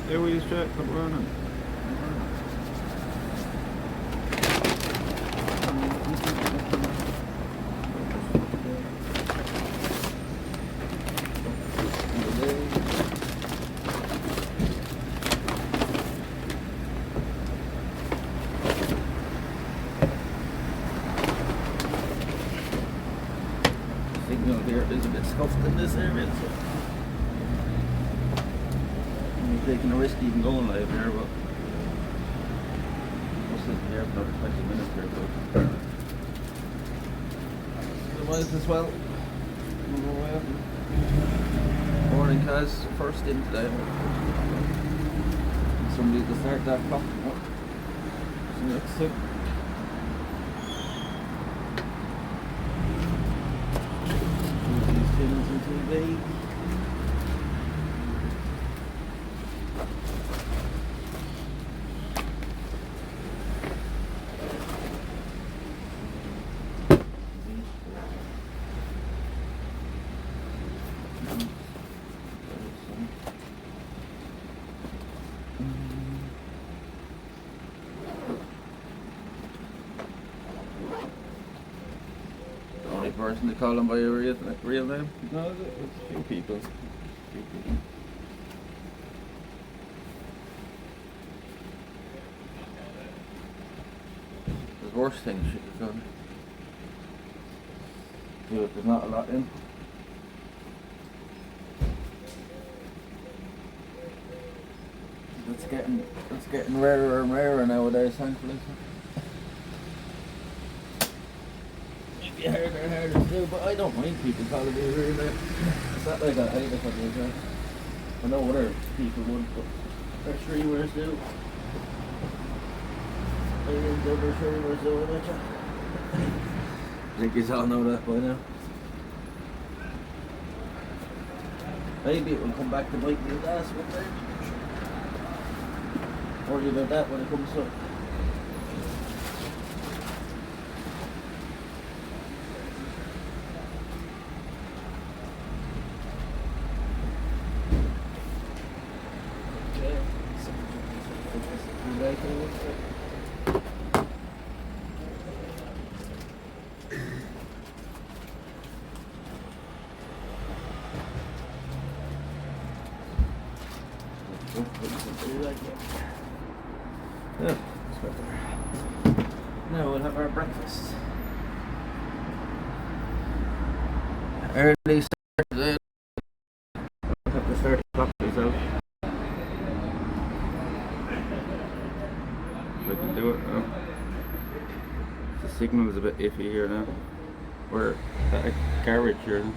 Louis Jack, come running. Signal here is a bit scuffed in this area, so I'm taking a risk even going live here, but we'll sit here for another 20 minutes here, but otherwise as well. Morning, Kaz. First in today. Somebody to start that clock. So next thing. These things on TV. Person to call him by your real name? No, it's a few people. There's worse things she could have done. But there's not a lot in. It's getting rarer and rarer nowadays, thankfully. Harder and harder to do, but I don't mind people calling me a real name. It's not like I hate it when they do. I know other people would, but their streamers do. Millions of other streamers do it, don't you? I think you all know that by now. Maybe it will come back to bite me in the ass one day. Worry about that when it comes to it. Yeah, it's right there. Now we'll have our breakfast. Early start today. We'll have the 30 o'clock out. If I can do it now. The signal is a bit iffy here now. We're at a garage here now.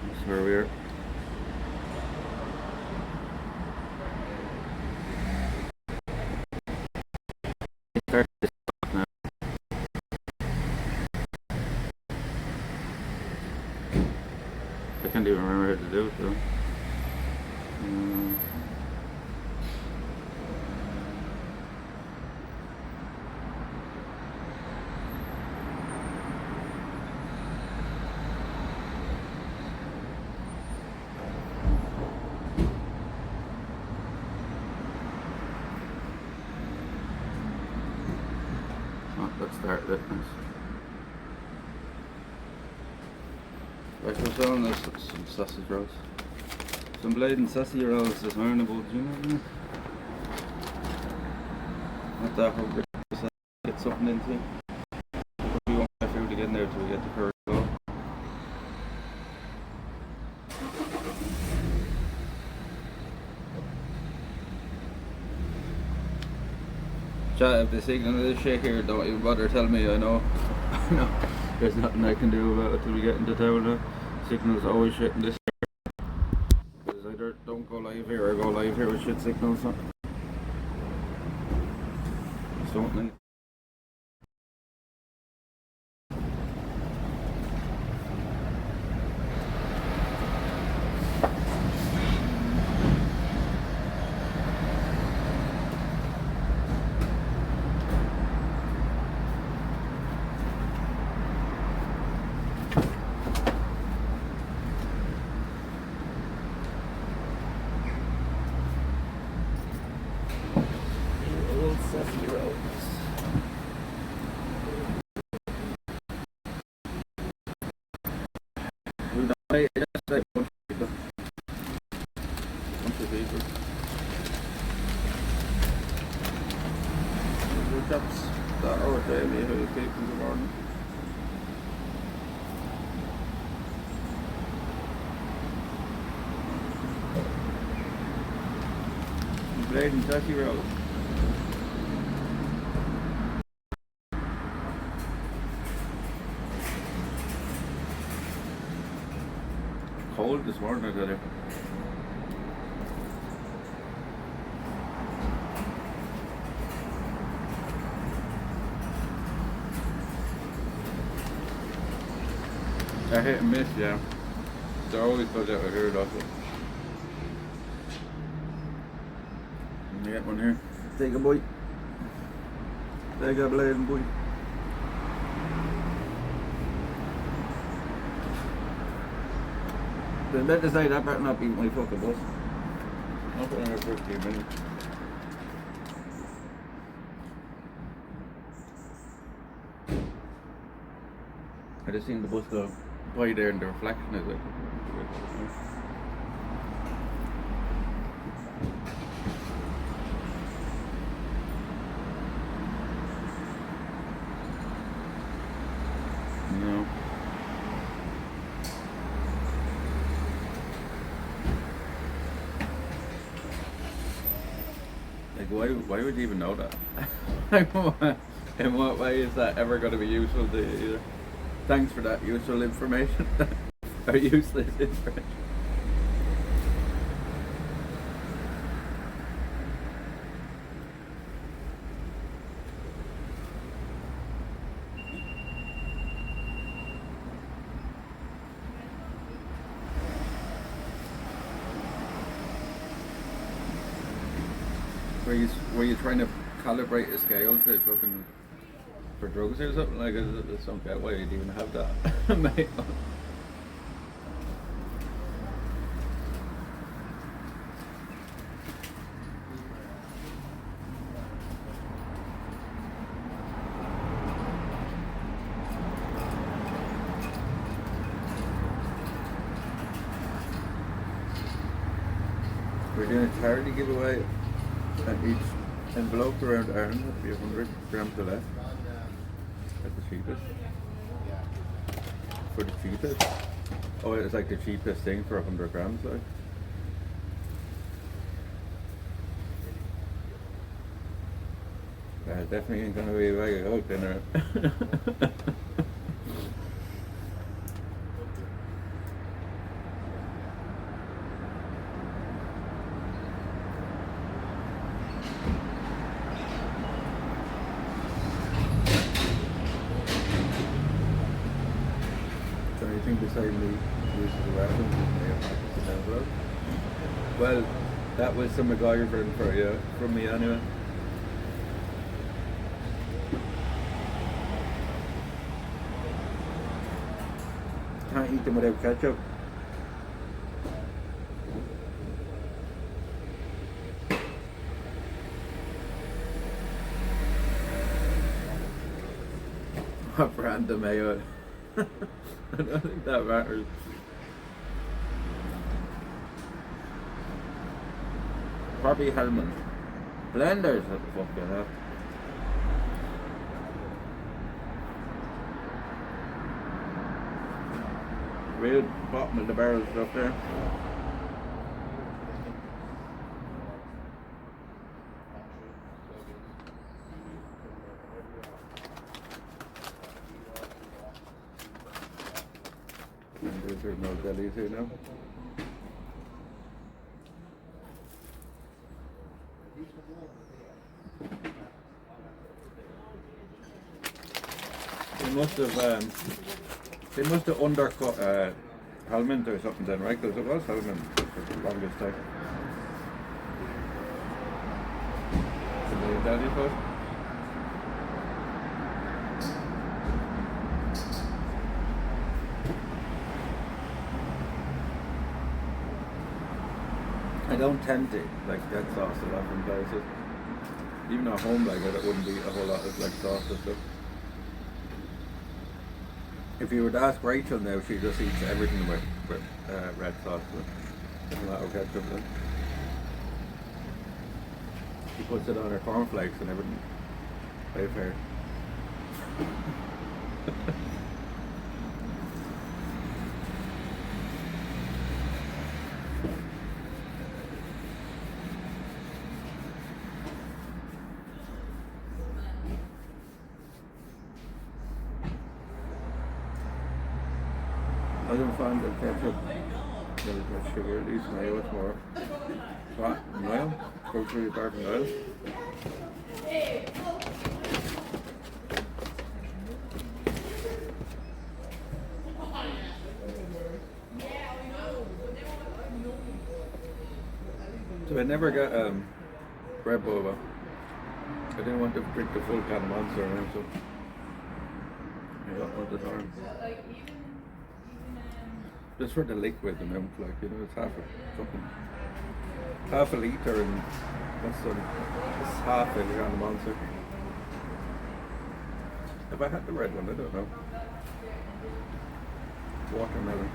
That's where we are. Start this now. I can't even remember how to do it though. Let's start it. Breakfast on, there's some sausage rolls. Some bleeding sausage rolls this morning, but you know, not that hungry. Just get something into it. We won't have food to get in there till we get the curry roll. Chat, if the signal is shit here, don't even bother telling me, I know. No, there's nothing I can do about it till we get into town now. Signal's always shit in this area. Because either don't go live here or go live here with shit signals. So. Just don't need. dusty roads. We don't it's just like a bunch of people. The shops that are there, me who people in the morning. Blade and dusty roads. Cold this morning, I tell you. I hit and miss, yeah. They're always built out of here, though. Let me get one here. Take a bite. Take a blade and bite. Then let us say that better not be my fucking bus. Not for another 15 minutes. I just seen the bus go by there and the reflection is like. No. Like why would you even know that? In what way is that ever going to be useful to you either? Thanks for that useful information. Or useless information. Were you trying to calibrate a scale to fucking for drugs or something? Like, I just don't get why you'd even have that. Mate. We're doing a charity giveaway, and each envelope around Ireland would be 100 grams of less. At the cheapest. For the cheapest? Oh, it's like the cheapest thing for 100 grams, like. Definitely ain't gonna be a bag of coke dinner. Anything beside me uses a weapon in the envelope. Well, that was some MacGyver for you, from me anyway. Can't eat them without ketchup. What brand of mayo? I don't think that matters. Probably Hellman. Blenders, what the fuck you have? Real bottom of the barrel stuff there. And there's no delis here now. They must have undercut Hellman or something then, right? Because it was Hellman for the longest time. Daddy first. I don't tend to like that sauce a lot from places. Even at home, like it wouldn't be a whole lot of like sauce and stuff. If you were to ask Rachel now, she just eats everything with red sauce. Doesn't matter ketchup. Then she puts it on her cornflakes and everything. Very fair. I don't find the ketchup really much sugar, at least mayo it's more fat and oil. Goes really dark in oil. So I never got Red Boba. I didn't want to drink the full can of Monster and so I got one at the time. Just for the liquid amount, like, you know, it's half a litre and that's it's half a can of Monster. If I had the red one, I don't know. Watermelon.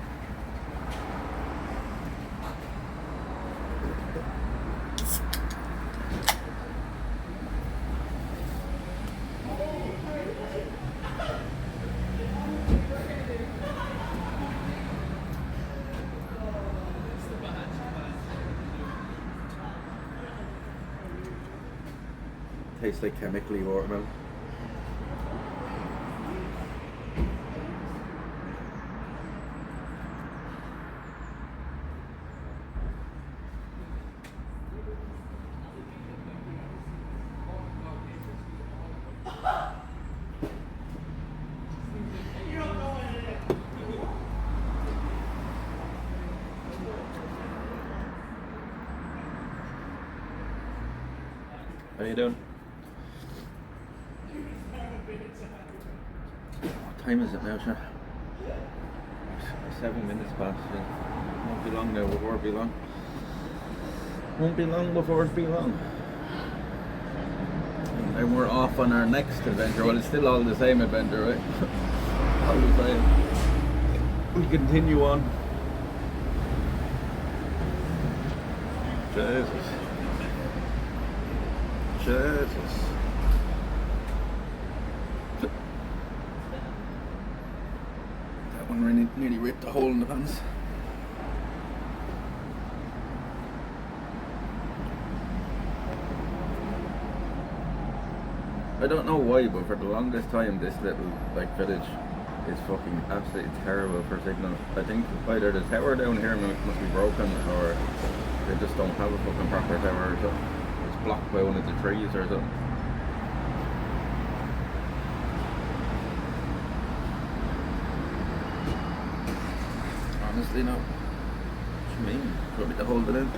Tastes like chemically watermelon. How you doing? What time is it now, sir? 7 minutes past. Won't be long now before it be long. Won't be long before it be long. And we're off on our next adventure. Well, it's still all the same adventure, right? All the same. We continue on. Jesus. Jesus. That one really nearly ripped a hole in the pants. I don't know why, but for the longest time this little like village is fucking absolutely terrible for signal. I think either the tower down here must be broken or they just don't have a fucking proper tower or something. It's blocked by one of the trees or something. Honestly, no. What do you mean? Want me to hold it in?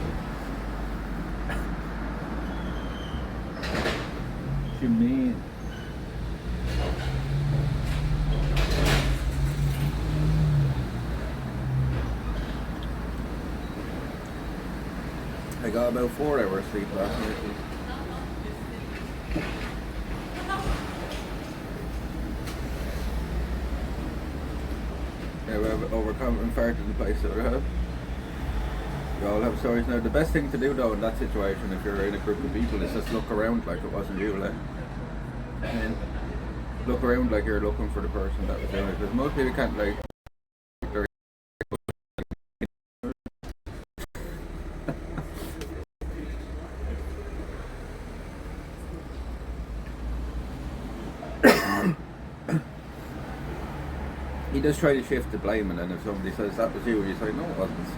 What do you mean? I got about 4 hours sleep last night. Yeah, we have overcome and farted in the place that we have. We all have stories now. The best thing to do though in that situation, if you're in a group of people, is just look around like it wasn't you, like. And look around like you're looking for the person that was doing it. Because most people can't like. He does try to shift the blame, and then if somebody says that was you, you say no, it wasn't.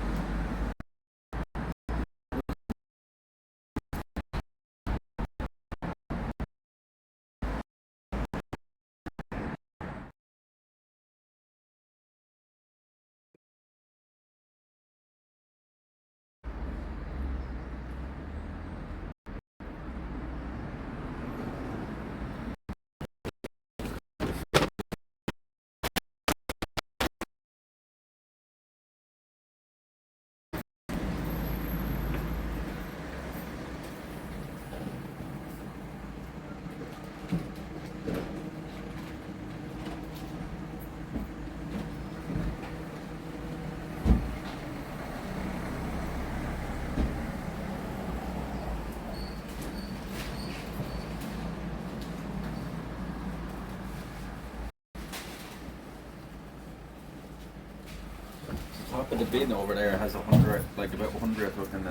the bin over there has 100, like about 100 fucking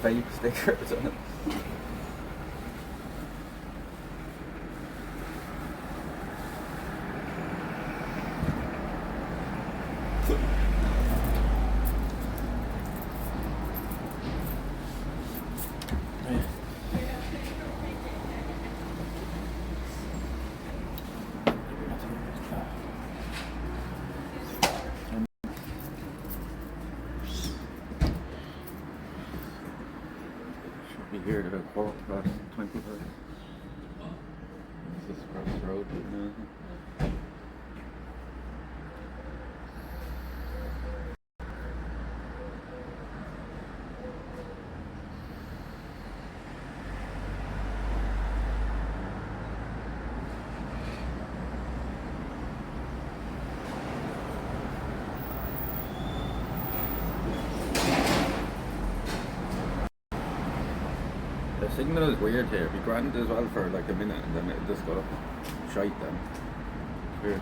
vape stickers on it. Be here at about 25. This is across the road. The signal is weird here. It'd be grand as well for like a minute and then it'll just go shite then. Weird.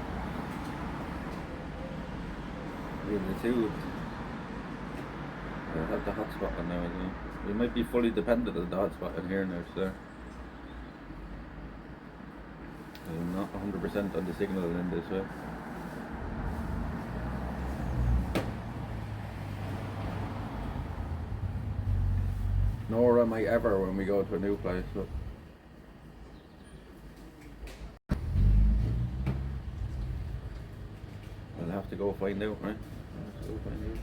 Yeah, the two I have the hotspot on now as well. We might be fully dependent on the hotspot in here now, so I'm not 100% on the signal in this way. Nor am I ever when we go to a new place. So. I'll have to go find out, right? I'll have to go find out.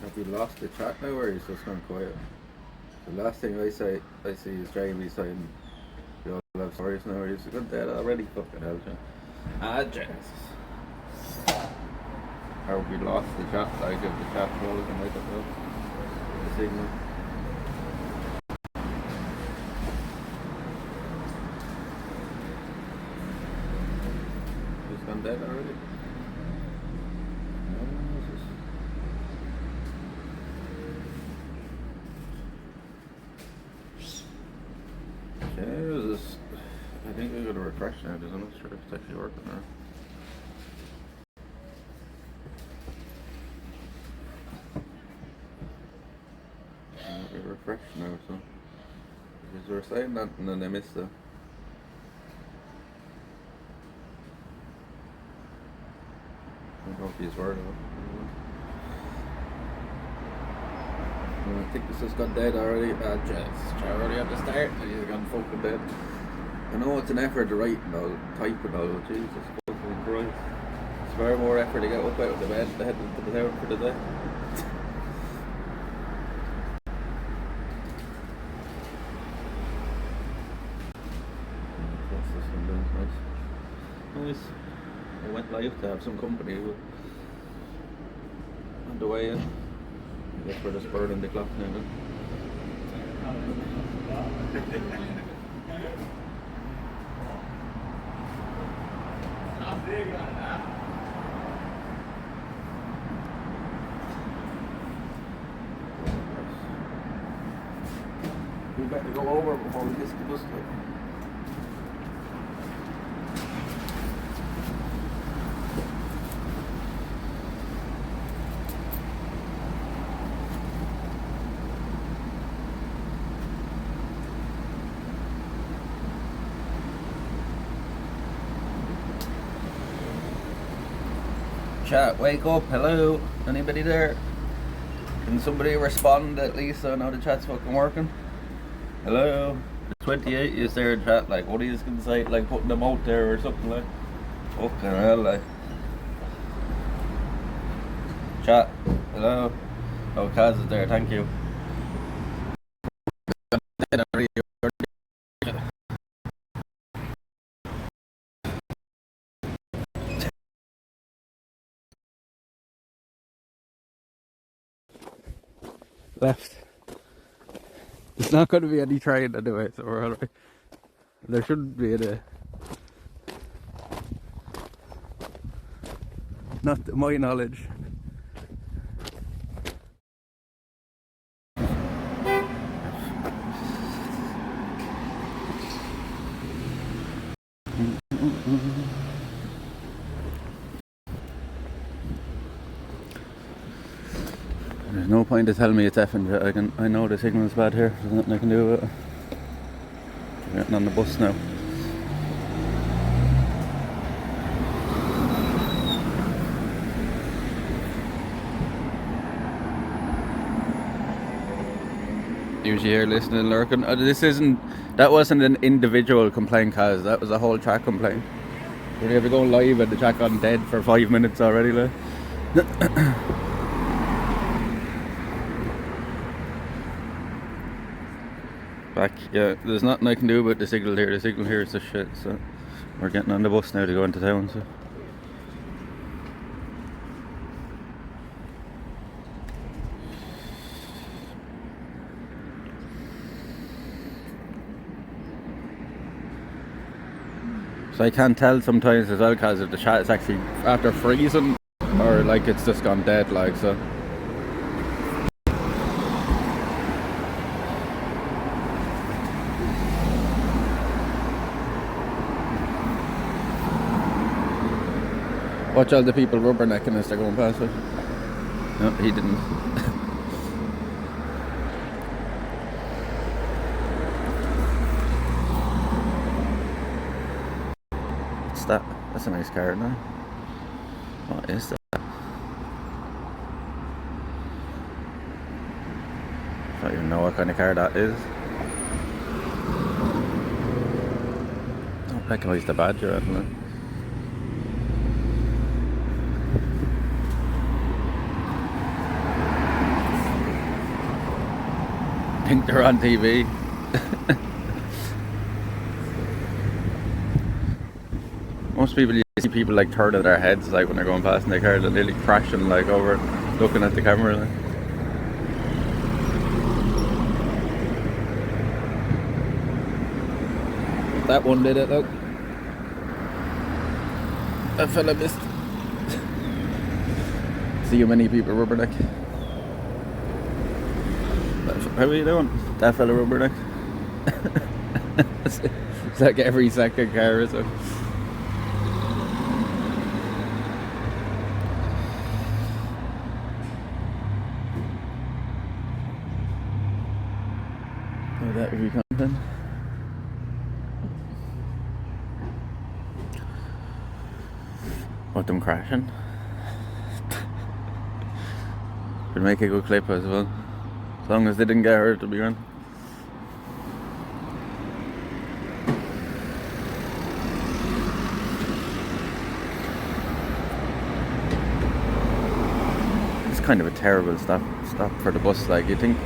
Have we lost the chat now, or is just gone quiet? The last thing I see is Jamie saying we all have stories now. He's good dead already. Fucking hell, John. Ah, Jesus. Or we lost the chat, like if the chat froze and I don't know the signal. He's gone dead already. I think I gotta refresh now because I'm not sure if it's actually working now. I refresh now, so because they were saying that and then they missed it. I don't know if he's worried about it. I think this has got dead already. It's already at the start. He's gone fucking dead. I know it's an effort to write about, type about, Jesus fucking Christ. It's far more effort to get up out of the bed to head to the town for the day. What's this one doing? Nice. Nice. I went live to have some company on the way in. I guess we're just burning the clock now. We better go over before we miss the bus stop. Chat, wake up, hello, anybody there? Can somebody respond at least so I know the chat's fucking working? Hello? The 28 is there in chat, like what are you gonna say, like putting them out there or something like? Fucking hell, like. Chat, hello? Oh, Kaz is there, thank you. Left. There's not going to be any train anyway, so we're alright. There shouldn't be any. Not to my knowledge. There's no point in telling me it's effing. I know the signal's bad here. There's nothing I can do about it. We're getting on the bus now. Usually here listening and lurking. That wasn't an individual complaint, cause that was a whole track complaint. We're ever going live and the track gone dead for 5 minutes already, like. Back, yeah, there's nothing I can do about the signal here. The signal here is the shit, so we're getting on the bus now to go into town, so. So I can't tell sometimes as well because if the chat is actually after freezing or like it's just gone dead, like, so. Watch all the people rubbernecking as they're going past it. No, he didn't. What's that? That's a nice car now. What is that? I don't even know what kind of car that is. Don't recognise the badge or anything. I think they're on TV. Most people, you see people like turn to their heads like when they're going past in their car, they're nearly crashing like over looking at the camera. Like. That one did it, look. That fella missed. See how many people rubberneck. How are you doing? That fella rubberneck. It's like every second car or so. Oh, that would be content. What, them crashing? Would make a good clip as well. As long as they didn't get hurt, it'll be grand. It's kind of a terrible stop for the bus. Like, you think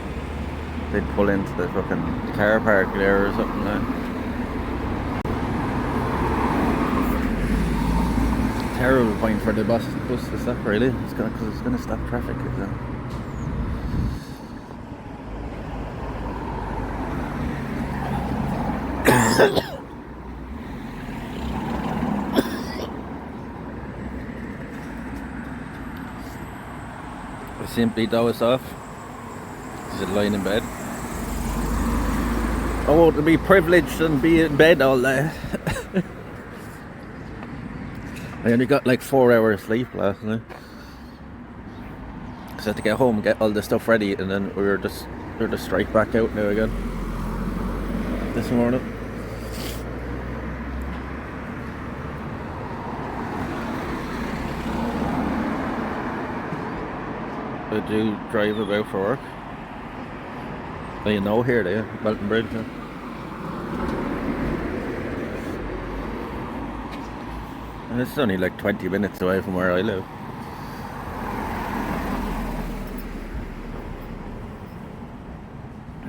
they'd pull into the fucking car park there or something like. Terrible point for the bus to stop, really. Because it's gonna stop traffic. I simply dozed off. Just lying in bed. I want to be privileged and be in bed all day. I only got like 4 hours sleep last night. So I had to get home and get all the stuff ready, and then we're just straight back out now again this morning. I do drive about for work. Well, you know here, do you? Melton Bridge. Yeah. And it's only like 20 minutes away from where I live.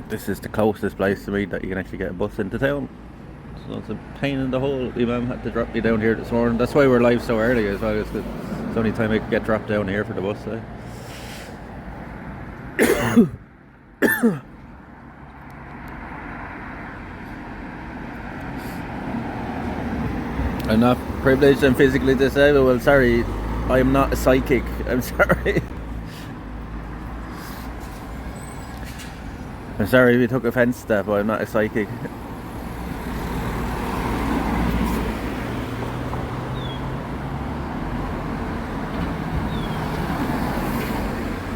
This is the closest place to me that you can actually get a bus into town. So it's a pain in the hole. My mum had to drop me down here this morning. That's why we're live so early as well. It's the only time I could get dropped down here for the bus. I'm not privileged and physically disabled. Well, sorry, I am not a psychic. I'm sorry. I'm sorry if you took offence to that, but I'm not a psychic.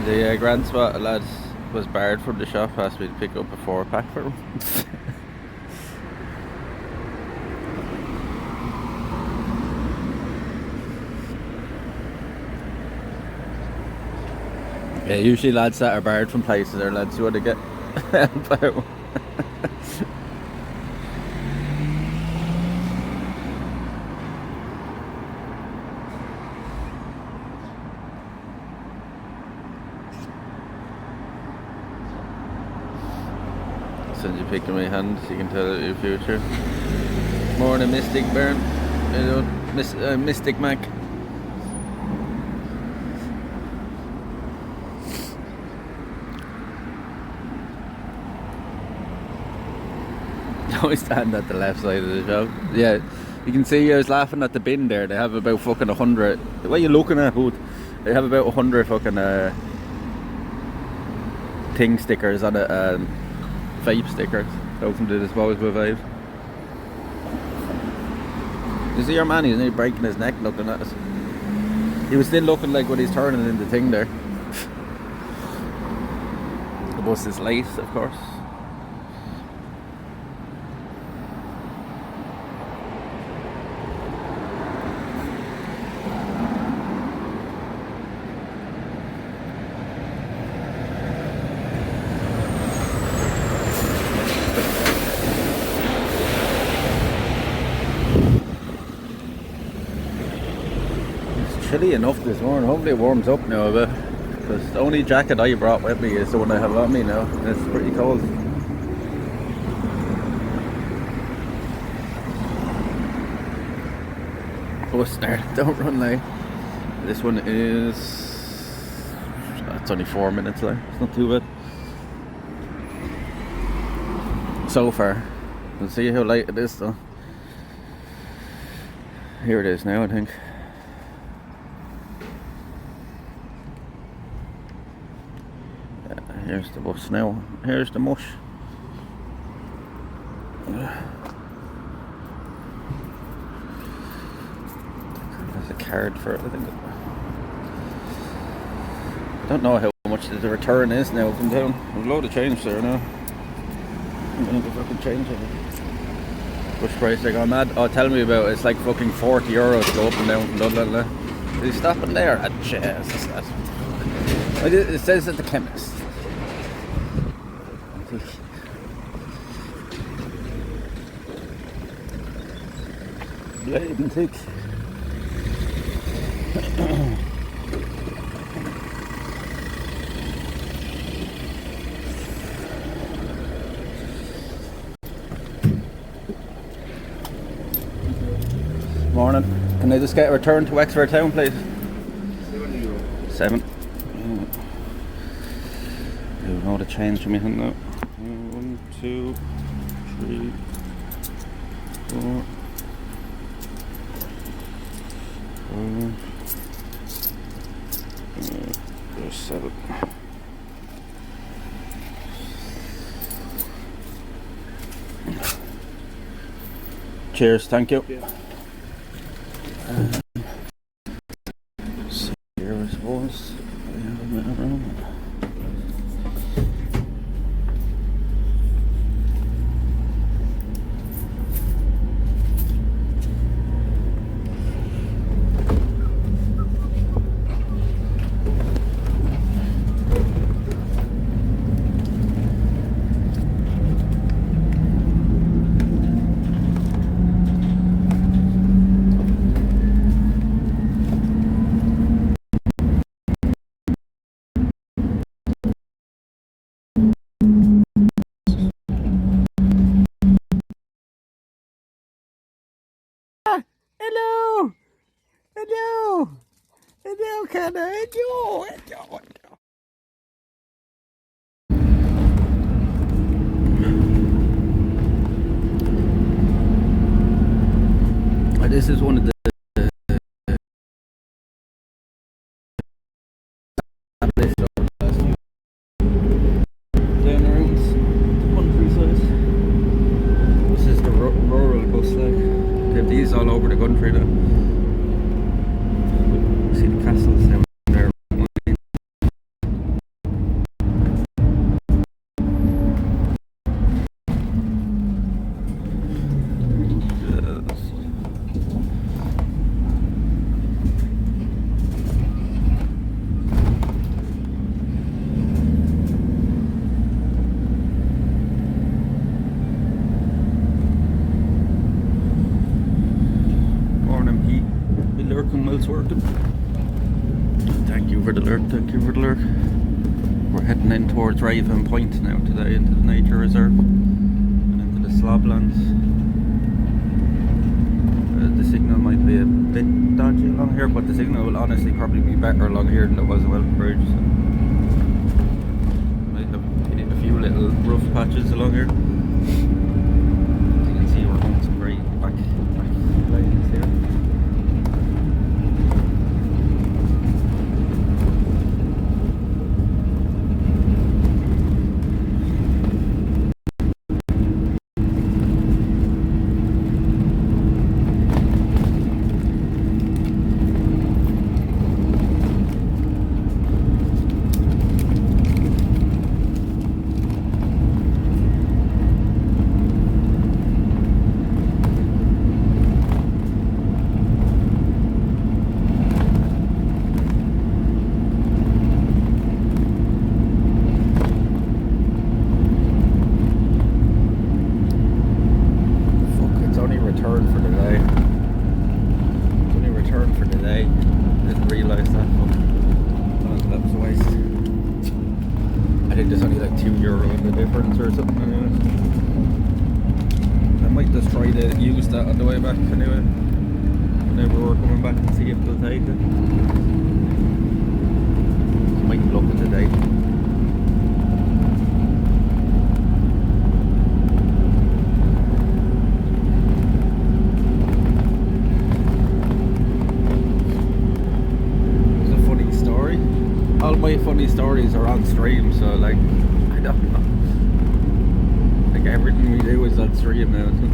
The grand spot lad was barred from the shop, asked me to pick up a 4-pack for him. Yeah, usually lads that are barred from places are lads who want to get help out. Since you pick in my hand, you can tell your future. Morning, Mystic Burn. You know, Mystic Mac. I stand at the left side of the shop. Yeah, you can see I was laughing at the bin there. They have about fucking 100. What are you looking at, Hood? They have about 100 fucking thing stickers on it, vape stickers. Open to disposable vape. You see your man, he's nearly breaking his neck looking at us. He was still looking like when he's turning in the thing there. The bus is late, of course. Chilly enough this morning. Hopefully it warms up now a bit, because the only jacket I brought with me is the one I have on me now, and it's pretty cold. Bus there, don't run late. This one is, it's only 4 minutes late. It's not too bad so far. We'll see how late it is though. Here it is now, I think. Here's the bus now. Here's the mush. There's a card for it, I think. I don't know how much the return is now up and down. There's a load of change there now. I'm gonna fucking change it. Which price they gone mad? Oh, tell me about it. It's like fucking €40 to go up and down from Dublin. Is he stopping there? Ah, Jesus, that. It says at the chemist. Blade and thick. Morning. Can I just get a return to Wexford Town, please? €7. 7. I don't know the change from me hand now. 1, 2, 3, 4. There's 7. Cheers, thank you. Yeah. Here I suppose. Hello! Hello! Hello, Connor! Hello! Hello! This is one of the countryside. This is the rural bus, like they have these all over the country now. See the castles down there. Thank you for the lurk, thank you for the lurk. We're heading in towards Raven Point now today, into the nature reserve and into the sloblands. The signal might be a bit dodgy along here, but the signal will honestly probably be better along here than it was at Welcome Bridge. So might have a few little rough patches along here. You can see we're on some great back lanes here. Didn't realise that. That was a waste. I think there's only like €2 in the difference or something. Anyway. I might just try to use that on the way back anyway. Whenever we're coming back and see if they'll take it. Might look at the date. All my funny stories are on stream, so like, I don't know. Like everything we do is on stream now. So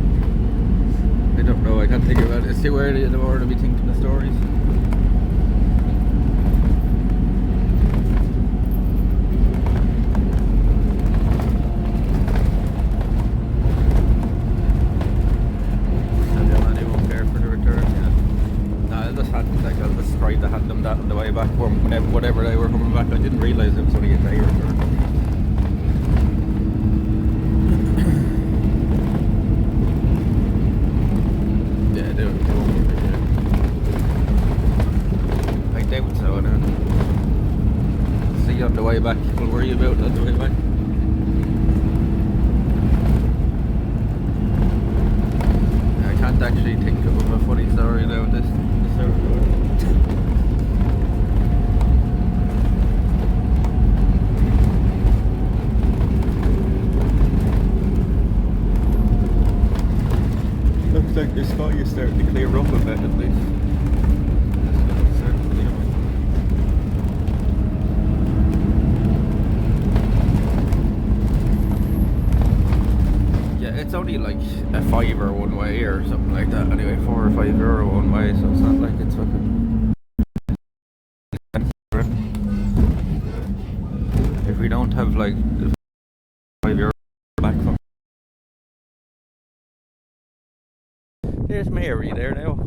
I don't know, I can't think about it. It's too early in the morning to be thinking of stories. I'll just try to hand them that on the way back, whatever they were coming back. I didn't realise it was only a day return. Yeah, they won't give a shit. I doubt so, I know. See you on the way back. We'll worry about it on the way back. I can't actually think of a funny story now with this. Looks like the sky is starting to clear up a bit at least. Yeah, it's only like a €5 one way or something like that. Anyway, €4 or €5 one way, so it's not like it's fucking. If we don't have like €5 back from. There's Mary there now.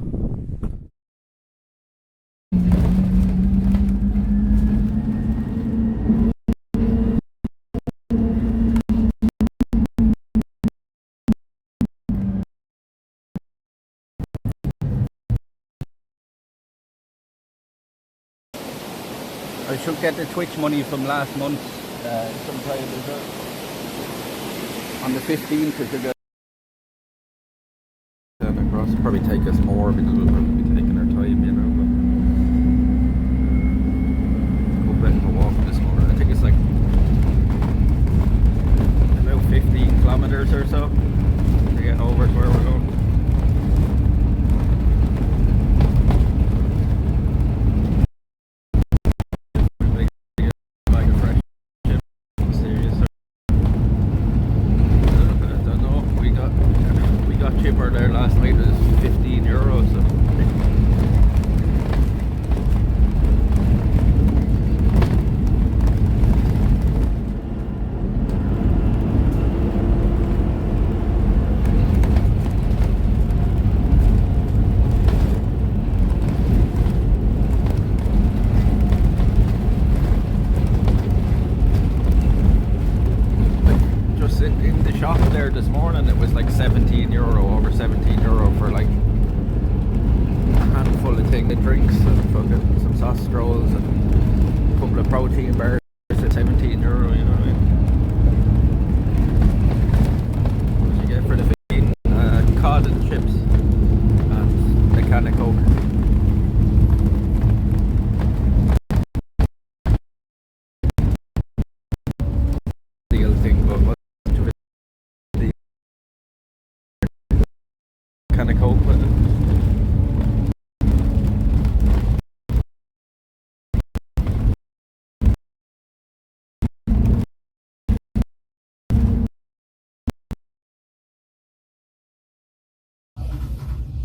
I should get the Twitch money from last month sometime on the 15th. I should get across. It'll probably take us more because we'll probably be taking our time, you know. But go back for a walk this morning. I think it's like about 15 kilometers or so to get over to where we're going. is 15 euros. So. In the shop there this morning, it was like 17 euro, over 17 euro for like a handful of things, drinks and fucking some sausage rolls and a couple of protein bars at 17 euro, you know what I mean? What did you get for the 15? Cod and chips and a can of Coke. Deal thing, but what the can of Coke with it?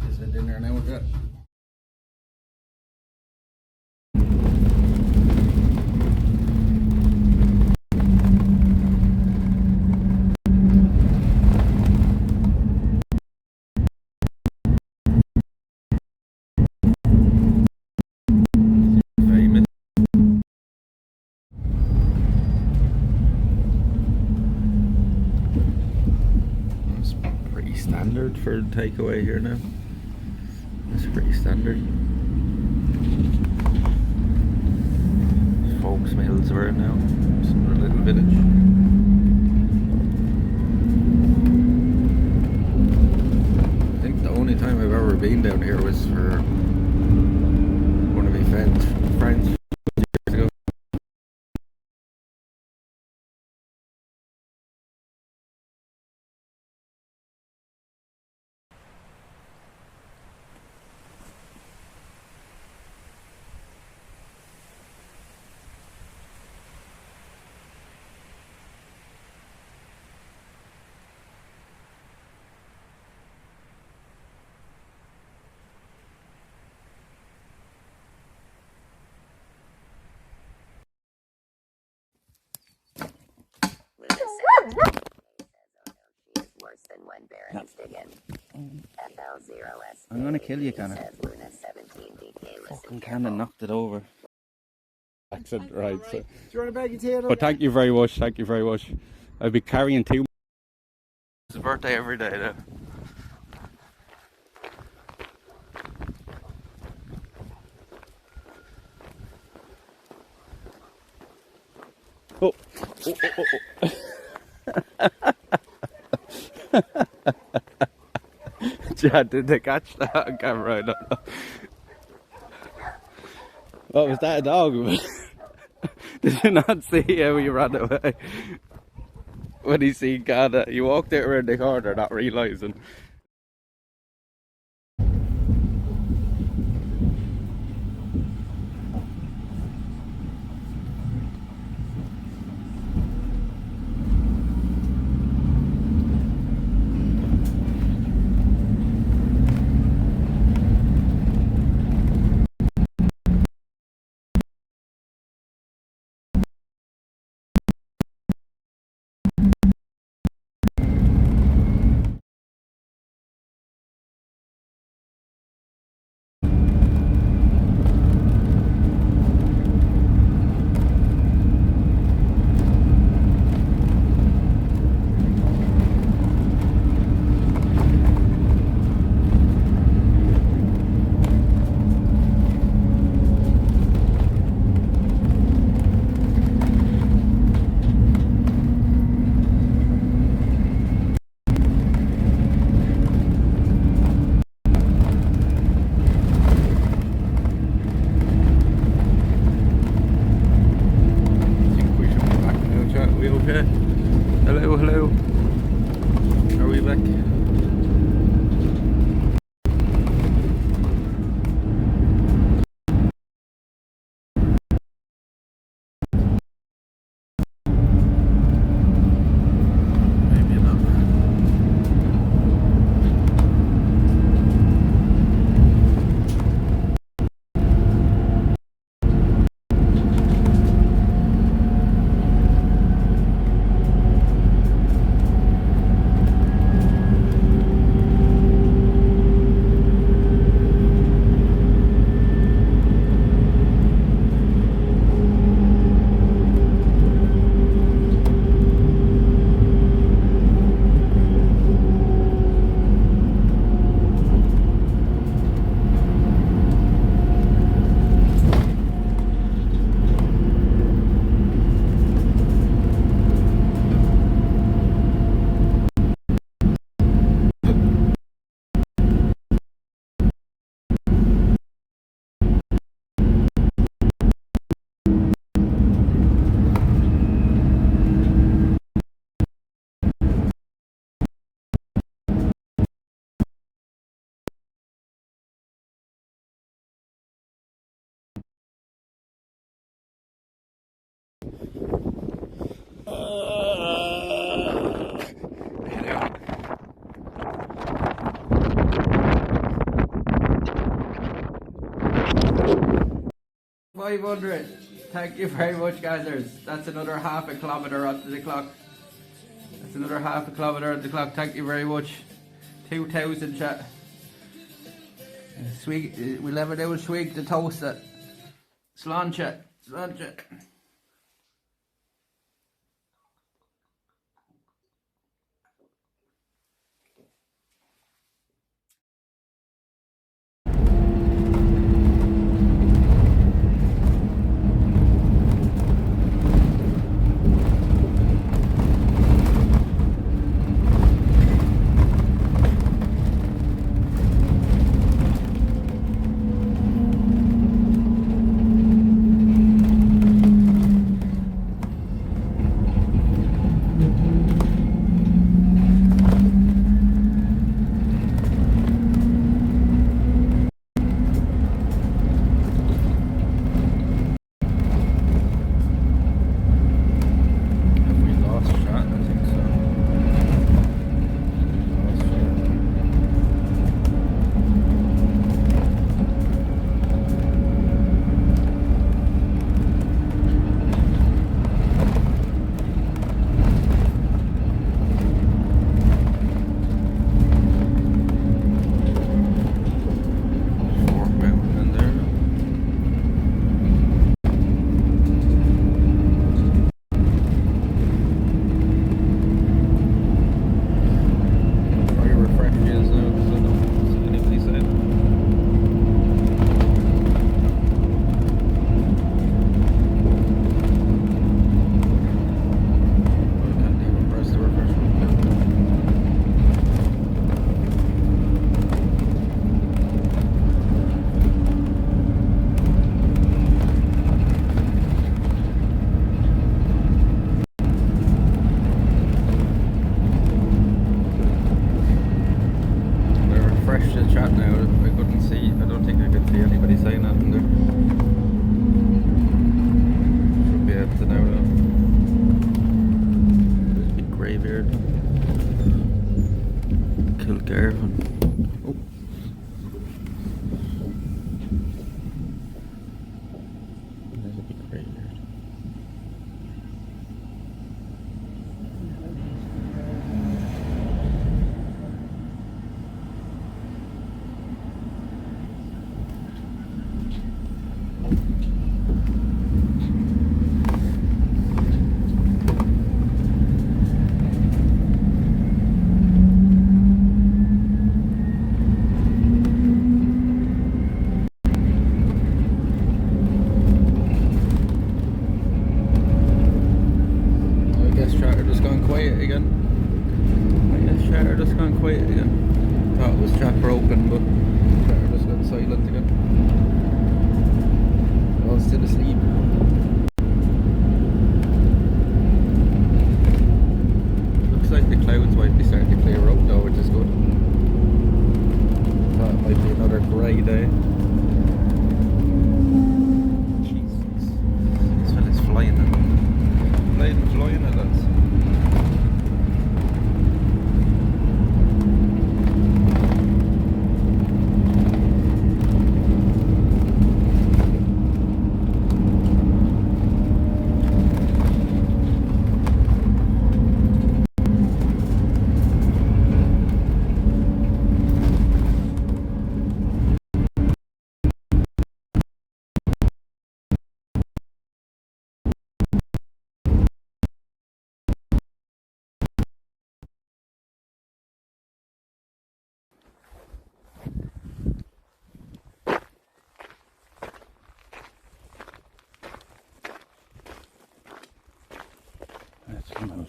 Is it in there now with that? Famous. That's pretty standard for takeaway here now. That's pretty standard. Folks Mills are now. It's a little village. I think the only time I've ever been down here was for one of my friends years ago. I'm gonna kill you, Connor. Fucking Connor knocked it over. Accent, right? So. Do you want a bag of tea? But thank you very much. Thank you very much. I'll be carrying two. It's his birthday every day now. Oh. Chad, did they catch that on camera? I don't know. What was that, a dog? Did you not see how he ran away? When he seen Ghana, he walked out around the corner not realising. 500. Thank you very much, guys. That's another half a kilometre onto the clock. That's another half a kilometre on the clock. Thank you very much. 2,000 chat. We'll have a little swig to toast it. Slán chat. Slán chat.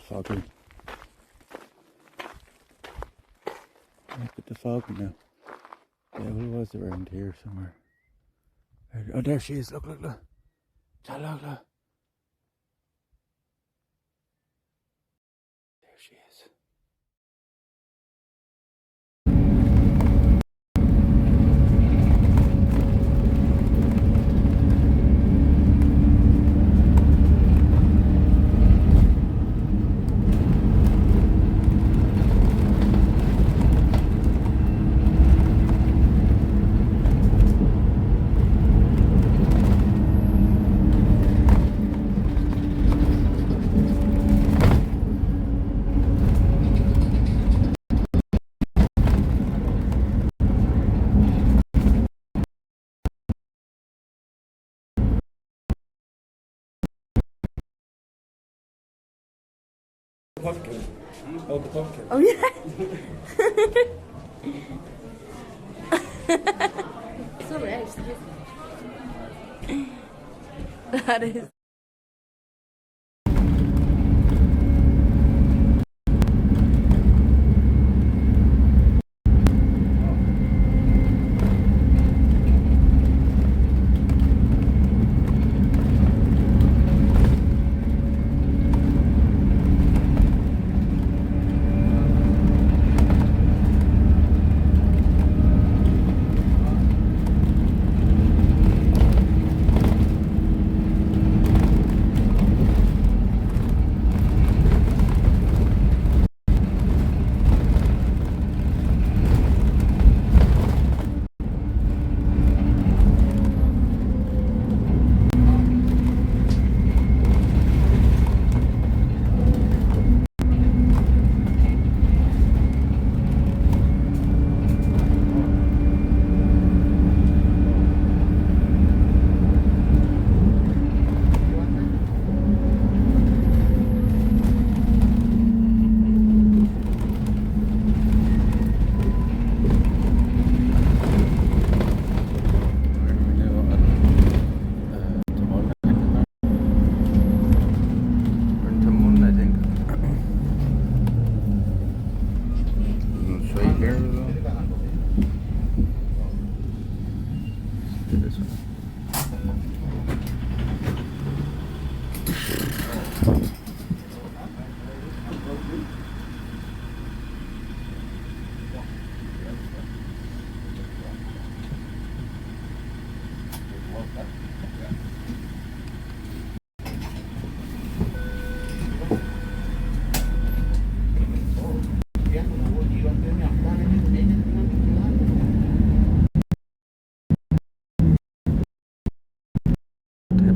Foggy. Look at the fog now. Yeah, who was around here somewhere? Oh, there she is. Look, look, look. Look, look, look. There she is. Pumpkin. Oh, the pumpkin. Oh yeah. So nice. That is.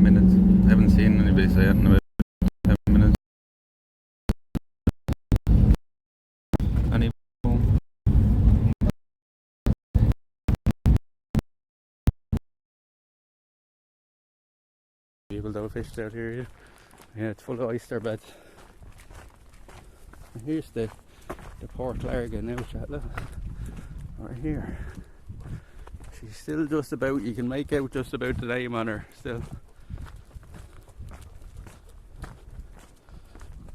Minutes. I haven't seen anybody say it in about 10 minutes. Any people that fished out here? Yeah, it's full of oyster beds. And here's the Port Larga now, chat. Look, right here. She's still just about. You can make out just about the name on her still.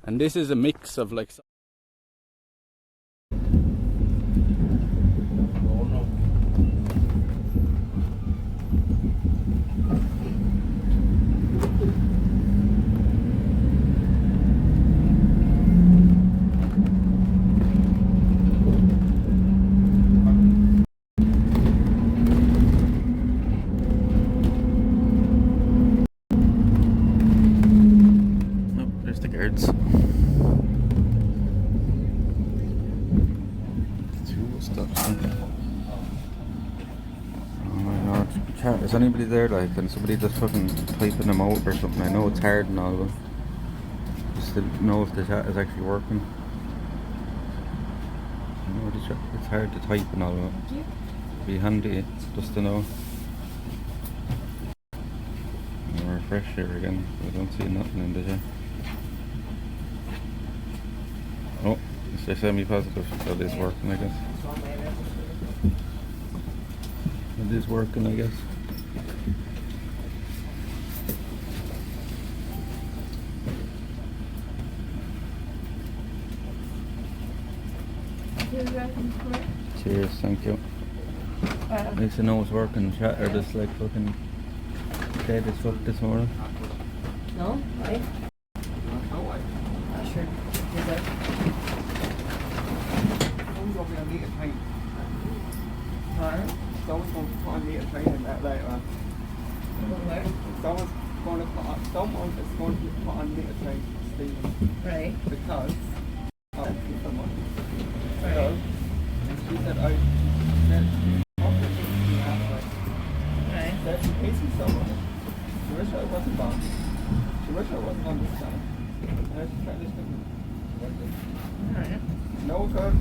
And this is a mix of like. Oh, there's the guards. Oh my god, chat, is anybody there? Like, can somebody just fucking typing them out or something? I know it's hard and all, but just to know if the chat is actually working. I know it's hard to type and all, but it'd be handy just to know. I'll refresh here again. I don't see nothing in the chat. Oh, it's semi-positive. That is working, I guess. It is working, I guess. Cheers, thank you. At least I know it's working. Chat are just like fucking dead as fuck this morning. No? Why? Sure. Is that? Someone's going to put on me a train in that later on. Someone is going to put on me a train, Stephen. Right. Because of someone. Right. So, she said, I said, Right. said she hates me so much. She wished I wasn't born. She wished I wasn't on this channel. And I just tried this thing. Alright. No good,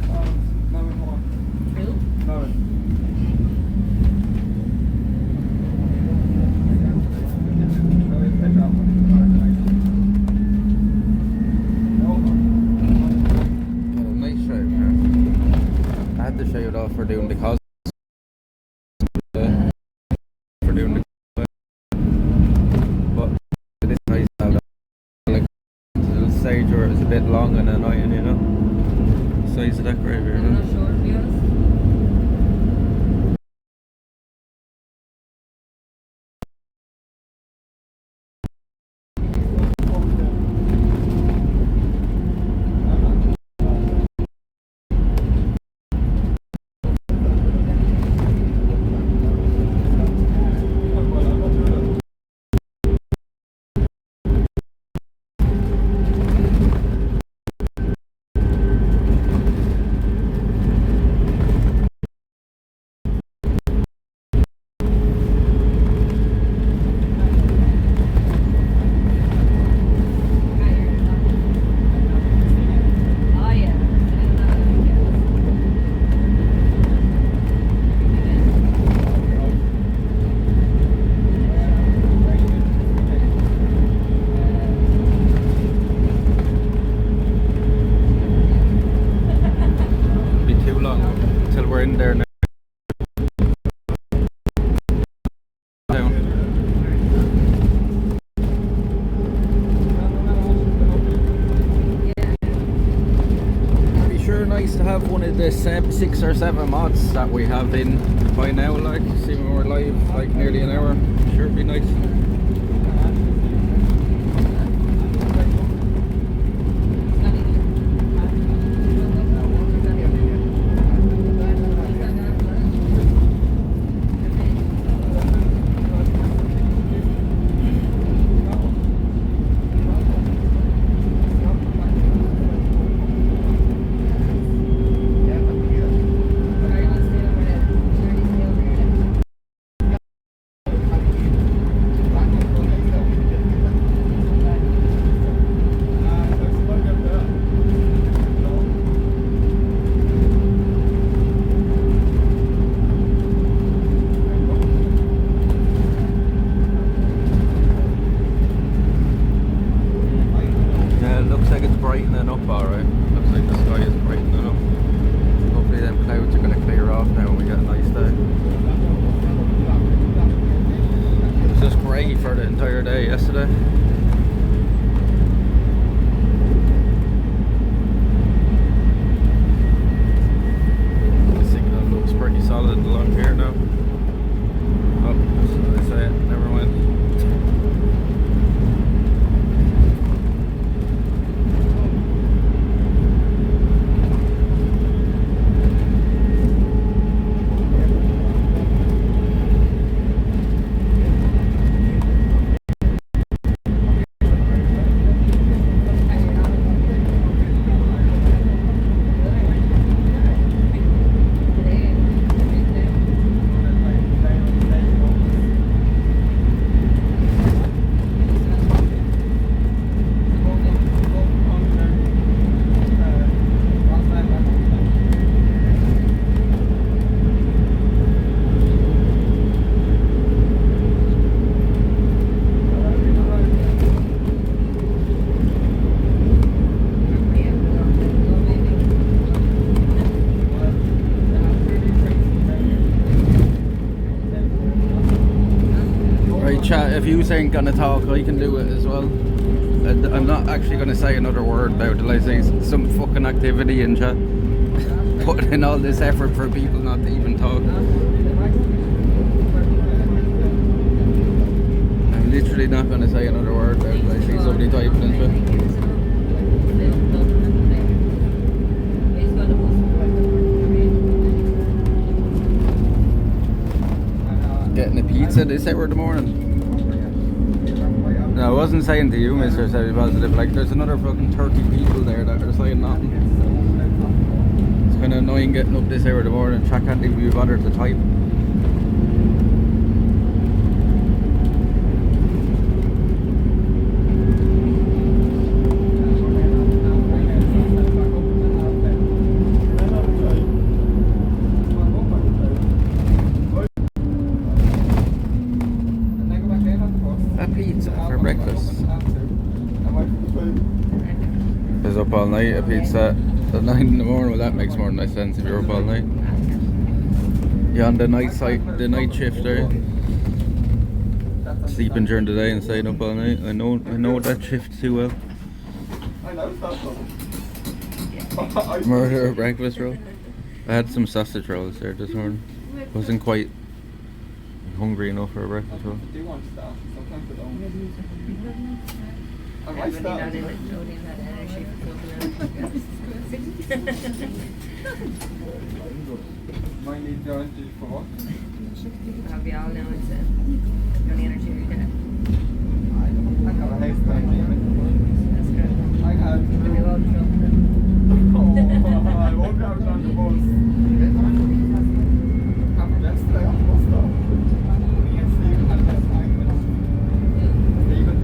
no more. Who? No. doing the but it's nice to have that like little stage where it's a bit long and annoying, you know. Size of that graveyard, I'm not sure, to be honest. Oh yeah. It'll be too long until we're in there now. Down. It'd be sure nice to have one of the 6 or 7 mods that we have in by now, like, see when we're live, like nearly an hour. Sure it'd be nice. Yeah, it looks like it's brightening up alright. Looks like the sky is brightening up. Hopefully them clouds are going to clear off now and we get a nice day. It was just grey for the entire day yesterday. The signal looks pretty solid along here now. Oh, as soon as I say it, never mind. Chat, if you ain't gonna talk, I can do it as well. I'm not actually gonna say another word about it. Like, say some fucking activity in chat. Putting in all this effort for people not to even talk. I'm literally not gonna say another word about it. I see somebody typing in chat. Getting a pizza this hour of the morning. No, I wasn't saying to you, Mr. Savvy Positive, like there's another fucking 30 people there that are saying nothing. It's kind of annoying getting up this hour of the morning. Chat can't even be bothered to type. Pizza for breakfast. Is up all night, a pizza at 9 in the morning. Well, that makes more nice sense if you're up all night. You're on the night side, the night shift there. sleeping during the day and staying up all night. I know that shift too well. I know that. Murder breakfast roll. I had some sausage rolls there this morning. Wasn't quite hungry enough for a breakfast roll. I do want to start. Sometimes I don't. I might Everybody start. not in it, not in that energy for Might need to do for what? I'll be all now it's the only energy you get. I have a house down here. That's good. I have. Give me all the trouble. Oh, I won't be out on the bus. Happened yesterday on the bus stop. Me and Stephen had a best time with Stephen.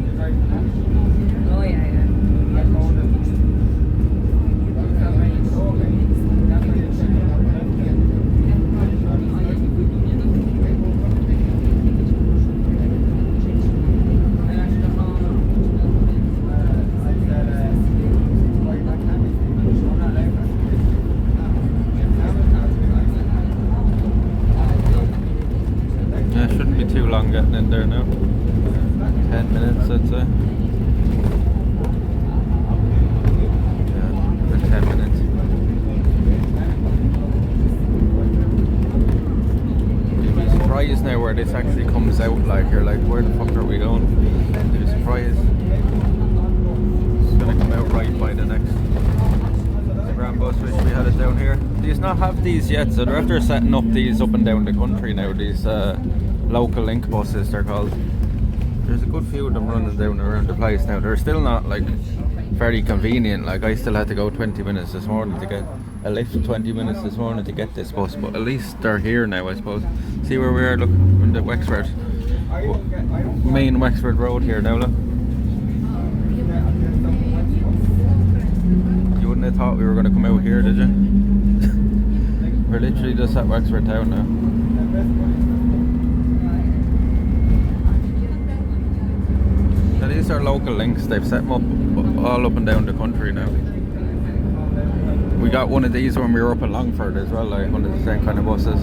You're driving that. Oh yeah, yeah. I told him. That's how many told me. That's how you check it out. Yeah, shouldn't be too long getting in there now. 10 minutes, I'd say. Yeah, for 10 minutes. You'd be surprised now where this actually comes out. Like, you're like, where the fuck are we going? You'd be surprised. It's gonna come out right by the next Grand bus. Wish we had it down here. These not have these yet, so they're after setting up these up and down the country now. These local link buses, they're called. There's a good few of them running down around the place now. They're still not like very convenient. Like I still had to go 20 minutes this morning to get a lift. 20 minutes this morning to get this bus, but at least they're here now, I suppose. See where we are? Look, on the Wexford, main Wexford Road here now. Look. You wouldn't have thought we were going to come out here, did you? We're literally just at Wexford town now. Now these are local links. They've set them up all up and down the country now. We got one of these when we were up in Longford as well, like one of the same kind of buses.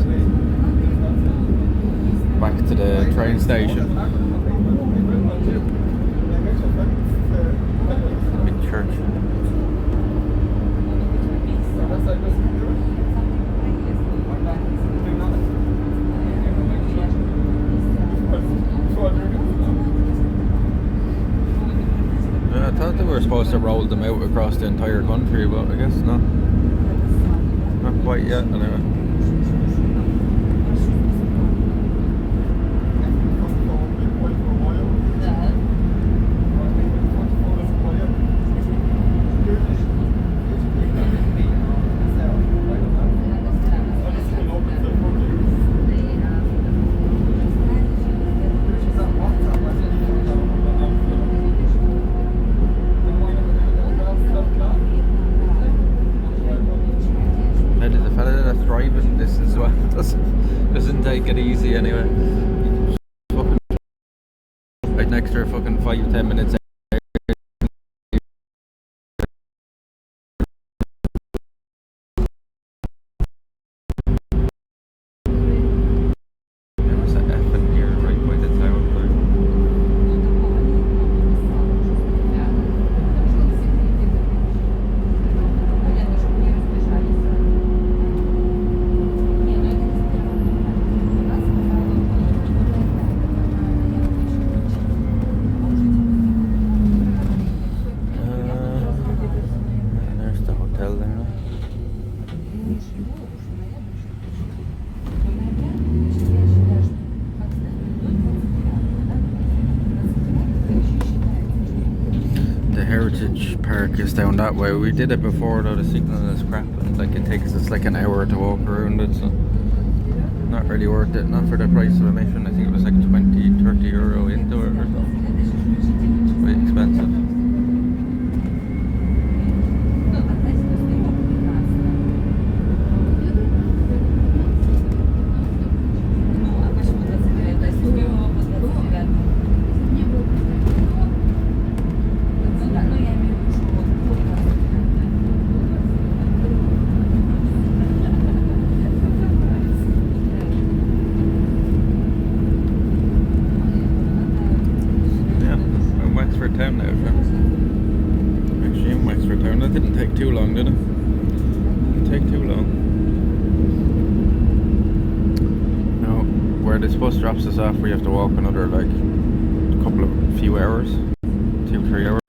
Back to the train station. Big church. Yeah, I thought they were supposed to roll them out across the entire country, but I guess not. Not quite yet, anyway. This as well doesn't take it easy anyway. Fucking right next to her, fucking 5-10 minutes. There was an F in here right by the town. There's the hotel there. The Heritage Park is down that way. We did it before though, the signal is crap. Like it takes us like an hour to walk around it, so not really worth it. Not for the price of admission. I think it was like 20-30 euro into it or something. It's quite expensive. too long, did it? Didn't take too long. Now, where this bus drops us off, we have to walk another like few hours, 2-3 hours.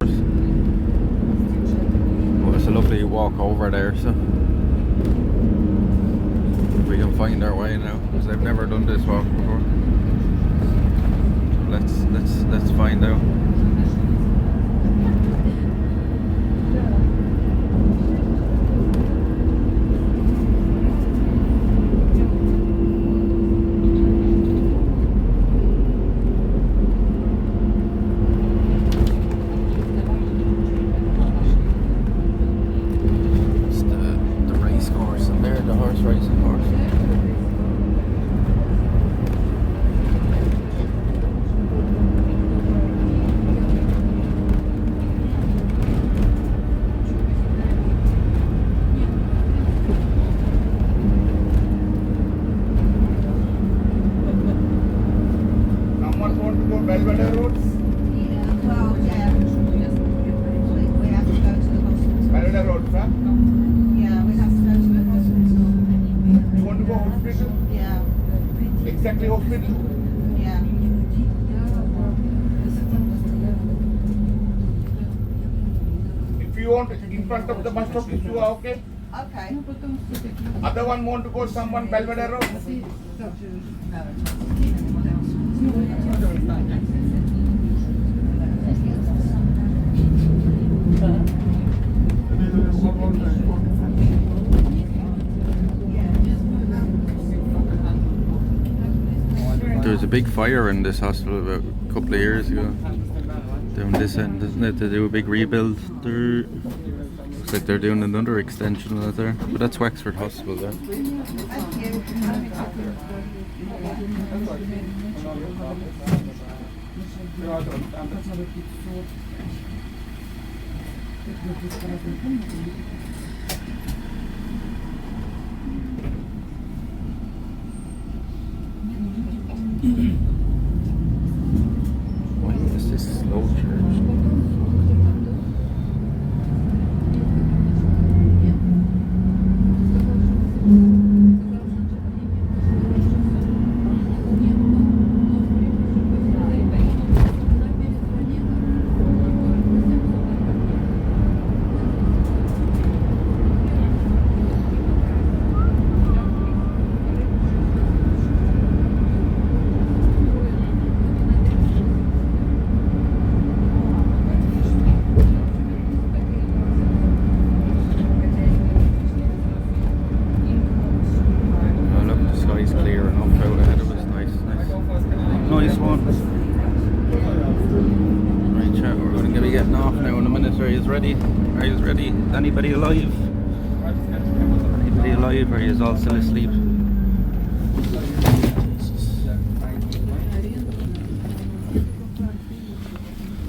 But it's a lovely walk over there, so we can find our way now, because I've never done this walk before. Let's find out. It's the race course, and there the horse racing course. Someone want to go Belvedere Road? Well, yeah. We have to go to the hospital. Belvedere Road, sir? Yeah, we have to go to the hospital. You want to go hospital? Yeah, Exactly hospital? yeah. If you want in front of the bus stop, if you are okay. Okay. Other one want to go someone Belvedere Road? There was a big fire in this hospital about a couple of years ago. Down this end, isn't it? They do a big rebuild. Looks like they're doing another extension out there. But that's Wexford Hospital there. Thank you. Why is this slow church? Oh look, the sky's clear enough out ahead of us. Nice one. Right, chat, we're going to be getting off now in a minute. Are you ready? Are you ready? Anybody alive? Anybody alive? Or are you all still asleep?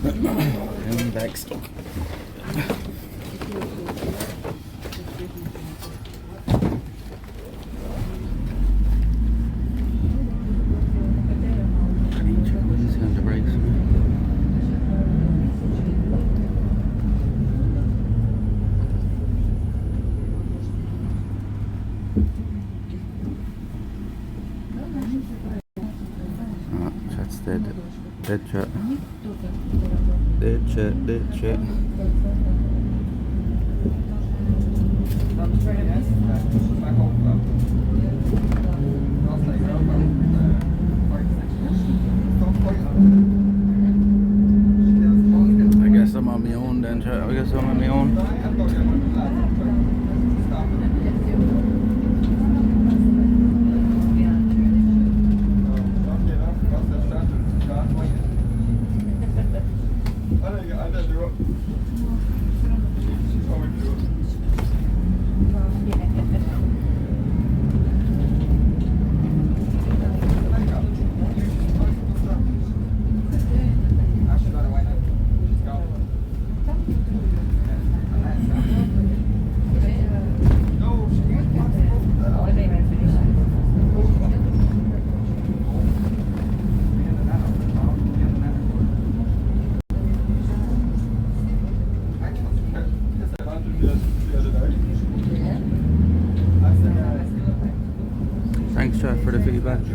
And back stuck. Chat's dead. Dead chat. Dead chat, dead chat. I guess I'm on my own then, chat. I guess I'm on my own.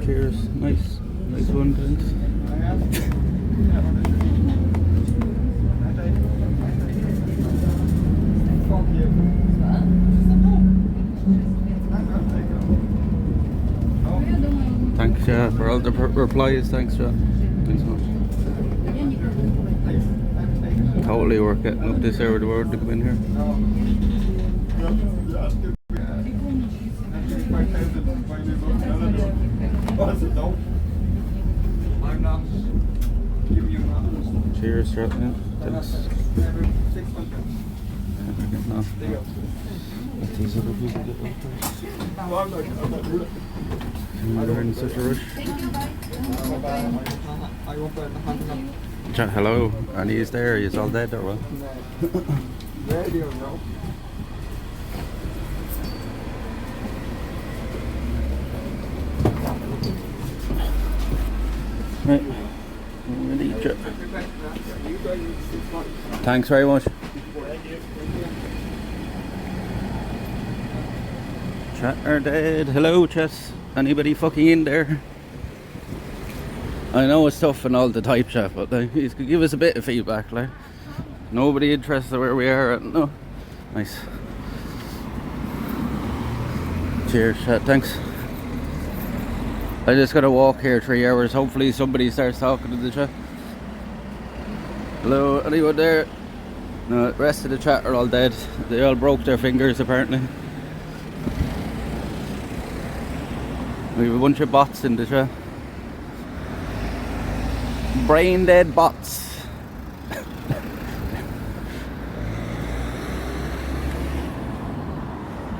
Cheers. Nice one, thanks. Thanks, for all the replies. Thanks, Thanks so much. Totally worth getting up this hour of the world to come in here. I'm not giving you an Cheers, Thanks. No. Let these other people get up first. We're in such a rush. Hello, and he's there. He's all dead or what? Right. We'll eat you. Thanks very much. Chat are dead. Hello, Chess. Anybody fucking in there? I know it's tough and all the type, chat, but you could give us a bit of feedback, like. Nobody interested where we are. No. Nice. Cheers, chat. Thanks. I just gotta walk here 3 hours. Hopefully somebody starts talking to the chat. Hello, anyone there? No, the rest of the chat are all dead. They all broke their fingers apparently. We have a bunch of bots in the chat. Brain dead bots.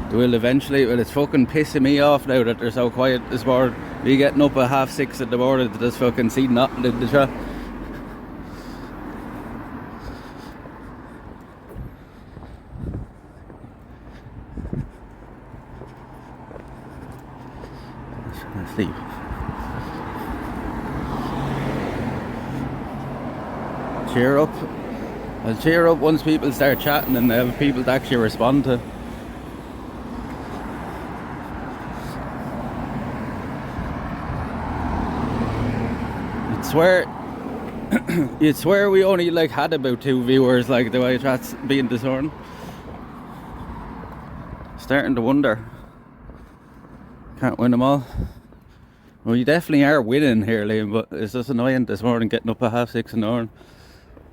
They will eventually. Well, it's fucking pissing me off now that they're so quiet this morning. Me getting up at 6:30 in the morning to just fucking see nothing in the chat. Sleep. Cheer up. I'll cheer up once people start chatting and they have people to actually respond to. You'd swear we only like had about 2 viewers, like the way chat's being this morning. Starting to wonder. Can't win them all. Well, you definitely are winning here, Liam, but it's just annoying this morning getting up at 6:30 in the morning.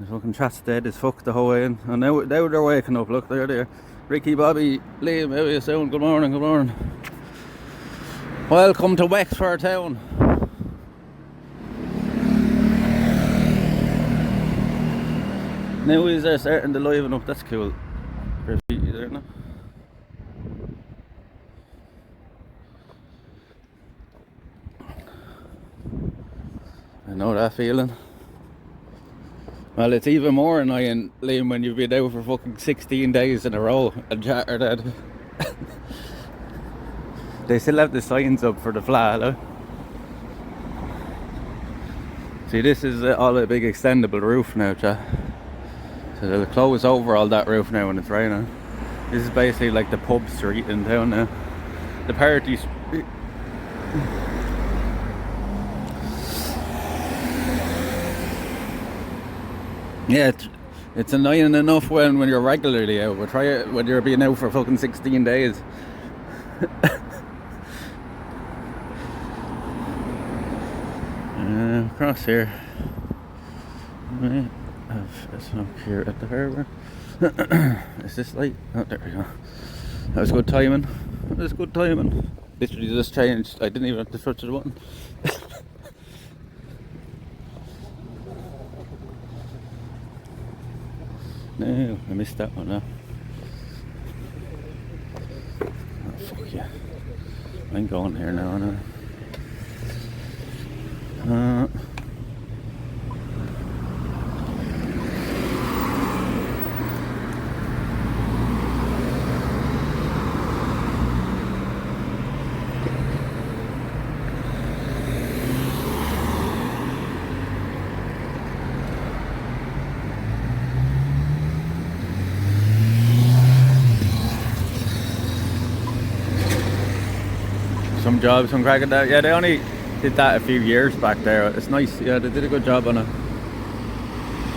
The fucking chat's dead as fuck the whole way in. And now they're waking up. Look, they're there. Ricky, Bobby, Liam, how are you soon? Good morning, good morning. Welcome to Wexford Town. Now is starting to liven up. That's cool. Graffiti there now. I know that feeling. Well, it's even more annoying, Liam, when you've been out for fucking 16 days in a row and chat are dead. They still have the signs up for the flat, look. See, this is all a big extendable roof now, chat. So they'll close over all that roof now when it's raining. This is basically like the pub street in town now. The party street. Yeah, it's annoying enough when you're regularly out, but try it when you're being out for fucking 16 days. Across here. Right. It's up here at the harbour. Is this light? Oh, there we go. That was good timing. That was good timing. Literally just changed. I didn't even have to touch the button. No, I missed that one now. Oh, fuck yeah. I'm going here now, aren't I? Some jobs, some cracking that. Yeah, they only did that a few years back there. It's nice. Yeah, they did a good job on it.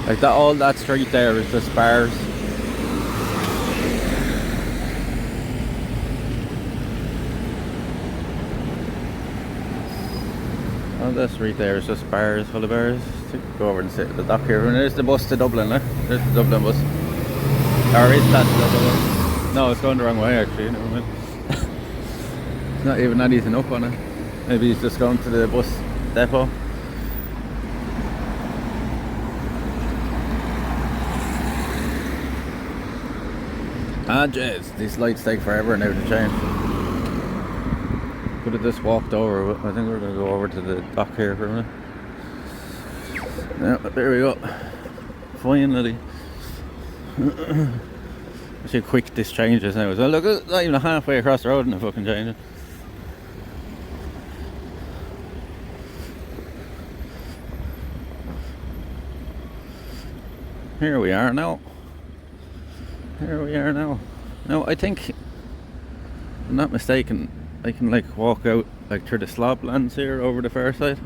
Like that, all that street there is just bars. All that street there is just bars, full of bars. Go over and sit at the dock here. And there's the bus to Dublin, There's the Dublin bus. Or is that the Dublin? No, it's going the wrong way actually. Never mind. It's not even anything up on it. Maybe he's just going to the bus depot. Ah, jeez, these lights take forever now to change. Could have just walked over, but I think we're going to go over to the dock here for a minute. Yeah, there we go. Finally. See how quick this changes now as well. Look, it's not even halfway across the road and it fucking changes. Here we are now. Here we are now. Now I think, if I'm not mistaken, I can like walk out like through the slob lands here over the far side.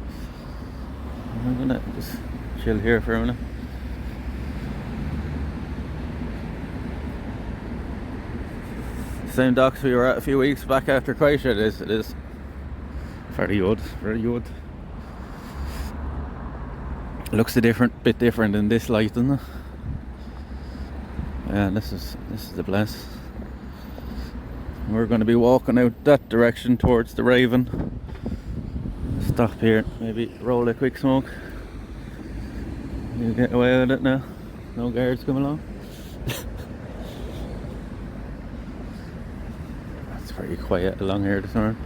I'm gonna just chill here for a minute. Same docks we were at a few weeks back after Croatia. It is very good, very good. It looks a bit different in this light, doesn't it? Yeah, this is the place. We're going to be walking out that direction towards the Raven. Stop here, maybe roll a quick smoke. You get away with it now. No guards come along. It's very quiet along here this morning.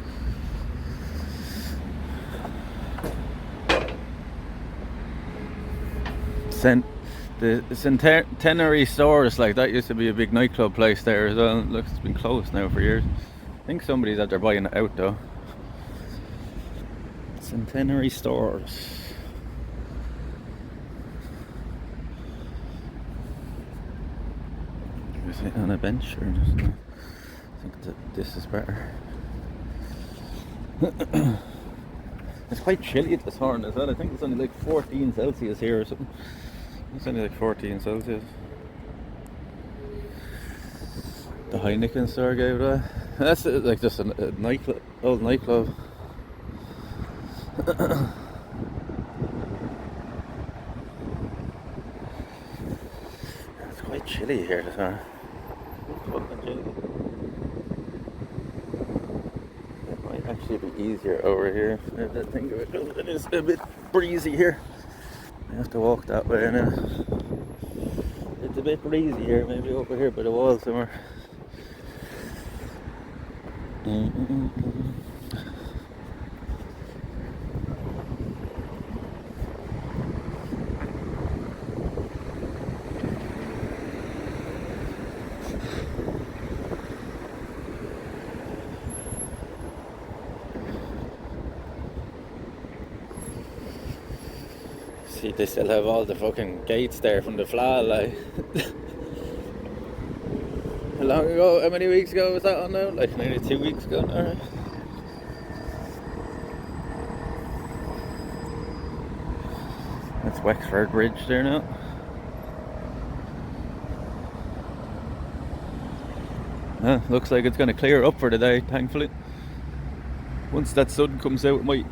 The Centenary stores, like that used to be a big nightclub place there as well. It looks it's been closed now for years. I think somebody's out there buying it out though. Centenary stores. Is it on a bench or just, I think this is better. It's quite chilly this morning as well. I think it's only like 14 Celsius here or something. It's only like 14 Celsius. The Heineken store gave it away. That's like just a nightclub, old nightclub. It's quite chilly here this morning. It's fucking chilly. It might actually be easier over here. I think of it. It is a bit breezy here. I have to walk that way now. It's a bit breezy here, maybe over here by the wall somewhere. See, they still have all the fucking gates there from the Fla, like. How long ago, how many weeks ago was that on now? Like nearly 2 weeks ago now, right? That's Wexford Bridge there now. Looks like it's going to clear up for the day, thankfully. Once that sun comes out, it might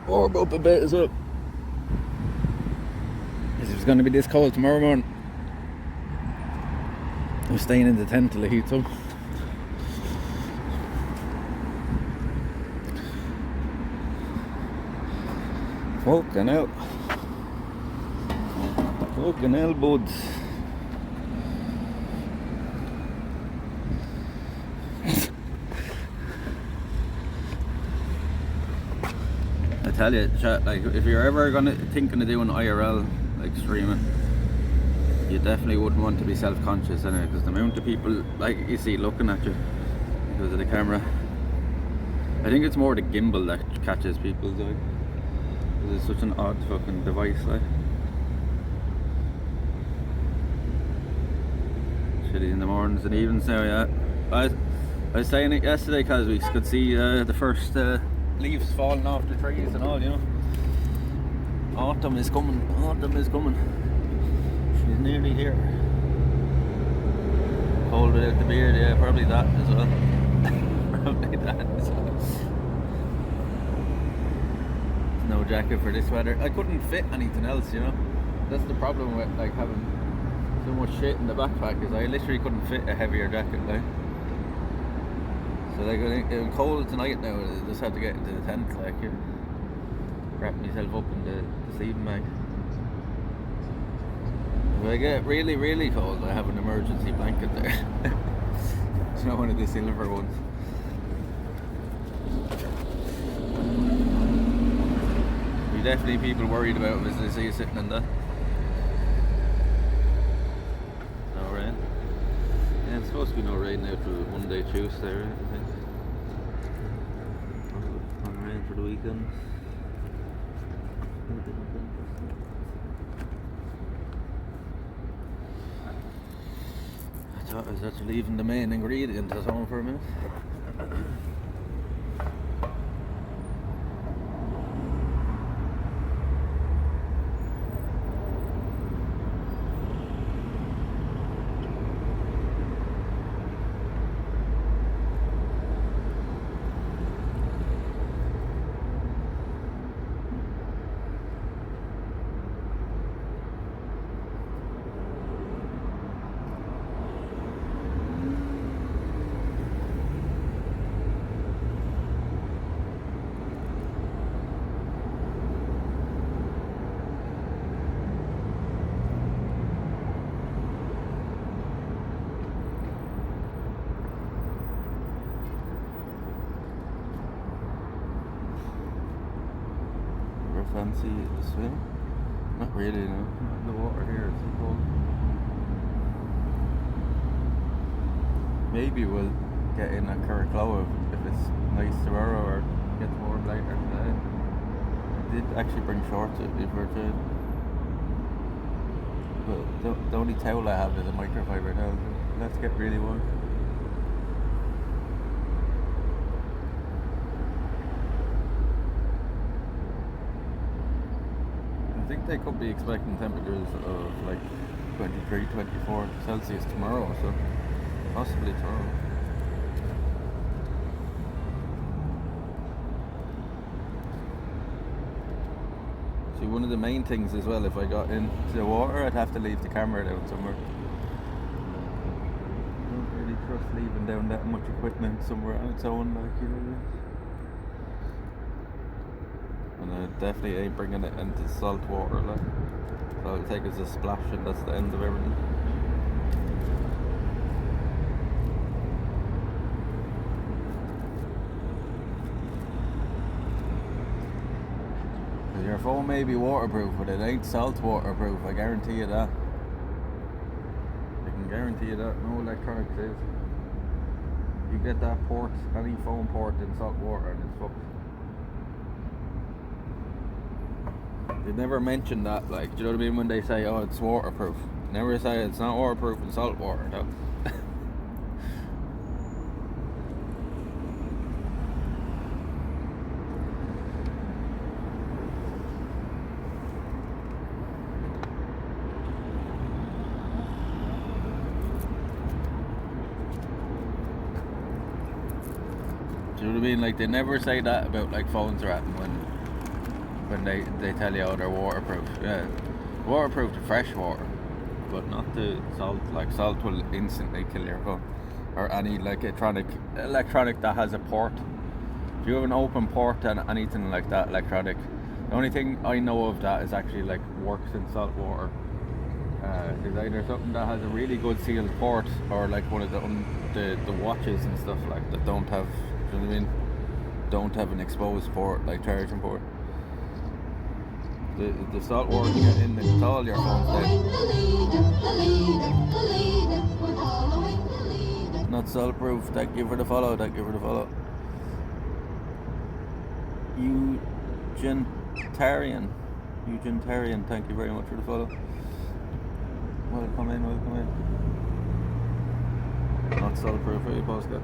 warm up a bit as well. It's going to be this cold tomorrow morning. I'm staying in the tent till it heats up. Fucking hell. Fucking hell, buds. I tell you, chat, like if you're ever thinking of doing IRL, like streaming, you definitely wouldn't want to be self-conscious in it, because the amount of people like you see looking at you because of the camera. I think it's more the gimbal that catches people's eye, because it's such an odd fucking device, like. Shitty in the mornings and evenings now, yeah. I was saying it yesterday because we could see the first leaves falling off the trees and all, you know. Autumn is coming. Autumn is coming. She's nearly here. Cold without the beard, yeah, probably that as well. Probably that as well. No jacket for this weather. I couldn't fit anything else, you know. That's the problem with like having so much shit in the backpack, is I literally couldn't fit a heavier jacket, like. So like I'm cold tonight now. I just had to get into the tent, like, wrap myself up in the sleeping bag. If I get really, really cold, I have an emergency blanket there. It's not one of the silver ones. Definitely people worried about him as they see you sitting in that. No rain. Yeah, it's supposed to be no rain now for Monday, Tuesday, right, I think. No rain for the weekend. I thought I was actually leaving the main ingredient at home for a minute. Fancy the swim? Not really, no. The water here is so cold. Maybe we'll get in a Curracloa if it's nice tomorrow or gets warm later today. I did actually bring shorts with me for a trip. But the only towel I have is a microfiber towel. Let's get really warm. I think they could be expecting temperatures of like 23, 24 Celsius tomorrow, so possibly tomorrow. See, one of the main things as well, if I got into the water, I'd have to leave the camera down somewhere. I don't really trust leaving down that much equipment somewhere on its own, like, you know. And I definitely ain't bringing it into salt water, like. So I'll take it as a splash and that's the end of everything. Your phone may be waterproof, but it ain't salt waterproof, I guarantee you that. I can guarantee you that, no electronics is. You get that port, any phone port in salt water and it's fucked. They never mention that, like, do you know what I mean, when they say, oh, it's waterproof. Never say it's not waterproof in salt water, no. Do you know what I mean? Like, they never say that about like phones or anything when they tell you, oh, they're waterproof. Yeah, waterproof to fresh water, but not to salt. Like, salt will instantly kill your phone or any like electronic that has a port. If you have an open port and anything like that electronic, the only thing I know of that is actually like works in salt water is either something that has a really good sealed port or like one of the watches and stuff like that don't have, you know what I mean, don't have an exposed port, like charging port. The salt water can get in and all your phone's dead. Not salt proof. Thank you for the follow. Thank you for the follow. Eugenitarian. Thank you very much for the follow. Welcome in. Not salt proof for your postcard.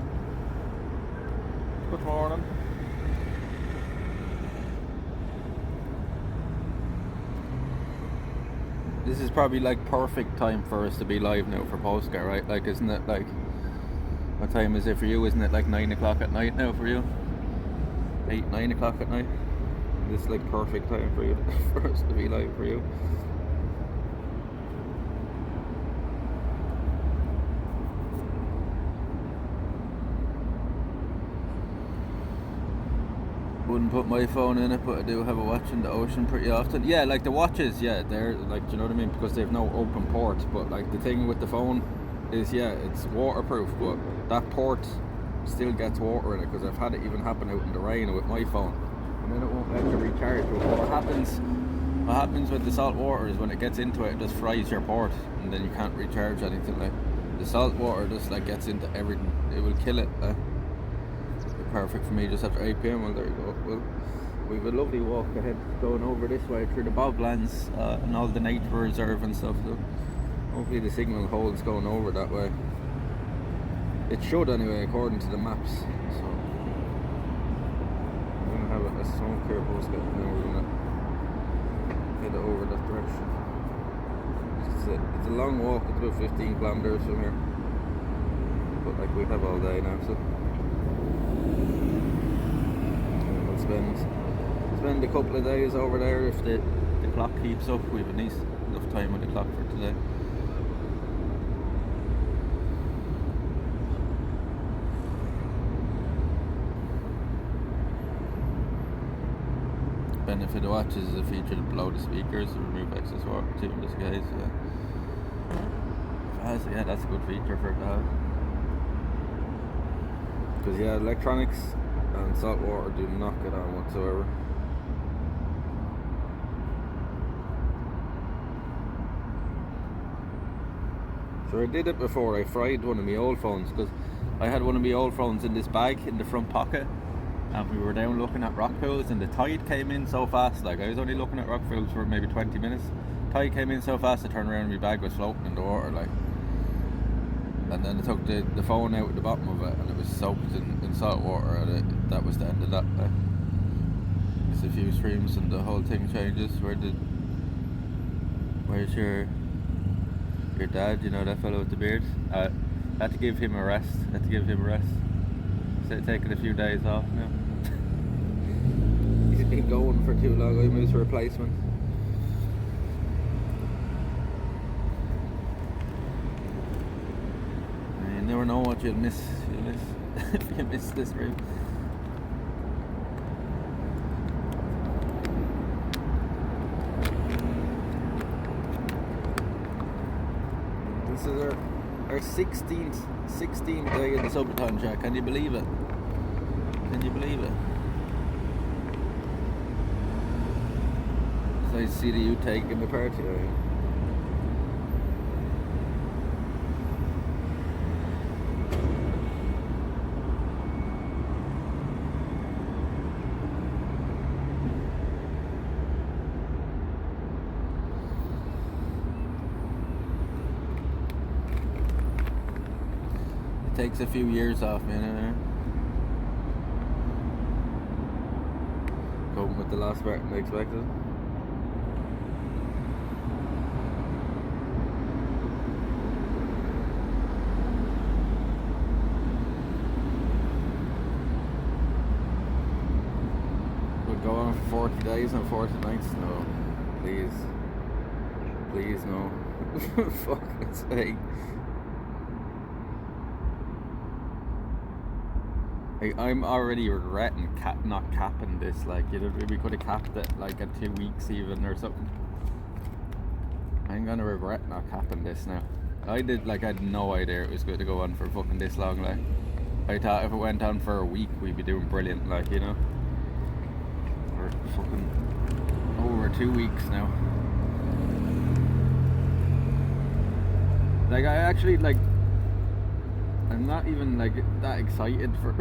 Good morning. This is probably like perfect time for us to be live now for Postgate, right? Like, isn't it like, what time is it for you? Isn't it like 9 o'clock at night now for you? 8, 9 o'clock at night? This is like perfect time for you, for us to be live for you. Wouldn't put my phone in it, but I do have a watch in the ocean pretty often. Yeah, like the watches, yeah, they're like, do you know what I mean? Because they have no open port. But like the thing with the phone is, yeah, it's waterproof, but that port still gets water in it, because I've had it even happen out in the rain with my phone, and then it won't let you recharge. But what happens with the salt water is when it gets into it, it just fries your port, and then you can't recharge anything. Like the salt water just like gets into everything, it will kill it. Perfect for me just after 8 p.m. Well, there you go. Well, we have a lovely walk ahead going over this way through the boglands and all the nature reserve and stuff. So hopefully the signal holds going over that way. It should anyway, according to the maps. So I'm gonna have a smoke here, Postgate, and then we're gonna head over that direction. It's a long walk. It's about 15 kilometers from here, but like we have all day now, so. Spend a couple of days over there if the clock keeps up. We have enough time on the clock for today. Benefit of watches is a feature to blow the speakers or remove excess water too in this case. Yeah, that's a good feature for it to have. Because yeah, electronics and salt water do not get on whatsoever. So I did it before. I fried one of my old phones, because I had one of my old phones in this bag in the front pocket, and we were down looking at rock pools, and the tide came in so fast. Like I was only looking at rock pools for maybe 20 minutes. Tide came in so fast I turned around and my bag was floating in the water, like. And then I took the phone out at the bottom of it, and it was soaked in salt water, and that was the end of that. There's a few streams and the whole thing changes. Where's your dad? You know, that fellow with the beard? Had to give him a rest. So taking a few days off now. He's been going for too long. I'm his replacement. You never know what you'll miss if you miss this stream. This is our 16th day in the SUBATHON, Jack. Can you believe it? It's nice to see that you taking the part today. Takes a few years off me, you know. Going with the last part than expected. We'll go on for 40 days and 40 nights. No, please no. Fuck's sake. Like, I'm already regretting not capping this. Like, you know, we could have capped it like at 2 weeks even or something. I'm gonna regret not capping this now. I had no idea it was going to go on for fucking this long. Like, I thought if it went on for a week we'd be doing brilliant. Like, you know, we're fucking over 2 weeks now. Like, I actually I'm not even like that excited for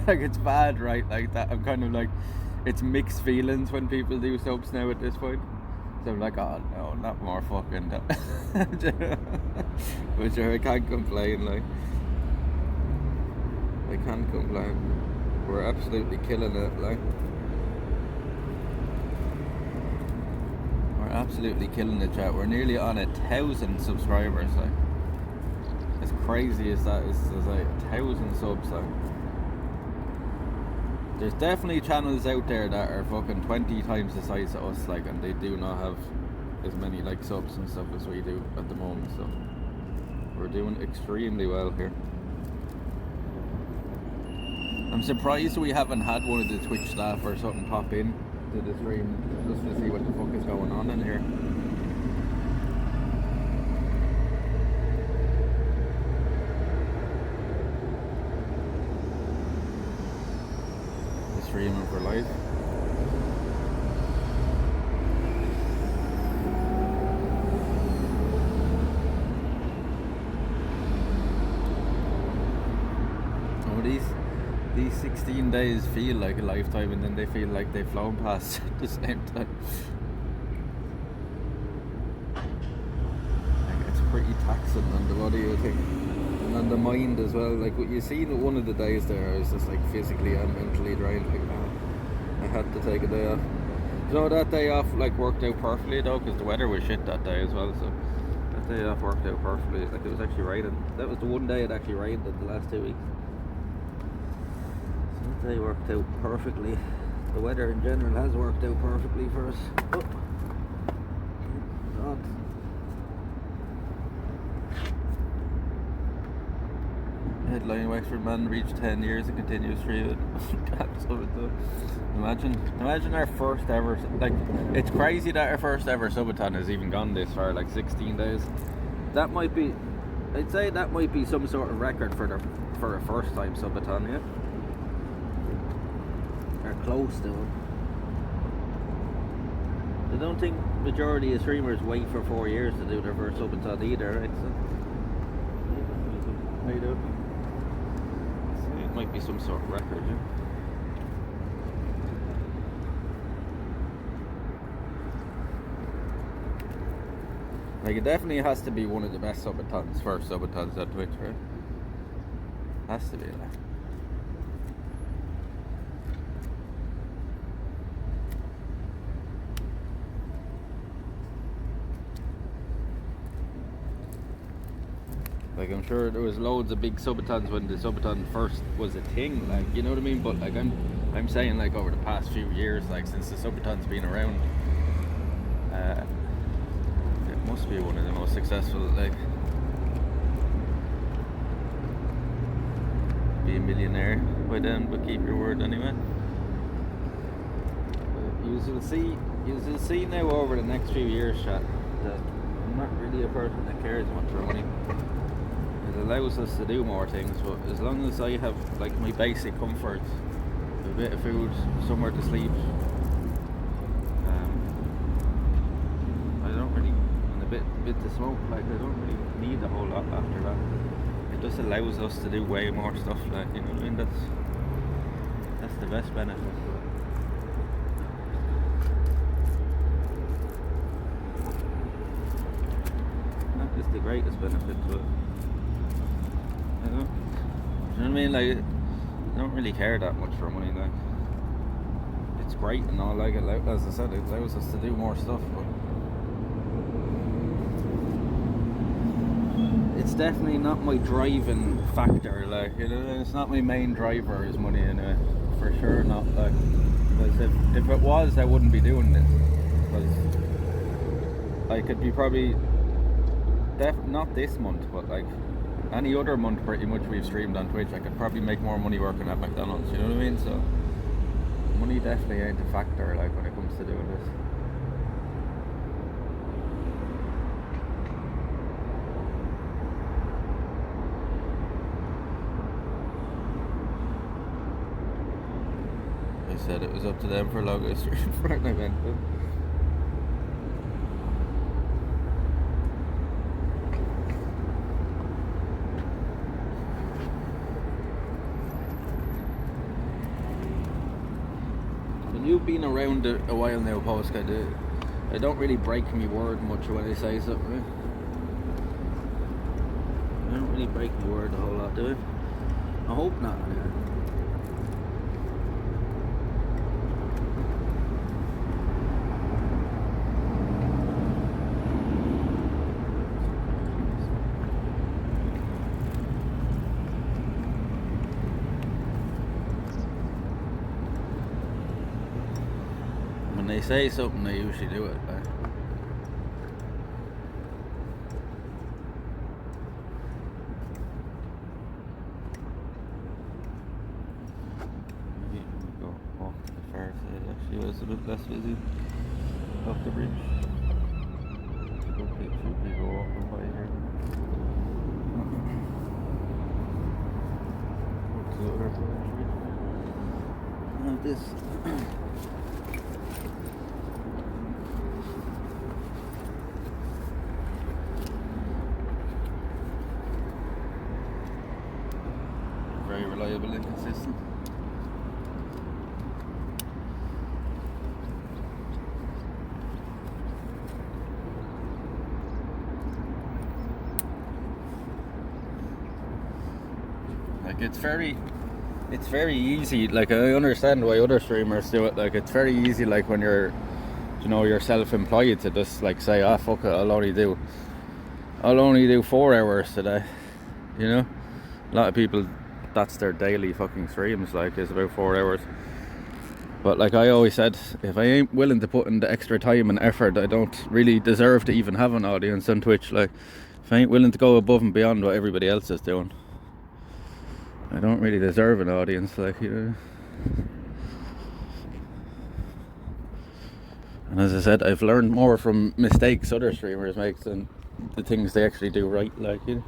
like, it's bad, right? Like that I'm kind of like, it's mixed feelings when people do subs now at this point. So I'm like, oh no, not more fucking that. But sure, I can't complain. Like, I can't complain. We're absolutely killing it. Like, we're absolutely killing the chat. We're nearly on 1,000 subscribers. Like, as crazy as that is, there's like 1,000 subs. Like, there's definitely channels out there that are fucking 20 times the size of us, like, and they do not have as many like subs and stuff as we do at the moment. So we're doing extremely well here. I'm surprised we haven't had one of the Twitch staff or something pop in to the stream just to see what the fuck is going on in here. The streaming for life. Oh, these 16 days feel like a lifetime, and then they feel like they've flown past at the same time. Like, it's pretty taxing on the body, I think, and on the mind as well. Like what you seen one of the days there, I was just like physically and mentally drained. Like, I had to take a day off. You know, that day off like worked out perfectly though, because the weather was shit that day as well. So that day off worked out perfectly. Like, it was actually raining. That was the one day it actually rained in the last 2 weeks. They worked out perfectly. The weather in general has worked out perfectly for us. Oh. God. Headline: Wexford man reached 10 years and continues streaming. Imagine our first ever, like, it's crazy that our first ever subathon has even gone this far, like 16 days. That might be, I'd say that might be some sort of record for a first time subathon, yeah? Close to it. I don't think majority of streamers wait for 4 years to do their first subathon either, right? So, how you doing? So it might be some sort of record, yeah? Like, it definitely has to be one of the best subathons, first subathons on Twitch, right? Has to be that. Like, I'm sure there was loads of big subathons when the subathon first was a thing, like, you know what I mean? But like, I'm saying, like, over the past few years, like, since the subathon's been around, it must be one of the most successful. Like, be a millionaire by then, but keep your word anyway. You will see now over the next few years, chat, that I'm not really a person that cares much for money. It allows us to do more things, but as long as I have like my basic comforts, a bit of food, somewhere to sleep, I don't really, and a bit to smoke, like, I don't really need a whole lot after that. It just allows us to do way more stuff, like, you know what I mean? That's the best benefit to it. That is the greatest benefit to it. You know what I mean? Like, I don't really care that much for money. Like, it's great and all. Like, as I said, it allows us to do more stuff. But it's definitely not my driving factor. Like, you know, it's not my main driver is money. Anyway, for sure not. Like, because if it was, I wouldn't be doing this. Because I could be probably not this month, but like any other month pretty much we've streamed on Twitch, I could probably make more money working at McDonald's, you know what I mean? So money definitely ain't a factor, like, when it comes to doing this. I said it was up to them for logo stream for an event. You've been around a while now, Polska. I don't really break my word much when I say something. Right? I don't really break my word a whole lot, do I? I hope not, anyway. When they say something, they usually do it. Like. Maybe we go walk to the far side. Actually, it was a bit less busy off the bridge. Okay, a few people walking by here. What's the other bridge? Now this. Very reliable and consistent. Like it's very easy. Like I understand why other streamers do it. Like it's very easy. Like when you're, you know, you're self-employed to just like say, ah, fuck it, I'll only do 4 hours today. You know, a lot of people, that's their daily fucking streams. Like it's about 4 hours. But like I always said, if I ain't willing to put in the extra time and effort, I don't really deserve to even have an audience on Twitch. Like if I ain't willing to go above and beyond what everybody else is doing, I don't really deserve an audience, like, you know. And as I said, I've learned more from mistakes other streamers make than the things they actually do right, like, you know.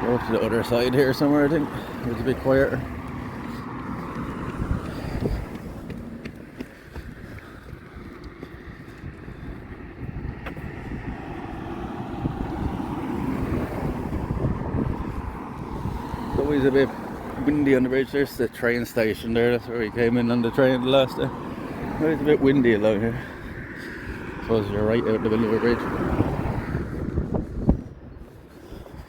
Go to the other side here somewhere, I think. It's a bit quieter. Always a bit windy on the bridge. There's the train station there. That's where we came in on the train the last day. It's a bit windy along here. I suppose you're right out in the middle of a bridge.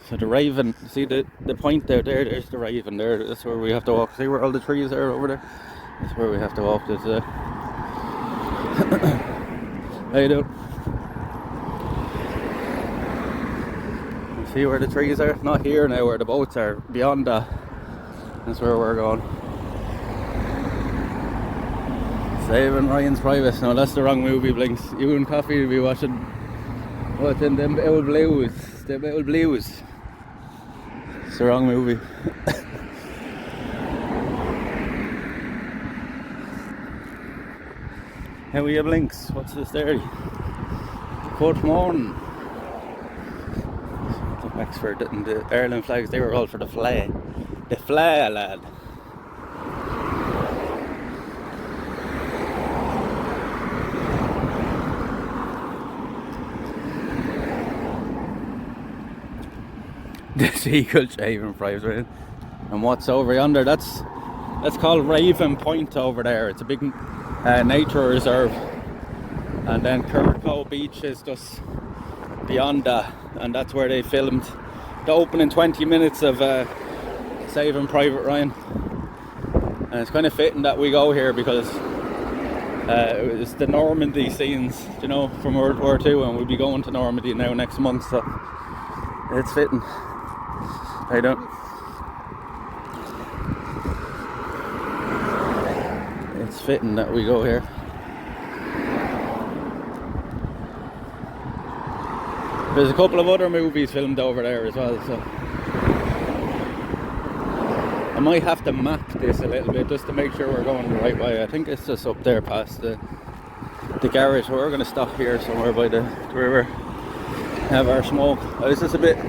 So the Raven, see the point out there, there's the Raven there. That's where we have to walk. See where all the trees are over there? That's where we have to walk. There's how you doing? See where the trees are? Not here now, where the boats are. Beyond that, that's where we're going. Saving Ryan's Privacy. No, that's the wrong movie, Blinks. You and Coffee will be watching. What's in them old blues? Them old blues. It's the wrong movie. How are you, Blinks? What's this there? Good morning. Wexford and the Ireland flags, they were all for the flag. The flag, lad. The seagull shaving fries, right? And what's over yonder? That's called Raven Point over there. It's a big nature reserve. And then Kirko Beach is just beyond that. And that's where they filmed the opening 20 minutes of Saving Private Ryan. And it's kind of fitting that we go here because it's the Normandy scenes, you know, from World War II, and we'll be going to Normandy now next month, so it's fitting. I don't. It's fitting that we go here. There's a couple of other movies filmed over there as well, so I might have to map this a little bit just to make sure we're going the right way. I think it's just up there past the garage. We're going to stop here somewhere by the river, have our smoke. I was just a bit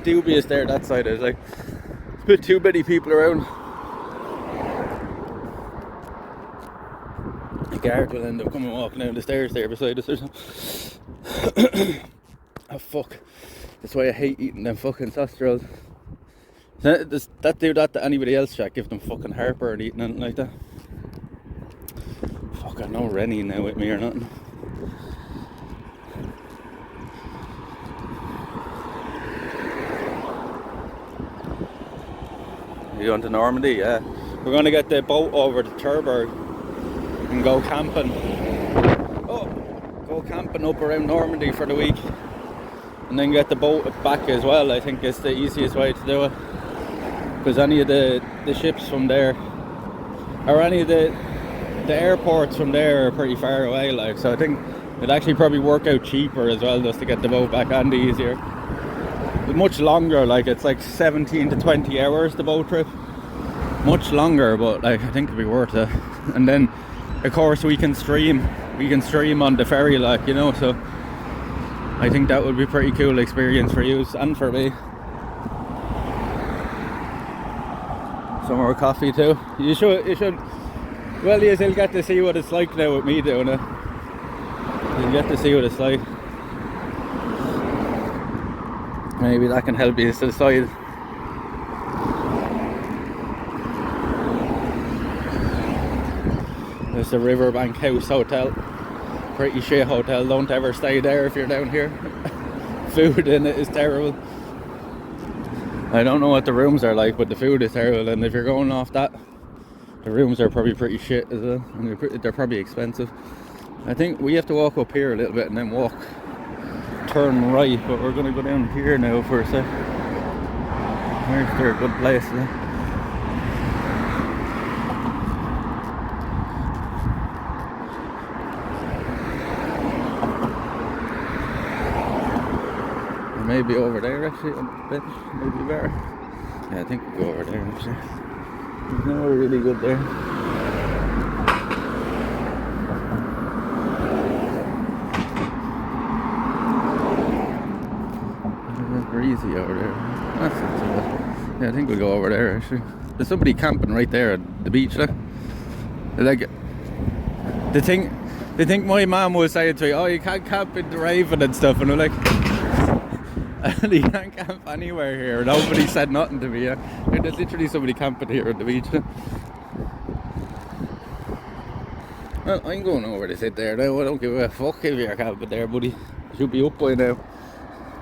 dubious there, that side. I was like, a bit too many people around. The guard will end up coming walking down the stairs there beside us or something. Oh fuck, that's why I hate eating them fucking sausage rolls. Does that do that to anybody else, Jack? Give them fucking heartburn eating anything like that? Fuck, I've no Rennie now with me or nothing. You going to Normandy? Yeah. We're going to get the boat over to Turberg and go camping. Oh, go camping up around Normandy for the week. And then get the boat back as well. I think it's the easiest way to do it. because any of the ships from there, or any of the airports from there are pretty far away, like, so I think it'd actually probably work out cheaper as well just to get the boat back and easier. But much longer, like it's like 17 to 20 hours the boat trip. Much longer, but like I think it'd be worth it. And then of course we can stream on the ferry, like, you know, so I think that would be a pretty cool experience for you and for me. Some more coffee too. You should. Well, yes, you'll get to see what it's like now with me doing it. You'll get to see what it's like. Maybe that can help you to decide. There's the Riverbank House Hotel. Pretty shit hotel. Don't ever stay there if you're down here. Food in it is terrible. I don't know what the rooms are like, but the food is terrible. And if you're going off that, the rooms are probably pretty shit as well. And they're probably expensive. I think we have to walk up here a little bit and then turn right, but we're going to go down here now for a sec. Where's there a good place? Maybe over there actually on the bench, maybe better. Yeah, I think we'll go over there actually. There's nowhere really good there. Breezy over there. That's not so bad. Yeah, I think we'll go over there actually. There's somebody camping right there at the beach, like they think my mum was saying to me, oh, you can't camp in the Raven and stuff, and I'm like, and you can't camp anywhere here. Nobody said nothing to me. There's literally somebody camping here at the beach. Well, I'm going over to sit there now. I don't give a fuck if you're camping there, buddy. You should be up by now.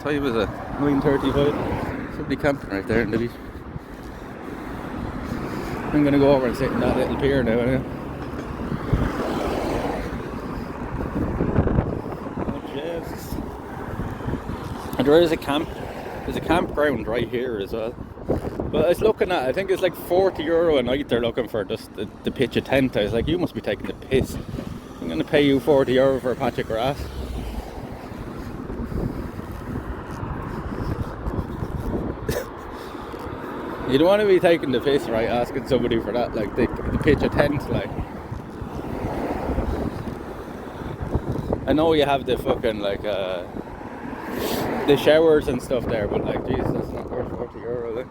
Time is 9:35. Somebody camping right there in the beach. I'm gonna go over and sit in that little pier now. Anyway. And there is there's a campground right here as well. But I was looking at, I think it's like €40 a night they're looking for just to pitch a tent. I was like, you must be taking the piss. I'm going to pay you €40 for a patch of grass. You don't want to be taking the piss, right, asking somebody for that, like, to pitch a tent, like. I know you have the fucking, like, the showers and stuff there, but like, Jesus, that's not worth €40. Like.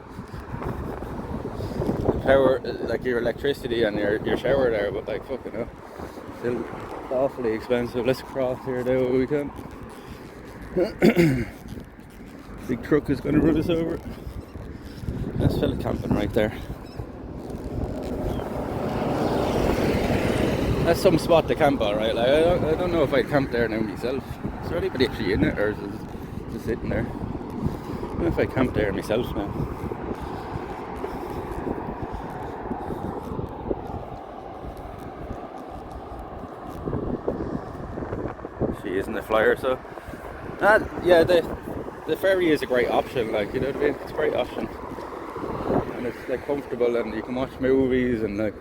The power, like your electricity and your shower there, but like, fucking hell, still awfully expensive. Let's cross here now if we can. Big truck is going to run us over. That's fella camping right there. That's some spot to camp, alright. Like, I don't know if I'd camp there now myself. Is there anybody actually in it, or is it just sitting there? I don't know if I camp there myself now. She isn't a flyer, so yeah, the ferry is a great option, like, you know what I mean? It's a great option. And it's like comfortable, and you can watch movies, and like,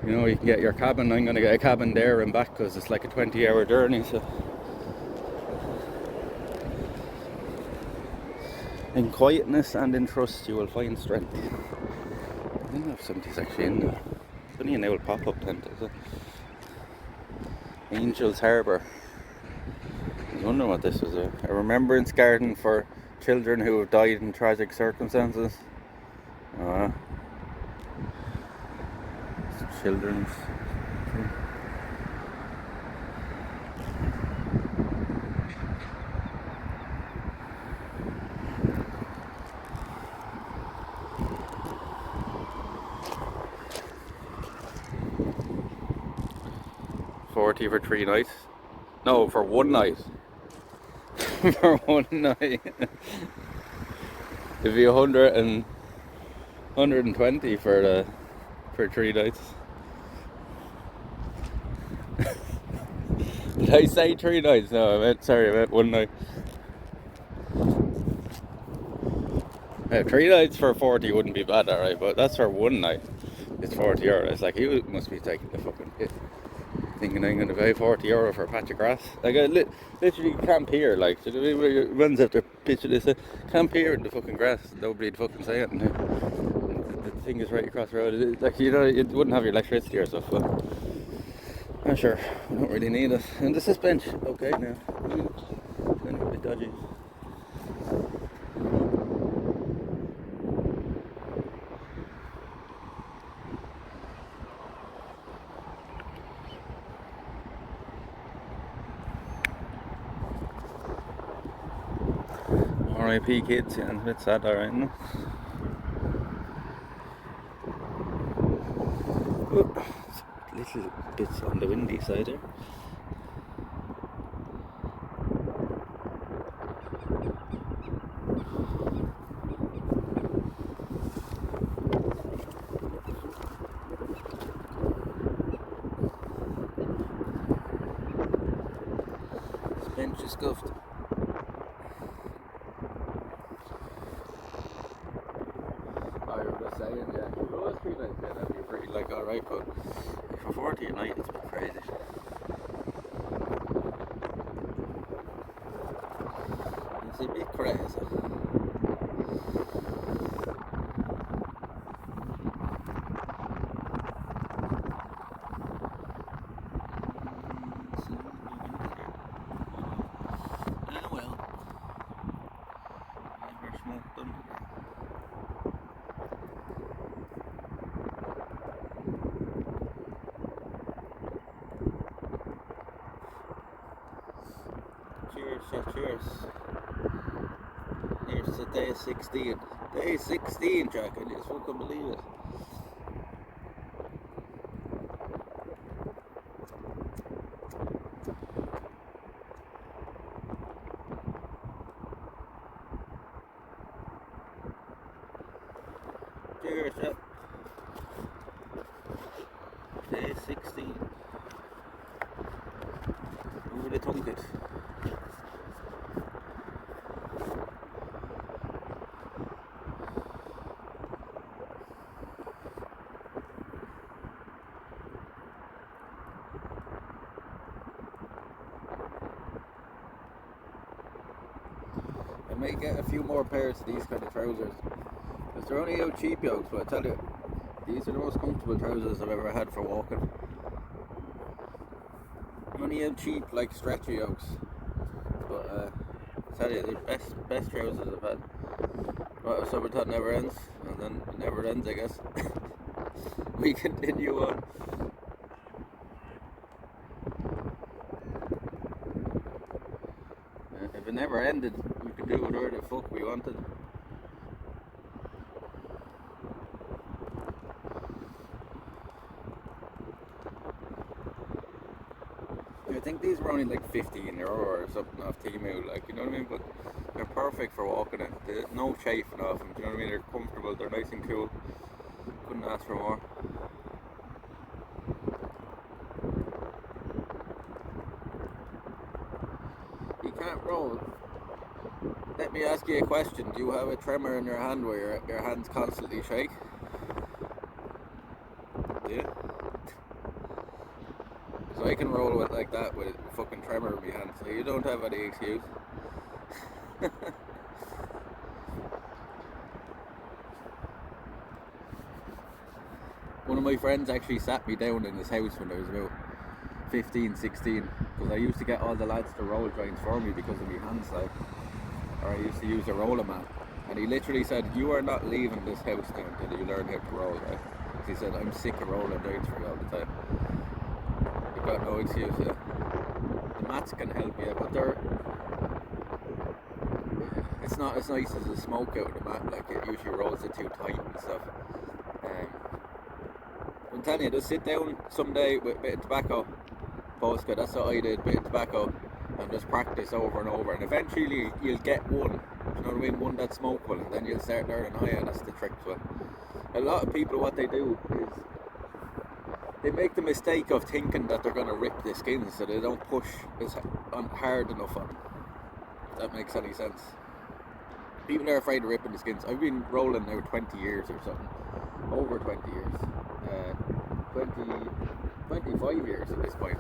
you know, you can get your cabin. I'm gonna get a cabin there and back because it's like a 20-hour journey, so. In quietness and in trust you will find strength. I don't know if somebody's actually in there. It's only an old pop-up tent, is it? Angels Harbour. I was wondering what this was. A remembrance garden for children who have died in tragic circumstances. It's children's. $40 for 3 nights. No, for 1 night. For 1 night. It'd be 120 for 3 nights. Did I say 3 nights? No, I meant 1 night. 3 nights for 40 wouldn't be bad, alright, but that's for one night. It's €40. It's like he must be taking the fucking hit. Thinking I'm going to pay €40 for a patch of grass. Like, I literally camp here, like, so the runs after picture this, camp here in the fucking grass, nobody'd fucking say it. And the thing is right across the road. It's like, you know, you wouldn't have your electricity or stuff, but I'm sure we don't really need it. And the suspension, okay now. Kind of a bit dodgy. R.I.P. kids, yeah, it's a bit sad, alright, isn't it? Little bits on the windy side there. This bench is scuffed. Saying, yeah, if it was 3 nights, yeah, that'd be pretty, like, alright, but for 40 a night, it's a bit crazy. It's a bit crazy. Well, never smoked them. Cheers. Here's to day 16. Day 16, Jack. I just fucking believe it. Cheers, Jack. Day 16. Who would have thunk it? I may get a few more pairs of these kind of trousers, because they're only out cheap yokes, but I tell you, these are the most comfortable trousers I've ever had for walking. Only out cheap, like stretchy yokes, but I tell you, the best trousers I've had. Well, SUBATHON never ends, and then it never ends, I guess. We continue on. If it never ended, we could do whatever the fuck we wanted. I think these were only like €15 or something off Temu, like, you know what I mean? But they're perfect for walking in. There's no chafing off them, do you know what I mean? They're comfortable, they're nice and cool. Couldn't ask for more. You can't roll. Let me ask you a question. Do you have a tremor in your hand where your hands constantly shake? Yeah. So I can roll with like that with a fucking tremor in my hand, so you don't have any excuse. One of my friends actually sat me down in his house when I was about 15, 16, because I used to get all the lads to roll joints for me because of my hands, like, or I used to use a roller mat, and he literally said, "You are not leaving this house now until you learn how to roll," right? He said, "I'm sick of rolling joints for you all the time. You've got no excuse." Yeah. The mats can help you, but it's not as nice as the smoke out of the mat, like it usually rolls it too tight and stuff. I'm telling you, just sit down someday with a bit of tobacco, Posca, that's what I did, a bit of tobacco, and just practice over and over, and eventually you'll get one, you know what I mean, one that's smokable, and then you'll start learning how, yeah, that's the trick to it. A lot of people, what they do is, they make the mistake of thinking that they're going to rip the skin, so they don't push as hard enough on them, if that makes any sense. People are afraid of ripping the skins. I've been rolling now 20 years or something. Over 20 years. 25 years at this point.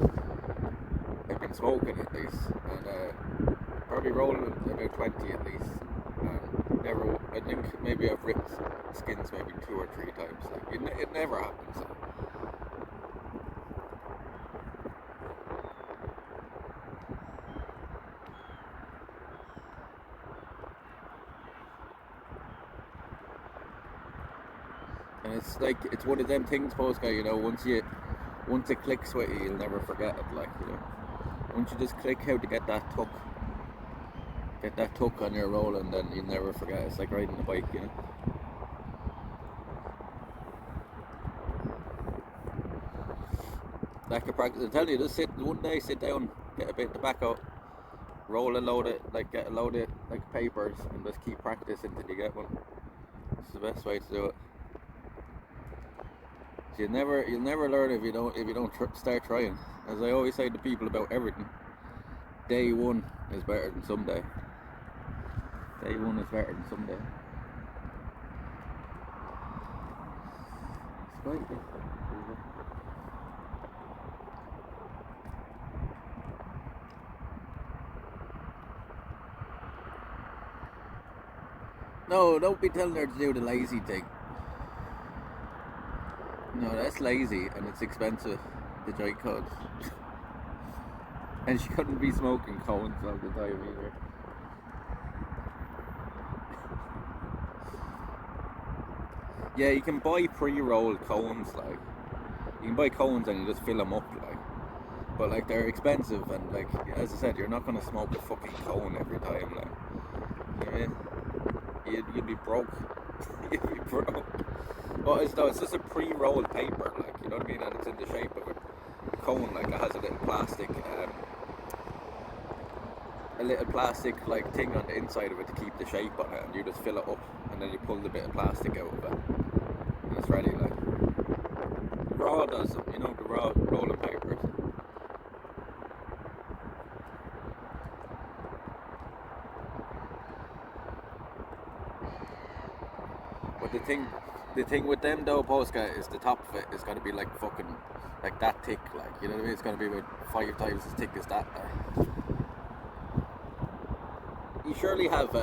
I've been smoking at least. And probably rolling about 20 at least. Never, I think maybe I've ripped skins maybe 2 or 3 times. Like it never happens. And it's like, it's one of them things, post guy, you know, once it clicks with you, you'll never forget it, like, you know. Once you just click how to get that tuck on your roll, and then you'll never forget it. It's like riding a bike, you know. Like a practice, I tell you, just one day, sit down, get a bit of tobacco, roll a load of, like, get a load of, like, papers, and just keep practicing until you get one. It's the best way to do it. So you'll never learn if you don't start trying. As I always say to people about everything, day one is better than someday. Day one is better than someday. No, don't be telling her to do the lazy thing. No, that's lazy and it's expensive, the joint codes. And she couldn't be smoking cones all the time either. Yeah, you can buy pre-rolled cones, like. You can buy cones and you just fill them up, like. But, like, they're expensive and, like, as I said, you're not going to smoke a fucking cone every time, like. You know what I mean? You'd be broke. You'd be broke. Well, it's just a pre-rolled paper, like, you know what I mean? And it's in the shape of a cone, like, it has a little plastic, like, thing on the inside of it to keep the shape on it, and you just fill it up, and then you pull the bit of plastic out of it, and it's ready, like. Raw does them, you know, the raw rolling papers. But the thing with them though, Polska, is the top of it is going to be like fucking, like that thick, like, you know what I mean? It's going to be about 5 times as thick as that. You surely have,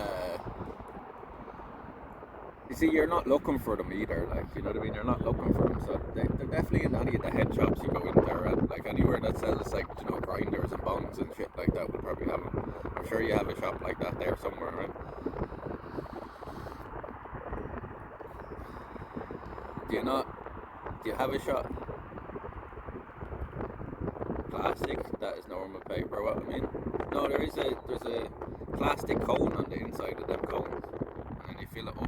you see, you're not looking for them either, like, you know what I mean? You're not looking for them, so they're definitely in any of the head shops you go in there, and like anywhere that sells, like, you know, grinders and bongs and shit like that will probably have them. I'm sure you have a shop like that there somewhere, right? Do you not? Do you have a shot? Plastic? That is normal paper. What I mean? No, there's a plastic cone on the inside of them cones, and then you fill it up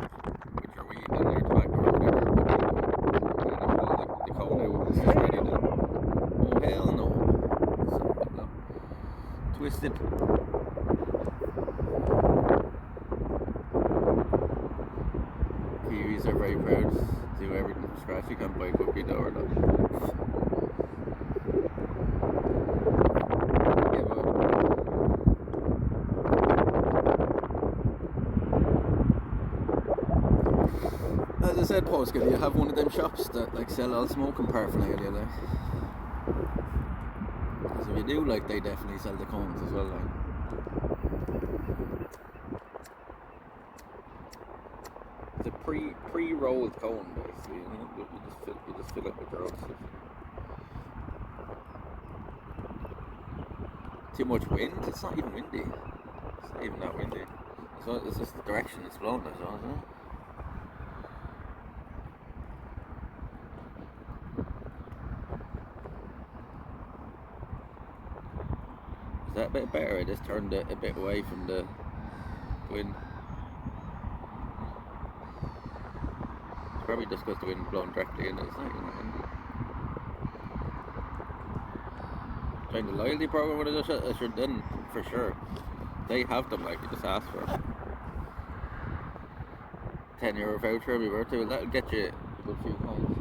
with your weed and your tobacco or whatever, and then you pull the cone out and it's ready to. Oh hell no! So, twisted. Kiwis are very proud. Do everything from scratch. You can't buy a cookie dough or nothing. Yeah, but as I said, Polska, do you have one of them shops that like sell all smoking paraphernalia, like? Because if you do, like, they definitely sell the cones as well, like. It's a pre-rolled cone, basically. You know, you just fill it with your own stuff. Too much wind? It's not even windy. It's not even that windy. It's just the direction it's blowing, as well, isn't it? Is that a bit better? I just turned it a bit away from the wind. Probably just because the wind blowing directly in it. It's not even that windy. Trying the loyalty program with it, I should then, for sure. They have them, like, you just ask for it. €10 voucher every birthday, well, that'll get you a good few pounds.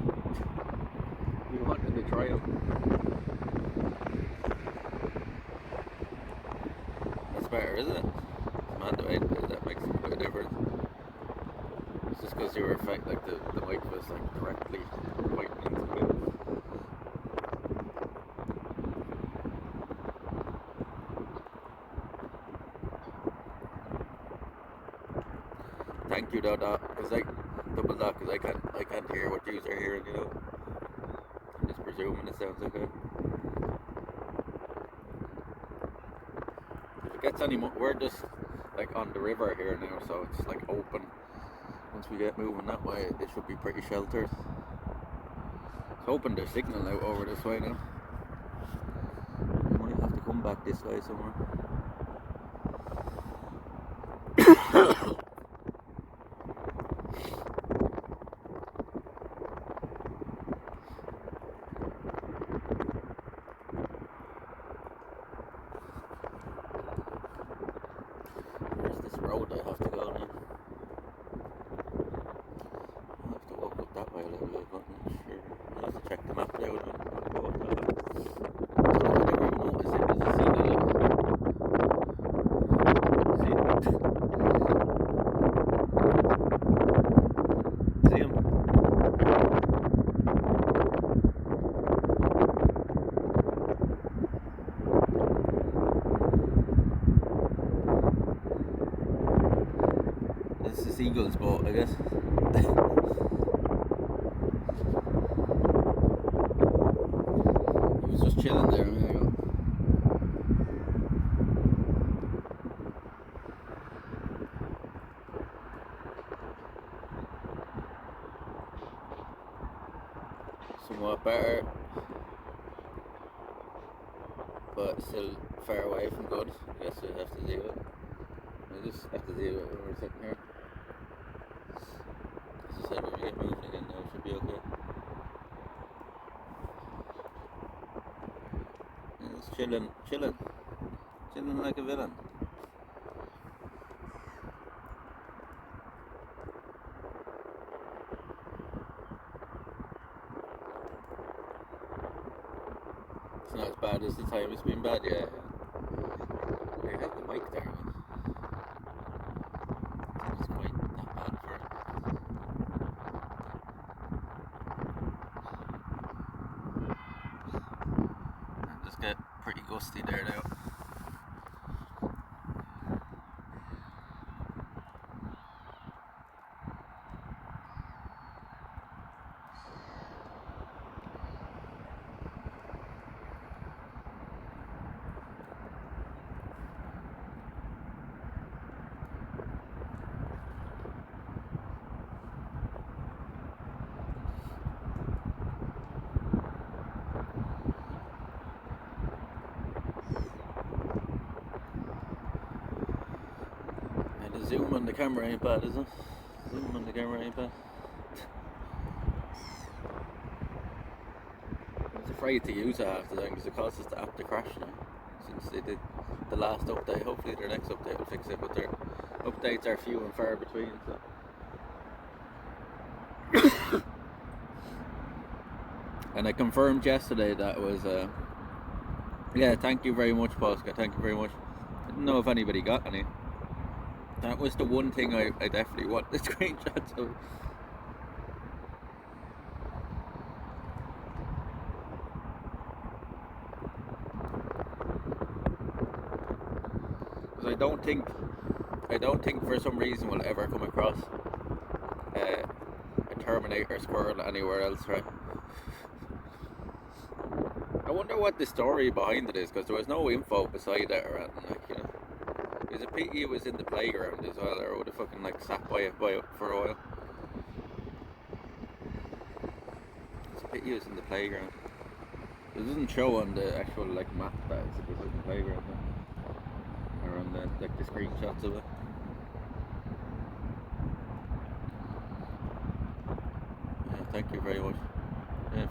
You wanted to try them. That's better, isn't it? It's mad the way that makes a bit of difference. difference. It's just because you were affected, like the mic was like directly pointing into the wind. Thank you though, because like double that, because I can't hear what you are hearing, you know. I'm just presuming it sounds okay. If it gets any more, we're just like on the river here now, so it's like open. Once we get moving that way, it should be pretty sheltered. It's hoping there's signal out over this way now. We might have to come back this way somewhere. Where's this road I have to go now? I'll have to walk up that way a little bit, but I'm not sure. I'll have to check the map out and go up that way. I don't know if I never even noticed it. There's a seagull. See him? This is the seagull's boat, I guess. He was just chilling there a minute ago. Somewhat better, but still far away from good. I guess we have to deal with it. We just have to deal with it when we're sitting here. As I said, when we get moving again now, it should be okay. And it's chilling like a villain. It's not as bad as the time it's been bad, yeah. We have the mic there. It's quite not bad for it. And just get pretty gusty there now. And the zoom on the camera ain't bad, is it? Zoom on the camera ain't bad. I was afraid to use it half the time because it causes the app to crash now. Since they did the last update, hopefully their next update will fix it, but their updates are few and far between. So. And I confirmed yesterday that was, yeah, thank you very much, Posca, thank you very much. I didn't know if anybody got any. That was the one thing I definitely want the screenshots of. Because I don't think for some reason we'll ever come across a Terminator squirrel anywhere else, right? I wonder what the story behind it is, because there was no info beside it or anything, like, you know. It was a pity it was in the playground as well, or I would have fucking like sat by it for a while. It's a pity it was in the playground. It doesn't show on the actual like map that it's in the playground, though. Or on the like the screenshots of it. Yeah, thank you very much. Yeah,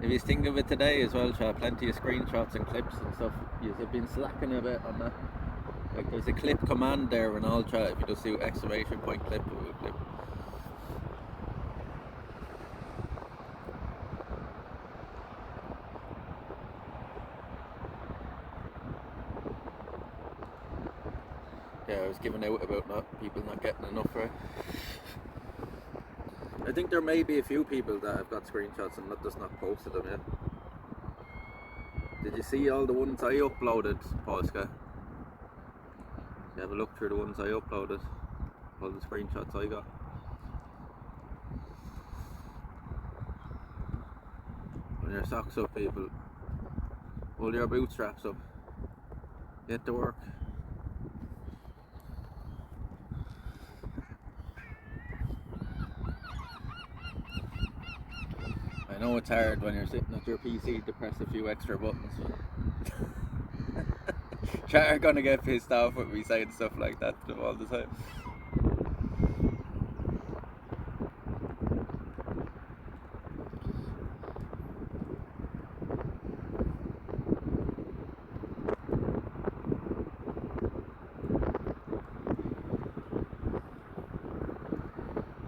if you think of it today as well, chat, plenty of screenshots and clips and stuff. You've been slacking a bit on that. Like there's a clip command there and all, chat. If you just do exclamation point clip, it will clip. Yeah, I was giving out about people not getting enough, right? I think there may be a few people that have got screenshots and just not posted them yet. Did you see all the ones I uploaded, Polska? You have a look through the ones I uploaded, all the screenshots I got. Pull your socks up, people. Pull your bootstraps up. Get to work. I know it's hard when you're sitting at your PC to press a few extra buttons. Chat are gonna get pissed off with me saying stuff like that to them all the time.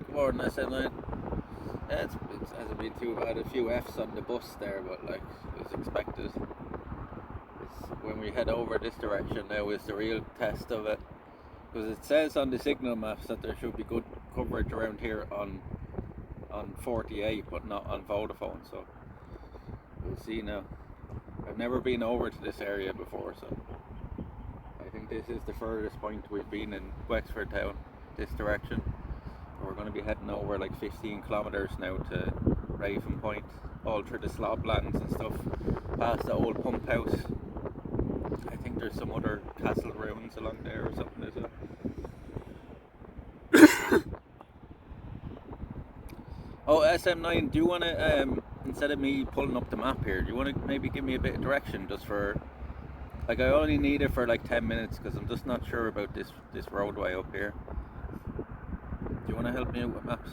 Good morning, SN9. Yeah, it hasn't been too bad. A few F's on the bus there, but like it was expected. When we head over this direction now is the real test of it, because it says on the signal maps that there should be good coverage around here on 48, but not on Vodafone, so we'll see now. I've never been over to this area before, so I think this is the furthest point we've been in Wexford Town, this direction. We're going to be heading over like 15 kilometres now to Raven Point, all through the sloplands and stuff, past the old pump house. I think there's some other castle ruins along there or something as well. Oh, SM9, do you want to, instead of me pulling up the map here, do you want to maybe give me a bit of direction just for, like I only need it for like 10 minutes because I'm just not sure about this roadway up here. Do you want to help me out with maps?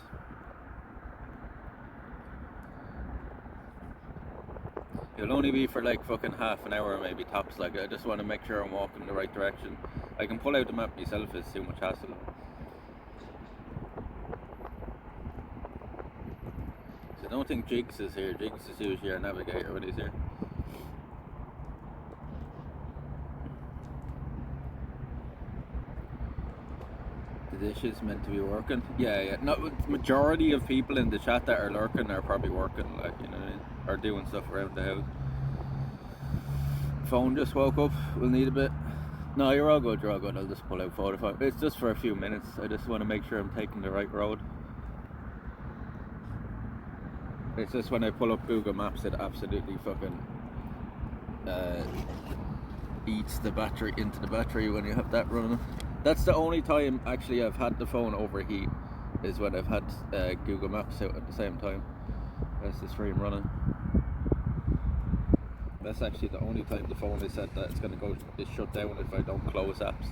It'll only be for like fucking half an hour maybe tops, like I just want to make sure I'm walking in the right direction. I can pull out the map myself, it's too much hassle. So I don't think Jigs is here. Jigs is usually our navigator when he's here. The dish is meant to be working. Yeah. Not majority of people in the chat that are lurking are probably working, like, you know what I mean? Or doing stuff around the house. Phone just woke up. We'll need a bit. No, you're all good. I'll just pull out 45. It's just for a few minutes. I just want to make sure I'm taking the right road. It's just when I pull up Google Maps, it absolutely fucking eats the battery into the battery when you have that running. That's the only time actually I've had the phone overheat, is when I've had Google Maps out at the same time as the stream running. That's actually the only time the phone is said that it's going to go shut down if I don't close apps.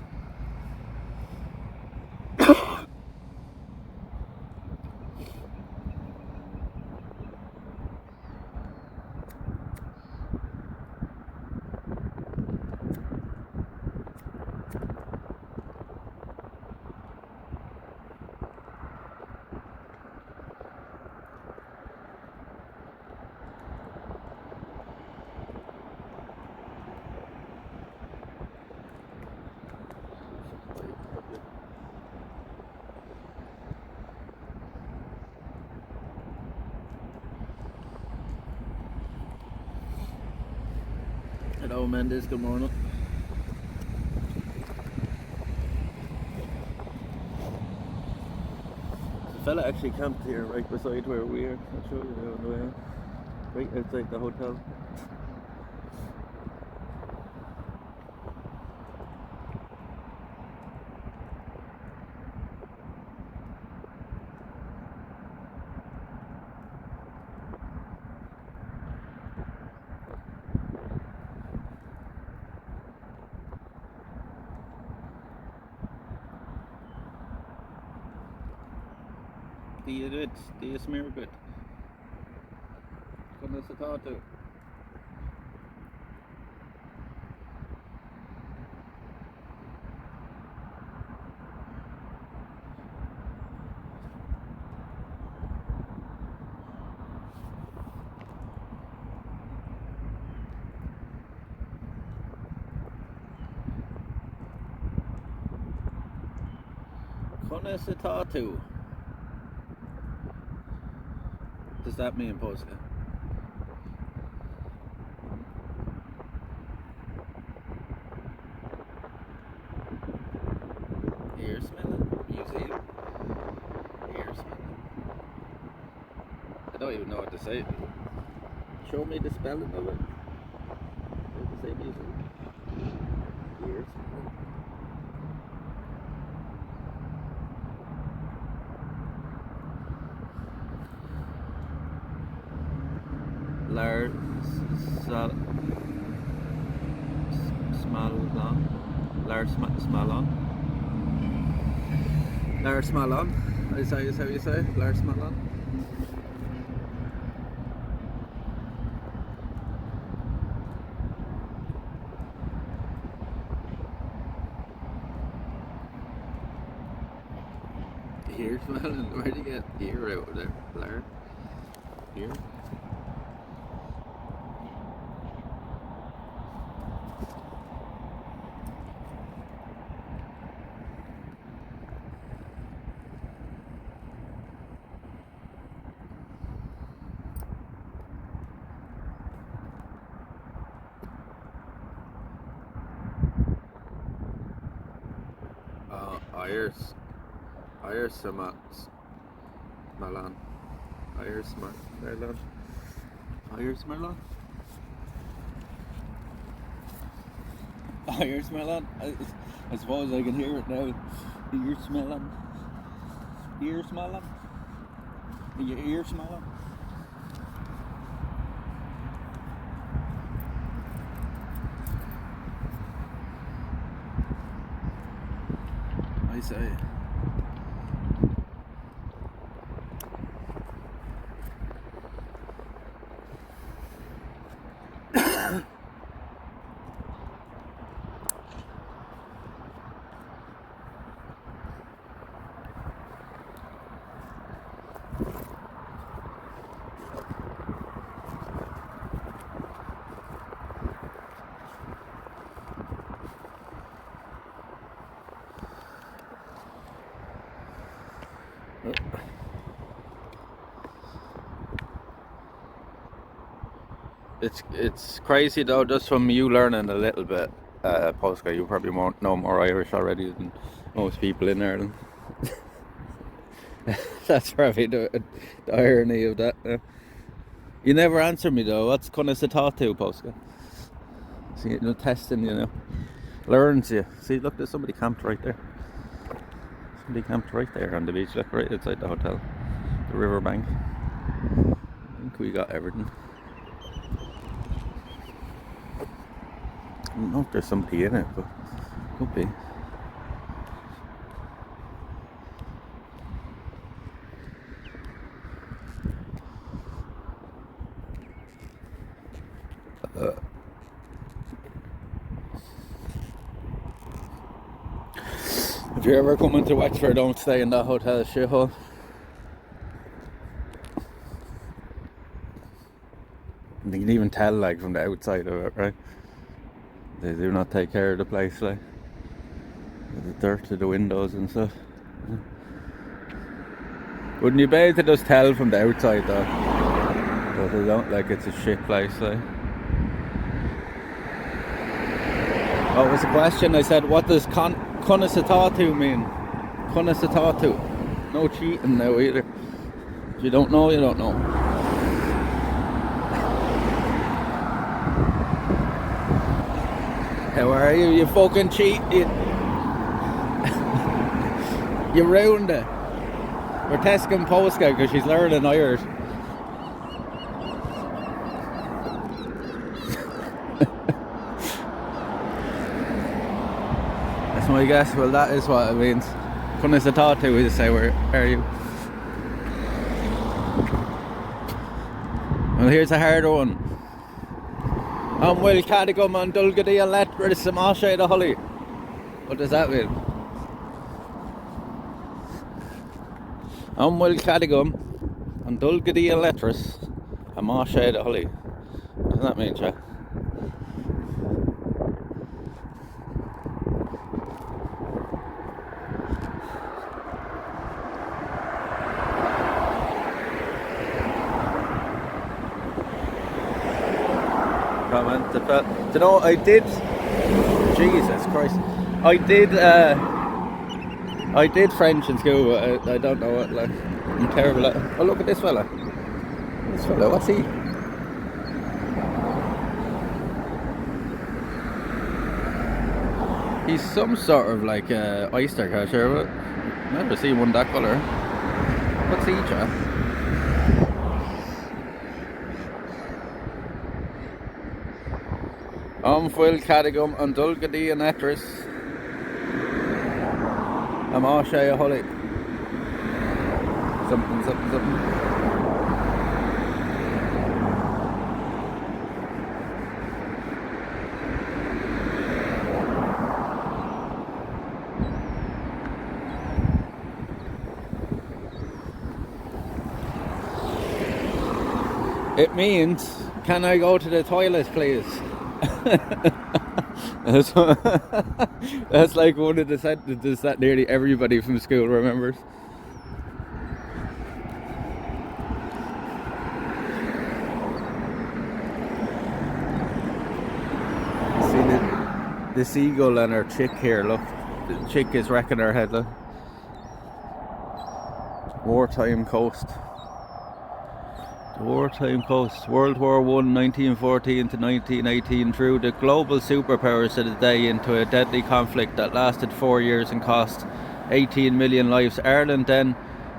Hello Mendes, good morning. The fella actually camped here right beside where we are. I'll show you on the way out. Right outside the hotel. Do you smear good? Come to talk to. Conna sa tattoo. Does that mean Polska? Ear smelling? Museum? Ear smelling? I don't even know what to say. Show me the spelling of it. Does it say museum? Ear smelling? Lar Smalon. Lar Smalon. Lar Smalon. Is that how you say? Lar Smalon. Ear smelling? Where'd you get ear out of there? Lar? Ear? Iris Malan. Iris Merlon. Iris Merlon. Iris Merlon. I suppose I can hear it now. Iris Merlon. Ears Merlon. Your ears Merlon. I say. It's crazy though, just from you learning a little bit, Polska. You probably won't know more Irish already than most people in Ireland. That's probably the irony of that. You never answer me though. What's kind of tattoo, Polska? See, you know, testing, you know, learns you. See, look, there's somebody camped right there. Somebody camped right there on the beach, look, right outside the hotel, the riverbank. I think we got everything. I don't know if there's somebody in it, but could be. If you're ever coming to Wexford, don't stay in that hotel shithole. You can even tell, like, from the outside of it, right? They do not take care of the place, like the dirt to the windows and stuff. Wouldn't you be able to just tell from the outside though? But they don't, like, it's a shit place, like. What was the question? I said, what does Conasatatu mean? Conasatatu. No cheating now either. If you don't know, you don't know. How are you? You fucking cheat. You ruined it. We're testing Polska because she's learning Irish. That's my guess. Well, that is what it means. Couldn't have thought to is say, where are you? Well, here's a harder one. Will Cadigum and Dulgadi and Letras Samasha the Holly. What does that mean? Will Cadigum and Dulgadi and Letras Samasha the Holly. What does that mean, chat? comment the fella. Do you know, I did. Jesus Christ, I did French in school. But I don't know what. Like, I'm terrible at. Oh, look at this fella. This fella, what's he? He's some sort of like oyster catcher, but I've never seen one that colour. What's he, chap? Fuil Cadigum and Dulgadee and Etris. I'm all shy of Holly. Something. It means, can I go to the toilet, please? That's like one of the sentences that nearly everybody from school remembers. See the seagull and her chick here, look. The chick is wrecking her head, look. Wartime coast. The wartime coast. World War I, 1914 to 1918, threw the global superpowers of the day into a deadly conflict that lasted 4 years and cost 18 million lives. Ireland, then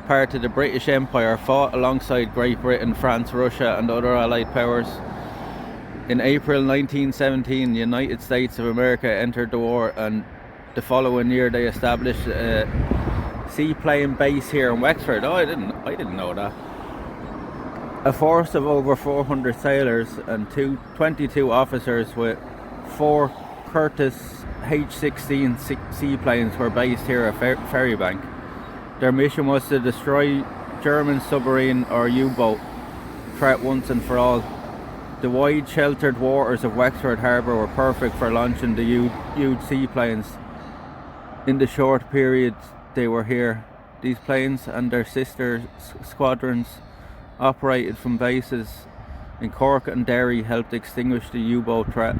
part of the British Empire, fought alongside Great Britain, France, Russia and other allied powers. In April 1917, the United States of America entered the war, and the following year they established a seaplane base here in Wexford. Oh, I didn't know that. A force of over 400 sailors and 22 officers with 4 Curtiss H-16 seaplanes were based here at Ferrybank. Their mission was to destroy German submarine or U-boat threat once and for all. The wide sheltered waters of Wexford Harbour were perfect for launching the huge seaplanes. In the short period they were here, these planes and their sister squadrons operated from bases in Cork and Derry, helped extinguish the U-boat threat.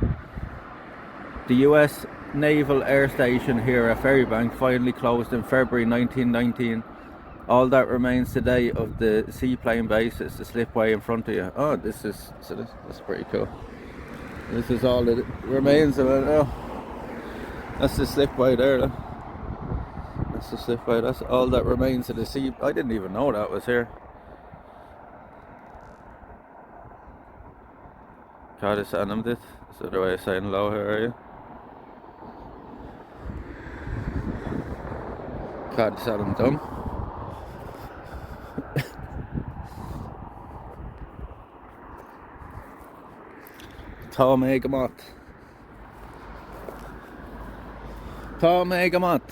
The US Naval Air Station here at Ferrybank finally closed in February 1919. All that remains today of the seaplane base is the slipway in front of you. Oh, that's pretty cool. This is all that remains of it now. That's the slipway there. Look. That's the slipway. That's all that remains of the sea. I didn't even know that was here. God, is that this? Is that the way of saying hello here, are you? God, is that done? Tá mé gamat. Tá mé gamat.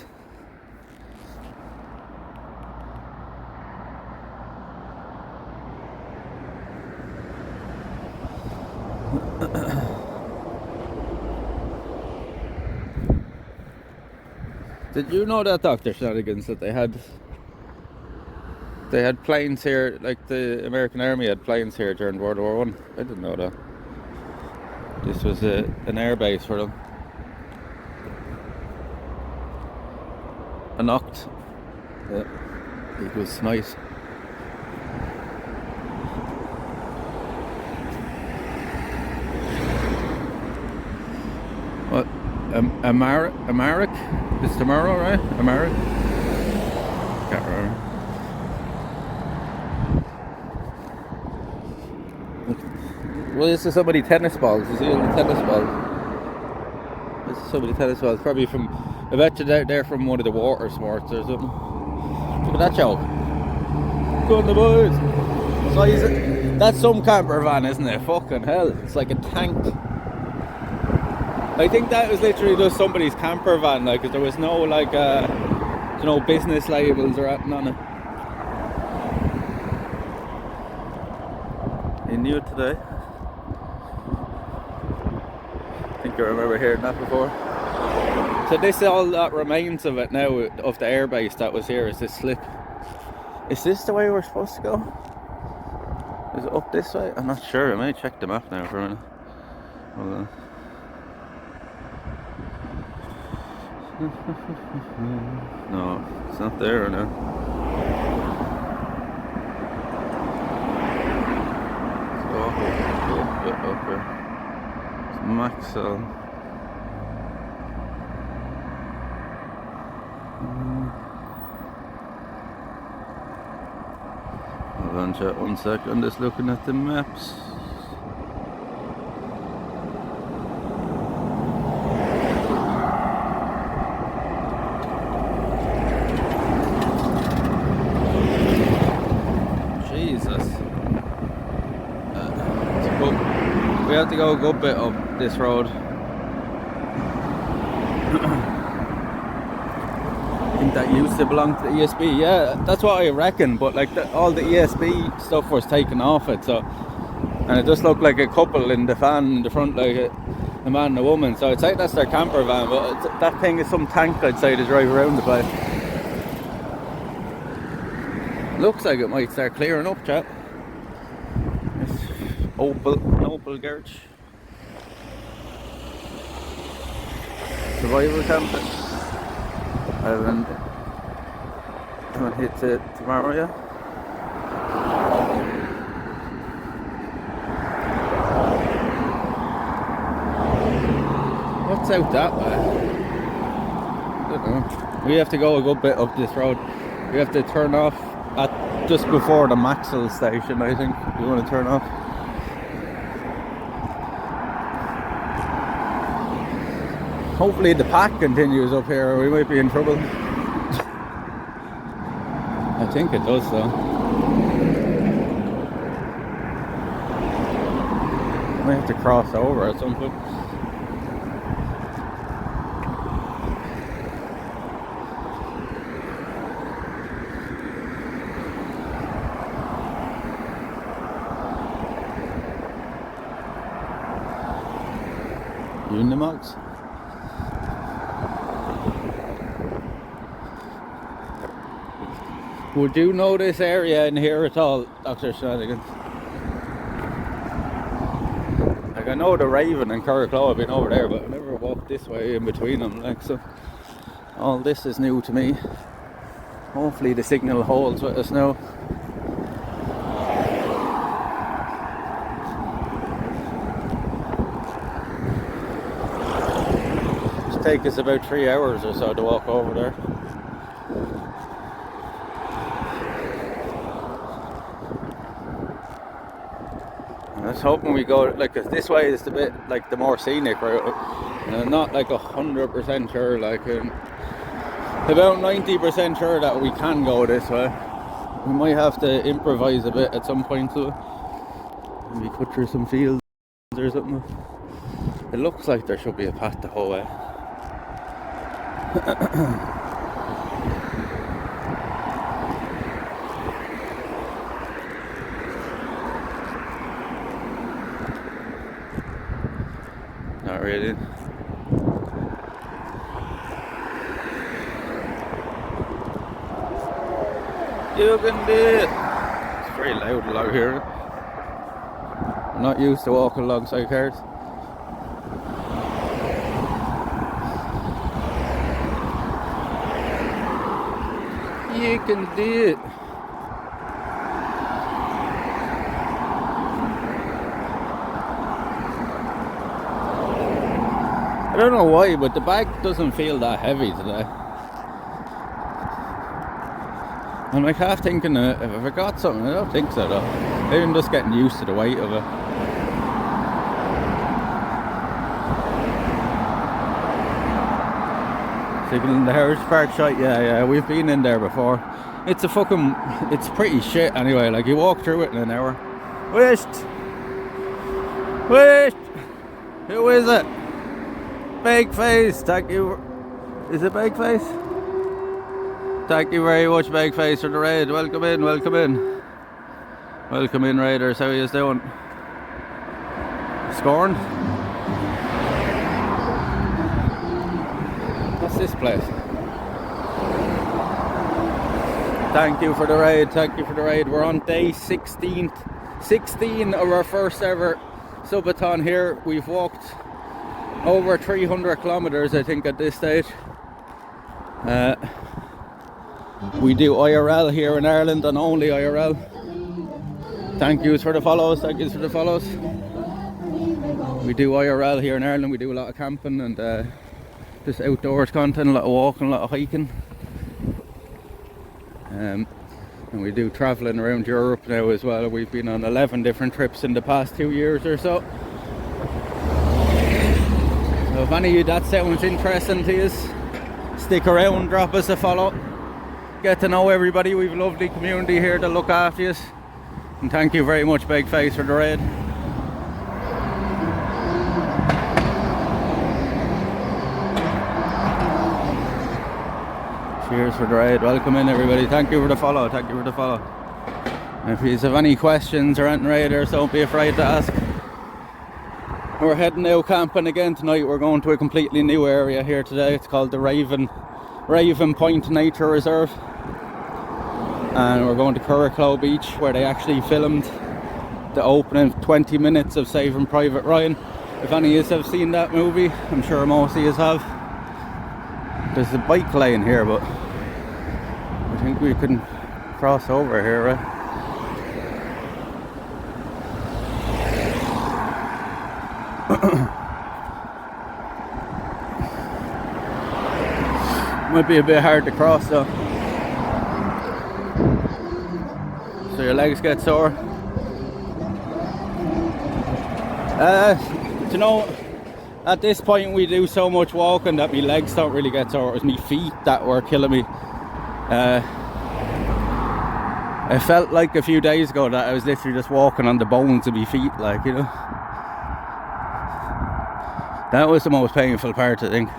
Did you know that, Dr. Shenanigans, that they had planes here, like the American Army had planes here during World War I? I didn't know that. This was an air base for them. A knocked. Yeah, it was nice. What? Amaric? It's tomorrow, right? Amaric? Can't remember. Well, this is so many tennis balls. You see all the tennis balls? This is so many tennis balls. Probably from, I bet you they're from one of the water sports or something. Look at that joke. Go on the boys. So that's some camper van, isn't it? Fucking hell. It's like a tank. I think that was literally just somebody's camper van, like, cause there was no like business labels or anything on it. You knew it today. I think I remember hearing that before. So this is all that remains of it now, of the airbase that was here, is this slip. Is this the way we're supposed to go? Is it up this way? I'm not sure. I might check the map now for a minute. Hold on. No, it's not there now. Let's go up a bit up here. It's Maxwell. Hold on, chat, 1 second. Just looking at the maps. We have to go a good bit up this road. I think that used to belong to the ESB. Yeah, that's what I reckon. But like all the ESB stuff was taken off it, so and it just looked like a couple in the van in the front, like a man and a woman. So I'd say that's their camper van, but that thing is some tank I'd say to drive around the place. Looks like it might start clearing up, chat. Opal Garage. Survival camp. I haven't hit it tomorrow yet. What's out that way? I don't know. We have to go a good bit up this road. We have to turn off at just before the Maxwell station, I think. We want to turn off. Hopefully the pack continues up here, or we might be in trouble. I think it does though. Might have to cross over at some point. Unimogs. Would you know this area in here at all, Dr. Shenanigans? Like I know the Raven and Curraclow, I've been over there, but I never walked this way in between them. Like so, all this is new to me. Hopefully the signal holds with us now. It'll take us about 3 hours or so to walk over there. I was hoping we go like, cause this way is the bit like the more scenic route, and I'm not like 100% sure, like about 90% sure that we can go this way. We might have to improvise a bit at some point, so maybe cut through some fields or something. It looks like there should be a path the whole way. Not really. You can do it. It's very loud along here. I'm not used to walking alongside cars. You can do it. I don't know why, but the bag doesn't feel that heavy today. I'm like half thinking if I forgot something. I don't think so though. Maybe I'm just getting used to the weight of it. Signal in the Heritage Park site, yeah, we've been in there before. It's it's pretty shit anyway, like you walk through it in an hour. Wait! Who is it? Big face, thank you. Is it Big Face? Thank you very much, Big Face, for the raid. Welcome in. Welcome in, Raiders. How are you doing? Scorned? What's this place? Thank you for the raid. We're on day 16 of our first ever SUBATHON here. We've walked over 300 kilometers, I think, at this stage. We do IRL here in Ireland, and only IRL. Thank yous for the follows, thank yous for the follows. We do IRL here in Ireland. We do a lot of camping and just outdoors content, a lot of walking, a lot of hiking. And we do travelling around Europe now as well. We've been on 11 different trips in the past 2 years or so. So if any of you that sounds interesting to you, stick around, drop us a follow. Get to know everybody. We've a lovely community here to look after you. And thank you very much, Big Face, for the raid. Cheers for the raid. Welcome in, everybody. Thank you for the follow. Thank you for the follow. And if you have any questions or anything, raiders, don't be afraid to ask. We're heading out camping again tonight. We're going to a completely new area here today. It's called the Raven Point Nature Reserve. And we're going to Curracloe Beach, where they actually filmed the opening 20 minutes of Saving Private Ryan. If any of you have seen that movie, I'm sure most of you have. There's a bike lane here, but I think we can cross over here, right? Might be a bit hard to cross though. So your legs get sore. You know, at this point we do so much walking that my legs don't really get sore. It was my feet that were killing me. I felt like a few days ago that I was literally just walking on the bones of my feet, like, you know. That was the most painful part, I think,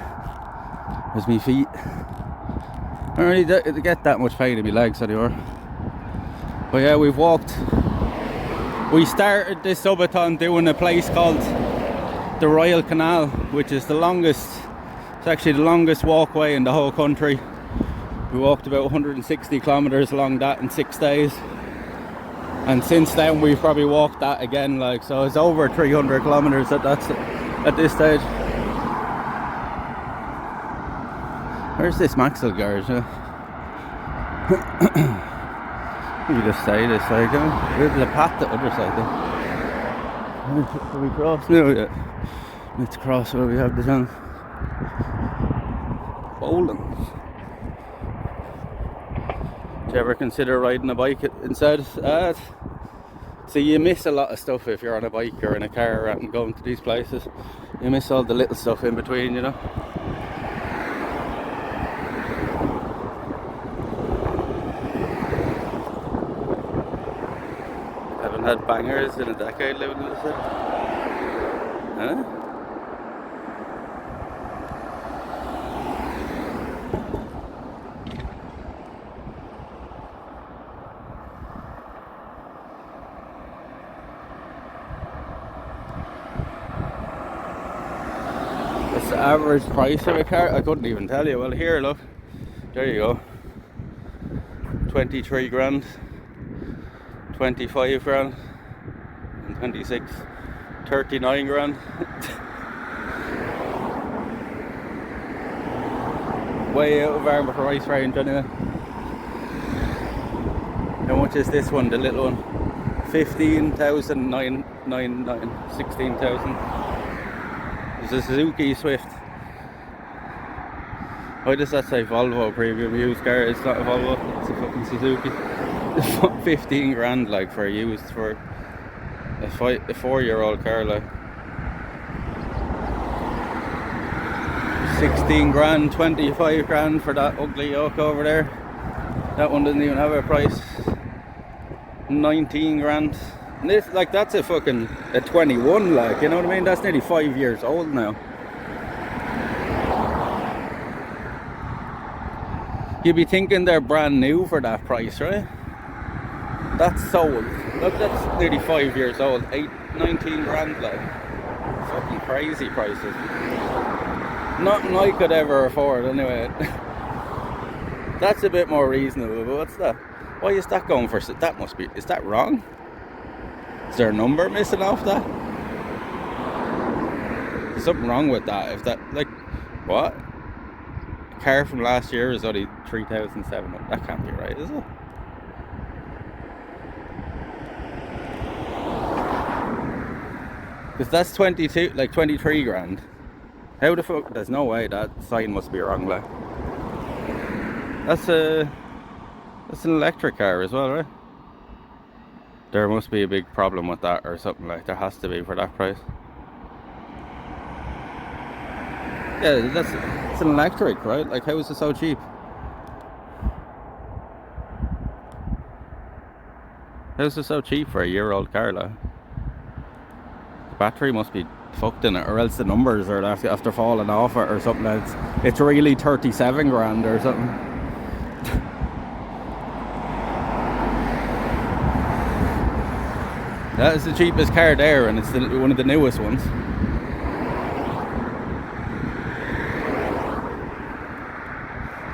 was my feet. I don't really get that much pain in my legs anymore. But yeah, we started this subathon doing a place called the Royal Canal, which is it's actually the longest walkway in the whole country. We walked about 160 kilometers along that in 6 days. And since then we've probably walked that again, like, so it's over 300 kilometers at this stage. Where's this Maxwell garage? Huh? We just say this, like, there's a path the other side there. Can we cross now? Yeah. Let's cross where we have the chance. Bowling. Do you ever consider riding a bike instead? So you miss a lot of stuff if you're on a bike or in a car and going to these places. You miss all the little stuff in between, you know. Haven't had bangers in a decade living in the city. Huh? What's the average price of a car? I couldn't even tell you. Well, here, look. There you go. 23 grand. 25 grand. And 26. 39 grand. Way out of our price range anyway. How much is this one, the little one? 15,999, 16,000. It's a Suzuki Swift. Why does that say Volvo premium used car? It's not a Volvo, it's a fucking Suzuki. It's 15 grand, like, for a used, for a 4-year-old car, like. 16 grand, 25 grand for that ugly yoke over there. That one doesn't even have a price. 19 grand. And this, like, that's a 21, like, you know what I mean? That's nearly 5 years old now. You'd be thinking they're brand new for that price, right? That's sold. Look, that's nearly 5 years old. 19 grand, like. Fucking crazy prices. Nothing I could ever afford, anyway. That's a bit more reasonable, but what's that? Why is that going for? That must be. Is that wrong? Is there a number missing off that? something wrong with that. If that, like, what? A car from last year is only 3,700. That can't be right, is it? Because that's 22, like 23 grand. How the fuck? There's no way that sign must be wrong, like. That's an electric car as well, right? There must be a big problem with that or something, like. There has to be for that price. Yeah, it's an electric, right? Like, how is it so cheap? How is it so cheap for a year-old car, like? The battery must be fucked in it, or else the numbers are after falling off it or something else. It's really 37 grand or something. That is the cheapest car there, and it's one of the newest ones.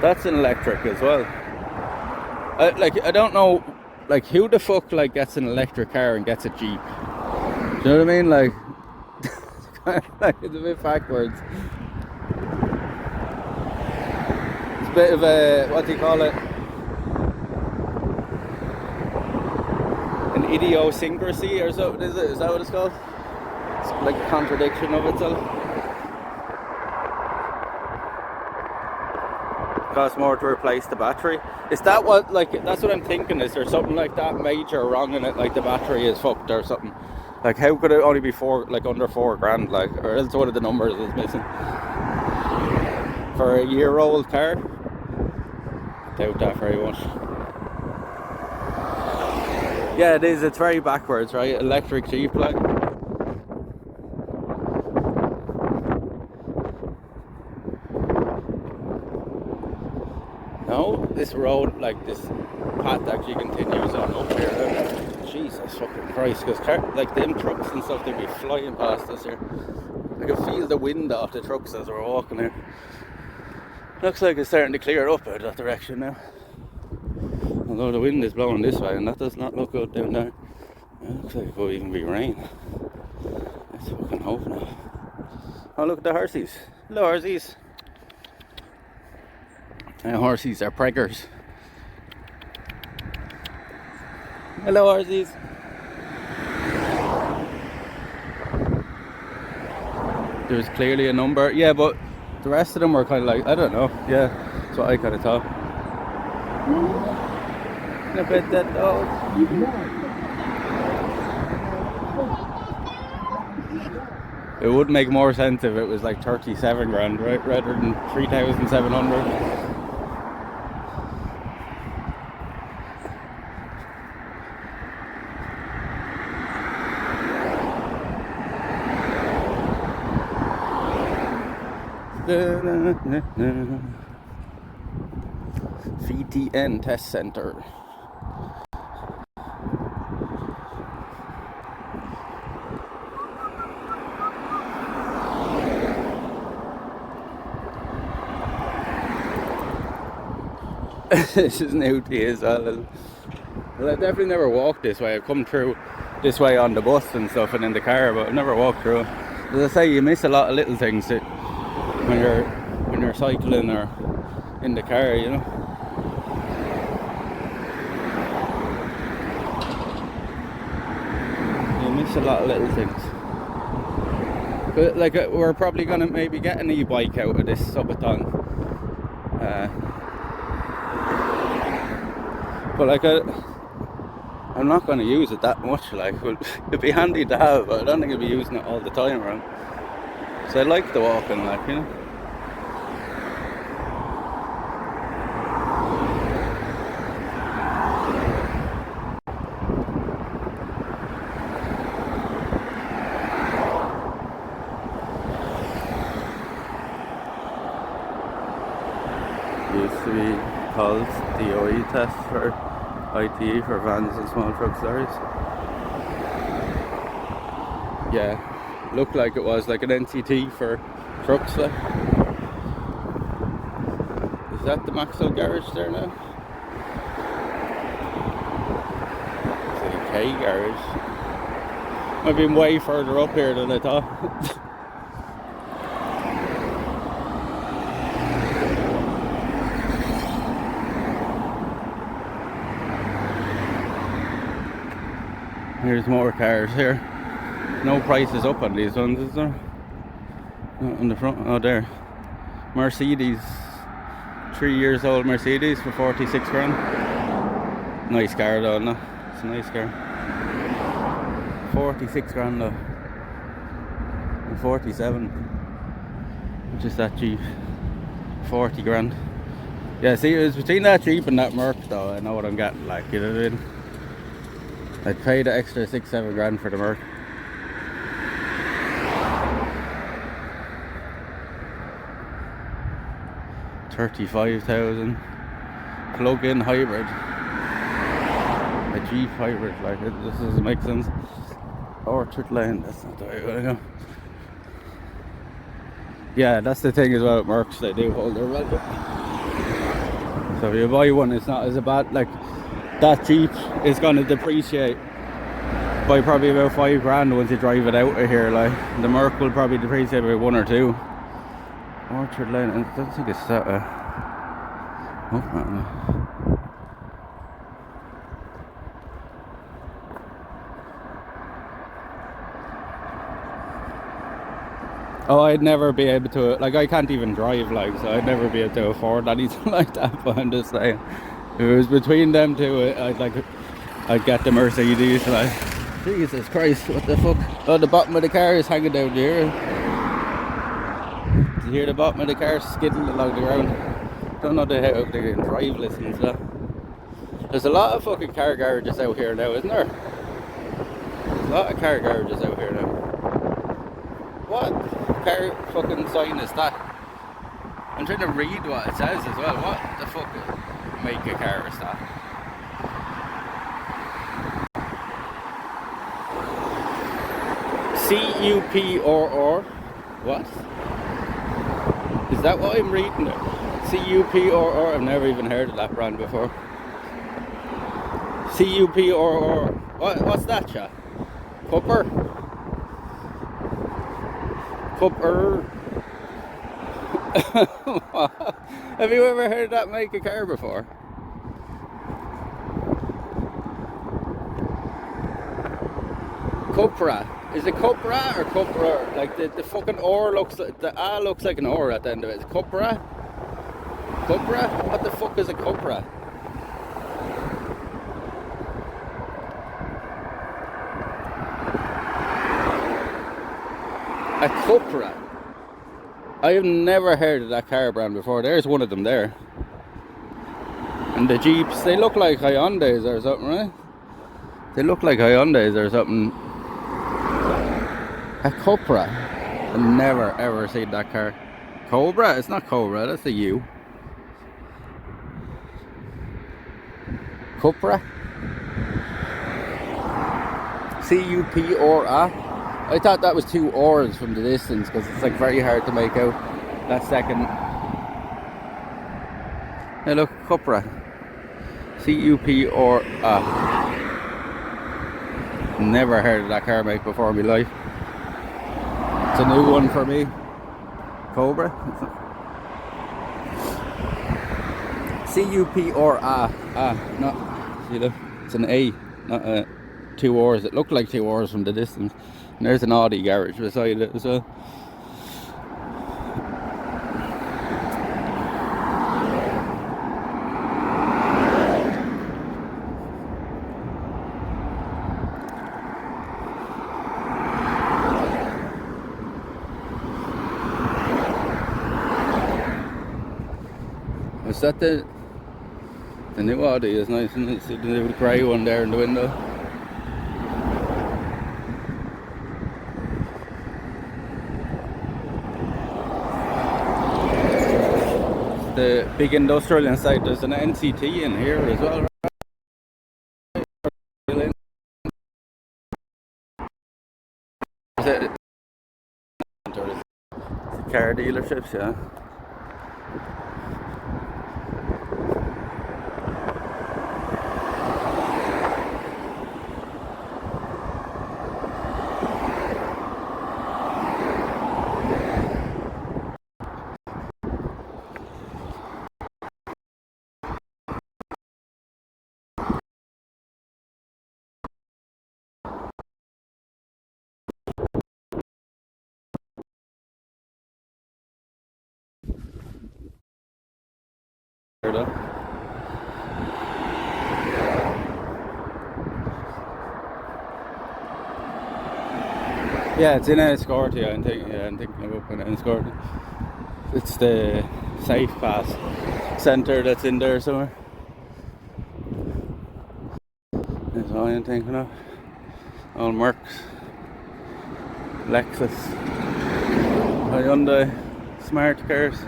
That's an electric as well. I don't know, like, who the fuck, like, gets an electric car and gets it cheap? Do you know what I mean? Like, like, it's a bit backwards. It's a bit of a, what do you call it? An idiosyncrasy or something, is it? Is that what it's called? It's like a contradiction of itself. Costs more to replace the battery. Is that what, like, that's what I'm thinking, is there something like that major wrong in it, like the battery is fucked or something? Like, how could it only be under 4 grand, like, or else one of the numbers is missing? For a year-old car? Doubt that very much. Yeah, it is, it's very backwards, right? Electric cheap, like. No, this road, like, this path actually continues on up here. Jesus fucking Christ, because like them trucks and stuff, they'd be flying past us here. I can feel the wind off the trucks as we're walking here. Looks like it's starting to clear up out that direction now. Although the wind is blowing this way, and that does not look good down there. It looks like it could even be rain. Let's fucking hope now. Oh, look at the horsies. Hello, horsies. Horsies are preggers. Hello, horsies. There's clearly a number. Yeah, but the rest of them were kind of like, I don't know. Yeah, that's what I kind of thought. Look at that dog. It would make more sense if it was like 37 grand, right? Rather than 3,700. VTN test center. This is new to you as well. Well, I've definitely never walked this way. I've come through this way on the bus and stuff and in the car, but I've never walked through. As I say, you miss a lot of little things that when you're cycling or in the car, you know. You miss a lot of little things. But like, we're probably gonna maybe get an e-bike out of this subathon. But like, I'm not gonna use it that much. Like, well, it'd be handy to have, but I don't think I'd be using it all the time around. So I like the walking, like, you know. Used to be called the OE test for ITE for vans and small trucks, lorries. Yeah, looked like it was like an NCT for trucks. Like. Is that the Maxwell garage there now? It's like a K garage. I've been way further up here than I thought. Here's more cars here. No prices up on these ones, is there? Not on the front. Oh, there. Mercedes. 3 years old Mercedes for 46 grand. Nice car though, no? It's a nice car. 46 grand though. And 47. Which is that cheap? 40 grand. Yeah, see, it was between that Jeep and that Merc though. I know what I'm getting, like, you know what I mean? I'd pay the extra 6-7 grand for the Merc. $35,000. Plug-in hybrid. A Jeep hybrid, like, this doesn't make sense. Orchard Lane, that's not the way I wanna go. Yeah, that's the thing as well at Mercs, they do hold their value. So if you buy one, it's not as bad, like, that Jeep is gonna depreciate by probably about 5 grand once you drive it out of here, like. The Merc will probably depreciate by 1 or 2. Orchard Lane, I don't think it's that, oh, I'd never be able to, like, I can't even drive, like, so I'd never be able to afford anything like that, but I'm just saying, if it was between them two, I'd get the Mercedes, like. Jesus Christ, what the fuck? Oh, the bottom of the car is hanging down here. Did you hear the bottom of the car skidding along the ground? Don't know how they can drive lessons, so. There's a lot of fucking car garages out here now, isn't there? There's a lot of car garages out here now. What car fucking sign is that? I'm trying to read what it says as well. What the fuck make a car is that? CUPRR? What? Is that what I'm reading there? CUPRR? I've never even heard of that brand before. CUPRR. What's that, chat? Cupper? Cupper? Have you ever heard that make a car before? Cupra. Is it Cupra or Cupra? Like the fucking R looks like, the A looks like an R at the end of it. It's Cupra? Cupra? What the fuck is a Cupra? A Cupra? I have never heard of that car brand before. There's one of them there. And the Jeeps, they look like Hyundais or something, right? They look like Hyundais or something. A Cupra. I've never ever seen that car. Cobra? It's not Cobra, that's a U. Cupra? C-U-P-R-A? I thought that was 2 R's from the distance because it's like very hard to make out that second. Hey look, Cupra. C-U-P-R-A. Never heard of that car make before in my life. It's a new one for me. Cobra. C-U-P-R-A. Not, see look, it's an A, not 2 R's. It looked like 2 R's from the distance. And there's an Audi garage beside it as well. Is that the new Audi? Is nice, isn't it? See the new grey one there in the window. The big industrial inside. There's an NCT in here as well. Is it car dealerships? Yeah. though. Yeah, it's in Enniscorthy. I'm thinking of opening Enniscorthy. It's the Safe Pass centre that's in there somewhere. That's all I'm thinking of. All Mercs, Lexus, Hyundai, smart cars.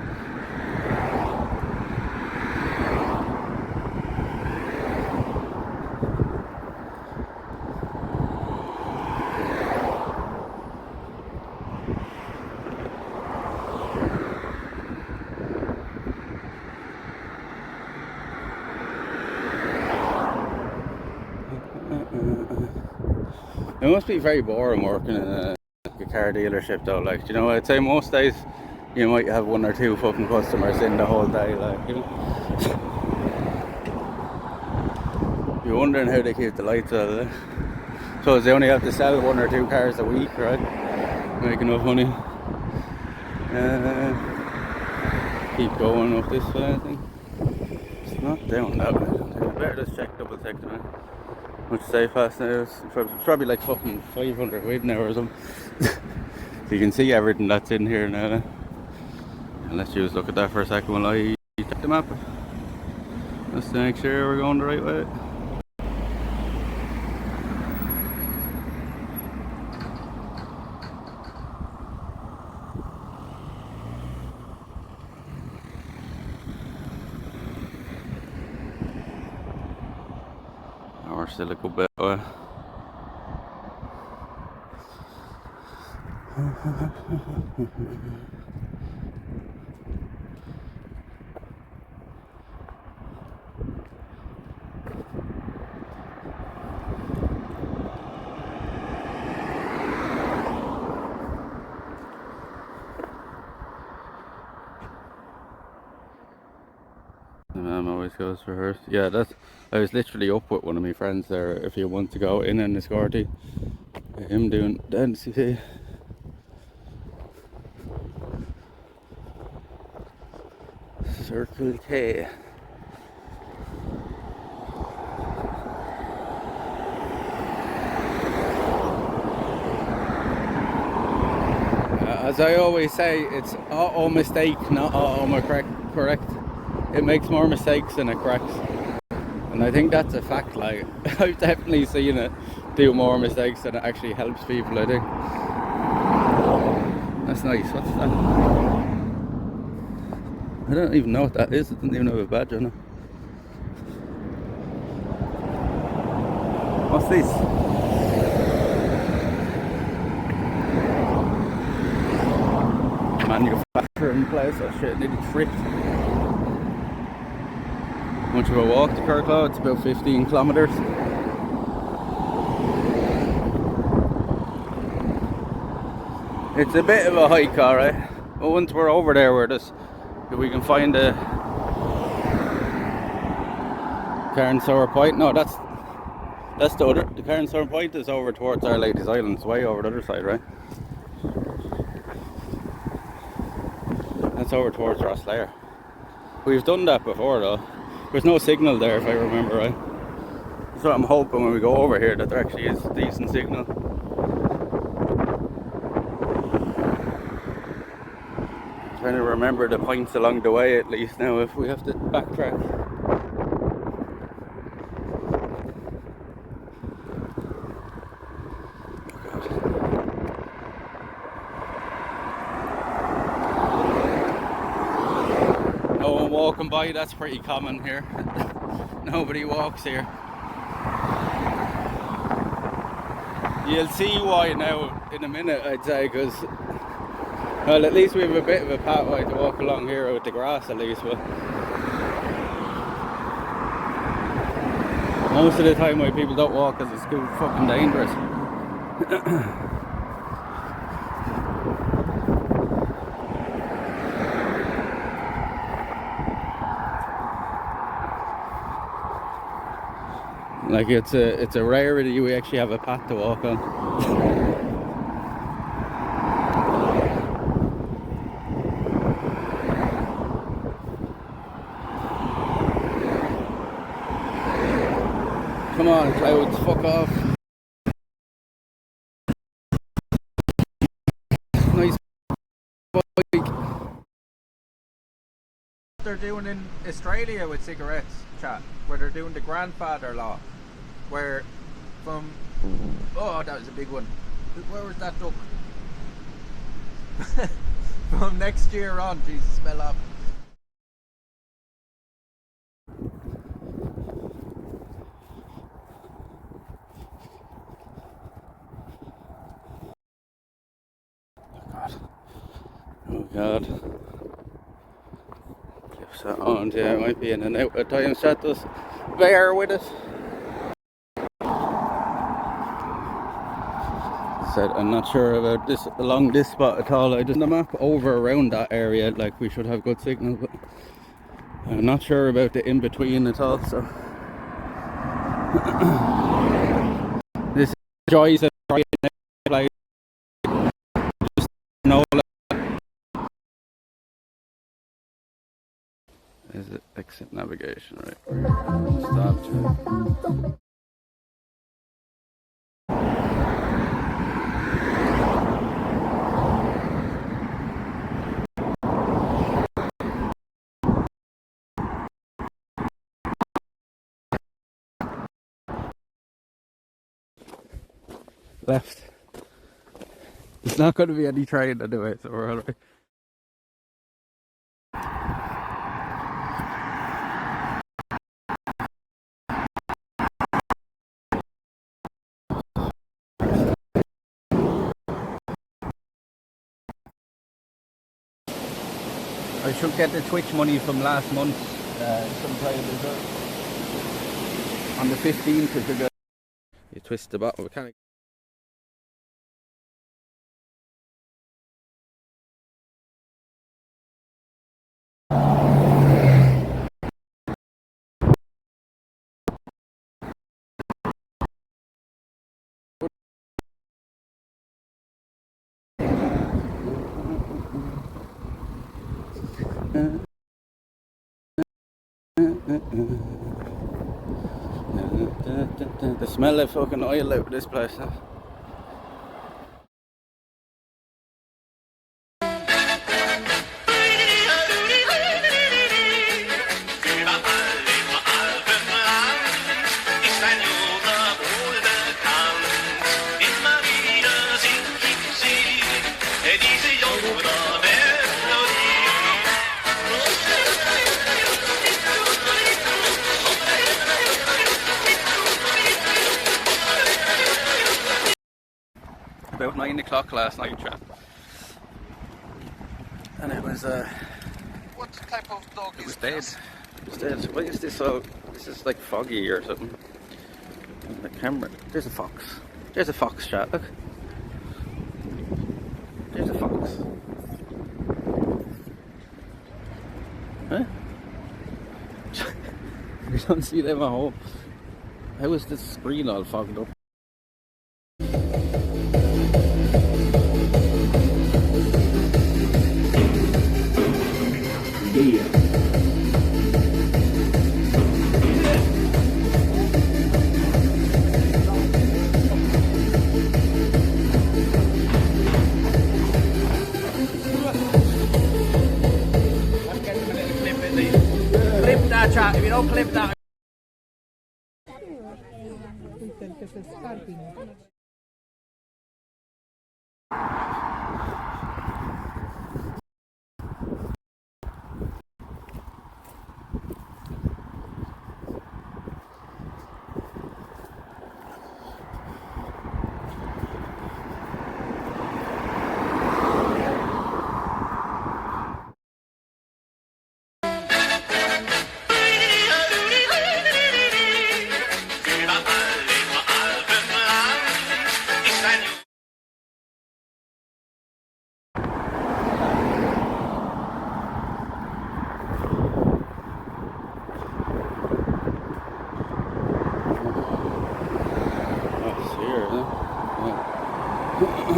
It must be very boring working in a car dealership though, like, you know, I'd say most days you might have one or two fucking customers in the whole day, like, you know. You're wondering how they keep the lights out of it. So they only have to sell 1 or 2 cars a week, right? Make enough money. Keep going up this way, I think. It's not down that way. I better just double check the man. Much Safe Pass now. It's probably like fucking 500 quid now or something. So you can see everything that's in here now. And let's just look at that for a second while I check the map. Just to make sure we're going the right way. We're still a good bit away. The man always goes for hers. Yeah, I was literally up with one of my friends there a few months ago in Enniscorthy. Him doing density. Circle K. As I always say, it's auto mistake, not auto correct. It makes more mistakes than it corrects. And I think that's a fact, like, I've definitely seen it do more mistakes than it actually helps people, I think. That's nice, what's that? I don't even know what that is, it doesn't even have a badge on it. What's this? Manufacturing place, oh shit, nearly tripped. Much of a walk to Kirklow, it's about 15 kilometres. It's a bit of a hike, alright. But once we're over there, if we can find a Carnsore Point. No, that's the other. The Carnsore Point is over towards Our Lady's Island. It's way over the other side, right? That's over towards Rosslare. We've done that before though. There's no signal there if I remember right. So I'm hoping when we go over here that there actually is a decent signal. Trying to remember the points along the way at least now if we have to backtrack. No one walking by, that's pretty common here. Nobody walks here. You'll see why now in a minute, I'd say, because well, at least we have a bit of a pathway to walk along here with the grass at least, but most of the time why people don't walk because it's too fucking dangerous. Like it's a rarity we actually have a path to walk on. Come on, clouds, fuck off. Nice bike. They're doing in Australia with cigarettes, chat, where they're doing the grandfather law, where from, oh, that was a big one. Where was that duck? From next year on, Jesus, smell up. Oh God. Clips that on, yeah, it might be in and out at times. That does bear with it. Said I'm not sure about this along this spot at all. I just the map over around that area, like we should have good signal, but I'm not sure about the in between at all. So this is joys of trying to play. Just know. Is it exit navigation, right? Stop. Left. There's not going to be any train anyway, so we're alright. I should get the Twitch money from last month sometime on the 15th. If you twist the bottom, we can't. The smell of fucking oil out of this place. Huh? About 9 o'clock last night, chat. And it was What type of dog it is was dead. this? It was dead. Why is this so? This is like foggy or something. And the camera. There's a fox. There's a fox, chat. Look. There's a fox. Huh? You don't see them at home. How is this screen all fogged up? Clip that, chat. If you don't clip that.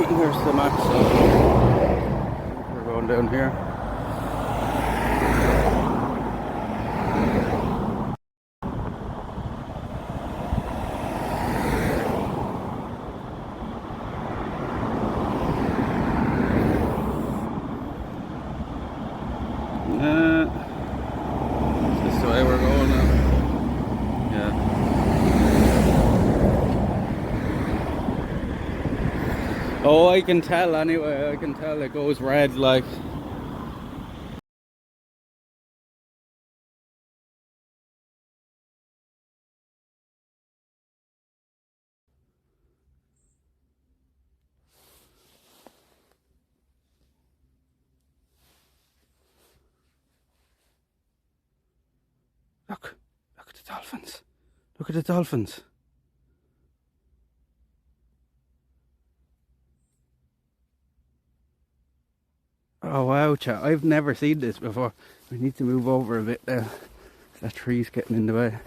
Here's the map. We're going down here. Is this the way we're going now? Yeah. Oh, I can tell anyway. I can tell it goes red like. Look at the dolphins. Look at the dolphins. Oh wow, chat. I've never seen this before. We need to move over a bit now. That tree's getting in the way.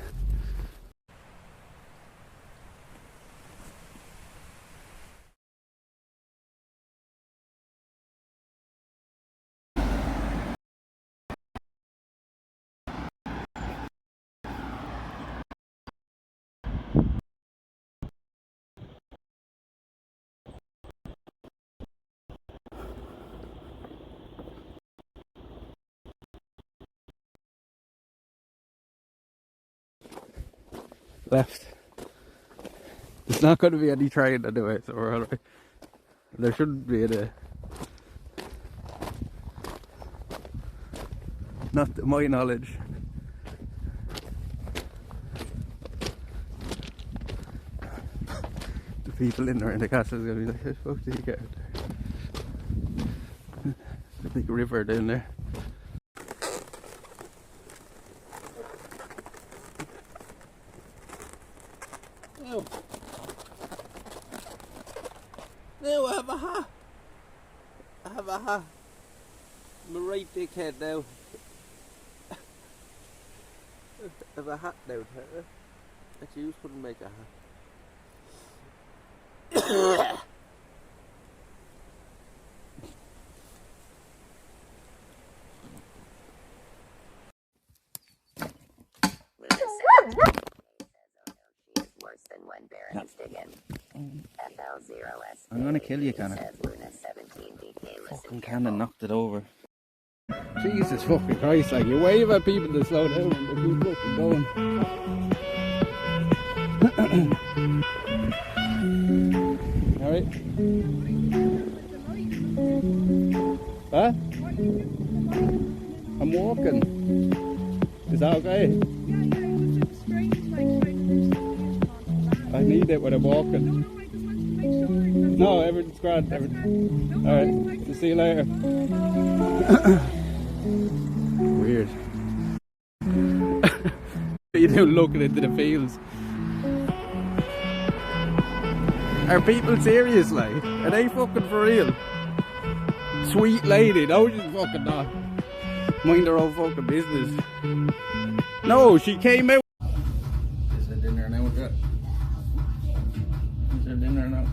Left. There's not going to be any train anyway, so we're alright. There shouldn't be any. Not to my knowledge. The people in there in the castle are going to be like, how the fuck did you get out there? There's a big river down there. No. No, I have a hat. I have a hat. I'm a right dickhead now. I have a hat now. That you couldn't make a hat. I'm gonna kill you, Cannon. Fucking Cannon knocked it over. Jesus fucking Christ, like you wave at people to slow down and they keep fucking going. Alright? Huh? I'm walking. Is that okay? I need it when I'm walking. No, everything's grand. Alright, see you later. Weird. What are you doing looking into the fields? Are people serious, like? Are they fucking for real? Sweet lady, no, she's fucking not. Mind her own fucking business. No, she came out. Is there dinner now with that? Is there dinner now?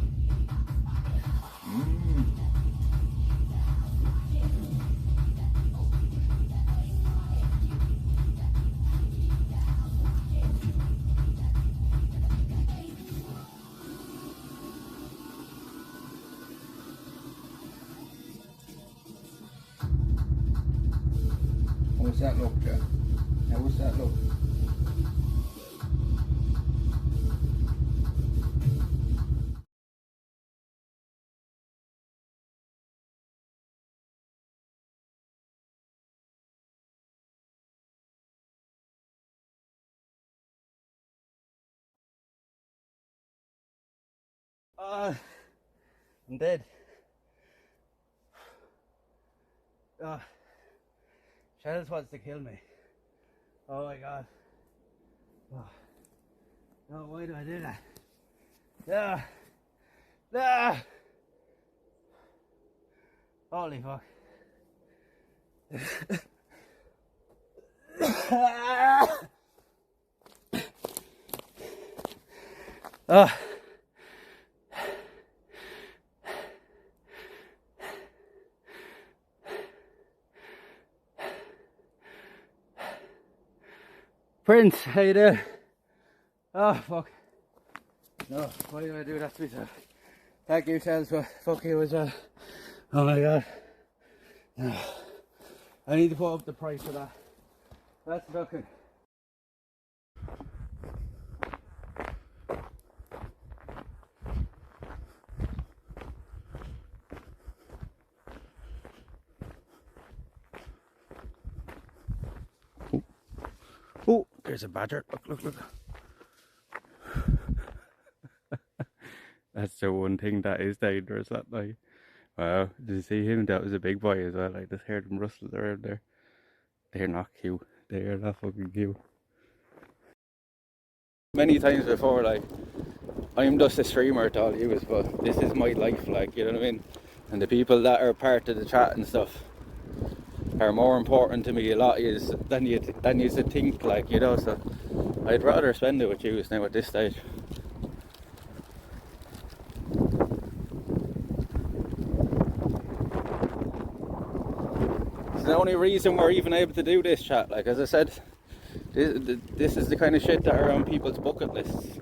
How's that look, Jack? How's that look? I'm dead. Shells wants to kill me. Oh my god. Oh. No, why do I do that? Yeah. Ah. Holy fuck. Ah. Prince, how you doing? Oh fuck. No, why did I do that to myself? Thank you, Shells, but fuck you as well. Oh my god. No. I need to put up the price of that. That's fucking. Oh, there's a badger. Look, look, look. That's the one thing that is dangerous at night. Wow, did you see him? That was a big boy as well. I just heard him rustle around there. They're not cute. They are not fucking cute. Many times before, like, I'm just a streamer to all you, but this is my life, like, you know what I mean? And the people that are part of the chat and stuff are more important to me a lot than you think, like, you know, so I'd rather spend it with you now at this stage. It's the only reason we're even able to do this chat, like, as I said, this is the kind of shit that are on people's bucket lists,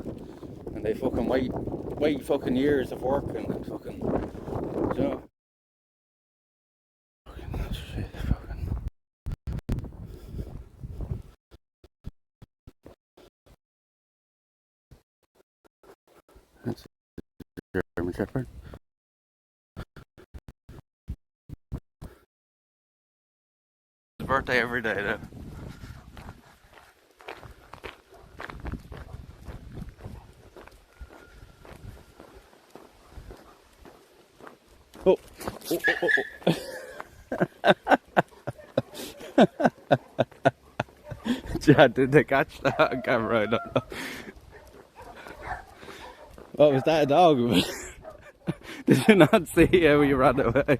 and they fucking wait fucking years of work and fucking, you know. Shit, fucking. That's a German Shepherd. His birthday every day though. Oh, oh, oh, oh, oh. Chad, did they catch that on camera? I don't know. What was that, a dog? Did you not see how he ran away?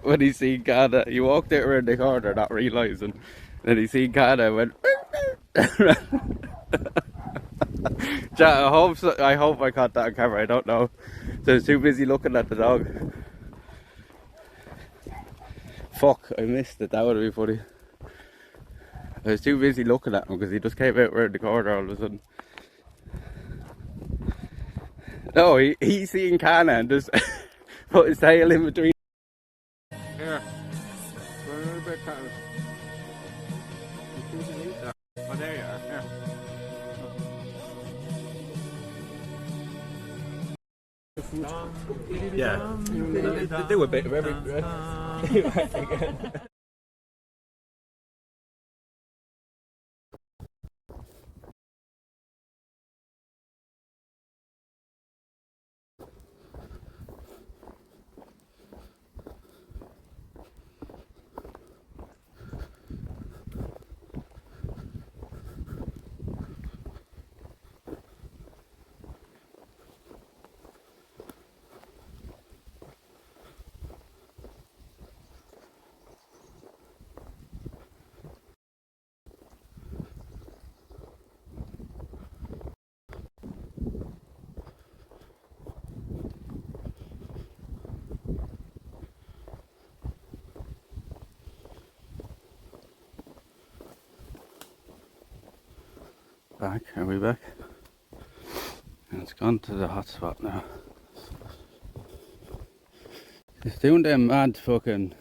When he seen Kana, he walked out around the corner not realising. Then he seen Kana and went. Chad, I hope I caught that on camera, I don't know. So I was too busy looking at the dog. Fuck, I missed it, that would be funny. I was too busy looking at him because he just came out around the corner all of a sudden. No, he seen Kana and just put his tail in between. Here, go a little bit close. Oh, there you are. Here. Yeah, they do a bit of everything. Back, are we back? And it's gone to the hotspot now. It's doing them mad fucking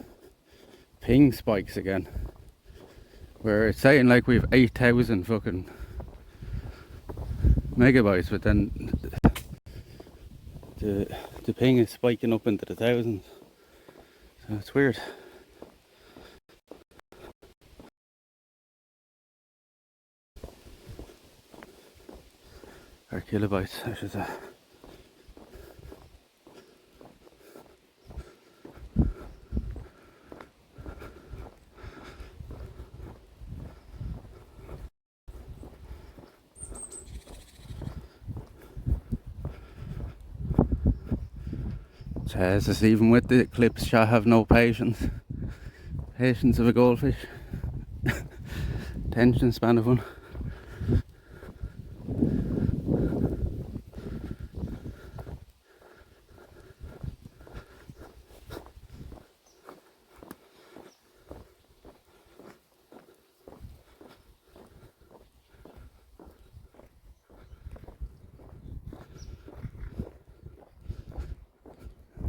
ping spikes again. Where it's saying like we've 8,000 fucking megabytes, but then the ping is spiking up into the thousands. So it's weird. Or kilobytes, I should say. Jesus, even with the clips, shall have no patience. Patience of a goldfish. Attention span of one.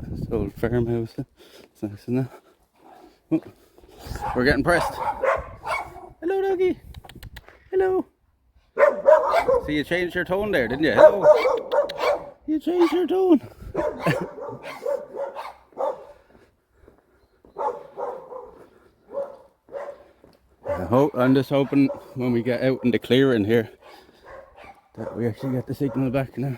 This old farmhouse. It's nice, isn't it? Oh. We're getting pressed. Hello, doggy. Hello. See, you changed your tone there, didn't you? Hello. You changed your tone. I'm just hoping when we get out in the clearing here that we actually get the signal back now.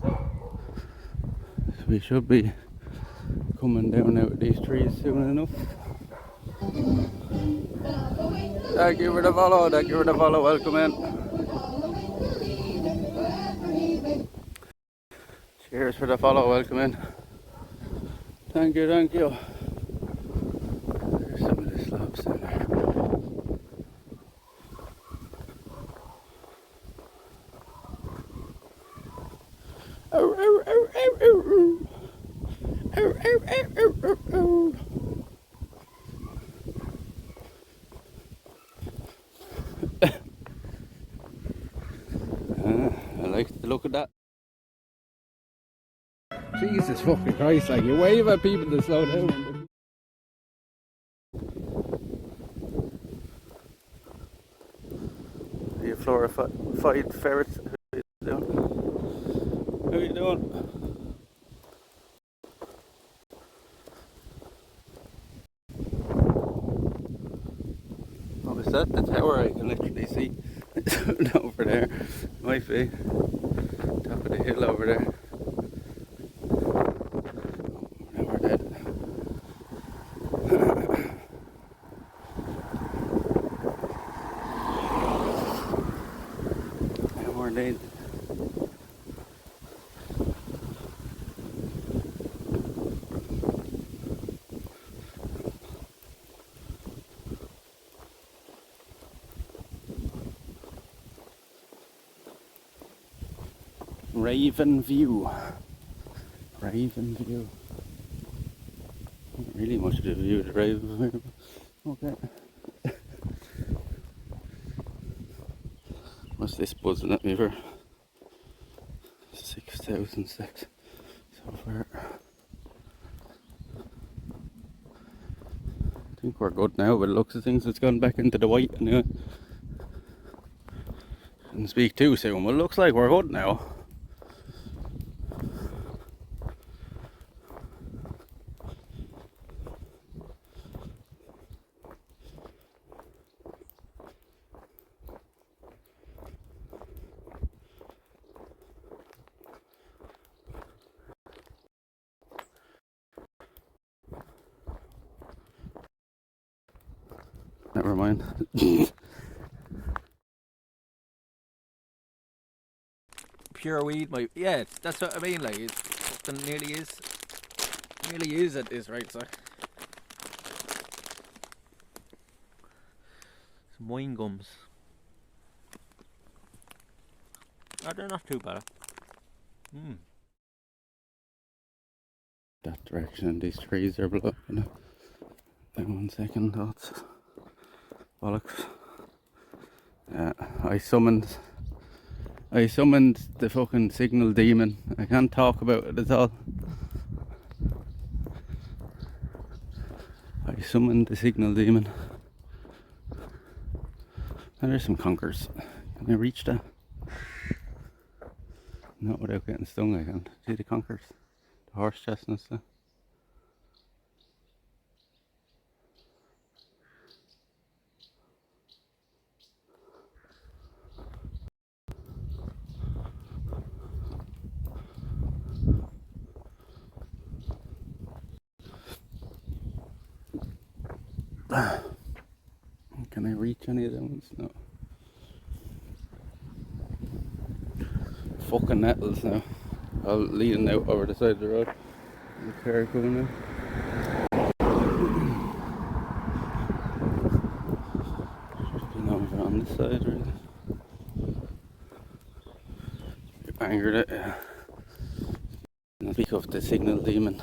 So we should be coming down out of these trees soon enough. Thank you for the follow, welcome in. Cheers for the follow, welcome in. Thank you, thank you. There's some of the slopes down there. I like the look of that. Jesus fucking Christ, like you wave at people to slow down. Are you fluorified ferrets? How you doing? How you doing? Oh, is that the tower I can literally see? Over there. Might be. Top of the hill over there. Now we're dead. Now we're dead. Raven View. Raven View. Not really much of a view of the Raven View. Okay. What's this buzzing at me for? 6,006 so far. I think we're good now, but it looks of things it's gone back into the white anyway. Didn't speak too soon, but it looks like we're good now. Never mind. Pure weed, yeah, that's what I mean. Like it fucking nearly is at this rate. So some wine gums. Oh, they're not too bad. That direction, and these trees are blocking it. Wait 1 second, that's bollocks. Yeah, I summoned the fucking signal demon. I can't talk about it at all. I summoned the signal demon. And there's some conkers. Can I reach that? Not without getting stung, I can't. See the conkers? The horse chestnuts there. Can I reach any of them ones? No. Fucking nettles now. All leading out over the side of the road. The car coming now. Just been over on this side, really. You angered it, yeah. And speak of the signal demon.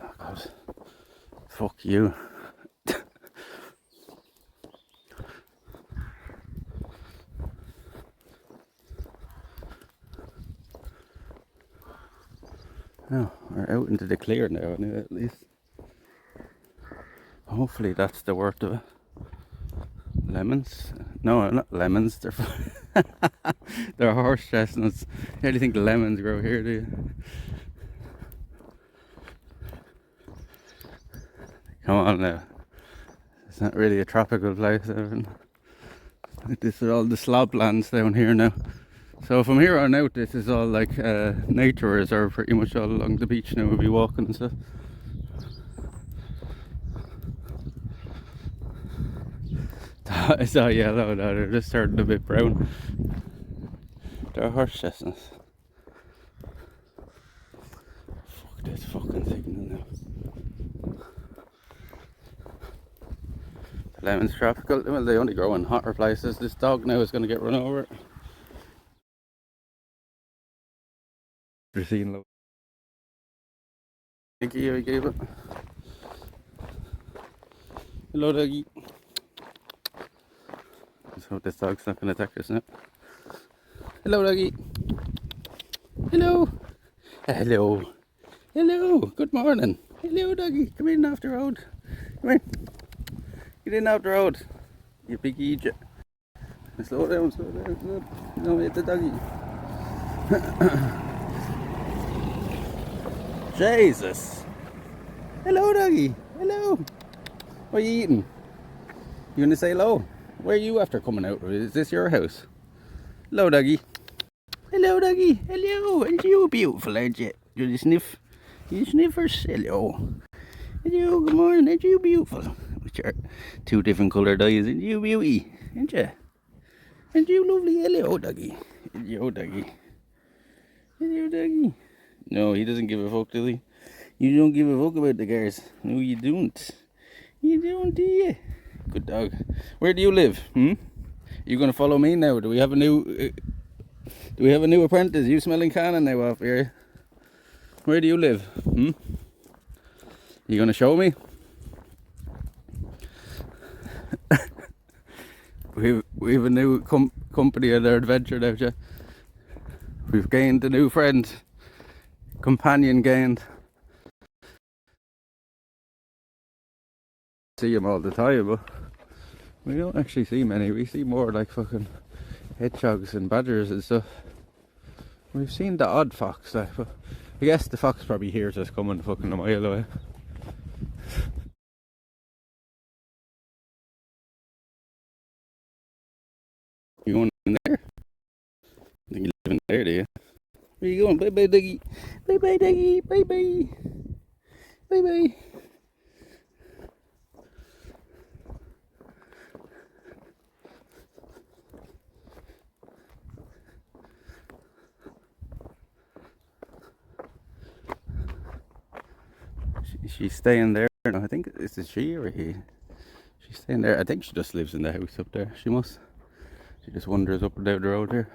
Oh God. Fuck you. Oh, we're out into the clear now, anyway, at least. Hopefully that's the worth of it. Lemons? No, not lemons. They're they're horse chestnuts. You really think lemons grow here, do you? Come on now. It's not really a tropical place. This is all the sloplands down here now. So from here on out, this is all like nature reserve, pretty much all along the beach now. We'll be walking and stuff. It's not yellow now, they're just turning a bit brown. They're horse chestnuts. Fuck this fucking signal now. The lemon's tropical. Well, they only grow in hotter places. This dog now is going to get run over. You're seeing low. Thank you, I gave it. Hello, doggy. Let's hope this dog's not going to attack us now. Hello, doggy. Hello. Hello. Hello. Good morning. Hello, doggy. Come in off the road. Come in. Get in off the road. You big idiot. Slow down, slow down. Good. No, hit the doggy. Jesus. Hello, doggy. Hello. What are you eating? You gonna say hello? Where are you after coming out? Is this your house? Hello, doggy. Hello, doggy. Hello. Aren't you beautiful, aren't you? You sniff. You sniffers. Hello. Hello, good morning. Aren't you beautiful? Which are two different coloured eyes. Aren't you beauty? Aren't you? Aren't you lovely? Hello, doggy. Hello, doggy. Hello, doggy. No, he doesn't give a fuck, does he? You don't give a fuck about the cars. No, you don't. You don't, do you? Good dog. Where do you live? You gonna follow me now? Do we have a new apprentice? You smelling cannon now off here? Where do you live? You gonna show me? we have a new company in our adventure now, Jeff. We've gained a new friend. Companion gained. See him all the time, but we don't actually see many. We see more like fucking hedgehogs and badgers and stuff. We've seen the odd fox, like, but I guess the fox probably hears us coming fucking a mile away. You going in there? I think you live in there, do you? Where you going? Bye bye, doggy. Bye bye, doggy. Bye bye. Bye bye. She's staying there. No, I think is it she or he? She's staying there. I think she just lives in the house up there. She must. She just wanders up and down the road here.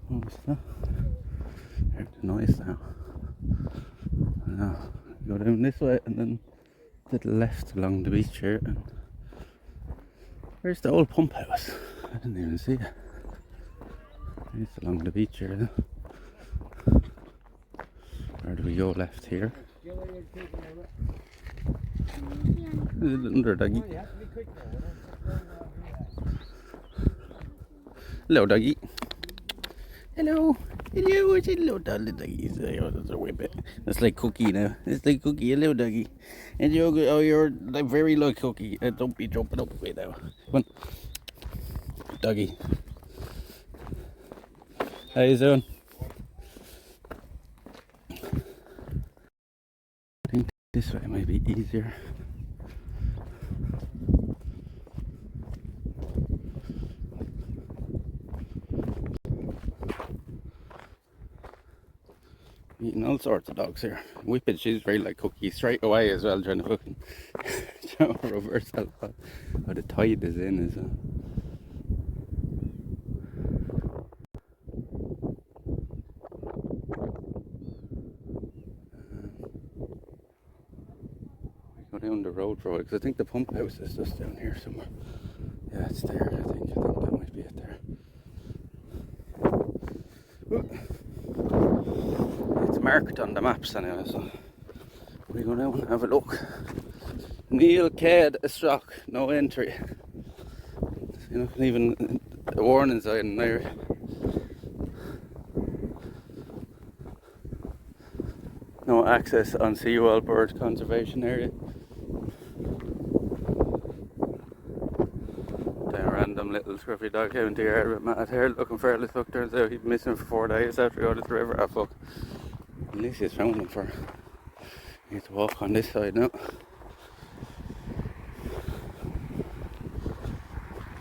What's that? I heard the noise now. Now, go down this way and then to the left along the beach here. And where's the old pump house? I didn't even see it. It's along the beach here. Or do we go left here? Under doggy. Hello, doggy. Hello. Hello, it's a little doggy. That's a whippet. That's like Cookie now. It's like Cookie, hello, doggy. And you're like very like Cookie. Don't be jumping up way now. Come on. Doggy. How you doing? I think this way might be easier. Eating all sorts of dogs here. Whippet, she's very like Cookie straight away as well, trying to fucking rub herself out. Oh, the tide is in as well. go down the road for a while, because I think the pump house is just down here somewhere. Yeah, it's there, I think that might be it there. It's marked on the maps anyway, so we go down and have a look. Neil Cade Estrac, no entry. You know, even the warning sign there. No access on Seawall Bird Conservation Area. Then a random little scruffy dog came into here with Matt here looking for a little fuck. Turns out he'd been missing for 4 days after he got to the river. Ah, fuck. At least he's found him for. You need to walk on this side now.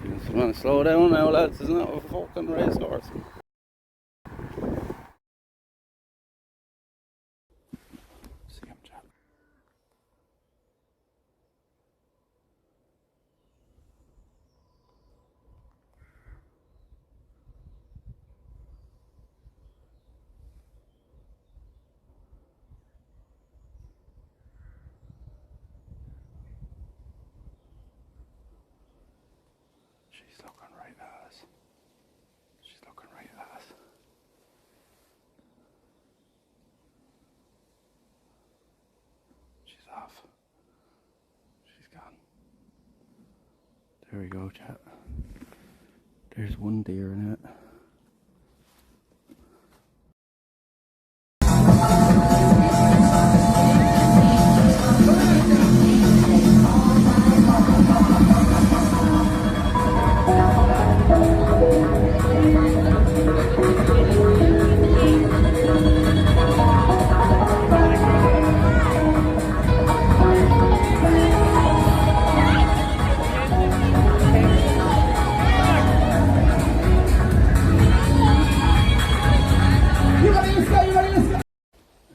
You just want to slow down now, lads. It's not a fucking racehorse. See him, chap. She's looking right at us. She's looking right at us. She's off. She's gone. There we go, chat. There's one deer in it.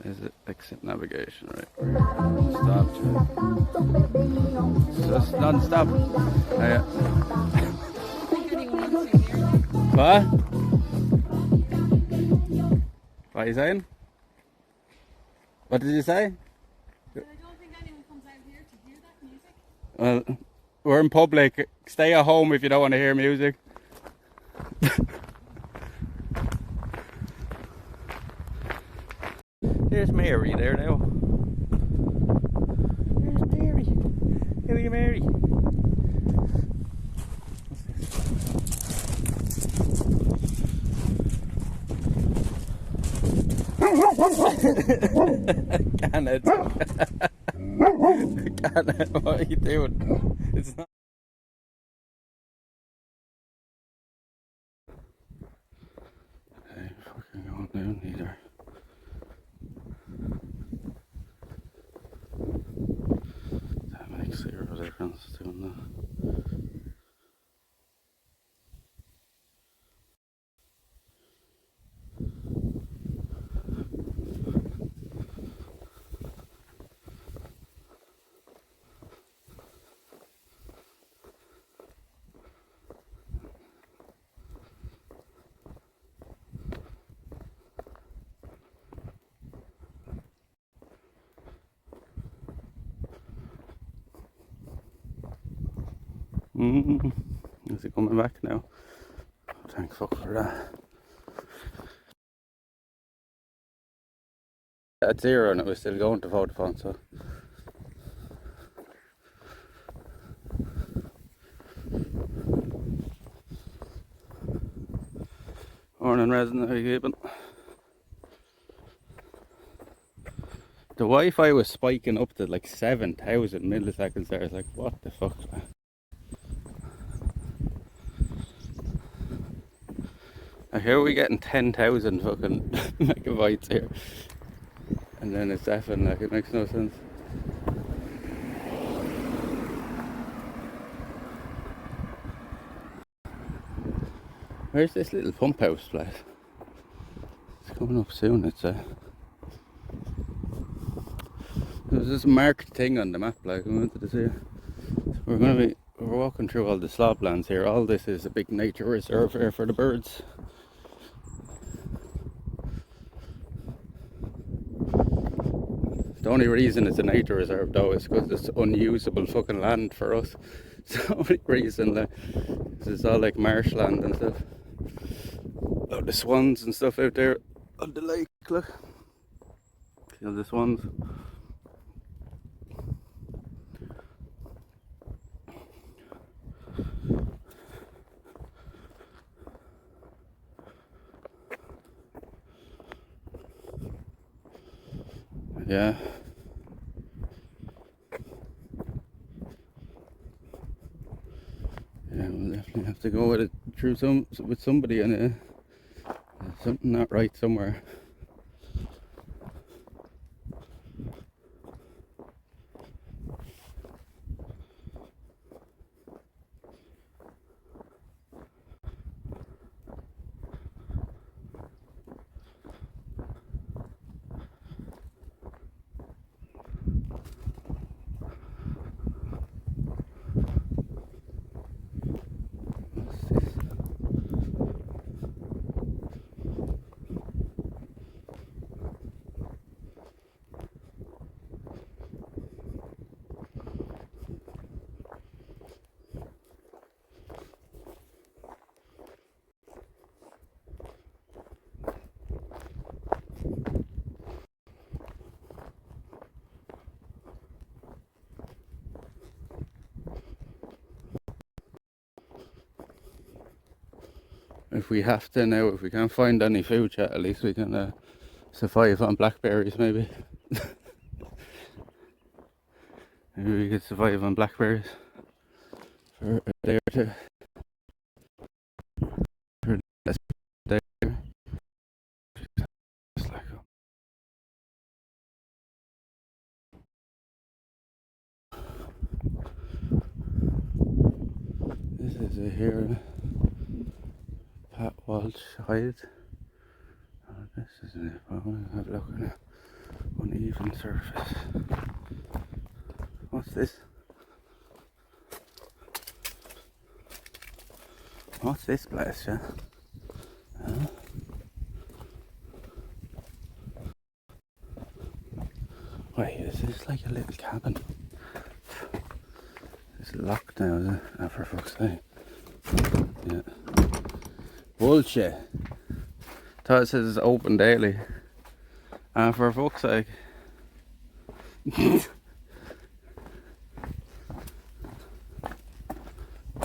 Is it exit navigation, right? Stop. Just non-stop. Yeah. What? What are you saying? What did you say? I don't think anyone comes out here to hear that music. Well, we're in public. Stay at home if you don't want to hear music. There's Mary there now. There's Mary. Here you, Mary. Can it? Can it? What are you doing? It's not. Hey, fucking going down either. That makes zero difference doing that. Is it coming back now? Oh, thank fuck for that. At zero and it was still going to Vodafone, so. Morning, resident, how you keeping? The Wi-Fi was spiking up to like 7,000 milliseconds there. It's like, what the fuck? Like, how are we getting 10,000 fucking megabytes here? And then it's effing, like, it makes no sense. Where's this little pump house place? It's coming up soon, it's there's this marked thing on the map, like, I wanted to see it. So we're walking through all the sloplands here. All this is a big nature reserve here for the birds. The only reason it's a nature reserve though is because it's unusable fucking land for us. It's the only reason, like, this is all like marshland and stuff. Oh, the swans and stuff out there on the lake, look. See all the swans. Yeah. Yeah, we'll definitely have to go with it through with somebody, and there's something not right somewhere. What's this? If we have to now, if we can't find any food yet, at least we can survive on blackberries maybe. Maybe we could survive on blackberries for a day or two. For a day. Just like, this is a here, Pat Walsh hide. Oh, this isn't it. I want to have a look at an uneven surface. What's this? What's this place, yeah? Huh? Wait, is this like a little cabin? It's locked now, is it? Oh, for fuck's sake. Yeah. Bullshit. Thought it says it's open daily. For fuck's sake.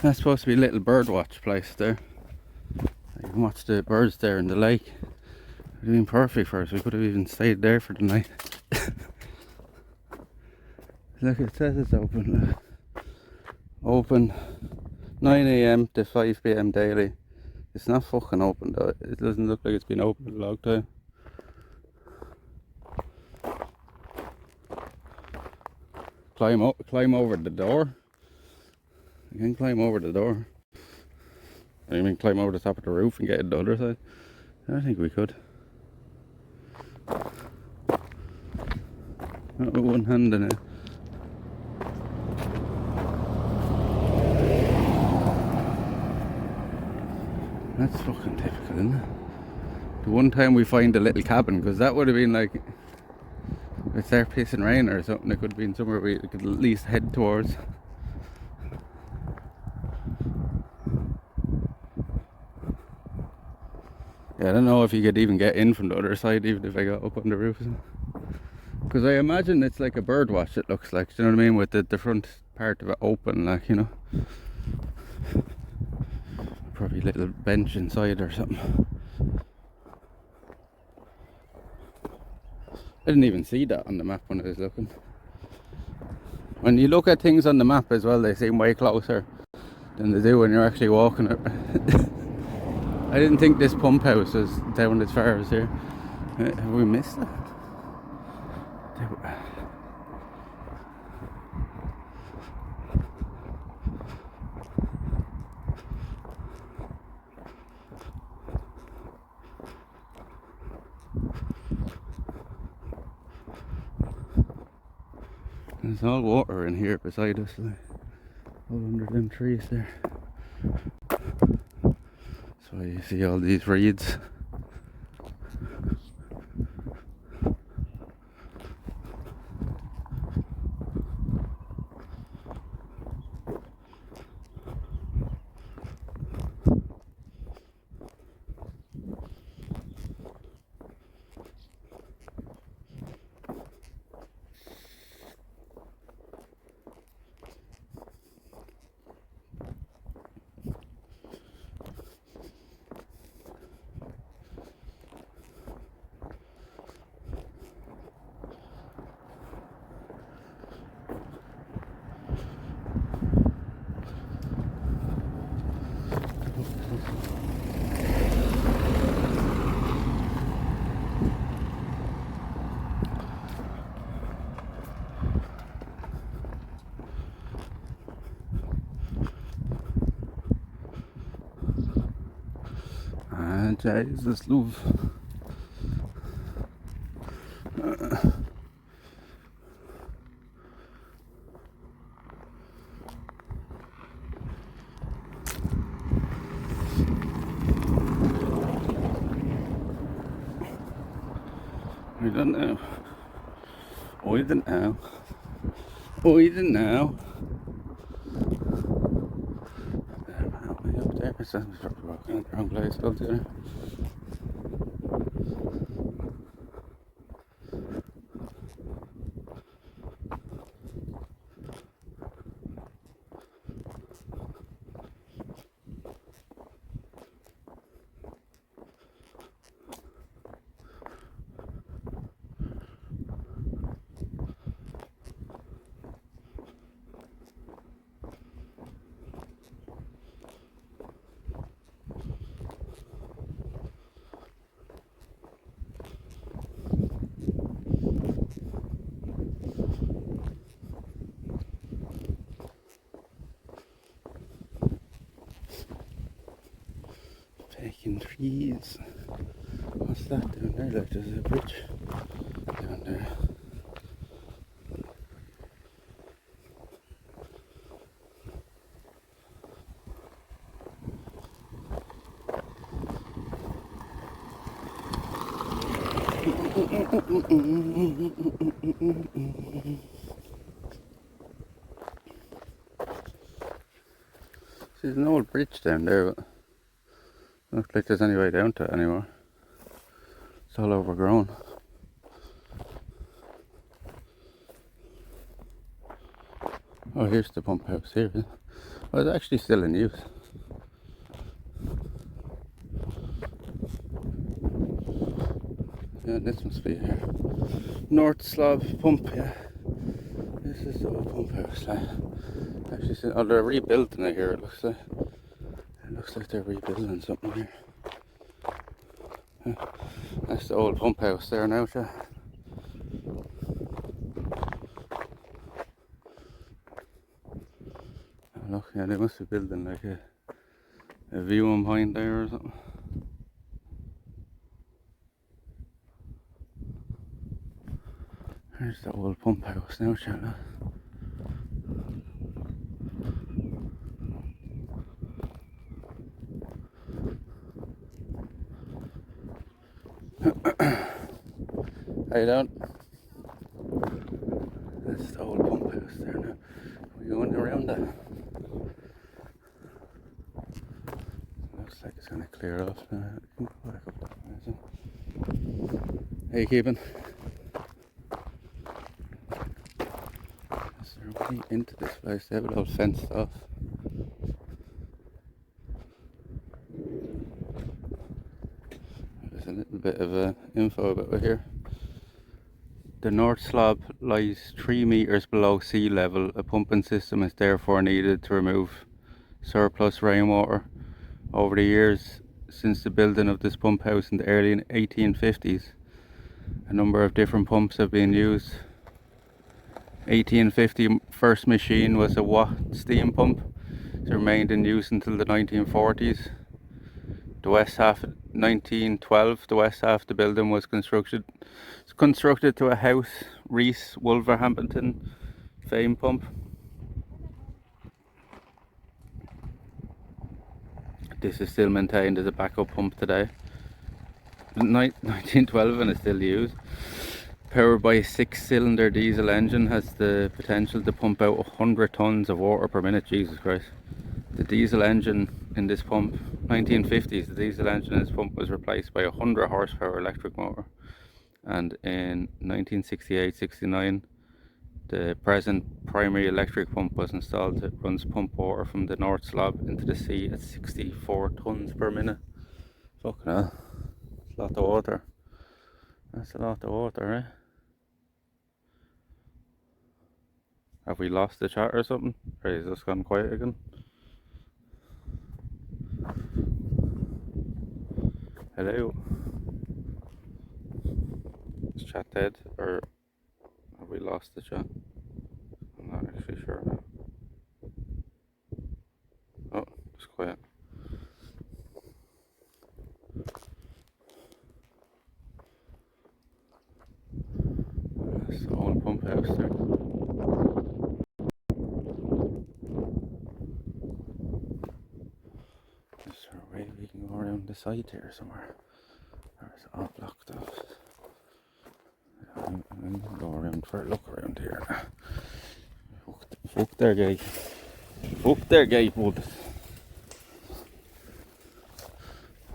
That's supposed to be a little bird watch place there. You can watch the birds there in the lake. It would have been perfect for us. We could have even stayed there for the night. Look, it says it's open. Open 9 AM to 5 PM daily. It's not fucking open though. It doesn't look like it's been open in a long time. Climb over the door. You can climb over the door. I mean, climb over the top of the roof and get to the other side. I think we could. Not with one hand in it. That's fucking typical, isn't it? The one time we find a little cabin, because that would have been like, if it's there pissing rain or something, it could have been somewhere we could at least head towards. Yeah, I don't know if you could even get in from the other side, even if I got up on the roof. Because I imagine it's like a bird watch, it looks like, do you know what I mean? With the front part of it open, like, you know. Probably a little bench inside or something. I didn't even see that on the map when I was looking. When you look at things on the map as well, they seem way closer than they do when you're actually walking it. I didn't think this pump house was down as far as here. Have we missed it? There's all water in here beside us, like, all under them trees there. So you see all these reeds. Jesus, love. I don't know. I don't know. I don't know. Way up there, so I'm probably walking in the wrong place altogether. Taking trees. What's that down there? Like there's a bridge down there. There's an old bridge down there, but looks like there's any way down to it anymore. It's all overgrown. Oh, here's the pump house here. Oh, it's actually still in use. Yeah, this must be here. North Slab pump, yeah. This is the old pump house. Actually, oh, they're rebuilding it here. It looks like. It looks like they're rebuilding something here. Yeah, that's the old pump house there now, yeah. Oh, look, yeah, they must be building like a view on behind there or something. There's the old pump house now, shall I? How you doing? That's the old pump house there now. We're going around that. Looks like it's gonna clear off now. I can go back up that way. How you keeping? Is there a way into this place? They have it all fenced off. There's a little bit of info about it here. The North Slab lies 3 metres below sea level. A pumping system is therefore needed to remove surplus rainwater. Over the years since the building of this pump house in the early 1850s, a number of different pumps have been used. 1850 first machine was a Watt steam pump. It remained in use until the 1940s. The west half, 1912, the west half of the building was constructed to a house, Reese Wolverhampton Fame pump. This is still maintained as a backup pump today. 1912 and is still used. Powered by a 6-cylinder diesel engine, has the potential to pump out 100 tons of water per minute. Jesus Christ. The diesel engine in this pump, 1950s, the diesel engine in this pump was replaced by a 100 horsepower electric motor. And in 1968-69, the present primary electric pump was installed. It runs pump water from the North Slab into the sea at 64 tons per minute. Fucking hell. That's a lot of water. That's a lot of water, eh? Have we lost the chat or something? Or is this gone quiet again? Hello? Is chat dead or have we lost the chat? I'm not actually sure now. Oh, it's quiet. pump house there. Is there a way we can go around the side here somewhere? Or is it all blocked off? I'm gonna go around for a look around here. Fuck there, guy. Fuck there, guy. Wood.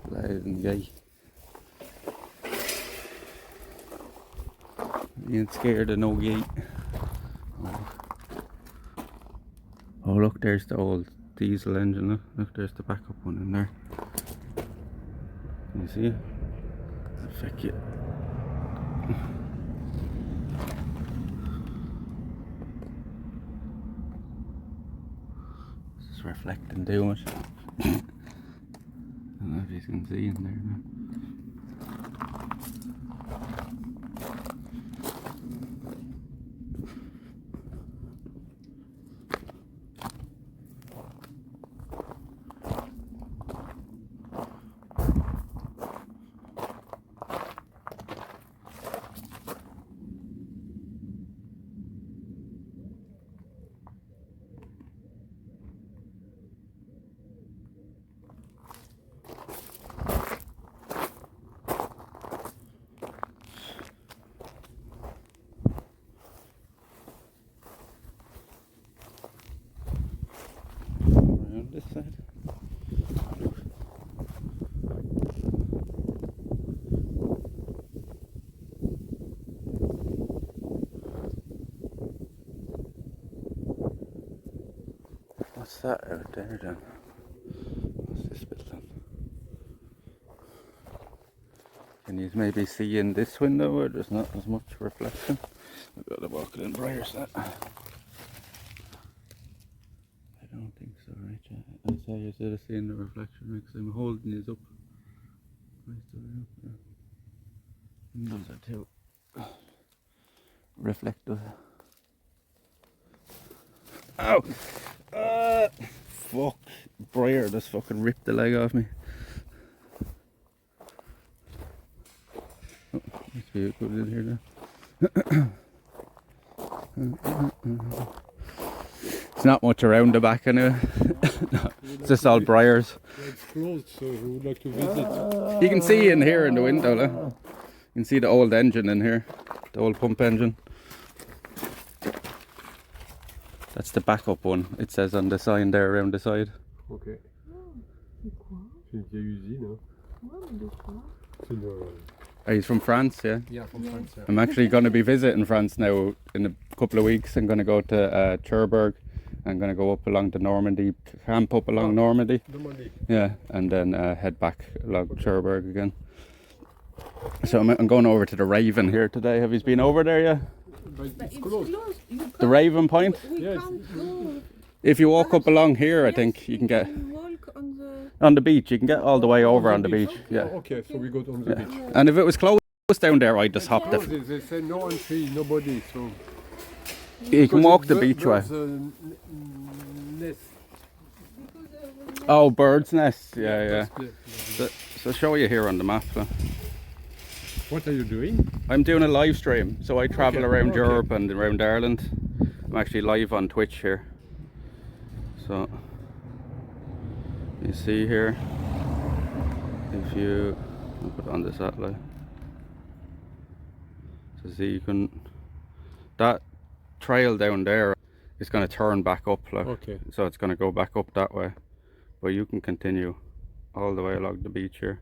Loud guy. You ain't scared of no gate. Oh look, there's the old diesel engine. Look, there's the backup one in there. Can you see it? Fuck it. This is reflecting too much. I don't know if you can see in there now. This side. What's that out there then? What's this bit then? Can you maybe see in this window where there's not as much reflection? I've got to walk it in brighter set. I don't think so, right? I saw you said I seen the reflection because I'm holding these up. Right there. Windows are too reflective. Ow! Fuck! Briar just fucking ripped the leg off me. Oh, must be good in here now. It's not much around the back anyway. No, it's just all briars. It's closed, so we would like to visit. You can see in here in the window, look. You can see the old engine in here, the old pump engine. That's the backup one. It says on the sign there around the side. Ok. C'est une vieille usine. C'est une... He's from France, yeah? Yeah, from France. Yeah. I'm actually going to be visiting France now in a couple of weeks. I'm going to go to Cherbourg. I'm going to go up along the Normandy, camp up along Normandy. Normandy. Yeah, and then head back along Cherbourg again. So I'm going over to the Raven here today. Have you been over there yet? But it's closed. The Raven Point? We Yes. can't go. If you walk up along here, I think you can get Walk on on the beach. You can get all the way over on the beach. Yeah. Oh, okay, so we go on the beach. And if it was closed down there, I'd just hop No, the. they say no entry, nobody. So You can walk the beach way. Nest. Oh, bird's nest. Yeah, yeah. That's the- So show you here on the map. So. What are you doing? I'm doing a live stream, so I travel Okay, around okay. Europe and around Ireland. I'm actually live on Twitch here. So you see here, if you I'll put it on the satellite. So see, you can, that trail down there is going to turn back up, like, Okay. so it's going to go back up that way, but you can continue all the way along the beach here.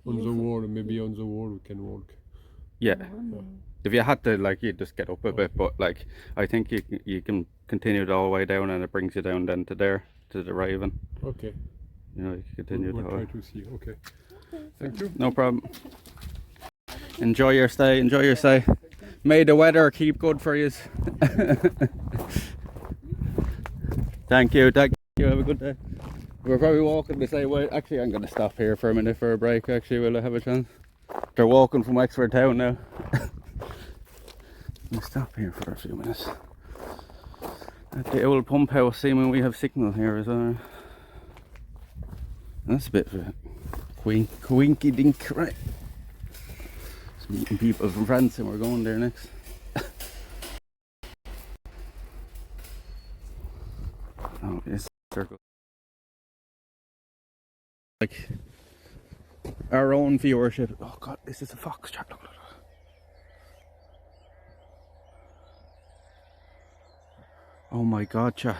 On the wall, maybe on the wall we can walk. Yeah. If you had to, like, you just get up a bit, but like I think you can continue it all the way down, and it brings you down then to there, to the Raven. Okay. You know, you can continue We'll the try whole. to see. Okay. Thank you. No problem. Enjoy your stay. Enjoy your stay. May the weather keep good for you. Thank you. Thank you. Have a good day. We're probably walking the same way. Actually, I'm going to stop here for a minute for a break. Actually, will I have a chance? They're walking from Wexford town now. We'll stop here for a few minutes. At the old pump house, seeming we have signal here as well. That's a bit of a quinky dink, right? Meeting people from France and we're going there next. Oh, it's circle. Like our own viewership. Oh god, this is a fox chat. Look. Oh my god, chat.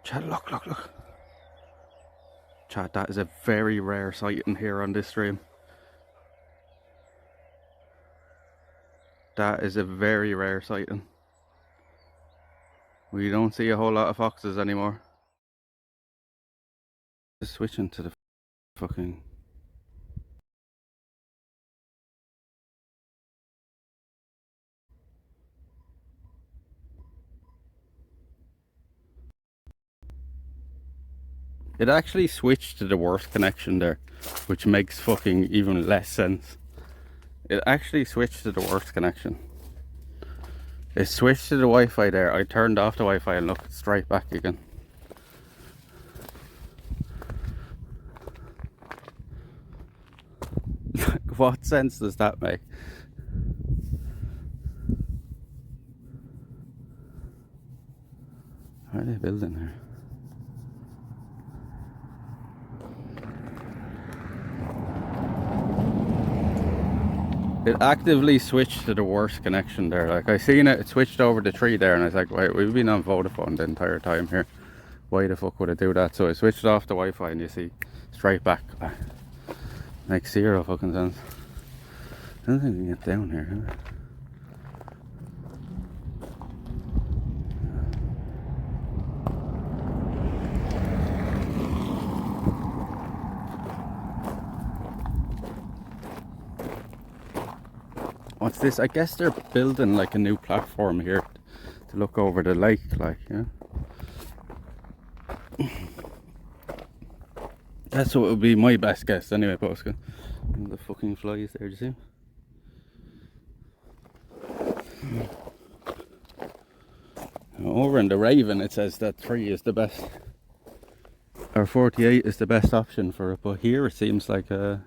Chat, look. Chat, that is a very rare sighting here on this stream. That is a very rare sighting. We don't see a whole lot of foxes anymore. Just switching to the fucking... It actually switched to the worst connection there, which makes fucking even less sense. It actually switched to the worst connection. It switched to the Wi-Fi there. I turned off the Wi-Fi and looked straight back again. What sense does that make? What are they building here? It actively switched to the worst connection there. Like I seen it, it switched over the tree there and I was like, wait, we've been on Vodafone the entire time here. Why the fuck would it do that? So I switched off the Wi-Fi and you see straight back. Makes zero fucking sense. I don't think we can get down here, huh? What's this? I guess they're building like a new platform here to look over the lake, like, yeah. That's what would be my best guess anyway, Posca. The fucking flies there, do you see? Over in the Raven it says that 3 is the best, or 48 is the best option for it, but here it seems like a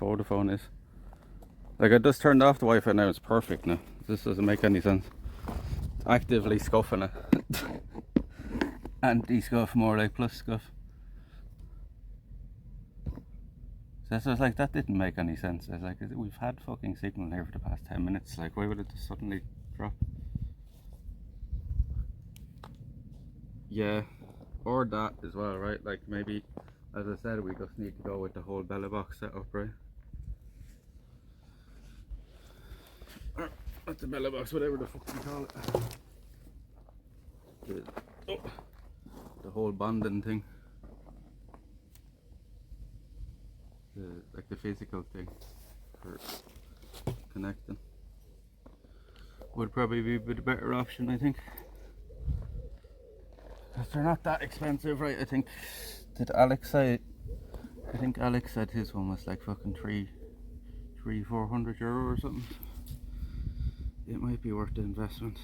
Vodafone is. Like I just turned off the Wi-Fi now, it's perfect now. This doesn't make any sense. It's actively scuffing it. Anti-scuff, more like plus scuff. So I was like, that didn't make any sense. I was like, we've had fucking signal here for the past 10 minutes. Like, why would it just suddenly drop? Yeah, or that as well, right? Like maybe, as I said, we just need to go with the whole Bella box setup, right? Or not the Bella box, whatever the fuck you call it. The whole bonding thing. Like the physical thing for connecting would probably be the better option, I think. Because they're not that expensive, right? I think, did Alex say, I think Alex said his one was like fucking 400 euro or something. It might be worth the investment.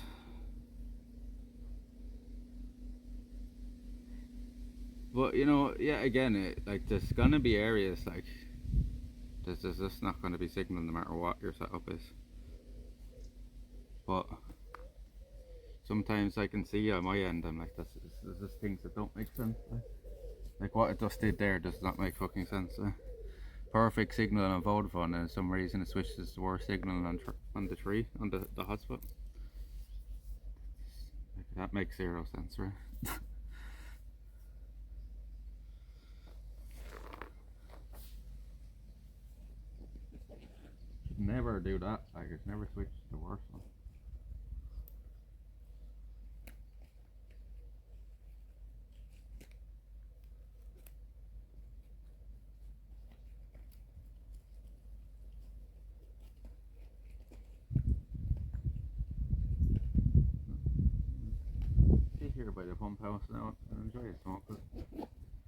But you know, yeah, again, like there's gonna be areas like there's just not gonna be signal no matter what your setup is. But sometimes I can see on my end, I'm like, there's just things that don't make sense. Like what it just did there does not make fucking sense. Perfect signal on Vodafone, and for some reason it switches to worse signal on the tree, on the hotspot. Like, that makes zero sense, right? Never do that, like it's never switched to the worst one. Sit here by the pump house now and enjoy a smoke.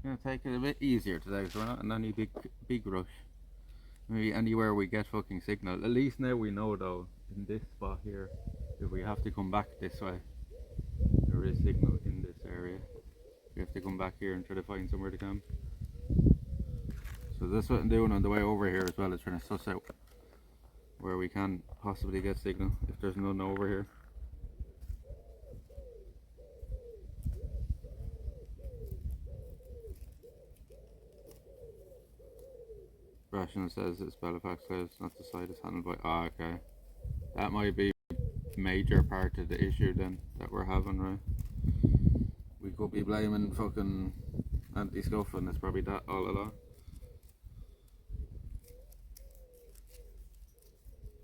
Gonna take it a bit easier today, so we're not in any big rush. Maybe anywhere we get fucking signal. At least now we know though, in this spot here, if we have to come back this way, there is signal in this area. We have to come back here and try to find somewhere to camp. So that's what I'm doing on the way over here as well, is trying to suss out where we can possibly get signal if there's none over here. Rational says it's Belfax Clouds, not the site is handled by. Ah, okay. That might be a major part of the issue then that we're having, right? We could be blaming fucking anti-scuff, and it's probably that all along.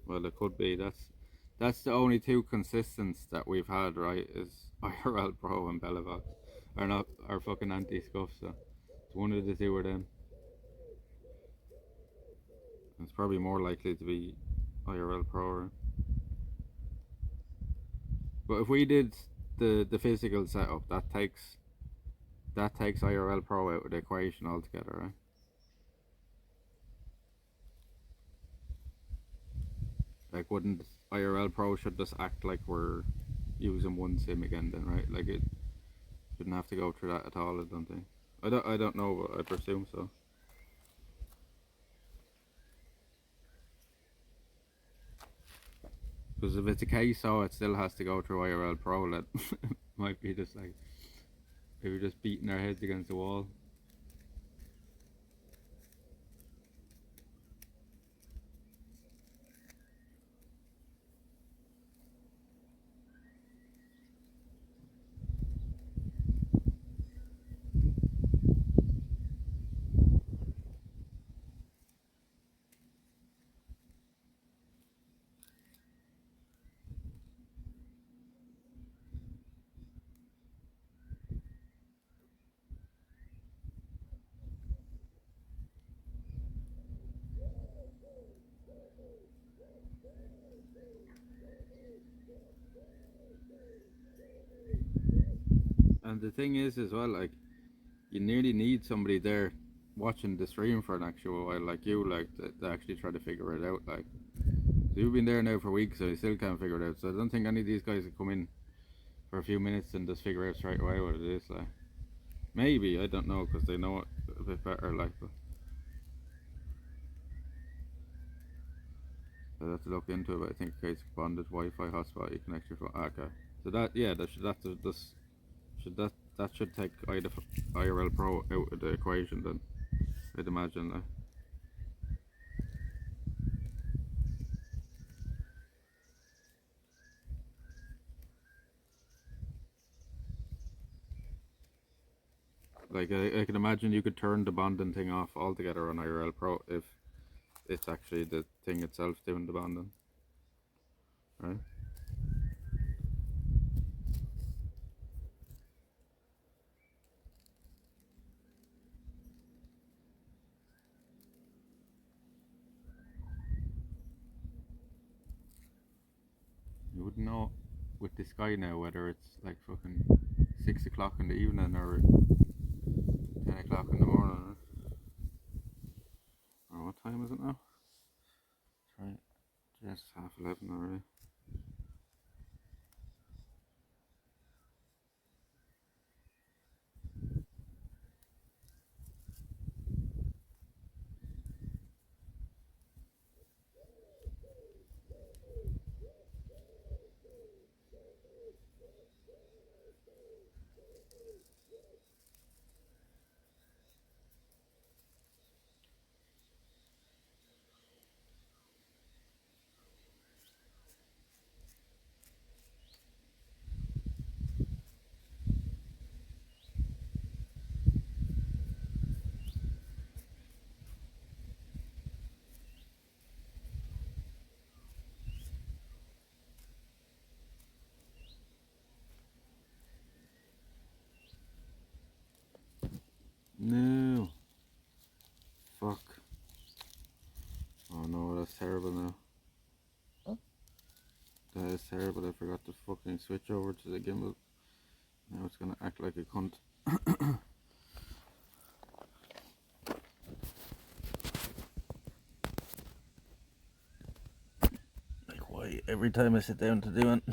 Well, it could be. That's the only two consistents that we've had, right? Is IRL Pro and Belavox, or not, our fucking anti-scuff. So it's one of the two of them. It's probably more likely to be IRL Pro. Right? But if we did the physical setup, that takes IRL Pro out of the equation altogether, right? Like, wouldn't IRL Pro should just act like we're using one sim again then, right? Like, it shouldn't have to go through that at all, I don't think. I don't know, but I presume so. Because if it's a case, so it still has to go through IRL Pro, that might be just like we were just beating our heads against the wall. And the thing is as well, like, you nearly need somebody there watching the stream for an actual while, like you, like, to actually try to figure it out. Like, so you've been there now for weeks, so you still can't figure it out. So I don't think any of these guys would come in for a few minutes and just figure out straight away what it is. Like, maybe, I don't know, because they know it a bit better. Like, but I'd have to look into it. But I think a case of bonded Wi-Fi hotspot you connect your phone. Okay, so that, yeah, that should take IRL Pro out of the equation then, I'd imagine. Like, I can imagine you could turn the bonding thing off altogether on IRL Pro if it's actually the thing itself doing the bonding, right? You wouldn't know with this guy now whether it's like fucking 6 o'clock in the evening or 10 o'clock in the morning. Or what time is it now? Right, just 11:30 already. No. Fuck. Oh no, that's terrible now. Huh? That is terrible. I forgot to fucking switch over to the gimbal. Now it's gonna act like a cunt. Like, why every time I sit down to do it,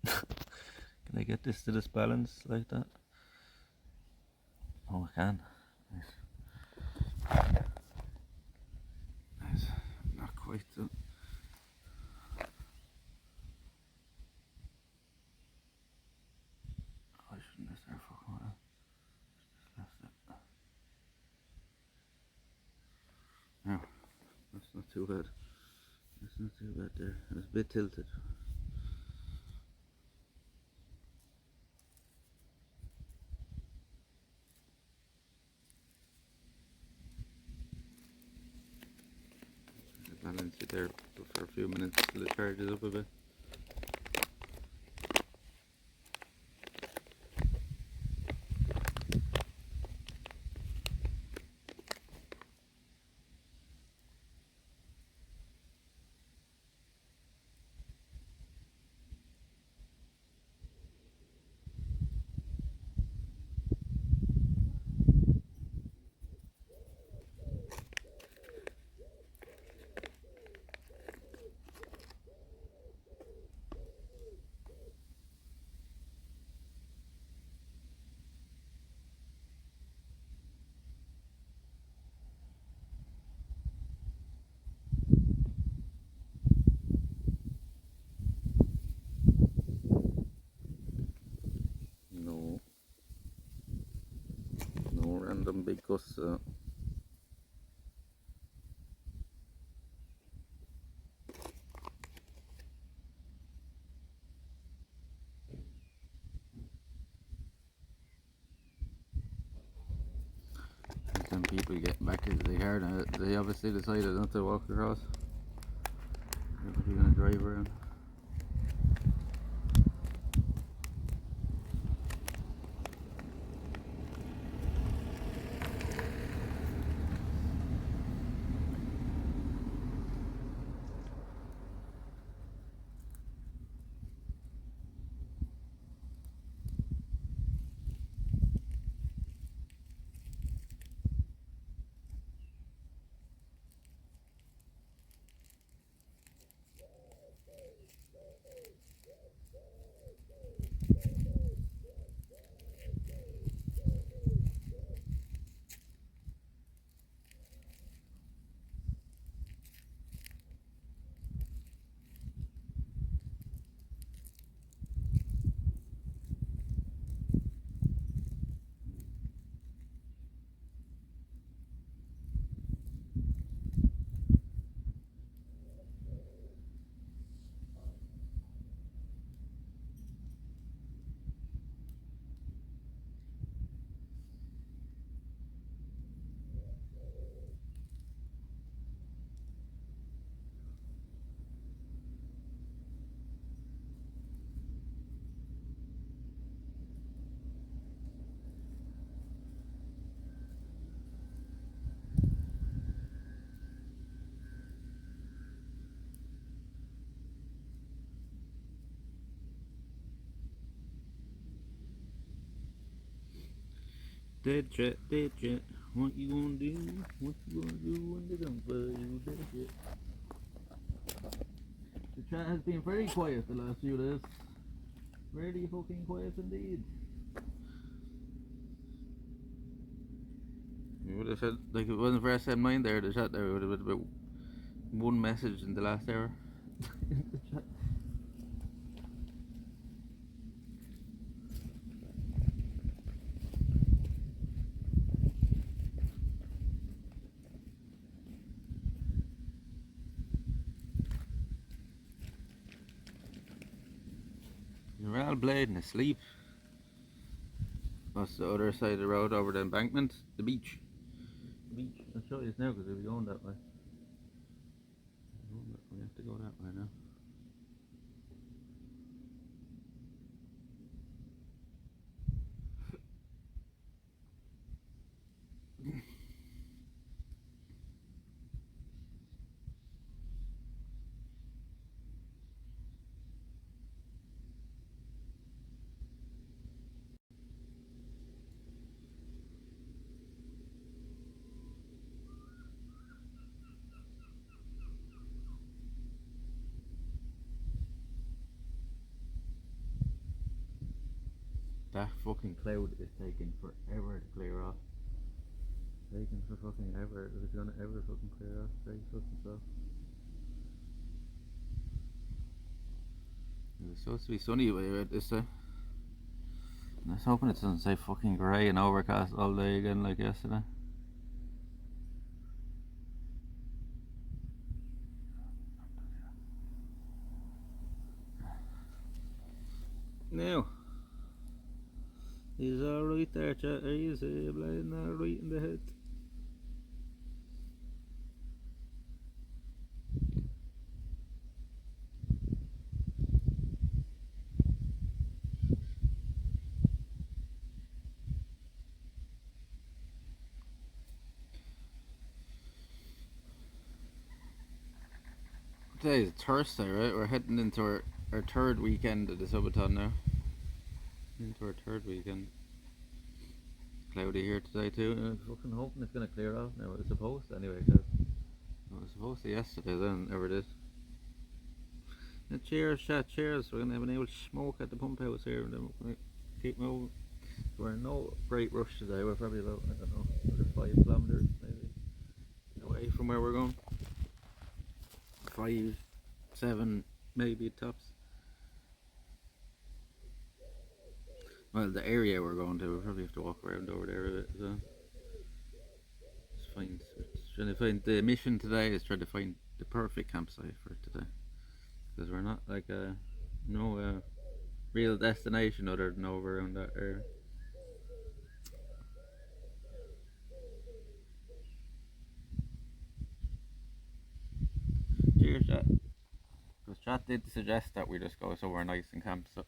can I get this to this balance like that? Oh, I can. Nice. quite so. I shouldn't have started fucking with it. Just left it. No, that's not too bad. That's not too bad there. It was a bit tilted. Balance it there for a few minutes till it charges up a bit. No, no random big gusts. Some people getting back into the car now. They obviously decided not to walk across. They're probably going to drive around. Dead jet, what you gonna do? What you gonna do when they come for you, dead jet? The chat has been very quiet the last few days. Really fucking quiet indeed. You would have said, like, if it wasn't for SM9 there, the chat there would have been about one message in the last hour. The chat. You're all blading asleep. That's the other side of the road over the embankment, the beach. The beach. I'll show you this now because we'll be going that way. We have to go that way now. That fucking cloud is taking forever to clear off. Taking for fucking ever. If it's gonna ever fucking clear off, very fucking slow. It's supposed to be sunny with this day. I was hoping it doesn't say fucking grey and overcast all day again like yesterday. Now, he's alright there, chat. He's blind alright in the head. Today is Thursday, right? We're heading into our third weekend of the SUBATHON now. Into our third weekend. Cloudy here today too. I'm fucking hoping it's gonna clear off now. It was supposed to anyway, cause it was supposed to yesterday, then never did. And cheers, chat, cheers. We're gonna have an old smoke at the pump house here, and then we're gonna keep moving. We're in no great rush today. We're probably about, I don't know, another 5 kilometers maybe away from where we're going. 5, 7 maybe tops. Well, the area we're going to, we'll probably have to walk around over there a bit as well. Trying to find the mission today is trying to find the perfect campsite for today, because we're not like no real destination other than over around that area. Cheers, chat. Because chat did suggest that we just go somewhere nice and camp, so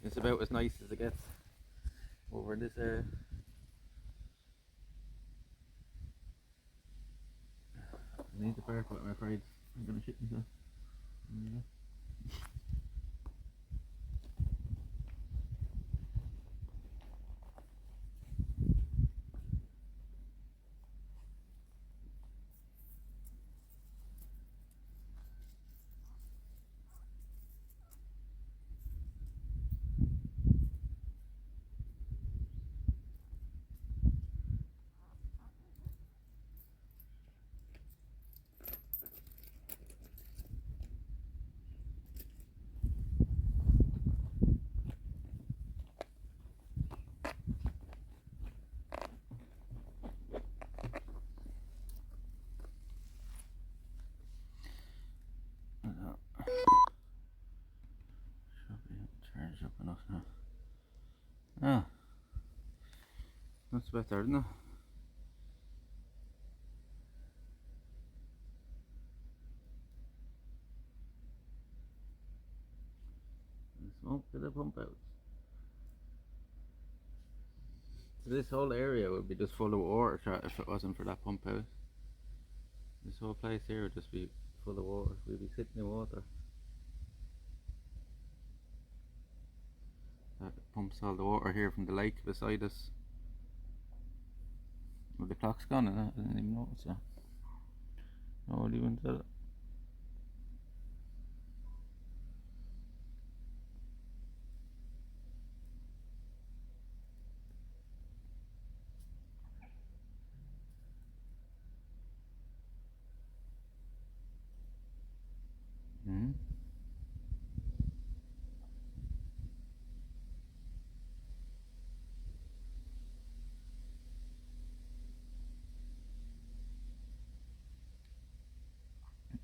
it's about as nice as it gets over in this area. I need to park, but I'm afraid I'm gonna shit myself. Yeah. Charge up enough now. Ah, that's better, isn't it? Smoke to the pump out. This whole area would be just full of water if it wasn't for that pump house. This whole place here would just be full of water. We'd be sitting in water. That pumps all the water here from the lake beside us. Well, the clock's gone and I didn't even notice that. Nobody even said it. Mm-hmm.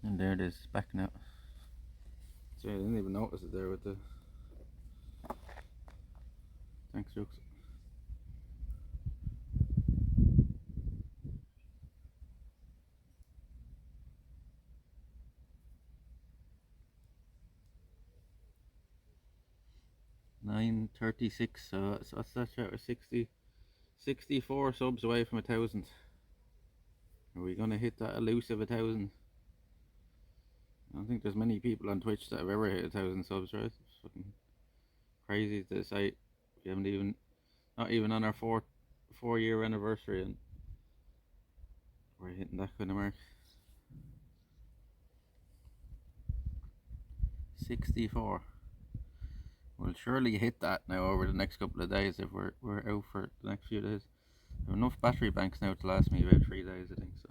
And there it is, back now. See, I didn't even notice it there with the... Thanks, jokes. $9.36, so what's that shot? 64 subs away from 1,000. Are we gonna hit that elusive 1,000? I don't think there's many people on Twitch that have ever hit 1,000 subs, right? It's fucking crazy to say. We haven't even, not even on our 4-year anniversary, and we're hitting that kind of mark. 64. We'll surely hit that now over the next couple of days if we're out for the next few days. I have enough battery banks now to last me about 3 days, I think so.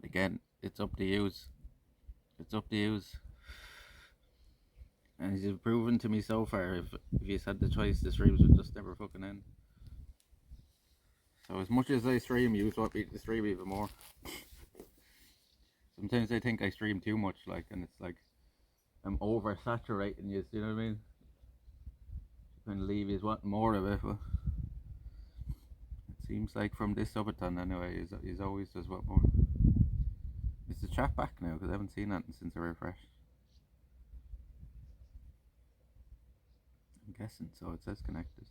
Again, it's up to yous. It's up to yous. And he's proven to me so far, if he's had the choice, the streams would just never fucking end. So as much as I stream, you want me to stream even more. Sometimes I think I stream too much, like, and it's like I'm oversaturating you, you know what I mean? Kind of leave you wanting more of it, but it seems like from this subathon anyway, he's always does what more. Is the chat back now? Because I haven't seen anything since I refreshed. I'm guessing so. It says connected.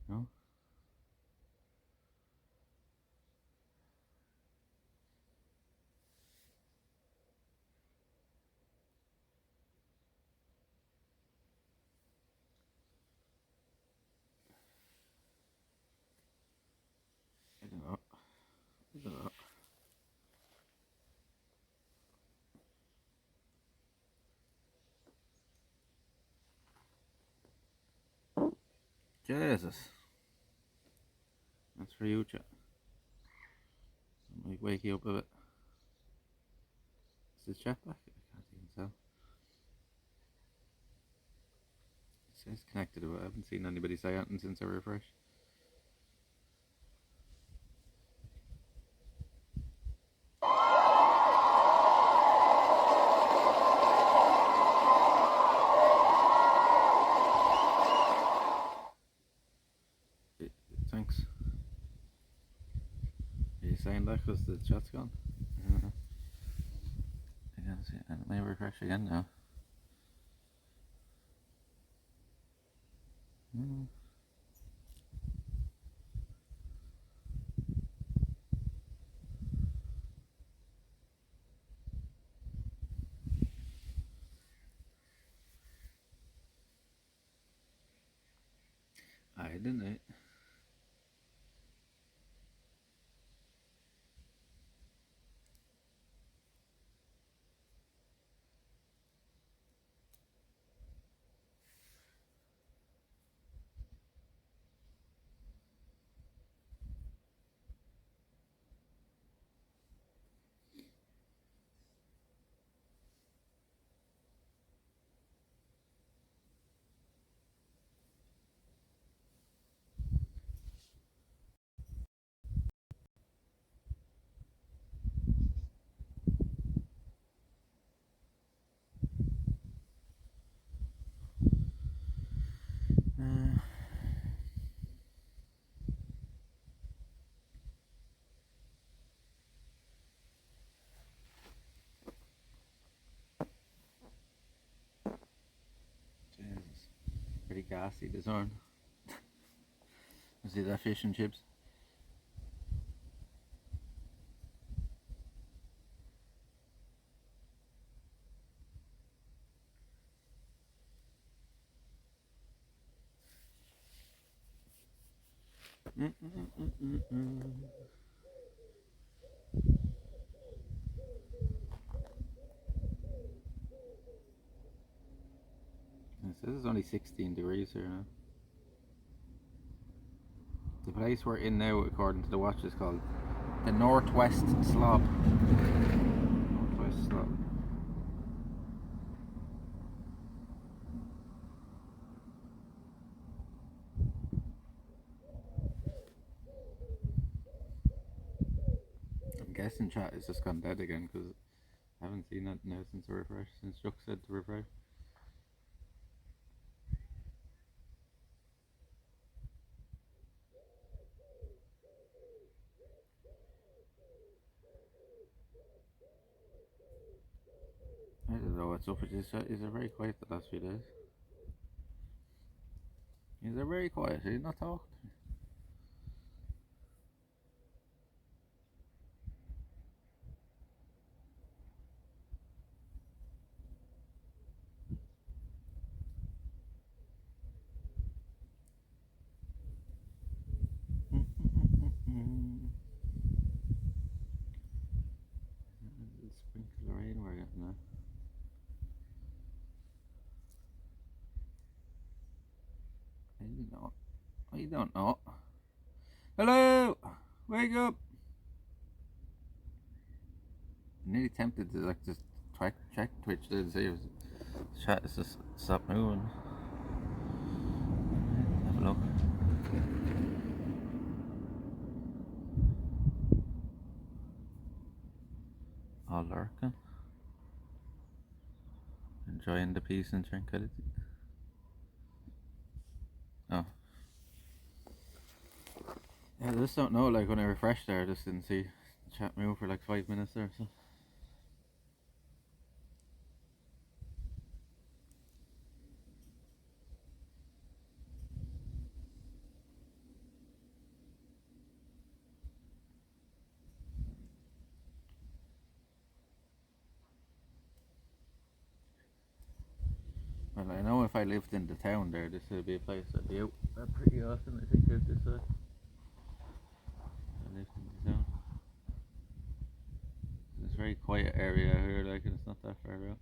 No? I don't know. I don't know. Jesus. That's for you, chat. I might wake you up a bit. Is the chat back? I can't even tell. It says connected, but I haven't seen anybody say anything since I refreshed. Thanks. Are you saying that because the chat's gone? I can't see it. It may refresh again now. I didn't it. Jesus. Pretty gassy this morning. See that fish and chips? It says it's only 16 degrees here now. The place we're in now, according to the watch, is called the Northwest Slob. Northwest Slob. I'm guessing chat is just gone dead again because I haven't seen that now since the refresh, since Chuck said to refresh. I don't know what's up with this chat. Is it very quiet the last few days? Is it very quiet? Are you not talking? Sprinkle of rain we're getting now. I don't know. I don't know. Hello! Wake up! I'm nearly tempted to like just check Twitch there to see if the chat is just stop moving. Have a look. All lurking. Enjoying the peace and tranquility. Oh. Yeah, I just don't know, like when I refreshed there I just didn't see the chat move for like 5 minutes there, so. Well, I know if I lived in the town there, this would be a place I'd be out pretty often, I think, out this way. I lived in the town. It's a very quiet area here, like, and it's not that far out.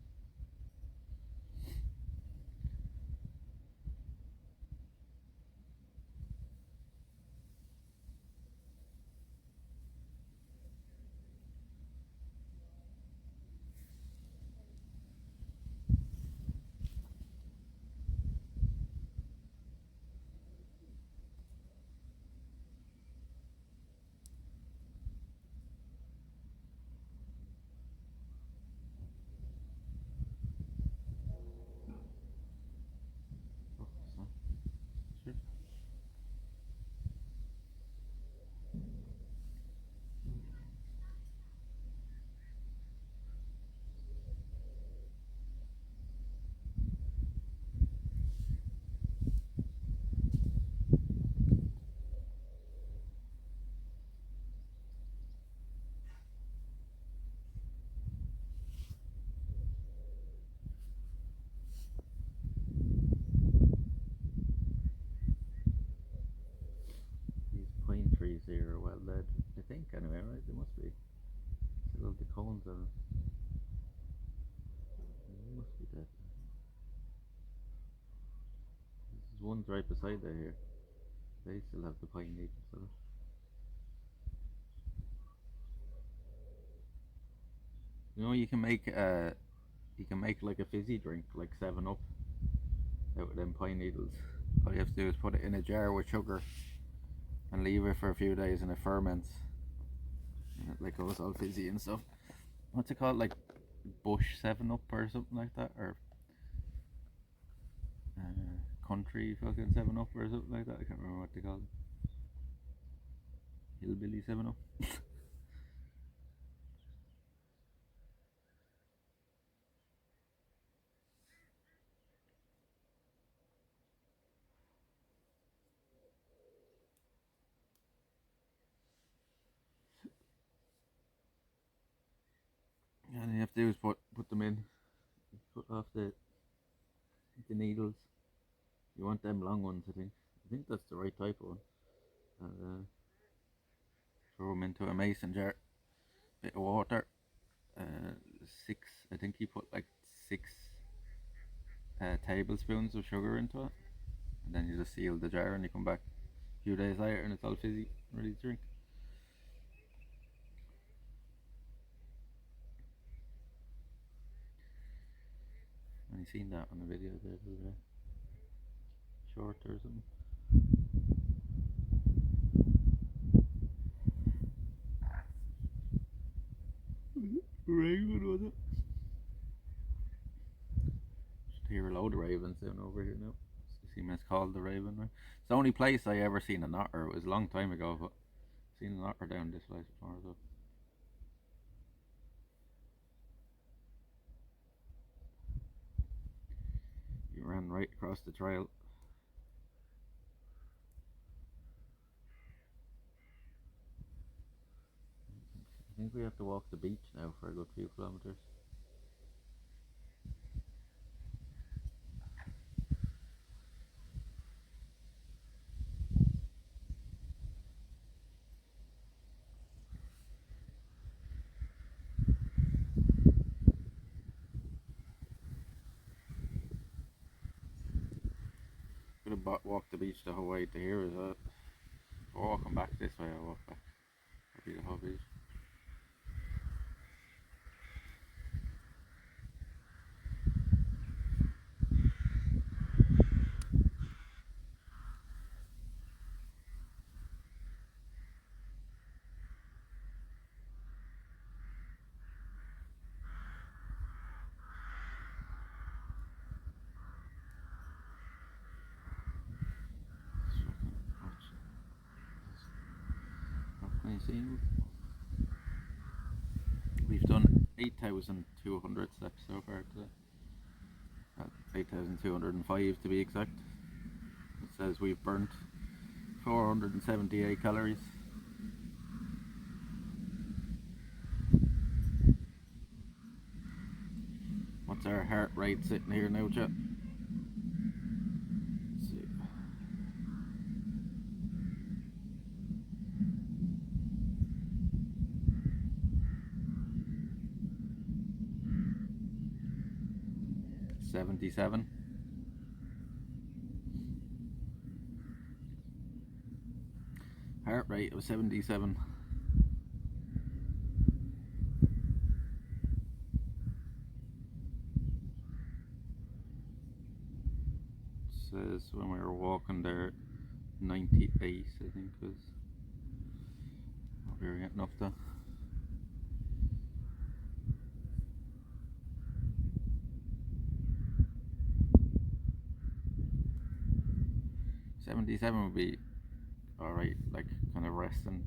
So, sure. These pine trees here are well led, I think, anyway, right? They must be. See, look, the cones are. They must be dead. This is one's right beside there here. They still have the pine needles on it. You know, you can make like a fizzy drink, like 7 Up, out of them pine needles. All you have to do is put it in a jar with sugar and leave it for a few days and it ferments. And it like goes all fizzy and stuff. What's it called? Like Bush 7 Up or something like that? Or country fucking 7 Up or something like that? I can't remember what they call it. Hillbilly 7 Up. And you have to do is put them in, put off the needles. You want them long ones, I think. I think that's the right type of one. And throw them into a mason jar, bit of water, 6. I think you put like 6 tablespoons of sugar into it, and then you just seal the jar, and you come back a few days later, and it's all fizzy, ready to drink. And you seen that on the video there, the short or something. Raven, was it? Just hear a load of ravens down over here now. You see, it's called the Raven, right? It's the only place I ever seen an otter. It was a long time ago, but I've seen an otter down this place before. So. You ran right across the trail. I think we have to walk the beach now for a good few kilometers. Could have walked the beach the whole way to here as well. walking back this way, I walk back. That'd be the hobby. We've done 8,200 steps so far today. 8,205 to be exact. It says we've burnt 478 calories. What's our heart rate sitting here now, chat? Let's see. 77. Heart rate of 77. Says when we were walking there, 98 I think was what we were getting up to. $77 would be alright, like kind of resting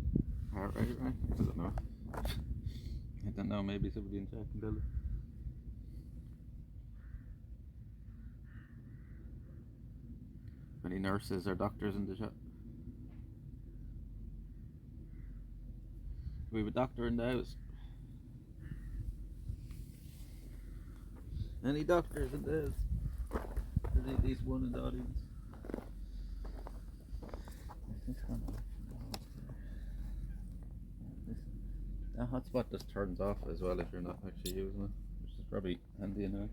heart rate, right? I don't know. I don't know, maybe somebody in chat can tell us. Any nurses or doctors in the chat? We have a doctor in the house. Any doctors in the house? There's at least one in the audience. That hotspot just turns off as well if you're not actually using it, which is probably handy enough.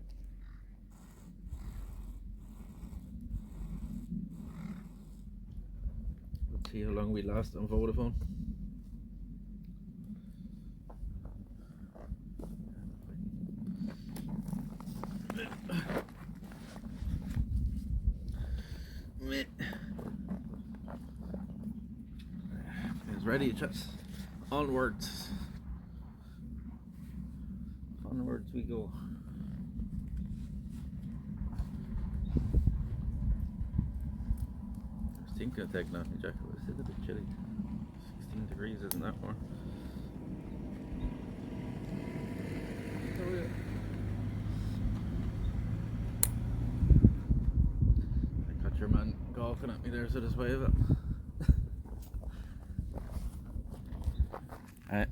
Let's see how long we last on Vodafone. It's ready, just onwards. Onwards we go. I was thinking of taking off my jacket, but it's still a bit chilly. 16 degrees isn't that warm. Oh yeah. I caught your man gawking at me there, so just wave it. Alright,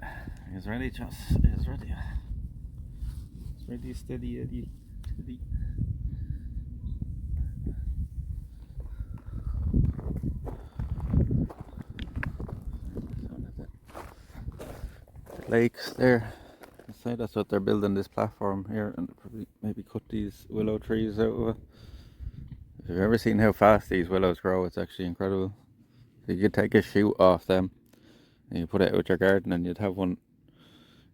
he's ready, Chas. He's ready. It's ready, steady, Eddie. Steady. Lakes there. So that's what they're building this platform here, and probably maybe cut these willow trees out of it. If you've ever seen how fast these willows grow, it's actually incredible. So you could take a shoot off them and you put it out your garden, and you'd have one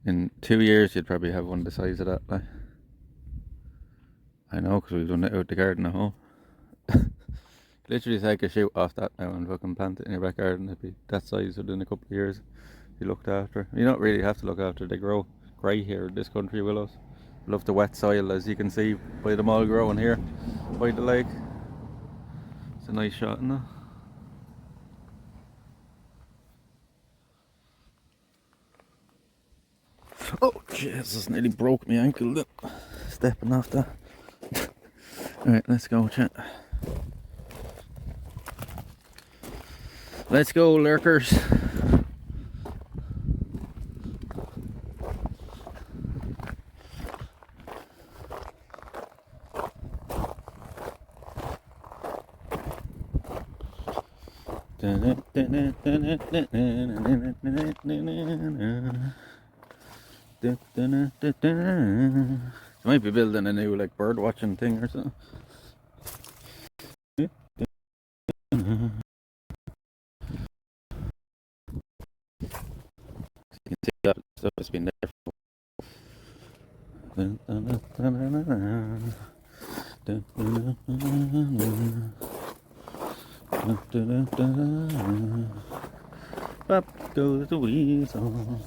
in 2 years. You'd probably have one the size of that. Like, I know, because we've done it out the garden at home. Literally take a shoot off that now and fucking plant it in your back garden. It'd be that size within a couple of years. You looked after. You don't really have to look after. They grow great here in this country, willows. Love the wet soil, as you can see by them all growing here by the lake. It's a nice shot, isn't it? Oh Jesus, nearly broke my ankle then. Stepping off that. Alright, let's go, chat. Let's go, lurkers. You might be building a new like bird watching thing or something. stuff has been there for. Up goes the weasel.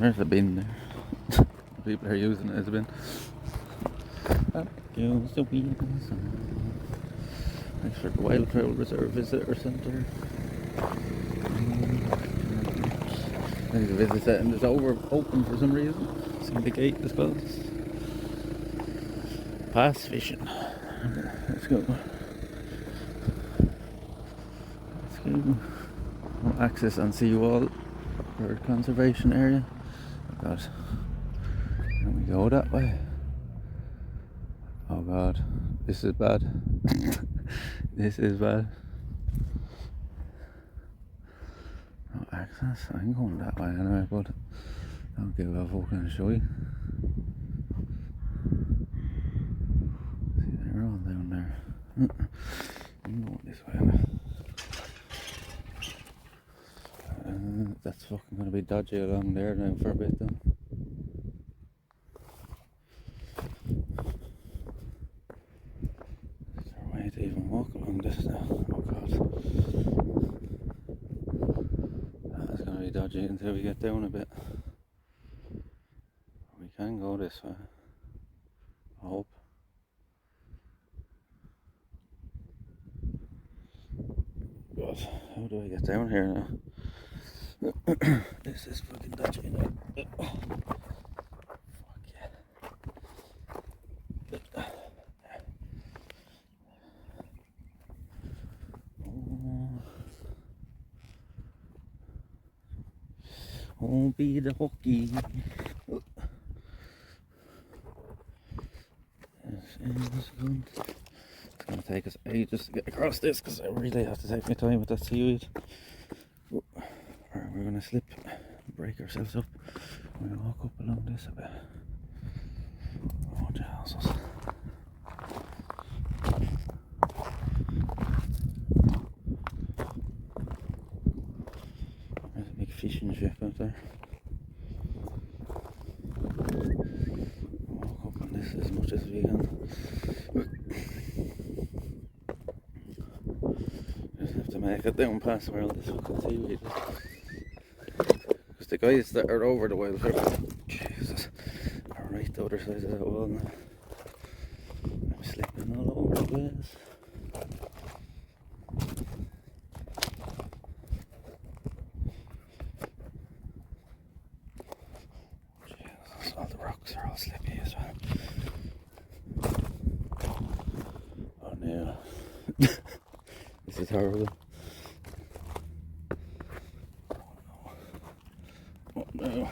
There's a bin there. People are using it as a bin. Up goes the weasel. Thanks for the Wildfowl Reserve Visitor Centre. I think the visitor centre is open for some reason. See the gate is closed. Pass fishing. Let's go. Let's go. No access on seawall for conservation area. Oh god. Can we go that way? Oh god. This is bad. This is bad. No access? I'm going that way anyway, but I'll give a fucking show you. See, they're all down there. I'm going this way. That's fucking gonna be dodgy along there now for a bit though. Is there a way to even walk along this now? Oh god. That's gonna be dodgy until we get down a bit. We can go this way. I hope. God, how do I get down here now? This is fucking dodgy now. Fuck yeah. Oh, be the hockey. It's going to take us ages to get across this because I really have to take my time with that seaweed. Or we're going to slip, break ourselves up. We're going to walk up along this a bit. Oh, Jesus. There's a big fishing ship out there. Walk up on this as much as we can. Just have to make it down past where all this fucking seaweed is. Because the guys that are over the wildfowl, Jesus, are right the other side of that wall now. I'm slipping all over the place. Jesus, all the rocks are all slippy as well. Oh no. This is horrible. Oh no.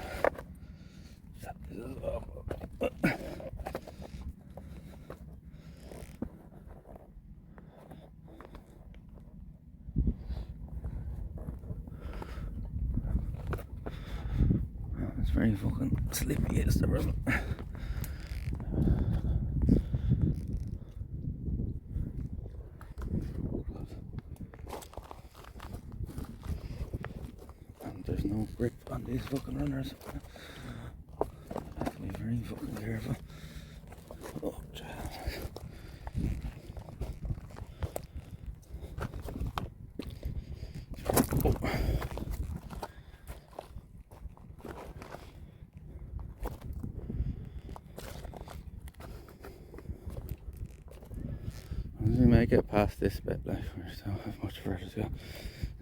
That is awful. It's very fucking slippy, is the river. There's no grip on these fucking runners. Have to be very fucking careful. Oh, Jesus. Oh. We might get past this bit, like, we still have much further to go.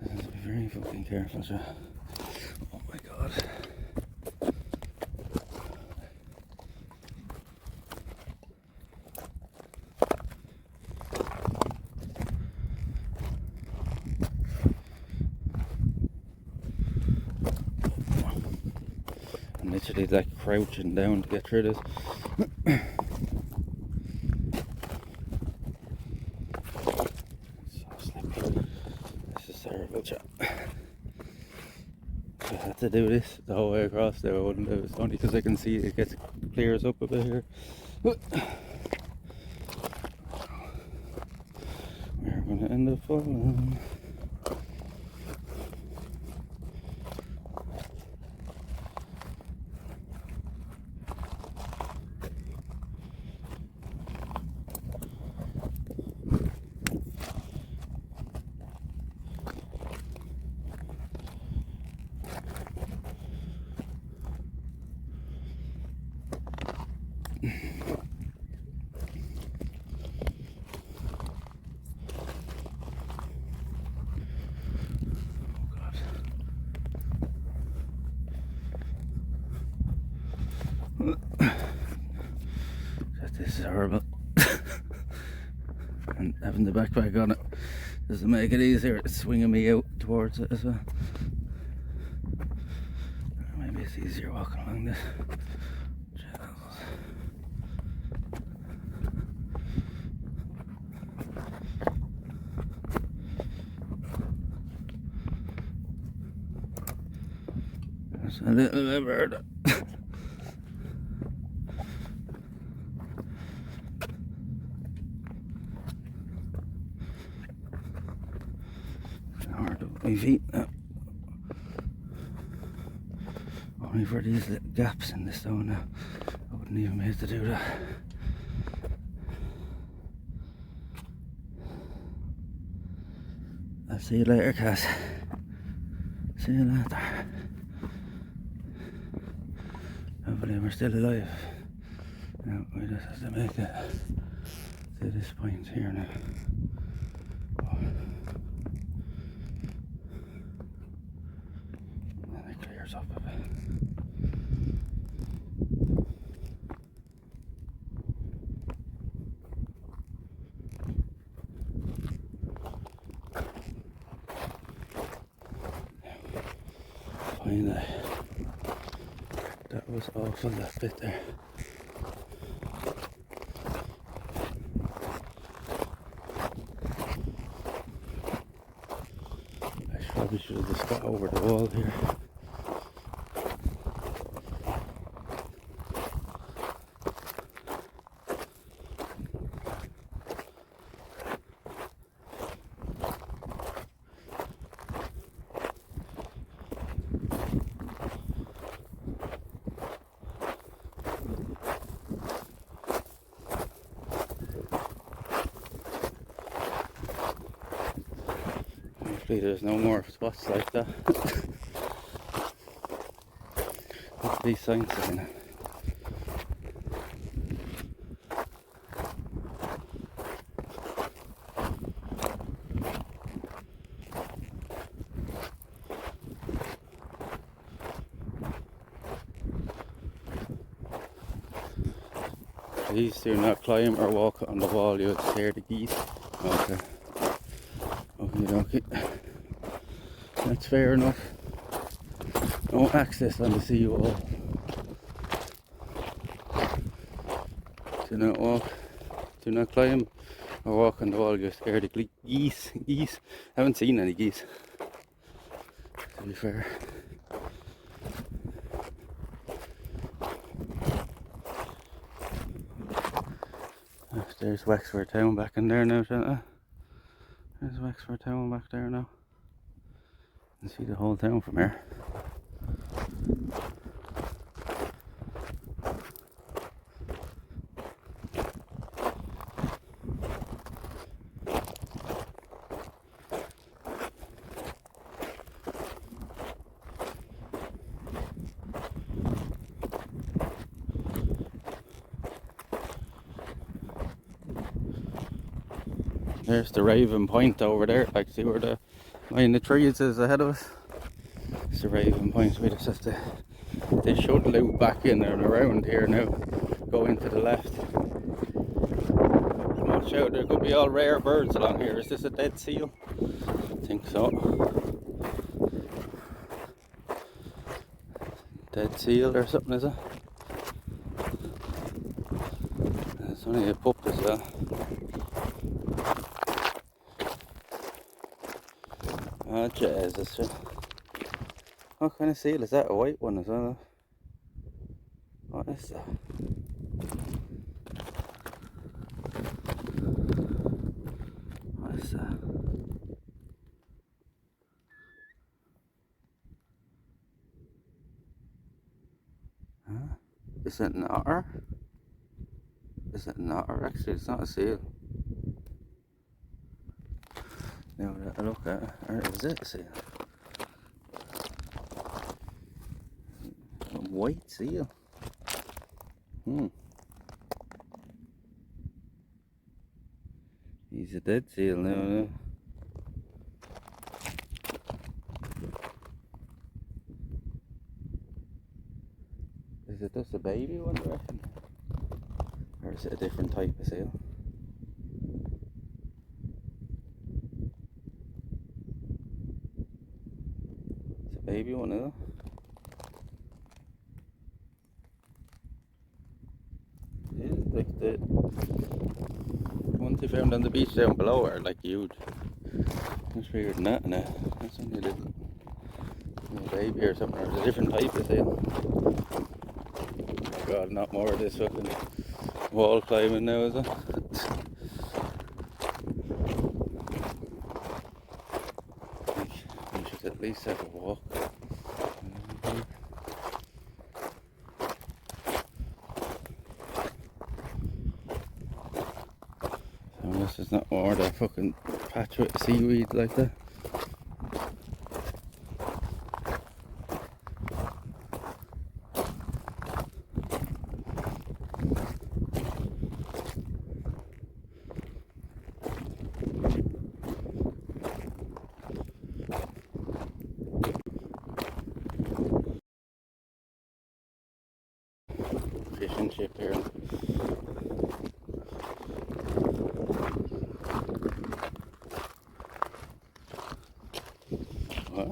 Have to be very fucking careful, so. Oh my god. I'm literally like crouching down to get through this. So slippery. This is terrible, chat. I had to do this the whole way across there. I wouldn't do it. It's only because I can see it gets clears up a bit here. and the fallen. This is horrible. And having the backpack on it doesn't make it easier. It's swinging me out towards it as well. Maybe it's easier walking along this channel. There's a little bird. Hard with my feet now. Only for these little gaps in the stone now. I wouldn't even be able to do that. I'll see you later, Cass. See you later. Hopefully we're still alive. Now we just have to make it to this point here now. And it clears up a bit. Finally. That was awful, that bit there. I probably should have just got over the wall here. Hopefully there's no more spots like that. Look at these signs again. Please do not climb or walk on the wall, you'll scare the geese. Okay. Okay. That's fair enough. No access on the seawall. Do not walk, do not climb or walk on the wall, you're scared of geese. Geese. I haven't seen any geese, to be fair. There's Wexford Town back in there now, don't I? There's Wexford Town back there now. You can see the whole town from here. There's the Raven Point over there, like see where the line of the trees is ahead of us. It's the Raven Point. We just have to, they should loop back in and around here now, go into the left. Watch out, there could be all rare birds along here. Is this a dead seal? I think so. Dead seal or something, is it? It's only a pup as well. Oh Jesus. What kind of seal is that? A white one as well? What is that? What is that? it an otter? Is it an otter? Actually, it's not a seal. Now that I look at it, or is it a seal? A white seal. He's a dead seal now. Is it just a baby one, I reckon? Or is it a different type of seal? It's a baby one, isn't it? Yeah, like the ones they found on the beach down below are like huge. Much bigger than that now. That's only a little baby or something, or a different type of seal. Oh God, not more of this fucking wall climbing now, is it? We should at least have a walk. Unless there's not more of that fucking patch with seaweed like that. Fishing ship here. What?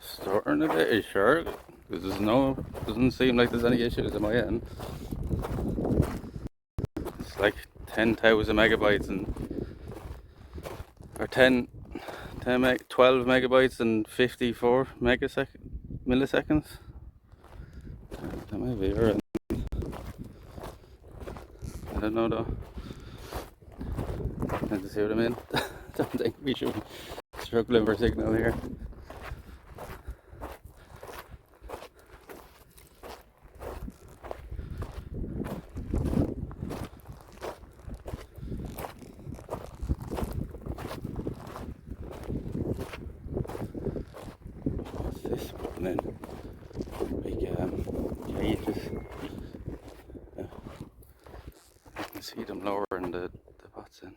Starting a bit, sure. Because doesn't seem like there's any issues on my end. It's like 10,000 megabytes or 12 megabytes and 54 milliseconds. That might be right. I don't know though. Have to see what I mean. Don't think we should be struggling for signal here. This putting in big cages. You can see them lowering the pots in.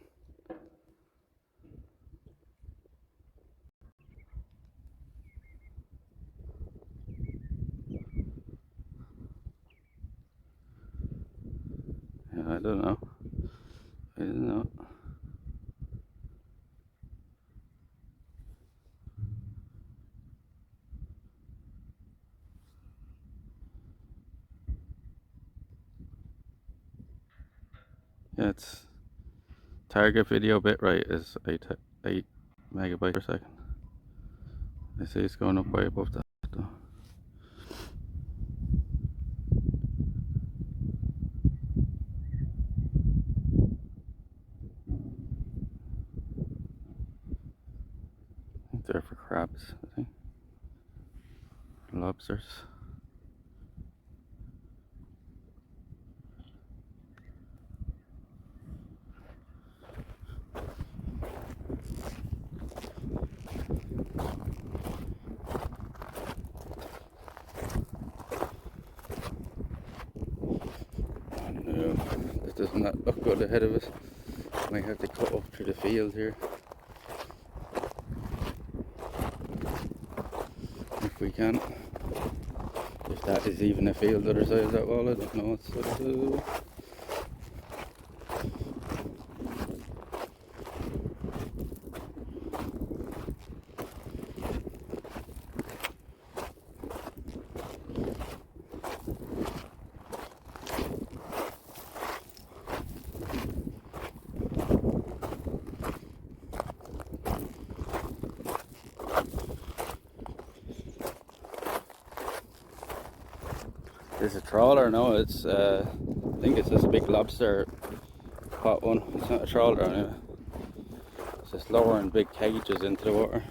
Yeah, I don't know. I don't know. Yeah, it's target video bitrate is 8 megabytes per second. I see it's going up way above that though. I think they're for crabs, I think. Lobsters. No, this does not look good ahead of us. Might have to cut up through the field here. If we can. If that is even a field the other side of that wall, I don't know what's what to do. Is it a trawler? No, it's I think it's just a big lobster pot one. It's not a trawler anyway. It's just lowering big cages into the water.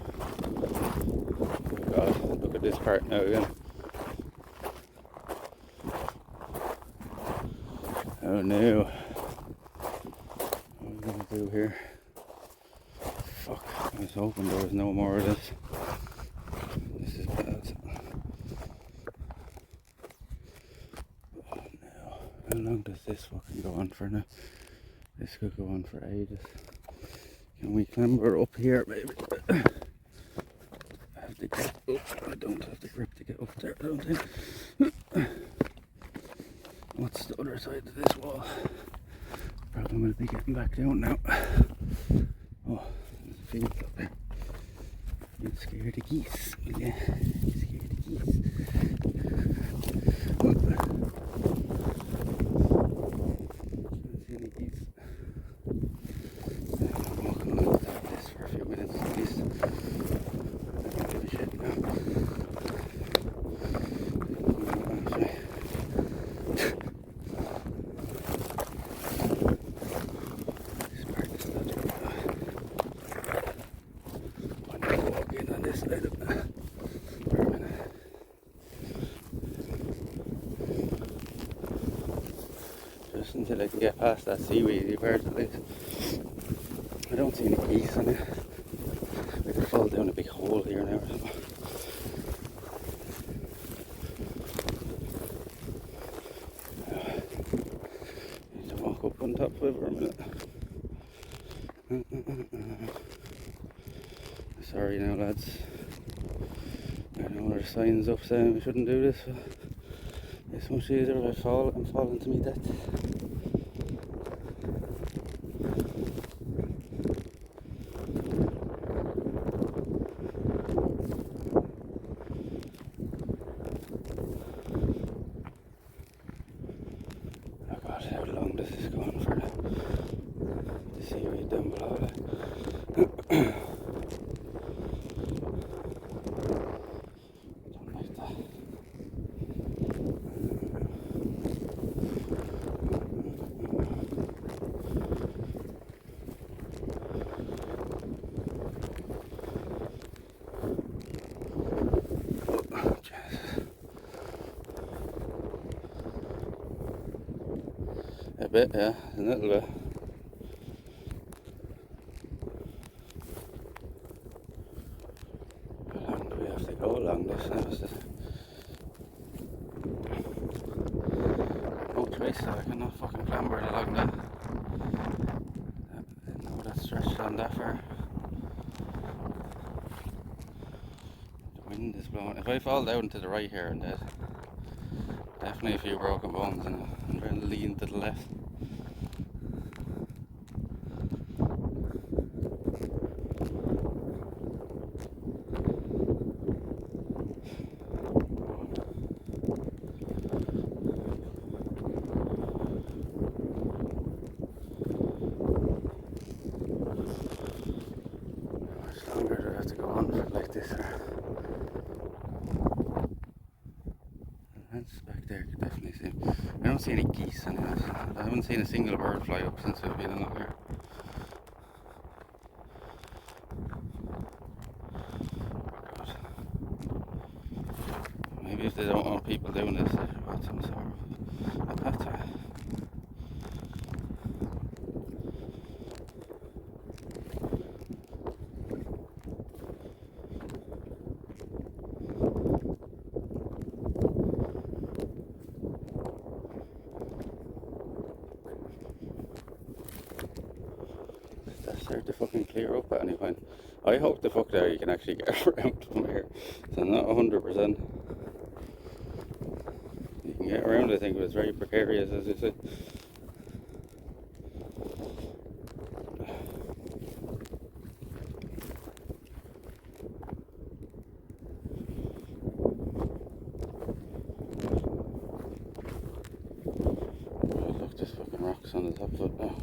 Oh God, look at this part now again. Oh no. What am I gonna do here? Fuck, I was hoping there was no more of this. This is bad. Oh no. How long does this fucking go on for now? This could go on for ages. Can we clamber up here, maybe? I have the grip. Oh, I don't have the grip to get up there, I don't think. What's the other side of this wall? Problem will be getting back down now. Oh, there's a field up there. You scared of geese, will ya? You scared of geese? Can't see any geese. I'm walking along this for a few minutes at least. I don't give a shit now. Just until I can get past that seaweedy part at least. I don't see any geese on it. I could fall down a big hole here now or something. Need to walk up on top of it for a minute. Sorry now lads. I know there's signs up saying we shouldn't do this. So it's much easier if I fall and fall into me death. Oh God, how long this is going for the seaweed down below. Don't like that. A bit, yeah, a little bit. How long do we have to go along this now? Is it no choice, so I cannot fucking clamber along that. I didn't know that stretched on that far. The wind is blowing. If I fall down to the right here and dead, definitely a few broken bones and I'm trying to lean to the left. How much longer do I have to go on for like this? That's back there, I could definitely see him. I don't see any geese anyway. I haven't seen a single bird fly up since we've been along here. God. Maybe if they don't want people doing this, they should put some sort of a pathway. Start to fucking clear up at any point. I hope the fuck there you can actually get around from here. So I'm not 100%. You can get around, I think, but it's very precarious, as you say. Oh, look, there's fucking rocks on the top of it now.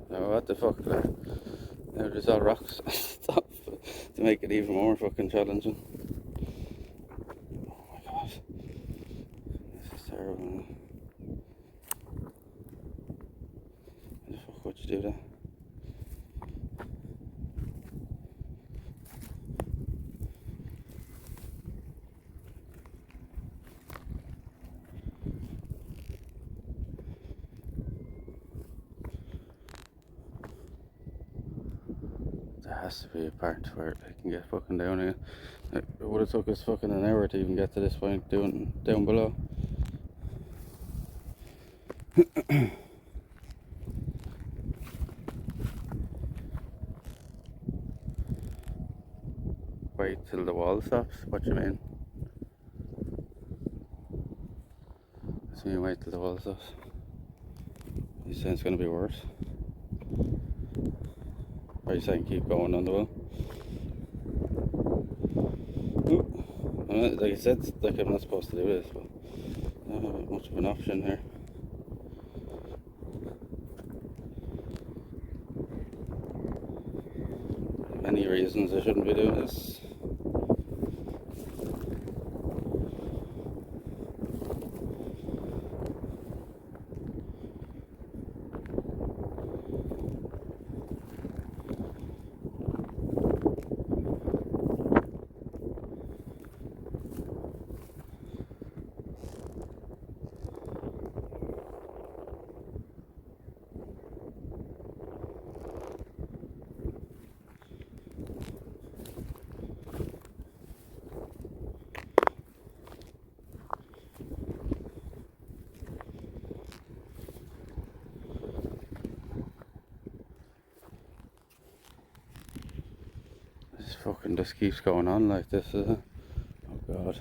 No, what the fuck, like? Now there's all rocks Stop. To make it even more fucking challenging. Oh my god. This is terrible. Why the fuck would you do that? There has to be a part where I can get fucking down here. It would have took us fucking an hour to even get to this point down below. Wait till the wall stops? What do you mean? So you wait till the wall stops? You saying it's going to be worse? Or are you saying keep going on the wall? Like I said, like I'm not supposed to do this, but I don't have much of an option here. Many reasons I shouldn't be doing this. This fucking just keeps going on like this, is it? Oh god.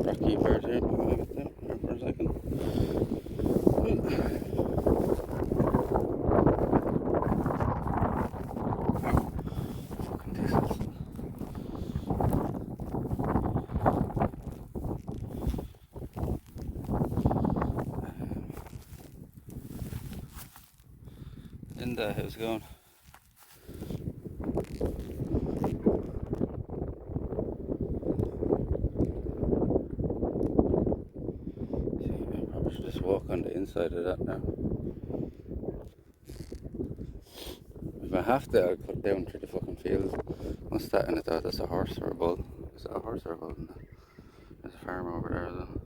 Rocky bird here. I'm gonna get that here for a second. Fucking thistles. Linda, how's it going? Just walk on the inside of that now. If I have to, I'll cut down through the fucking field. What's that in it though? That's a horse or a bull? Is that a horse or a bull? There's a farm over there though.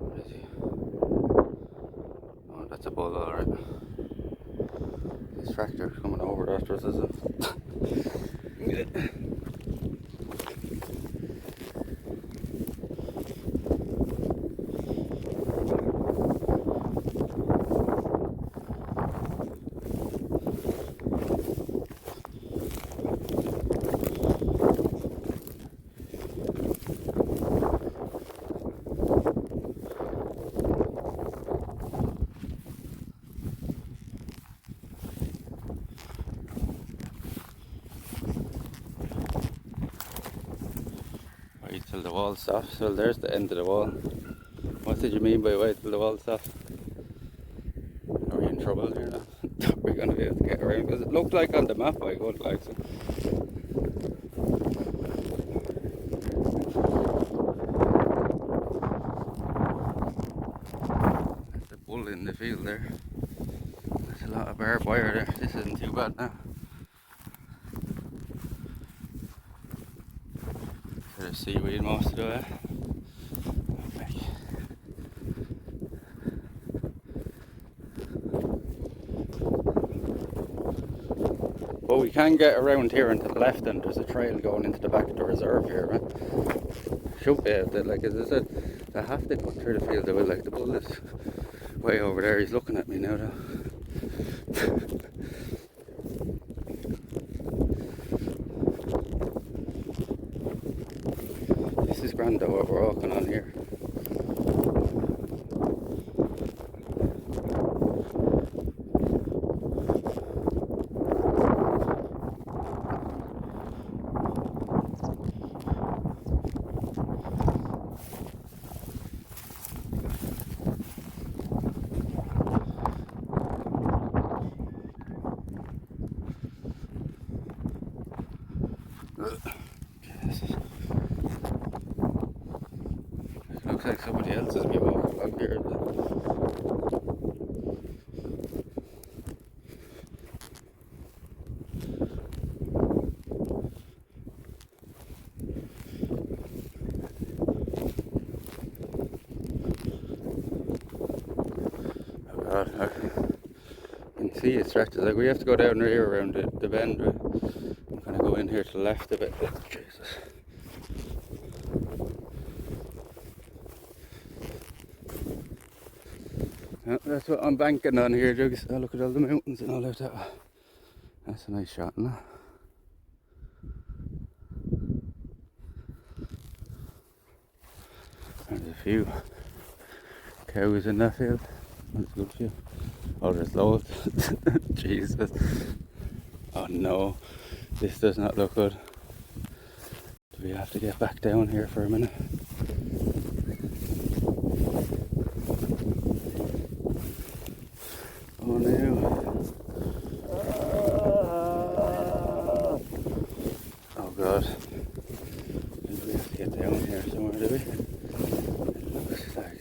Where is he? Oh, that's a bull, alright. This tractor's coming over after us, is it? Yeah. Wait till the wall stops. Well, there's the end of the wall. What did you mean by wait till the wall stops? Are we in trouble here now? We're going to be able to get around because it looked like on the map I could, like so. There's a bull in the field there. There's a lot of barbed wire there. This isn't too bad now. There's seaweed most of the way. Okay. But we can get around here and to the left, and there's a trail going into the back of the reserve here, right? Should be able to, like as I said, I have to go through the field. I will. Like the bull is way over there. He's looking at me now though. This is grand though, what we're walking on here. Looks like somebody else has been walking along here. Oh God, I can see it stretches. Like we have to go down here around the bend. Right? I'm gonna go in here to the left a bit. Jesus. Yeah, that's what I'm banking on here, Jugs. Oh, look at all the mountains and all of that. That's a nice shot, isn't it? There's a few cows in that field. That's a good few. Oh, there's loads. Jesus. Oh no, this does not look good. Do we have to get back down here for a minute? Oh no. Oh God. Maybe we have to get down here somewhere, do we? It looks like.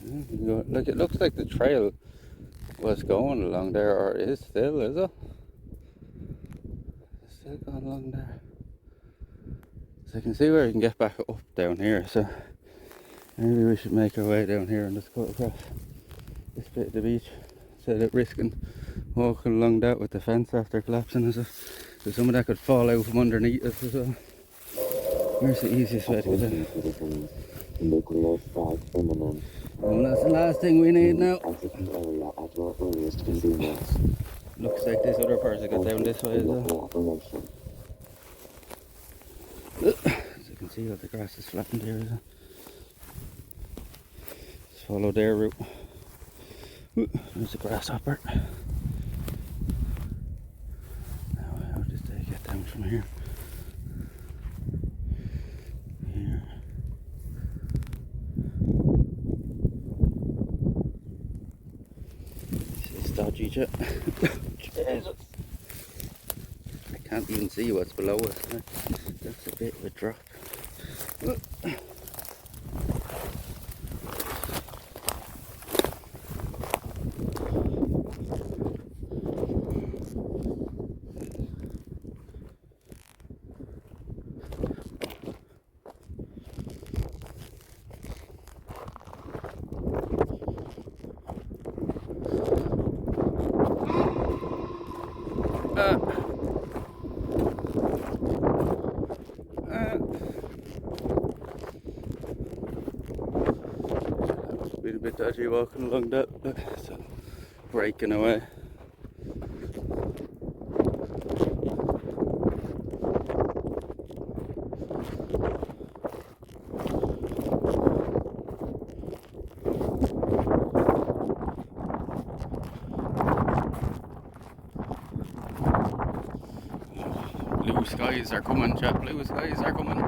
Oh God. Look, it looks like the trail was going along there, or is still, is it? It's still going along there. So I can see where you can get back up down here, so maybe we should make our way down here and just go across this bit of the beach instead of risking walking along that with the fence after collapsing as if so some of that could fall out from underneath us as well. Where's the easiest way to get in? Well, that's the last thing we need now. Looks like this other person got down this way as well. As you can see that the grass is flattened here. Just follow their route. There's a grasshopper. Now how did they get down from here? Here. This is dodgy shit. Jesus. I can't even see what's below us. That's a bit of a drop. Been a bit dodgy walking along that, look, so breaking away. Blue skies are coming, chap, blue skies are coming.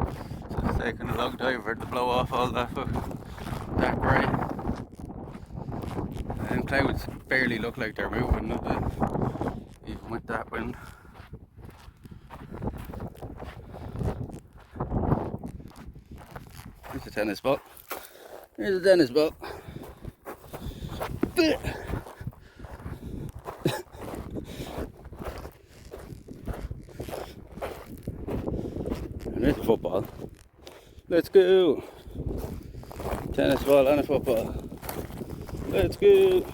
So it's taking a long time for it to blow off all that grey. And clouds barely look like they're moving, even with that wind. There's a tennis ball. Here's a tennis ball. And there's a football. Let's go! Tennis ball and a football. Let's go!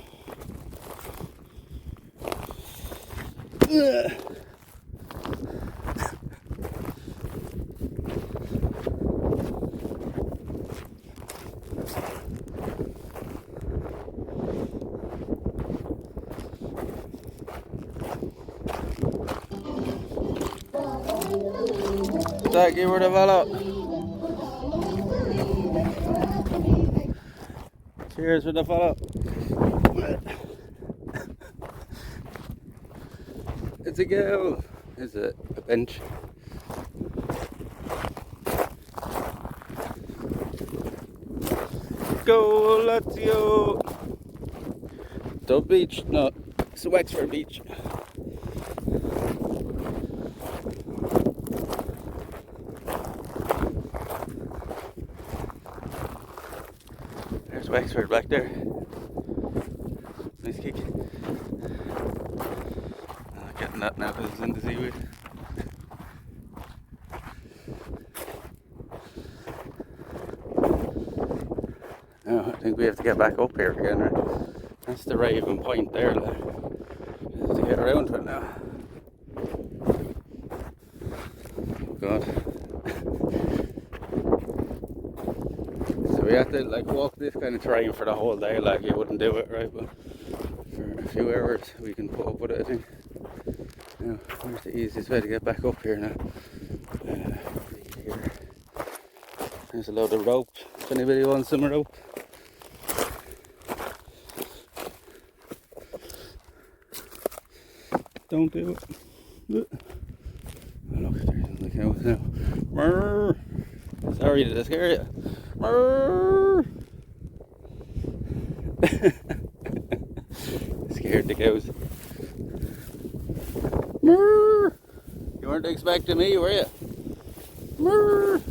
Thank you for the follow. Cheers for the follow. It's a girl. It's a bench. Go Lazio. Dub Beach, no, it's Wexford Beach. There's Wexford back there. Nice kick. Not getting that now because it's in the seaweed. No, I think we have to get back up here again, right? That's the Raven Point there, like. We have to get around to it now. Oh God. So we have to like walk this kind of terrain for the whole day, like you wouldn't do it, right? But for a few hours we can put up with it, I think. Now, where's the easiest way to get back up here now? Here. There's a load of rope, if anybody wants some rope. Don't do it. Oh, look, there's the cows now. Murr. Sorry, did I scare you? Murr. Scared the cows. Murr. You weren't expecting me, were you? Murr.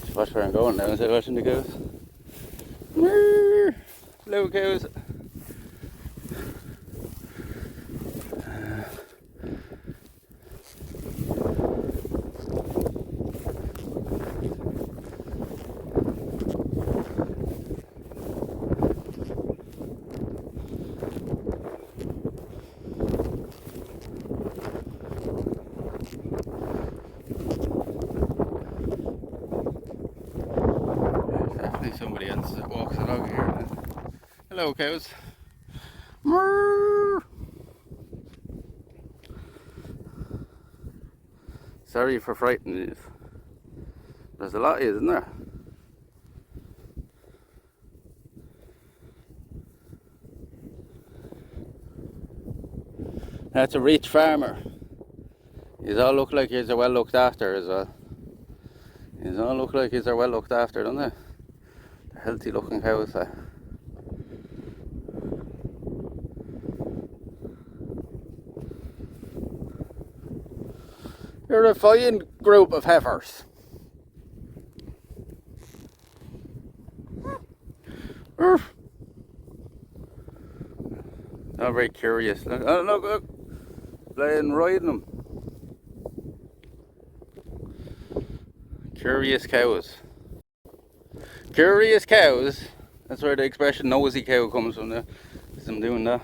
Just watch where I'm going now instead of watching the cows. Murr. Hello, cows. Somebody else that walks along here. Hello, cows. Murr. Sorry for frightening you. There's a lot of you, isn't there? That's a rich farmer. These all look like they're well looked after as well. These all look like they're well looked after, don't they? They're healthy looking cows. You're a fine group of heifers. Not very curious. Look, oh, look. Playing riding them. Curious cows. Curious cows. That's where the expression nosy cow comes from there. Because I'm doing that.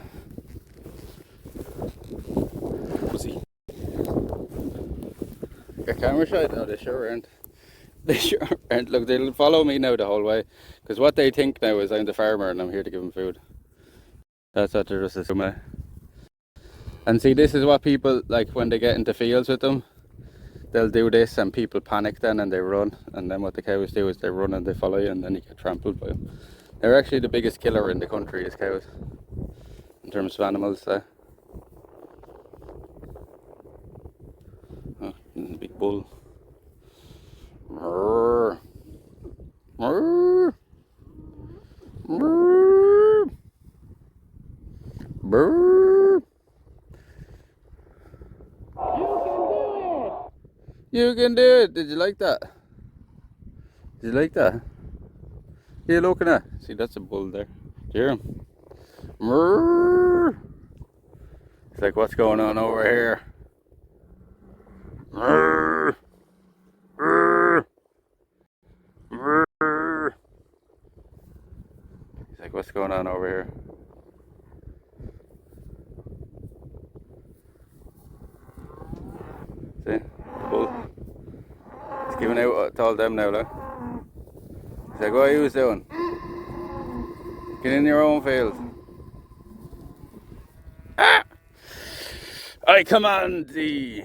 Nosy. Your camera shy? No, they sure aren't. They sure aren't. Look, they'll follow me now the whole way. Because what they think now is I'm the farmer and I'm here to give them food. That's what they're just assuming. And see, this is what people, like when they get into fields with them, they'll do this and people panic then and they run. And then what the cows do is they run and they follow you and then you get trampled by them. They're actually the biggest killer in the country is cows. In terms of animals. Oh, there's a big bull. Murr. Murr. Murr. Murr. You can do it. Did you like that? Did you like that? What are you looking at? See, that's a bull there. Do you hear him? Murr. It's like, what's going on over here? Murr. Murr. Murr. He's like, what's going on over here? See? Bull. He's giving out to all them now, look. He's like, what are you doing? Get in your own field. Ah! I command thee.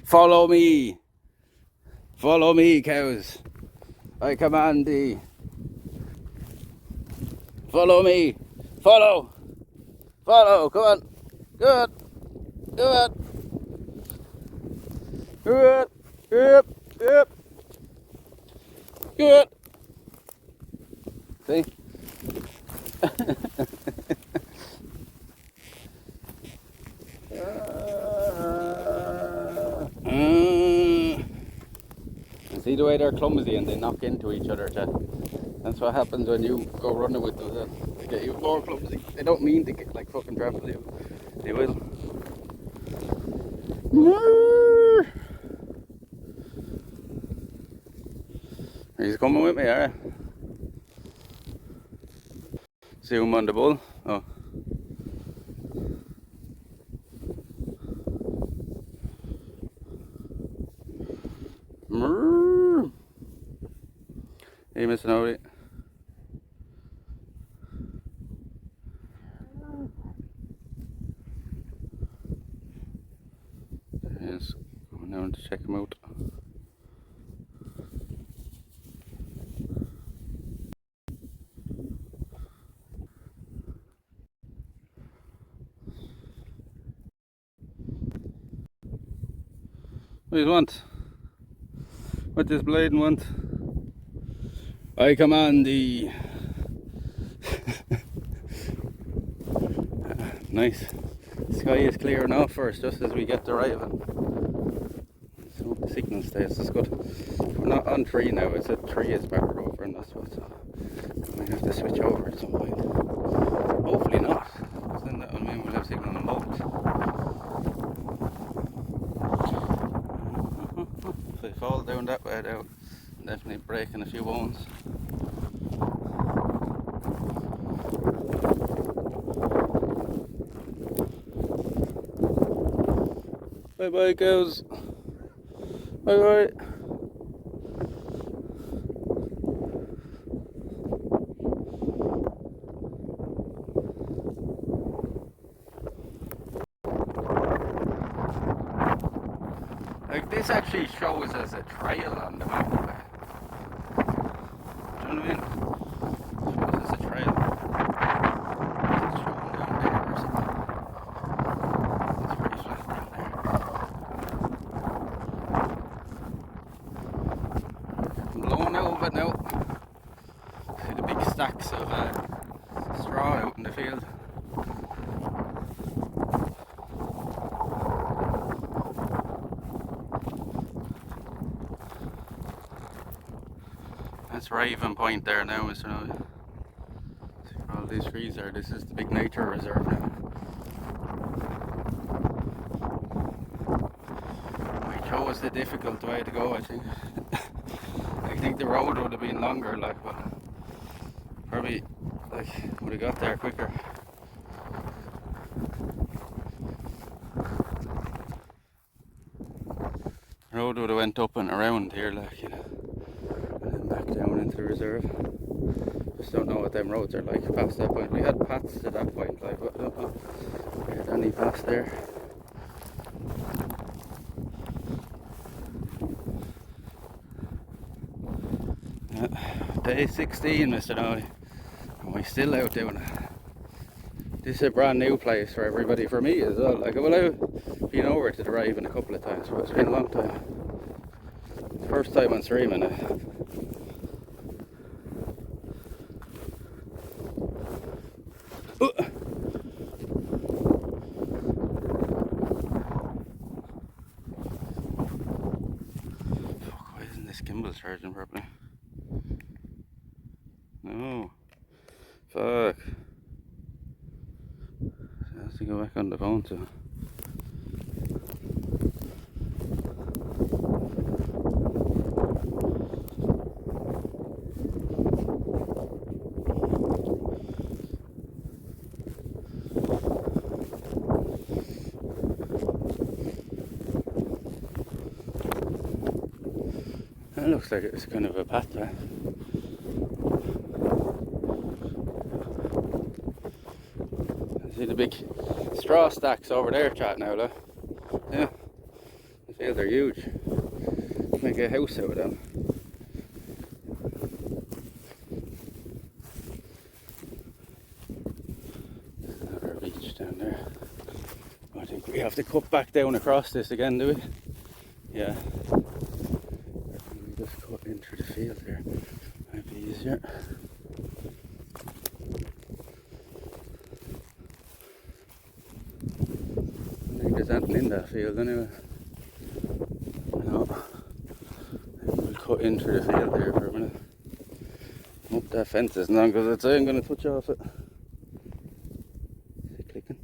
Follow me. Follow me, cows. I command thee. Follow me. Follow. Follow. Come on. Good. Good. Good. Yep. Yep. Good. See? See the way they're clumsy and they knock into each other, chat. That's what happens when you go running with them. They get even more clumsy. They don't mean to get like fucking trample you. They will. He's coming with me, alright? Zoom on the bull. Oh. Hey, Mr. Nobody. Yes, going down to check him out. What do you want? What does Bladen want? I command thee. Nice. Sky is clear enough for us just as we get to arriving. So the signal stays, that's good. We're not on 3 now, it's at 3 is back over and that's what, so we have to switch over at some point. Hopefully not, because then that will mean we'll have signal on both. If I fall down that way now, definitely breaking a few bones. Bye bye, cows. Bye bye. Like this actually shows as a trail on the map. Do you know what I mean? Shows as a trail. It's showing down there or something. It's pretty flat down there. I'm blowing over it now. See the big stacks of straw out in the field. That's Raven Point there now, Mr. Noy. See where all these trees are. This is the big nature reserve now. We chose the difficult way to go, I think. I think the road would have been longer, like, but probably like would have got there quicker. The road would have went up and around here, like, you know. Back down into the reserve. Just don't know what them roads are like past that point. We had paths to that point, like, but I don't know if we had any paths there. Day 16, Mr. Nolly, and we're still out doing it. This is a brand new place for everybody, for me as well. Like, well, I've been over to the Raven a couple of times, but it's been a long time. First time on streaming it. Fuck, why isn't this gimbal charging properly? No. Fuck. I have to go back on the phone too. It looks like it's kind of a path there. See the big straw stacks over there, chat, now, look. Yeah, the fields are huge. Make a house out of them. Another beach down there. I think we have to cut back down across this again, do we? Yeah. We just cut into the field here. Might be easier. I think there's nothing in that field anyway. No. We'll cut into the field here for a minute. Hope that fence isn't on because I'd say I'm going to touch off it. Is it clicking?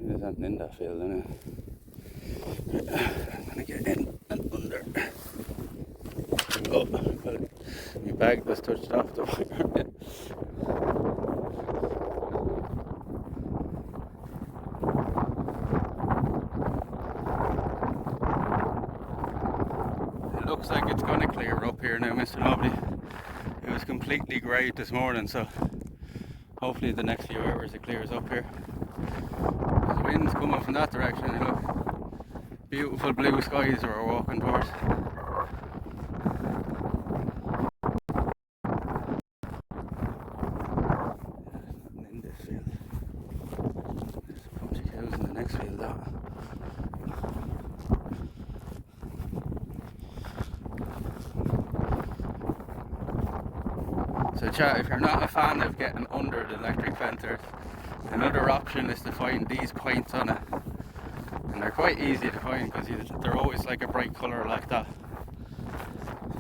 There's nothing in that field anyway. I'm going to get in and under. Oh, well, my bag was touched off the wire. It looks like it's going to clear up here now, Mr. Nobody. It was completely grey this morning, so hopefully the next few hours it clears up here. The wind's coming from that direction, and look, beautiful blue skies we're walking towards. In this field, there's a bunch of cows in the next field though. So chat, if you're not a fan of getting under the electric fences, another option is to find these points on it. And they're quite easy to find because they're always like a bright colour like that.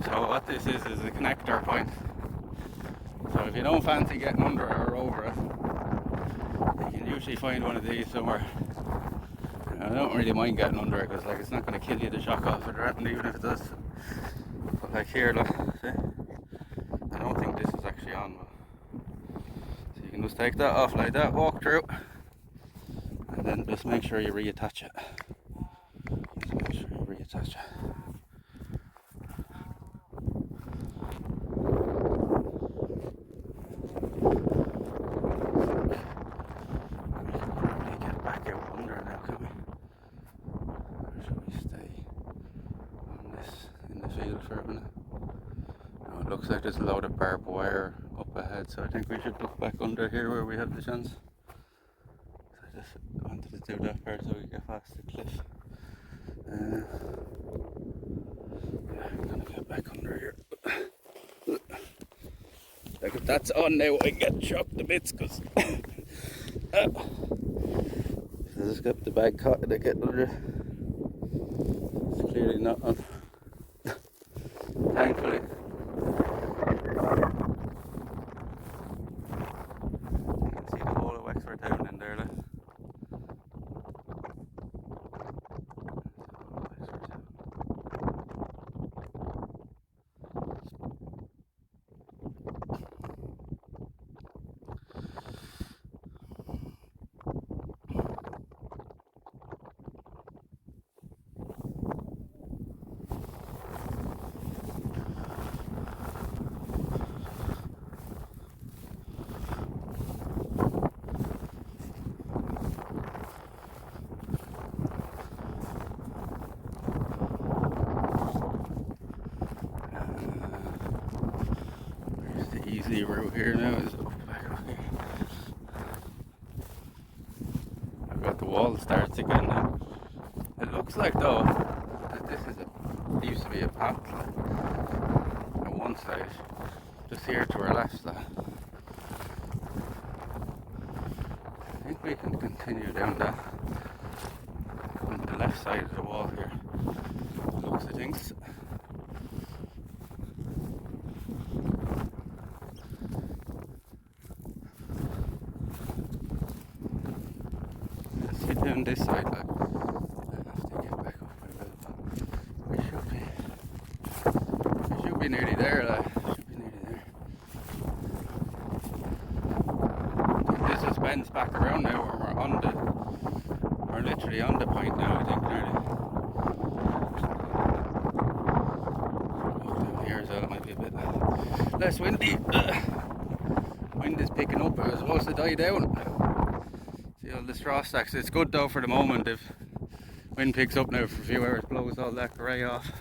So what this is a connector point. So if you don't fancy getting under it or over it, you can usually find one of these somewhere. And I don't really mind getting under it because like it's not going to kill you the shock off it or anything, even if it does. But like here, look, see? I don't think this is actually on. So you can just take that off like that, walk through, and then just make sure you reattach it. Just make sure you reattach it. Looks like there's a load of barbed wire up ahead, so I think we should look back under here where we have the chance. So I just wanted to do that part so we get past the cliff. Yeah, I'm gonna get back under here. Like if that's on now, I get shocked to bits because I just got the bag caught and I get under it. It's clearly not on. Thankfully. Down in there, like. Easy route here now is back up here. I've got the wall starts again now. It looks like though that this is used to be a path like, on one side, just here to our left. Like. I think we can continue down that on the left side of the wall here. Looks of things. Down this side, like, I have to get back up a bit, but we should be nearly there, like, should be nearly there. I think this just bends back around now, where we're literally on the point now, I think, nearly. Down here as well, it might be a bit less windy. Wind is picking up, it was supposed to die down. See all the straw stacks. It's good though for the moment. If wind picks up now for a few hours, blows all that grey off,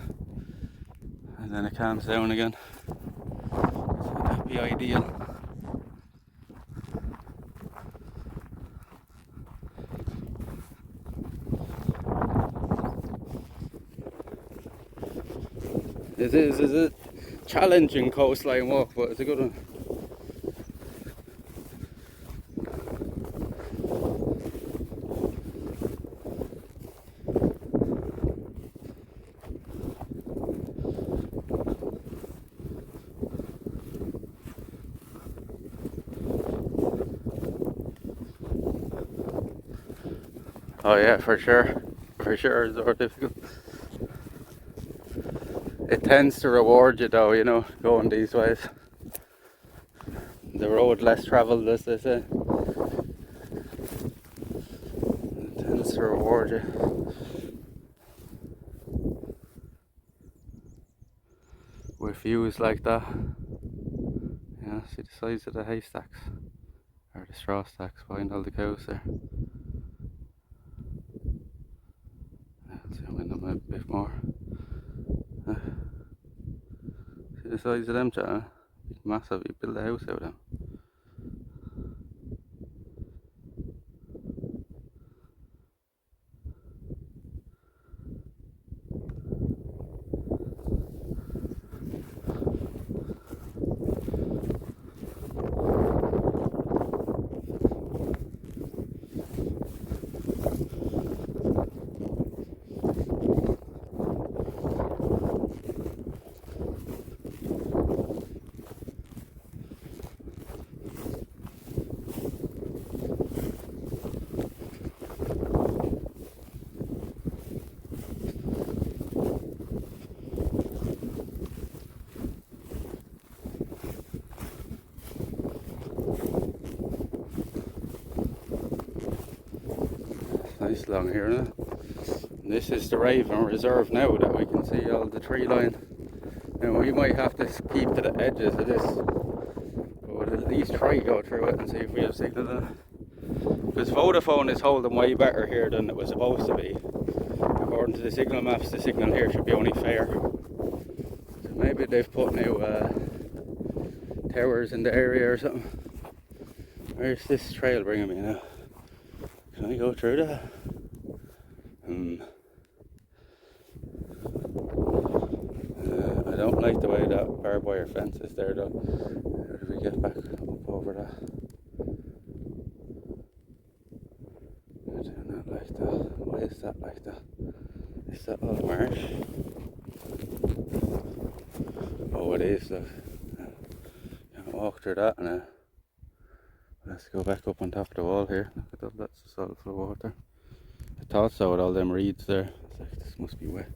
and then it calms down again. So that'd be ideal. It is a challenging coastline walk, but it's a good one. Oh yeah, for sure it's more difficult. It tends to reward you though, you know, going these ways. The road less travelled, as they say. It tends to reward you with views like that. Yeah, see the size of the haystacks, or the straw stacks behind all the cows there. Yeah, zoom in them a bit more. See the size of them, chat? Massive, you build a house out of them. Nice along here now. And this is the Raven Reserve now that we can see all the tree line. Now we might have to keep to the edges of this, but we'll at least try to go through it and see if we have signal in it. Because Vodafone is holding way better here than it was supposed to be. According to the signal maps, the signal here should be only fair. So maybe they've put new towers in the area or something. Where's this trail bringing me now? Can I go through that? I don't like the way that barbed wire fence is there though. How do we get back up over that? I do not like that. Why is that like that? Is that all marsh? Oh, it is, look. Can't walk through that now. Let's go back up on top of the wall here. Look at that, that's the solid full of water. I thought so with all them reeds there. It's like, this must be wet.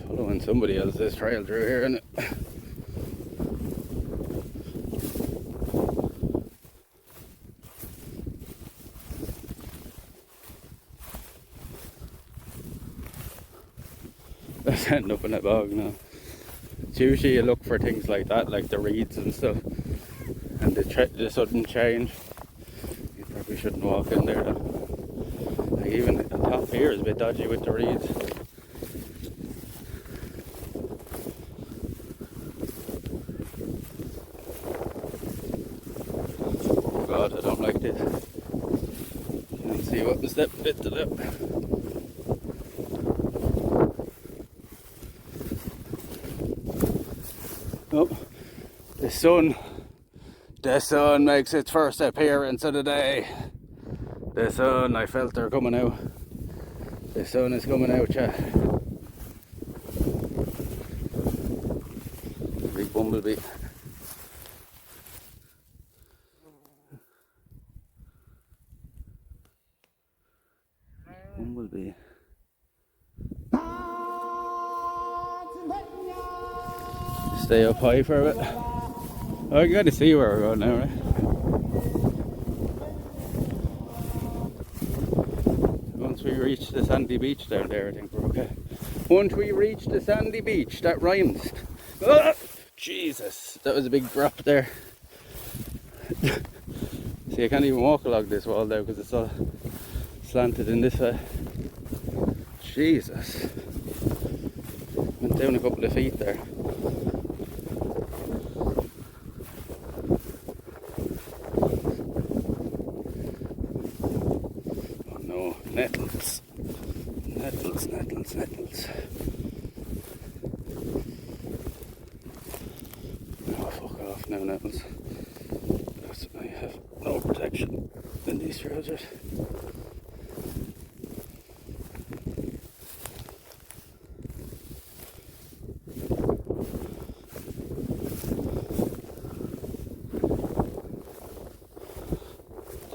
Following somebody else's trail through here, isn't it? That's ending up in a bog now. It's usually you look for things like that, like the reeds and stuff, and the sudden change. You probably shouldn't walk in there though. Like even the top here is a bit dodgy with the reeds. Oh God, I don't like this. Can't see what the step bit to that. Oh, the sun makes its first appearance of the day. The sun, I felt her coming out. The sun is coming out, chat. Big bumblebee. Bumblebee. Stay up high for a bit. I gotta see where we're going now, right? Once we reach the sandy beach down there, I think we're okay. Once we reach the sandy beach, that rhymes. Ah! Jesus, that was a big drop there. See, I can't even walk along this wall now because it's all slanted in this way. Jesus. Went down a couple of feet there. Oh no, nettles. Nettles, nettles, nettles. Oh, fuck off now, nettles. I have no protection in these trousers.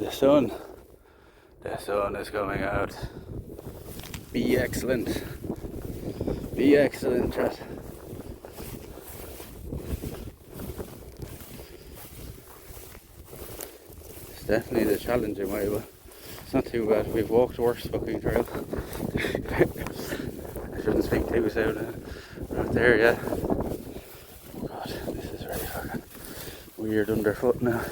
The sun is coming out. Be excellent. Be excellent, chat. It's definitely the challenging way, but it's not too bad. We've walked worse fucking trails. I shouldn't speak too soon. Right there, yeah. Oh god, this is really fucking weird underfoot now.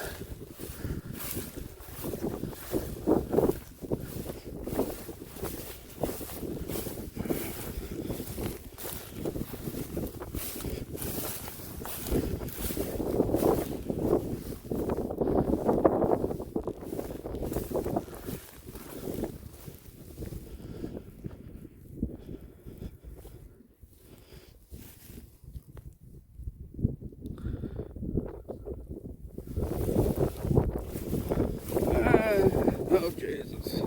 Oh Jesus.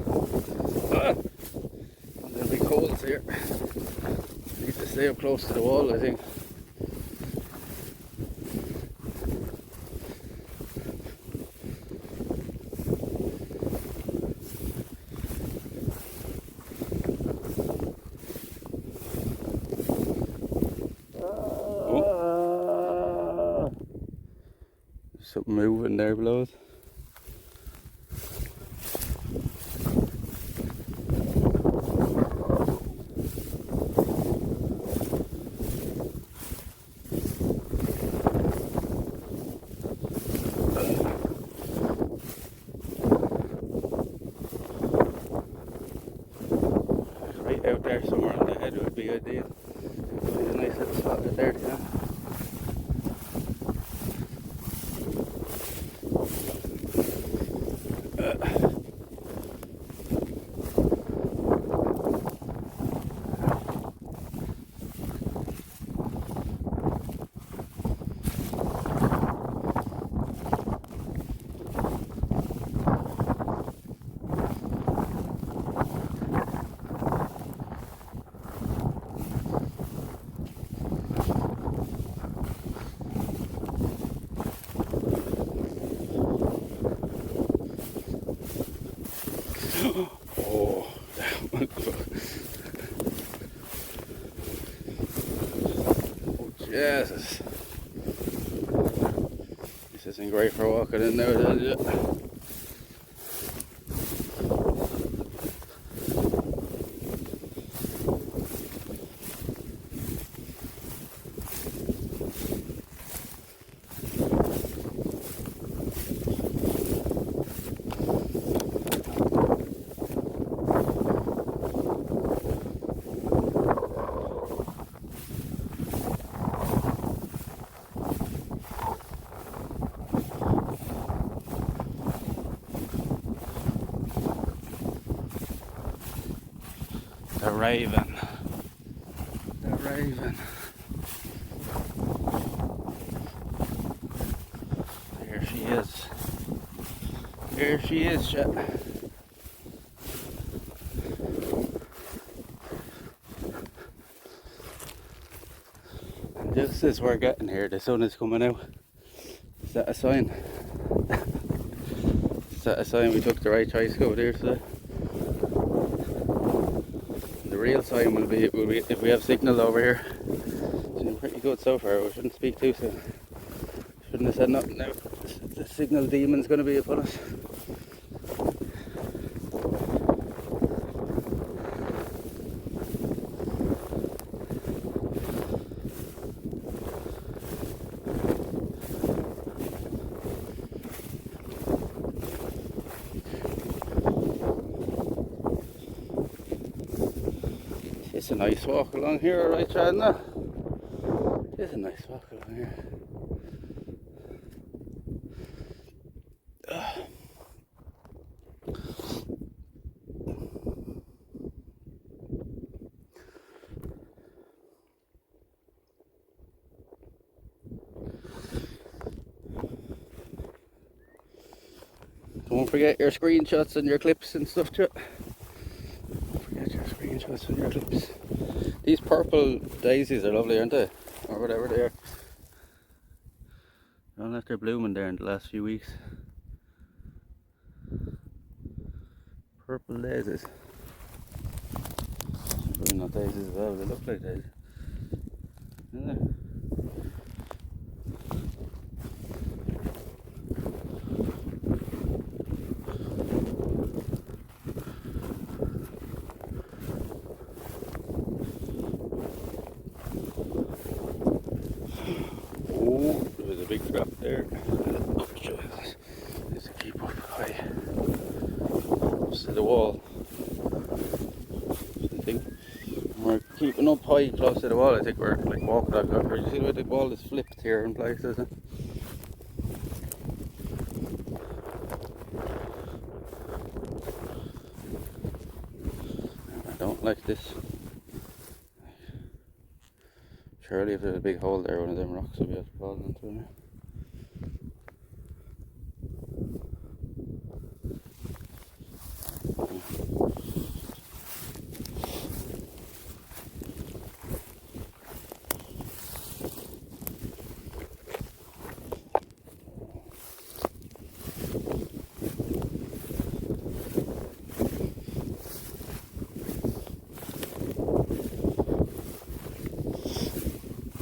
Ah. There'll be colds here. Need to stay up close to the wall, I think. Oh. Something moving there below it. Out there somewhere on the head would be ideal. There's a nice little spot right there, you know. Oh, Jesus. This isn't great for walking in there, is it? The Raven. The Raven. There she is. There she is, chat. And just as we're getting here, the sun is coming out. Is that a sign? Is that a sign we took the right choice to go there today? The real sign will be if we have signal over here. It's been pretty good so far. We shouldn't speak too soon. Shouldn't have said nothing now. The signal demon's going to be upon us. It's a nice walk along here, right, Chad? No? It's a nice walk along here. Don't forget your screenshots and your clips and stuff, too. Don't forget your screenshots and your clips. These purple daisies are lovely, aren't they? Or whatever they are. I don't know if they're blooming there in the last few weeks. Purple daisies. Probably not daisies as well, they look like daisies. Isn't they? Oh, there was a big drop there. Oh, Jesus. Needs to keep up high. Close to the wall. I think we're keeping up high close to the wall. I think we're like walking that cover. You see the way the wall is flipped here in places? I don't like this. Surely if there's a big hole there, one of them rocks will be able to fall into it.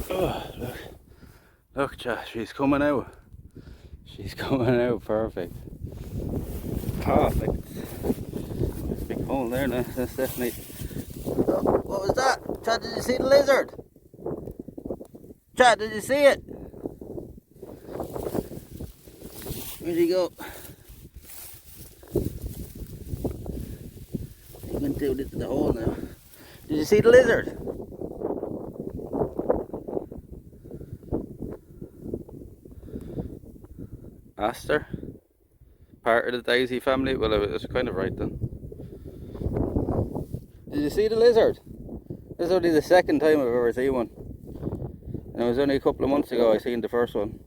Oh, look, Josh, she's coming out. She's coming out perfect. Perfect. There's a big hole there now, that's definitely. Oh, what was that? Chad, did you see the lizard? Chad, did you see it? Where'd he go? He went down into the hole now. Did you see the lizard? Aster, part of the daisy family. Well, it was kind of right then. Did you see the lizard? This is only the second time I've ever seen one, and it was only a couple of months ago I seen the first one.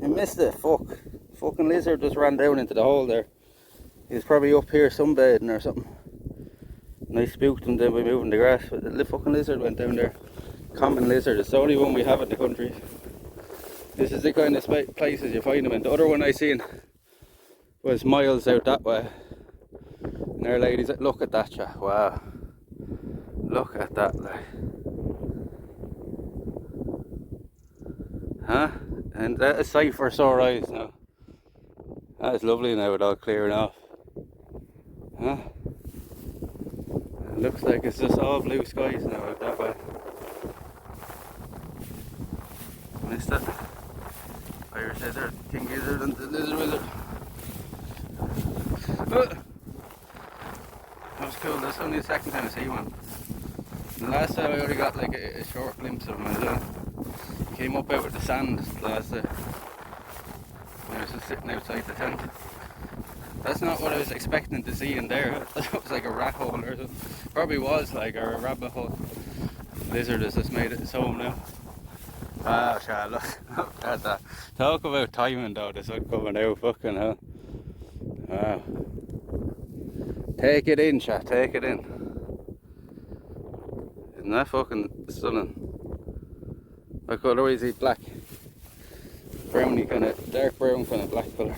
I missed it. Fucking lizard just ran down into the hole there. He was probably up here sunbathing or something, and I spooked him then by moving the grass, but the fucking lizard went down there. Common lizard, it's the only one we have in the country. This is the kind of places you find them in. The other one I seen was miles out that way. And there, ladies, look at that, chat. Wow. Look at that, like. Huh? And that is sight for sore eyes now. That is lovely now with all clearing off. Huh? It looks like it's just all blue skies now out that way. Missed it. Irish lizard, king gizzard, and the lizard wizard. That was cool. That's only the second time I see one. The last time I already got like a short glimpse of him as well. He came up out of the sand last time. I was just sitting outside the tent. That's not what I was expecting to see in there. I thought it was like a rat hole or something. Probably was like, or a rabbit hole. Lizard has just made it his home now. Wow, Chad, look at that. Talk about timing though, this one coming out, fucking hell. Wow. Take it in, Chad, take it in. Isn't that fucking stunning? What colour is he? Black. Browny kind of, dark brown kind of black colour.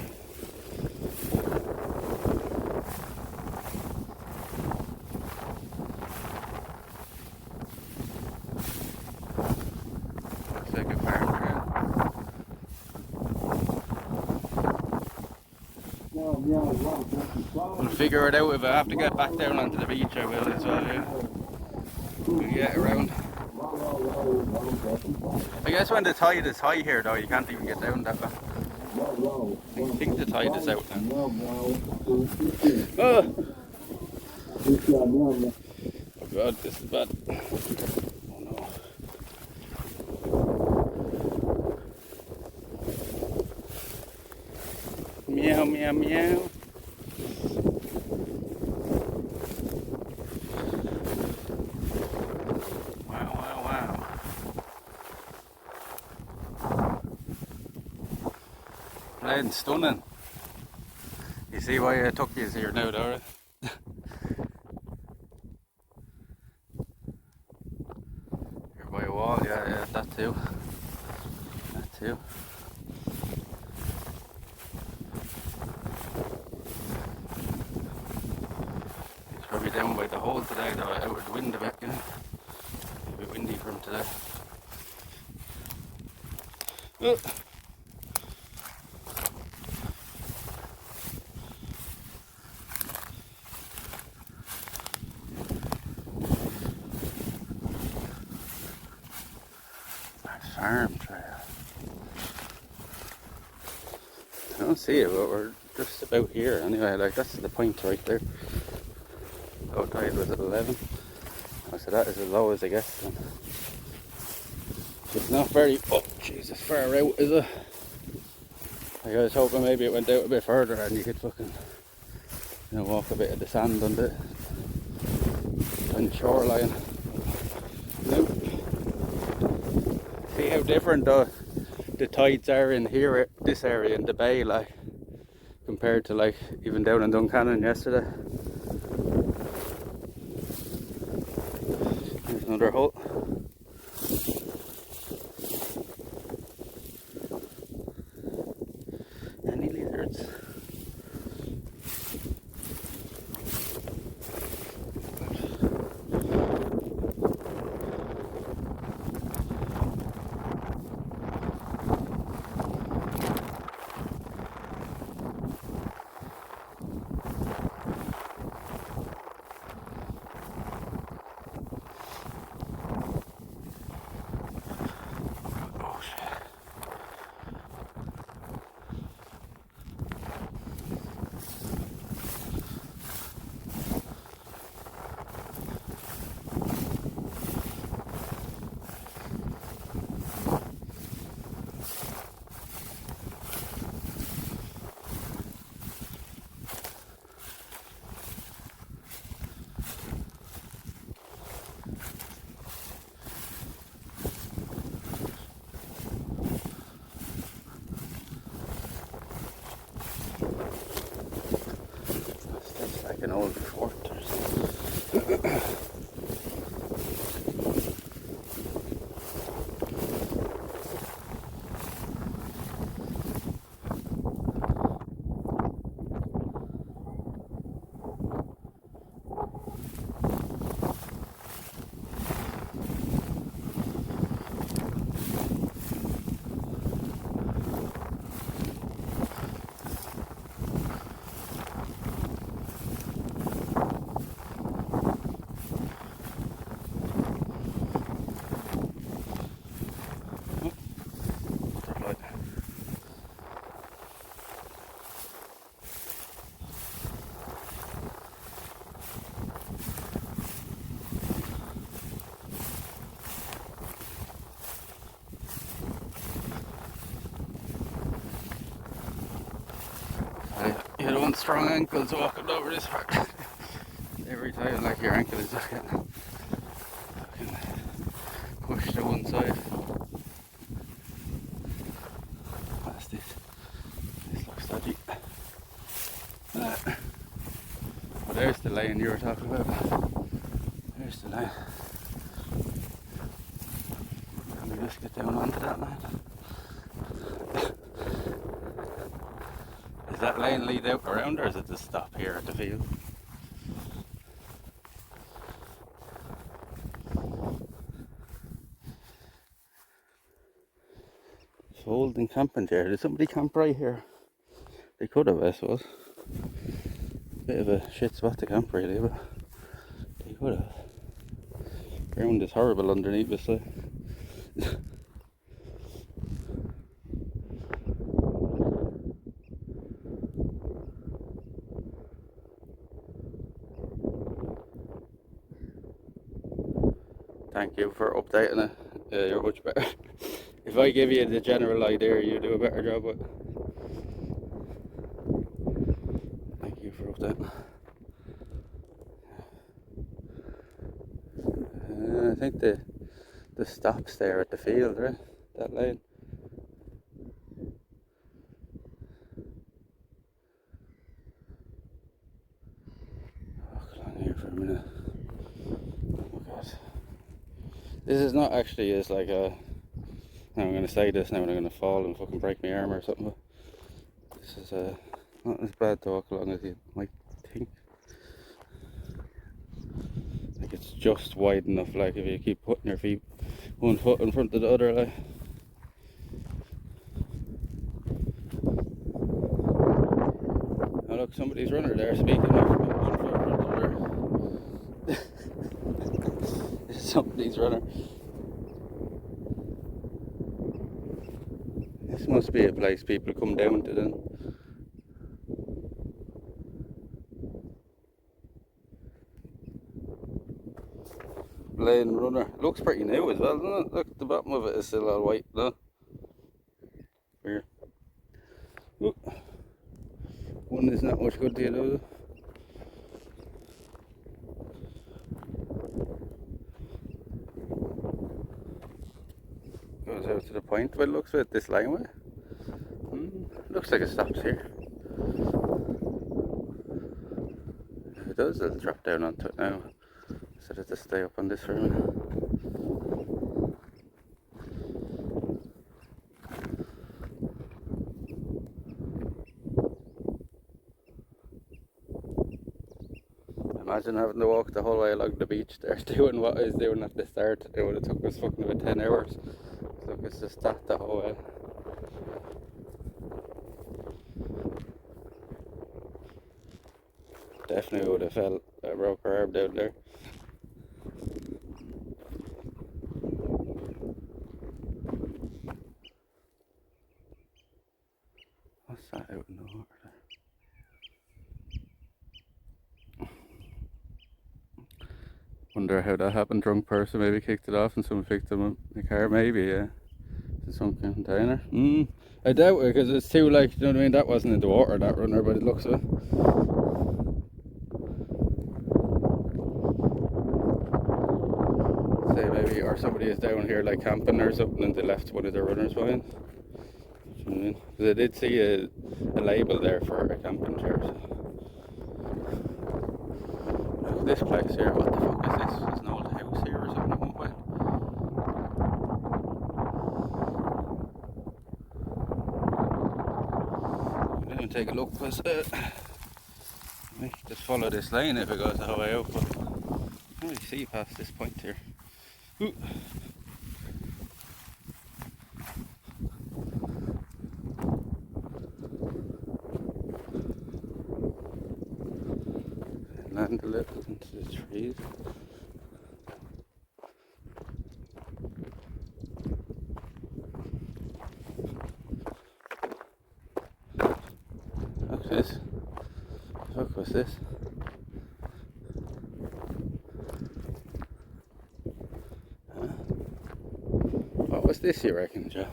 We'll figure it out. If I have to get back down onto the beach, I will as well, yeah. We'll get around. I guess when the tide is high here though, you can't even get down that way. I think the tide is out now. Oh! Oh god, this is bad. Oh no. Meow, meow, meow. Wow, wow, wow. Playing stunning. You see why I took you here now, Dora? You're by a wall, yeah, that too. That too. It's probably down by the hole today, though, out with the wind a bit, you know. A bit windy from today. Farm trail. I don't see it, but we're just about here anyway. Like, that's the point right there. Low tide was at 11. So that is as low as I guess. And it's not very, oh Jesus, far out, is it? Like, I was hoping maybe it went out a bit further and you could fucking, you know, walk a bit of the sand on the shoreline. Nope. See how different the tides are in here, this area in the bay, like, compared to like even down in Duncannon yesterday. There's another hole. Any lizards? Like an old fort or something. You don't want strong ankles walking over this part. Every time, like, your ankle is just getting fucking pushed to one side. What's this? This looks dodgy. Well, there's the lane you were talking about. There's the lane. Can we just get down onto that lane? Does that lane lead out around, or is it just stop here at the field? Folding camping chair. Did somebody camp right here? They could have, I suppose. Bit of a shit spot to camp really, but they could have. Ground is horrible underneath us, like. Thank you for updating it. You're much better. If I give you the general idea, you do a better job with. Thank you for updating. I think the stops there at the field, right? That lane. Walk along here for a minute. Oh god. This is not actually as like a. I'm gonna say this now and I'm gonna fall and fucking break my arm or something. But this is not as bad to walk along as you might think. Like it's just wide enough. Like if you keep putting your feet one foot in front of the other, like. Oh look, somebody's runner there. Speaking of one foot in front of the other. Somebody's runner. This must be a place people come down to then. Lane runner. Looks pretty new as well, doesn't it? Look, the bottom of it is still all white, no? Here. Ooh. One is not much good to you, though. Goes out to the point, but it looks like this laneway. Looks like it stops here. If it does, it'll drop down onto it now. Instead of to stay up on this for a minute. Imagine having to walk the whole way along the beach there, doing what I was doing at the start. It would have took us fucking about 10 hours. Look, it's just that the whole way. Definitely would have felt a broke her arm down there. What's that out in the water there? Wonder how that happened. Drunk person maybe kicked it off and someone picked them up in the car, maybe, yeah. In some container. I doubt it because it's too, like, you know what I mean? That wasn't in the water, that runner, but it looks it. Say maybe, or somebody is down here like camping or something and they left one of their runners behind. You know what I mean? Because I did see a label there for a camping chair. So. Look at this place here, what the fuck is this? There's an old house here or something. I'm going to take a look because I just follow this lane if it goes the whole way out, but I can't really see past this point here. Ooh. Land a little into the trees. What's this? Fuck, what's this? Huh? What was this, you reckon, Joe?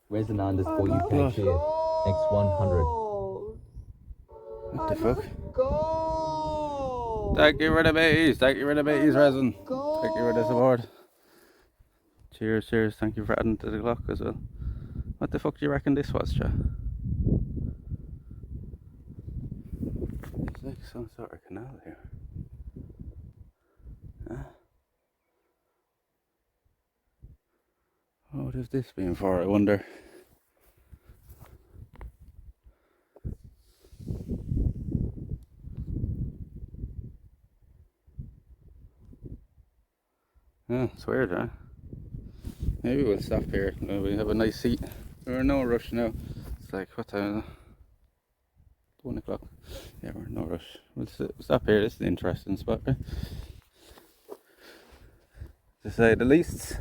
Resin underscore UK share X100. What the fuck? Go! Thank you for the bees, thank you for the bees, Resin. Thank you for the support. Cheers, cheers, thank you for adding to the clock as well. What the fuck do you reckon this was, Joe? It's like some sort of canal here. Huh? What has this been for, I wonder? Yeah, it's weird, huh? Maybe we'll stop here. We have a nice seat. We're in no rush now. It's like, what time is it? 1 o'clock. Yeah, we're in no rush. We'll stop here. This is an interesting spot, right? To say the least.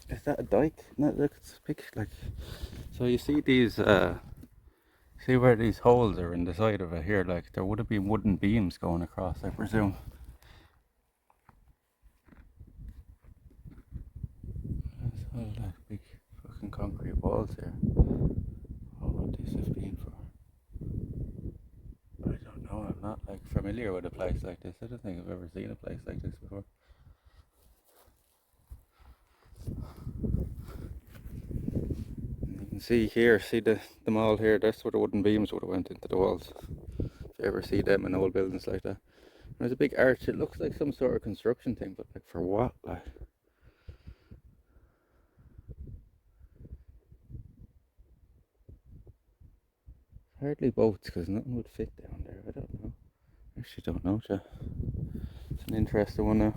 Is that a dike? No, look, it's big. Like, so you see these, see where these holes are in the side of it here? Like, there would have been wooden beams going across, I presume. That's all that big fucking concrete walls here. How would this have been for? I don't know. I'm not like familiar with a place like this. I don't think I've ever seen a place like this before. You can see here, see the mall here. That's where the wooden beams would have went into the walls. If you ever see them in old buildings like that. There's a big arch. It looks like some sort of construction thing, but like for what? Like. Hardly boats because nothing would fit down there. I don't know. Actually, don't know. It's an interesting one now.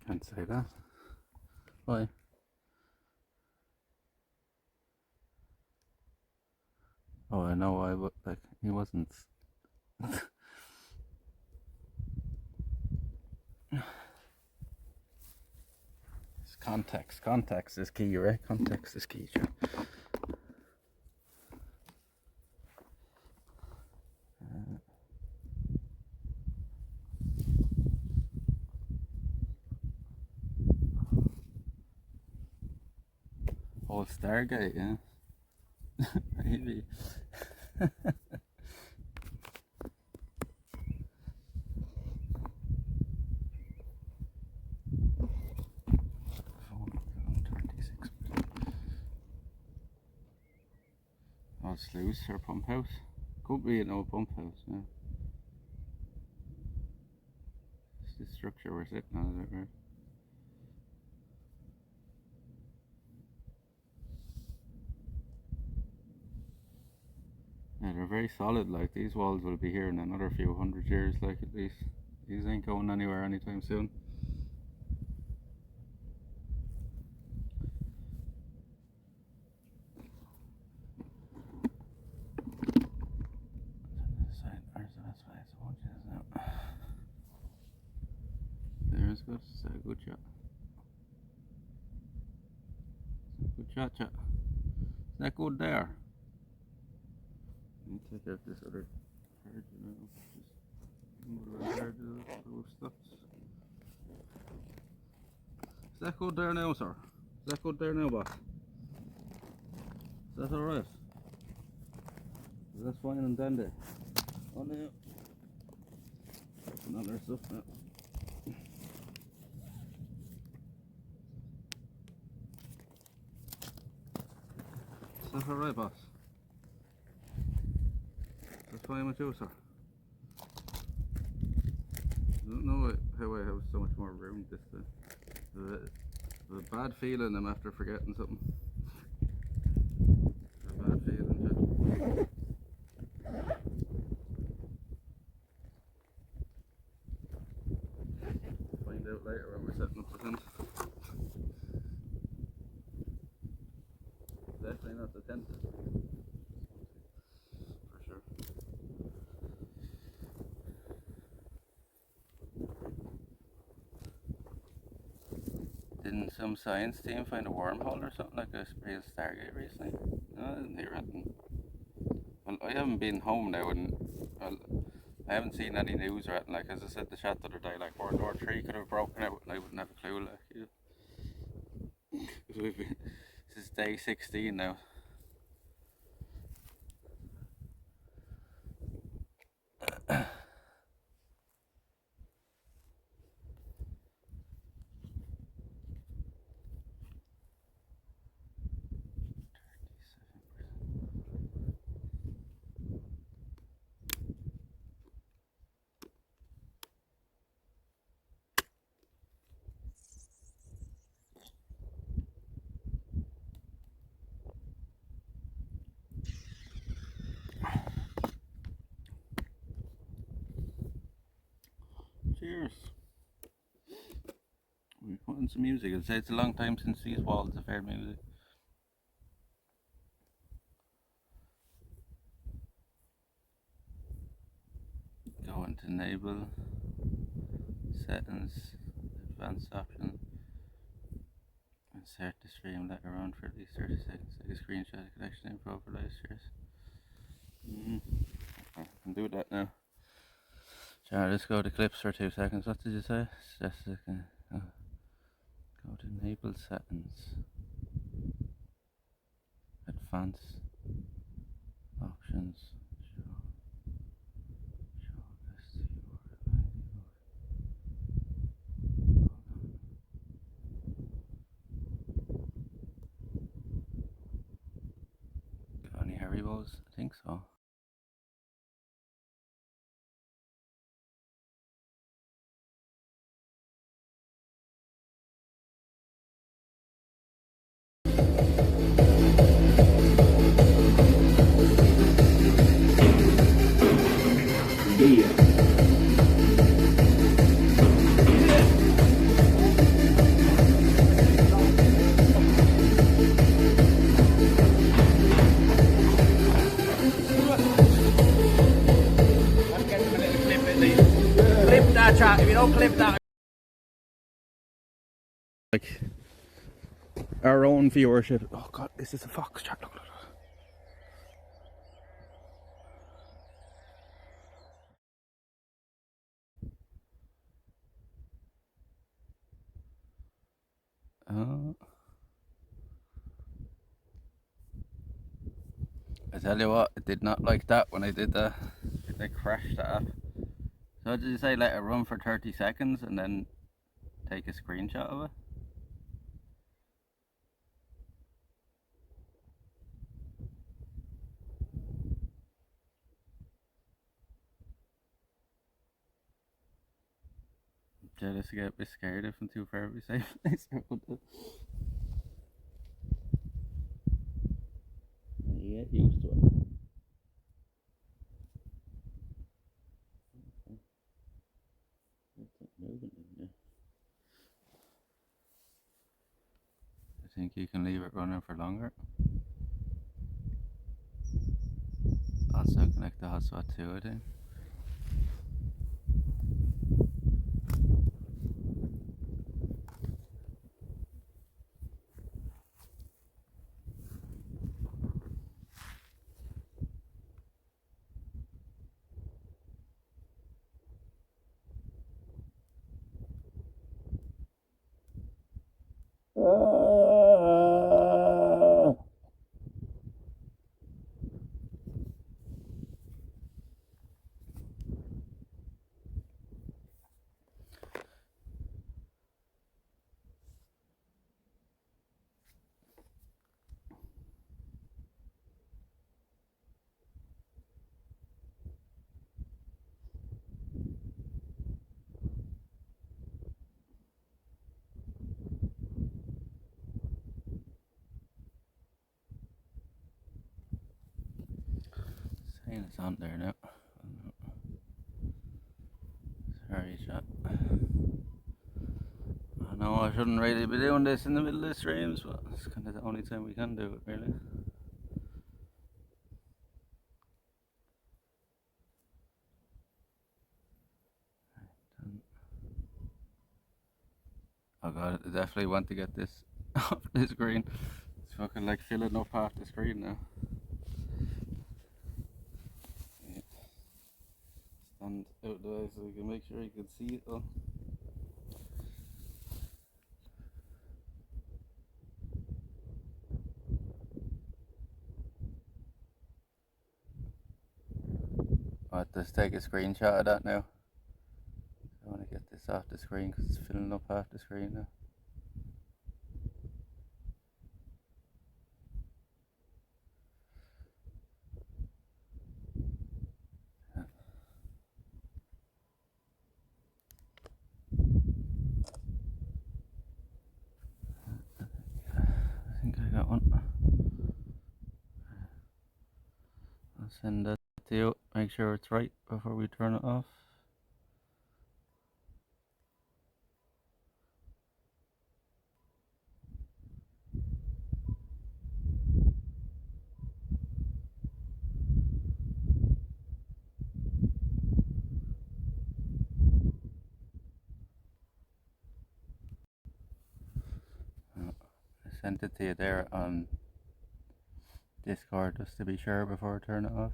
Can't say that. Why? Oh, I know why, but like he wasn't. It's context. Context is key, right? Context is key. Sure. Old Stargate, yeah. Maybe. Oh, sluice or pump house? Could be an old pump house, yeah. It's the structure we're sitting on, is it right? Yeah, they're very solid, like these walls will be here in another few hundred years, like at least. These ain't going anywhere anytime soon. There's good, it's a good shot. Good shot, chat. Is that good there? Let me take out this other card, you know. Just card stops. Is that good there now, sir? Is that good there now, boss? Is that alright? That's fine and dandy. Oh no. Another stuff now. Is that alright, boss? That's fine with you, sir. I don't know how I have so much more room this time. The bad feeling I'm after forgetting something. A bad feeling, find out later when we're setting up the tent. Definitely not the tent. For sure. Didn't some science team find a wormhole or something like this real Stargate recently? No, I didn't hear anything. Well, I haven't been home now and well, I haven't seen any news or anything. Like as I said the chat the other day, like World War III could have broken out and I wouldn't have a clue. Like, yeah. This is day 16 now. some music. I'd say it's a long time since these walls have heard music. Go into enable, settings, advanced option, and start the stream later on for at least 30 seconds. Take a screenshot of connection info for live streams. I can do that now. Sure, let's go to clips for 2 seconds. What did you say? Just a second. Go to enable settings, advanced options. Got any Haribos? I think so. Clip that chat. If you don't clip that. Like our own viewership. Oh god, this is a fox chat. Look, look, look. I tell you what, it did not like that when I did that. It crashed the app. So did you say let it run for 30 seconds and then take a screenshot of it? Jealous to get a bit scared if I'm too far to be safe. You get used to it. I think you can leave it running for longer. Also connect the hotspot to it. Saying it's on there now. Sorry, chat. I know I shouldn't really be doing this in the middle of the streams, but it's kind of the only time we can do it, really. Oh god, I definitely want to get this off the screen. It's fucking like filling up half the screen now. Yeah. Stand out the way so we can make sure you can see it all. I'll just take a screenshot of that now. I want to get this off the screen because it's filling up half the screen now. I think I got one. I'll send that to you. Make sure it's right before we turn it off. sent it to you there on Discord just to be sure before I turn it off.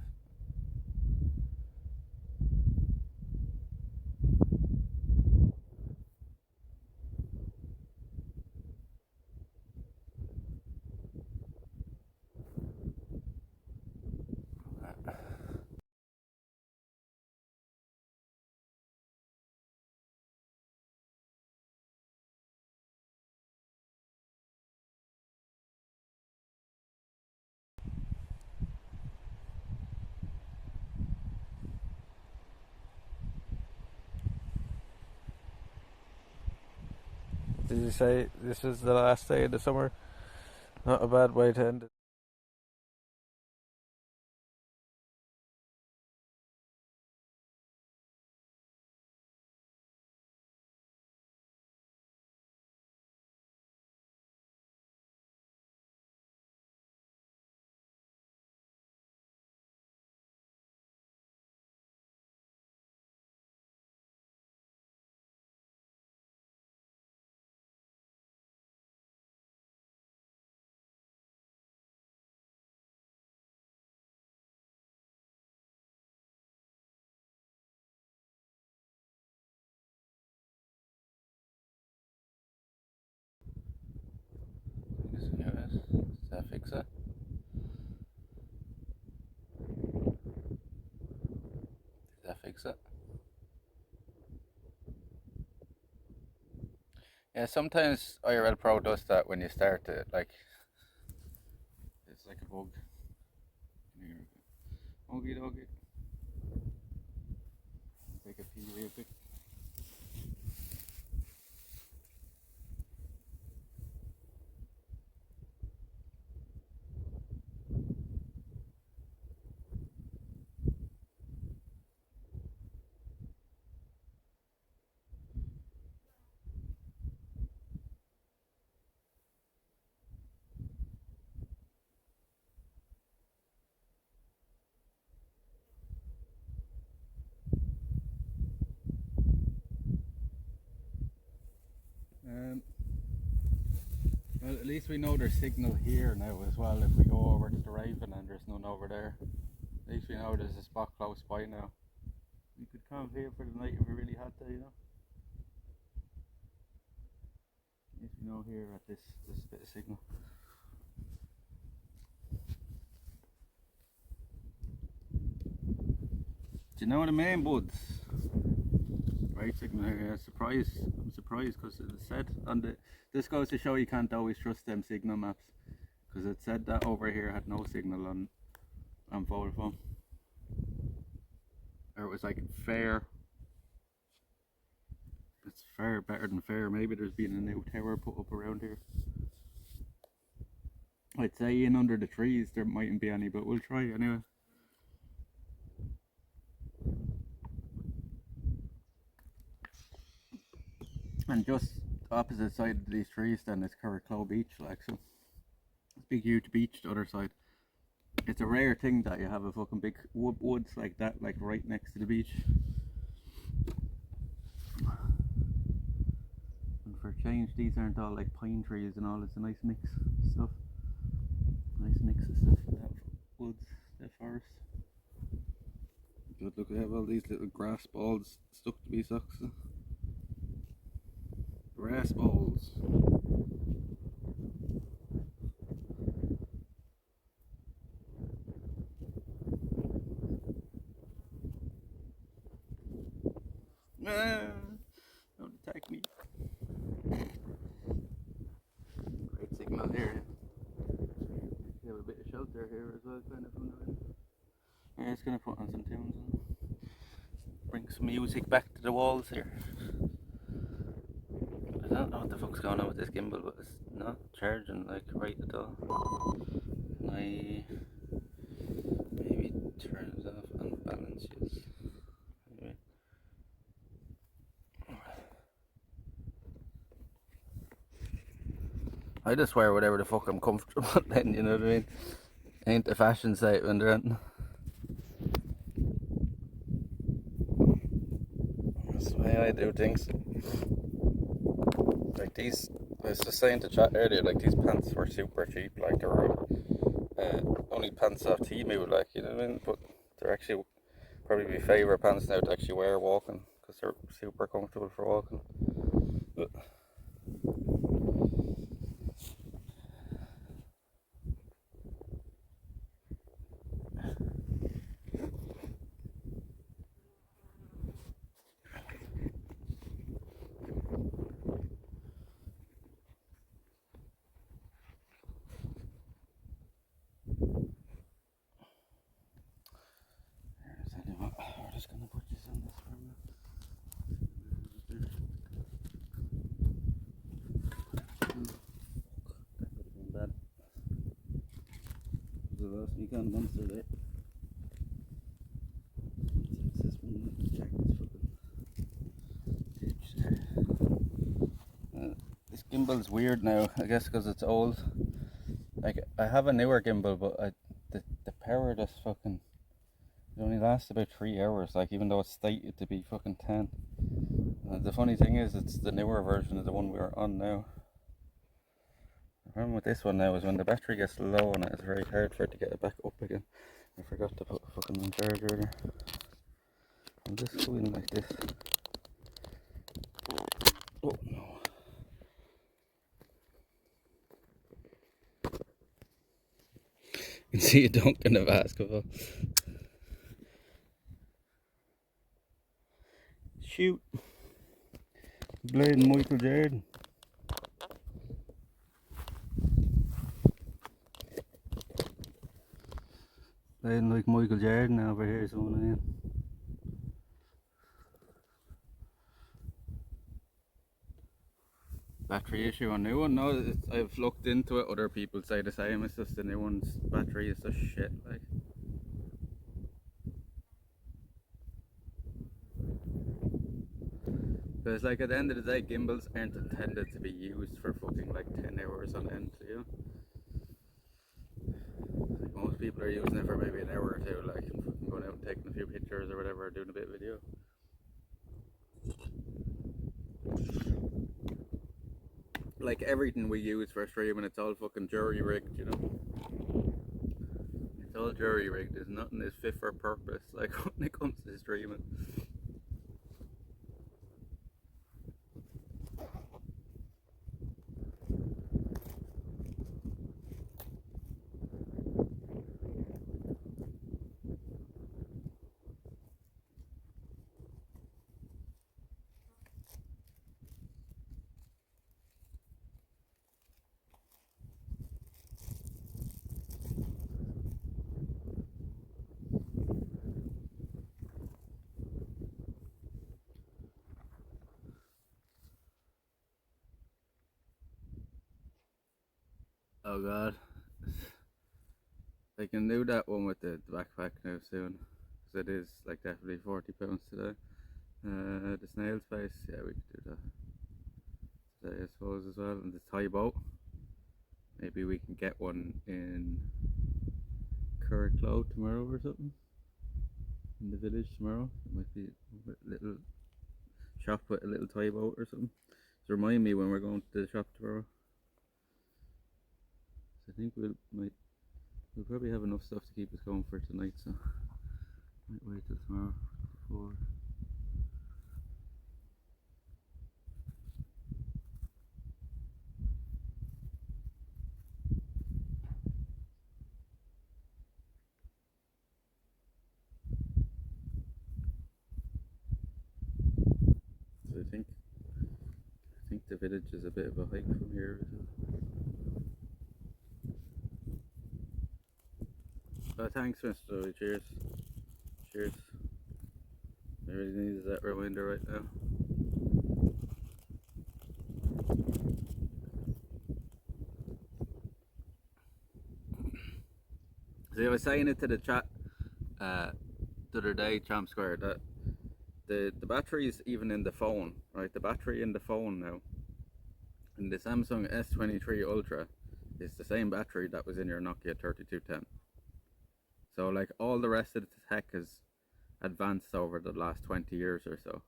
Did you say this is the last day of the summer? Not a bad way to end it. Does that fix it? Does that fix it? Yeah, sometimes IRL Pro does that when you start it, like, it's like a bug. Okie dokie. Take a pee real quick. Well, at least we know there's signal here now as well. If we go over to the Raven and there's none over there, at least we know there's a spot close by now. We could camp here for the night if we really had to, you know. At least we know here at this bit of signal. Do you know the main buds? Right signal here. I'm surprised because it said on the. This goes to show you can't always trust them signal maps, because it said that over here had no signal on Vodafone, or it was like fair. It's fair, better than fair. Maybe there's been a new tower put up around here. I'd say in under the trees there mightn't be any, but we'll try anyway. And just opposite side of these trees then is Curraclow Beach, like, so it's a big huge beach the other side. It's a rare thing that you have a fucking big woods like that, like right next to the beach. And for a change, these aren't all like pine trees and all, it's a nice mix of stuff. Nice mix of stuff, that woods, that forest. But look, we have all these little grass balls stuck to these socks. Grass balls. Don't attack me. Great signal here. We have a bit of shelter here as well, kind of from the wind. Yeah, it's gonna put on some tunes and bring some music back to the walls here. I don't know what the fuck's going on with this gimbal, but it's not charging like right at all. Can I maybe turn it off and balance it? Anyway. I just wear whatever the fuck I'm comfortable then, you know what I mean? Ain't a fashion statement or anything. That's the way I do things. Like these I was just saying to chat earlier, like these pants were super cheap, like they were only pants off Temu, like, you know what I mean? But they're actually probably my favourite pants now to actually wear walking, because they're super comfortable for walking. But anyway, we're just gonna put this on this for a minute. That could have been bad. The last weekend monster there. It's this one, the jacket's fucking ditch there. This gimbal's weird now, I guess because it's old. Like, I have a newer gimbal, but the power just fucking, it only lasts about 3 hours, like, even though it's stated to be fucking 10. The funny thing is, it's the newer version of the one we're on now. The problem with this one now is when the battery gets low on it, it's very hard for it to get it back up again. I forgot to put a fucking charger there. I'll just go in like this. Oh no. You can see a dunk in the basketball. Shoot. Playing Michael Jordan. Playing like Michael Jordan over here, so I am. Battery issue on new one? No, I've looked into it. Other people say the same. It's just the new one's battery is just shit. Like, because like at the end of the day, gimbals aren't intended to be used for fucking like 10 hours on end, you know? Like most people are using it for maybe an hour or two, like fucking going out and taking a few pictures or whatever, doing a bit of video. Like everything we use for streaming, it's all fucking jury rigged, you know? It's all jury rigged. There's nothing is fit for purpose, like when it comes to streaming. Oh god. I can do that one with the backpack now soon. Because it is like definitely £40 today. The snail space, yeah, we could do that today, I suppose, as well. And the Thai boat, maybe we can get one in Curraclough tomorrow or something. In the village tomorrow. It might be a little shop with a little Thai boat or something. So remind me when we're going to the shop tomorrow. So I think we'll probably have enough stuff to keep us going for tonight, so might wait till tomorrow before. So I think the village is a bit of a hike from here. Thanks, Mr. Cheers. Cheers. I really needed that reminder right now. See, I was saying it to the chat the other day, Champ Square, that the battery is even in the phone, right? The battery in the phone now, in the Samsung S23 Ultra, is the same battery that was in your Nokia 3210. So like all the rest of the tech has advanced over the last 20 years or so.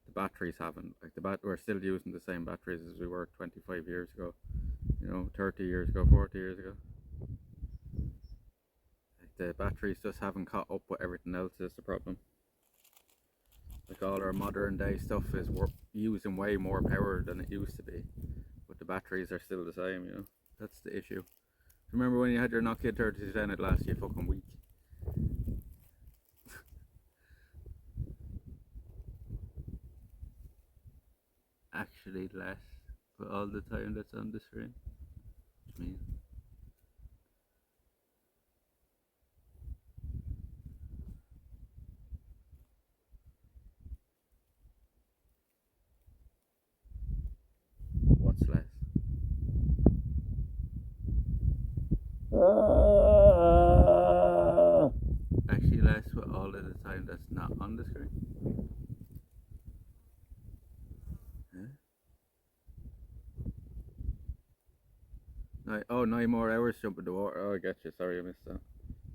the batteries haven't. Like we're still using the same batteries as we were 25 years ago, you know, 30 years ago, 40 years ago. Like the batteries just haven't caught up with everything else is the problem. Like all our modern day stuff is using way more power than it used to be, but the batteries are still the same, you know. That's the issue. Remember when you had your Nokia 3210, it lasted you a fucking week. Actually less, but all the time that's on the screen. What do you mean? What's less? Actually less with all of the time that's not on the screen. Huh? Oh, 9 more hours jumping the water. Oh, I get you. Sorry, I missed that.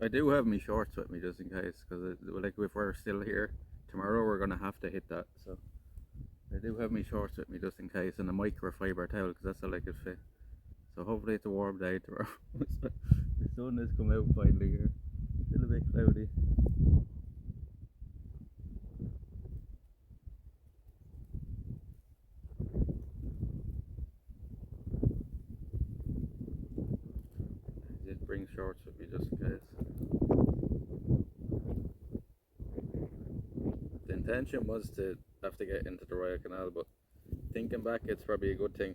I do have my shorts with me just in case, because like if we're still here tomorrow, we're gonna have to hit that. So I do have my shorts with me just in case, and a microfiber towel because that's all I could fit. So hopefully it's a warm day tomorrow. The sun has come out finally here. Still a bit cloudy. I did bring shorts with me just in case. The intention was to have to get into the Royal Canal, but thinking back, it's probably a good thing.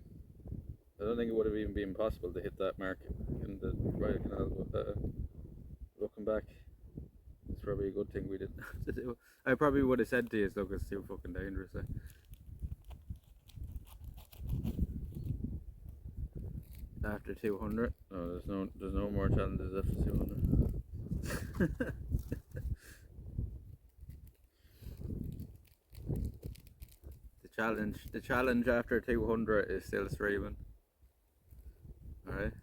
I don't think it would have even been possible to hit that mark in the Royal Canal, but looking back, it's probably a good thing we didn't have to do. I probably would have said to you, look, it's too fucking dangerous. After 200, no, there's no more challenges after 200. The challenge after 200 is still streaming. Alright.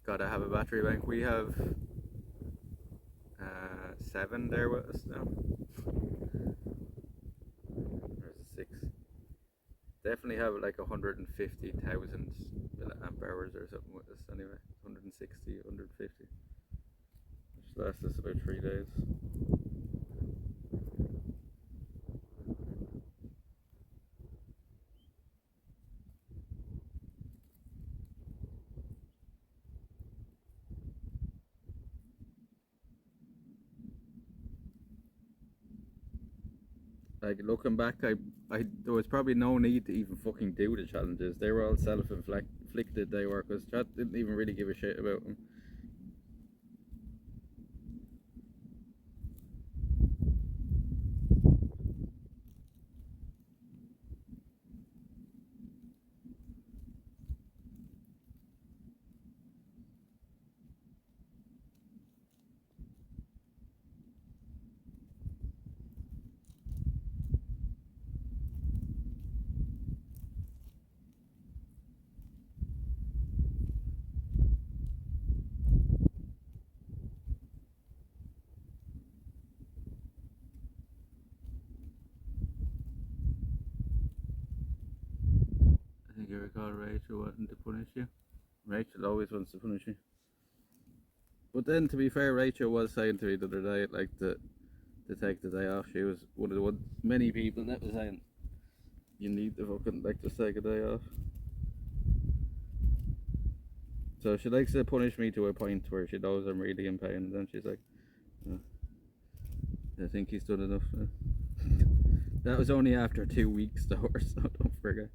Gotta have a battery bank. We have 7 there with us now. There's a 6. Definitely have like 150,000 milliamp hours or something with us anyway. 160, 150. Which lasts us about 3 days. Like looking back, there was probably no need to even fucking do the challenges. They were all self-inflicted. They were, because chat didn't even really give a shit about them. I think you recall Rachel wanting to punish you. Rachel always wants to punish you. But then, to be fair, Rachel was saying to me the other day, like to take the day off. She was one of the many people that was saying you need to fucking like just take a day off. So she likes to punish me to a point where she knows I'm really in pain, and then she's like, oh, I think he's done enough. That was only after 2 weeks though, so don't forget.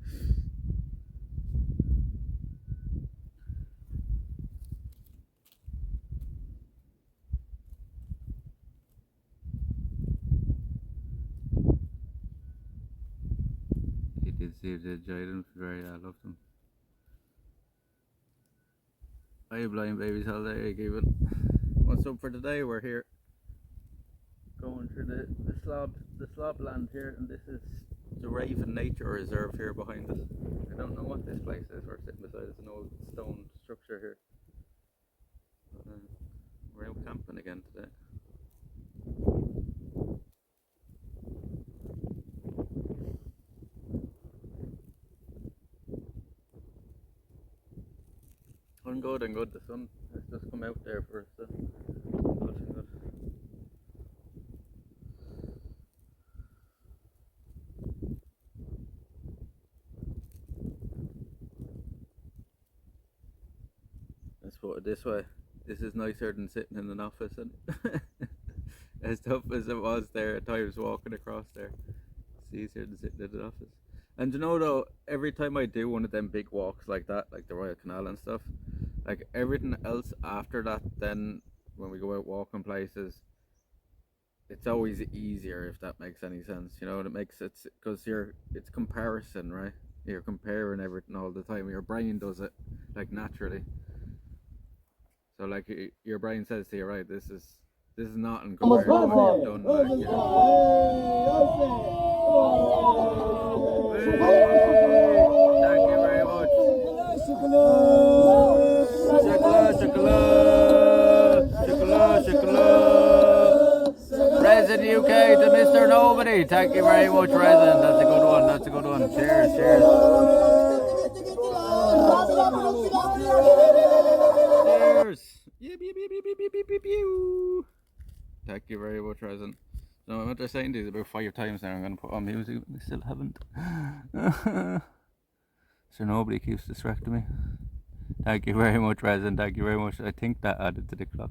He did see the Jaden very, I loved him. Hi blind babies holiday given. What's up for today? We're here going through the slob land here, and this is the Raven Nature Reserve here behind us. I don't know what this place is. We're sitting beside an old stone structure here. We're out camping again today. good, I'm good. The sun has just come out there for us. So. Good, I'm good. Let's put it this way. This is nicer than sitting in an office, and as tough as it was there at times walking across there, it's easier than sitting in an office. And you know though, every time I do one of them big walks like that, like the Royal Canal and stuff, like everything else after that, then when we go out walking places, it's always easier, if that makes any sense. You know, and it makes it because it's comparison, right? You're comparing everything all the time. Your brain does it like naturally. So like your brain says to you, right, this is nothing compared to what you've done. Like, you know. Hey, thank you very much. Chocolate. Resin UK to Mr. Nobody. Thank you very much, Resin. That's a good one. That's a good one. Cheers, cheers. Cheers. Yip, yip, yip, yip, yip, yip, yip, yip. Thank you very much, Resin. No, I'm after saying these about 5 times now. I'm going to put on music, but I still haven't. So nobody keeps distracting me. Thank you very much, Resin. Thank you very much. I think that added to the clock.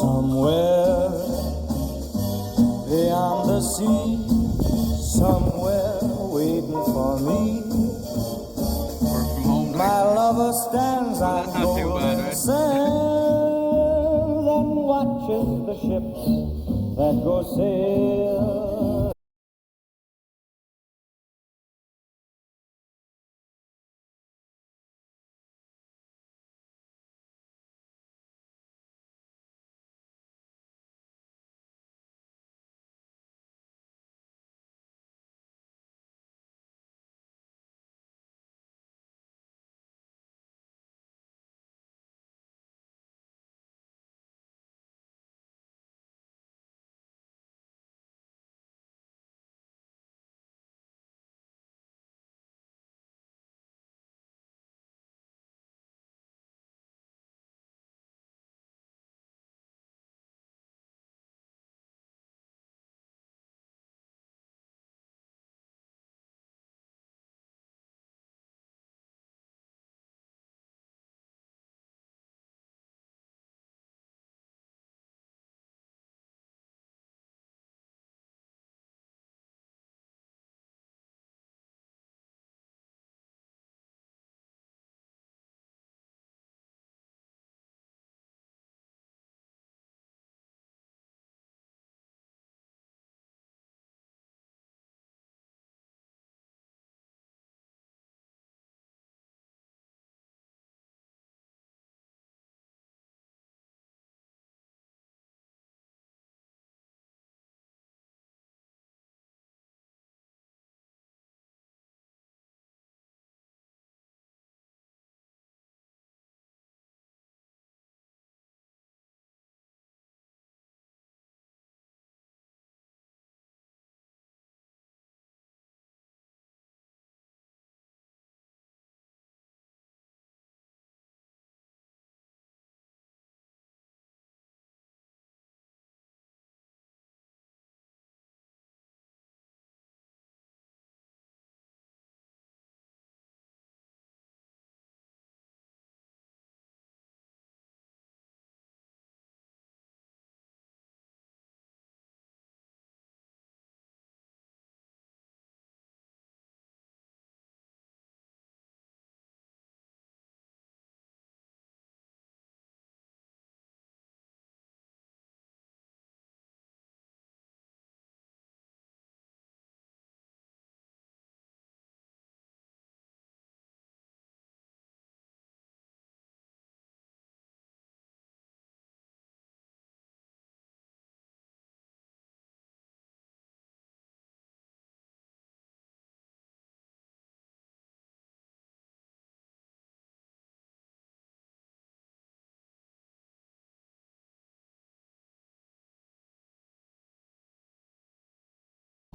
Somewhere beyond the sea, somewhere waiting for me, Work from home. my lover stands on That's not too bad, golden right? sands and watches the ships that go sail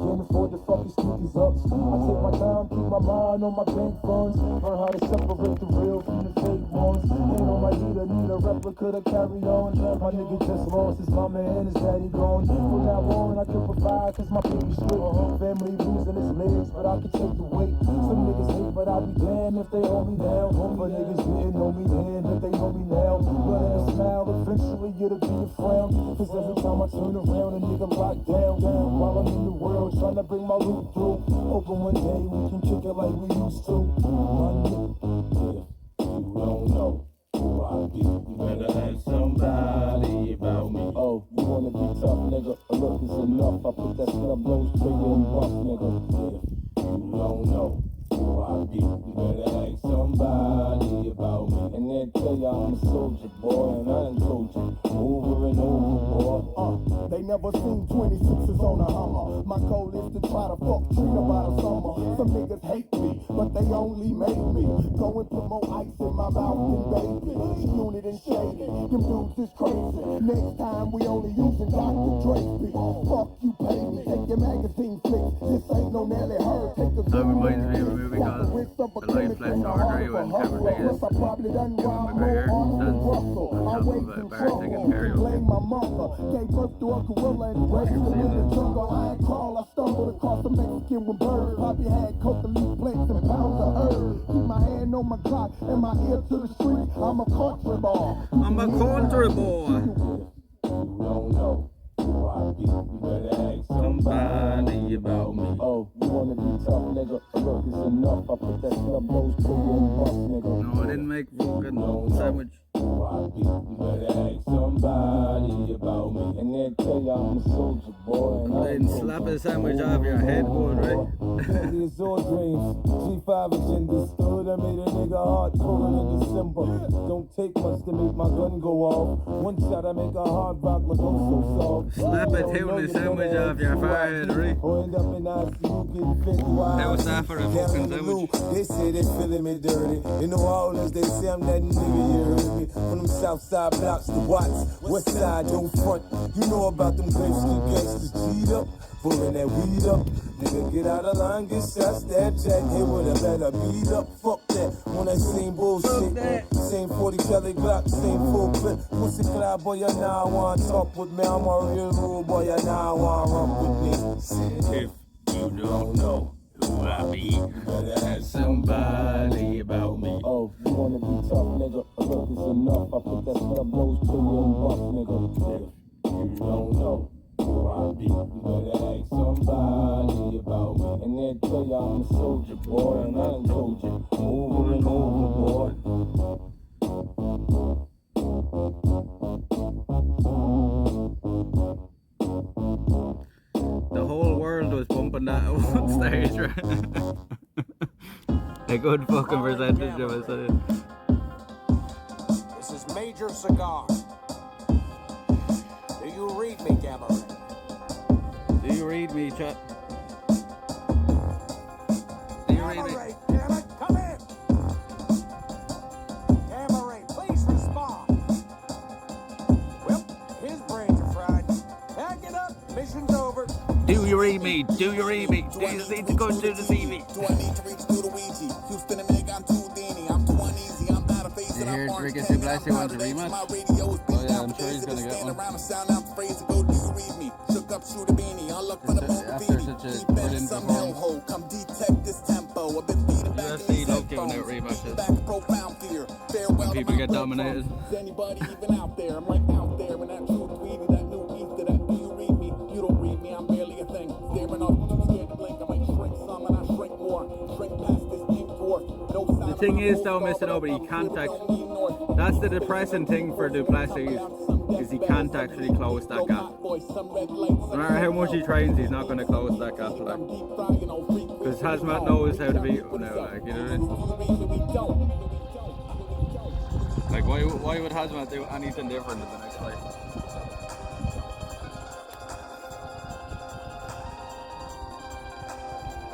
can't afford to fuck these sneakers up. I take my time, keep my mind on my bank funds. Learn how to separate the real from the fake ones. Ain't on my leader, need a replica to carry on. My nigga just lost his mama and his daddy gone. From now on, I can provide cause my baby's straight. Family losing his legs, but I can take the weight. Some niggas hate, but I'll be damned if they hold me down. But niggas didn't know me then, but they know me now. But in a smile, eventually it'll be a frown. Cause every time I turn around, a nigga locked down. While I'm in the world, trying to bring my loot through. Hoping one day we can kick it like we used to. You don't know who I be. You better ask somebody about me. Oh, you wanna be tough, nigga? A look is enough. I put that snub nose trigger and buff, nigga. You don't know who I be. You better ask somebody about me. And they'll tell you I'm a soldier, boy, and I done told you over and over, boy. They never seen 26s on a Hummer. My goal is to try to fuck Trina by the summer. Some niggas hate me, but they only made me. Go and put more ice in my mouth than baby. Unit and shady, them dudes is crazy. Next time we only using Dr. Dre. Fuck you, pay me. Take your magazine flicks. This ain't no Nelly Hurd. Take a That reminds me of a movie called The Life Left Ordinary when Cameron Diaz, Ewan McGregor, does a embarrassing Imperial. My mother gave birth to a gorilla and raised him in the jungle. I ain't crawl, I stumbled across a Mexican with birds. Poppy had coca leaf plants and pounds of herbs. Keep my hand on my Glock and my ear to the street. I'm a country boy. I'm a country boy. You don't know who I be. You better ask Somebody about me. Oh, you wanna be tough, nigga? Look, it's enough. I put that snub nose to you and bust, nigga. No, I didn't make fucking sandwich. Who I be. You better ask somebody about me. And they'll tell you I'm a soldier, boy. And I Then slap a sandwich off your head, boy, right? It's all dreams. G5 is understood. I made a nigga heart pulling in December. Don't take much to make my gun go off. One shot, I make a hard rock look so soft. Slap a tuna sandwich off your forehead, right? Or end up in ICU getting fit wild. That was that for a fucking sandwich. They say they feeling me dirty. In New Orleans, they say I'm that nigga, you heard me. From them south side blocks to Watts, west side don't front. You know about them grave street gangsters, G'd up, pulling that weed up. Nigga, get out of line, get shot, stab, jack, hit with a better beat up. Fuck that, on that same bullshit. Same 40 Kelly Glock, same full clip. Pussy fly, boy, you now want talk with me. I'm a real rude boy, you now want rump with me. If you don't know who I be, you better ask somebody about me. Oh, you wanna be tough, nigga? Look, it's enough. I put that snub nose to you and bust, nigga. You don't know who I be. You better ask somebody about me. And they'll tell you I'm a soldier, boy. And I done told you over and over, boy. The whole world was pumping that at one stage, right? A good fucking percentage of us. This is Major Cigar. Do you read me, Cameron? Do you read me, chap? Do you read me? Cameron, damn it, come in! Cameron, please respond. Well, his brains are fried. Pack it up, mission's over. Do you read me? Do you read me? Do you need to go to the TV? Do I need to reach through the Ouija? Houston and Meg, I'm too thin. I'm too uneasy. I'm not a face. You hear Ricky Sublasi wants a rematch? My radio is Oh yeah, I'm sure he's gonna get one. around the sound. I'm afraid to go. Do you read me? Shook up, shoot a beanie. I look for the bone After such a brilliant some performance. hellhole. Come detect this tempo. I've been beating back UFC in these don't give out headphones. rematches. Back in profound fear. Farewell When to people my get broke dominated. bones. Is anybody even out there? I'm like out there and that true tweeting that new ether. That do you read me? You don't read me. I'm barely a thing. Staring off, too scared to blink. I might shrink some and I shrink more. Shrink past this pink dwarf. No sign The thing of my is, old though, skull, Mr. Nobody, he but can't I'm act. going north. That's the depressing thing for Duplessis, is he can't actually close that gap. No matter how much he trains, he's not going to close that gap. Because Hazmat knows how to beat him now, like, you know what I mean? Like, why would Hazmat do anything different in the next fight?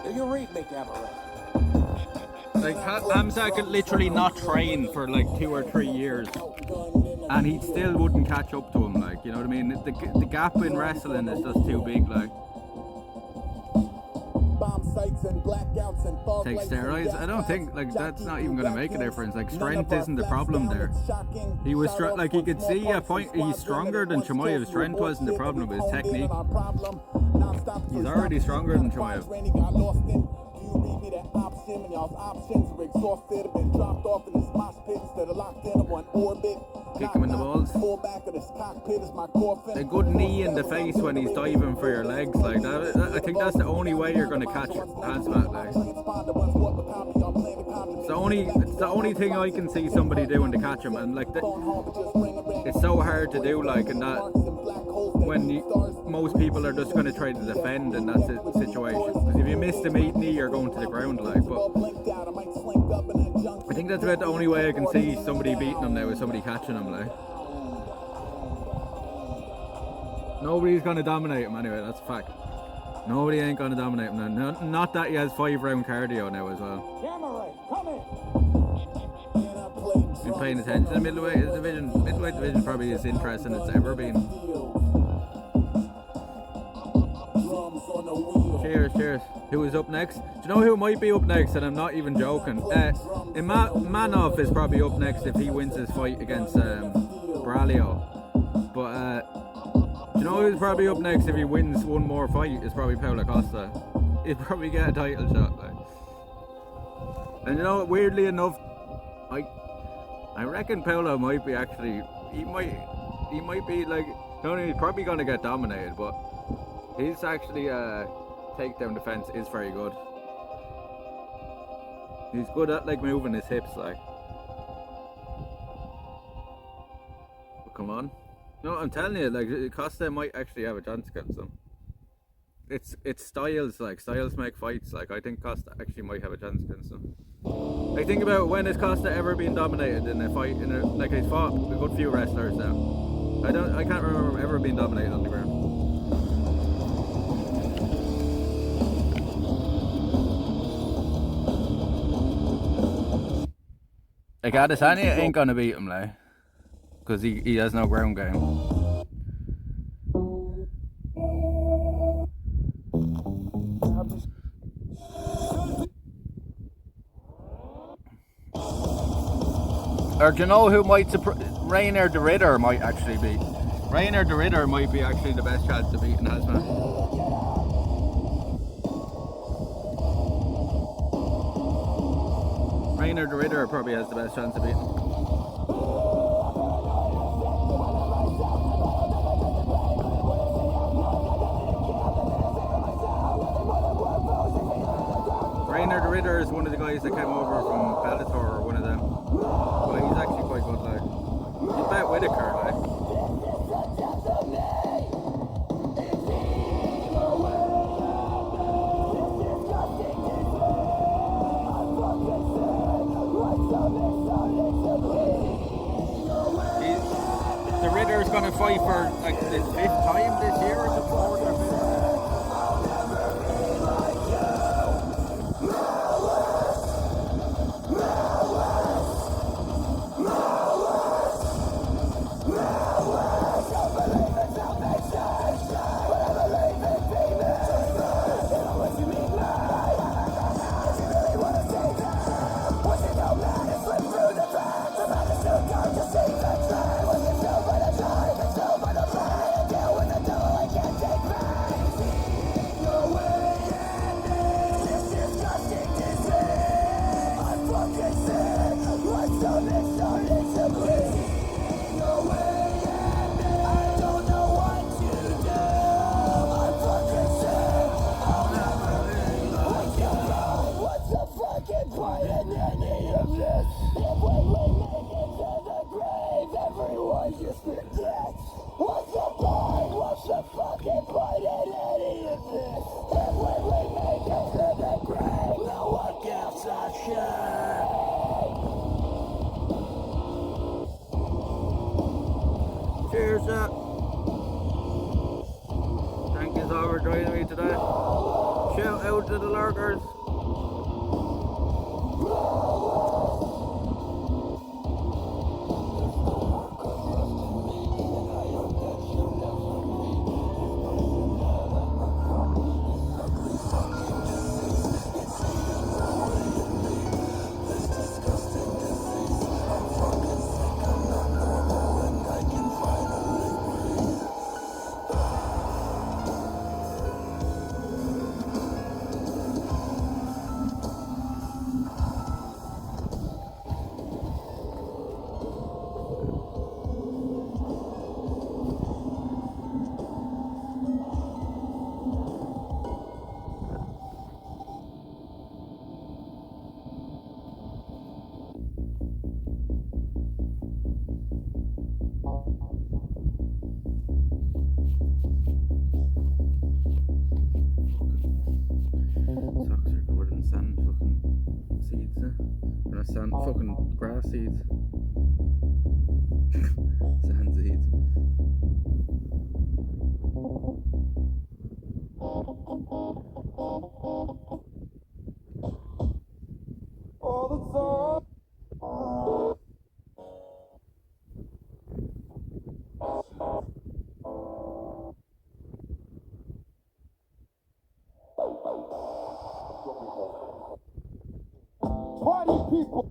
Do you read me, Cameron? Like, Hamza could literally not train for like 2 or 3 years, and he still wouldn't catch up to him, like, you know what I mean? The gap in wrestling is just too big, like. and blackouts and fog take lights and steroids. gas I don't think like that's not even gonna make a difference. Like strength isn't the problem there. He was like you could see a point. He's stronger than Chimaev. Strength wasn't the problem. It was technique. He's already stronger than Chimaev. And y'all's options are exhausted, have been dropped off in this mosh pit instead of locked in on orbit. Kick him in the balls. A good knee in the face when he's diving for your legs like that. I think that's the only way you're going to catch Hazmat. Like. It's the only thing I can see somebody doing to catch him, and like it's so hard to do. Like in that when most people are just going to try to defend in that situation. Because if you miss the knee, you're going to the ground. Like, but I think that's about the only way I can see somebody beating him now is somebody catching him. Like, nobody's going to dominate him anyway. That's a fact. Nobody ain't going to dominate him now. Not that he has 5-round cardio now as well. Been paying attention to the middleweight division. Middleweight division probably as interesting as it's ever been. Cheers, cheers. Who is up next? Do you know who might be up next? And I'm not even joking. Imanov is probably up next if he wins his fight against Braulio. But do you know who's probably up next if he wins one more fight? It's probably Paulo Costa. He'll probably get a title shot. Like. And you know, weirdly enough, I reckon Paulo might be actually. He might be like. He's probably gonna get dominated, but his actually takedown defense is very good. He's good at like moving his hips, like. But come on, no, I'm telling you, like Costa might actually have a chance against him. It's styles, like styles make fights. Like I think Costa actually might have a chance against him. Like think about when has Costa ever been dominated in a fight? Like he's fought a good few wrestlers now. I can't remember him ever being dominated on the ground. Like Adesanya ain't gonna beat him, like, because he has no ground game. Or do you know who might Rainer de Ridder might actually beat? Rainer de Ridder might be actually the best chance to beat in Hazmat. Rainer de Ridder probably has the best chance to beat him. Rainer de Ridder is one of the guys that came over from Bellator or one of them. But he's actually quite good, like. He's about Whitaker, like. The Ridder's gonna fight for like the 5th time this year or the 4th or 5th. Cheers, thank you all for joining me today. Shout out to the lurkers. seeds, not sand, fucking grass seeds. Sand seeds. Party people.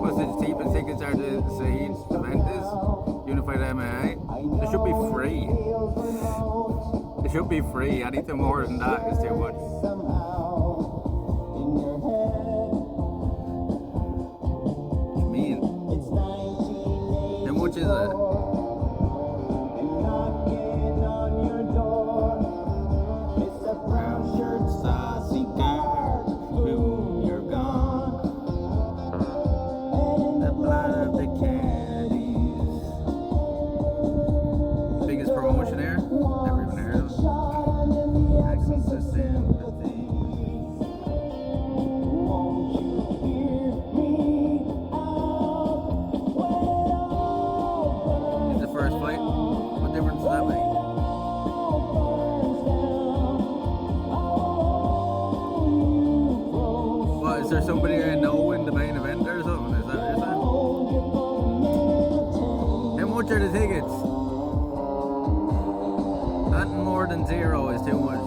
What's the cheapest tickets are the Saeed's event is? Unified MAA? It should be free. It should be free. Anything more than that is too much. What do you mean? How much is it? Brown shirt, saucy girl, boom, you're gone. The blood of the caddies. Biggest promotion here? Never even heard of it. Accents of sympathy. Is the first flight? What difference does that make? What, is there somebody I know in the main event or something? Is that what you're saying? How much are the tickets? Nothing more than zero is too much.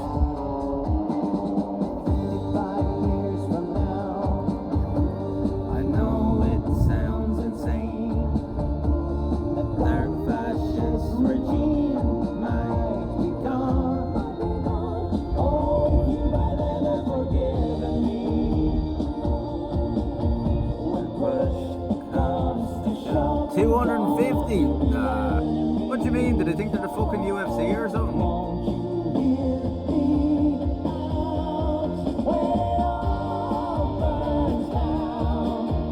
I know it sounds insane. A dark fascist regime might be gone. Oh, you by then have forgiven me. When push comes to shove. 250? Nah. What do you mean? Do they think they're the fucking UFC or something?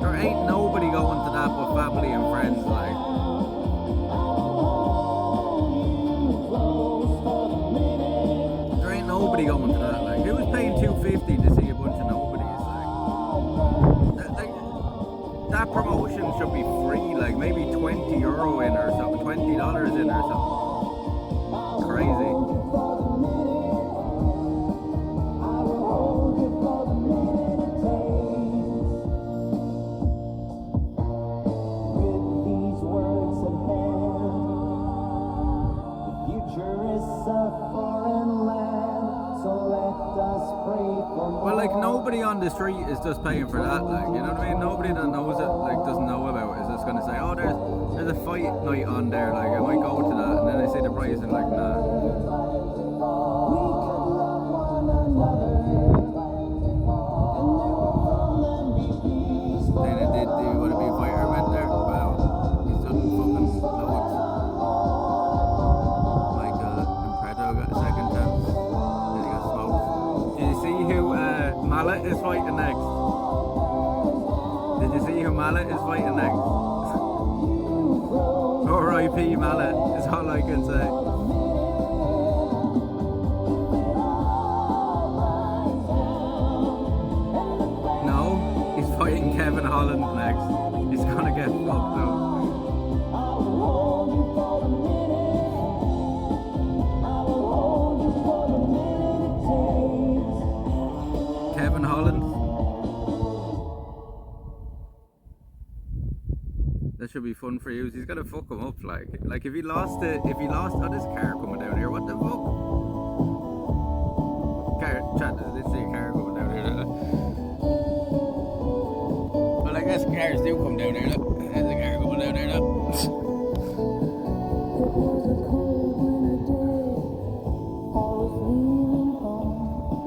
There ain't nobody going to that but family and friends, like. There ain't nobody going to that, like. Who's paying $250 to see a bunch of nobodies, like? That promotion should be free, like maybe €20 in or something, $20 in or something. Crazy. Well, like nobody on the street is just paying for that, like, you know what I mean? Nobody that knows it, like, doesn't know about it is just gonna say, oh, there's a fight night on there, like, I might go to that, and then they see the price and like, nah. Then it did, do you want to be a fighter event there? Wow, he's done fucking loads. Michael Impreto got a second chance. Then he got smoked. Did you see who Mallet is fighting next? Did you see who Mallet is fighting next? R.I.P. Mallet is all I can say. No, he's fighting Kevin Holland next. He's gonna get fucked up. Kevin Holland. That should be fun for you. He's gonna fuck him up, like if he lost, oh, this car coming down here. What the fuck? Car, chat. Let's see a car coming down here. Well, I guess cars do come down here. Look, there's a car coming down here. Look.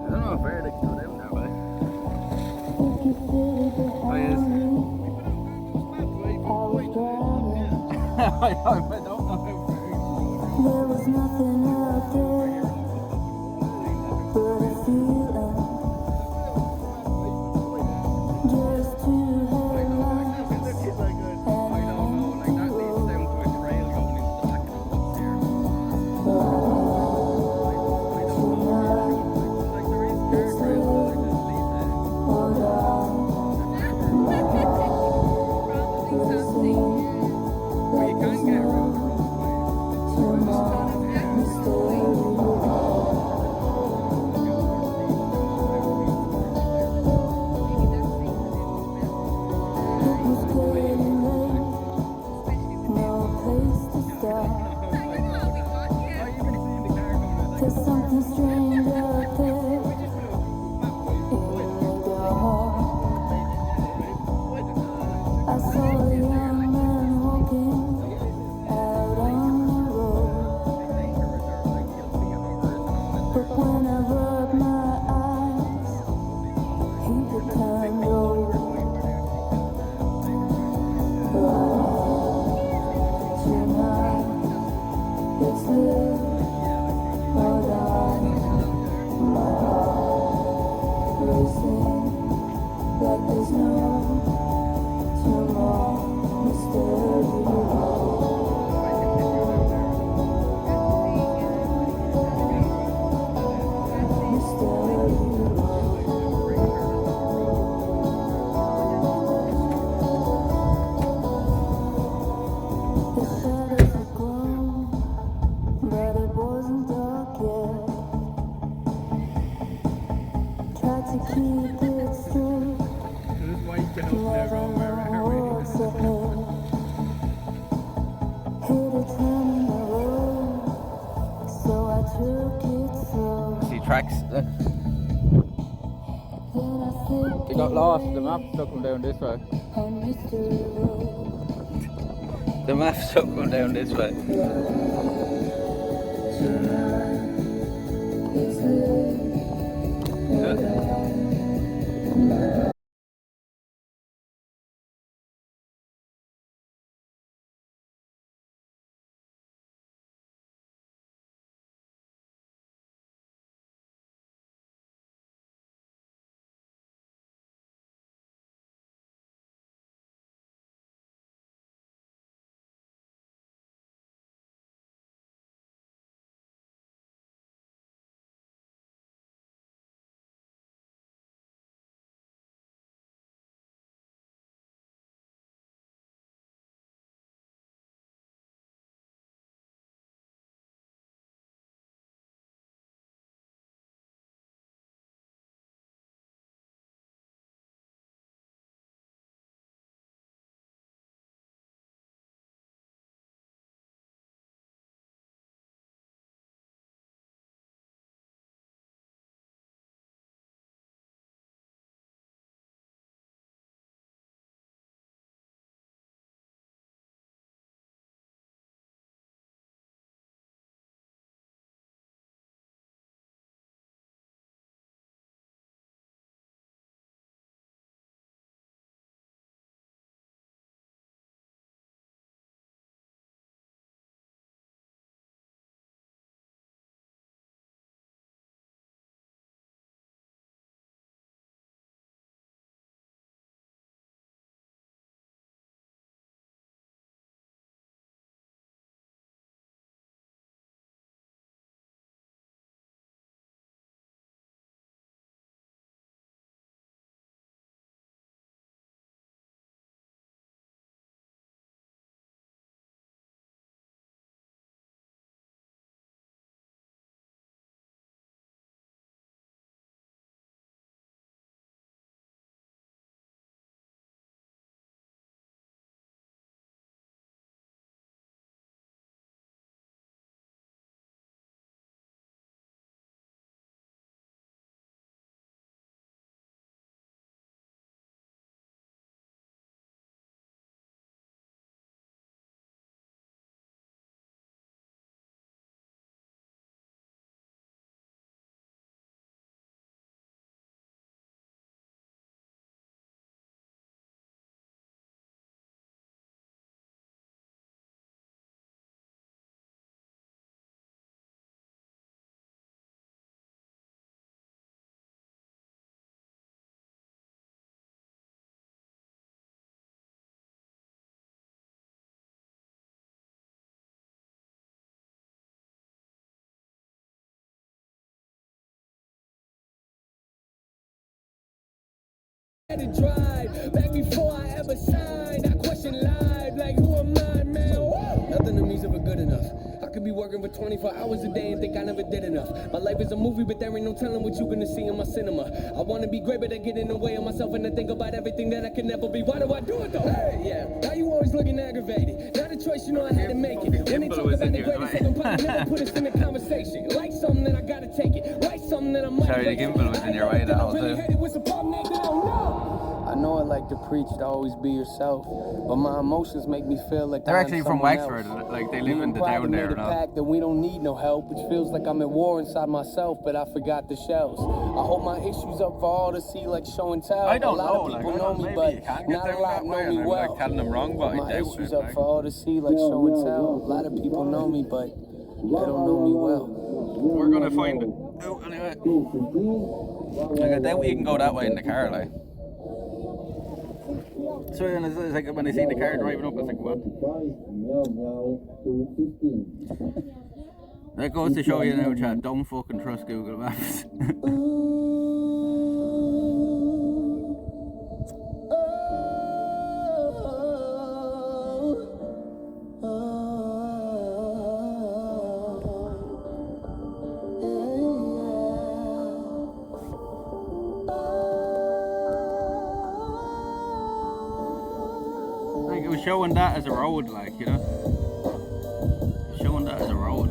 I don't know if where they can go down now, but oh yes. I don't know how far. There was nothing out there but a feeling, just two headlights to keep it straight. This is why you can open there go What's ahead? Hit a turn in the road, so I took it slow. See tracks. Then I slipped They got lost. The map took them down this way. on mystery road. The map's took them down this way. It's late. Drive back before I ever signed. I question live, like who am I, man? Woo! Nothing to me's ever good enough. I could be working for 24 hours a day and think I never did enough. My life is a movie, but there ain't no telling what you gonna see in my cinema. I wanna be great, but I get in the way of myself and I think about everything that I can never be. Why do I do it though? Hey, yeah. Why you always looking aggravated? Not a choice, you know I had to make it. When they talk about the greatest, they can probably never put us in a conversation. Like something that I gotta take it. Write something that I might. Sorry, the gimbal was in your way the whole time. I know I like to preach to always be yourself, but my emotions make me feel like They're I'm actually from someone Wexford, else. like they Me live in and the pride town have there made a now. pact that we don't need no help, which feels like I'm at war inside myself, but I forgot the shells. I hold my issues up for all to see, like show and tell. I don't a lot know, of like, people I know don't, me, maybe but you can get not a down lot that way, know and me I'm, well. like, telling them wrong, but I my doubt issues it, up like. for all to see, like show and tell. A lot of people know me, but they don't know me well. We're gonna find it out anyway. Like, I doubt you can go that way in the car, like. So then it's like when I see the car driving up, it's like, what? That goes to show you now, chat, don't fucking trust Google Maps. showing that as a road, like, you know. Showing that as a road.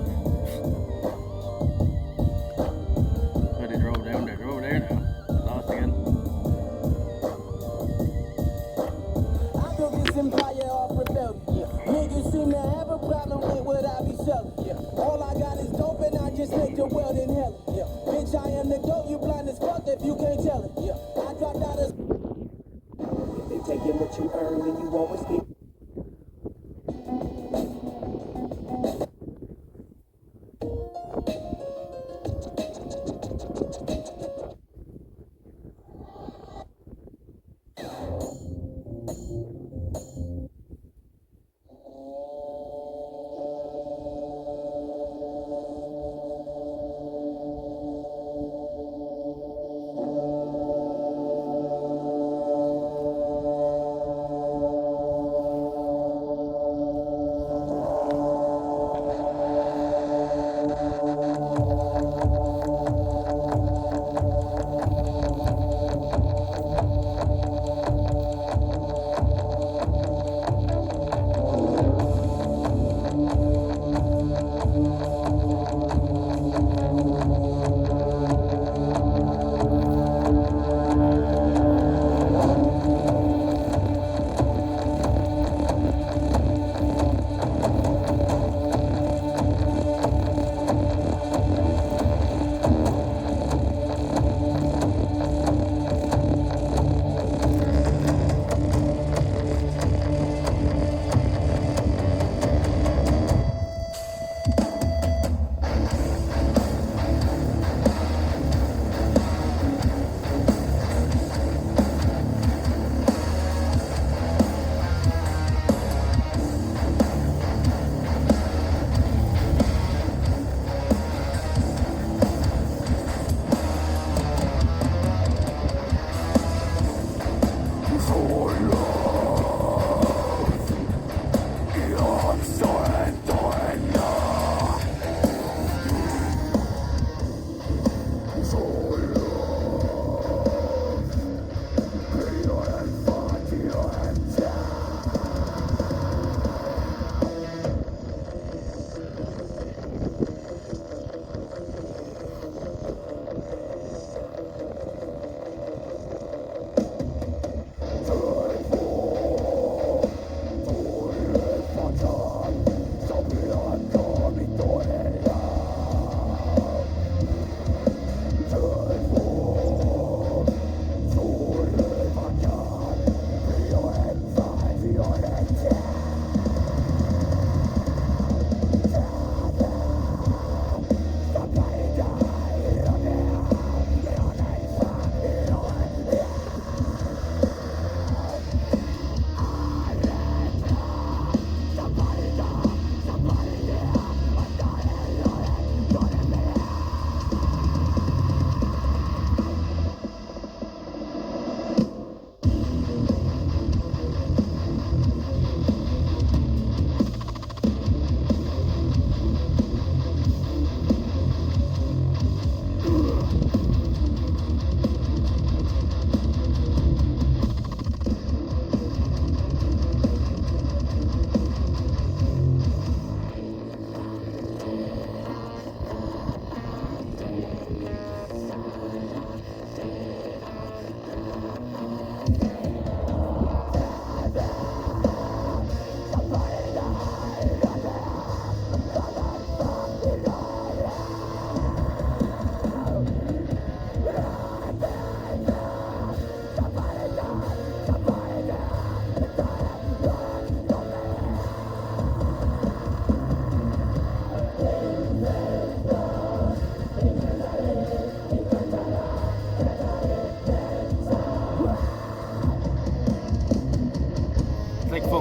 But they drove down there, now. Lost again. I built this empire off rebellion. Niggas seem to have a problem with what I be selling. All I got is dope and I just make the world in hell. Bitch, I am the dope, you blind as fuck if you can't tell it. I dropped out as they taking what you earn and you always get.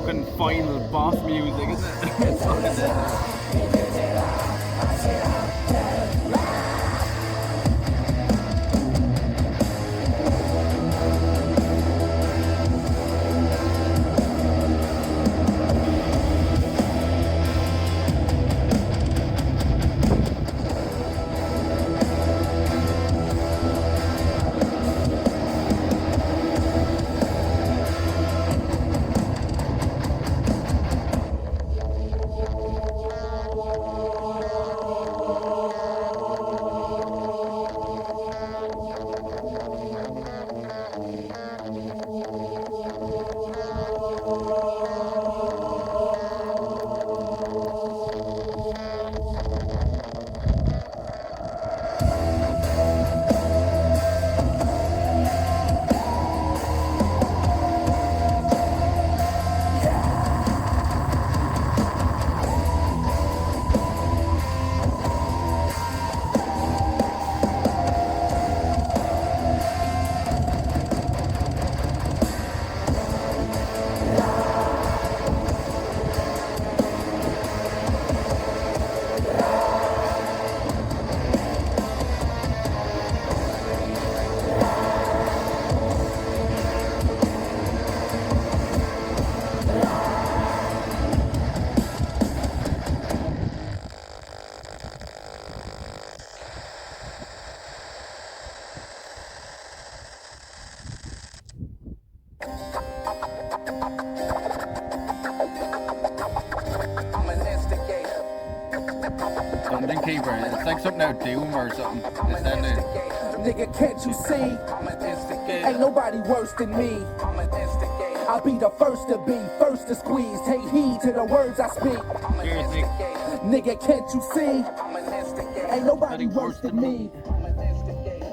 fucking final boss music, isn't it? It's fucking bro. It's like something out Doom or something. It's then Nigga, can't you see? Ain't nobody worse than me. I'll be the first to be, first to squeeze. Take heed to the words I speak. seriously. Nigga, can't you see? Ain't nobody worse than me.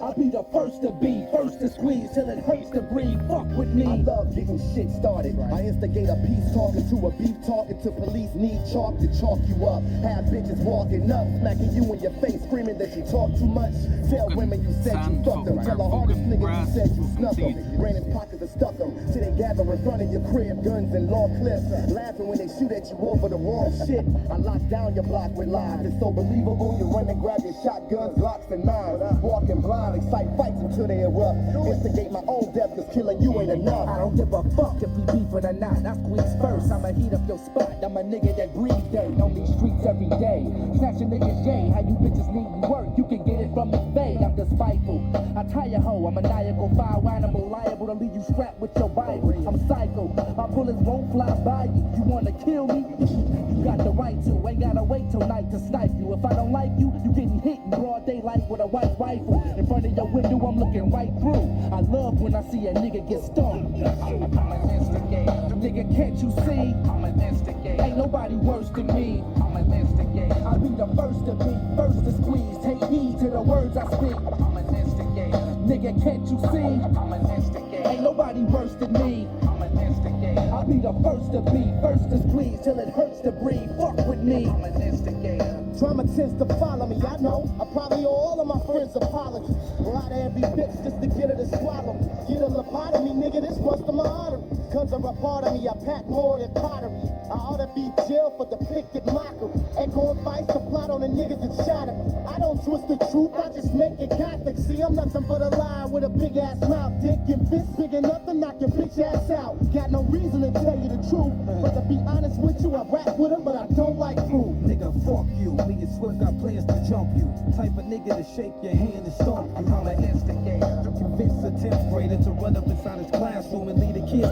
I'll be the first to be, first to squeeze till it hurts to breathe. Fuck with me. I love getting shit started. I instigate a peace talking to a beef talking to police. Need chalk to chalk you up. Have bitches walking up, smacking you in your face, screaming that you talk too much. Tell women you said you fucked them. Tell the hardest nigga you said you snuck them. Ran his pockets and stuck them. See they gather in front of your crib, guns and long clips. Laughing when they shoot at you over the wrong shit. I lock down your block with lies. It's so believable. You run and grab your shotguns, locks and knives. Walking blind. Excite fights until they erupt. Instigate my own death, cause killing you ain't enough. I don't give a fuck if we beefin' or not. I squeeze first, I'ma heat up your spot. I'm a nigga that breathes dirt on these streets every day. Snatching niggas yay, how you bitches need work. You can get it from the bay, I'm just spiteful. I tie your hoe, I'm maniacal, foul animal, liable to leave you strapped with your Bible. I'm psycho, my bullets won't fly by you. You wanna kill me? You got the right to, ain't gotta wait till night to snipe you. If I don't like you, you getting hit in broad daylight with a white rifle. In front of your window, I'm looking right through. I love when I see a nigga get stung. I'm an instigator. Nigga, can't you see? I'm an instigator. Ain't nobody worse than me. I'm an instigator. I'll be the first to be, first to squeeze. Take heed to the words I speak. I'm an instigator. Nigga, can't you see? I'm an instigator. Ain't nobody worse than me. I'm an instigator. I'll be the first to be, first to squeeze till it hurts to breathe. Fuck with me. I'm an instigator. Trauma tends to follow me, I know. I probably owe all of my friends apologies. Lie to every bitch just to get her to swallow me. Get a lobotomy, nigga, this bust of my artery. Guns are a part of me, I pack more than pottery. I ought to be jailed for depicted mockery. Echo advice to plot on the niggas that shot at me. I don't twist the truth, I just make it Catholic. See, I'm nothing but a liar with a big ass mouth. Dick and fist big enough to knock your bitch ass out. Got no reason to tell you the truth. But to be honest with you, I rap with him, but I don't like proof. Nigga, fuck you. Me and Swift got plans to jump you. Type of nigga to shake your hand and stomp you. I'm an instigator. Convince a 10th grader to run up inside his classroom and lead a kid.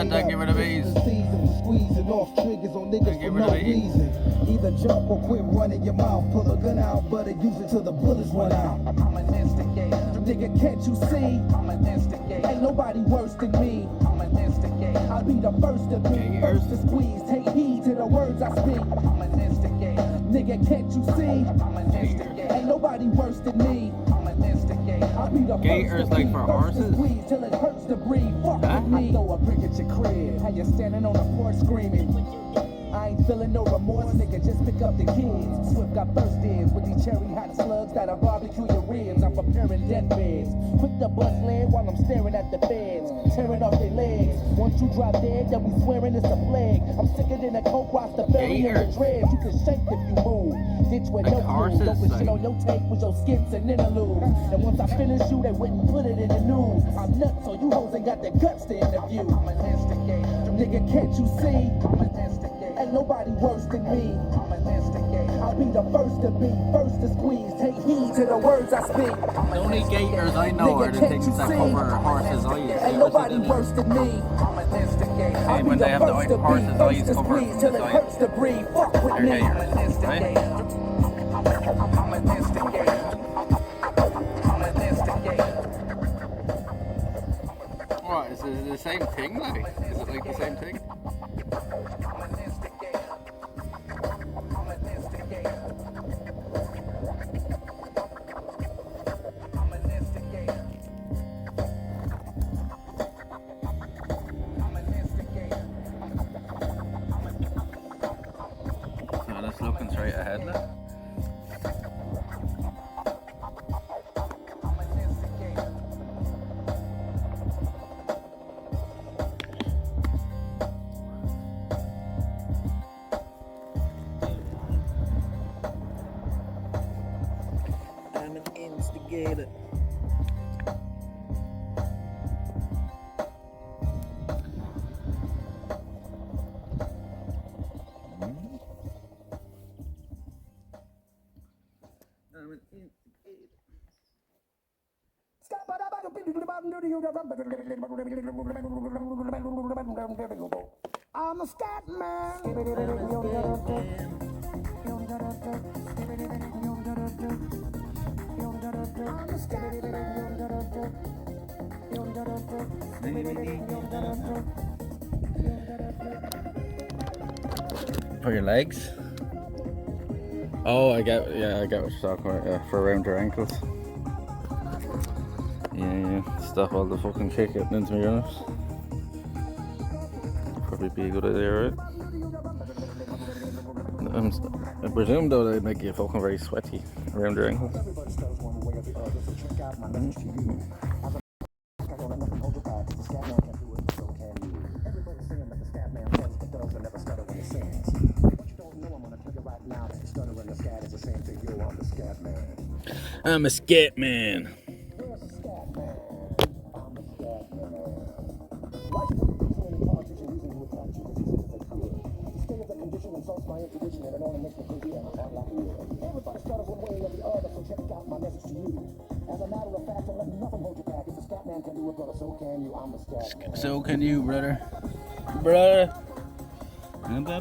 Don't give it a bees. Squeezing off triggers on niggas for no reason. Either jump or quit running your mouth. Pull a gun out, but use it till the bullets run out. I'm an instigator. Nigga, can't you see? I'm an instigator. Ain't nobody worse than me. I'm an instigator. I'll be the first to be, first to squeeze. Take heed to the words I speak. I'm an instigator. Nigga, can't you see? I'm an instigator. Ain't nobody worse than me. I'm an instigator. I'll be the Gators first to like be, for first horses? to squeeze till it hurts to breathe. Fuck with me. I throw a brick at your crib. How you standing on the porch screaming? I ain't feeling no remorse, nigga, just pick up the kids. Swift got first dibs with these cherry hot slugs that'll barbecue your ribs. I'm preparing deathbeds. Quick to bust lead while I'm staring at the feds, tearing off their legs. Once you drop dead, then we swearing it's a plague. I'm sicker than a coke roster burying the dreads. You can shake if you move. Ditch with no clue. Don't put shit on your tape with your skips and interludes. And once I finish you, they wouldn't put it in the news. I'm nuts, so you hoes ain't got the guts to interview. I'm an instigator. Nigga, can't you see? I'm an instigator. Ain't nobody worse than me. I'm an instigator. I'll be the first to be, first to squeeze. Take heed to the words I speak. The only gators I know are the things that cover horses' eyes. Ain't nobody worse than me. I'm an instigator. I'll be the first to be, first to squeeze till it hurts to breathe. Fuck with me. I'm an instigator. I'm an instigator. I'm an instigator. What, is it the same thing, like? Is it like the same thing? I'm an instigator. I'm an instigator. I'm an instigator. I'm an instigator. So that's looking straight ahead, look. I'm an instigator. I'm an instigator. I'm a scat man. For your legs? Oh, I get what you're talking about, yeah, for around your ankles. Yeah, stop all the fucking shit getting into my unit. Probably be a good idea, right? I presume though they'd make you fucking very sweaty around your ankles. I'm a scat man. So can you, brother? Brother. Boom.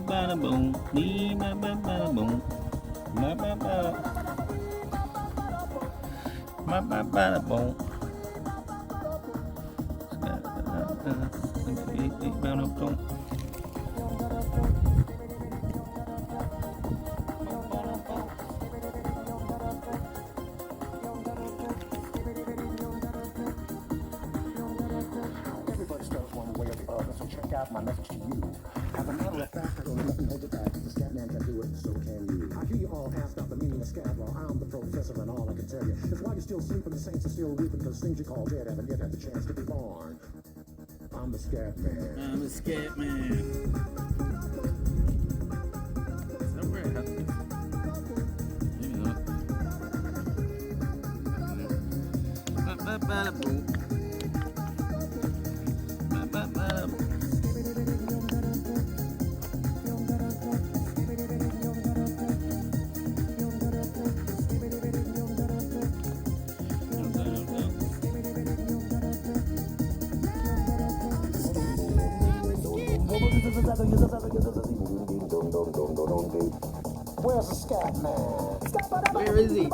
Everybody starts one way or the other, so check out my message to you. As a matter of fact, I don't know nothing hold it back. If the scat man can do it, so can you. I hear you all ask out the meaning of scat law. I'm the professor, and all I can tell you is why you're still sleeping, the saints are still weeping, because things you call dead haven't yet had the chance to be born. I'm the scat man. I'm the scat man. Is that where it happens? Maybe not. Where's the scat man? Where is he?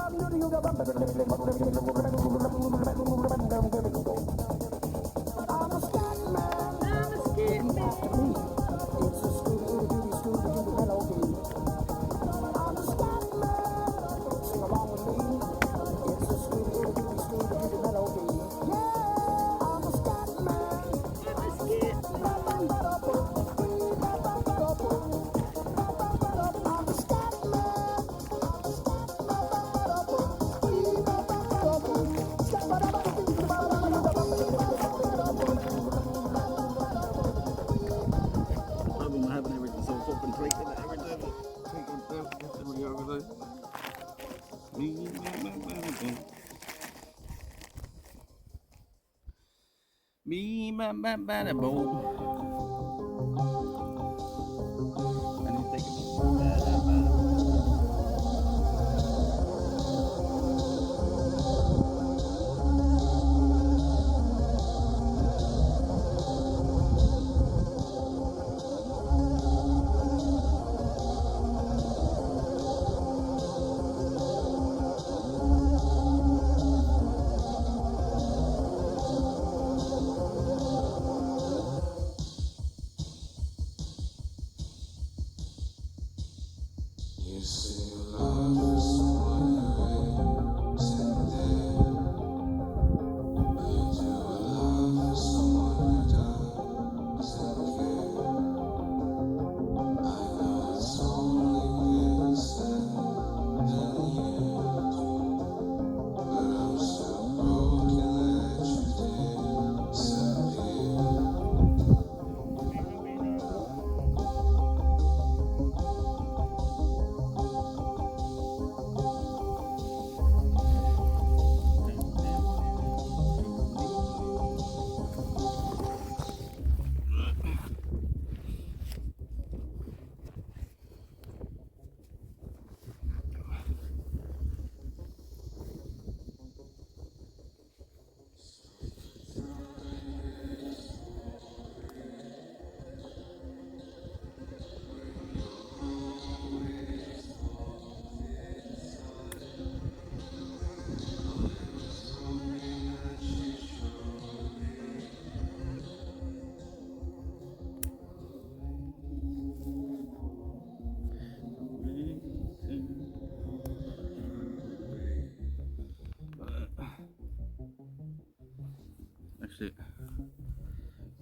Actually,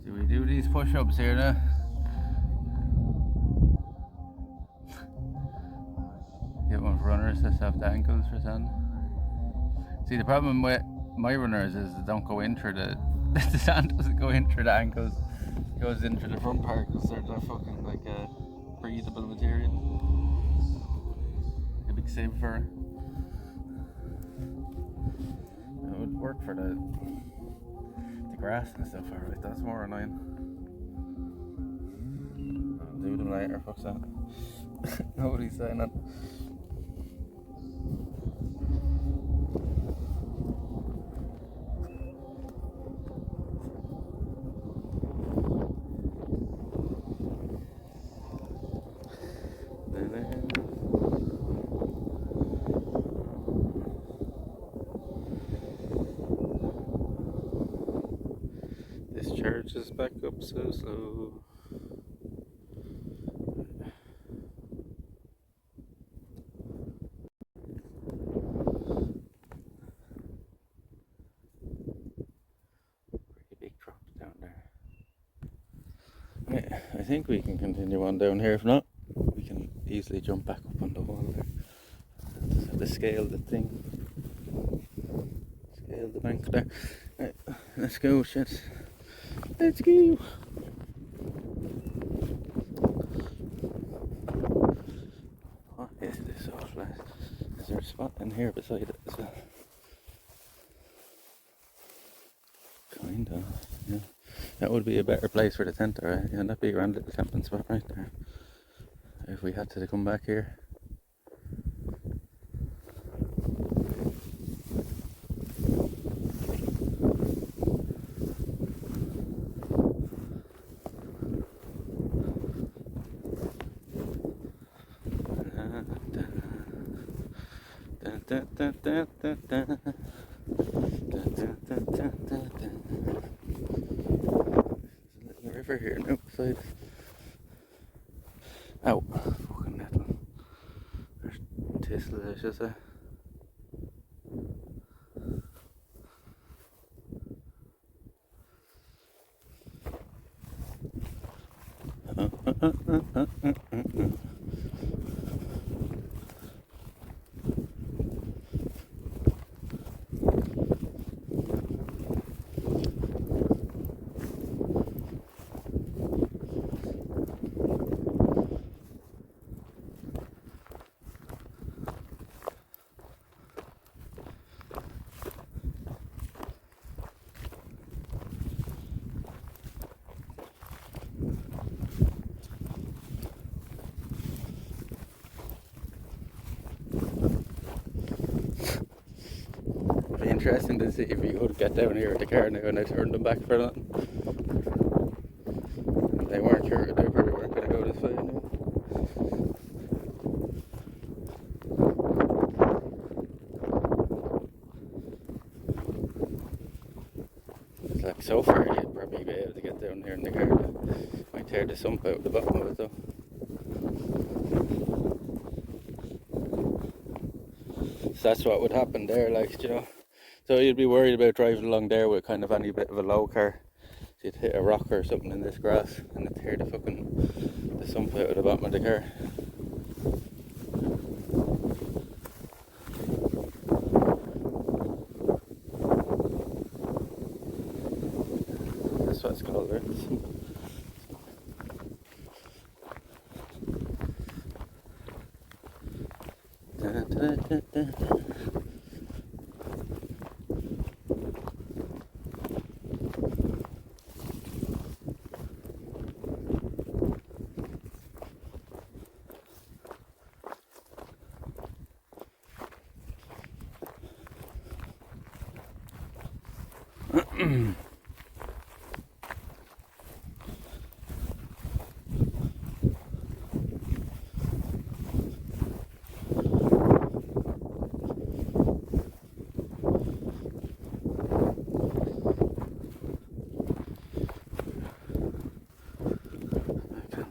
do we do these push-ups here now? Get one for runners that have the ankles for sand. See, the problem with my runners is they don't go in through the sand doesn't go in through the ankles. It goes in through the front part because they're fucking like a breathable material. A big save for it. It would work for the grass and stuff, alright, that's more annoying. I'll do them later, fuck's that. Nobody's saying that. This church is back up so slow. Pretty big drop down there. Yeah, I think we can continue on down here. If not, we can easily jump back up on the wall there. Just have to scale the thing. Scale the bank there. Right, let's go, shit. Let's go. What is this old place? Is there a spot in here beside it as well? Kind of, yeah. That would be a better place for the tent, alright? Yeah, that'd be a grand little camping spot right there. If we had to come back here. There's a little river here now beside. Ow, fucking metal. There's tasteless delicious, eh? Interesting to see if you could get down here with the car now and I turned them back for nothing. They weren't sure, they probably weren't going to go this way anyway. It's like so far you'd probably be able to get down here in the car. Might tear the sump out the bottom of it though. So that's what would happen there, like, you know. So you'd be worried about driving along there with kind of any bit of a low car. So you'd hit a rock or something in this grass and it'd tear the sump out of the bottom of the car. That's what it's called, right?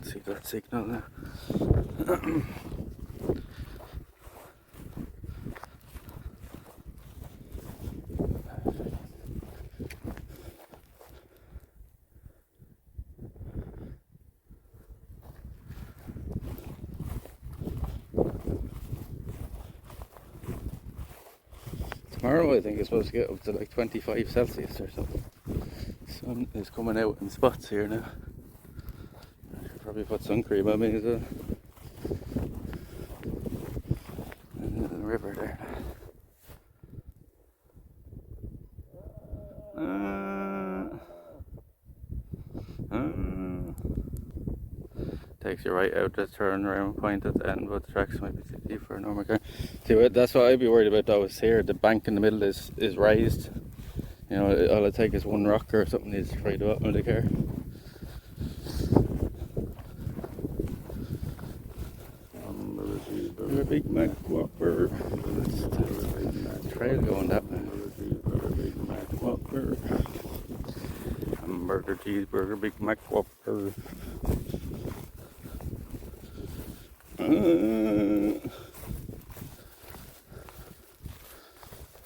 See that signal there. Tomorrow I think it's supposed to get up to like 25 Celsius or something. Sun is coming out in spots here now. I should probably put sun cream on me as well. And the river there. Takes you right out the turnaround point at the end, but the tracks might be too deep for a normal car. See, that's what I'd be worried about though, is here, the bank in the middle is raised. You know, all it takes is one rock or something needs to fry the bottom of the car. A Big Mac Whopper. That's the trail going that way. Big Mac Whopper. Hamburger, cheeseburger, Big Mac Whopper.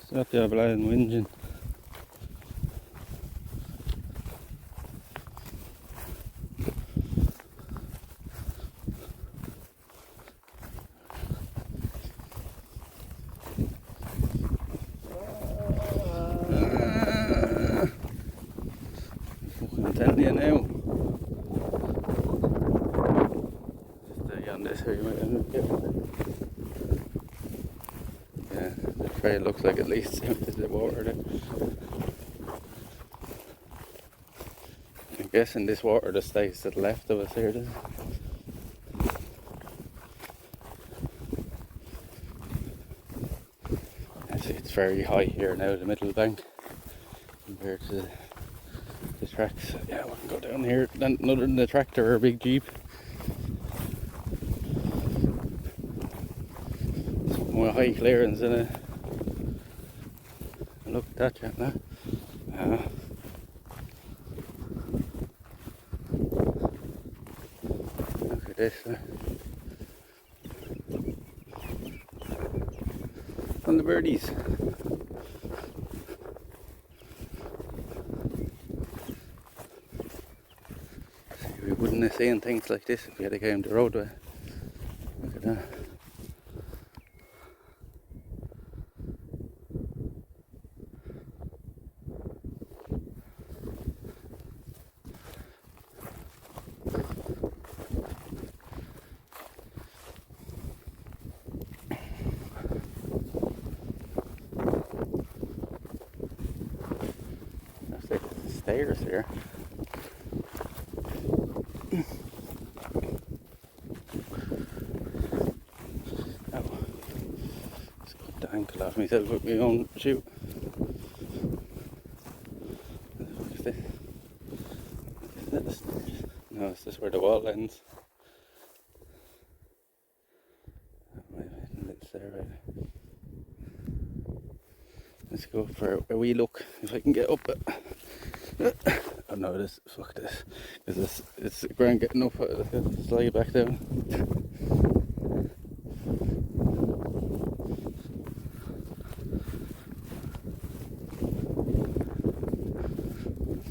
Stop the blind whinging. Fucking telling you now. Stay on this here, you might end up getting. Yeah, the trail looks like at least there's the water there. I'm guessing this water just stays to the left of us here, doesn't it? It's very high here now, the middle bank, compared to the tracks. Yeah, we can go down here. Then, other than the tractor or a big jeep. Some more high clearance in it. Look at that, chat now. Look at this. On the birdies. We wouldn't have seen things like this if we had came the roadway. Look at that. Stairs here. Oh, just got the ankle off myself with my own shoe. What's this? Is that the stairs? No, it's just where the wall ends. Let's go for a wee look if I can get up it. Oh no, this, fuck this, because it's grand getting up, slide back down.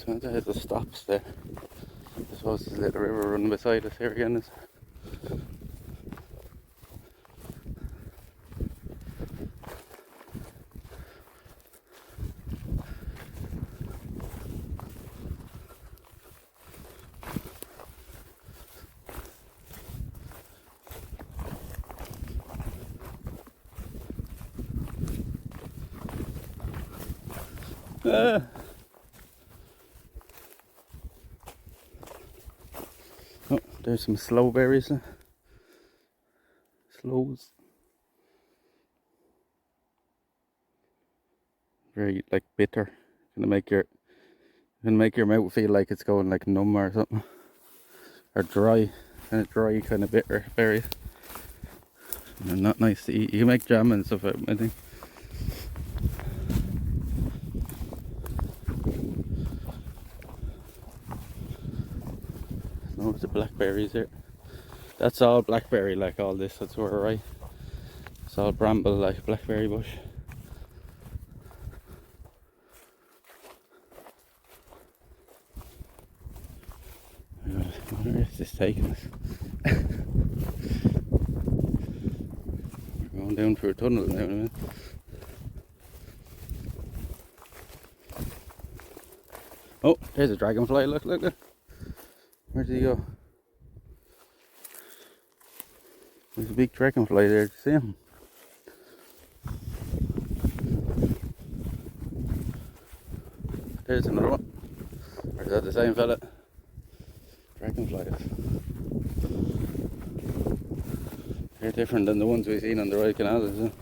So there's the stops there. I suppose there's a little river running beside us here again. Oh, there's some sloe berries. Sloes. Very like bitter. Gonna make your mouth feel like it's going like numb or something. Or dry. Kind of dry, kind of bitter berries. They're not nice to eat. You can make jam and stuff out of them, I think. Oh, the blackberries here. That's all blackberry, like all this, that's where we're right. It's all bramble, like blackberry bush. Where is this taking us? We're going down through a tunnel now in a minute. Oh, there's a dragonfly. Look, look, look. Where did he go? There's a big dragonfly there. Do you see him? There's another one. Or is that the same fella? Dragonflies. They're different than the ones we've seen on the right canal, isn't it?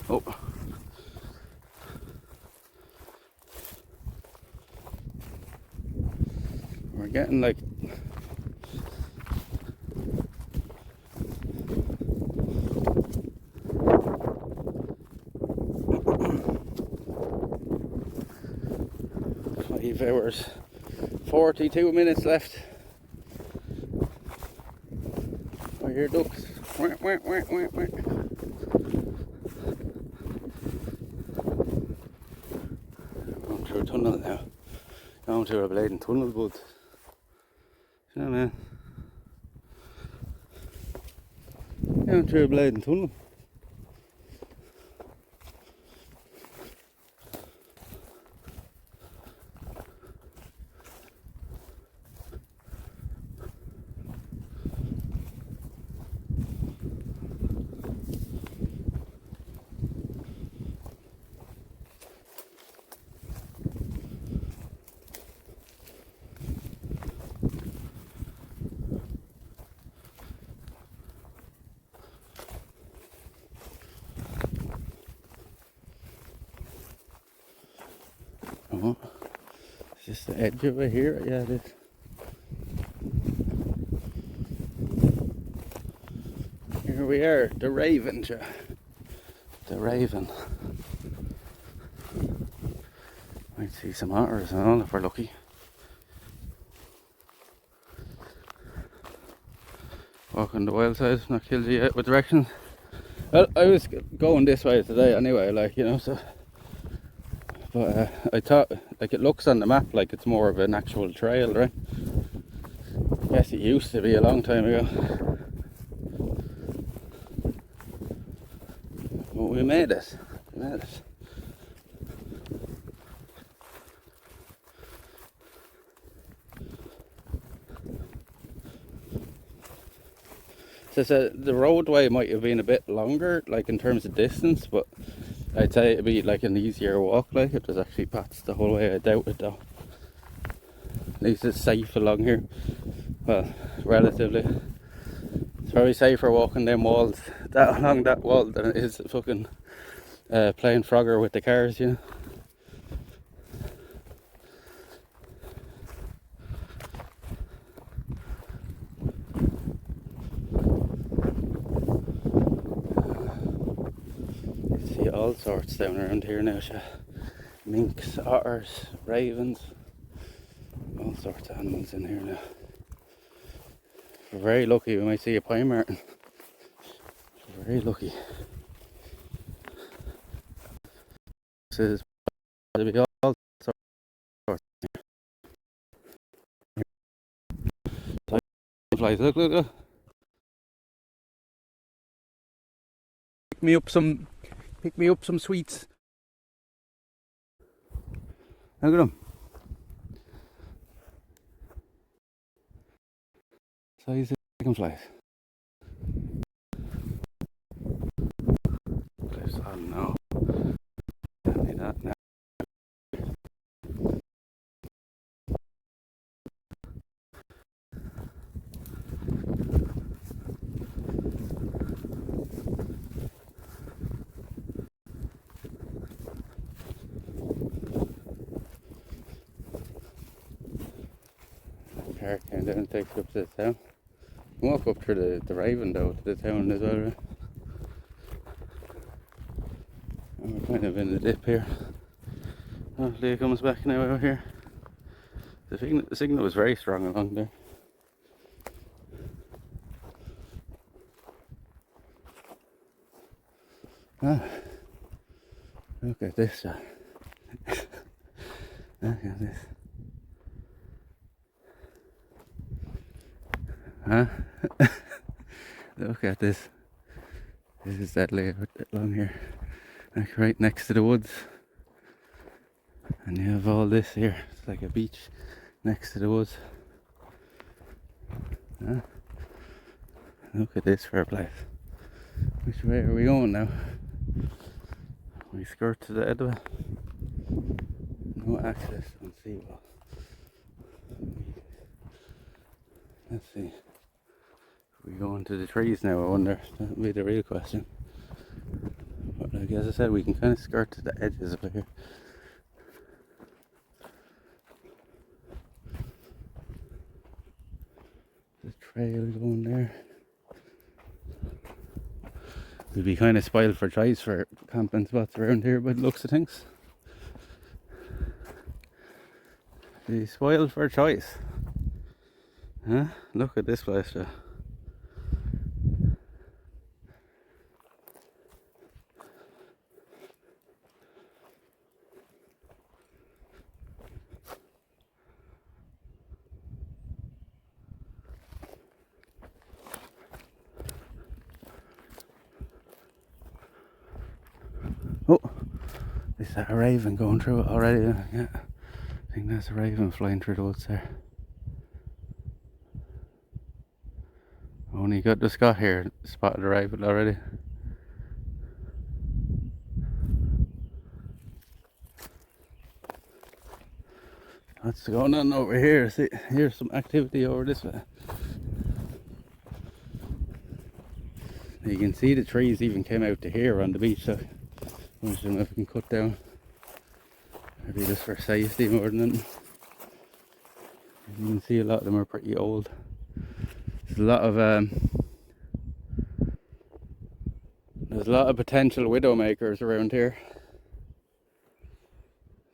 Oh. We're getting like hours, 42 minutes left. I hear ducks. Going through a tunnel now. Going through a blading tunnel, but you know, man. Going through a blading tunnel. Oh, it's just the edge of it here. Yeah, it is. Here we are, the Raven. The Raven. Might see some otters and all if we're lucky. Walking the wild side, not killed you yet with directions. Well, I was going this way today anyway, like, you know, so. But I thought, like, it looks on the map like it's more of an actual trail, right? Yes, it used to be a long time ago. But we made it. We made it. So the roadway might have been a bit longer, like in terms of distance, but I'd say it'd be like an easier walk, like if there's actually paths the whole way. I doubt it though. At least it's safe along here. Well, relatively. It's probably safer walking them walls, along that wall, than it is fucking playing Frogger with the cars, you know. See all sorts down around here now, minks, otters, ravens, all sorts of animals in here now. We're very lucky we might see a pine marten. We're very lucky. This is to be all sorts. Flies, look, look, look. Pick me up some sweets. Look at them. Size of dragonflies. Oh no. Tell me that now. Car came down and takes up to the town. Walk up through the Raven though to the town as well, right? And we're kind of in the dip here. Hopefully it comes back now out here. The signal was very strong along there. Ah, look at this. Look at this. Huh? Look at this. This is deadly along here. Like right next to the woods. And you have all this here. It's like a beach next to the woods. Huh? Look at this fair place. Which way are we going now? We skirt to the Edwa. No access on seawall. Let's see. Are we going to the trees now? I wonder. That'll be the real question. But like as I said, we can kind of skirt to the edges of here. The trail going there. We'd be kind of spoiled for choice for camping spots around here by the looks of things. Be spoiled for choice. Huh? Look at this place, Joe. Oh, is that a raven going through it already? Yeah, I think that's a raven flying through the woods there. Only just got here, spotted a raven already. What's going on over here? See, here's some activity over this way. You can see the trees even came out to here on the beach, so I don't know if we can cut down. Maybe just for safety more than anything. You can see a lot of them are pretty old. There's a lot of potential widow makers around here.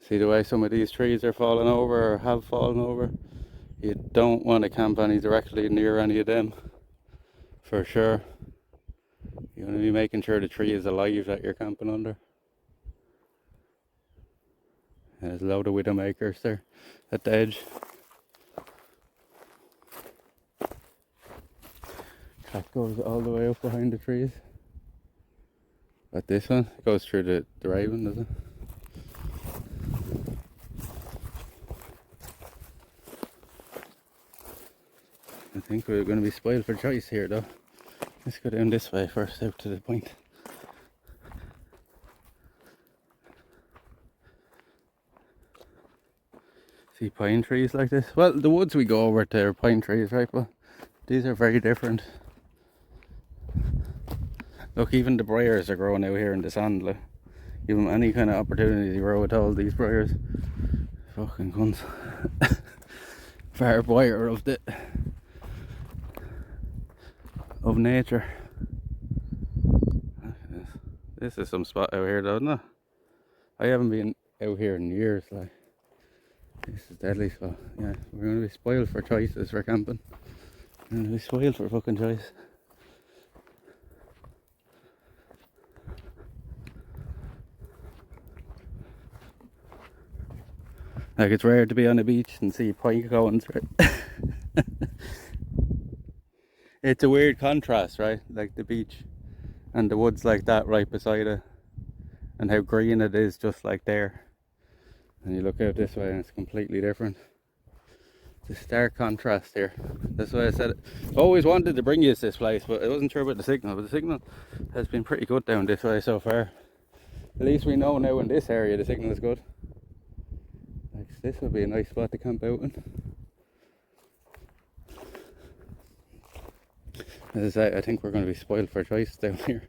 See the way some of these trees are falling over or have fallen over? You don't want to camp directly near any of them, for sure. You want to be making sure the tree is alive that you're camping under. And there's a load of widow makers there at the edge. Track goes all the way up behind the trees. But this one goes through the raven, does it? I think we're going to be spoiled for choice here though. Let's go down this way first, out to the point. See pine trees like this? Well, the woods we go over to are pine trees, right? But these are very different. Look, even the briars are growing out here in the sand. Like, give them any kind of opportunity to grow at all, these briars. Fucking cunts. Barbed wire of nature. This is some spot out here though, isn't it? I haven't been out here in years, like. This is deadly spot. Yeah, we're gonna be spoiled for choices for camping. We're gonna be spoiled for fucking choice. Like, it's rare to be on a beach and see pike cones, right? It's a weird contrast, right? Like the beach and the woods like that right beside it, and how green it is just like there. And you look out this way and it's completely different. It's a stark contrast here. That's why I said it. I always wanted to bring you to this place, but I wasn't sure about the signal. But the signal has been pretty good down this way so far. At least we know now in this area the signal is good. Like, this would be a nice spot to camp out in. As I say, I think we're going to be spoiled for choice down here.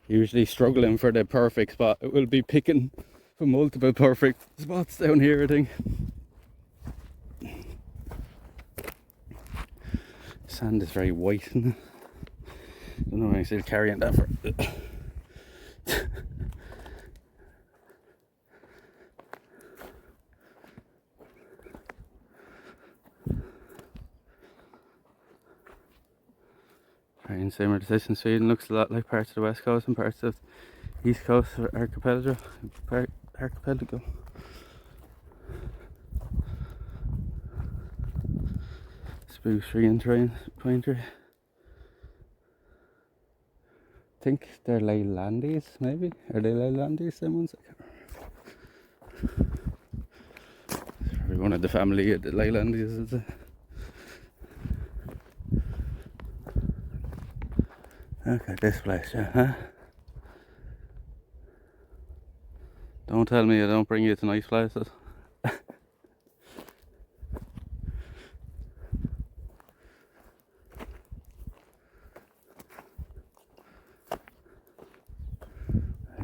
Usually struggling for the perfect spot. It will be picking from multiple perfect spots down here, I think. Sand is very white, isn't it? I don't know if I'm still carrying that for. And similar to this in Sweden, looks a lot like parts of the west coast and parts of the east coast or archipelago. Spruce tree and pine tree. think they're Leylandis, maybe? Are they Leylandis, them ones? I can't remember. Probably one of the family of the Leylandis, is it? Okay, this place, yeah, huh? Don't tell me I don't bring you to nice places.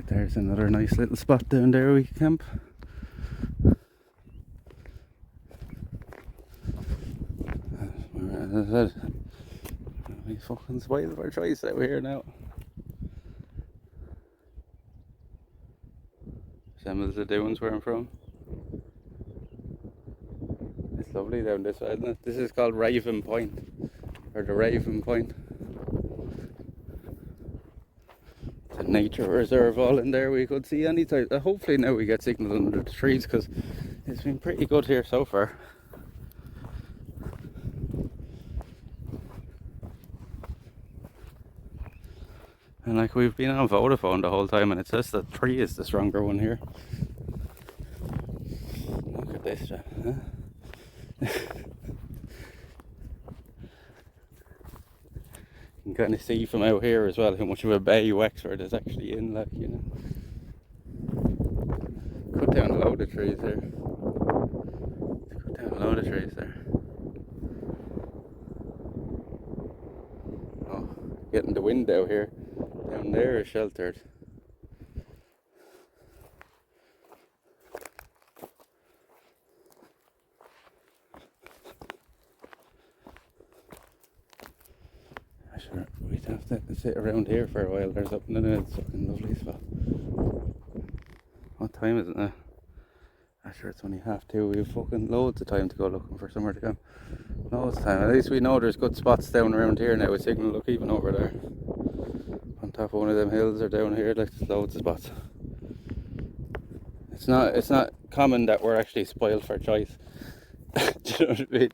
There's another nice little spot down there we can camp. As I said, we fucking spoiled our choice out here now. Same as the dunes where I'm from. It's lovely down this way, isn't it? This is called Raven Point, or the Raven Point. It's a nature reserve all in there. We could see any time. Hopefully now we get signal under the trees, because it's been pretty good here so far. And like, we've been on Vodafone the whole time, and it says that 3 is the stronger one here. Look at this, huh? You can kind of see from out here as well how much of a bay Wexford is actually in, like, you know. Cut down a load of trees there. Cut down a load of trees there. Oh, getting the wind out here. Down there is sheltered. Sure, we'd have to sit around here for a while. There's up in the it's a fucking lovely spot. What time is it now? I'm sure it's only 2:30. We have fucking loads of time to go looking for somewhere to go. Loads of time. At least we know there's good spots down around here now with signal. Look, even over there. On top of one of them hills or down here, like, there's loads of spots. It's not common that we're actually spoiled for choice. Do you know what I mean?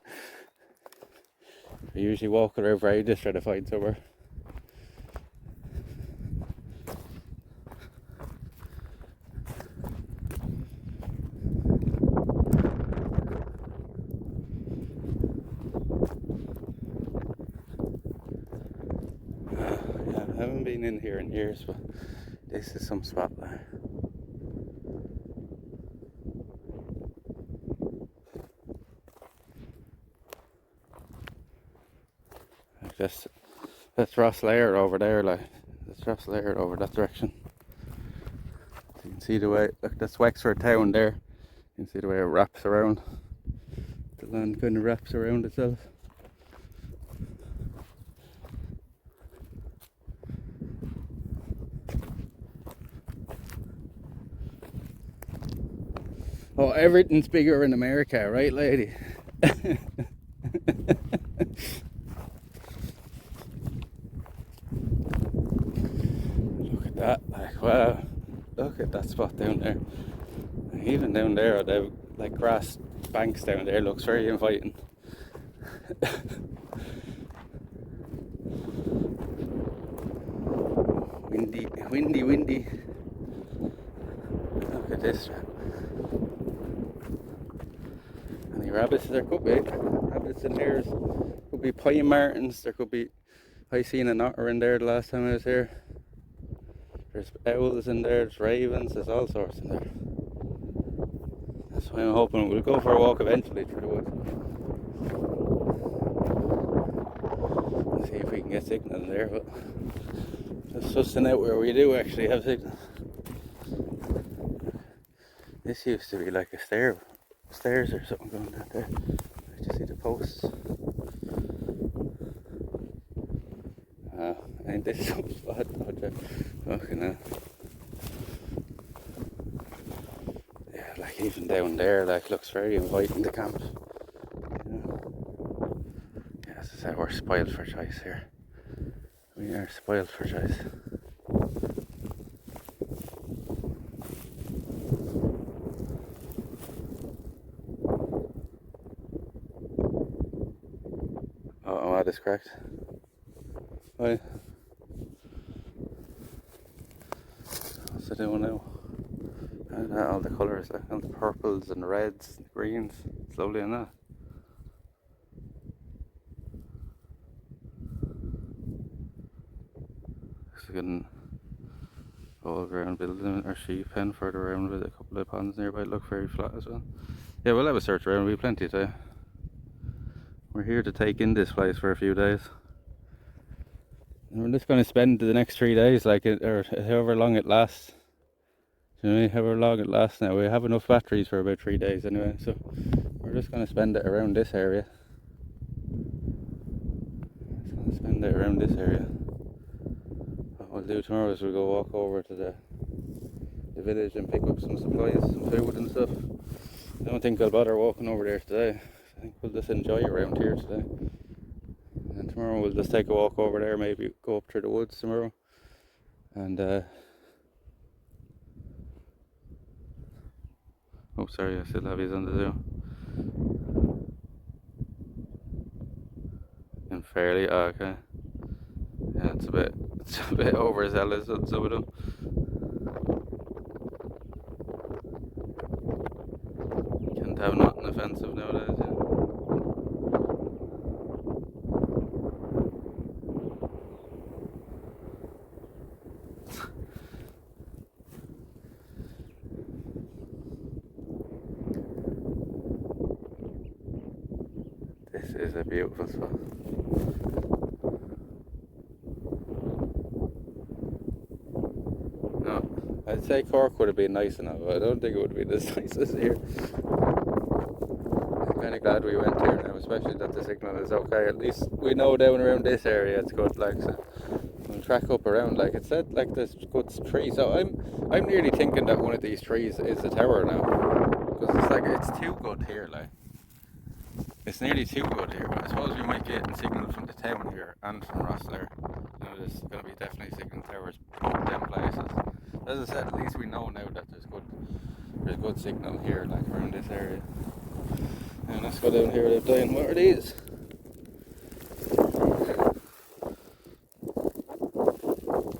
We usually walk around for ages trying to find somewhere. Yeah, I haven't been in here in years, but this is some spot there. That's Rosslare over there, like. That's Rosslare over that direction. You can see the way, look, that's Wexford town there. You can see the way it wraps around. The land kind of wraps around itself. Oh, everything's bigger in America, right, lady? Look at that, like, wow. Look at that spot down there. Even down there, the like grass banks down there looks very inviting. Windy. Look at this. Any rabbits? There could be rabbits in here. Could be pine martins. There could be. I seen an otter in there the last time I was here. There's owls in there. There's ravens. There's all sorts in there. That's why I'm hoping we'll go for a walk eventually through the woods. See if we can get signal in there, but just sussing out where we do actually have signal. This used to be like a stairs or something going down there. I just see the posts. Ain't this some spot? Fucking hell. Yeah, like even down there, like, looks very inviting to camp. Yeah, as I said, we're spoiled for choice here. We are spoiled for choice. Oh, that is correct. Right. they're doing now. And all the colours, like all the purples and the reds, and the greens. It's lovely, isn't it? Looks like an all ground building or sheep pen further around with a couple of ponds nearby. It look very flat as well. Yeah, we'll have a search around. We've plenty of time. We're here to take in this place for a few days. And we're just going to spend the next 3 days, like it, or however long it lasts. You know, however long it lasts now. We have enough batteries for about 3 days anyway, so we're just going to spend it around this area. What we'll do tomorrow is we'll go walk over to the village and pick up some supplies, some food and stuff. I don't think I'll bother walking over there today. I think we'll just enjoy around here today. And tomorrow we'll just take a walk over there, maybe go up through the woods tomorrow. And oh sorry, I still have these on the Zoom. And fairly, oh, okay. Yeah, it's a bit overzealous on some of them. Can't have nothing offensive nowadays, yeah. This is a beautiful spot. No, I'd say Cork would have been nice enough, but I don't think it would have been as nice as here. I'm kind of glad we went here now, especially that the signal is okay. At least we know down around this area it's good, like, so we'll track up around. Like it said, like there's good trees. So I'm nearly thinking that one of these trees is the tower now, because it's like it's too good here, like. It's nearly too good here, but I suppose we might get a signal from the town here and from Rosslare. Now there's going to be definitely signal towers in them places. As I said, at least we know now that there's good signal here, like around this area. And let's go down here without dying. What are these?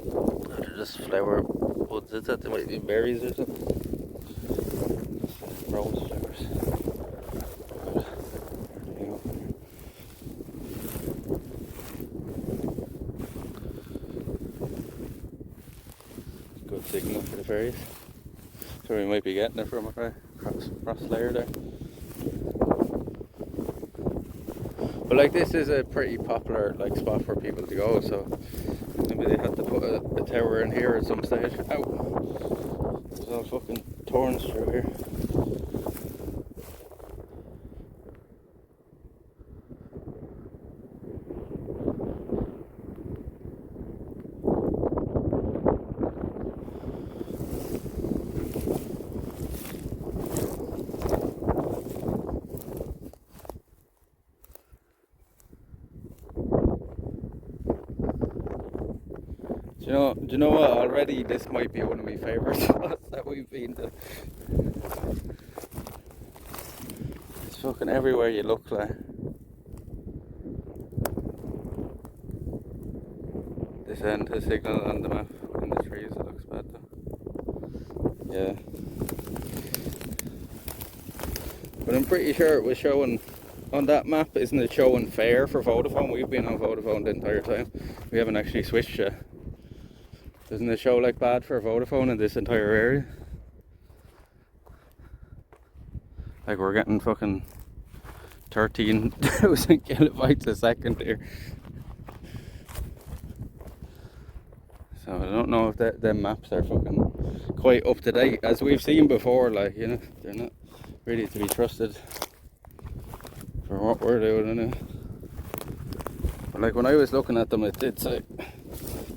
Oh, they're just flower buds, is that? They might be berries or something. Rose flowers. Good signal for the ferries. So we might be getting it from across layer there. But like this is a pretty popular like spot for people to go, so maybe they had to put a tower in here at some stage. Ow! There's all fucking thorns through here. Do you know what? Already this might be one of my favourite spots that we've been to. It's fucking everywhere you look, like. This end has signal on the map in the trees. It looks bad though. Yeah. But I'm pretty sure it was showing on that map. Isn't it showing fair for Vodafone? We've been on Vodafone the entire time. We haven't actually switched yet. Doesn't it show like bad for Vodafone in this entire area? Like we're getting fucking 13,000 kilobytes a second here. So I don't know if them maps are fucking quite up to date, as we've seen before. Like, you know, they're not really to be trusted for what we're doing, you know. But like when I was looking at them, it did say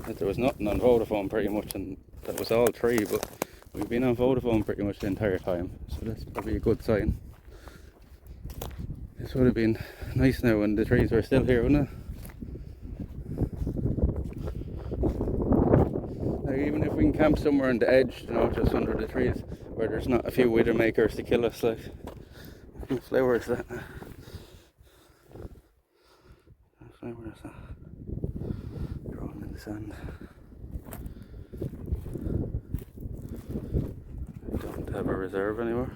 that there was nothing on Vodafone pretty much, and that was all tree, but we've been on Vodafone pretty much the entire time, so that's probably a good sign. This would have been nice now when the trees were still here, wouldn't it? Like, even if we can camp somewhere on the edge, you know, just under the trees, where there's not a few wither makers to kill us, like, what flower is that? What flower is that? Drawn in the sand. have a reserve anymore.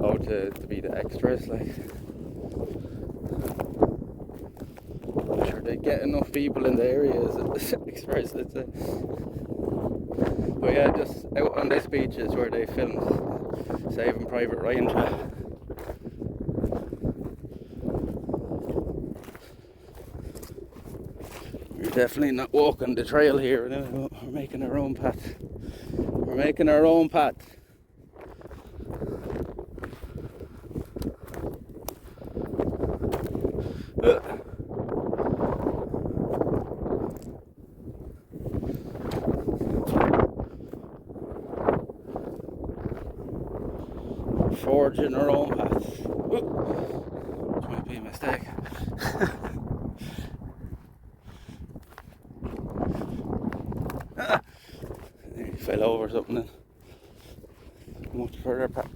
Oh, to be the extras, like. I'm sure they get enough people in the area as extras, let's say. But yeah, just out on this beach is where they filmed Saving Private Ryan. We're definitely not walking the trail here, we're making our own path. We're making our own path. Forging our own path. Which might be a mistake. He fell over something then. Much further path.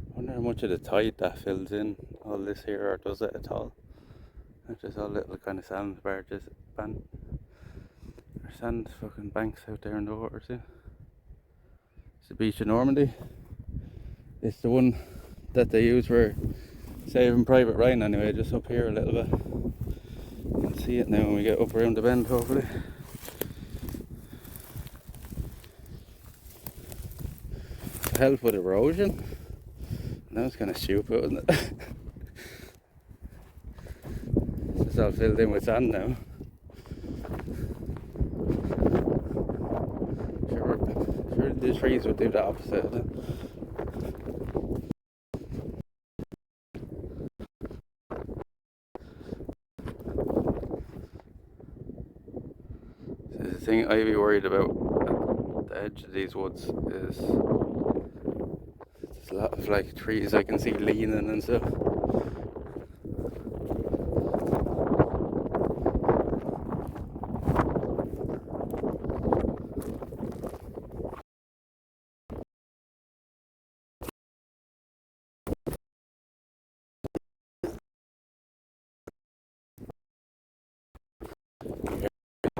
I wonder how much of the tide that fills in all this here, or does it at all? It's just all little kind of sand barges, or sand fucking banks out there in the water too. It's the beach of Normandy. It's the one that they use for Saving Private Ryan anyway, just up here a little bit. You can see it now when we get up around the bend, hopefully. To help with erosion. That was kind of stupid, wasn't it? It's all filled in with sand now. Sure the trees would do the opposite of it. So the thing I'd be worried about at the edge of these woods is there's a lot of like trees I can see leaning and stuff.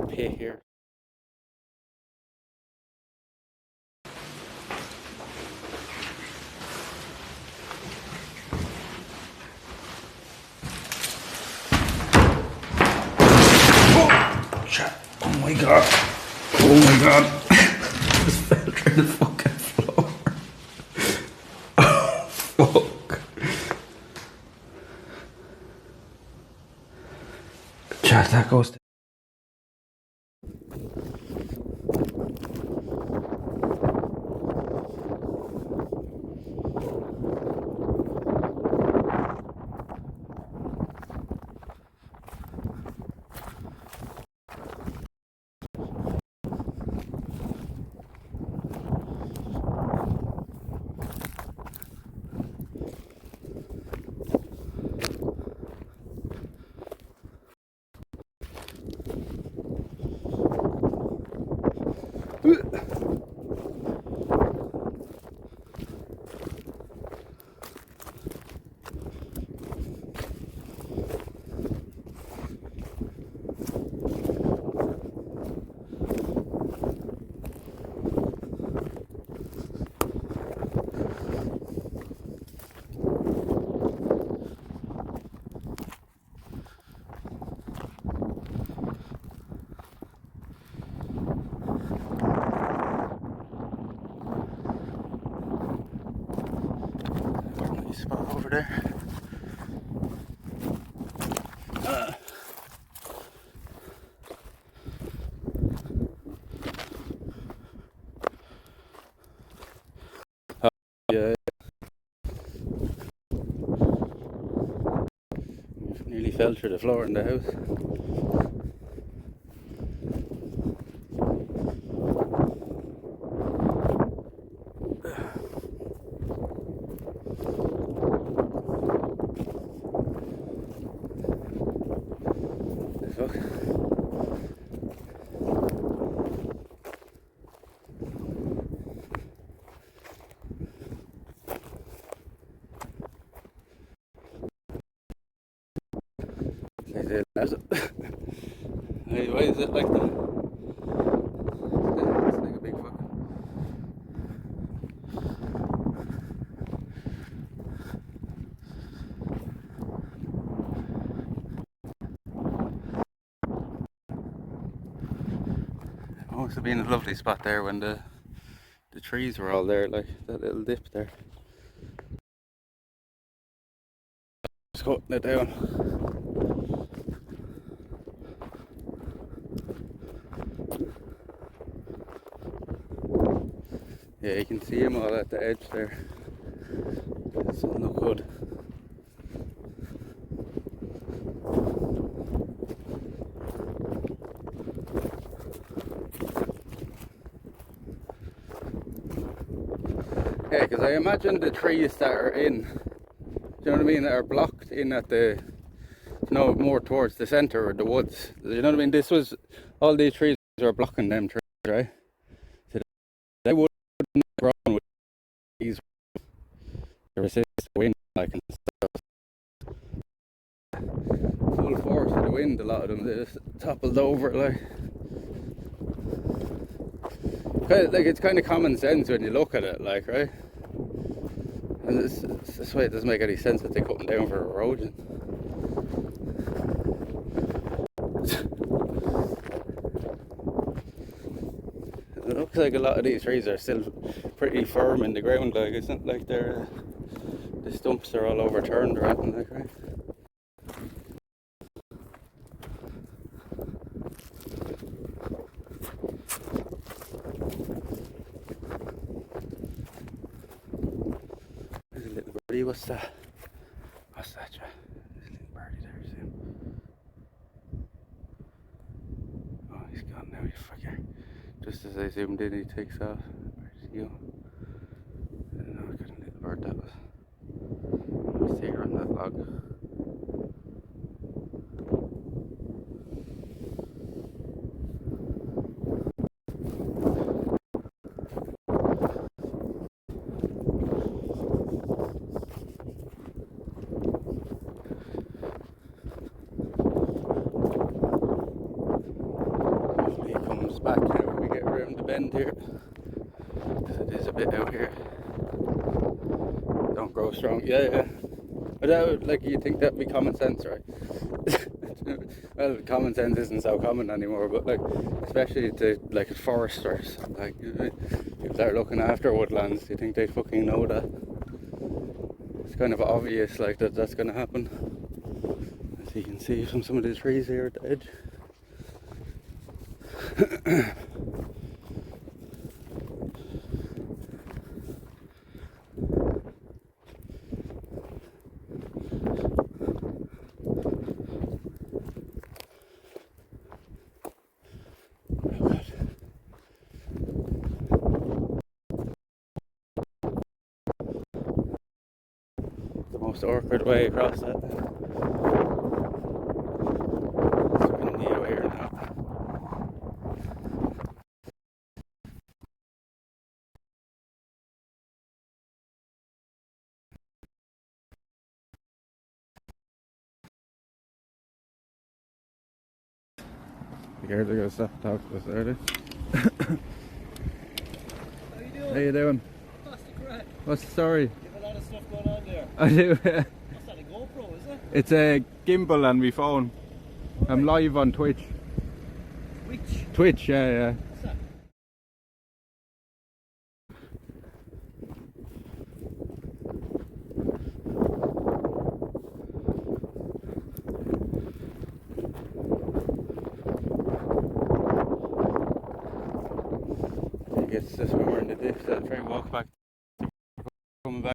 Pit here. Oh my god. Oh my god. Just fell through the fucking floor. Oh fuck. Chat, that goes to spot over there. Yeah. Nearly fell through the floor in the house. Hey, why is it like that? It's like a big fucking. It must have been a lovely spot there when the trees were all there, like that little dip there. Just cutting it down. Yeah, you can see them all at the edge there. It's not good. Yeah, because I imagine the trees that are in, do you know what I mean, that are blocked in at the, no, more towards the centre or the woods. You know what I mean? This was, all these trees were blocking them trees, right? So they wouldn't have grown with these to resist the wind, like, and stuff. Full force of the wind, a lot of them, they just toppled over, like. Like, it's kind of common sense when you look at it, like, right? And it's this way, it doesn't make any sense that they cut them down for erosion. It looks like a lot of these trees are still pretty firm in the ground, like, it's not like they're, the stumps are all overturned or anything, like, right? There's a little birdie, what's that? What's that, Jack? There's a little birdie there, see him? Oh, he's gone now, you fucker. Just as I zoomed in, he takes off. Where's he go? I don't know what kind of little bird that was. I was there on that log. Hopefully he comes back now when we get around the bend here. Because it is a bit out here. Don't grow strong. Yeah, yeah. But that would, like, you'd think that'd be common sense, right? Well, common sense isn't so common anymore, but like, especially to like foresters, like, you know, people that are looking after woodlands, you think they fucking know that? It's kind of obvious, like, that that's going to happen. As you can see from some of the trees here at the edge. The most awkward way across that. It's windy out here now. The girls are gonna stop and talk to us, are they? How you doing? What's the crack? What's the story? You have a lot of stuff going on there. I do. What's that, a GoPro, is it? It's a gimbal on my phone. Oh, I'm live on Twitch. Which? Twitch, yeah, yeah. What's that? I think it's just when we're in the ditch, so I'll try and walk back. Coming back.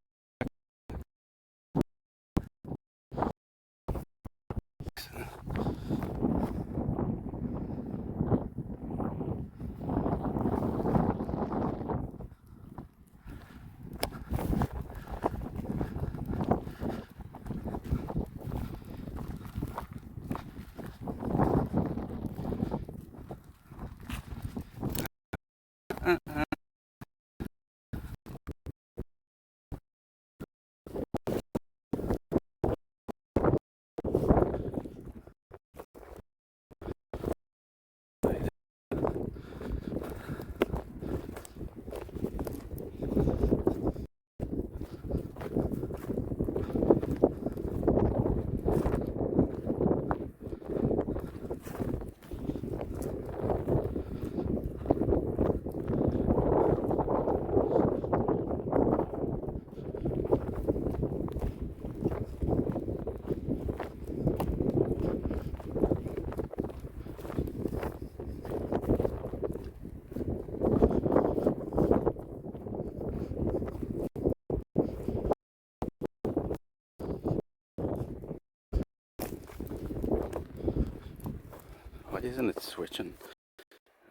isn't it switching?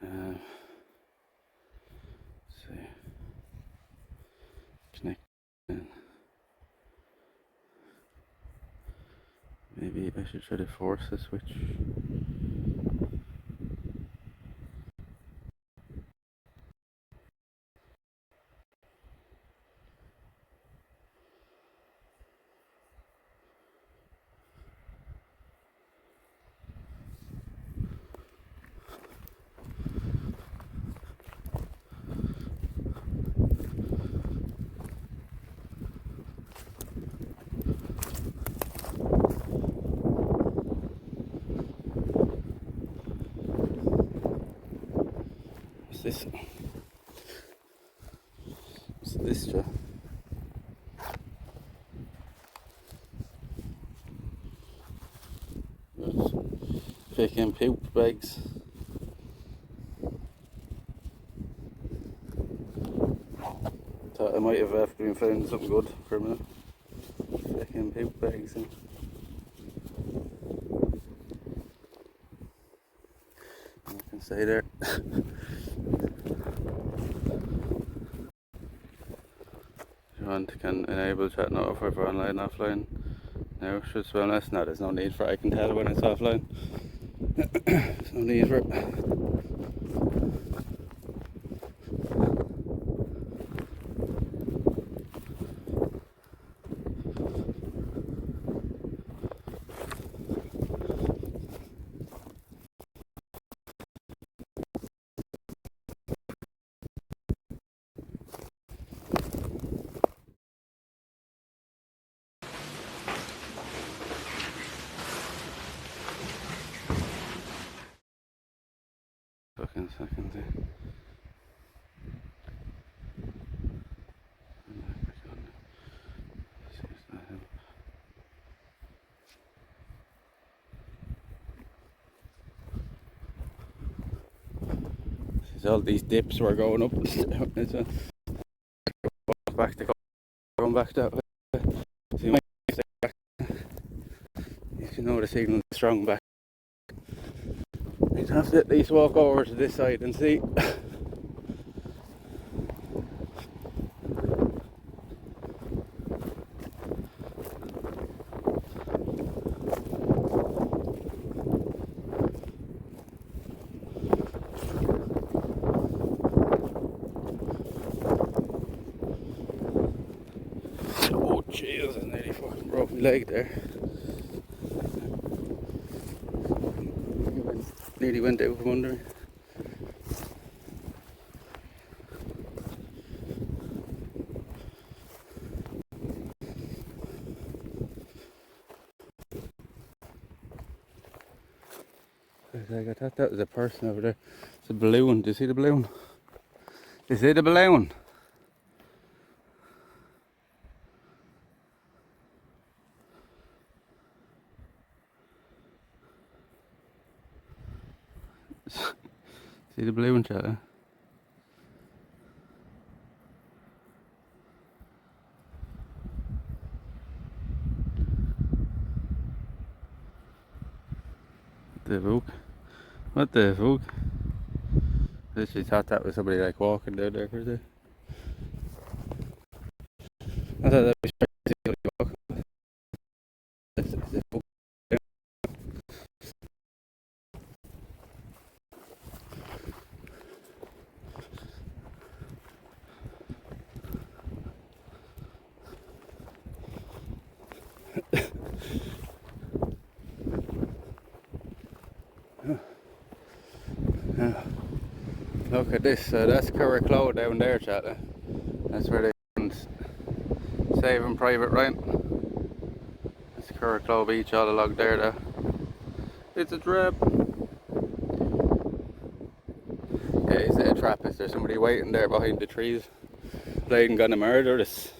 Let's see. Connect. Maybe I should try to force the switch. What's this? What's this, Joe? Picking poop bags. Thought I might have after been finding something good for a minute. Picking poop bags and I can stay there. If you want, can enable chat notify for online offline. Now should spell less. No, there's no need for it. I can tell when it's offline. There's no need for it. Fucking seconds here. All these dips were going up and down. It's back to going back that way. So you might stay back. If you know the signal is strong back. You'd have to at least walk over to this side and see. Oh jeez, I nearly fucking broke my leg there. Nearly went out from under me. I thought that was a person over there. It's a balloon. Do you see the balloon? Do you see the balloon? See the balloon, chat? Eh? What the fuck? What the fuck? I literally thought that was somebody like walking down there for a second. I thought that was crazy walking. Look at this, that's Curraclow down there, chat. That's where they found Saving Private Ryan. That's Curraclow Beach all along there though. It's a trap. Yeah, is it a trap? Is there somebody waiting there behind the trees? Bladen gonna murder us?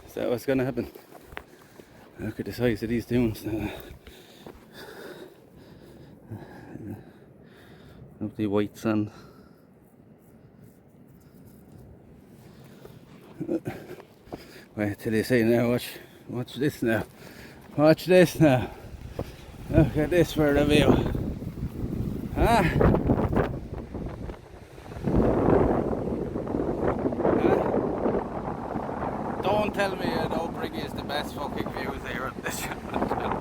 Is that what's gonna happen? Look at the size of these dunes now. Of the white sand. Wait till you see now, watch this now. Watch this now. Look at this for the view. Don't tell me I don't bring you the best fucking views here at this channel. Look at that.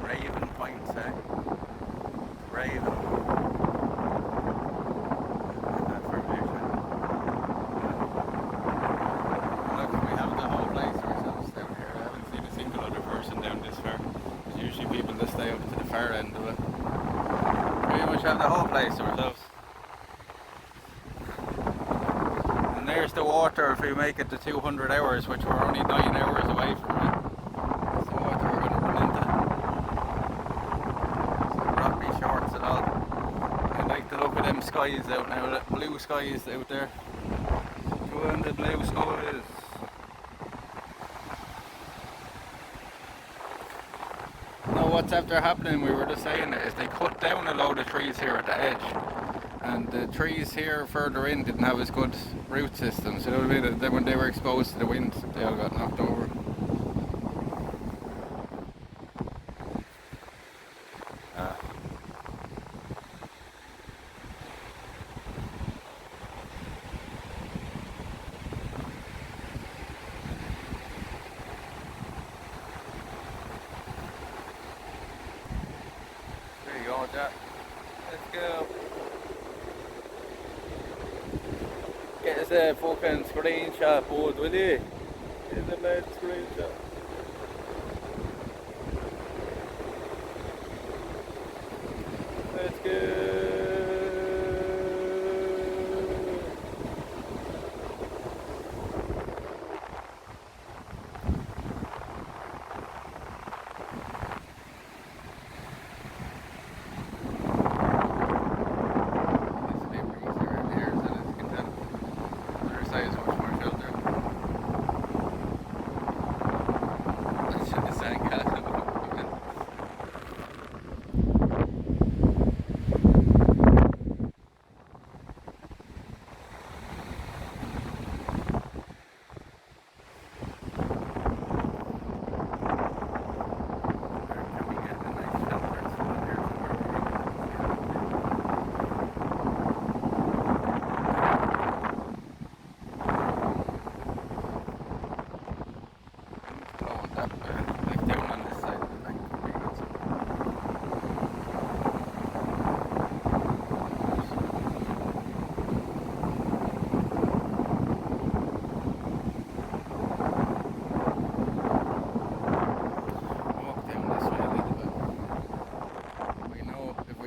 Raven points, eh? Raven. Look, we have the whole place ourselves down here. I haven't seen a single other person down this far. There's usually people that stay up to the far end of it. Pretty much have the whole place ourselves. And there's the water if we make it to 200 hours, which we're only 9 hours away from it. That's the water we're going to run into. Rocky shorts and all. I like to look at them skies out now, the blue skies out there. Go on the blue skies. Now what's after happening, we were just saying it, is they cut down a load of trees here at the edge. And the trees here further in didn't have as good root systems. You know what I mean? Then when they were exposed to the wind, they all got knocked over. There you go, Jack. Let's go. Get us a fucking screenshot, bud, will you? Get a mad screenshot. Let's go.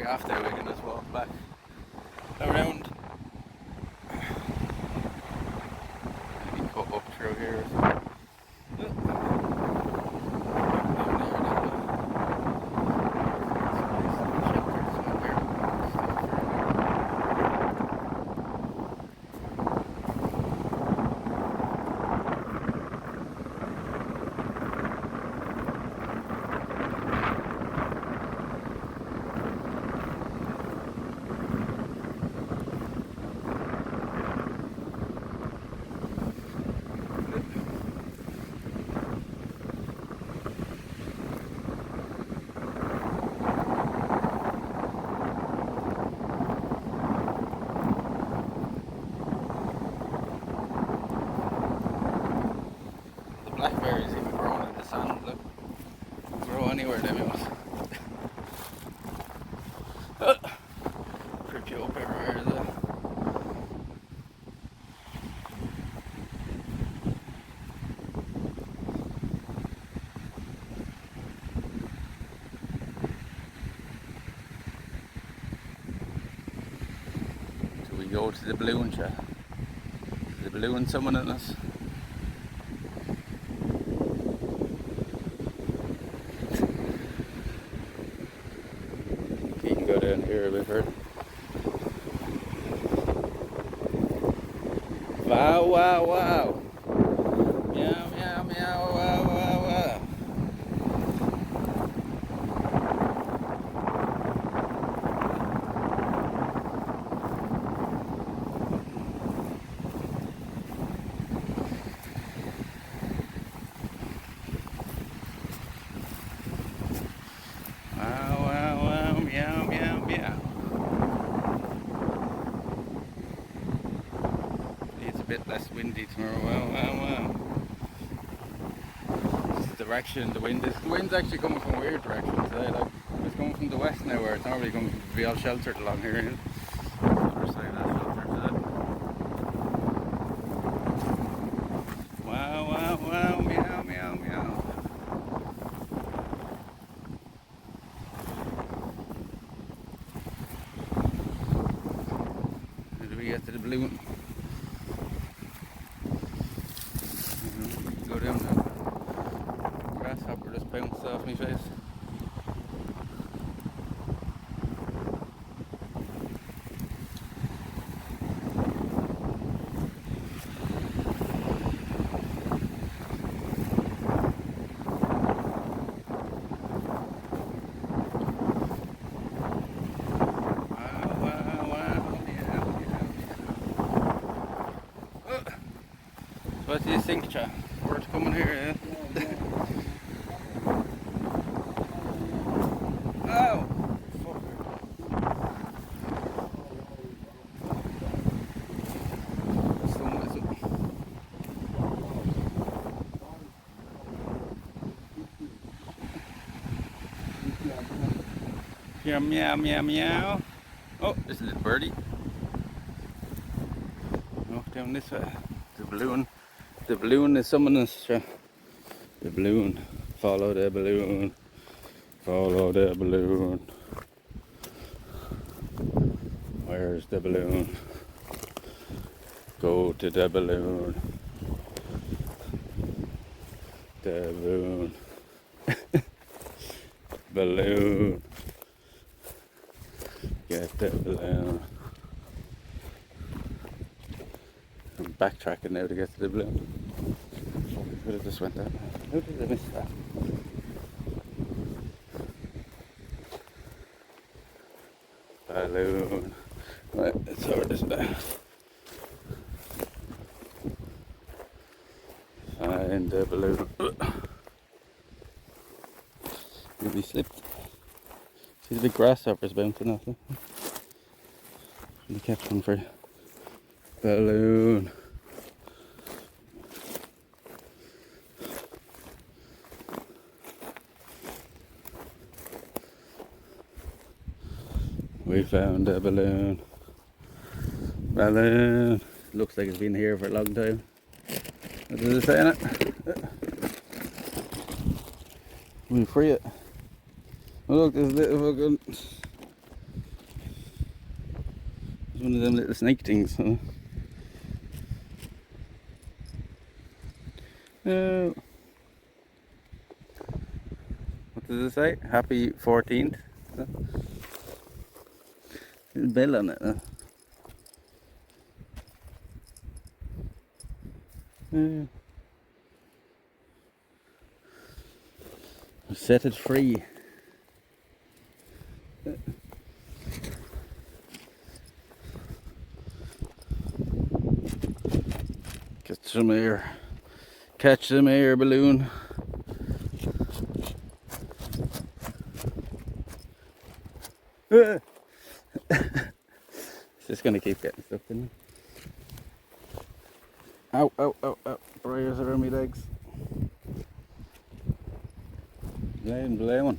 After we can just walk back around. Maybe cut up through here. Blackberries even growing in the sand, look. Grow anywhere they want. Trip you up everywhere, is it? go to the balloon chat. The balloon summoning us. You can go down here a bit further. Wow, wow, wow. Meow, meow, meow, wow, wow, wow. Wow, wow, wow, meow, meow, meow. It's a bit less windy tomorrow. Wow, wow, wow. This direction, the wind's actually coming from weird directions today. Like, it's coming from the west now, where it's normally going to be all sheltered along here. You know? Other side of that shelter today. Wow, wow, wow, meow, meow, meow. How do we get to the balloon? Go down the grasshopper just bounced off my face. What do you think, Cha? Where's coming here, yeah? Oh! Meow, meow, meow, meow. Oh, there's a little birdie. Oh, down this way. The balloon. The balloon is summoning us. The balloon. Follow the balloon. Follow the balloon. Where's the balloon? Go to the balloon. The balloon. Balloon. Get the balloon. I'm backtracking now to get to the balloon. Could have just went that way. How did I miss that? Balloon. Right, it's over this way. Find the balloon. Maybe slipped. See the big grasshoppers bouncing off there? You catch one for you. Balloon. We found a balloon. Balloon. Looks like it's been here for a long time. What does it say on it? We free it. Oh look, there's a little fucking... It's one of them little snake things. Huh? Oh. What does it say? Happy 14th? Huh? There's a bell on it. Huh? Set it free. Get some air. Catch some air, balloon. It's just gonna keep getting stuck in it. Ow, ow, ow, ow. Briars around my legs. Blame.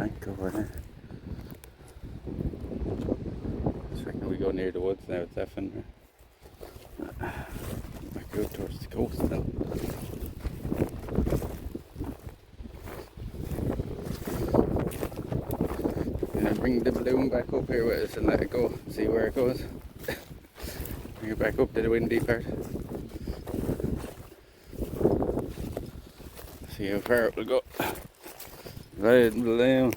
bank over there. I reckon we go near the woods now, it's definitely. Back out towards the coast then. And then bring the balloon back up here with us and let it go, see where it goes. Bring it back up to the windy part. See how far it will go. Let it balloon.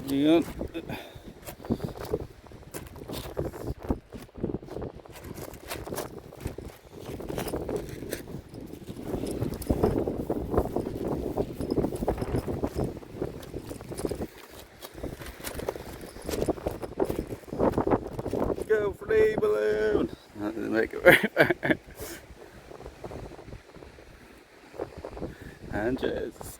Yeah. Go for the balloon. That doesn't make it work. And just.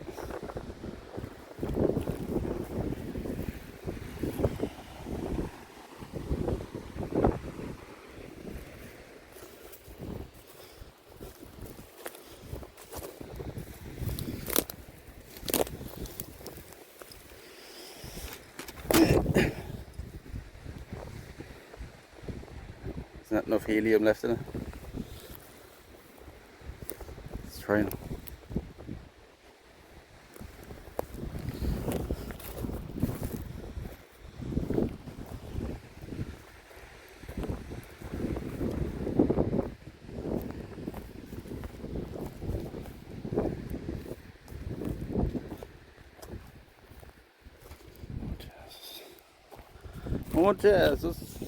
There's not enough helium left in it. Let's try it. Oh Jesus.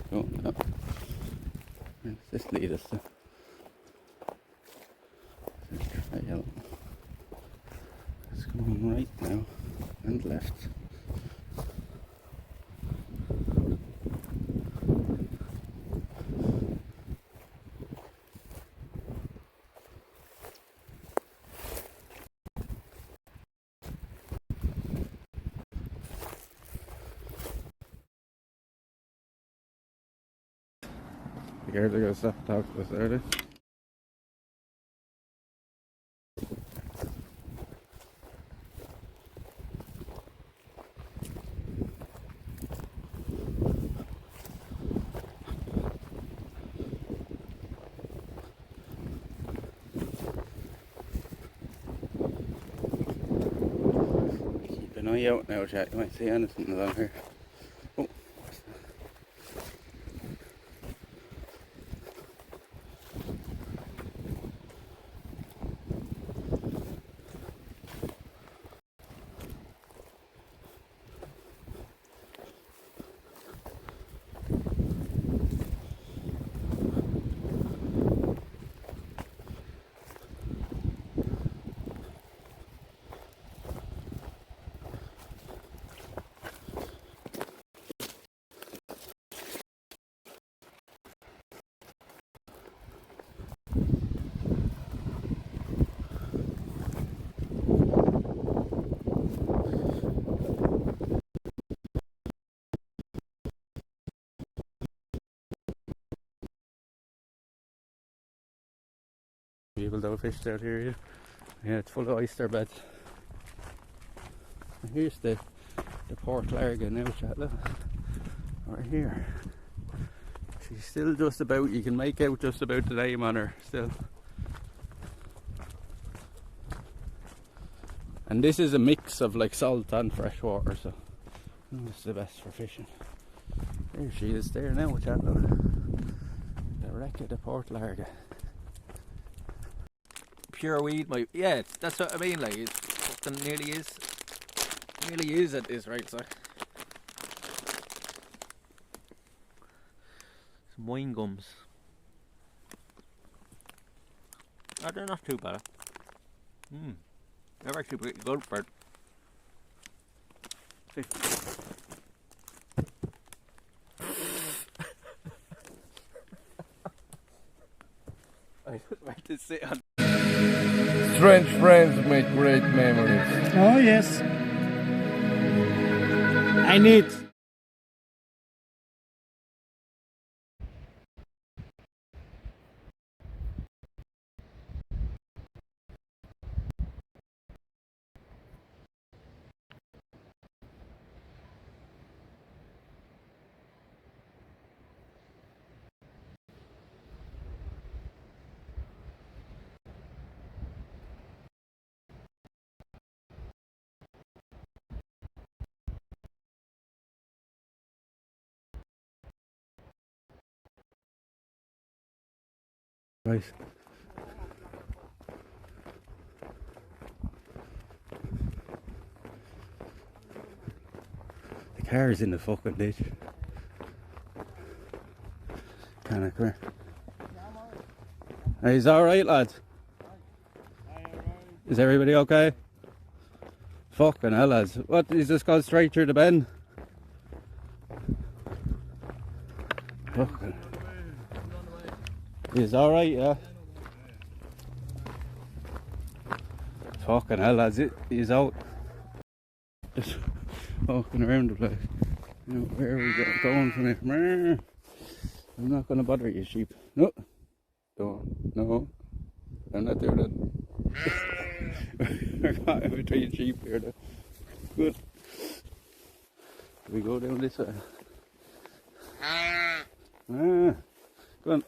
Going up. Where does this lead us to? Trail. It's going right now and left. Here they're gonna stop and talk to us, are they? Keep an eye out now, chat. You might see anything along here. Oh, what's that? People don't fish out here. Yeah, it's full of oyster beds. And here's the Port Larga now, chat. Look, right here. She's still just about. You can make out just about the name on her still. And this is a mix of like salt and fresh water, so it's the best for fishing. There she is there now, chat. Look, the wreck of the Port Larga. Pure weed, yeah, that's what I mean. Like it fucking nearly is at this right side. Some wine gums. Oh, they're not too bad. They're actually pretty good for it. I just went to sit on. Strange friends make great memories. Oh, yes. I need. Right. The car is in the fucking ditch. Can I come here? He's alright, lads. Is everybody okay? Fucking hell, lads. What, he's just gone straight through the bend? Fucking. He's alright, yeah. Fucking hell, lads. He's out. Just walking around the place. You know, where are we going from here? I'm not going to bother you, sheep. No. Don't. No. I'm not doing it. We're caught in between sheep here, though. Good. We go down this way. Go on.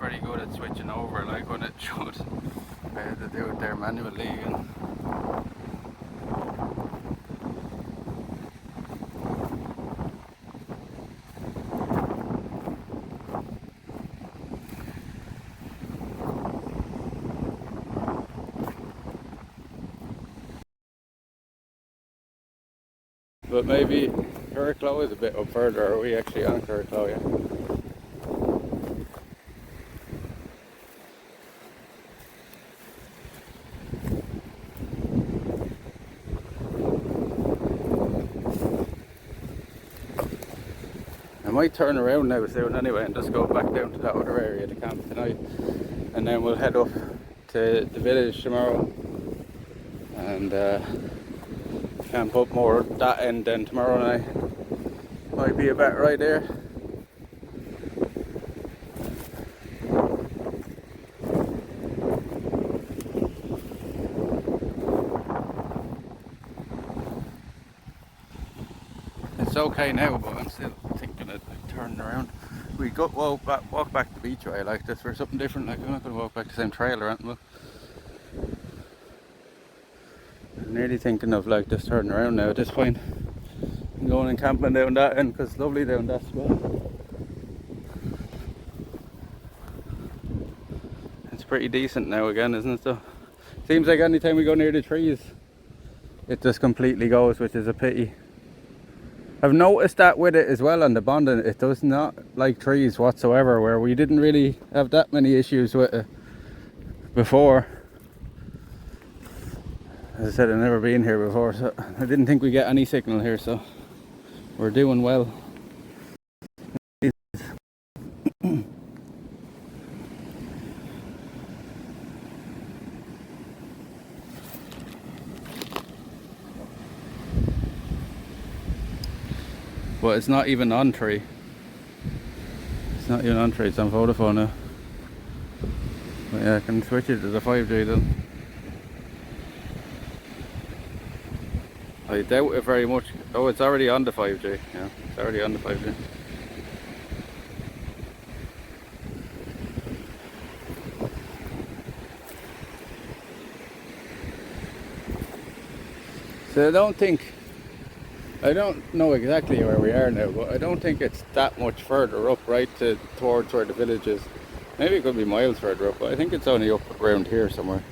Pretty good at switching over, like when it should. I had to do it there manually again. But maybe Carricklow is a bit up further. Are we actually on Carricklow yet? I might turn around now soon anyway and just go back down to that other area to camp tonight, and then we'll head up to the village tomorrow and camp up more at that end. Then tomorrow night might be a better idea. It's okay now, but I'm still thinking of like, turning around. We go walk back the beach way like this for something different. Like I'm not going to walk back the same trail or anything. But I'm nearly thinking of like just turning around now at this point and going and camping down that end because it's lovely down that spot. It's pretty decent now again, isn't it? So seems like anytime we go near the trees, it just completely goes, which is a pity. I've noticed that with it as well on the bonding, it does not like trees whatsoever, where we didn't really have that many issues with it before. As I said, I've never been here before, so I didn't think we'd get any signal here, so we're doing well. But it's not even on tree. It's not even on tree, it's on Vodafone now. But yeah, I can switch it to the 5G then. I doubt it very much. Oh, it's already on the 5G. Yeah, it's already on the 5G. So I don't know exactly where we are now, but I don't think it's that much further up, right, towards where the village is. Maybe it could be miles further up, but I think it's only up around here somewhere.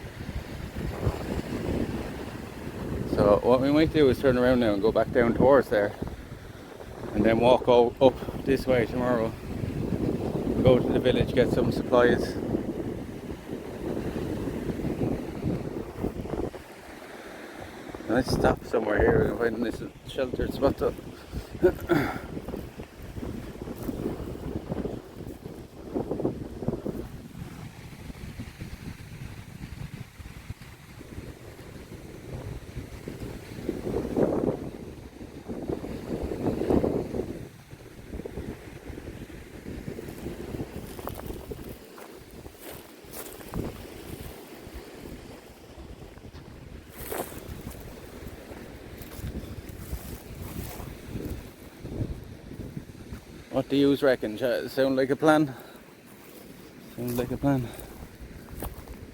So what we might do is turn around now and go back down towards there, and then walk up this way tomorrow. Go to the village, get some supplies. Let's stop somewhere here and find this sheltered spot up. What do you reckon? Sound like a plan? Sounds like a plan.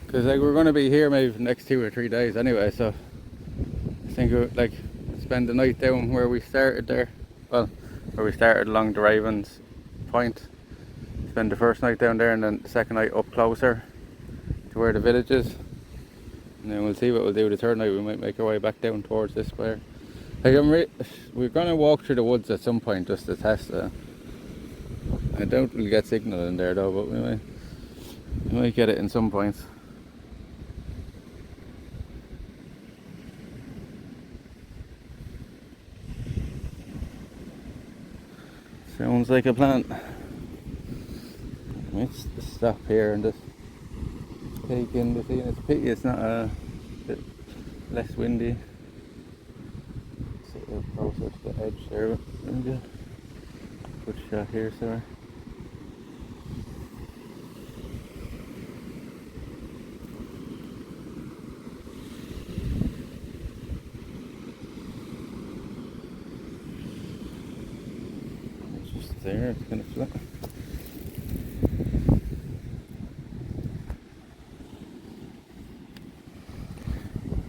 Because like we're going to be here maybe for the next 2 or 3 days anyway, so I think like spend the night down where we started there. Well, where we started along the Ravens Point. Spend the first night down there and then the second night up closer to where the village is. And then we'll see what we'll do the third night. We might make our way back down towards this square. Like we're going to walk through the woods at some point just to test it. I doubt we'll get signal in there though, but we might get it in some points. Sounds like a plan. Let's stop here and just take in the scene. It's a pity it's not a bit less windy. Sit a closer to the edge there. Maybe a good shot here, sorry. There, it's kind of flat.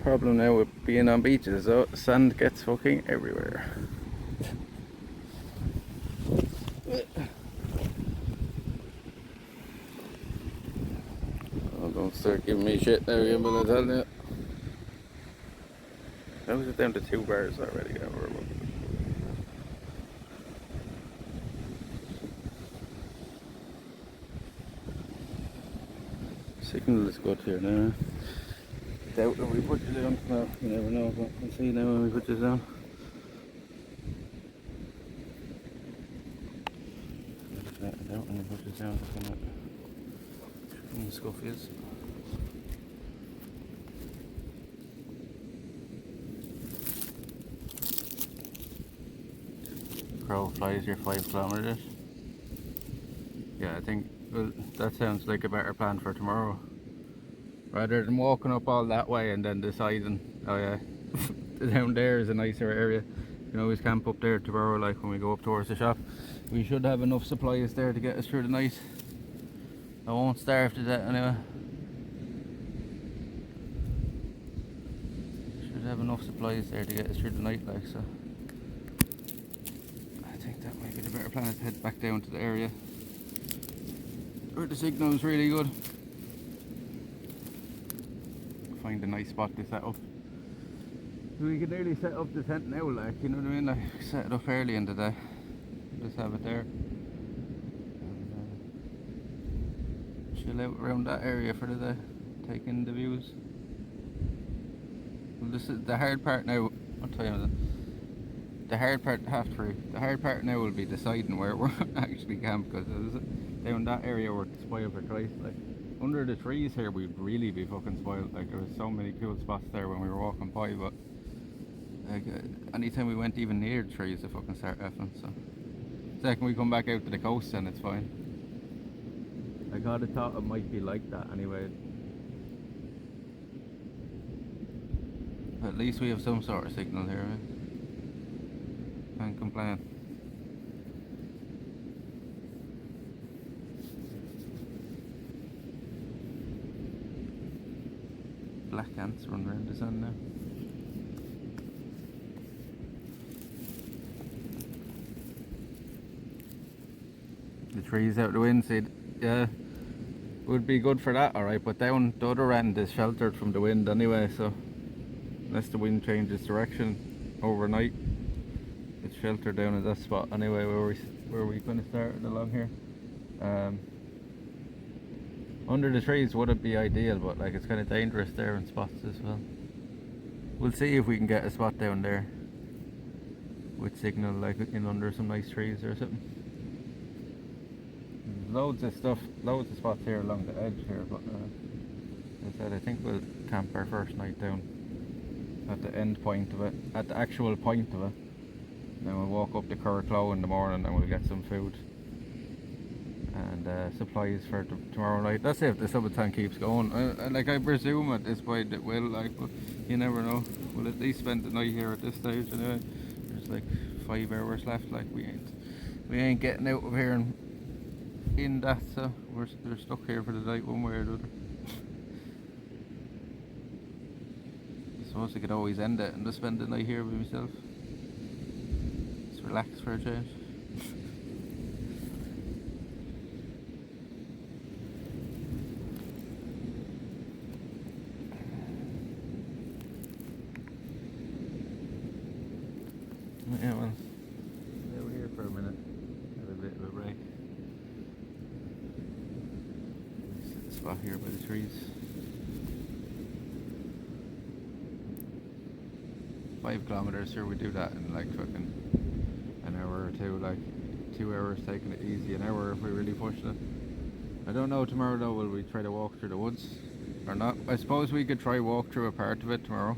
Problem now with being on beaches though, sand gets fucking everywhere. Oh, don't start giving me shit now again, but I tell you. How is it down to 2 bars already? Signal is good here now. Doubt when we put you down. Well, you never know, but we'll see now when we put you down. I doubt when we put you down. Scuffies. Crow flies your 5 kilometers. Yeah, I think well, that sounds like a better plan for tomorrow. Rather than walking up all that way and then deciding, oh yeah, down there is a nicer area. You can always camp up there tomorrow, like when we go up towards the shop. We should have enough supplies there to get us through the night. I won't starve to death anyway. Should have enough supplies there to get us through the night, like so. I think that might be the better plan, to head back down to the area where the signal is really good. Find a nice spot to set up. We could nearly set up the tent now, like, you know what I mean? Like, set it up early in the day. Just have it there. And chill out around that area for the day. Take in the views. Well, this is the hard part now. What time is it? The hard part, 3:30. The hard part now will be deciding where we're actually camped, because down that area we're spoiled for choice. Like, under the trees here we'd really be fucking spoiled. Like, there was so many cool spots there when we were walking by, but like anytime we went even near the trees they fucking start effing. So second we come back out to the coast then it's fine. I kinda thought it might be like that anyway. But at least we have some sort of signal here, right? Can't complain. Black ants run around the sun now. trees out the wind, so yeah, would be good for that, alright, but down the other end is sheltered from the wind anyway, so unless the wind changes direction overnight, it's sheltered down at that spot anyway where we kind of started along here. Under the trees wouldn't be ideal, but like it's kind of dangerous there in spots as well. We'll see if we can get a spot down there with signal, like in under some nice trees or something. There's loads of spots here along the edge here, but as I said, I think we'll camp our first night down at the end point of it, at the actual point of it. Then we'll walk up to Curraclow in the morning and we'll get some food and supplies for tomorrow night. That's if the subathon keeps going. I presume at this point it will, like, but you never know. We'll at least spend the night here at this stage anyway. There's like 5 hours left. Like we ain't getting out of here in that, so we're stuck here for the night one way or the other. I suppose I could always end it and just spend the night here with myself. Just relax for a change. Yeah, well, we're here for a minute. Have a bit of a break. Sit the spot here by the trees. 5 kilometers here, we do that in like fucking an hour or two, like 2 hours taking it easy, an hour if we really push it. I don't know tomorrow though, will we try to walk through the woods or not? I suppose we could try walk through a part of it tomorrow.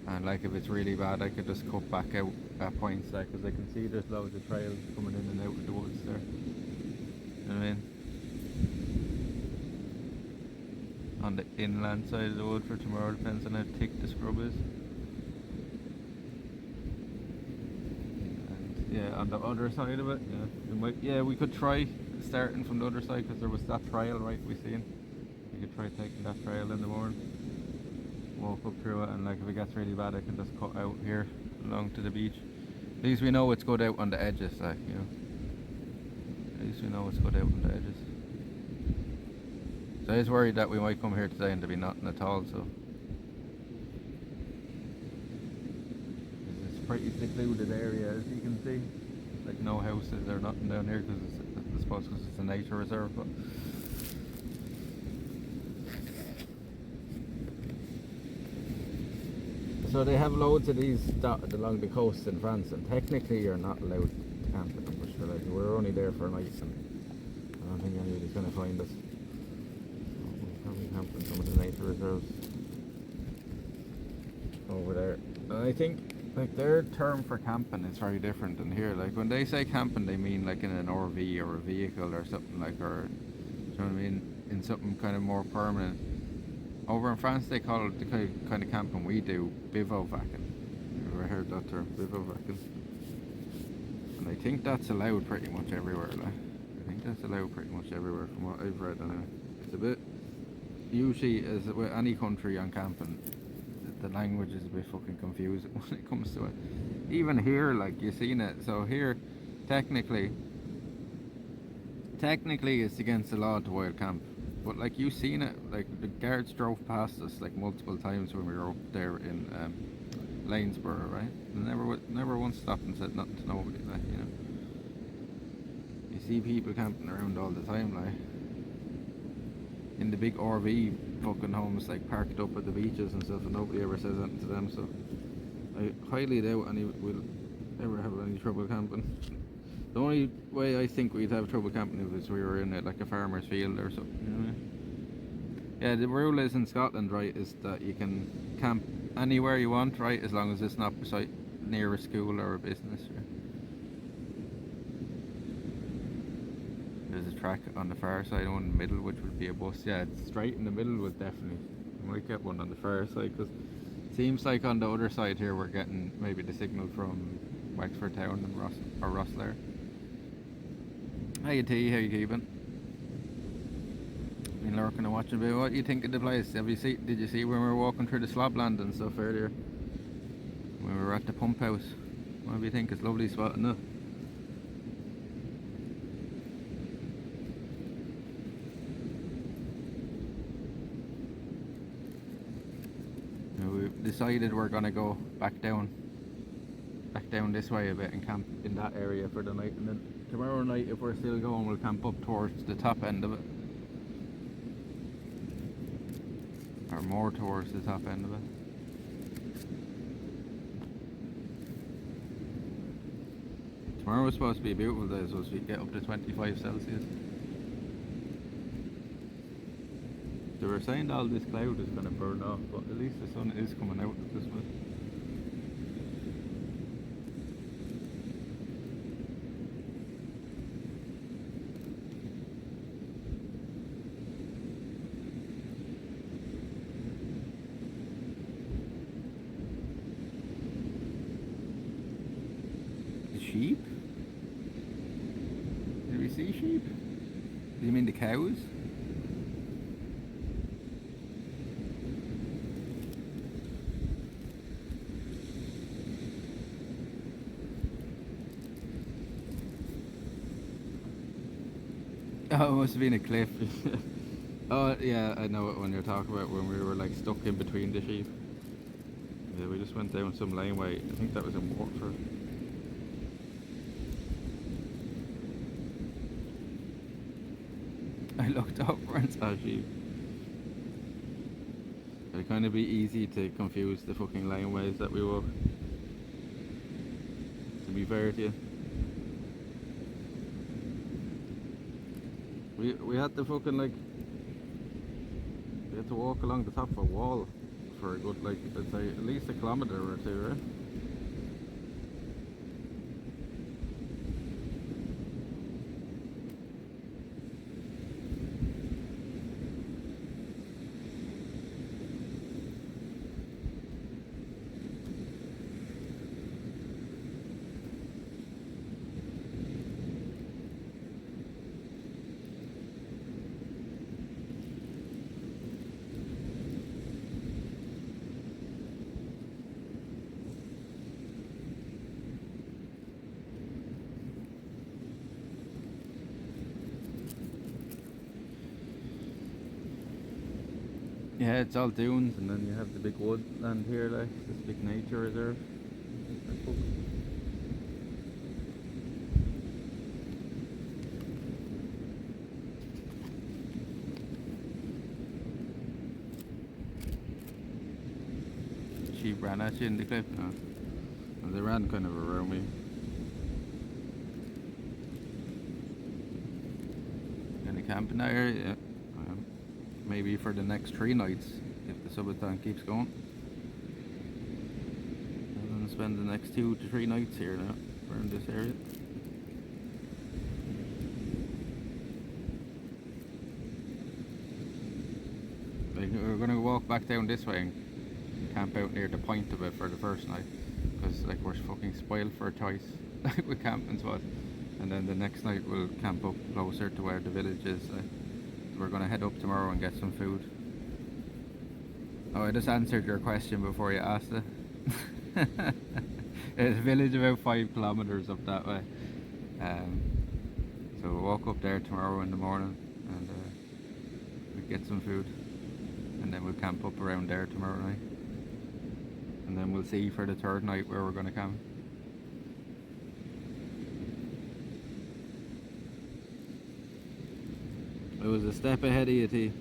And like if it's really bad, I could just cut back out at points, like, because I can see there's loads of trails coming in and out of the woods there. You know what I mean? On the inland side of the wood for tomorrow, depends on how thick the scrub is. And yeah, on the other side of it, we could try starting from the other side, because there was that trail right we seen. We could try taking that trail in the morning. Walk up through it, and like if it gets really bad I can just cut out here along to the beach. At least we know it's good out on the edges, like, you know. At least we know it's good out on the edges. So I was worried that we might come here today and there be nothing at all, so it's a pretty secluded area, as you can see. Like no houses or nothing down here, because I suppose because it's a nature reserve. But so they have loads of these dotted along the coast in France, and technically you're not allowed to camp in them, but sure, like, we're only there for a night, and I don't think anybody's going to find us. So we'll probably camp in some of the nature reserves over there. And I think like their term for camping is very different than here. Like when they say camping, they mean like in an RV or a vehicle or something, like, or, you know what I mean, in something kind of more permanent. Over in France they call it the kind of camping we do bivouacking. You ever heard that term, bivouacking? And I think that's allowed pretty much everywhere. Like, I think that's allowed pretty much everywhere from what I've read. And it's a bit, usually as with any country on camping, the language is a bit fucking confusing when it comes to it. Even here, like, you've seen it. So here, technically it's against the law to wild camp. But like you've seen it, like the guards drove past us like multiple times when we were up there in Lanesborough, right? And never once stopped and said nothing to nobody, like, you know. You see people camping around all the time, like in the big RV fucking homes, like parked up at the beaches and stuff, and nobody ever says anything to them. So I highly doubt we'll ever have any trouble camping. The only way I think we'd have trouble camping if we were in like a farmer's field or something, you know what I mean? Yeah, the rule is in Scotland, right, is that you can camp anywhere you want, right, as long as it's not beside near a school or a business. Right? There's a track on the far side, one in the middle, which would be a bus. Yeah, it's straight in the middle would definitely. We might get one on the far side, because it seems like on the other side here we're getting maybe the signal from Wexford Town and Rosslare. Hiya T, how you keeping? Been lurking and watching a bit. What do you think of the place? Did you see when we were walking through the slabland and stuff earlier? When we were at the pump house. What do you think? It's a lovely spot, isn't it? decided we're gonna go back down this way a bit and camp in that area for the night, and then tomorrow night, if we're still going, we'll camp up towards the top end of it, or more towards the top end of it. Tomorrow was supposed to be a beautiful day, so we get up to 25 Celsius. They were saying all this cloud is going to burn off, but at least the sun is coming out this way. The sheep? Did we see sheep? Do you mean the cows? Oh, it must have been a cliff. Oh, yeah, I know what one you're talking about, when we were like stuck in between the sheep. Yeah, we just went down some laneway. I think that was in Watford. I looked over and saw sheep. It'd kind of be easy to confuse the fucking laneways that we walk. To be fair to you. We had to fucking like, we had to walk along the top of a wall for a good, like, I'd say at least a kilometre or two, right? Yeah, it's all dunes, and then you have the big woodland here, like this big nature reserve. Sheep ran at you in the cliff? No. Well, they ran kind of around me. Gonna camp in that area? Yeah. Maybe for the next 3 nights, if the subathon keeps going. I'm gonna spend the next 2 to 3 nights here now, around this area. Like, we're gonna walk back down this way and camp out near the point of it for the first night, because like we're fucking spoiled for a choice with camping spots. And then the next night we'll camp up closer to where the village is. We're going to head up tomorrow and get some food. Oh, I just answered your question before you asked it. It's a village about 5 kilometres up that way. So we'll walk up there tomorrow in the morning and we'll get some food. And then we'll camp up around there tomorrow night. And then we'll see for the 3rd night where we're going to camp. It was a step ahead of you, T.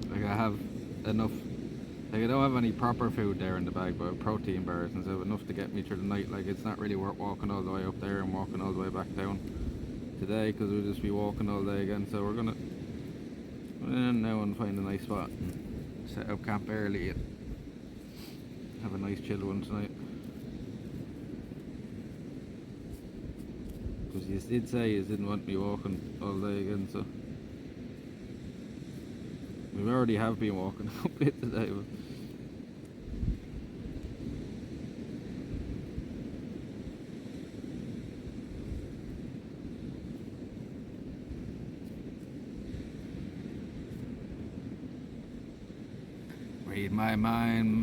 Like, I have enough. Like, I don't have any proper food there in the bag, but protein bars and stuff, enough to get me through the night. Like, it's not really worth walking all the way up there and walking all the way back down today, because we'll just be walking all day again. So we're gonna now and find a nice spot and set up camp early and have a nice chill one tonight. Because you did say you didn't want me walking all day again, so we already have been walking a bit today. But read my mind.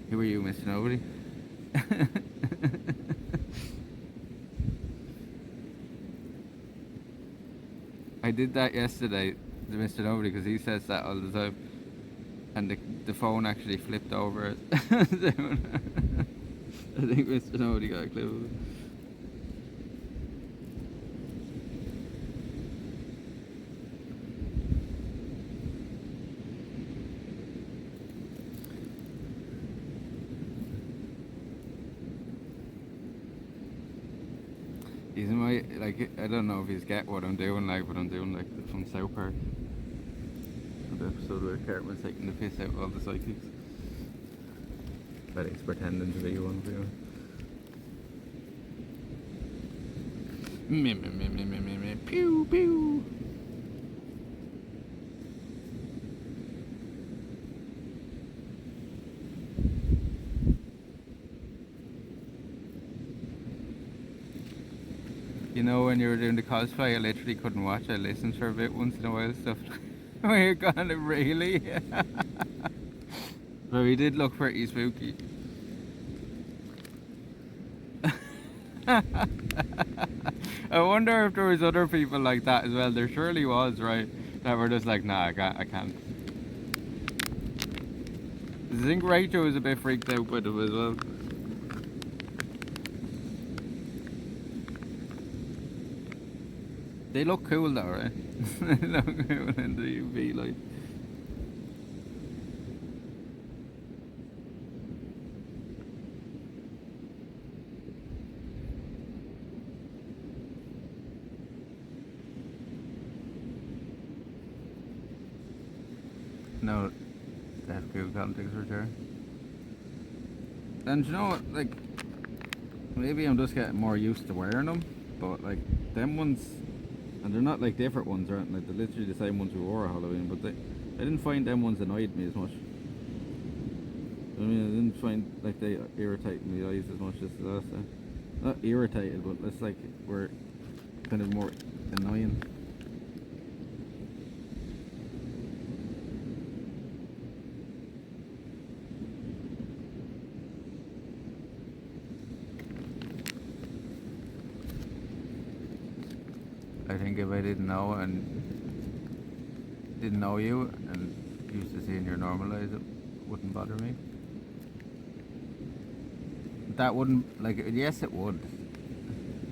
Who are you, Mr. Nobody? I did that yesterday to Mr. Nobody because he says that all the time. And the phone actually flipped over. I think Mr. Nobody got a clue of it. He's my, like, I don't know if he's get what I'm doing, like, but I'm doing, like, from South Park. The episode where Cartman's taking the piss out of all the psychics. But he's pretending to be one, too. Pew, pew. You know, when you were doing the cosplay, I literally couldn't watch. I listened for a bit once in a while, stuff. We're gonna really. But we did look pretty spooky. I wonder if there was other people like that as well. There surely was, right? That were just like, nah, I can't. I think Rachel was a bit freaked out with it as well. They look cool though, right? They look cool in the UV light. No, they have cool contacts return. And you know what, like, maybe I'm just getting more used to wearing them, but like, them ones, and they're not like different ones, right? Like, they're literally the same ones we wore at Halloween, but I didn't find them ones annoyed me as much. I mean, I didn't find like they irritated my eyes as much as the last time. Not irritated, but it's like we're kind of more annoying. I think if I didn't know and didn't know you and used to seeing your normal eyes, it wouldn't bother me. That wouldn't, like, yes it would.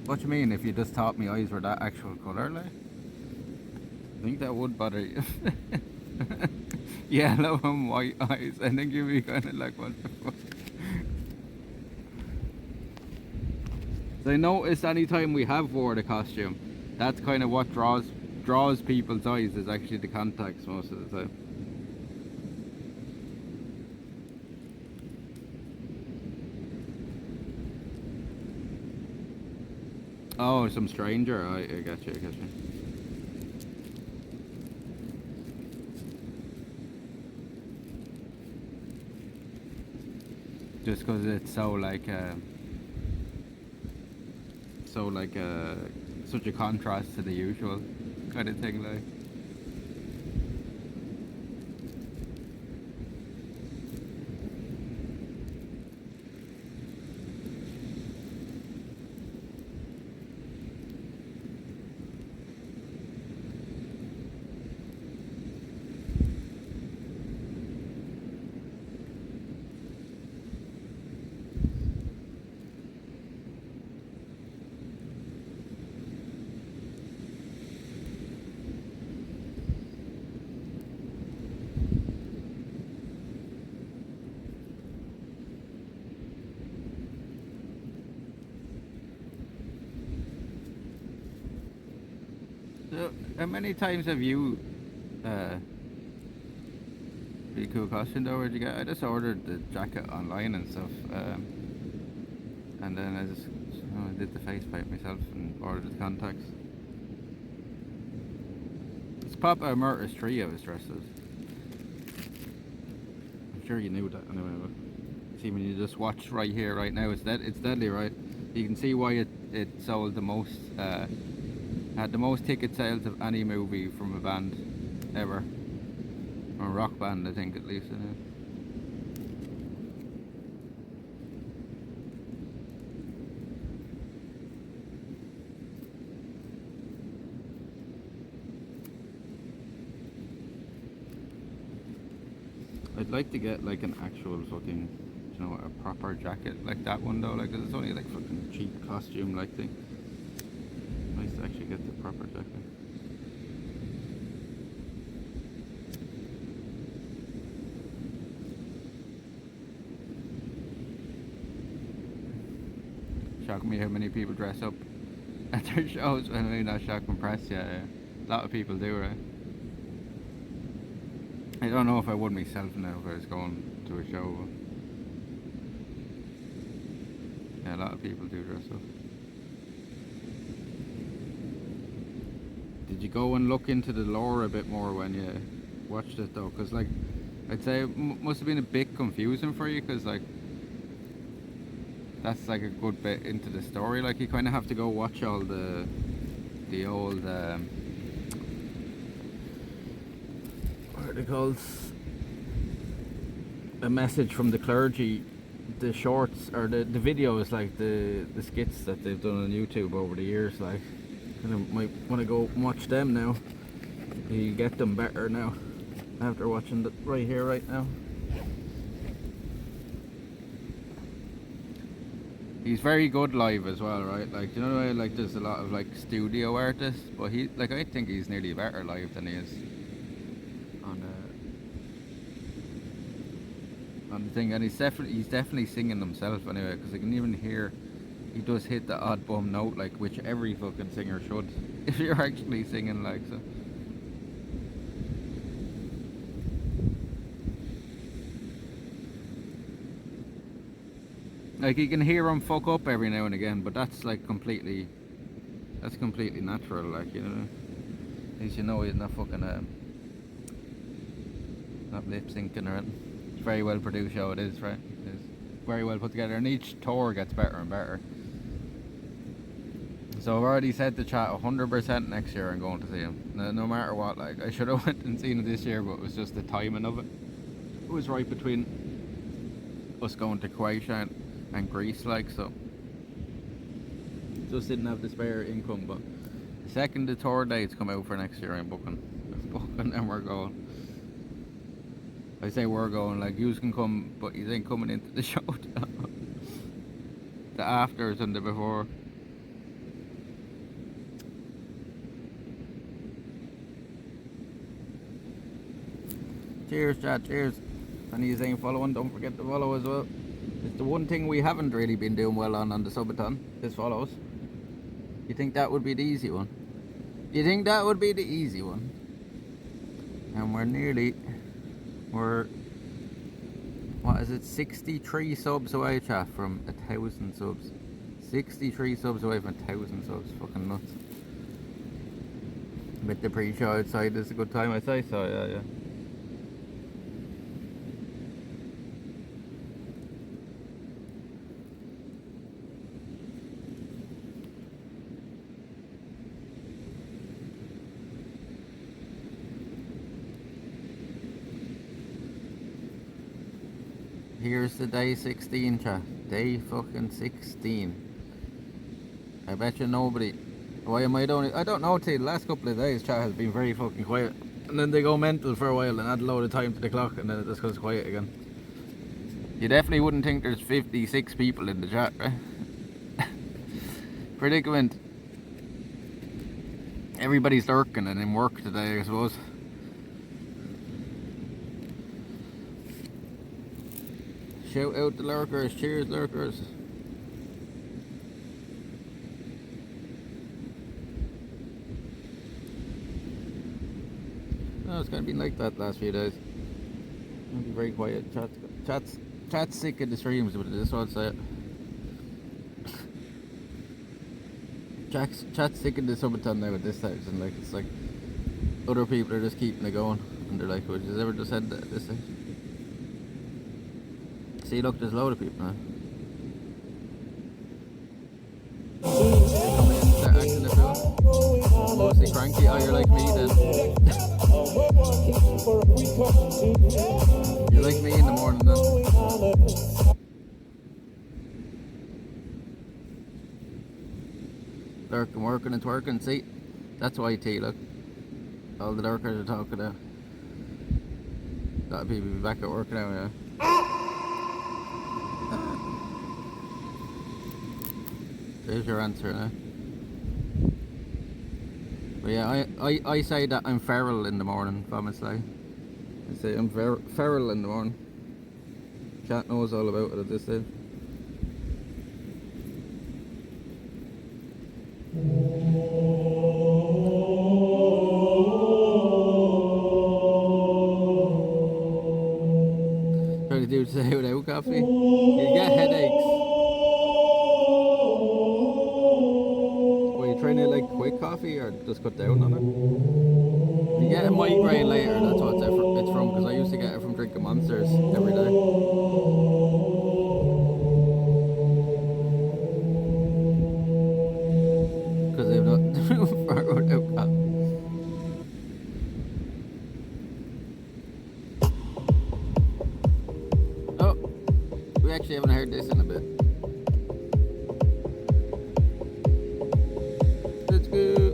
What do you mean if you just thought my eyes were that actual colour, like? I think that would bother you. Yellow and white eyes, I think you'd be kind of like, what the fuck? So I noticed anytime we have wore the costume, that's kind of what draws people's eyes, is actually the contacts most of the time. Oh, some stranger. I get you, I get you. Just because it's so like such a contrast to the usual kind of thing, like. So, how many times have you pretty cool costume though? Where'd you get? I just ordered the jacket online and stuff, and then I just I did the face paint myself and ordered the contacts. It's Papa Murder's tree I was dressed as. I'm sure you knew that anyway, but see, when you just watch right here, right now, it's deadly, right? You can see why it sold the most. Had the most ticket sales of any movie from a band ever, or a rock band, I think, at least. I'd like to get like an actual fucking, you know, a proper jacket like that one though, like 'cause it's only like fucking cheap costume like thing. Nice to actually get the proper jacket. Shock me how many people dress up at their shows. I mean, not shock and press, yeah. A lot of people do, right? I don't know if I would myself now if I was going to a show. But yeah, a lot of people do dress up. Did you go and look into the lore a bit more when you watched it though? Because like, I'd say it must have been a bit confusing for you, because like, that's like a good bit into the story. Like you kind of have to go watch all the old what are they called? A message from the clergy, the shorts or the videos, like the skits that they've done on YouTube over the years. Like, kind of might want to go and watch them now. You get them better now after watching it right here, right now. He's very good live as well, right? Like, you know the way, like, there's a lot of like studio artists, but he, like, I think he's nearly better live than he is on the thing. And he's definitely singing himself anyway, because I can even hear he does hit the odd bum note, like, which every fucking singer should if you're actually singing, like, so. Like, you can hear him fuck up every now and again, but that's like completely natural, like, you know. At least you know he's not fucking not lip syncing or anything. It's very well produced show, it is, right? It's very well put together, and each tour gets better and better. So I've already said to chat 100% next year I'm going to see him. No matter what, like, I should have went and seen it this year, but it was just the timing of it. It was right between us going to Croatia and Greece, like, so just didn't have the spare income. But the second the tour dates come out for next year, I'm booking and we're going. I say we're going, like, yous can come, but you ain't coming into the show. The afters and the before. Cheers, chat, cheers. And you ain't following, don't forget to follow as well. It's the one thing we haven't really been doing well on the SUBATHON, is follows. You think that would be the easy one? You think that would be the easy one? And we're what is it, 63 subs away, chat, from 1,000 subs. 63 subs away from 1,000 subs, fucking nuts. With the pre-show outside is a good time, I say, so yeah. Here's the day 16, chat. Day fucking 16. I bet you nobody. Why am I doing it? I don't know, T. The last couple of days, chat has been very fucking quiet. And then they go mental for a while and add a load of time to the clock, and then it just goes quiet again. You definitely wouldn't think there's 56 people in the chat, right? Predicament. Everybody's lurking and in work today, I suppose. Shout out the lurkers, cheers lurkers. No, it's kind of been like that last few days. It'll be very quiet. Chat's sick of the streams, but this one say it. Chat's sick of the SUBATHON now at this time, and like, it's like other people are just keeping it going, and they're like, "Would you ever just said that at this time?" See, look, there's a load of people now. They come in, they're acting the fool. Mostly cranky. Oh, you're like me then. You're like me in the morning then. Lurking, working and twerking. See, that's why T, look. All the lurkers are talking now. That'll be back at work now, yeah. There's your answer now. But yeah, I say that I'm feral in the morning, obviously. I say I'm feral in the morning. Cat knows all about it at this stage. Try to do it today without coffee. You get headaches. Were you trying to like quit coffee or just cut down on it? You get a migraine later, that's what it's from, because I used to get it from drinking Monsters every day. Because they've not far without coffee. Oh, we actually haven't heard this in a bit. Let's go.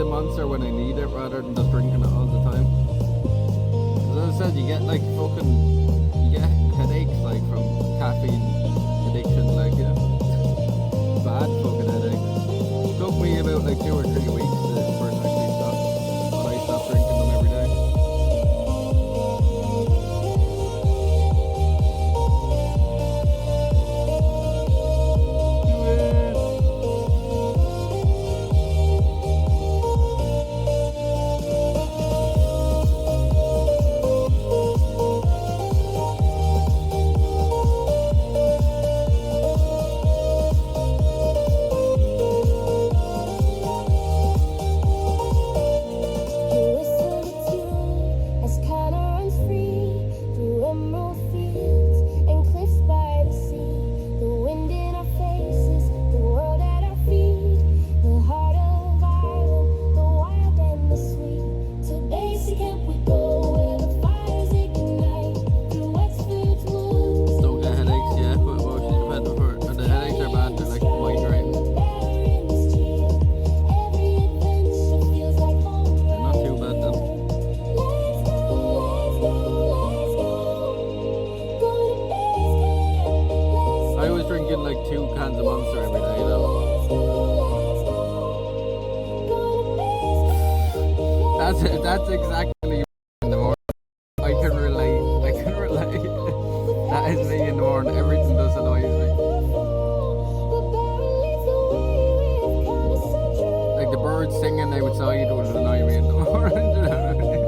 Monster when I need it rather than just drinking it all the time. As I said, you get like you get headaches like from caffeine addiction, like yeah, bad fucking headaches. It took me about like 2 or 3 weeks for it to actually stop, but I stopped drinking them every day. Like 2 cans of Monster every day though. That's exactly in the morning. I can relate. That is me in the morning. Everything does annoys me. Like the birds singing outside would annoy me in the morning. You know what I mean?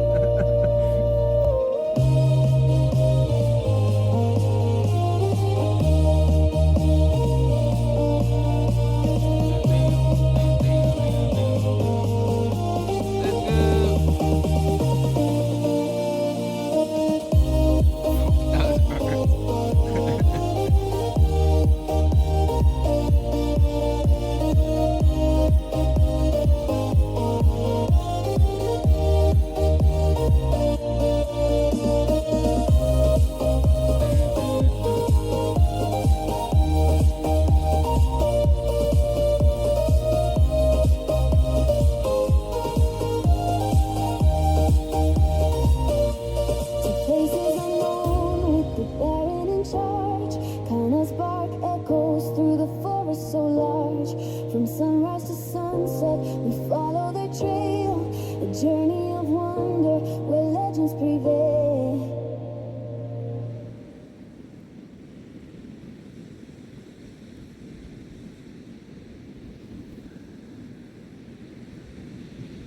From sunrise to sunset, we follow their trail, a journey of wonder where legends prevail.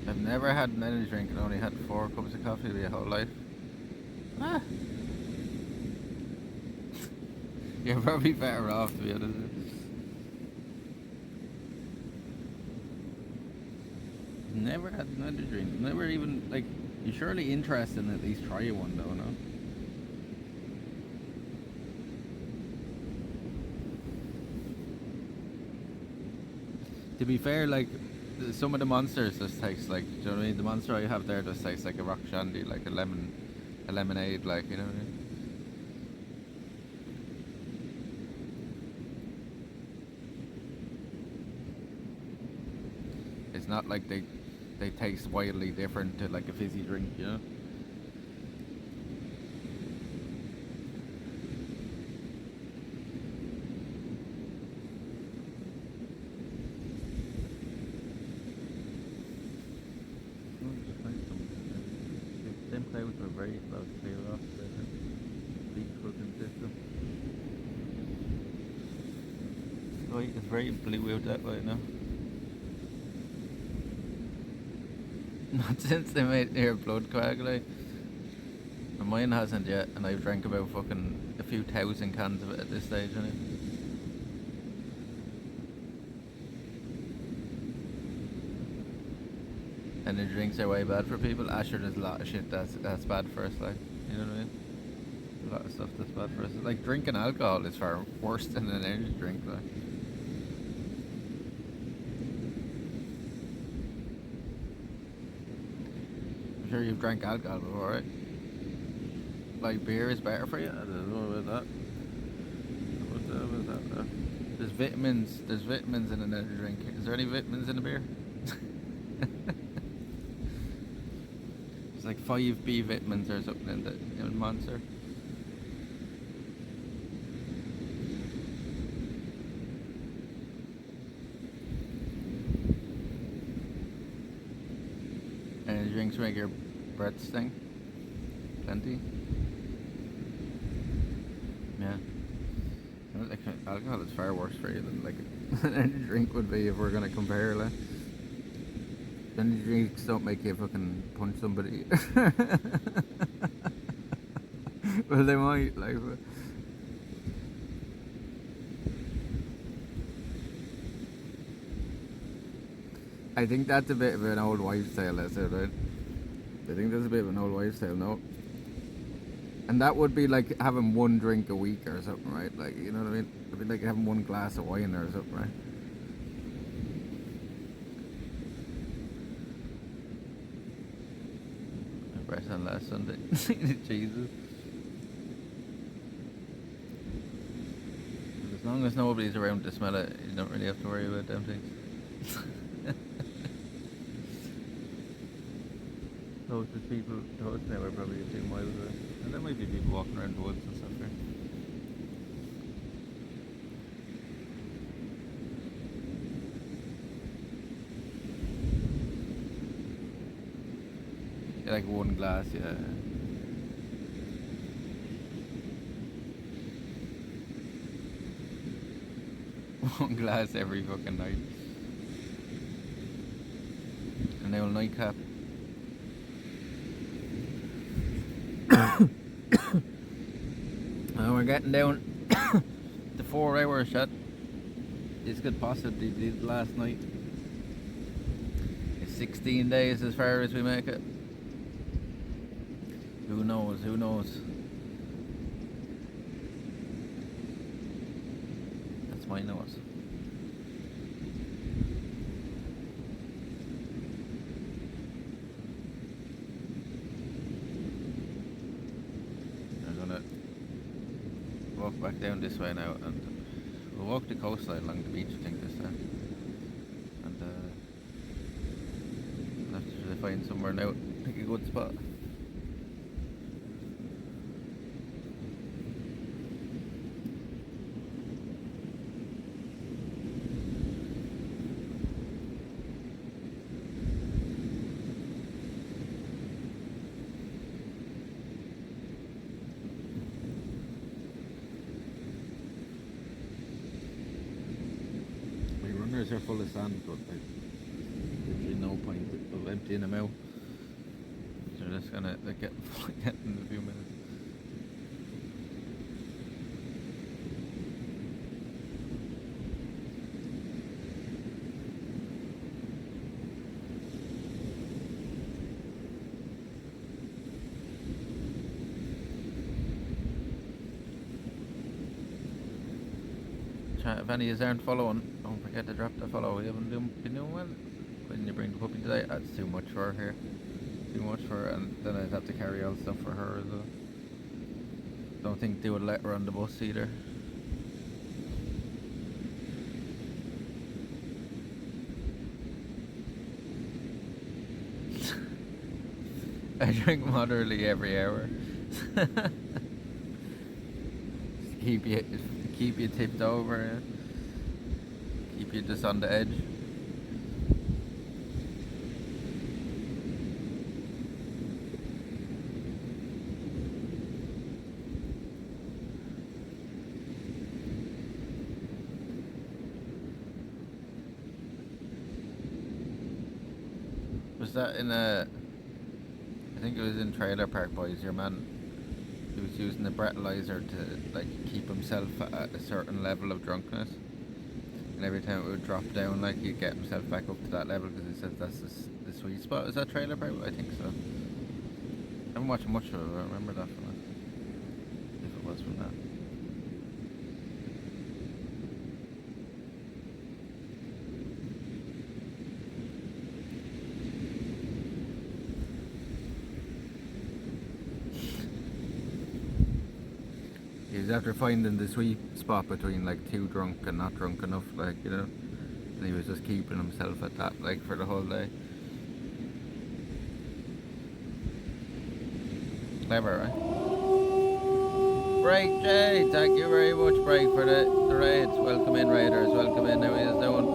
I've never had an energy drink and only had 4 cups of coffee my whole life. Ah. You're probably better off, to be honest. Never had an energy drink. Never even, like, you're surely interested in at least try one though, no? To be fair, like, some of the monsters just taste like, do you know what I mean? The monster I have there just tastes like a rock shandy, like a lemonade, like, you know what I mean? It's not like they taste wildly different to like a fizzy drink, you know? Them clouds are very close to clear off the bleak fucking system. Sky is very blue out that way now. Not since they made their blood coagulate. And mine hasn't yet, and I've drank about fucking a few thousand cans of it at this stage, innit? And the drinks are way bad for people. Sure, there's a lot of shit that's bad for us, like, you know what I mean? A lot of stuff that's bad for us. Like, drinking alcohol is far worse than an energy drink, like. I'm sure you've drank alcohol before, right? Like, beer is better for you? I don't know about that. What's that? There's vitamins in an energy drink. Is there any vitamins in a beer? There's like 5 B vitamins or something in Monster. Energy drinks make your breath stink. Plenty. Yeah. Like, alcohol is far worse for you than like an energy drink would be if we're gonna compare, like. Energy drinks don't make you fucking punch somebody. Well, they might, like. But I think that's a bit of an old wives' tale, that's it, right? I think that's a bit of an old wives' tale, no? And that would be like having 1 drink a week or something, right? Like, you know what I mean? It'd be like having 1 glass of wine or something, right? My breath on last Sunday. Jesus. As long as nobody's around to smell it, you don't really have to worry about them things. Closest people to us now are probably a few miles away. And there might be people walking around the woods and stuff there. Yeah, like 1 glass, yeah. One glass every fucking night. And the old nightcap. And we're getting down to 4 hours shot. This could possibly be the last night. It's 16 days as far as we make it. Who knows? Who knows? That's my nose. Walk back down this way now, and we'll walk the coastline along the beach, I think, this time. And we'll have to try to find somewhere now, pick a good spot. Are full of sand, but like literally no point of emptying them out. They're just gonna get in a few minutes. If any of you aren't following, don't forget to drop the follow. We haven't been doing well. When you bring the puppy today, that's too much for her here. Too much for her, and then I'd have to carry all stuff for her as well. Don't think they would let her on the bus either. I drink moderately every hour. keep you tipped over, yeah. Keep you just on the edge. Was that in a... I think it was in Trailer Park Boys, your man, he was using the breathalyzer to like keep himself at a certain level of drunkenness, and every time it would drop down, like he'd get himself back up to that level because he says that's the sweet spot. Is that Trailer Park? I think so. I haven't watched much of it, but I remember that from it, if it was from that. He's after finding the sweet spot between like too drunk and not drunk enough, like, you know, and he was just keeping himself at that like for the whole day. Clever, right? Break, Jay, thank you very much, Break, for the raids. Welcome in, Raiders, welcome in. How are you doing?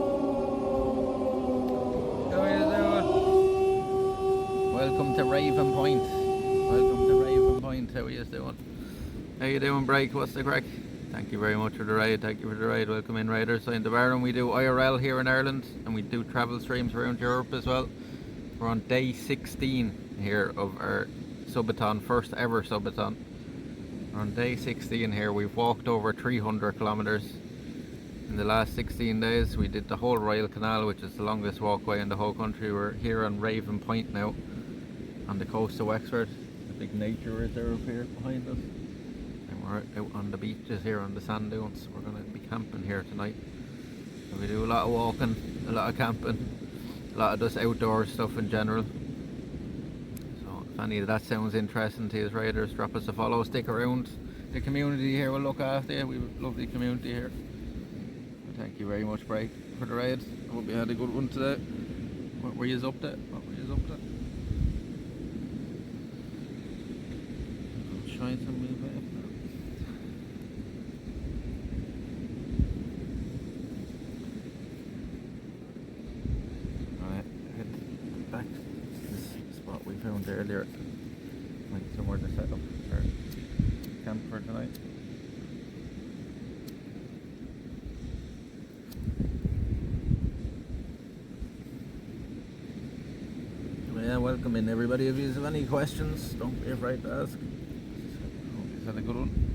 How are you doing? Welcome to Raven Point. Welcome to Raven Point. How are you doing? How you doing, Break? What's the crack? Thank you very much for the raid. Thank you for the raid. Welcome in, Raiders. So in the Baron we do IRL here in Ireland, and we do travel streams around Europe as well. We're on day 16 here of our subathon, first ever subathon. We're on day 16 here. We've walked over 300 kilometers in the last 16 days. We did the whole Royal Canal, which is the longest walkway in the whole country. We're here on Raven Point now, on the coast of Wexford. The big nature reserve here behind us. We're out on the beaches here on the sand dunes. We're going to be camping here tonight. So we do a lot of walking, a lot of camping, a lot of just outdoor stuff in general. So if any of that sounds interesting to you Raiders, drop us a follow, stick around. The community here will look after you. We have a lovely community here. And thank you very much, Break, for the raid. I hope you had a good one today. What were you up to? What were you up to? I'll try some move back. Back to this spot we found earlier, like somewhere to set up for camp for tonight. Yeah, welcome in everybody. If you have any questions, don't be afraid to ask. Hope you've had a good one.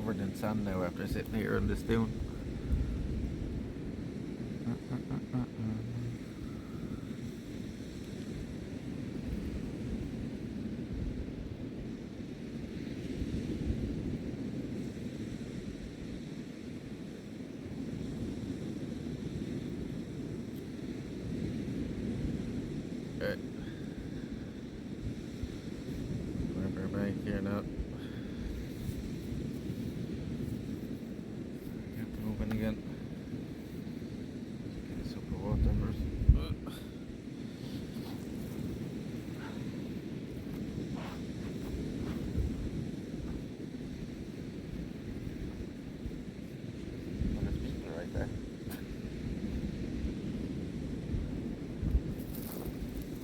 In sand now after sitting here on this dune. Okay. We're back here now.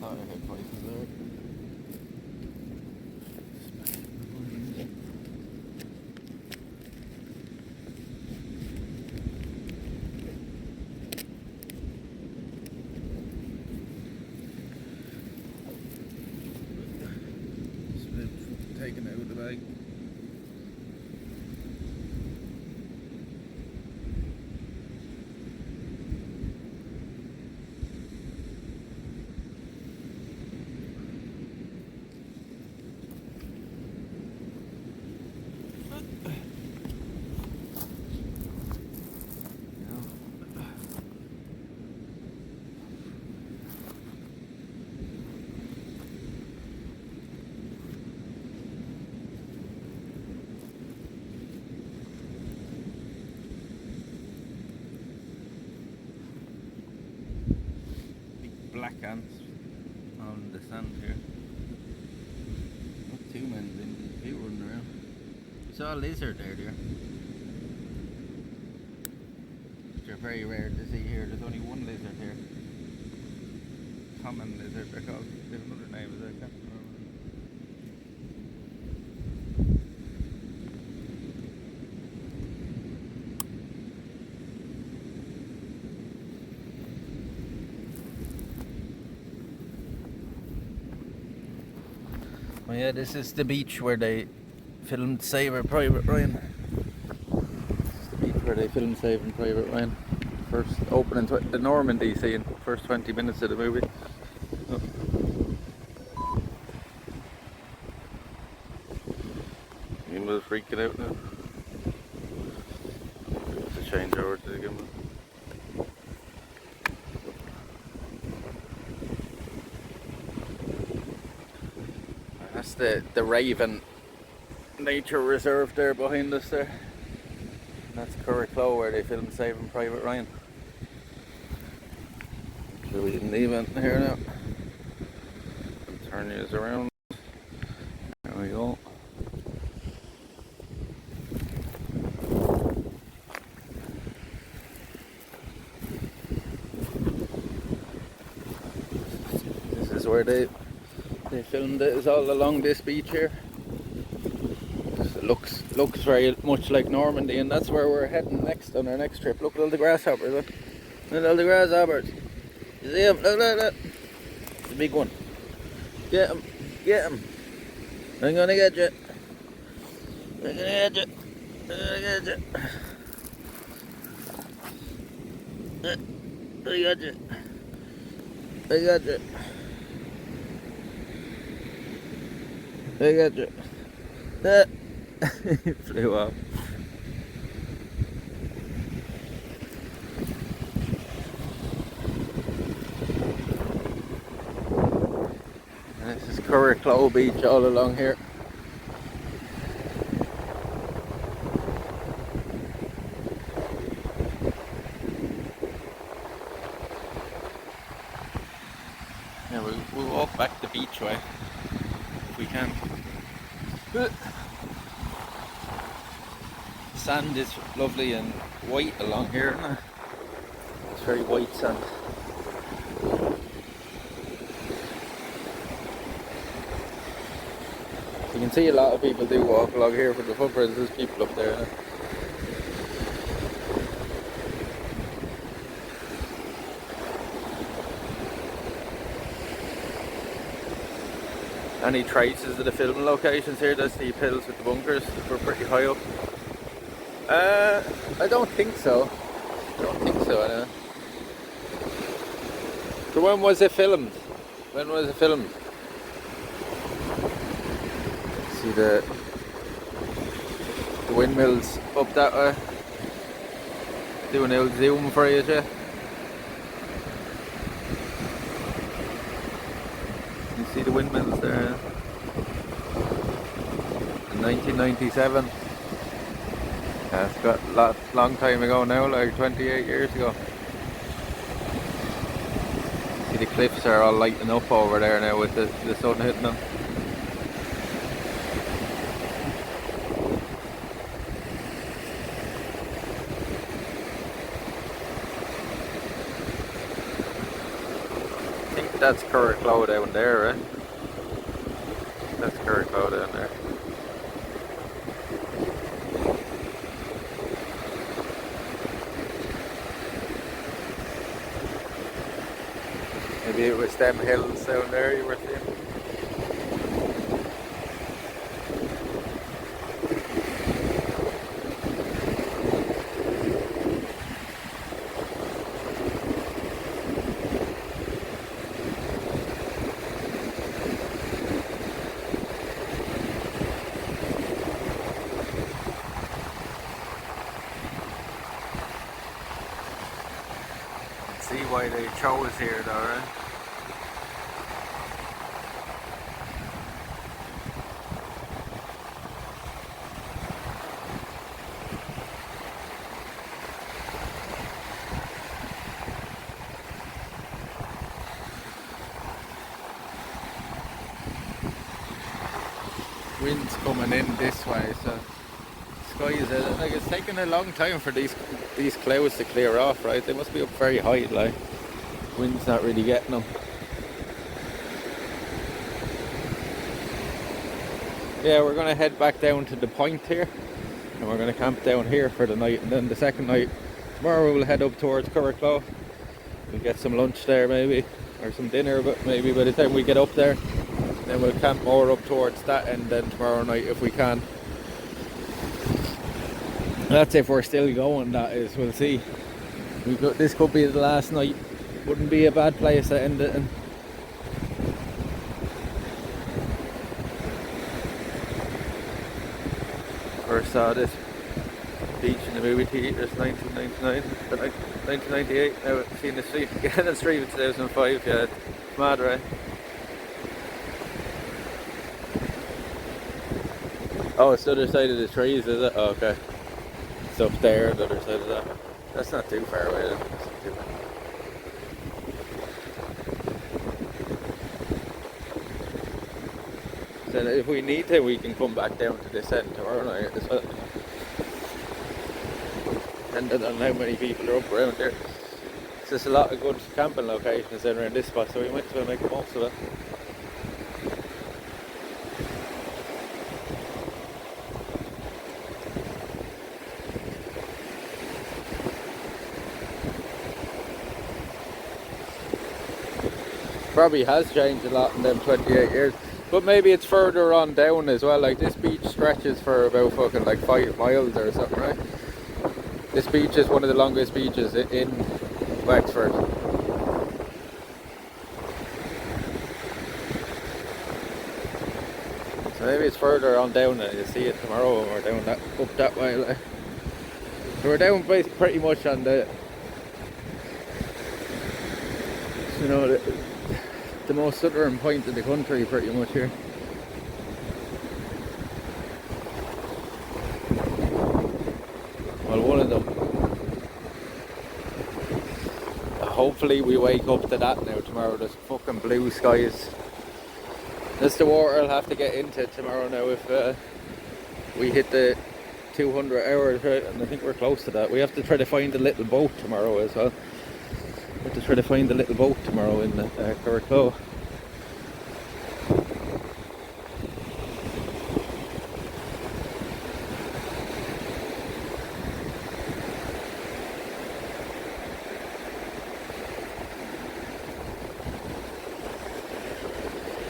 thought I had prices there. Taken out of the bag. Black ants on the sand here. Not too many, there's a few running around. I saw a lizard there, dear. Which are very rare to see here. There's only one lizard here. Common lizard, they're called. They have another name, is that? I can't remember. Oh yeah, this is the beach where they filmed Saving Private Ryan. This is the beach where they filmed Saving Private Ryan. First opening, the Normandy scene, first 20 minutes of the movie. Oh. Emma's freaking out now. We have to change over to the gimbal. That's the Raven Nature Reserve there behind us there. And that's Curracloe where they filmed Saving Private Ryan. So we can leave it here now. And turn these around. There we go. This is where they filmed it, is all along this beach here. It looks very much like Normandy, and that's where we're heading next on our next trip. Look at all the grasshoppers, look at all the grasshoppers. You see them? Look. It's a big one. Get him. I'm gonna get you. I'm gonna get you. I got you. He flew off. And this is Curracloe Beach all along here. Yeah, we'll walk back the beach way if we can. The sand is lovely and white along here, isn't it? It's very white sand. You can see a lot of people do walk along here for the footprints. There's people up there, isn't it? Any traces of the filming locations here? There's the hills with the bunkers. We're pretty high up. I don't think so. Anyway. So when was it filmed? See the windmills up that way. Doing a little zoom for you, Jay. You see the windmills there. In 1997. Yeah, it's got a long time ago now, like 28 years ago. See the cliffs are all lighting up over there now with the sun hitting them. I think That's Curraclow down there, right? That's Curraclow down there. Maybe it was them hills down there you were seeing. See why they chose here though, right? Wind's coming in this way, so sky is like it's taking a long time for these clouds to clear off, right? They must be up very high, like wind's not really getting them. Yeah, we're gonna head back down to the point here, and we're gonna camp down here for the night, and then the second night tomorrow we'll head up towards Curraclow. We'll get some lunch there maybe, or some dinner, but maybe by the time we get up there, then we'll camp more up towards that end then tomorrow night if we can. That's if we're still going, that is, we'll see. This could be the last night. Wouldn't be a bad place to end it in. First saw this beach in the movie theaters 1999, 1998. Now I've seen the street again on street in 2005. Yeah, it's mad, right? Oh, it's the other side of the trees, is it? Oh, okay. It's up there, the other side of that. That's not too far away then. That's not too bad. So if we need to, we can come back down to this end tomorrow night as well. Depending on how many people are up around there. There's just a lot of good camping locations in around this spot, so we might as well make the most of it. Probably has changed a lot in them 28 years, but maybe it's further on down as well. Like this beach stretches for about fucking like 5 miles or something, right? This beach is one of the longest beaches in Wexford. So maybe it's further on down, and you'll see it tomorrow when we're down that up that way. Like. So we're down pretty much on the, you know, the most southern point of the country pretty much here. Well, one of them. Hopefully we wake up to that now tomorrow. There's fucking blue skies. That's the water I'll have to get into tomorrow now if we hit the 200 hours, right? And I think we're close to that. We have to try to find a little boat tomorrow as well. We have to try to find a little boat tomorrow in Curraclow.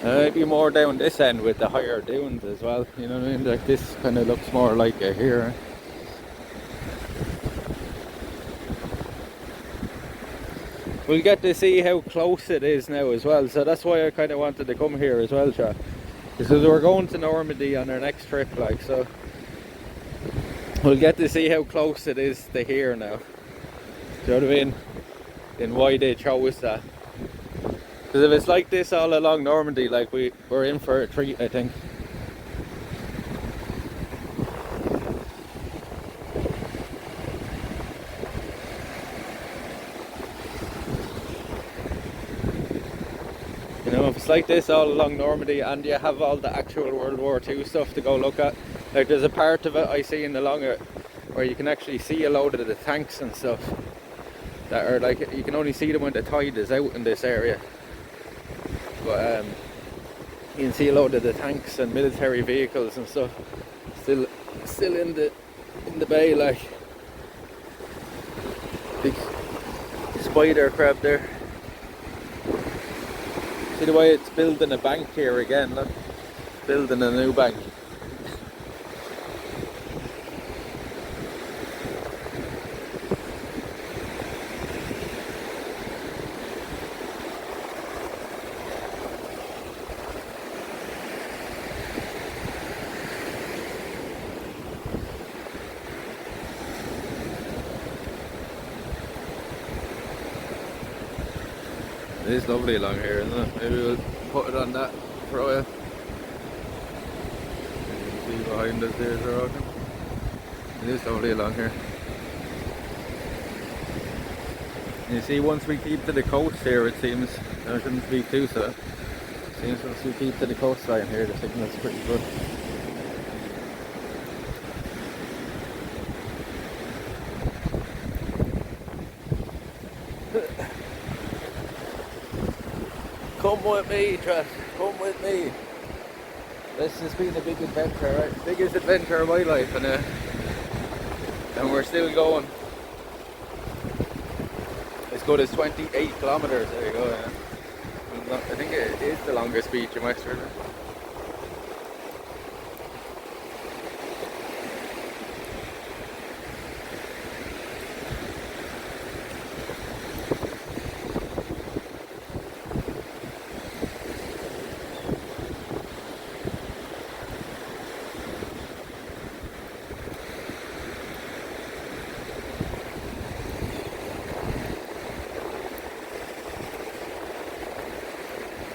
Maybe more down this end with the higher dunes as well, you know what I mean? Like this kind of looks more like a here. We'll get to see how close it is now as well, so that's why I kind of wanted to come here as well, Chad. Because we're going to Normandy on our next trip, like, so we'll get to see how close it is to here now. Do you know what I mean? And why they chose that. Because if it's like this all along Normandy, like we're in for a treat, I think. You know, if it's like this all along Normandy and you have all the actual World War II stuff to go look at, like there's a part of it I see in along it where you can actually see a load of the tanks and stuff that are like, you can only see them when the tide is out in this area. But you can see a load of the tanks and military vehicles and stuff still in the bay, like big spider crab there. See the way it's building a bank here again, look, building a new bank. It is lovely along here, isn't it? Maybe we'll put it on that for a while. You can see behind us there's the road. It is lovely along here. And you see, once we keep to the coast here, it seems, I shouldn't speak too so, it seems once we keep to the coastline here, the signal's pretty good. Come with me, Trent. Come with me. This has been a big adventure, right? Biggest adventure of my life, and we're still going. As good as 28 kilometers. There you go. Yeah. I think it is the longest beach in Wexford.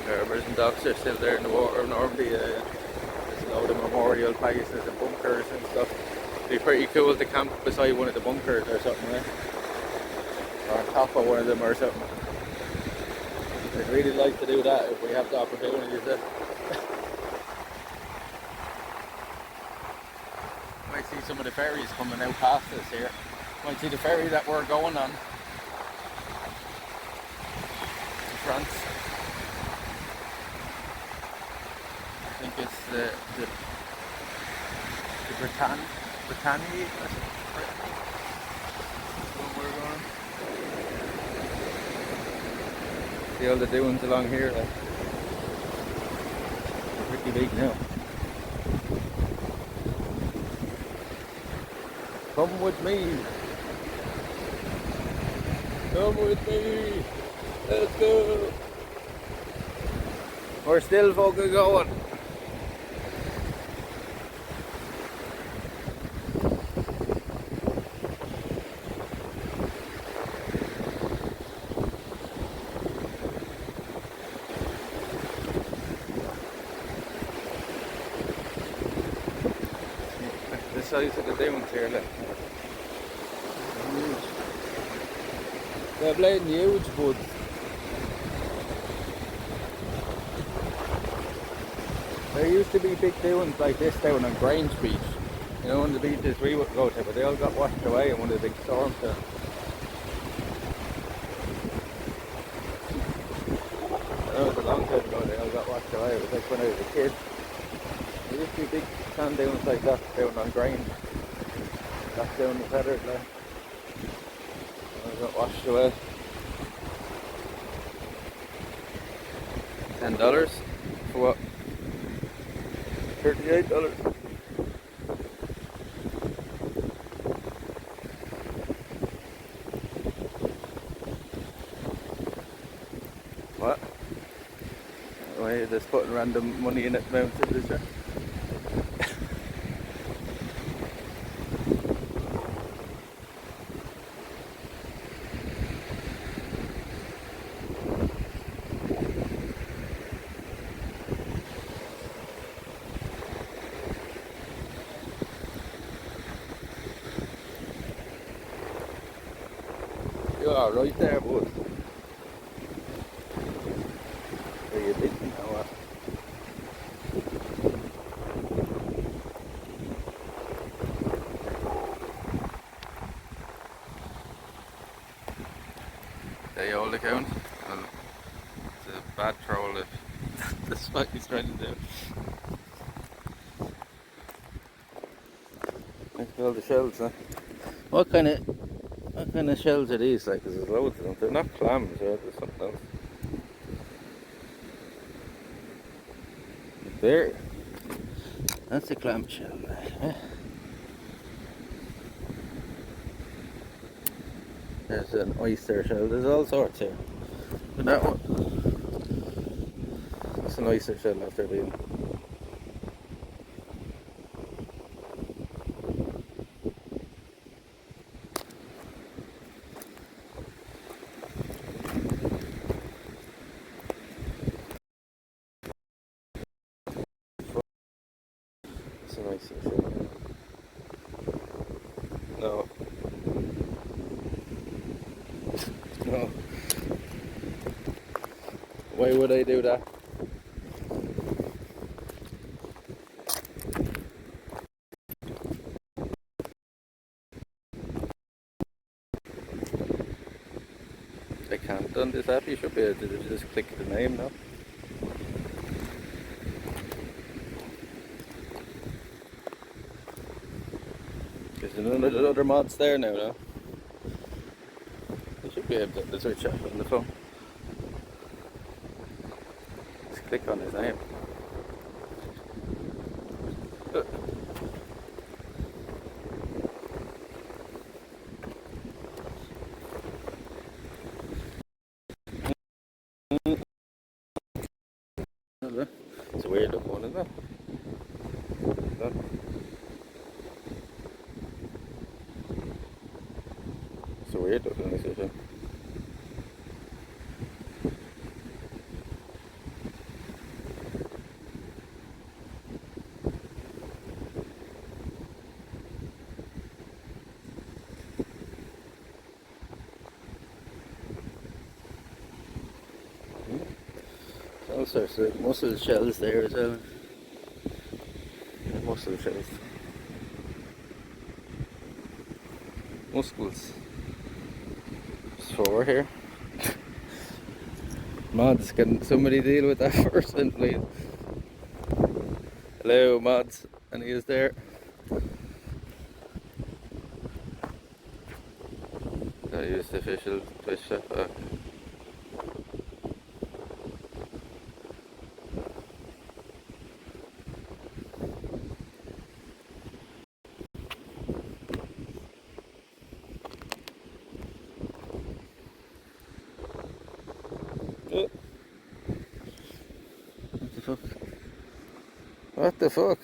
Harbors and docks are still there in the water. Normally there's a load of memorial places and bunkers and stuff. It'd be pretty cool to camp beside one of the bunkers or something, right? Or on top of one of them or something. I'd really like to do that if we have the opportunity to. Might see some of the ferries coming out past us here. Might see the ferry that we're going on. In France. I think it's the Britannia. Where we're going. See all the dunes along here, like, they're pretty big now. Come with me. Come with me. Let's go. We're still fucking going. The size of the dunes here, look. Huge. They're playing huge, bud. There used to be big dunes like this down on Grange Beach. You know, on the beaches we would go to, but they all got washed away in one of the big storms there. I know it was a long time ago they all got washed away. It was like when I was a kid. There used to be big sand dunes like that down on Grange. That's down the feathers there. All got washed away. $10 for what? $38. What? Why are you just putting random money in at the moment, is there? You are right there, bud. Are you big now, what? They all account. Well, it's a bad troll if That's what he's trying to do. Look at all the shells, huh? What kind of shells are these? Like, 'cause there's loads of them. They're not clams, yeah. There's something else. There. That's a clam shell. Yeah. There's an oyster shell. There's all sorts here. But that one. It's an oyster shell after being. It's an oyster shell. No. No. Why would I do that? I can't on this app. You should be able to just click the name now. There's other mods there now, no? You should be able to switch up on the phone. Just click on his name. It's a weird looking one, isn't it? It's a weird looking one. All sorts of mussel shells there as well. Mussel shells. Mussels. There's 4 here. Mods, can somebody deal with that person, please? Hello, mods. And he is there. I used the official Twitch stuff. What the fuck? What the fuck?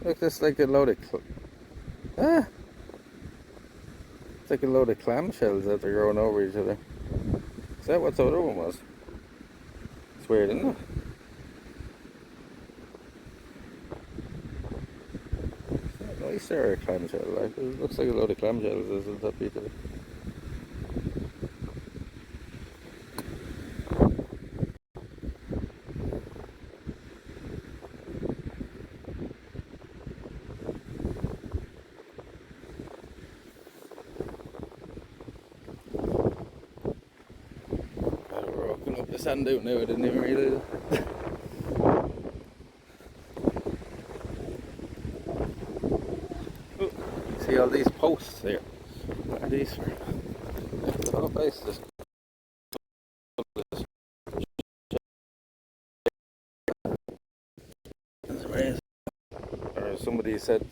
Look, that's like a load of it's like a load of clamshells that are growing over each other. Is that what the other one was? It's weird, isn't it? Is that oyster or a clamshell? Like, it looks like a load of clamshells as it's up each other. The sand out now, I didn't even realise it. Oh, see all these posts here? What are these for? Oh, basically. Or somebody said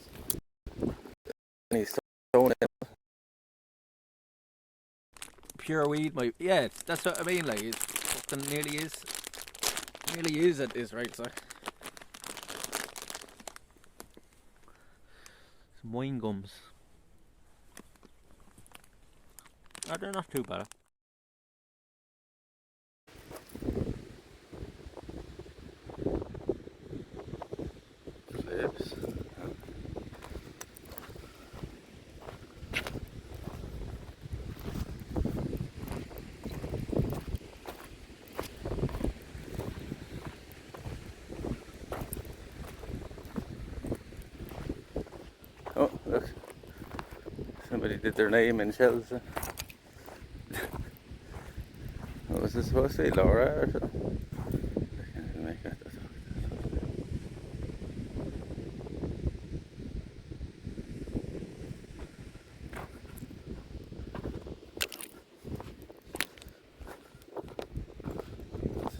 he's throwing it. Pure weed, yeah, that's what I mean. Like, it fucking nearly is at this rate, so. Some wine gums. Oh, they're not too bad. Clips. Oh, look. Somebody did their name in shells. What was this supposed to be? Laura or something? I can't even make it.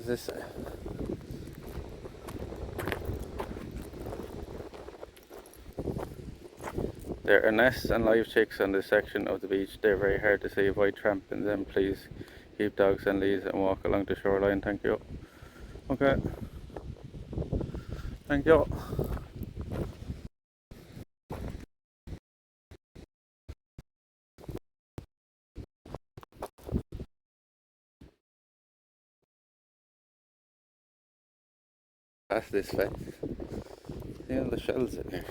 is this? There are nests and live chicks on this section of the beach. They're very hard to see. Avoid trampling them, please. Keep dogs and leads and walk along the shoreline. Thank you. Okay. Thank you. Past this fence. See all the shells in here.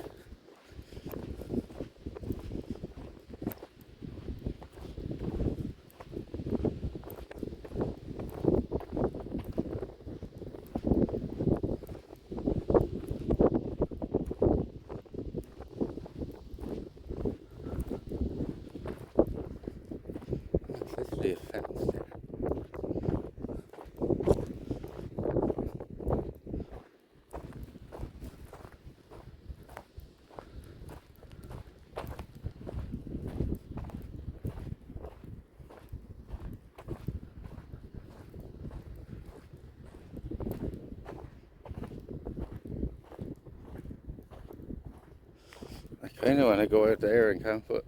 It's literally a fence there. I kind of want to go out there and camp, but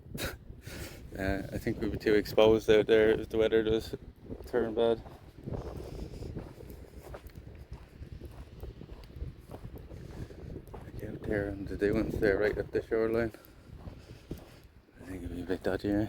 I think we'd be too exposed out there if the weather does turn bad. Like out there on the dunes there, right up the shoreline. I think it'd be a bit dodgy, eh?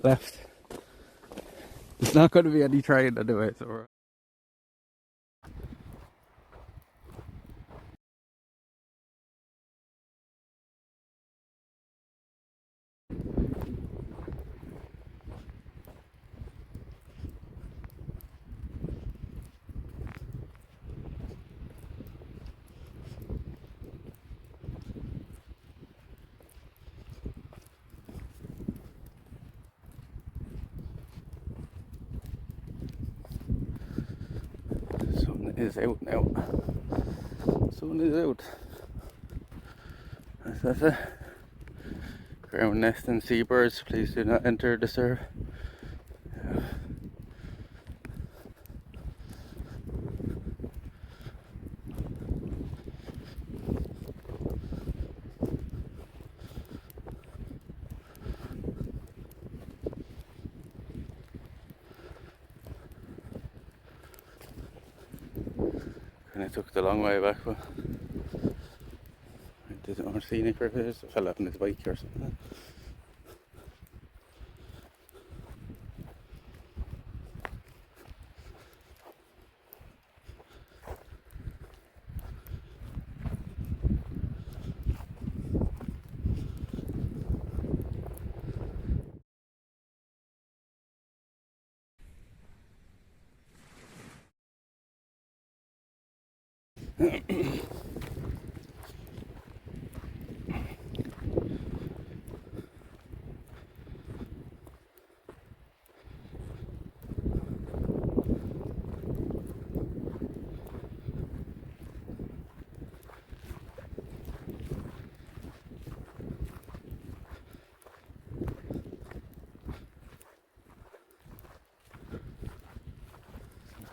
Left. It's not going to be any train anyway, so we're... Sun is out now. Sun is out. That's it. Ground nesting seabirds, please do not enter the surf. Kind of took the long way back, but I did it more scenic for a bit. I fell off on his bike or something.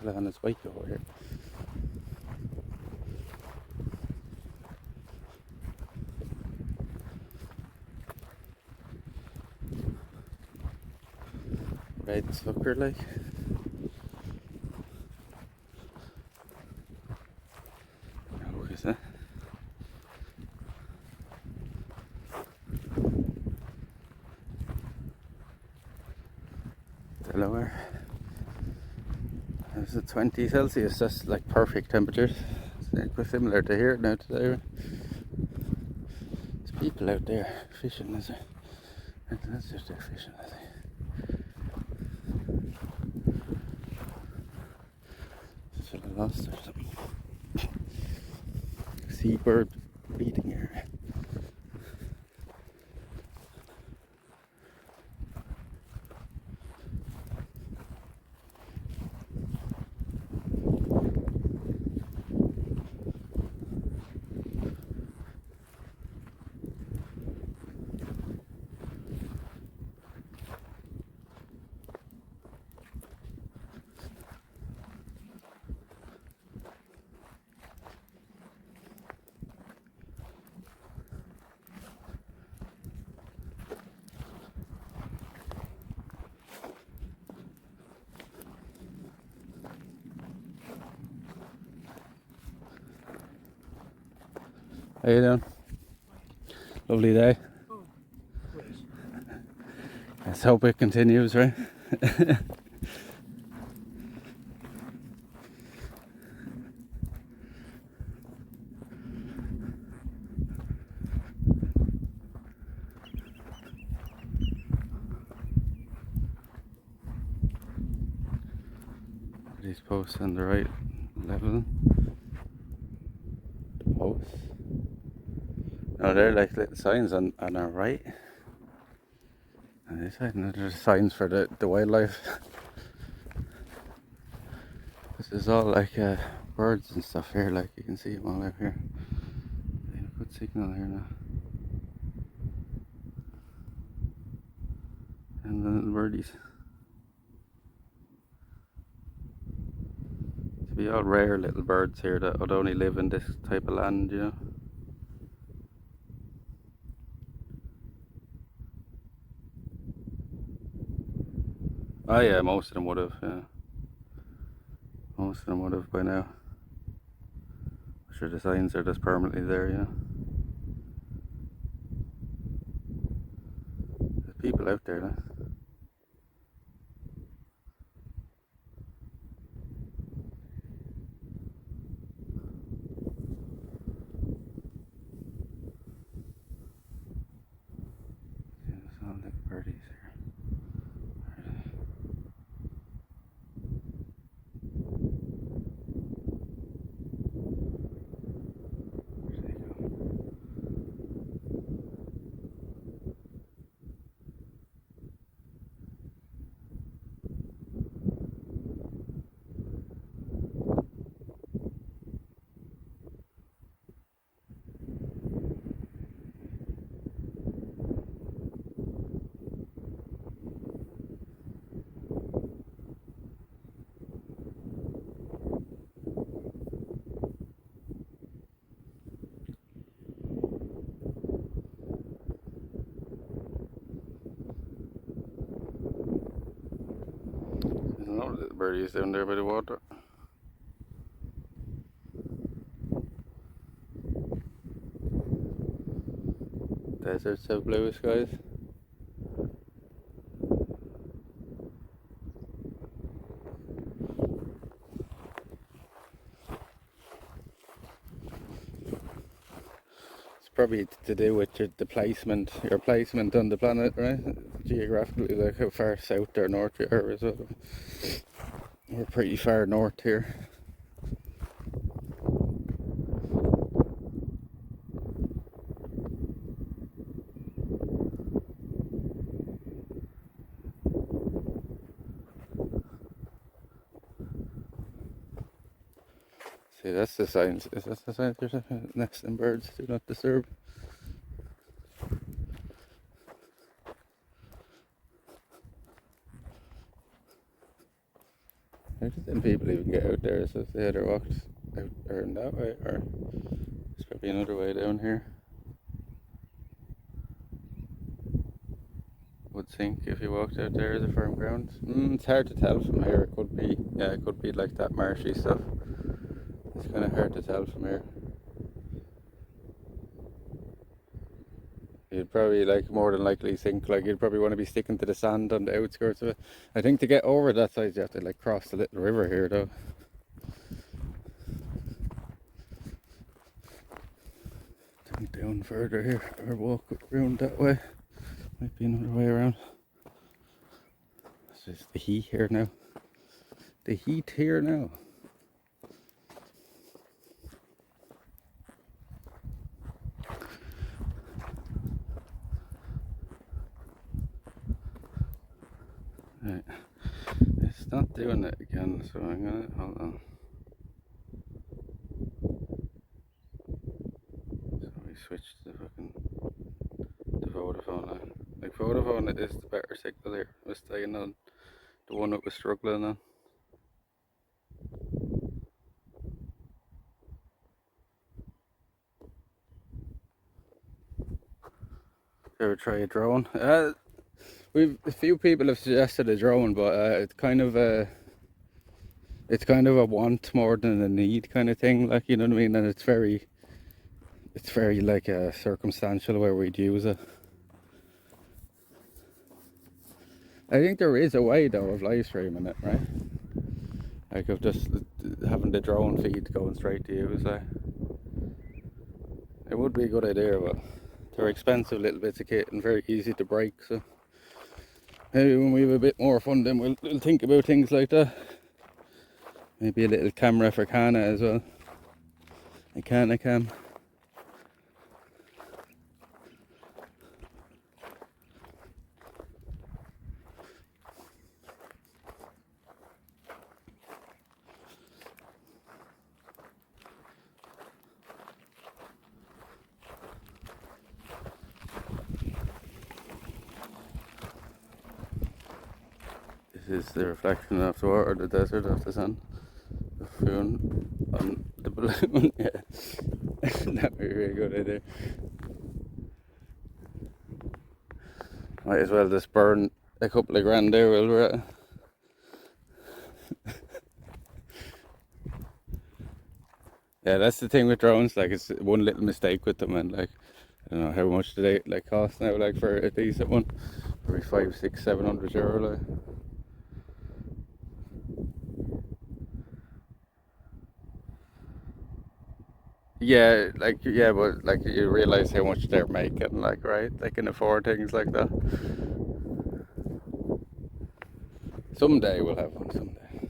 Fell on his bike over here. Red sucker like. What is that? Delaware. It's at 20 Celsius, that's like perfect temperatures. It's quite similar to here now today. There's people out there fishing, is there? That's just their fishing, I think. Just sort of lost or something. seabird feeding area. How you doing? Lovely day. Let's hope it continues, right? These posts on the right level. The posts. No, they're like little signs on our right. And this side, and there's signs for the wildlife. This is all like birds and stuff here, like you can see them all out here. Good signal here now. And the little birdies. To be all rare little birds here that would only live in this type of land, you know. Oh yeah, most of them would have, yeah. Most of them would have by now. I'm sure the signs are just permanently there, you know. There's people out there now. Yeah, there's all little birdies here. There's a lot of little birdies down there by the water. Deserts have blue skies. It's probably to do with your placement on the planet, right? Geographically, like how far south or north you are as well. We're pretty far north here. See, that's the signs. Is that the sign? There's nesting birds. Do not disturb. How did them people even get out there? So they either walked out or in that way, or there's probably another way down here. Would think if you walked out there as a firm ground. It's hard to tell from here. It could be, yeah, it could be like that marshy stuff. It's kind of hard to tell from here. You'd probably more than likely think you'd probably want to be sticking to the sand on the outskirts of it. I think to get over that side you have to cross the little river here though. Think down further here or walk around that way. Might be another way around. It's just the heat here now. The heat here now. Right. It's not doing it again, so I'm gonna hold on. So we switched to Vodafone now. Like Vodafone is the better signal here. We're staying on the one that was struggling on. Ever try a drone? We've a few people have suggested a drone, but it's kind of a want more than a need kind of thing. Like, you know what I mean? And it's very like circumstantial where we'd use it. I think there is a way though of live streaming it, right? Like of just having the drone feed going straight to you. Like, it would be a good idea, but they're expensive little bits of kit and very easy to break. So maybe when we have a bit more fun, then we'll think about things like that. Maybe a little camera for Kana as well. A Kana cam. This is the reflection of the water, the desert, of the sun. The foon on the balloon. Yeah, that would be a really good idea. Might as well just burn a couple of grand there while we're at it. Yeah, that's the thing with drones. Like, it's one little mistake with them, and like, I don't know how much do they like cost now. Like for a decent one, probably 500, 600, 700 euro. Like. Yeah, like, yeah, but like you realize how much they're making, like, right? They can afford things like that. Someday we'll have one, someday.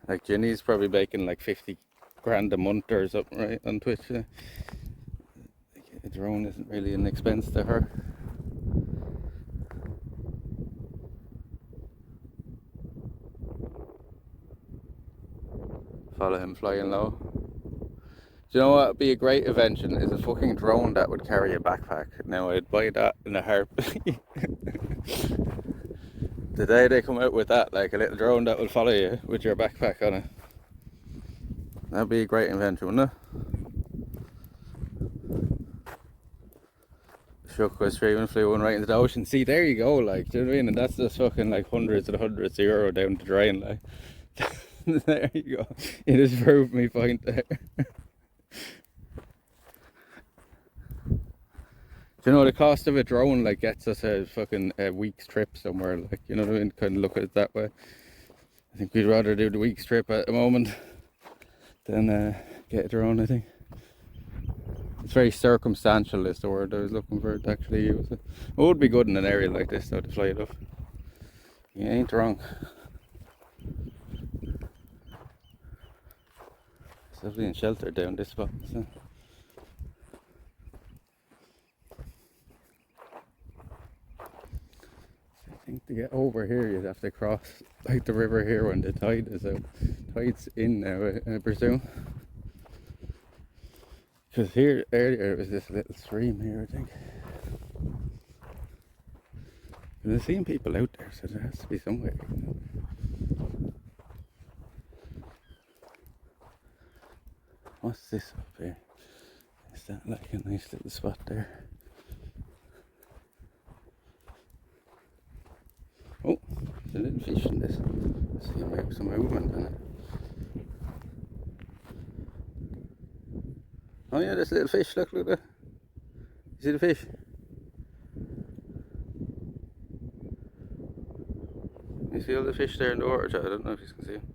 Like Ginny's probably making like 50 grand a month or something, right, on Twitch. Like, a drone isn't really an expense to her. Follow him flying low. Do you know what would be a great invention? Is a fucking drone that would carry a backpack. Now I'd buy that in a heartbeat. The day they come out with that, like a little drone that will follow you with your backpack on it. That'd be a great invention, wouldn't it? Shook was streaming, flew one right into the ocean. See, there you go, like, do you know what I mean? And that's just fucking like hundreds and hundreds of euro down the drain, like. There you go. It has proved me point there. Do you know the cost of a drone like gets us a fucking week's trip somewhere, like, you know what I mean? Kind of look at it that way. I think we'd rather do the week's trip at the moment than get a drone, I think. It's very circumstantial is the word I was looking for to actually use it. It would be good in an area like this though to fly it up. You ain't wrong. It's lovely and sheltered down this spot, so. I think to get over here you'd have to cross like the river here when the tide is out. Tide's in now, I presume. Because here earlier it was this little stream here, I think. And I've seen people out there, so there has to be somewhere. What's this up here? Is that like a nice little spot there? Oh, there's a little fish in this. I see some movement in it. Oh yeah, there's a little fish, look there. You see the fish? You see all the fish there in the water, I don't know if you can see them.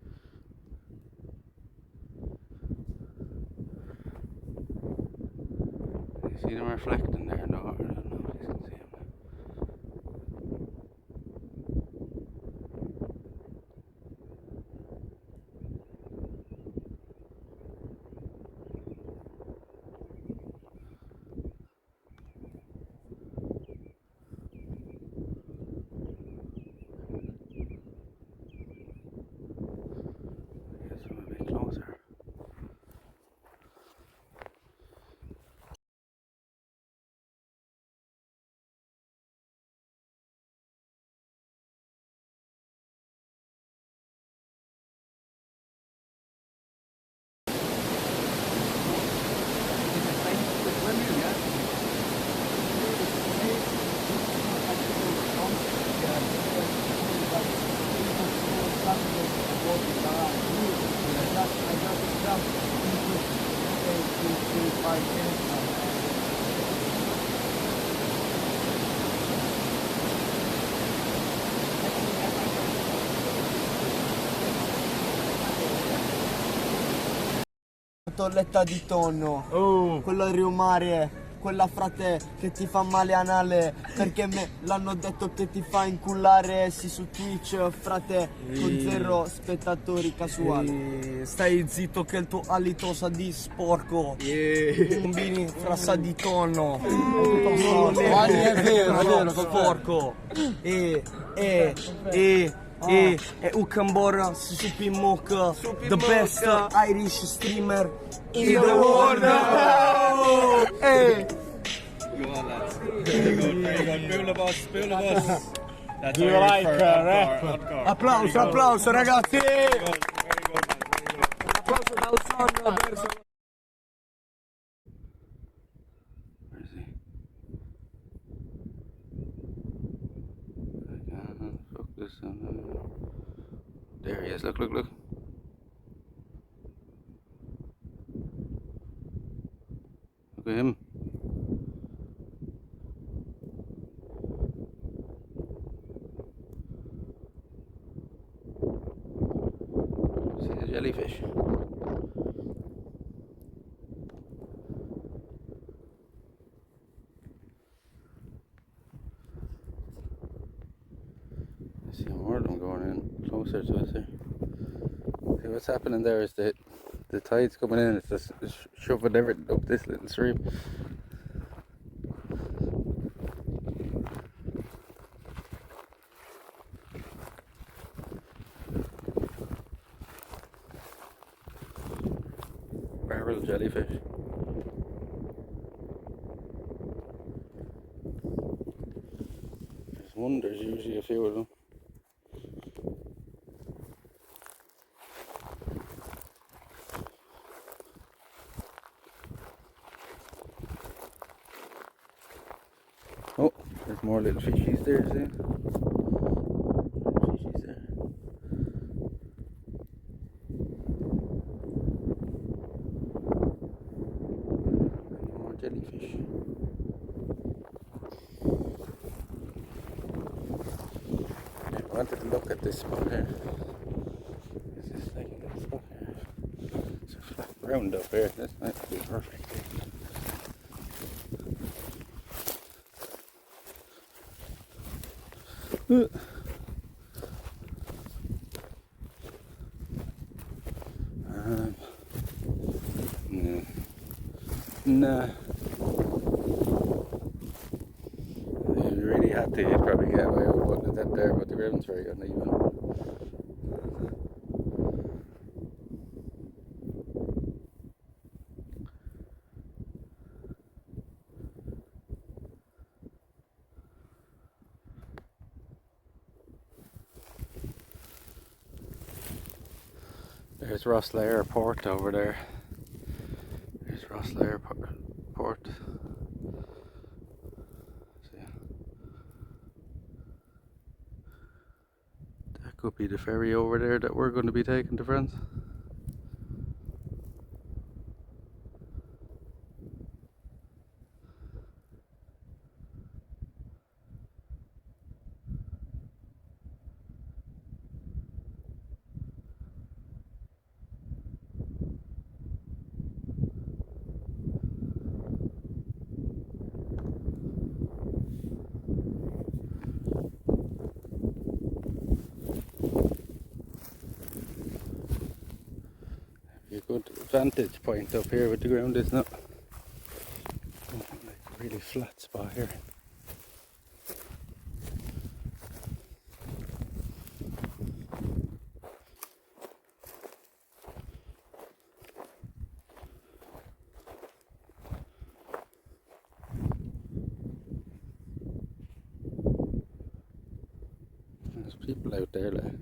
You see them reflecting there in the water, I don't know if you can see them. scatoletta di tonno. Quello del riumare, quella frate che ti fa male anale, perché me l'hanno detto che ti fa incullare. Sì, su Twitch, frate, con 0 spettatori casuali. Stai zitto che il tuo alito sa di sporco. Combini fra sa di tonno. È vero, sporco. E Ukambora, Supi Mocha, the best Irish streamer in the world. Go on, lads. Very good. Build a boss. That's Do you Irish like for rap? hardcore. Applauso ragazzi! Very good, man. Applauso dal sonno verso... Where is he? Focus on. There he is. Look. Look at him. See the jellyfish? I see more of them going in closer to us here. See what's happening there is that the tide's coming in, it's just shoving everything up this little stream. Barrel jellyfish. There's usually a few of them. Oh, there's more little fishies there, see? Fishies there. And more jellyfish. I wanted to look at this spot here. Is this like a little spot here? It's a flat ground up here. This might be perfect. Nah. If you really had to, you'd probably get away with putting it in there, but the ground's very uneven. There's Rosslare Port over there. There's Rosslare Port. So, that could be the ferry over there that we're going to be taking to France. A good vantage point up here with the ground is not like a really flat spot here. There's people out there like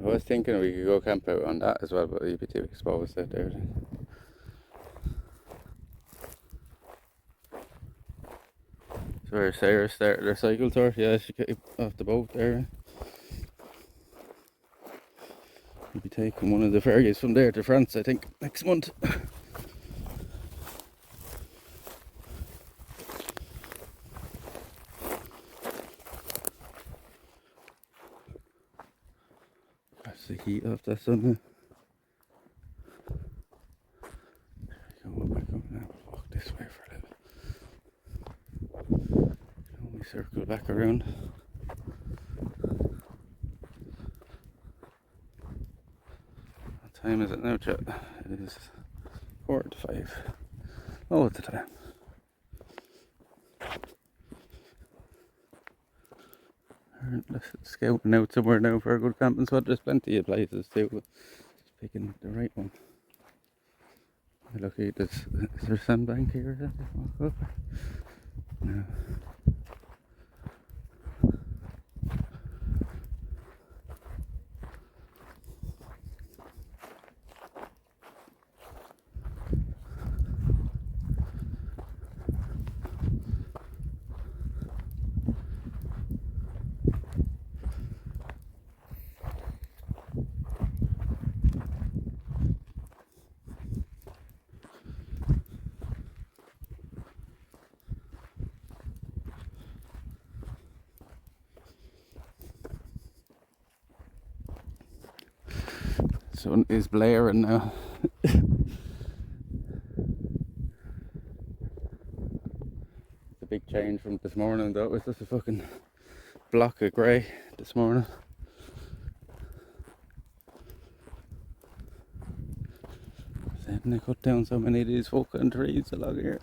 I was thinking we could go camp out on that as well, but you'd be too exposed out there. So where Sarah started her cycle tour, yeah, she came off the boat there. We'll be taking one of the ferries from there to France, I think, next month. the heat of the sun. Come back up now. Walk this way for a little. We circle back around. What time is it now, chat? It is 4:45. Oh, it's the time. Let's scouting out somewhere now for a good camping spot. There's plenty of places too, but just picking the right one. Look, is there a sandbank here? Oh, no. Sun is blaring now. It's a big change from this morning though. It was just a fucking block of grey this morning. Then they cut down so many of these fucking trees along here.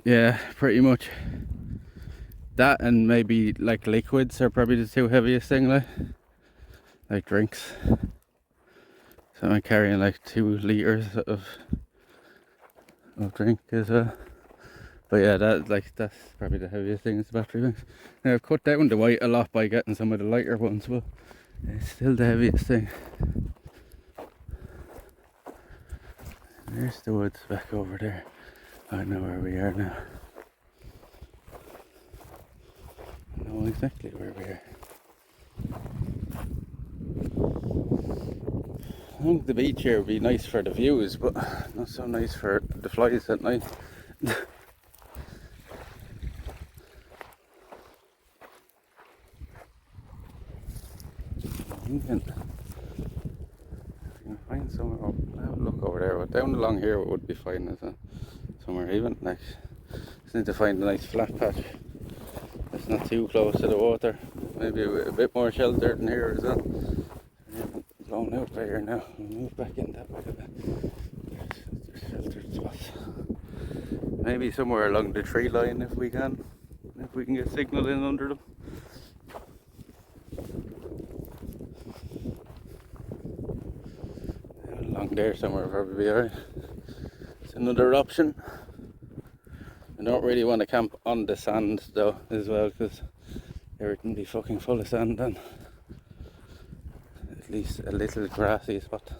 Yeah, pretty much. That and maybe like liquids are probably the two heaviest thing, like drinks. So I'm carrying like 2 litres of drink as well. But yeah, that's probably the heaviest thing is the battery banks. Now I've cut down the weight a lot by getting some of the lighter ones, but it's still the heaviest thing. There's the woods back over there. I know where we are now. I know exactly where we are. I think the beach here would be nice for the views, but not so nice for the flies at night. You can find somewhere. Oh, have a look over there, but down along here it would be fine as well. Somewhere even like just need to find a nice flat patch that's not too close to the water, maybe a bit more sheltered than here as well. Blown out by here now. We'll move back in that way a bit. There's sheltered spots. Maybe somewhere along the tree line if we can get signal in under them. Along there somewhere probably alright. It's another option. I don't really want to camp on the sand though as well, because everything be fucking full of sand then. At least a little grassy spot.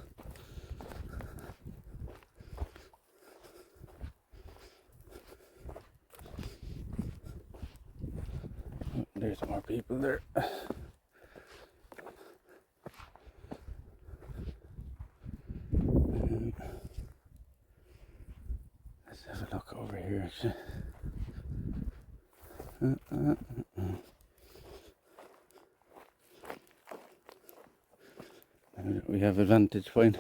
Oh, there's more people there. Let's have a look over here actually. We have a vantage point.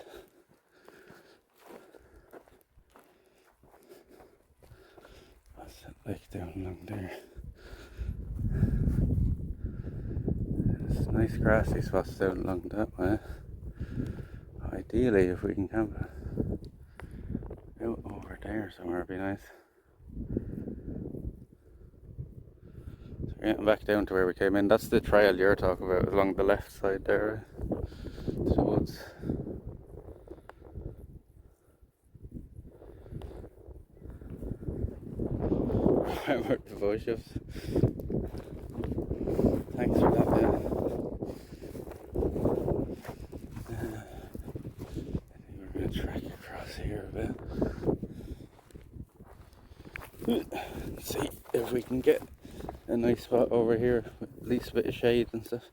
What's that like down along there? There's nice grassy spots down along that way. Ideally, if we can camp out over there somewhere, it'd be nice. So We're getting back down to where we came in. That's the trail you're talking about, along the left side there. To the woods. Remember the push-ups. Thanks for that, man. We're going to track across here a bit. See if we can get a nice spot over here with at least a bit of shade and stuff.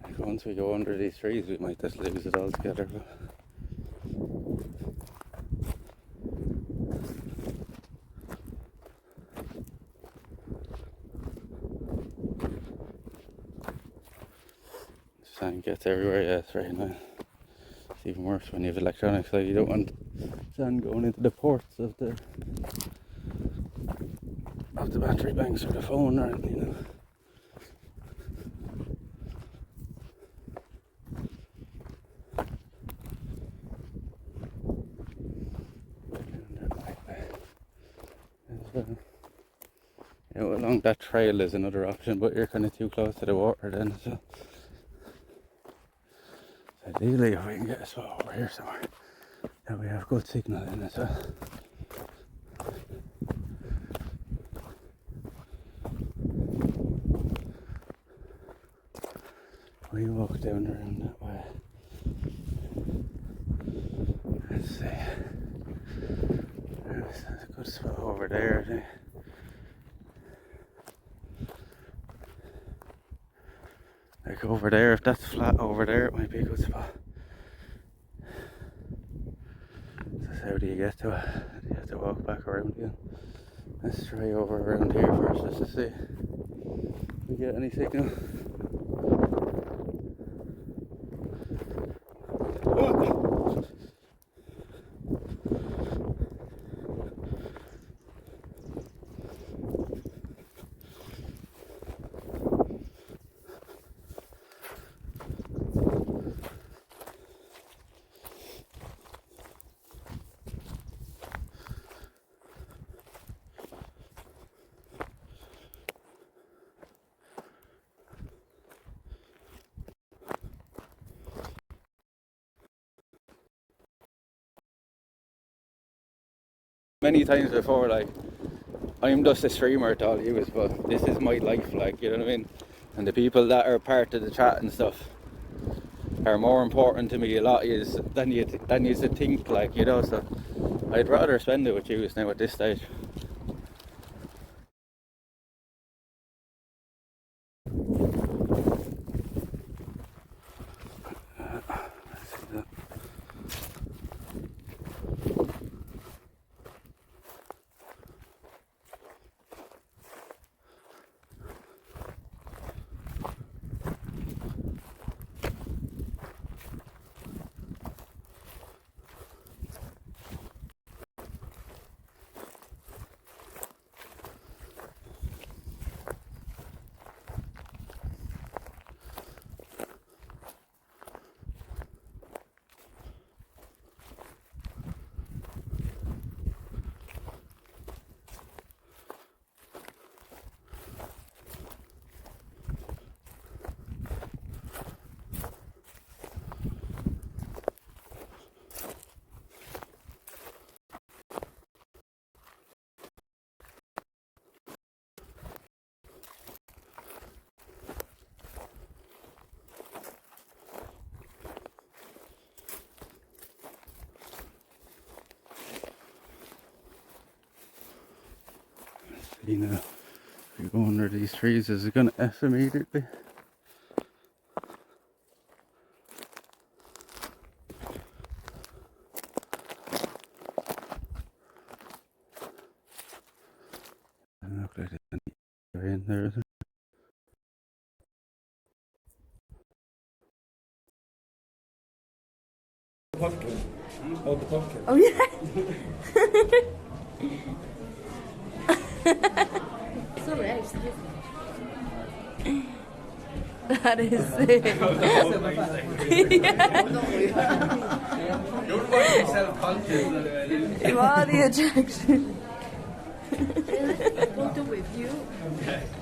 Like once we go under these trees we might just lose it all together. But sand gets everywhere, yeah, it's very nice. It's even worse when you have electronics, like you don't want sand going into the ports of the battery banks or the phone or anything, you know. You know, along that trail is another option, but you're kind of too close to the water then, so ideally if we can get a spot over here somewhere that we have good signal in as well. We walk down around that way. Let's see. There's a good spot over there, I think. Like over there, if that's flat over there, it might be a good spot. So how do you get to it? You have to walk back around again. Let's try over around here first, just to see if we get any signal. Many times before, like, I'm just a streamer to all you, but this is my life, like, you know what I mean? And the people that are part of the chat and stuff are more important to me a lot than you think, like, you know, so I'd rather spend it with you now at this stage. You know, if you go under these trees, is it going to F immediately? Doesn't look like there's any in there, is it? Pumpkin. Oh, the pumpkin. Oh, yeah. So nice. That is sick. Yeah. Don't want to be self-conscious. Body attraction. Photo with you.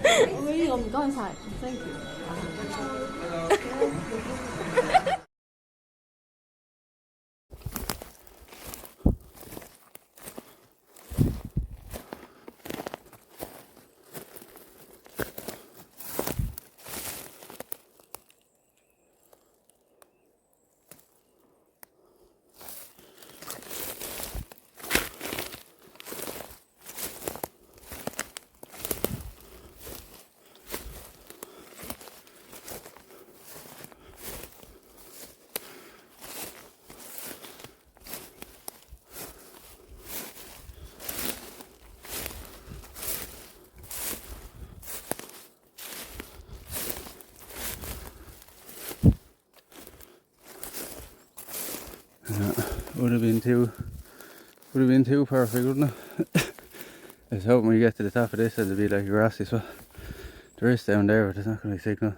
Oh, 이거唔該晒，thank you。Would have been too perfect, wouldn't it? I was hoping when you get to the top of this it'll be like a grassy spot. There is down there, but there's not going to be signal.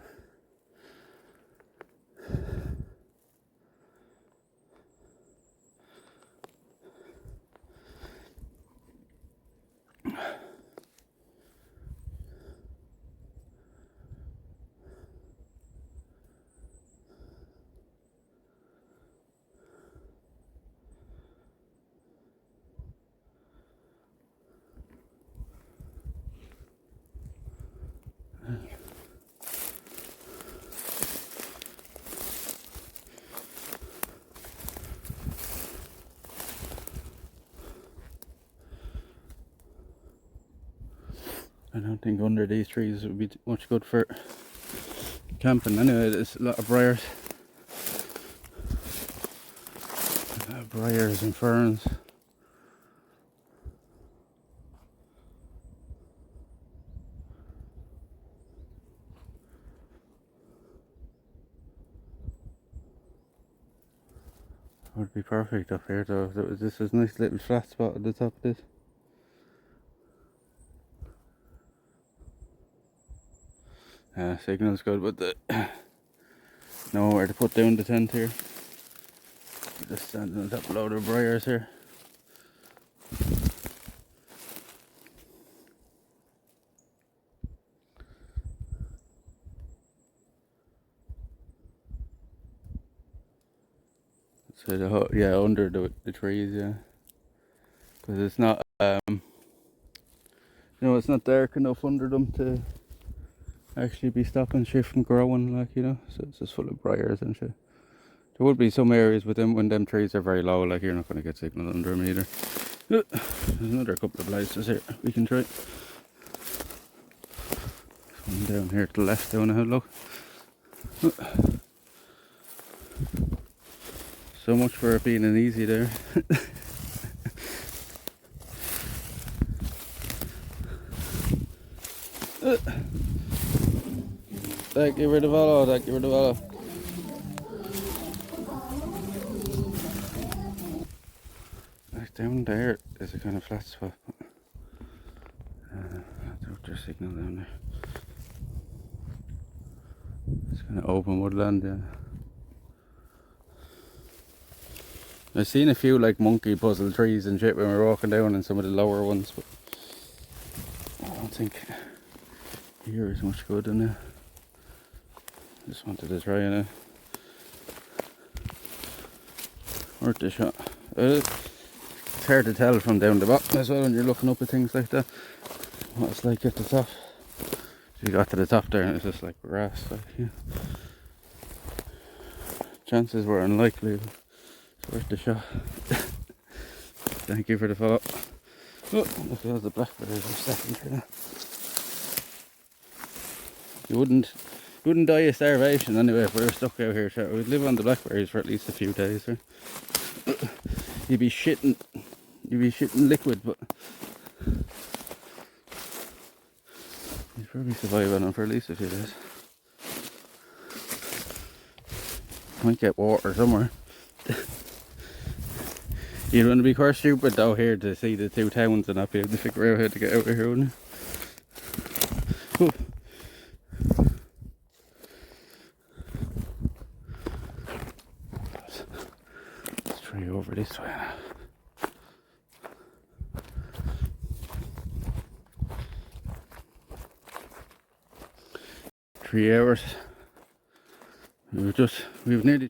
I don't think under these trees would be much good for camping anyway. There's a lot of briars. Briars and ferns. Would be perfect up here though. This is a nice little flat spot at the top of this. Signal's good, but nowhere to put down the tent here. Just standing on top of a load of briars here. So yeah, under the trees, yeah, because it's not it's not dark enough under them to actually be stopping shit from growing, like, so it's just full of briars and shit. There would be some areas with them when them trees are very low, like you're not going to get signal under them either. There's another couple of places here we can try. One down here to the left, down a hill, look. So much for it being an easy there. Thank you for the follow, thank you for the follow. Like down there is a kind of flat spot. That's their signal down there. It's kind of open woodland, yeah. I've seen a few like monkey puzzle trees and shit when we were walking down in some of the lower ones, but I don't think here is much good in there. Just wanted to try it. Worth the shot. It's hard to tell from down the bottom as well when you're looking up at things like that what it's like at the top. So you got to the top there and it's just like grass, like, yeah. Chances were unlikely. It's worth the shot. Thank you for the follow. Oh, look, there's the blackberries are second through that. You wouldn't die of starvation anyway if we were stuck out here. We'd live on the blackberries for at least a few days. Right? You'd be shitting liquid, but you'd probably survive on them for at least a few days. Might get water somewhere. You'd want to be quite stupid though here to see the two towns and not be able to figure out how to get out of here, wouldn't you? Ooh. Let's try over this way now. 3 hours. We've nearly.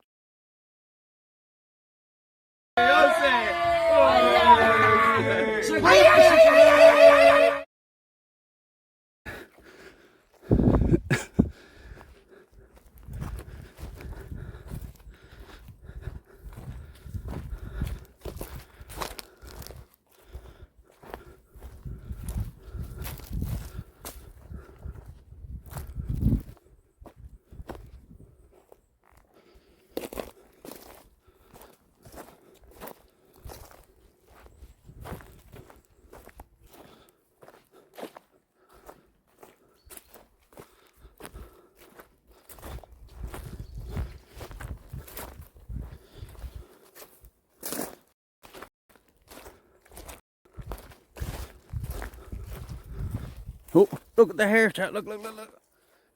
Oh, look at the hair, chat. Look. Look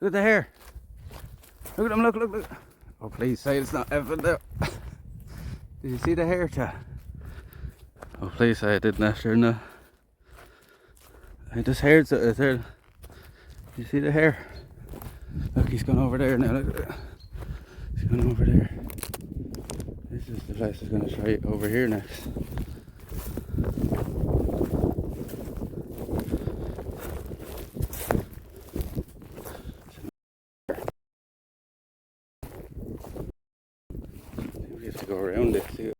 at the hair. Look at them, look. Oh, please say it's not Evan there. Did you see the hair, chat? Oh, please say I didn't after no. I just heard it there. Did you see the hair? Look, he's gone over there now. Look at that. He's gone over there. This is the place he's going to try over here next. We have to go around it, see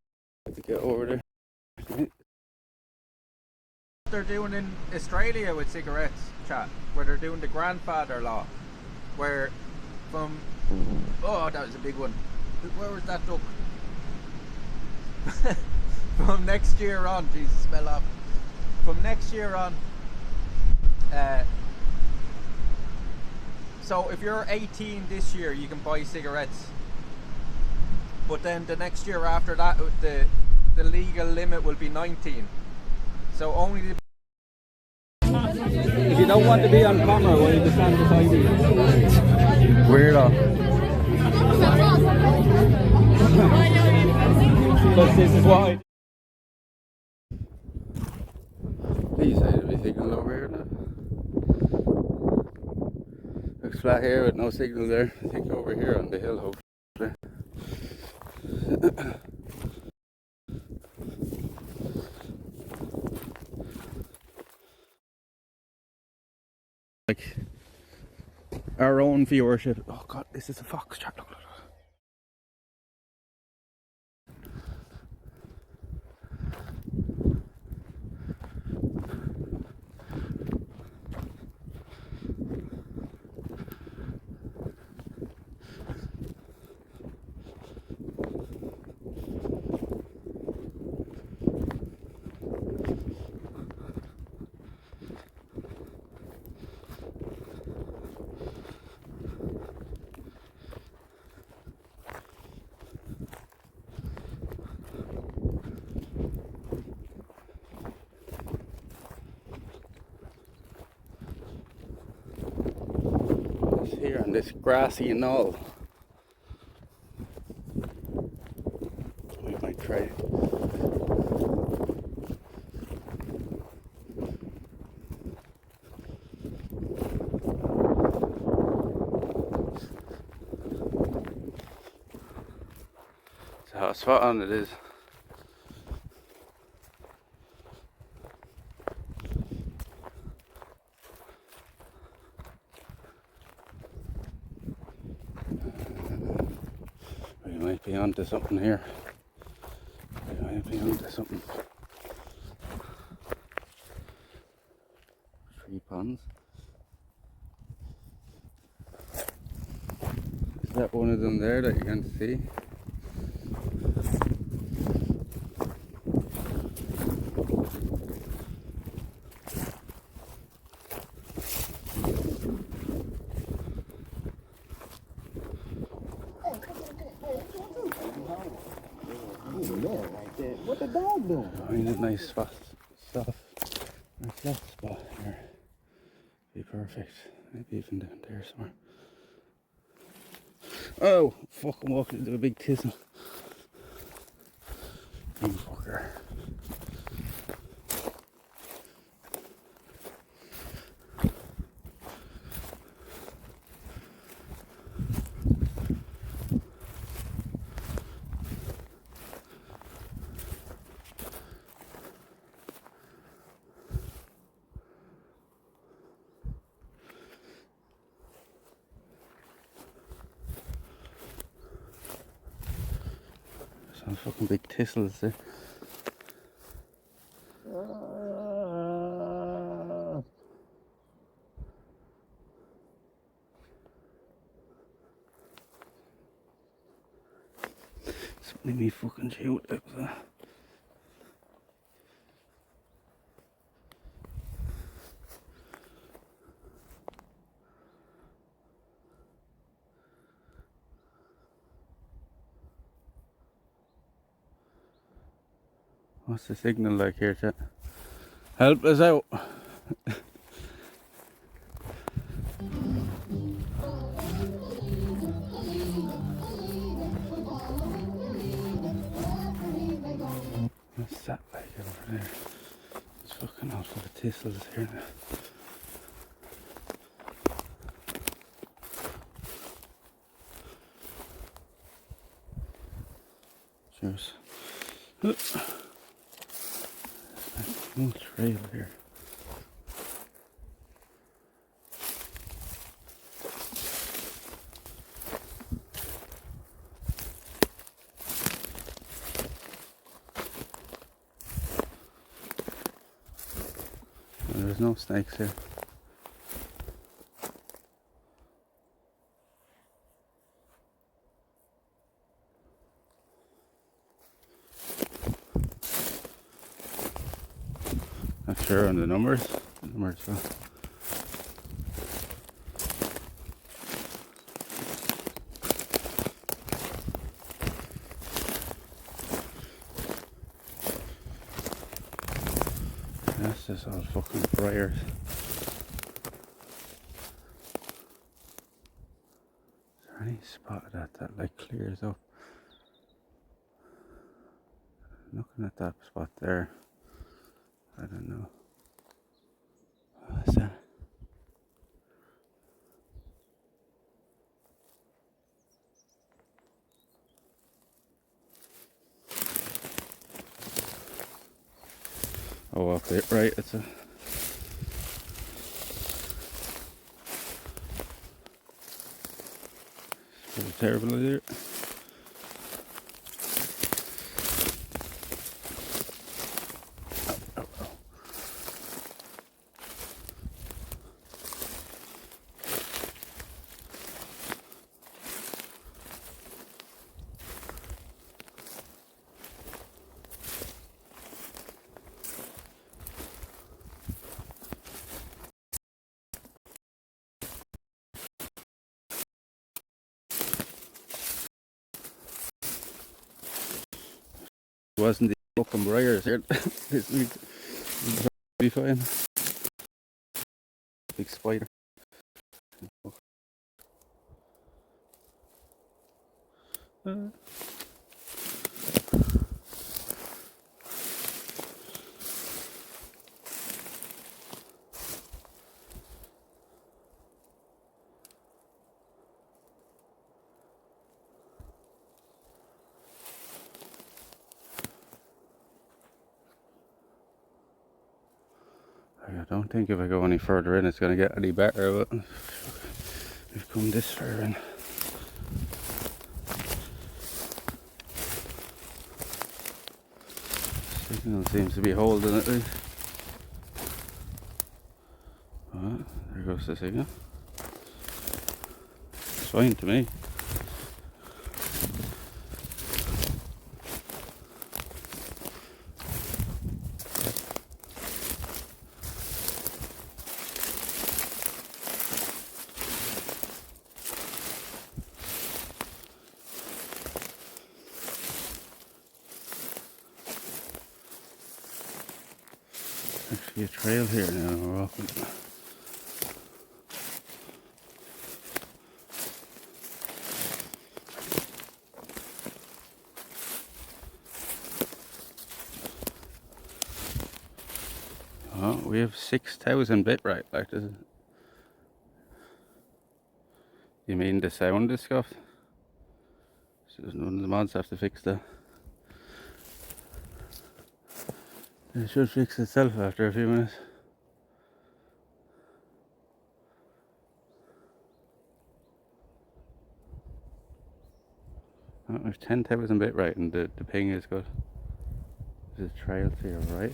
to get over there. They're doing in Australia with cigarettes, chat, where they're doing the grandfather law, where from, oh, that was a big one. Where was that duck? From next year on, Jesus, smell up. From next year on, so if you're 18 this year, you can buy cigarettes. But then the next year after that, the legal limit will be 19. So only the... If you don't want to be on camera, why you stand beside me? Weirdo. Because this is why. Please say to be signal over here now. Looks flat here with no signal there. I think over here on the hill, hopefully. Like our own viewership. Oh god, this is a fox, chat. Look. Here on this grassy knoll. We might try. So how spot on it is. Might be onto something here. We might be onto something. 3 ponds. Is that one of them there that you can see? What the dog doing? Find a nice spot, flat spot here. Be perfect. Maybe even down there somewhere. Oh, fucking walked into a big thistle. You fucker. Some fucking big thistles there. Something me fucking shoot up there. What's the signal like here, chat? Help us out. What's that like over there? It's fucking all full of thistles here now. Cheers. No trail here. There's no snakes here. Not sure on the numbers. Well. That's just all fucking briars. Is there any spot that like clears up? Looking at that spot there, I don't know. What's that? Oh, up there, right, it's a... It's a terrible idea. Wasn't the fucking briars here this week. Be fine. Big spider. I don't think if I go any further in it's going to get any better, but we've come this far in. Signal seems to be holding it. Oh, there goes the signal. It's fine to me. Actually a trail here now we're walking. Oh, we have 6,000 bit right, like this. You mean the sound is scuffed? So none of the mods have to fix that. It should fix itself after a few minutes. Oh, there's 10,000 bit right, and the ping is good. There's a trail to your right.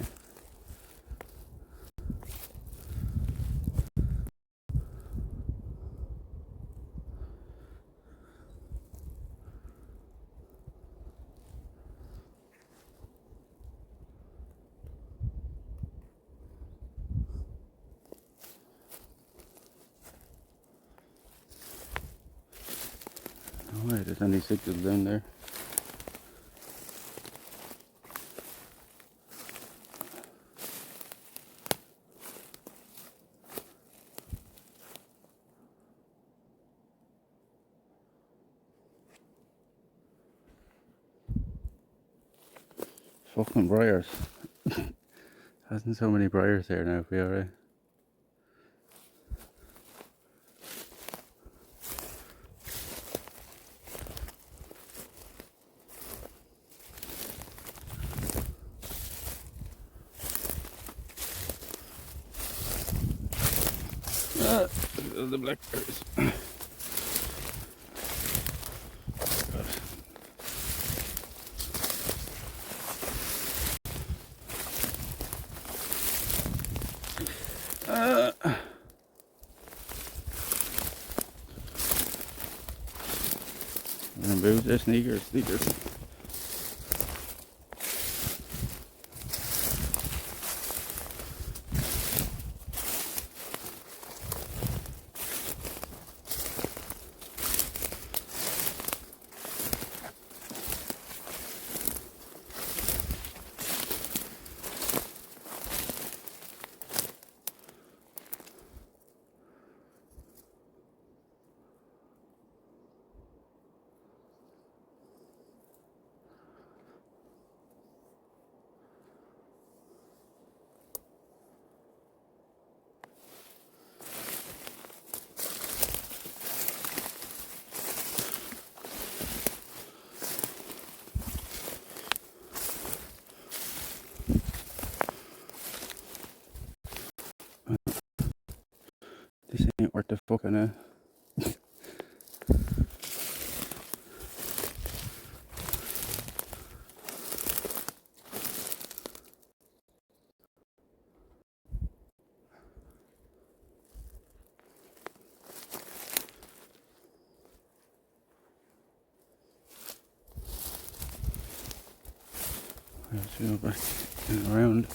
Oh, wait, there's any signals down there. Fucking briars. Hasn't so many briars there now, be alright. The blackberries. Remove their sneakers. This ain't worth the fucking Let's go back and around.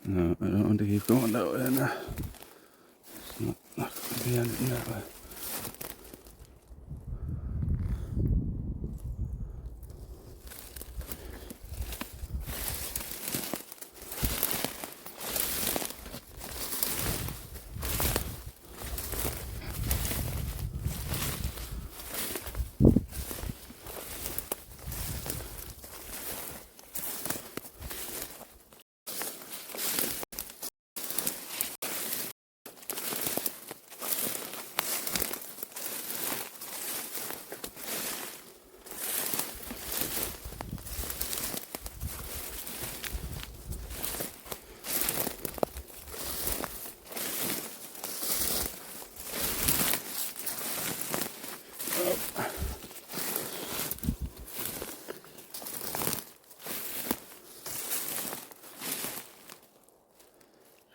No, I don't want to keep going that way now. It's not going to be anything that way.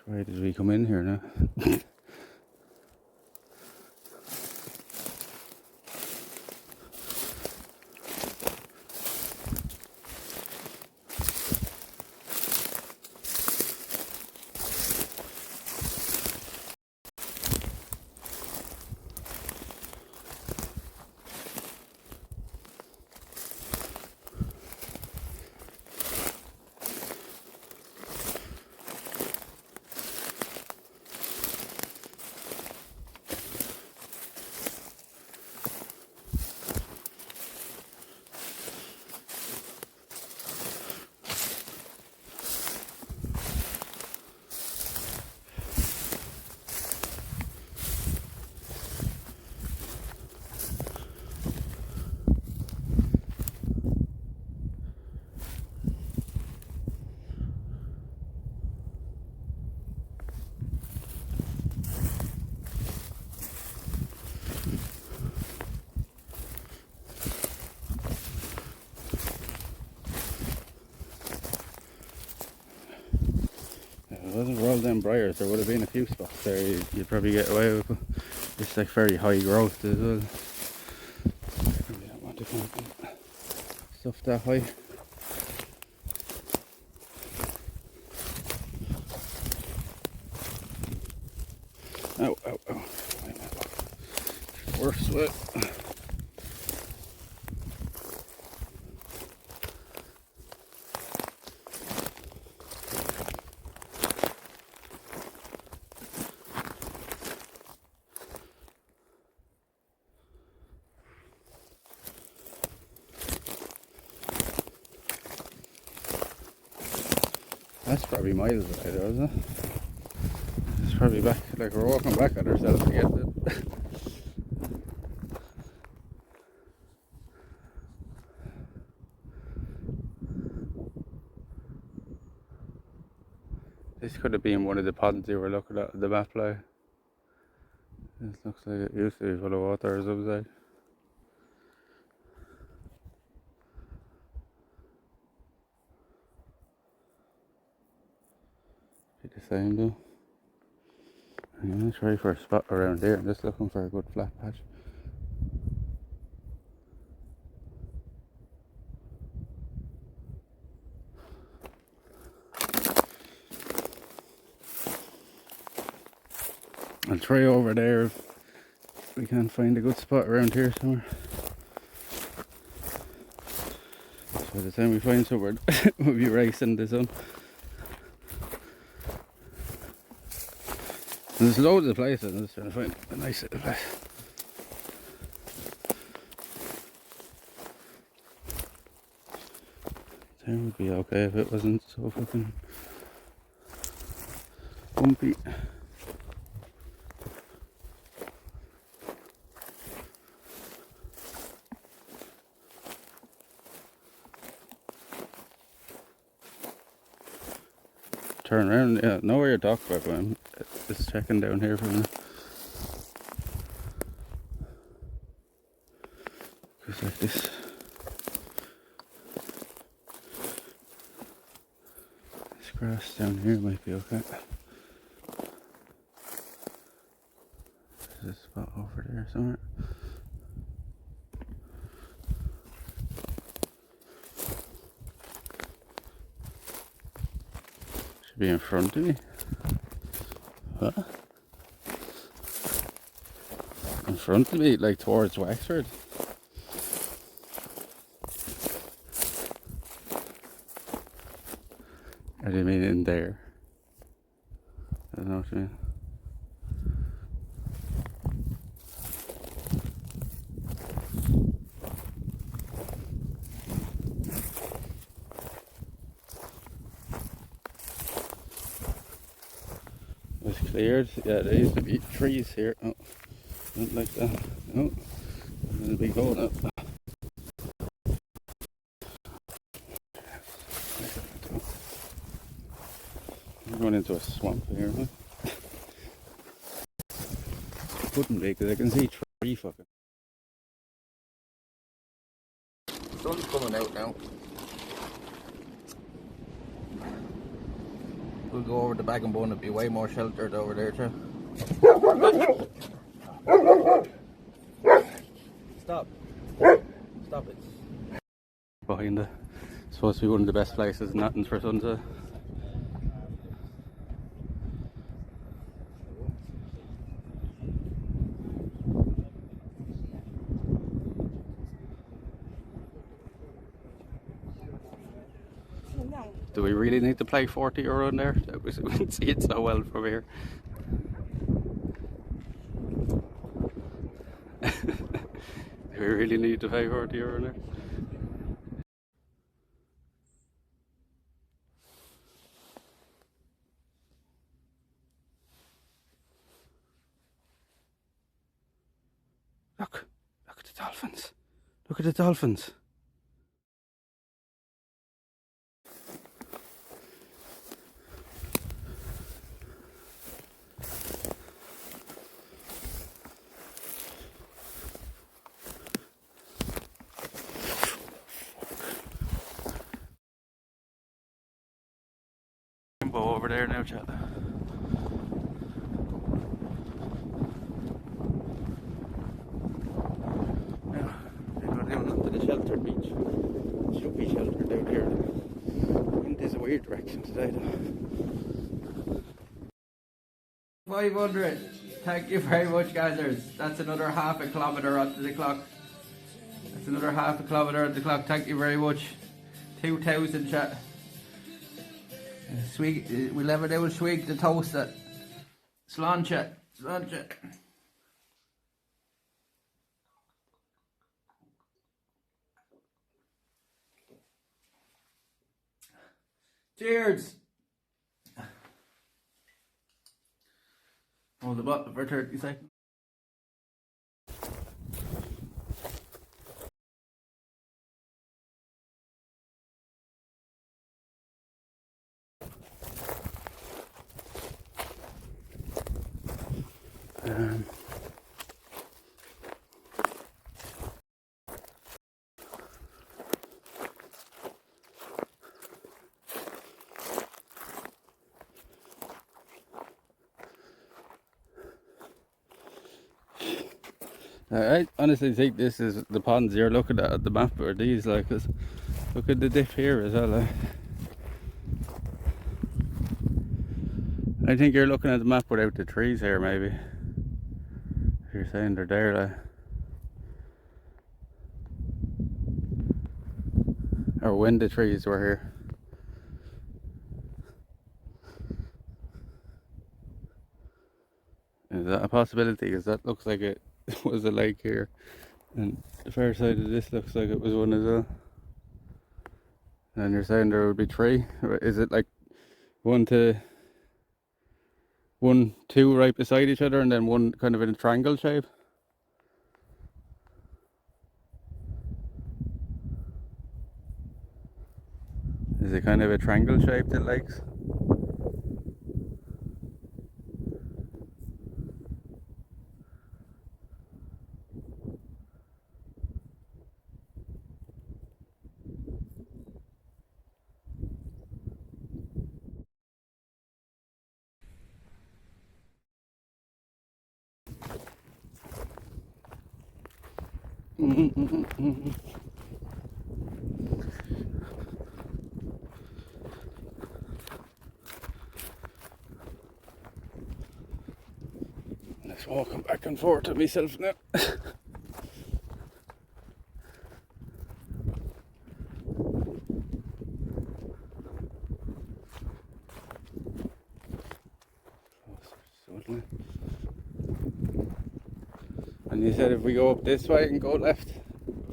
Why did we come in here now? wasn't for all them briars, there would have been a few spots there you'd probably get away with, but it's like very high growth as well. Probably don't want to plant stuff that high. Ow, ow, ow. Worse with. That's probably miles away though, isn't it? It's probably back, like we're walking back on ourselves to get it. This could have been one of the ponds you were looking at the map, like. This looks like it used to be full of water or something. Be the same though. I'm gonna try for a spot around there. I'm just looking for a good flat patch. I'll try over there if we can find a good spot around here somewhere. So by the time we find somewhere, we'll be racing the sun. And there's loads of places. I'm just trying to find a nice little place. There would be okay if it wasn't so fucking bumpy. Turn around, yeah, know where you're talking about, man. Just checking down here for a minute. Just like this. This grass down here might be okay. There's a spot over there somewhere. Should be in front of me. What? In front of me, like towards Wexford. Or do you mean in there? I don't know what you mean. It's cleared. Yeah, there used to be trees here. Oh, not like that. Oh, there's a big hole now. We're going into a swamp here, huh? Couldn't be, because I can see tree fucking. Sun's coming out now. We'll go over the Bag and Bone, it'll be way more sheltered over there too. Stop. Stop it. Behind it. It's supposed to be one of the best places, nothing's for sunset. Do we really need to play 40 euro in there? We can see it so well from here. Do we really need to pay 40 euro in there? Look at the dolphins. Look at the dolphins. Over there now, chat. sheltered beach. It should be sheltered out here. Wind is a weird direction today though. 500. Thank you very much, guys. That's another half a kilometre onto the clock. That's another half a kilometre on the clock. Thank you very much. 2,000 chat. We'll have a little swig to toast it. Sláinte. Sláinte. Cheers. Hold the bottle for 30 seconds. I honestly think this is the ponds you're looking at the map, or these, like, 'cause look at the dip here as well. I think you're looking at the map without the trees here, maybe. If you're saying they're there, like. Or when the trees were here. Is that a possibility? Because that looks like it was a lake here. And the far side of this looks like it was one as well. And you're saying there would be three? Or is it like two right beside each other and then one kind of in a triangle shape? Is it kind of a triangle shape, the lakes? Just walking back and forth to myself now. And you said if we go up this way and go left,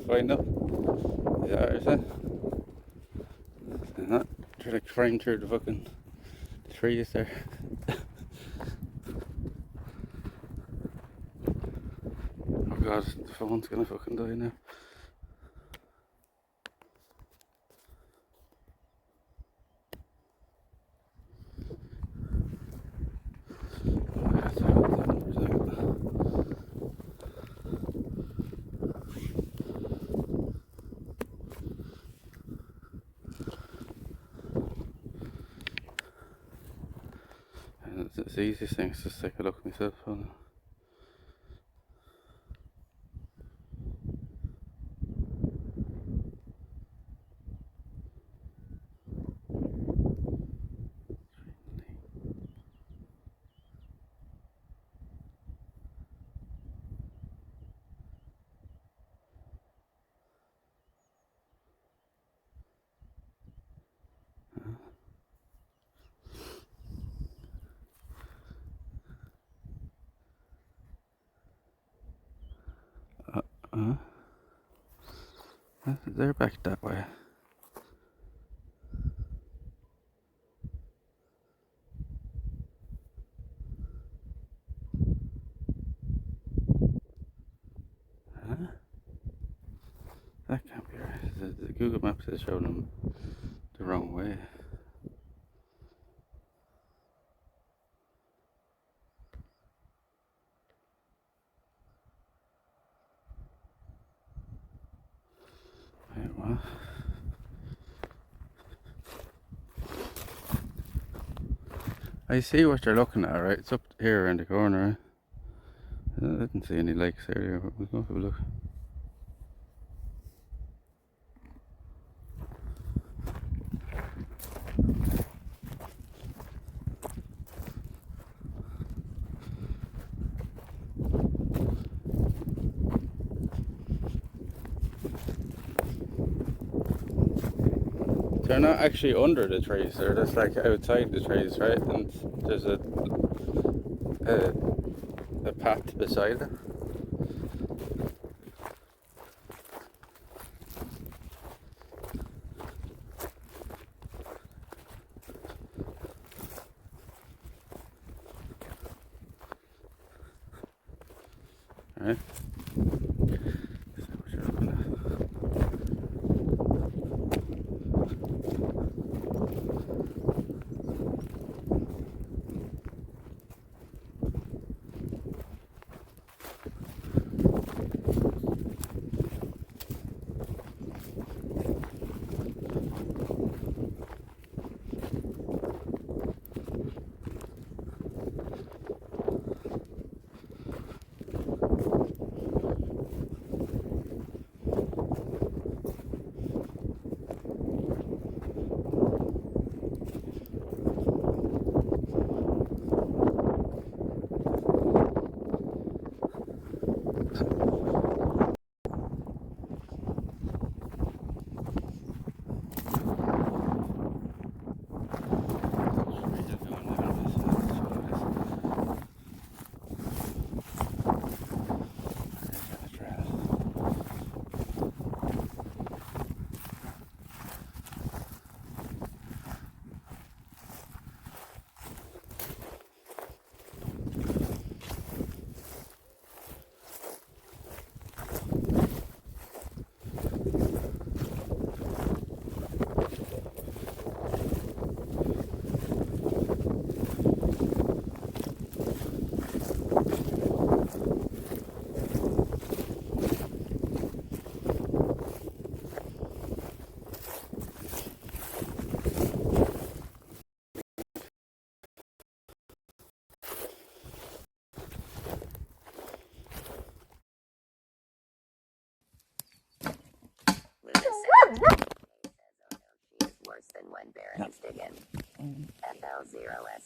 find up. Is that what you said? And that, they're like framed through the fucking trees there. Oh god, the phone's gonna fucking die now. It's the easiest thing is just take a look at myself on. They're back that way. Huh? That can't be right. The Google Maps is showing them the wrong way. Wait, what? I see what you're looking at, right? It's up here in the corner. I didn't see any lakes earlier, but we'll go have a look. They're not actually under the trees, they're just like outside the trees, right? And there's a path beside it. Right?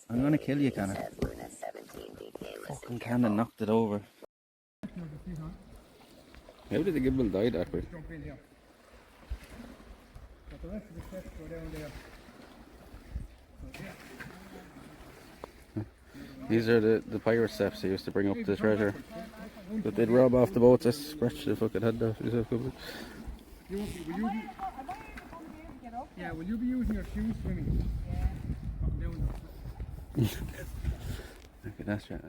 I'm gonna kill you, Cannon. Fucking Cannon knocked it over. How did the gimbal die that quick? These are the pirate steps they used to bring up the treasure. But they'd rob off the boats. Just scratch the fucking head off yourself. Yeah, will you be using your shoes swimming? Yeah. Okay, that's right.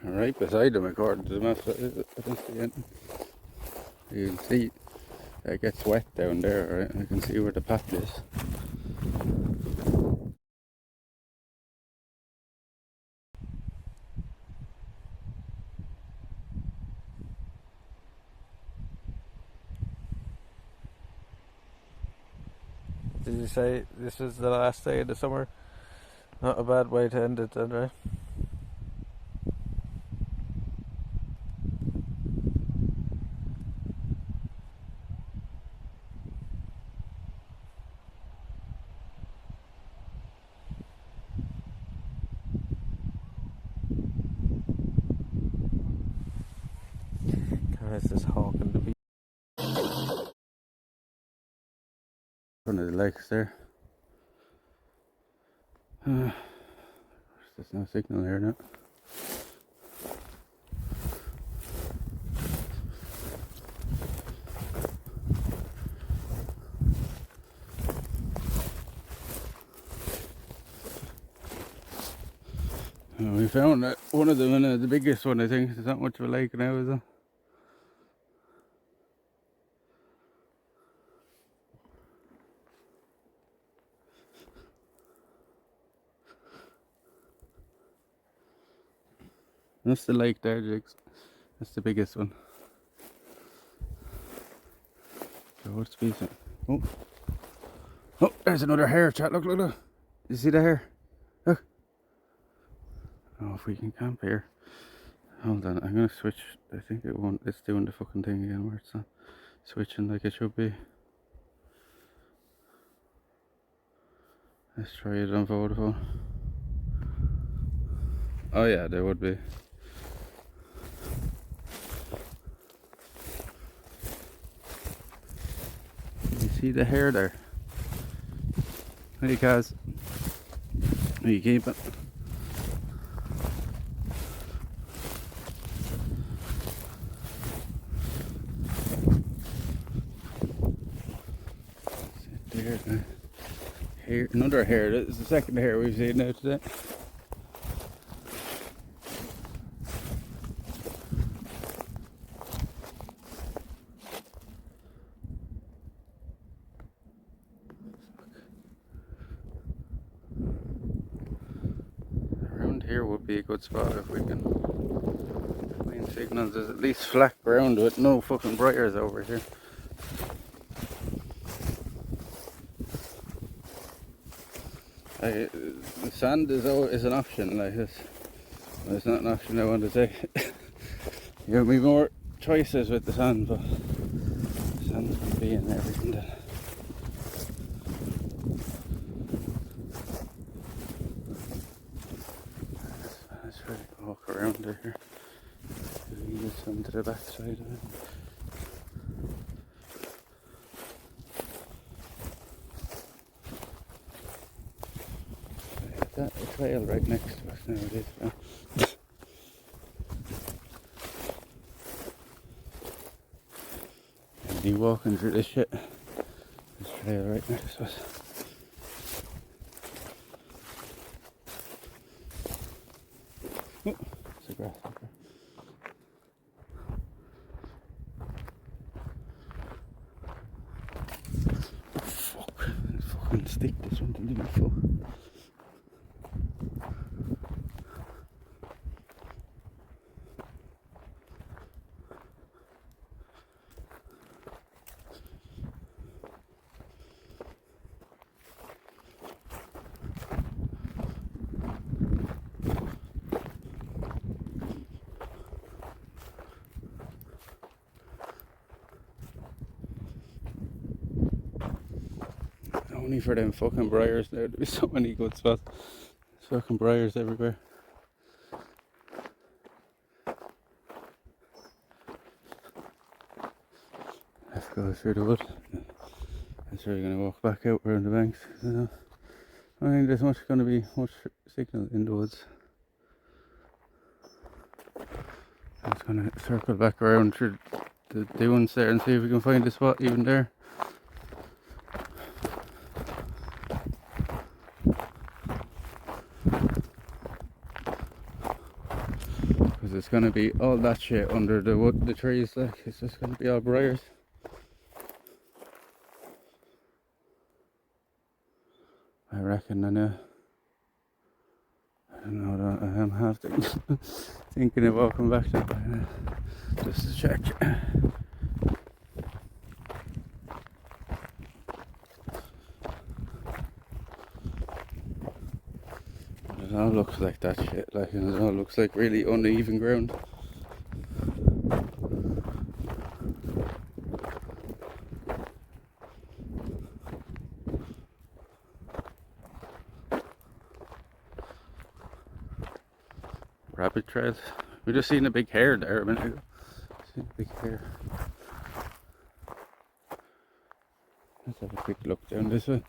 Right beside them, according to the map. That's the end. You can see it gets wet down there, right? I can see where the path is. Did you say this is the last day of the summer? Not a bad way to end it then, right? There's this hawk in the beach. One of the lakes there. There's no signal here now. We found one of them, and the biggest one, I think. There's not much of a lake now, is there? That's the lake there, Jigs. That's the biggest one. So what's decent? Oh, Oh, there's another hare, chat. Look, look, look. You see the hare? Look. Oh, if we can camp here. Hold on, I'm gonna switch. I think it won't. It's doing the fucking thing again where it's not switching like it should be. Let's try it on Vodafone. Oh yeah, there would be. You see the hare there? Hey guys. How you keeping? There, hare, another hare. This is the second hare we've seen now today. Around here would be a good spot if we can find signals. There's at least flat ground with no fucking briars over here. The sand is an option like this. Well, it's not an option I want to take. There'll be more choices with the sand, but the sand can be in everything then. Let's try to walk around here. Lead us onto the back side of it. That a trail right next to us now it is. And be walking through this shit. This trail right next to us. Oh, it's a grasshopper. Oh, fuck. This fucking stick, this one didn't even fall. Only for them fucking briars there. There'd be so many good spots. There's fucking briars everywhere. Let's go through the wood. That's where we're going to walk back out around the banks. I don't think there's going to be much signal in the woods. I'm just going to circle back around through the dunes there and see if we can find a spot even there. Because it's going to be all that shit under the wood, the trees, like it's just going to be all briars. I reckon I know. I don't know, I am half thinking of walking back that way now, just to check. It all looks like that shit, like, and it all looks like really uneven ground. Rabbit trails. We just seen a big hare there a minute ago. Seen a big hare. Let's have a quick look down this way.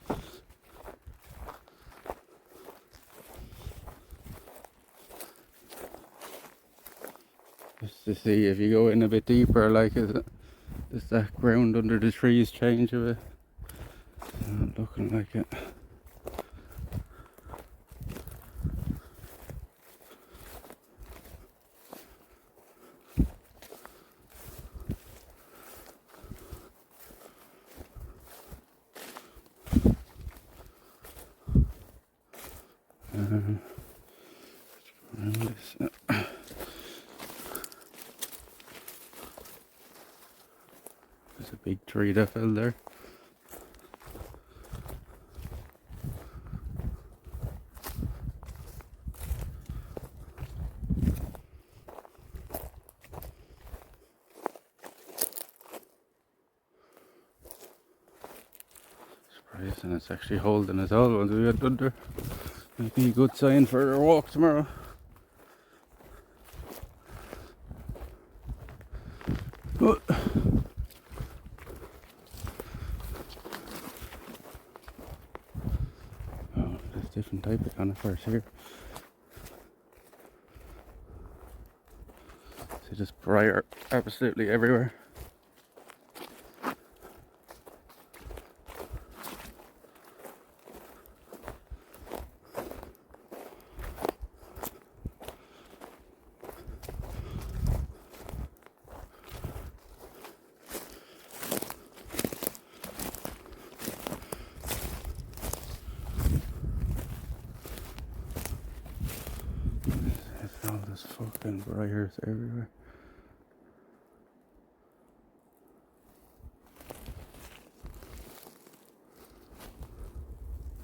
Just to see if you go in a bit deeper, like does that ground under the trees change a bit? It's not looking like it. Around this. There's a big tree that fell there. Christ, and it's actually holding us all once we get done there. Might be a good sign for our walk tomorrow. Oh. Oh, there's different type of conifers here. So just briar absolutely everywhere. There's all this fucking briars everywhere.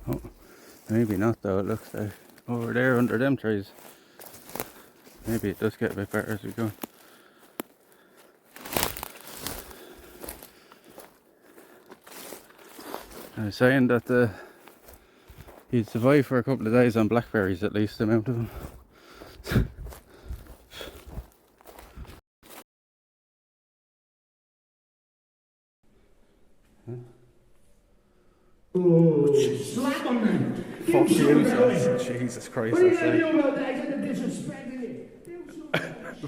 Oh, maybe not though, it looks like over there under them trees. Maybe it does get a bit better as we go. I was saying that he'd survive for a couple of days on blackberries, at least the amount of them. Slap on them. Fuck you, Jesus Christ. What are you gonna do about that? You're disrespecting it.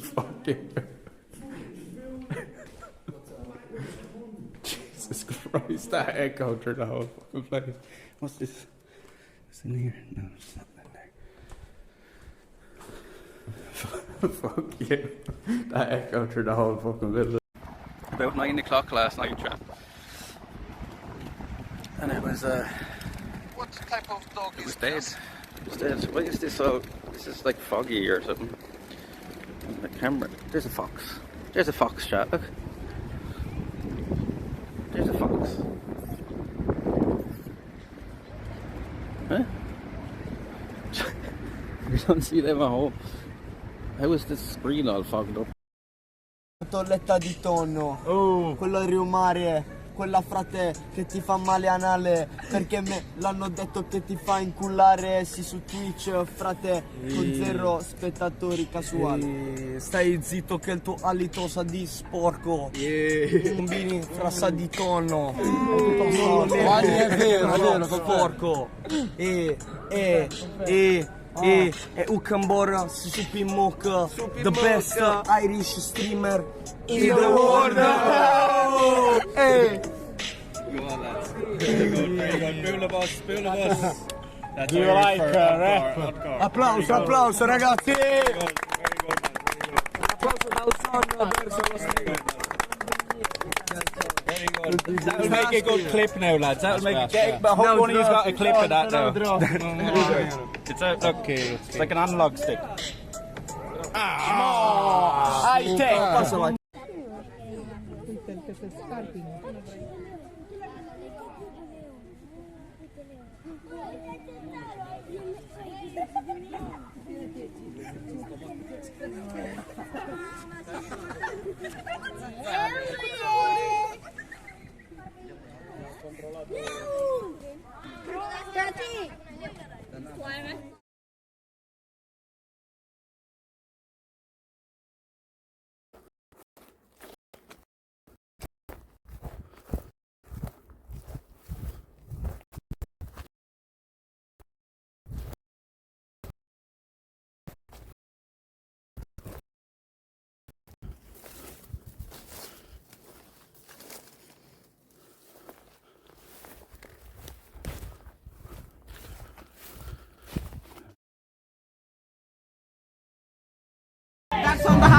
Fuck you. Jesus Christ, that echoed through the whole fucking place. What's this? What's in here? No, it's not in there. Fuck you. That echoed through the whole fucking building. About 9 o'clock last night, chap. And it was What type of dog it is was this? dead. It was dead. Why is this so? This is like foggy or something. And the camera. There's a fox. There's a fox, chat. Look. There's a fox. Huh? You don't see them at home. How is this screen all fogged up? Tolletta di tonno, quello del riumare, quella frate che ti fa male anale, perché me l'hanno detto che ti fa incullare, sì su Twitch frate, con 0 spettatori casuali. Stai zitto che il tuo alito sa di sporco, combini fra sa di tonno, è vero, sporco, e Ukambora, Supi Mocha, the best Irish streamer in the world. Hey. Go on, lads. Very good. Build a bus, build a bus. That's Do you like rap? Applauso ragazzi! Very good, man. Applauso dal sonno verso lo stream. Very good. That'll make a good clip now, lads. That'll make it. I hope one of you's got a clip of that now. It's okay. It's like an analog stick. High tech!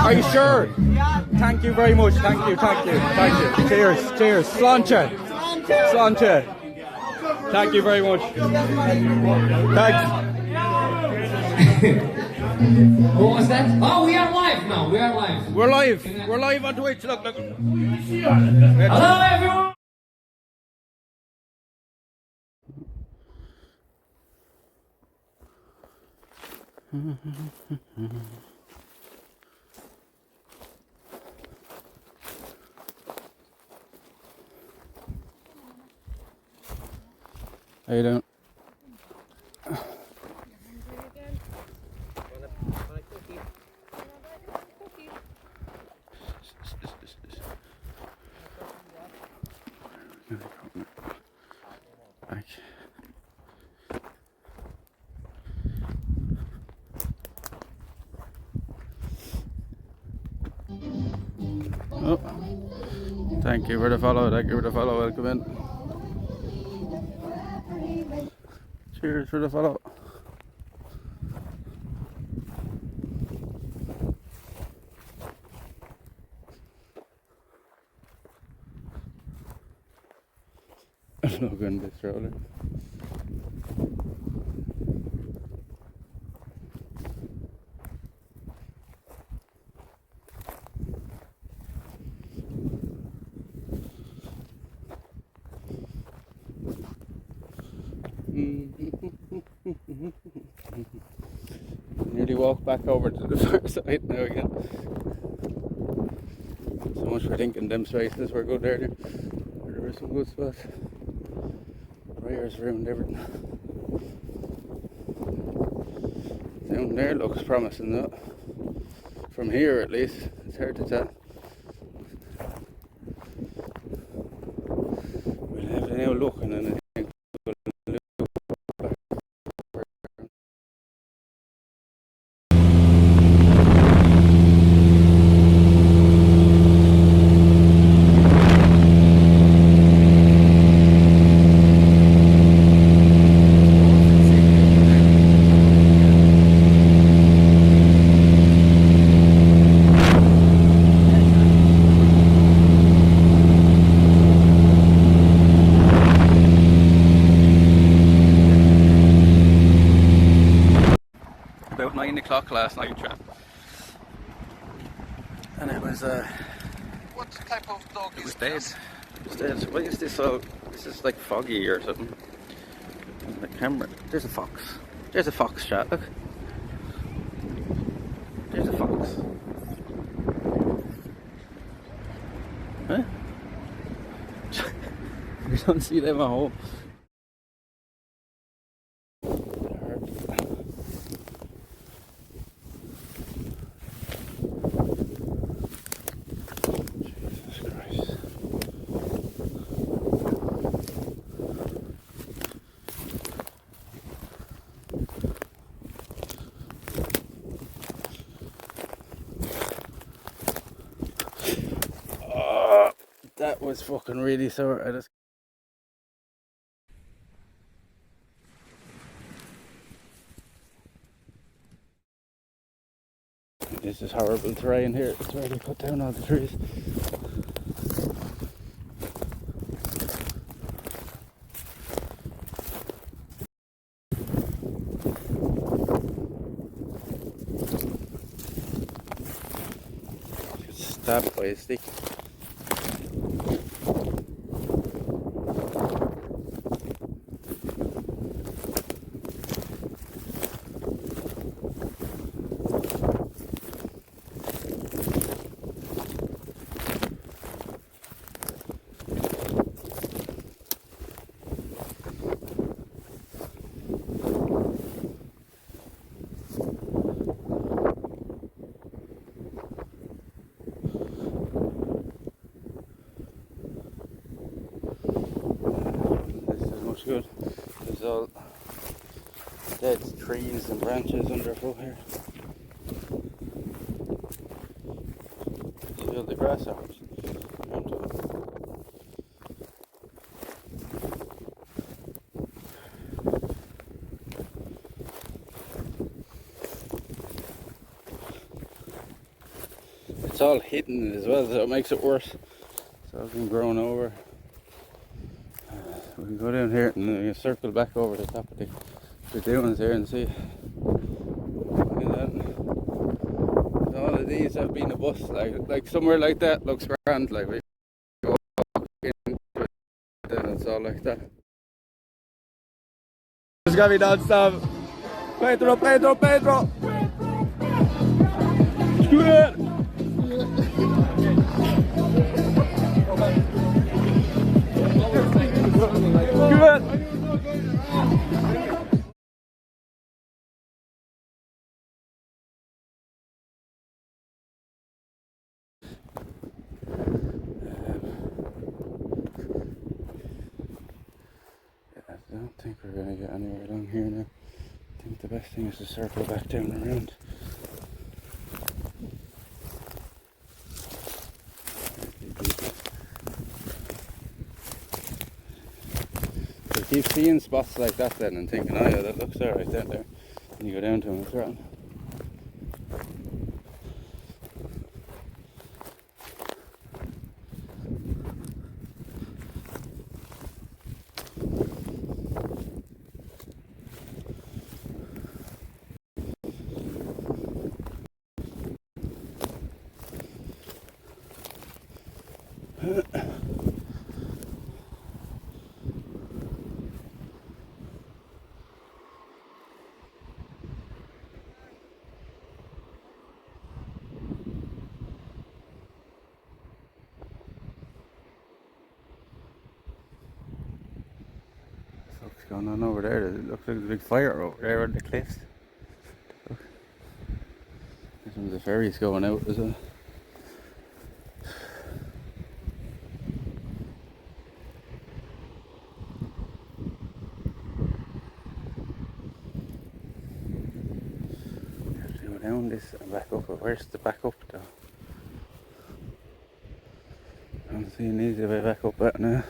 Are you sure? Thank you very much. Thank you. Cheers. Sláinte. Thank you very much. Thanks. What was that? Oh, we are live now. We are live. We're live on Twitch. Look. Hello, everyone. How you doing? Back. Oh, thank you for the follow. Thank you for the follow. Welcome in. Cheers for the follow. Look in this stroller. Nearly walk back over to the far side now again. So much for thinking them spaces were good earlier. There were some good spots. Briars ruined everything. Down there looks promising though. From here at least, it's hard to tell. We'll have to now look and then I think we'll look back. About 9 o'clock last night, chap. And it was What type of dog it was dead. It was dead. What is this? So this is like foggy or something. And the camera. There's a fox. There's a fox, chat. Look. There's a fox. Huh? We don't see them at home. That was fucking really sore. I just this is horrible terrain here. It's where they cut down all the trees. Stabbed by a stick. Good. There's all dead trees and branches underfoot here. See all the grasshoppers. It's all hidden as well, so it makes it worse. It's all been grown over. We can go down here and then circle back over the top of the dunes here and see. Look at that. All of these have been a bus, like somewhere like that looks grand, like we go into it, then it's all like that. It's gonna be non-stop. Pedro! Good! Good. think we're going to get anywhere along here now. I think the best thing is to circle back down around. So keep seeing spots like that then and thinking, oh yeah, that looks alright down there. And you go down to them, it's rotten. What's going on over there? It looks like a big fire over there on the cliffs. Look. There's some of the ferries going out as well. Go down this and back up, but where's the back up though? I don't see an easy way back up that now.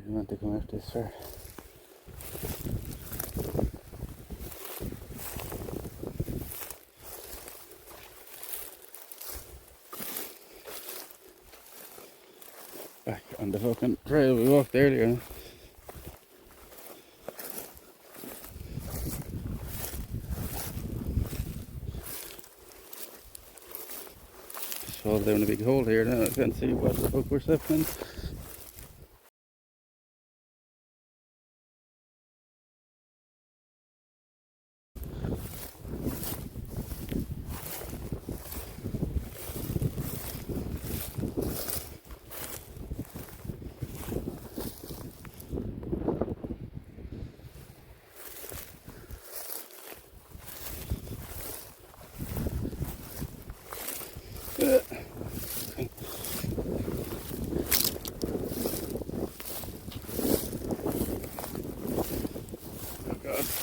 Want to come after this far. Back on the fucking trail we walked earlier. Just fall down a big hole here now. I can't see what the fuck we're stepping in.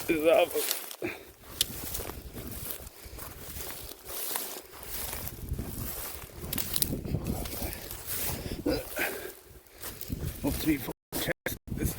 This is awful. Up to me for chest. This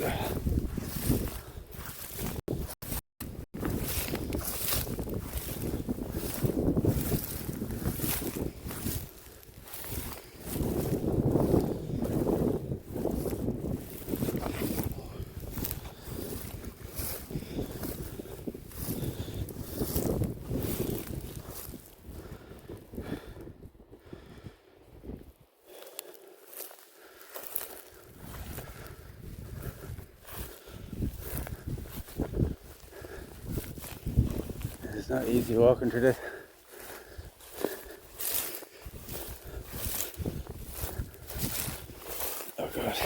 It's not easy walking through this. Oh God.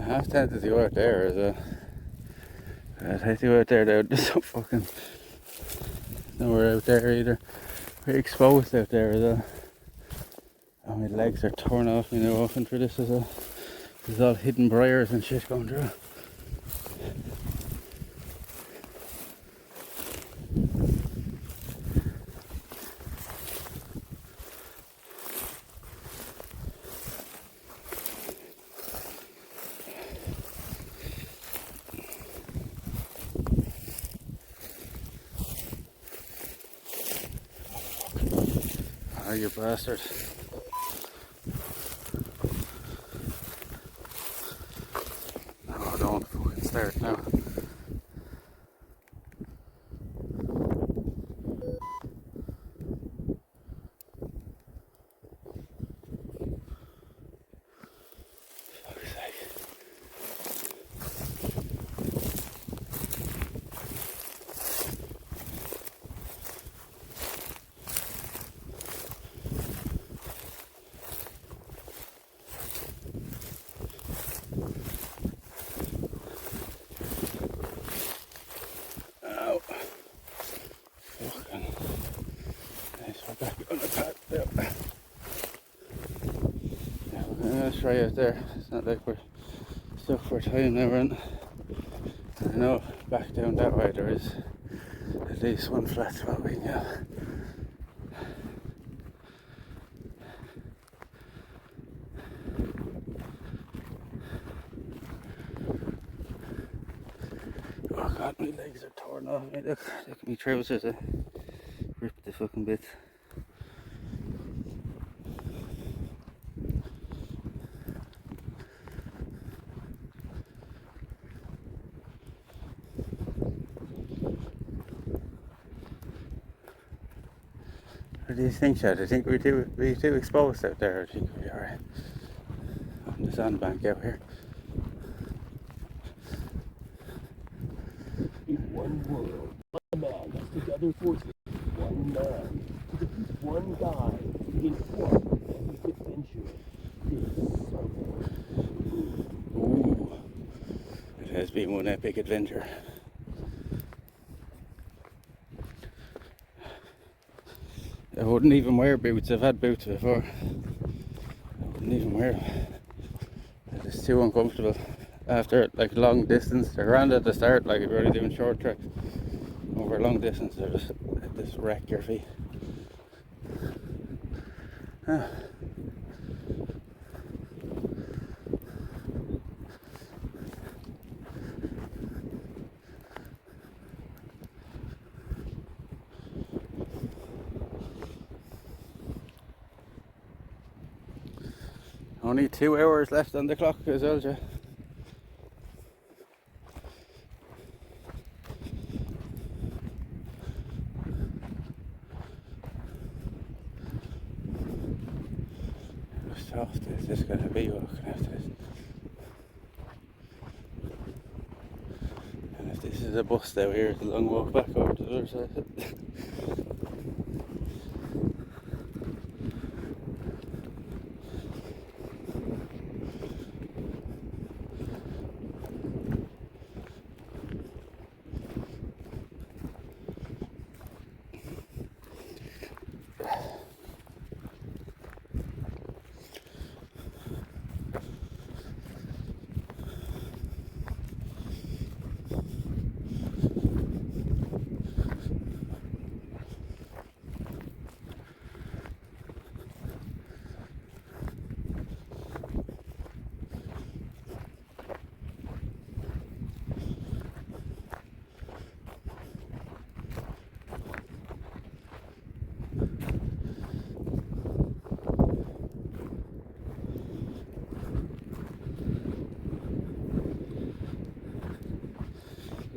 half tempted to go out there as well. I'd hate to go out there, there's so fucking nowhere out there either. Very exposed out there as well. Oh, my legs are torn off me now walking through this as well. There's all hidden briars and shit going through. Oh, you bastard. No, don't fucking start now. Fuck's sake. Ow. Fucking. Nice, we're back on the path there. Yeah, we're gonna try out there. It's not like we're stuck for time now, and I know back down that way there is at least one flat spot we can go. Oh god, my legs are torn off. Look at my trousers, ripped the fucking bits. What do you think, Chad? Do you think we're too exposed out there, or do you think we'll be alright? On the sandbank out here. In one world, one man has together forces. One man to defeat one guy in one epic adventure. Ooh, it has been one epic adventure. I wouldn't even wear boots. I've had boots before. I wouldn't even wear them. They're just too uncomfortable. After like long distance, they're grand at the start, like if you're only doing short treks. Over long distance, they just wreck your feet. Ah. Only 2 hours left on the clock as well, Joe. How soft is this going to be walking after this? And if this is a bus down here, it's a long walk back over to the other side.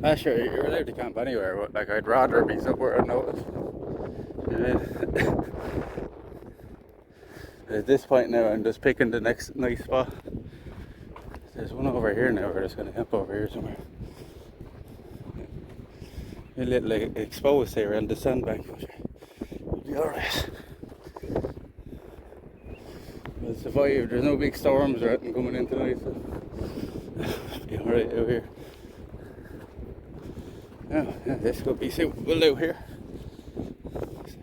Ah, sure, you're allowed to camp anywhere, but like I'd rather be somewhere unnoticed. You know what I mean? At this point now, I'm just picking the next nice spot. There's one over here now. We're just going to camp over here somewhere. A little like, exposed here on the sandbank. We'll be alright. We'll survive. There's no big storms or anything coming in tonight. So. right out here. Oh, yeah, this could be suitable out here.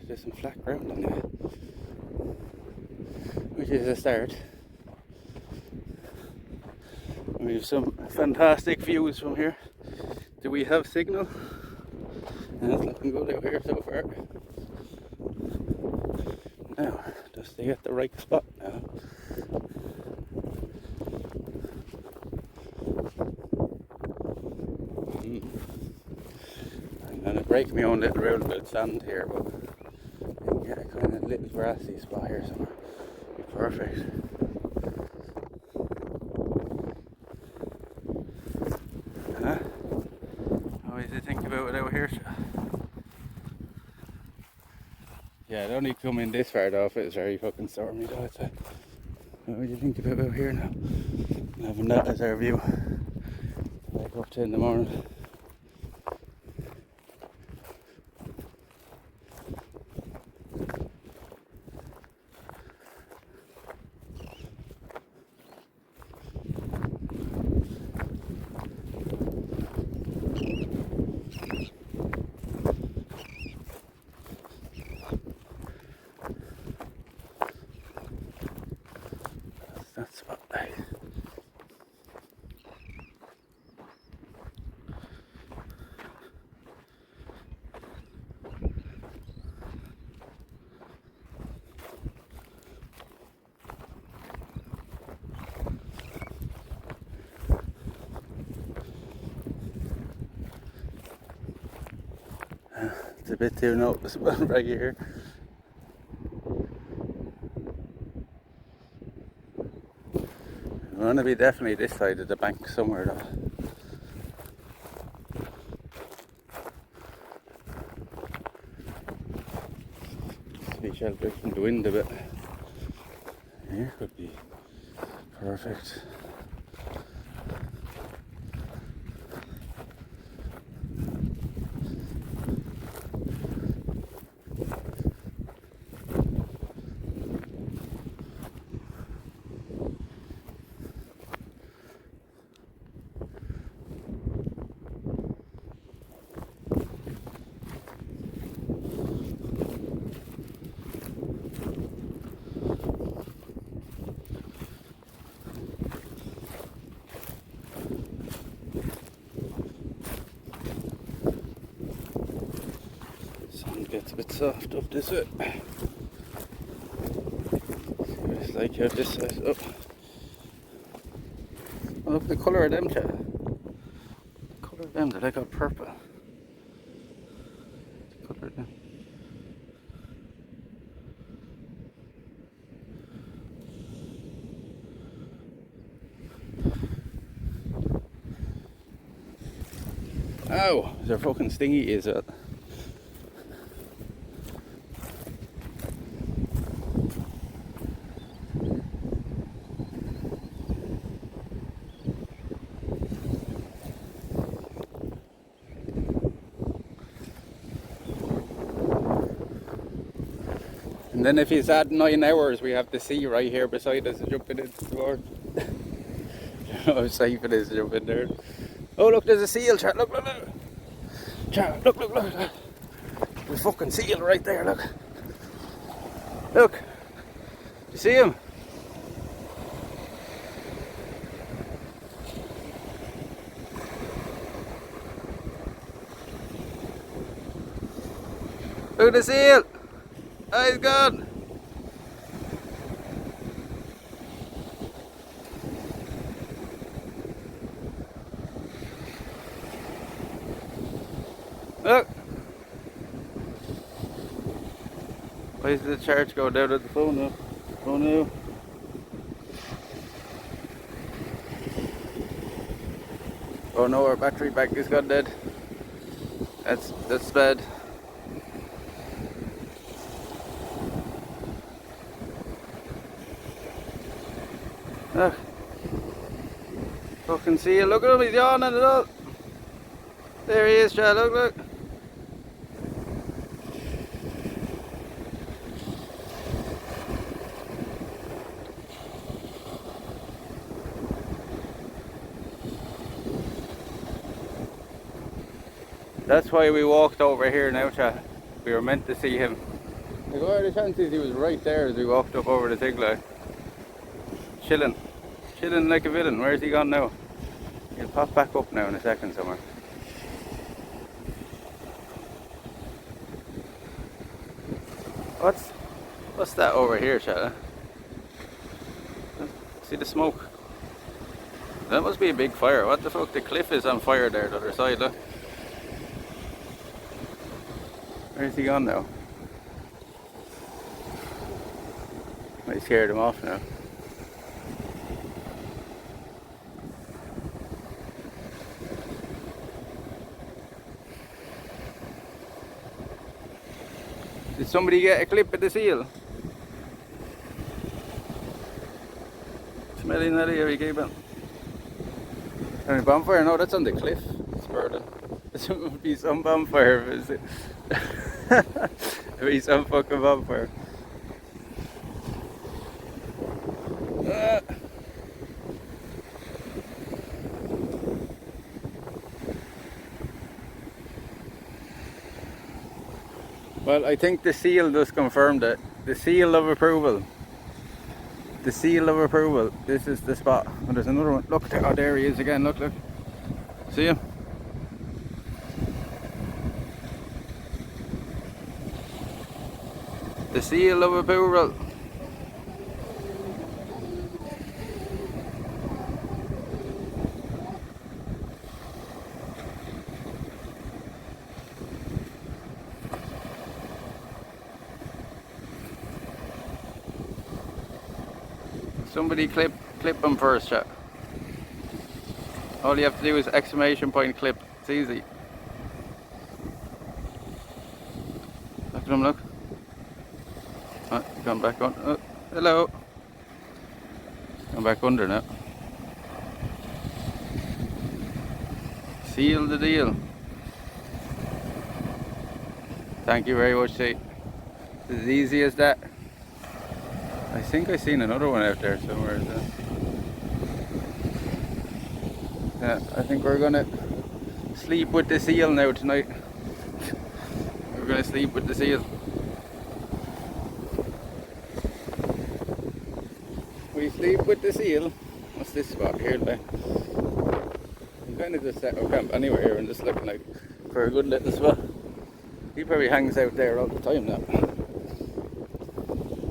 There's some flat ground anyway, which is a start. We have some fantastic views from here. Do we have signal? And it's looking good out here so far. Now, just to get the right spot now. I'm gonna break my own little roundabout sand here, but I can get a kind of little grassy spot here somewhere. Be perfect. Huh? What do you think about it out here? Yeah, it only come in this far though if it's very fucking stormy though. What do you think about out here now? Having that as our view. Wake up to in the morning. That's what I... It's a bit too noticeable right here. We want to be definitely this side of the bank somewhere though. Just be sheltered from the wind a bit. Here could be perfect. Gets a bit soft up this way. See what it's like out this side. Oh. Oh, look at the colour of them, chat. The colour of them, they're like a purple. The colour of them. Ow! They're fucking stingy, is it? And then if you add 9 hours, we have the sea right here beside us jumping into the water. How safe it is to jump in there. Oh look, there's a seal, chat, look, look, look. Chat, look, look, look. There's a fucking seal right there, look. Look. You see him? Look at the seal. Oh, he's gone. Look. Why is the charge going down at the phone now? Oh no. Oh no, our battery pack is gone dead. That's bad. Look. Fucking see you. Look at him, he's yawning and all. There he is, Chad. Look, look. That's why we walked over here now, chat. We were meant to see him. Like, what are the chances he was right there as we walked up over the thing, like? Chilling. Chilling like a villain. Where's he gone now? He'll pop back up now in a second somewhere. What's that over here, chat? See the smoke? That must be a big fire. What the fuck? The cliff is on fire there, the other side, look. Where's he gone now? I scared him off now. Did somebody get a clip of the seal? Smelly Nelly, how you keeping? Any bonfire? No, that's on the cliff. It's burning. There must be some bonfire. Is it? There be some fucking bonfire. Well, I think the seal just confirmed it. The seal of approval. The seal of approval. This is the spot. Oh, there's another one. Look, oh, there he is again. Look, look. See him? The seal of approval. Somebody clip him first, chat. All you have to do is exclamation point clip. It's easy. Look at him, look. Oh, come back on. Oh, hello. Come back under now. Seal the deal. Thank you very much, T. It's as easy as that. I think I seen another one out there somewhere. Yeah, I think we're gonna sleep with the seal now tonight. We're gonna sleep with the seal. We sleep with the seal. What's this spot here, like? I'm kind of just set up camp anywhere here and just looking like for a good little spot. He probably hangs out there all the time now.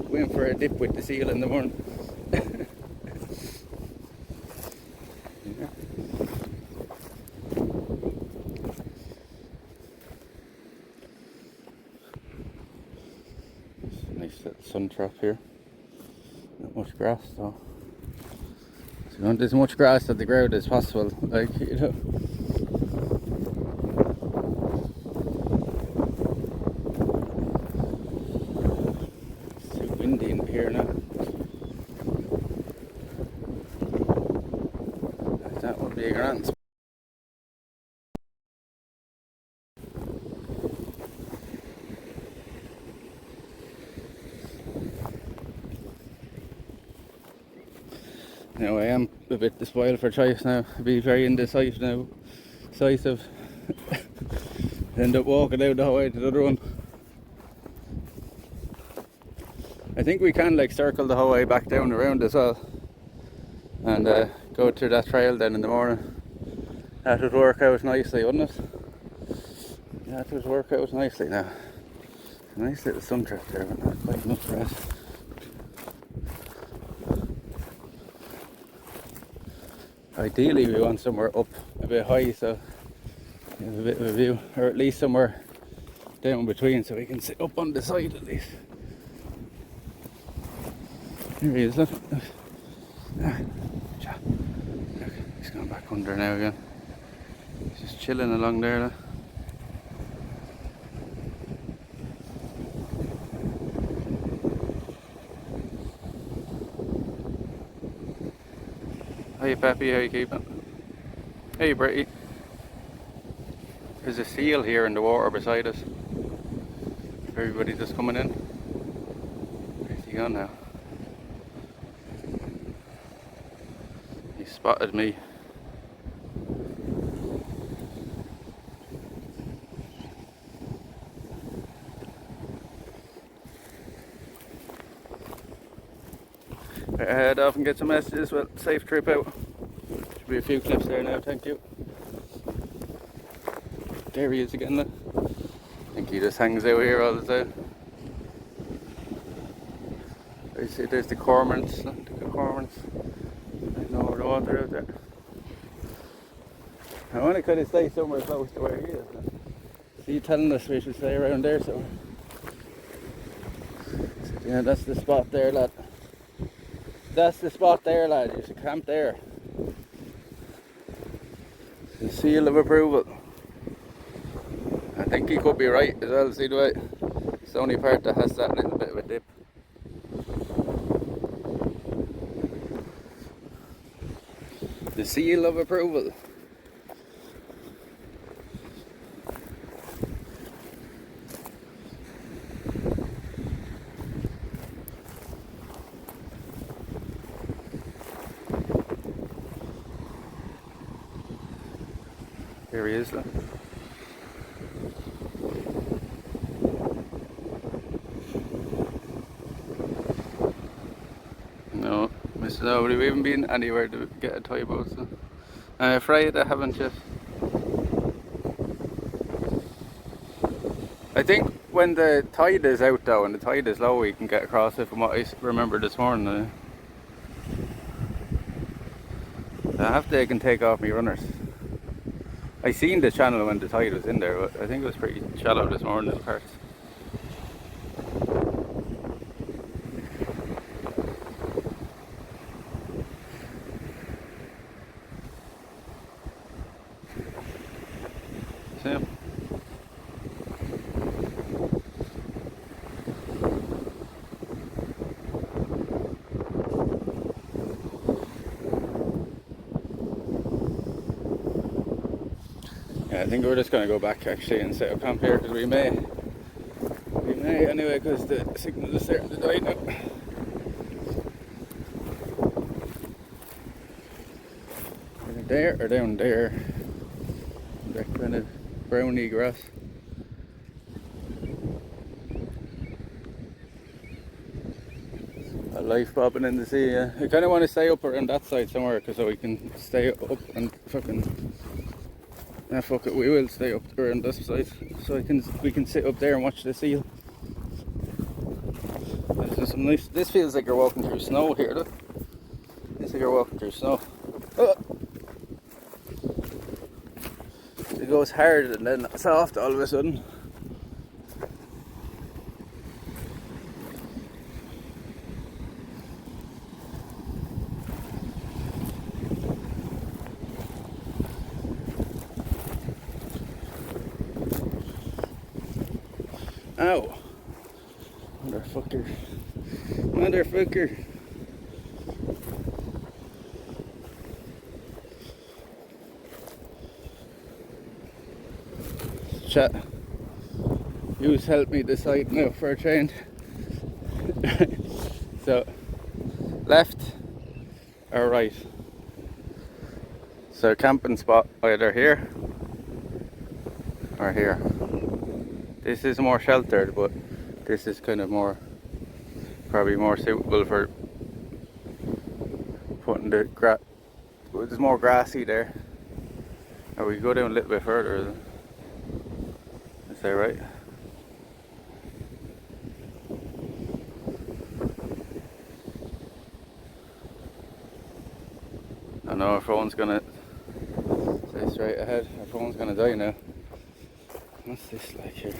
Went for a dip with the seal in the morning. Yeah. Nice little sun trap here. Not much grass though. So you want as much grass at the ground as possible, like, you know. Here now. That would be a grand spot. Now I am a bit spoiled for choice now. I'll be very indecisive now. End up walking out the highway to the other one. I think we can like circle the whole way back down around as well and go through that trail then in the morning. That would work out nicely, wouldn't it? Yeah, that would work out nicely now. A nice little sun trap there, but not quite enough grass. Ideally we want somewhere up a bit high so we have a bit of a view, or at least somewhere down between so we can sit up on the side at least. Here he is, look. He's gone back under now again. He's just chilling along there. Look. Hey Peppy, how you keeping? Hey Britty. There's a seal here in the water beside us. Everybody just coming in. Where's he gone now? He spotted me. Head off and get some messages. Well, safe trip out. Should be a few clips there now, thank you. There he is again, look. I think he just hangs out here all the time. I see there's the cormorants, the cormorants. I know where the water out there. I want to kind of stay somewhere close to where he is. See, telling us we should stay around there somewhere. So, yeah, that's the spot there, lad. That's the spot there, lad. You should camp there. The seal of approval. I think he could be right as well, see the way. It's the only part that has that little bit of a dip. The seal of approval. Here he is though. No, Mr. Nobody, we haven't been anywhere to get a toy boat, so I'm afraid I haven't yet. I think when the tide is out though, when the tide is low, we can get across it from what I remember this morning. I have to take off my runners. I seen the channel when the tide was in there, but I think it was pretty shallow this morning in parts. So, yeah, I think we're just going to go back actually and set up camp here because we may anyway because the signal is starting to die now. Either there or down there. That kind of browny grass. A life bobbing in the sea, yeah. I kind of want to stay up around that side somewhere because so we can stay up and fucking... Nah, fuck it, we will stay up around this side so we can sit up there and watch the seal. There's some nice... This feels like you're walking through snow here, look. Feels like you're walking through snow. Oh. It goes hard and then soft all of a sudden. Ow! Motherfucker. Motherfucker. Chat. You's helped me decide now for a change. So, left or right? So, camping spot either here or here. This is more sheltered, but this is kind of more, probably more suitable for putting the grass. There's more grassy there. Or we go down a little bit further. Is that right? I know our phone's gonna stay straight ahead. Our phone's gonna die now. What's this like here?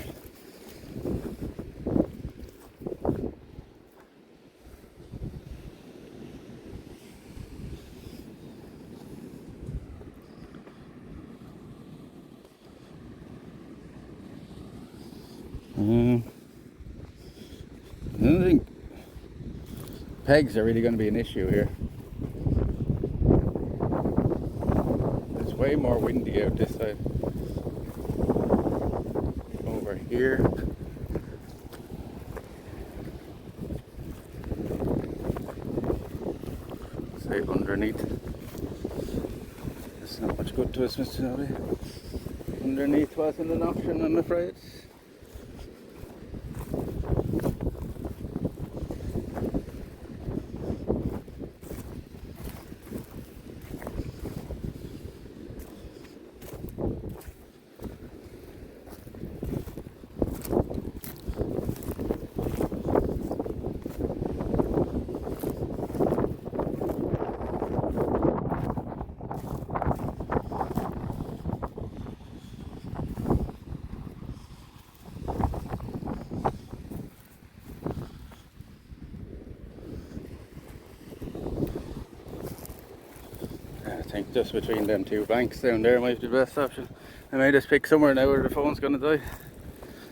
I don't think pegs are really going to be an issue here. It's way more windy out this side. Over here. Say underneath. It's not much good to us, Mr. Nobby. Underneath wasn't an option, I'm afraid. just between them two banks down there might be the best option. I may just pick somewhere now where the phone's gonna die.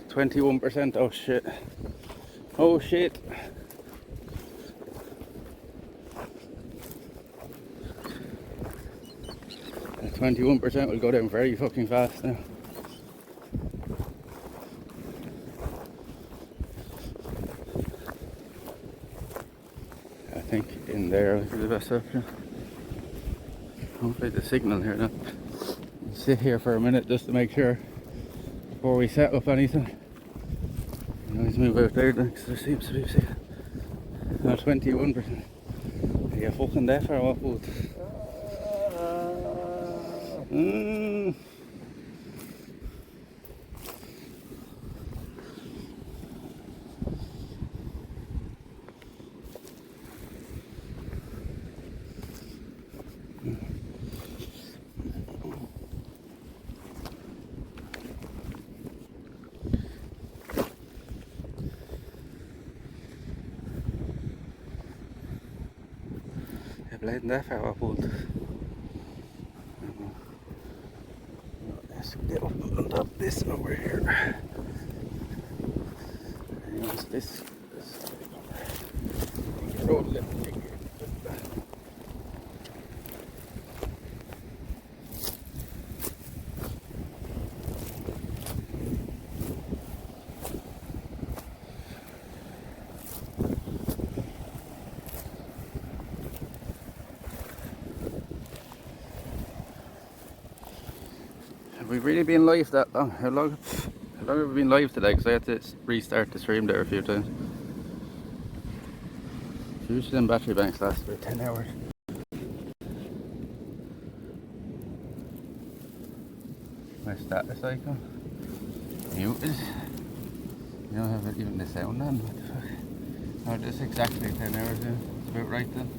21%, oh shit. Oh shit. That 21% will go down very fucking fast now. I think in there would be the best option. Hopefully the signal here now. Sit here for a minute just to make sure before we set up anything. Let's move out there because there seems to be now 21%. Are you fucking deaf or what, bud? Blijven daar ver wat goed. Let's get up this over here. Use this road left. We've really been live that long. How long have we been live today? Because I had to restart the stream there a few times. Usually them battery banks last about 10 hours. My status icon. Muted. You don't have even the sound on. What the fuck? Oh, this is exactly 10 hours now. It's about right then.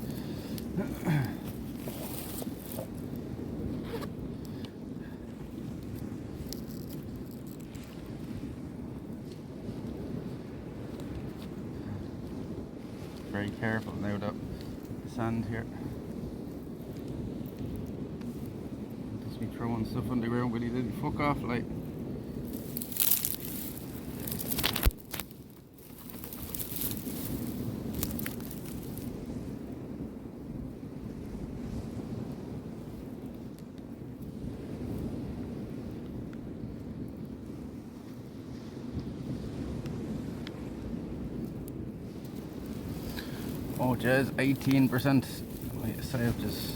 Very careful now that the sand here. Just be throwing stuff on the ground, but he didn't fuck off like. Oh, Jez, 18%. Wait, sorry, I've just.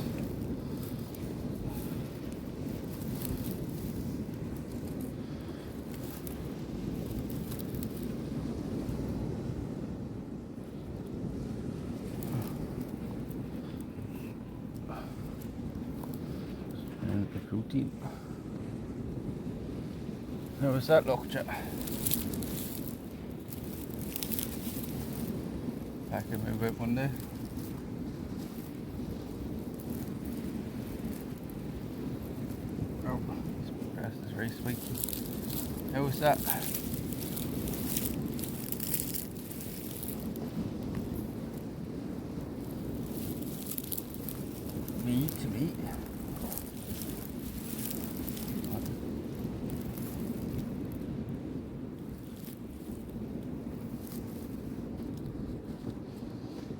And the routine. How was that look, chat? I can move it one day. Oh, this grass is very spiky. How was that? Meat to meat.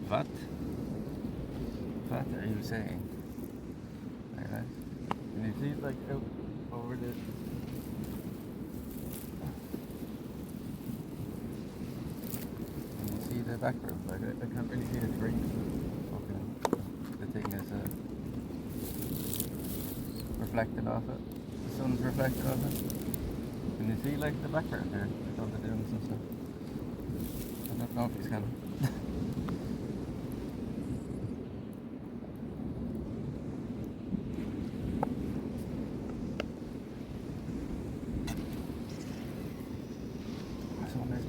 What? What are you saying? Like that? Can you see it like out over the... Can you see the background? Like I can't really see the screen. Okay. The thing is reflected off it. The sun's reflected off it. Can you see like the background there? With all the dunes and stuff. I don't know if he's can.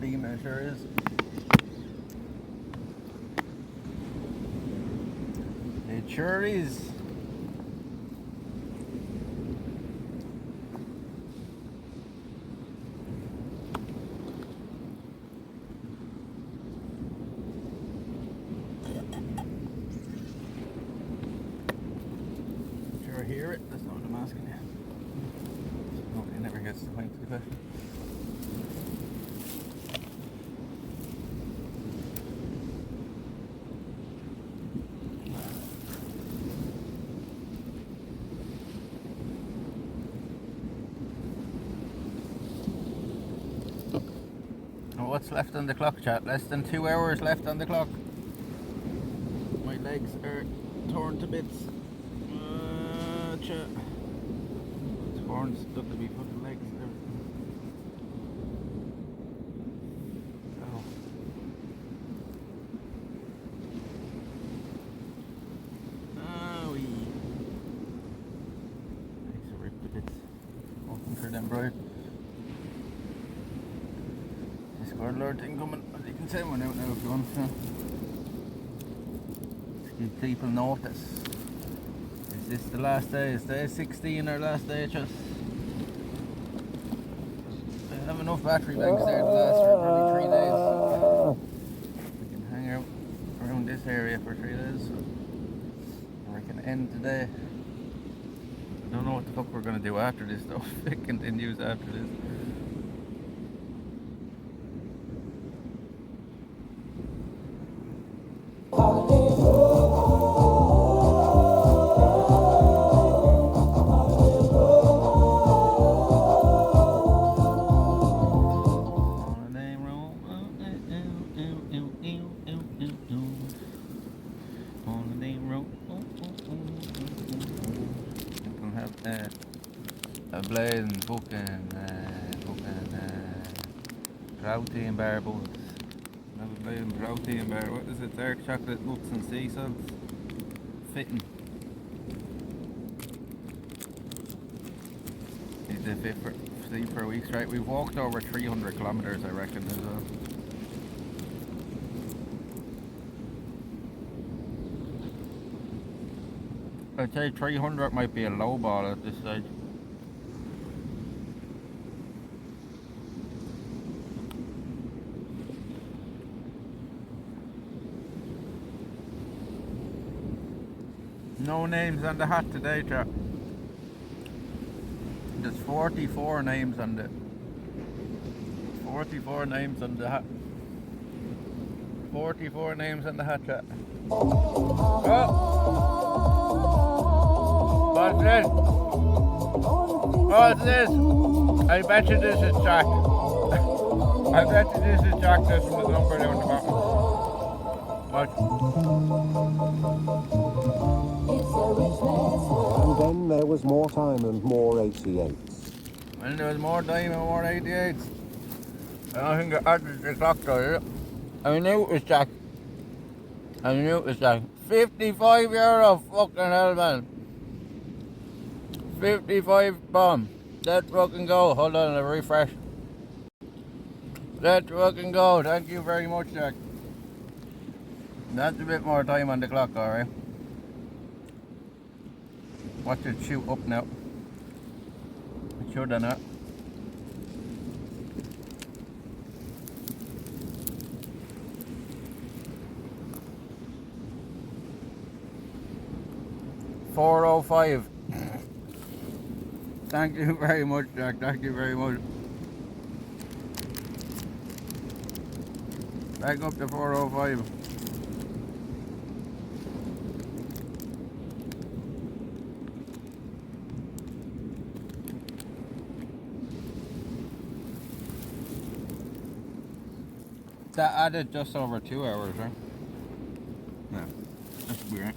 Beam it sure is. It sure is. Sure he guess the point of the question. What's left on the clock, chat? Less than 2 hours left on the clock. My legs are torn to bits. Chat. Torn stuck to me fucking legs and everything. Oh. Oh, legs are ripped to bits. Hoping for them, bro. Discord alert incoming, as you can send one out now if you want to. To give people notice. Is this the last day? Is day 16 our last day? Just I have enough battery banks there to last for probably 3 days. We can hang out around this area for 3 days. Or I can end today. I don't know what the fuck we're gonna do after this though. If it continues after this. Protein bar bullets. Another plain protein bar. What is it? Dark chocolate nuts and sea salt. Fitting. Is it fit for sleep for a week straight? We've walked over 300 kilometers, I reckon, as well. I'd say 300 might be a low ball at this stage. No names on the hat today, chap. There's 44 names on the 44 names on the hat. 44 names on the hat, chat. Oh! What's this? What's this? I bet you this is Jack. I bet you this is Jack. This from the number down the bottom. What? And then there was more time and more 88s. And there was more time and more 88s. I don't think I added the clock though. I knew it was Jack. I knew it was Jack. €55, fucking hell, man. 55 bomb. Let's fucking go. Hold on, a refresh. Let's fucking go. Thank you very much, Jack. That's a bit more time on the clock, alright. Watch it shoot up now. It should have not. $4:05. Thank you very much, Jack. Thank you very much. Back up to 4:05. That added just over 2 hours, right? Yeah, that's weird.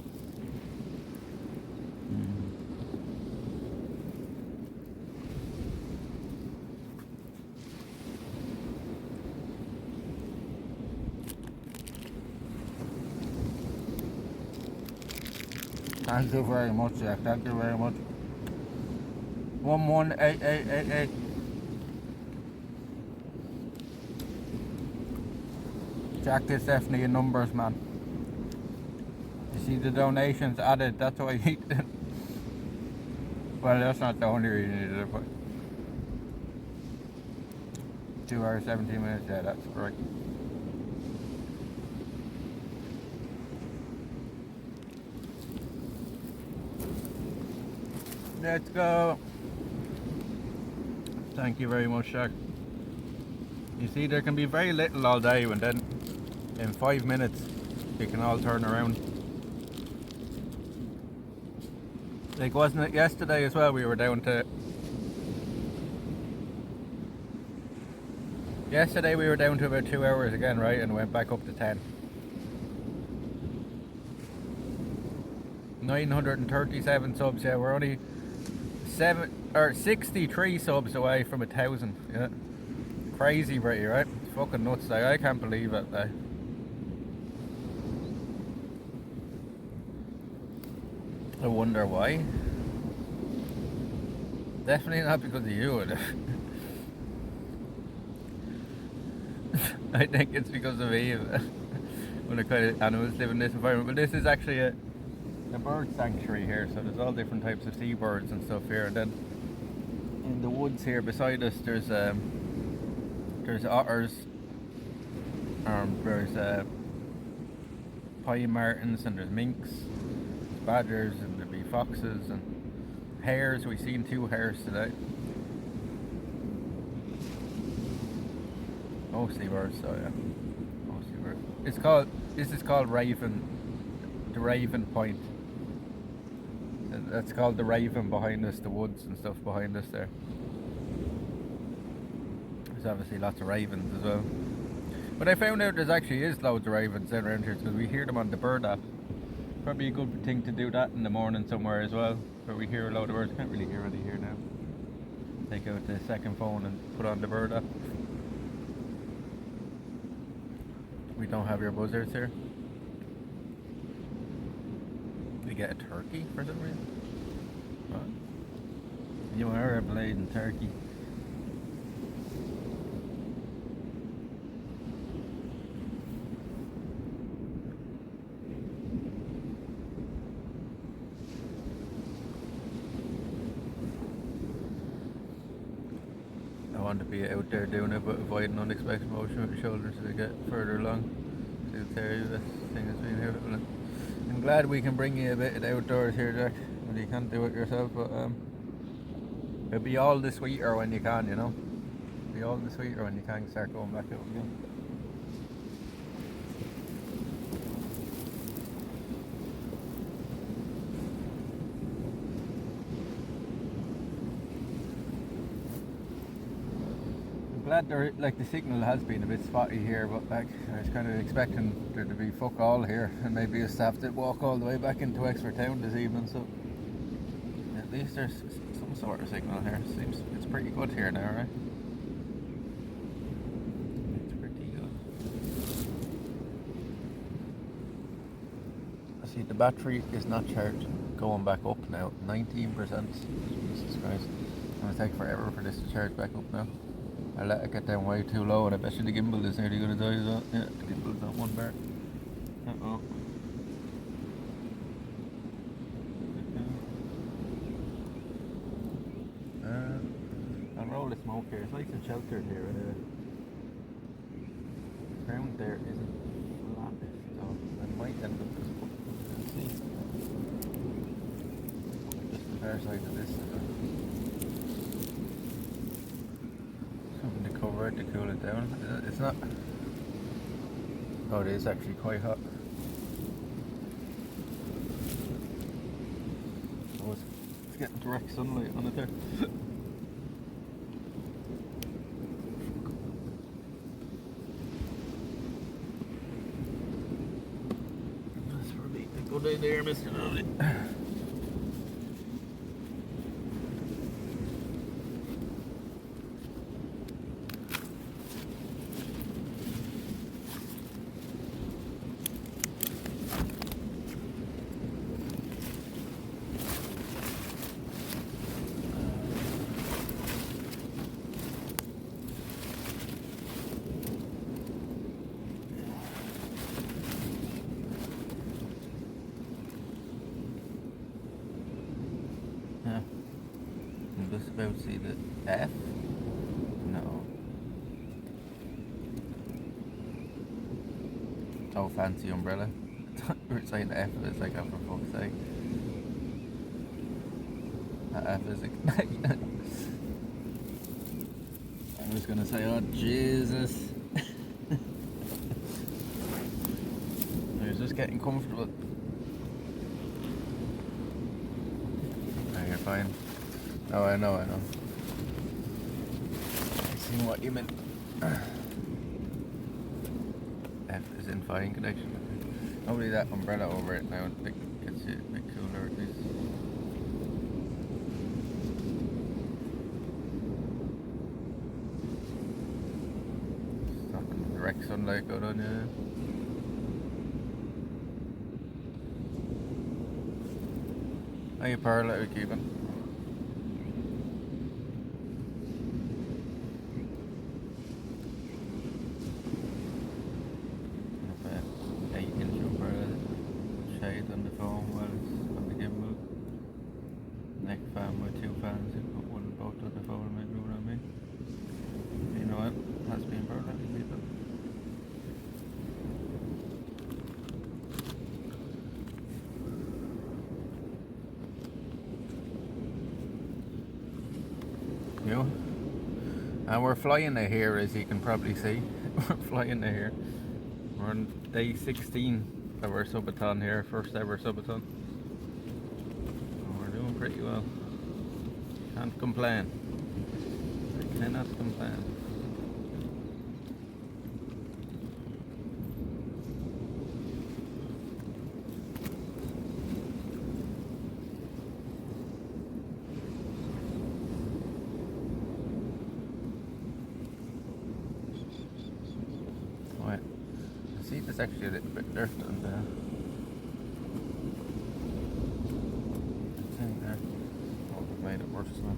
Thank you very much, Jack. Thank you very much. 118888. Jack is definitely in numbers, man. You see the donations added, that's why he did. Well, that's not the only reason he did it, but 2 hours, 17 minutes, yeah, that's correct. Let's go. Thank you very much, Jack. You see, there can be very little all day, and then in 5 minutes it can all turn around. Like, wasn't it yesterday as well? We were down to... Yesterday we were down to about 2 hours again, right? And went back up to 10. 937 subs, yeah. We're only 63 subs away from 1,000, yeah. Crazy, Britty, right? It's fucking nuts, like, I can't believe it, like. I wonder why. Definitely not because of you. I think it's because of Eve. When the kind of animals live in this environment. But this is actually a bird sanctuary here, so there's all different types of seabirds and stuff here. And then in the woods here beside us, there's otters, there's pine martens, and there's minks, badgers, and there'll be foxes and hares. We've seen 2 hares today. Mostly birds, so yeah. Mostly birds. This is called the Raven Point. That's called the Raven behind us, the woods and stuff behind us there. There's obviously lots of ravens as well. But I found out there's actually is loads of ravens down around here because we hear them on the bird app. Probably a good thing to do that in the morning somewhere as well, where we hear a load of birds. Can't really hear any here now. Take out the second phone and put on the bird app. We don't have your buzzards here. We get a turkey for some reason. What? You are a blazing turkey. I want to be out there doing it, but avoiding unexpected motion with your shoulders as we get further along. To tell you this thing has been here. I'm glad we can bring you a bit of the outdoors here, Jack. Well, you can't do it yourself, but it'll be all the sweeter when you can, you know. It'll be all the sweeter when you can start going back out again. Glad there, like, the signal has been a bit spotty here, but like I was kind of expecting there to be fuck all here, and maybe just have to walk all the way back into Wexford town this evening. So at least there's some sort of signal here. Seems it's pretty good here now, right? It's pretty good. I see the battery is not charged. Going back up now, 19%. Jesus Christ! It's gonna take forever for this to charge back up now. I let it get down way too low, and I bet you the gimbal is nearly going to die as well. Yeah, the gimbal's on 1 bar. Uh-oh. I'll roll the smoke here. It's nice and sheltered here. The ground there isn't flat, so I might end up just putting it. Just the far side of this. Something to cover it to cool it down. It's not. Oh, it is actually quite hot. Oh, it's getting direct sunlight on it there. That's probably a good idea, Mr. Lolly. About to see the F? No. Oh, fancy umbrella. We're saying F, it's like, oh, for fuck's sake. That F is a... gonna say, oh Jesus. I was just getting comfortable. No, you're fine. Oh, I know. I see what you meant. F is in fine connection. Hopefully that umbrella over it now gets you a bit cooler at least. Stopping direct sunlight out on you. How you Pearl, how you keeping? Shade on the phone while it's on the gimbal. Neck fan with 2 fans, you put one both on the phone, maybe what I mean. You know what? Has been perfect, people. You? And we're flying to here, as you can probably see. We're flying to here. We're on day 16 of our subathon here, first ever subathon. We're doing pretty well. Can't complain. I cannot complain. Right. The seat is actually a little bit dirt on the thing there. Oh, it made it worse now.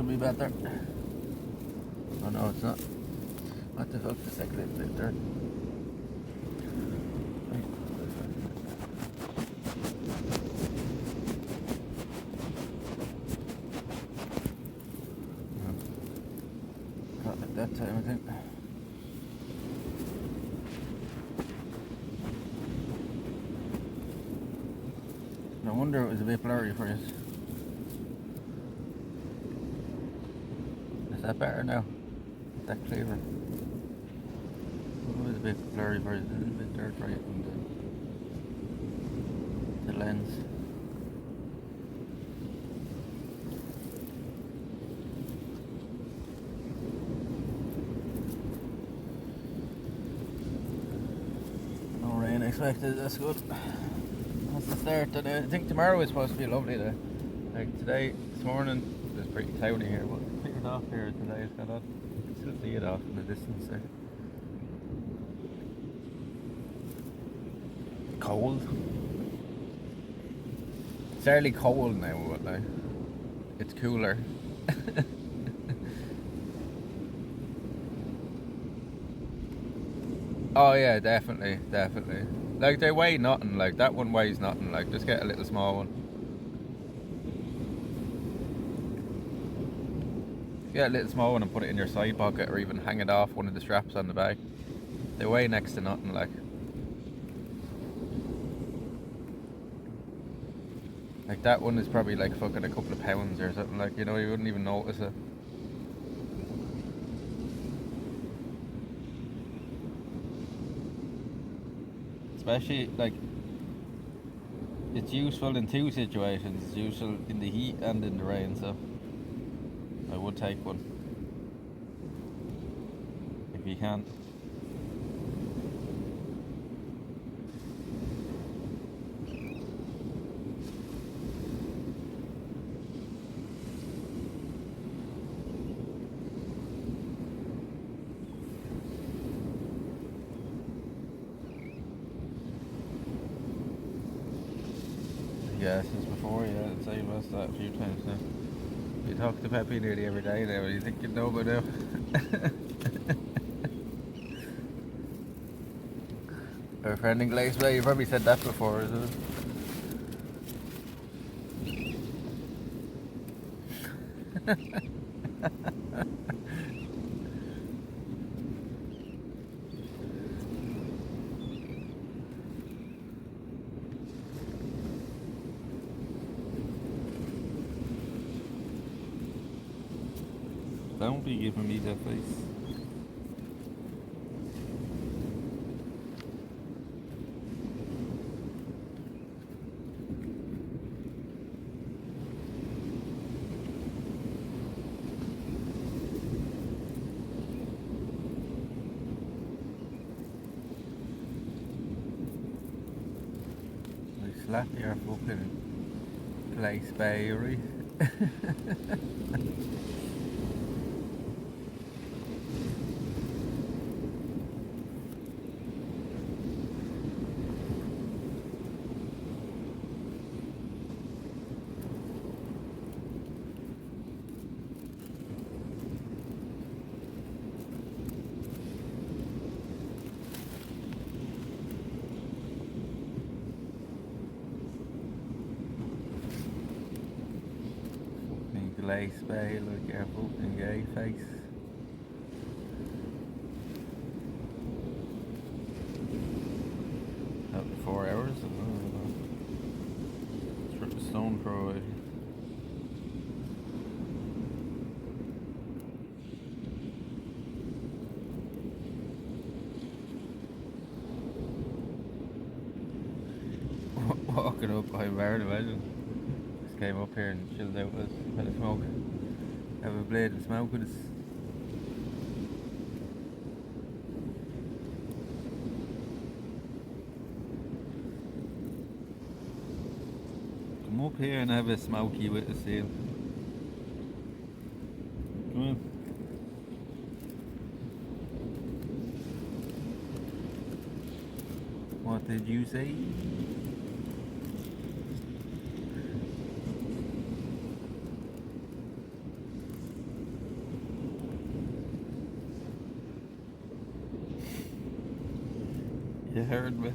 Be better. Oh no, it's not. What the fuck? It's like a little bit dirt. Got it that time, I think. No wonder it was a bit blurry for you. Is that better now? Is that clearer? It was a bit blurry for it, a little bit dirt right on the lens. No rain expected, that's good. That's the start today. I think tomorrow is supposed to be a lovely day. Like today, this morning, it's pretty cloudy here, but cleared off here today. It's got on. You can still see it off in the distance there. Cold. It's fairly cold now, but like it's cooler. Oh yeah, definitely. Like they weigh nothing. Like that one weighs nothing. Like just get a little small one. Get a little small one and put it in your side pocket, or even hang it off one of the straps on the back. They weigh next to nothing, like. Like that one is probably like fucking a couple of pounds or something, like, you know, you wouldn't even notice it. Especially like it's useful in 2 situations. It's useful in the heat and in the rain, so I would take one if you can. Yeah, since before, yeah, I'd say most that a few times now. You talk to Peppy nearly every day now, you think you know by now. Our friend in Glace Bay, you probably said that before, isn't it? Don't be giving me that face. I slap your fucking place, Barry. Glaze bay, look careful and gay face. Up to 4 hours. Stone throw it. Walking up by Barry, imagine. Came up here and chilled out with us, had a smoke, have a blade and smoke with us. Come up here and have a smoky with the seal. Come on. What did you say? You heard me.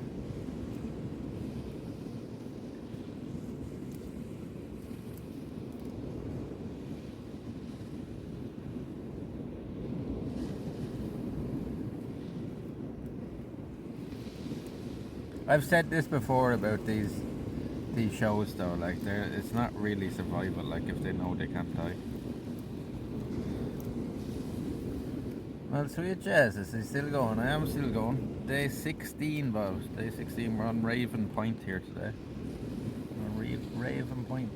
I've said this before about these shows though, like it's not really survival, like if they know they can't die. Well, sweet Jesus, is still going. I am still going. Day 16, boss. Day 16. We're on Raven Point here today. Raven Point.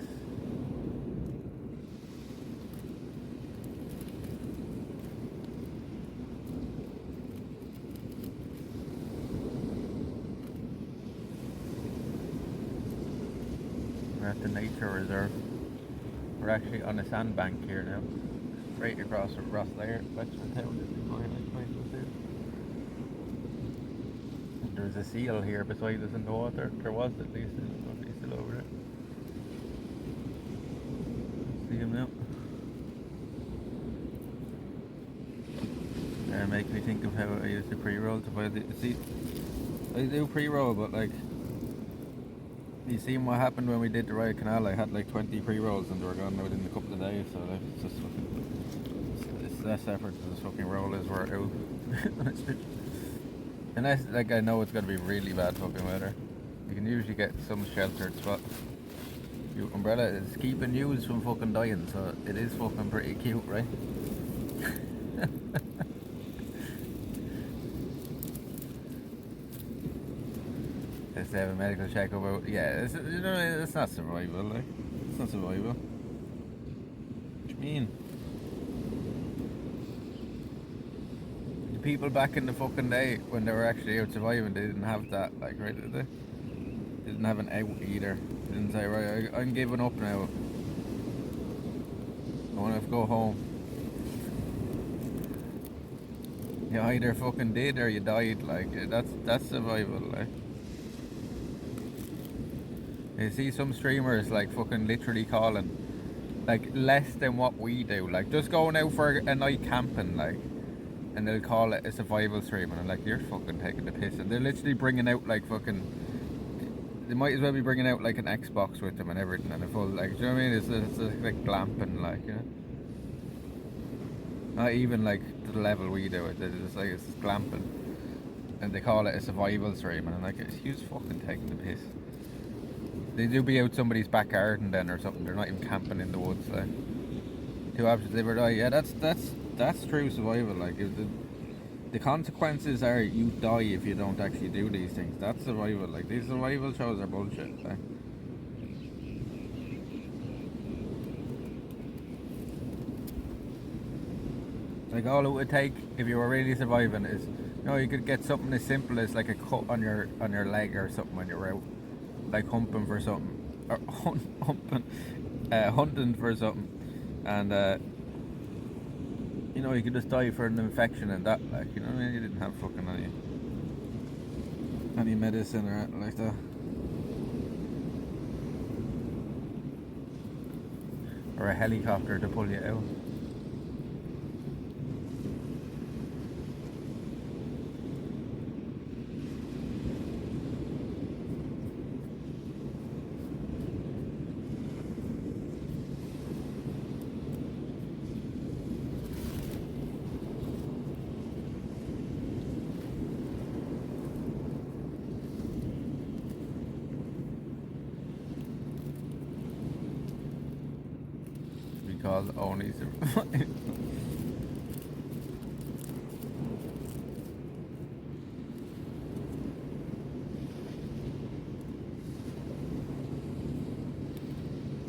We're at the nature reserve. We're actually on a sandbank here now. Right across from Rosslare, Wexford Town. There's a seal here beside us in the water. There was at least. He's still over there. See him now. It makes me think of how I used to pre-roll to buy the. See, I do pre-roll, but like, you seen what happened when we did the Riot Canal? I had like 20 pre-rolls and they were gone within a couple of days. So like, it's just fucking, it's less effort to this fucking roll is we're out. And that's like, I know it's gonna be really bad fucking weather. You can usually get some sheltered spot. Your umbrella is keeping you from fucking dying, so it is fucking pretty cute, right? Let's have a medical check about. Yeah, it's, you know, it's not survival, like. It's not survival. What do you mean? The people back in the fucking day when they were actually out surviving, they didn't have that, like, right, did they? They didn't have an out either. They didn't say, right, I'm giving up now. I want to go home. You either fucking did or you died, like, that's survival, like. You see some streamers like fucking literally calling like less than what we do, like just going out for a night camping, like, and they'll call it a survival stream, and I'm like, you're fucking taking the piss. And they're literally bringing out like fucking, they might as well be bringing out like an Xbox with them and everything and a full, like, do you know what I mean? It's like glamping, like, you know. Not even like to the level we do it. It's like it's glamping, and they call it a survival stream, and I'm like, it's huge fucking taking the piss. They do be out somebody's back garden then or something. They're not even camping in the woods. Like, 2 options, live or die. Yeah, that's true survival. Like, if the consequences are you die if you don't actually do these things. That's survival. Like, these survival shows are bullshit. Like. Like, all it would take if you were really surviving is, you know, you could get something as simple as like a cut on your leg or something when you're out, like humping for something, or hunting for something, and you know, you could just die for an infection and that, like, you know what I mean? You didn't have fucking any medicine or anything like that, or a helicopter to pull you out. Called only survive.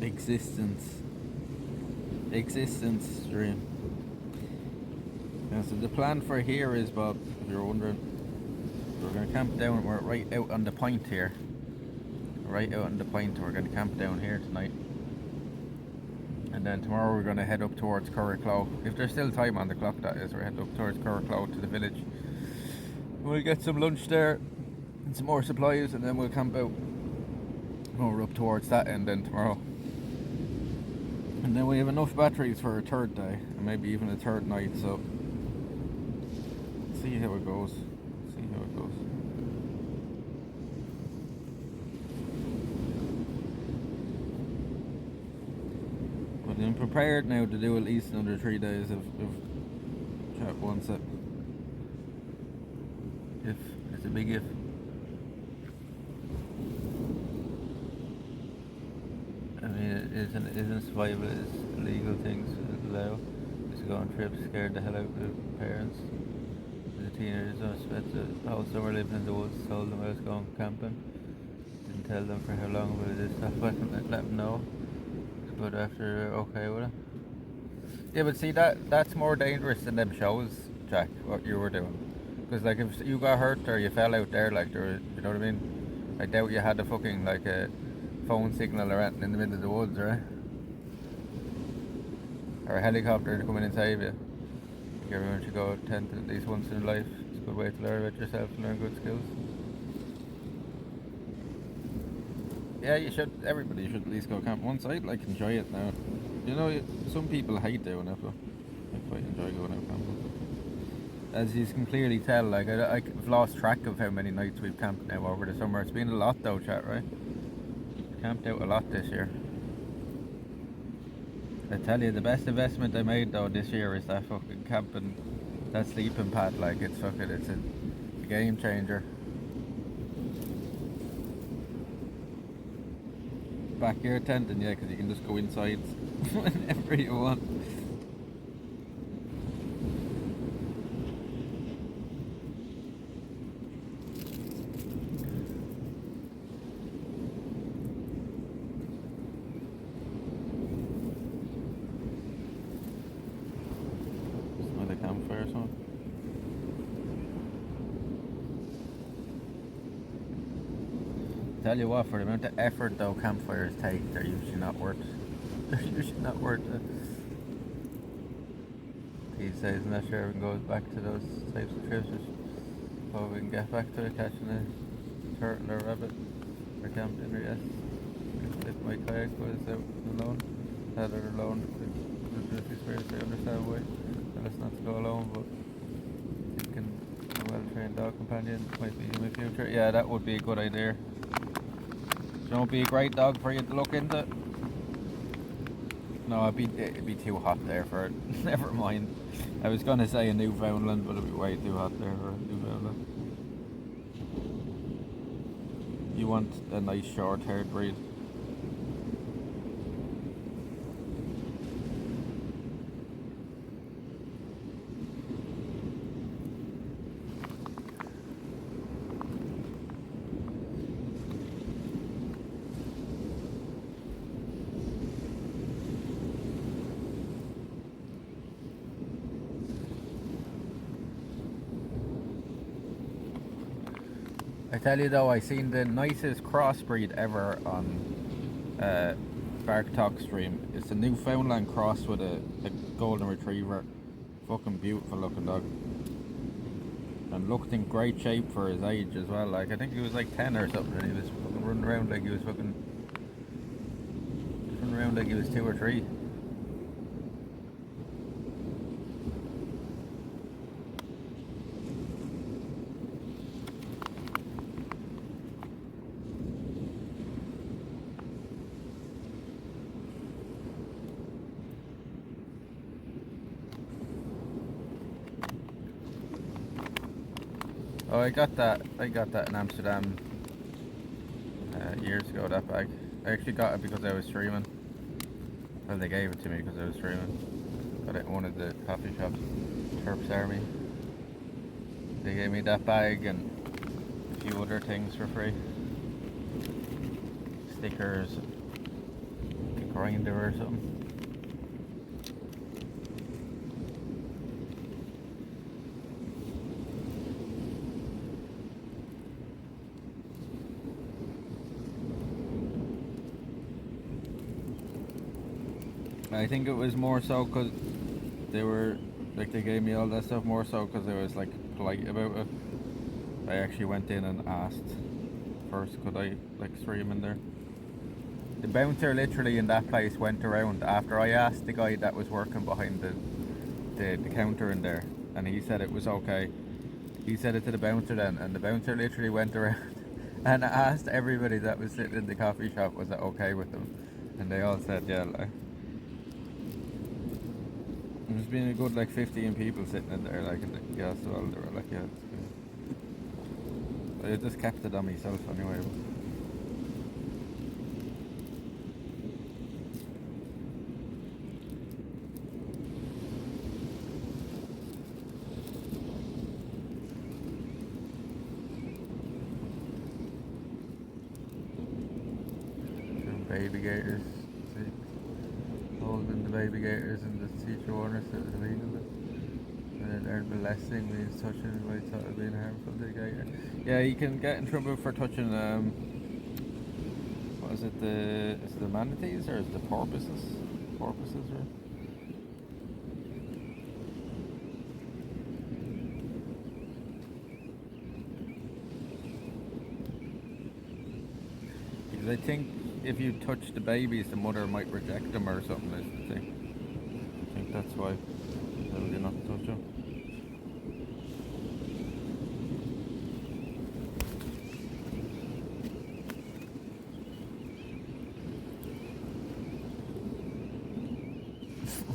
Existence stream. Yeah, so the plan for here is, Bob, if you're wondering, we're going to camp down. We're right out on the point here. Right out on the point. We're going to camp down here tonight. And then tomorrow we're going to head up towards Curraclough. If there's still time on the clock, that is. We're heading up towards Curraclough to the village. We'll get some lunch there and some more supplies, and then we'll camp out over up towards that end then tomorrow. And then we have enough batteries for a third day, and maybe even a third night, so see how it goes. See how it goes. But I'm prepared now to do at least another 3 days of chat one set. If it's a big if. I mean, isn't survival is illegal things allow. Just go on trips, scared the hell out of parents. The teenagers I spent the whole summer living in the woods, told them I was going camping. Didn't tell them for how long, but I just stopped back and let them know. But after, okay with it. Yeah, but see, that's more dangerous than them shows, Jack, what you were doing. Because, like, if you got hurt or you fell out there, like, there, you know what I mean? I doubt you had a fucking, like, a phone signal or anything in the middle of the woods, right? Or a helicopter to come in and save you. I think everyone should go tent at least once in life. It's a good way to learn about yourself and learn good skills. Yeah, you should. Everybody should at least go camp once. I'd like enjoy it now. You know, some people hate doing it, but I quite enjoy going out camping. As you can clearly tell, like I've lost track of how many nights we've camped now over the summer. It's been a lot though, chat, right? Camped out a lot this year. I tell you, the best investment I made though this year is that fucking camping, that sleeping pad. Like, it's fucking, it's a game changer. Backyard tenting, yeah, because you can just go inside whenever you want. Smell the campfire song. Tell you what, for the amount of effort though campfires take, they're usually not worth it. They're usually not worth it. These days, I'm not sure if it goes back to those types of trips. Or we can get back to catching a turtle or rabbit or camp dinner, yes. If my kayak was out alone, had her alone, the experience, I understand why. Tell us not to go alone, but thinking a well-trained dog companion might be in my future. Yeah, that would be a good idea. Don't be a great dog for you to look into. No, it'd be too hot there for it. Never mind. I was gonna say a Newfoundland, but it'd be way too hot there for a Newfoundland. You want a nice short-haired breed. I tell you though, I seen the nicest crossbreed ever on Bark Talk stream. It's a Newfoundland cross with a golden retriever. Fucking beautiful looking dog. And looked in great shape for his age as well. Like, I think he was like 10 or something, and he was fucking running around like he was 2 or 3. Oh, I got that in Amsterdam years ago, that bag. I actually got it because I was streaming. Well, they gave it to me because I was streaming. Got it in one of the coffee shops, Terps Army. They gave me that bag and a few other things for free. Stickers, a grinder or something. I think it was more so because they were, like, they gave me all that stuff more so because I was, like, polite about it. I actually went in and asked first, could I, like, stream in there? The bouncer literally in that place went around after I asked the guy that was working behind the counter in there, and he said it was okay. He said it to the bouncer then, and the bouncer literally went around and asked everybody that was sitting in the coffee shop, was it okay with them? And they all said yeah, like. There's been a good like 15 people sitting in there, like, in the gas well, they were like, yeah, it's good. But I just kept it on myself anyway. Baby gators. Holding the baby gators and the teacher owner said it illegal. And they're molesting means touching by thought of being harmful to the gator. Yeah, you can get in trouble for touching what is it, is it the manatees or is it the porpoises? Porpoises, right? Because I think if you touch the babies, the mother might reject them or something, is the thing. I think that's why. Tell you not to touch them.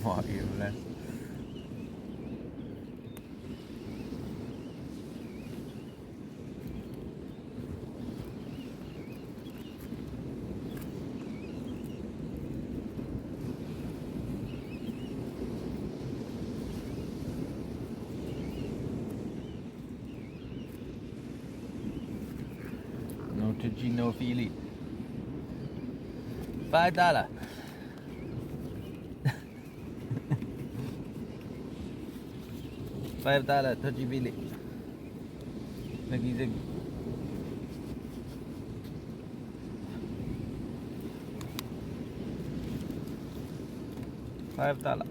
What you left? No touchy, no feely. $5. $5 touchy feely. Look, he's a $5.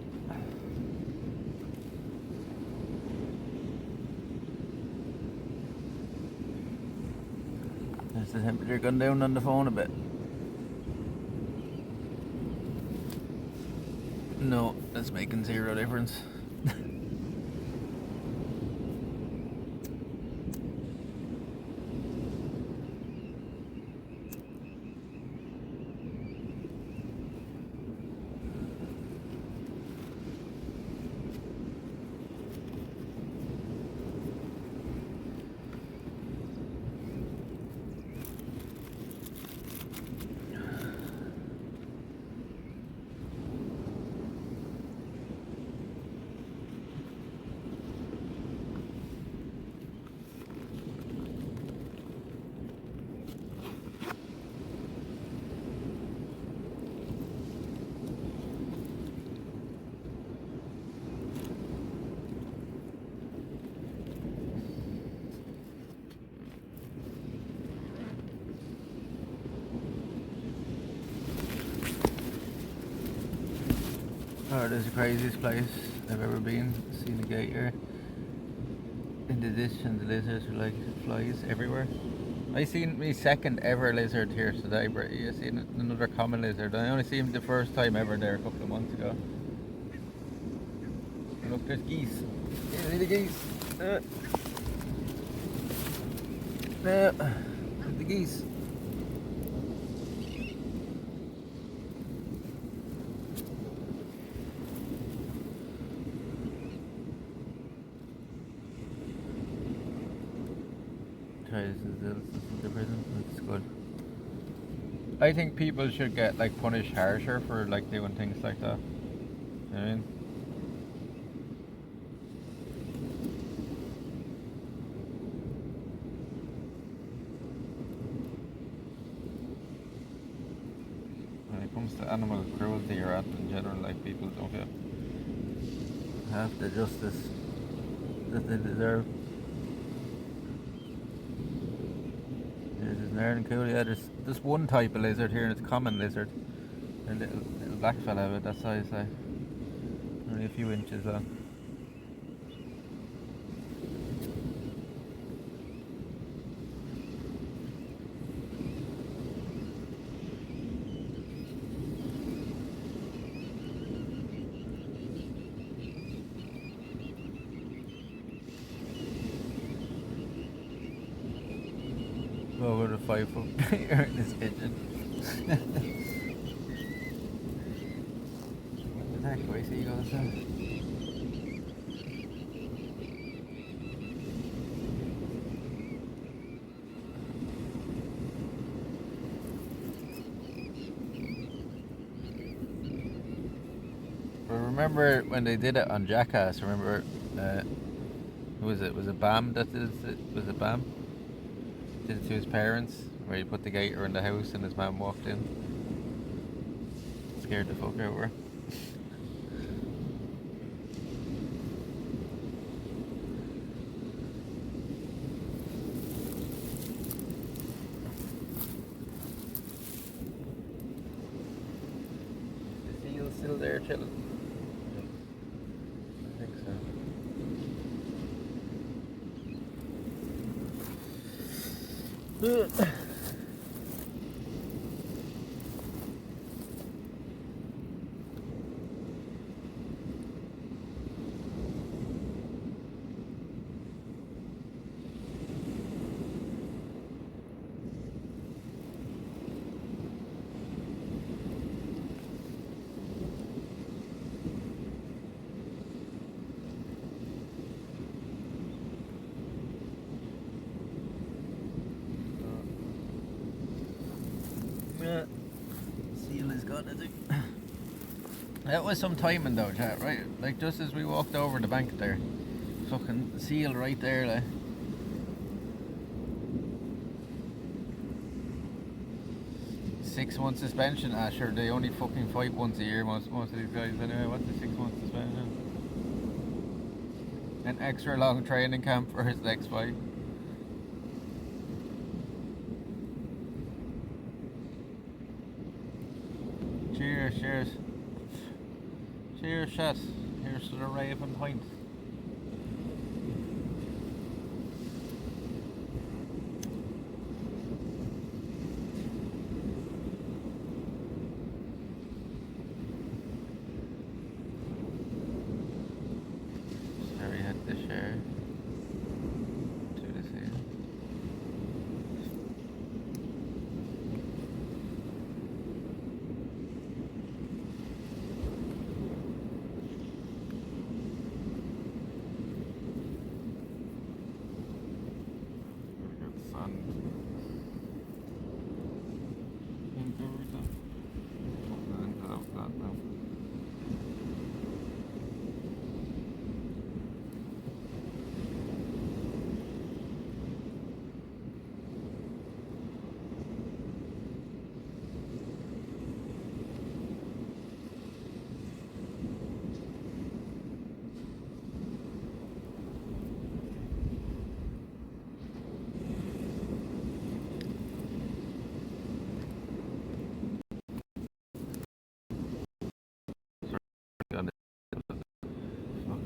Has the temperature gone down on the phone a bit? No, that's making zero difference. Oh, this is the craziest place I've ever been. Seen a gator in the ditch, and the lizards are like flies everywhere. I seen my second ever lizard here today, but I seen another common lizard. I only seen him the first time ever there a couple of months ago. And look, there's geese. See the geese? The geese. This is the prison. It's good. I think people should get like punished harsher for like doing things like that. You know what I mean? When it comes to animal cruelty or that in general, like people don't get have the justice that they deserve. There's an Ireland cool, yeah, there's this one type of lizard here, and it's a common lizard. A little black fella of it, that size, like, only a few inches long. Over the 5 foot gator in this kitchen. What the heck do I see seagulls there? But remember when they did it on Jackass? Remember, who was it? Was it Bam that did it? Was it Bam? Did it to his parents, where he put the gator in the house and his mum walked in. Scared the fuck out of her. The seal's still there chilling. I think so. Seal is gone, I think. That was some timing though, chat, right? Like just as we walked over the bank there. Fucking seal right there, like. Six-month suspension. Ah, sure, they only fucking fight once a year, most of these guys anyway. What's the 6-month suspension? An extra long training camp for his next fight. Cheers, cheers. Cheers, chat. Here's to the Raven Point. There we had the share. To the sea.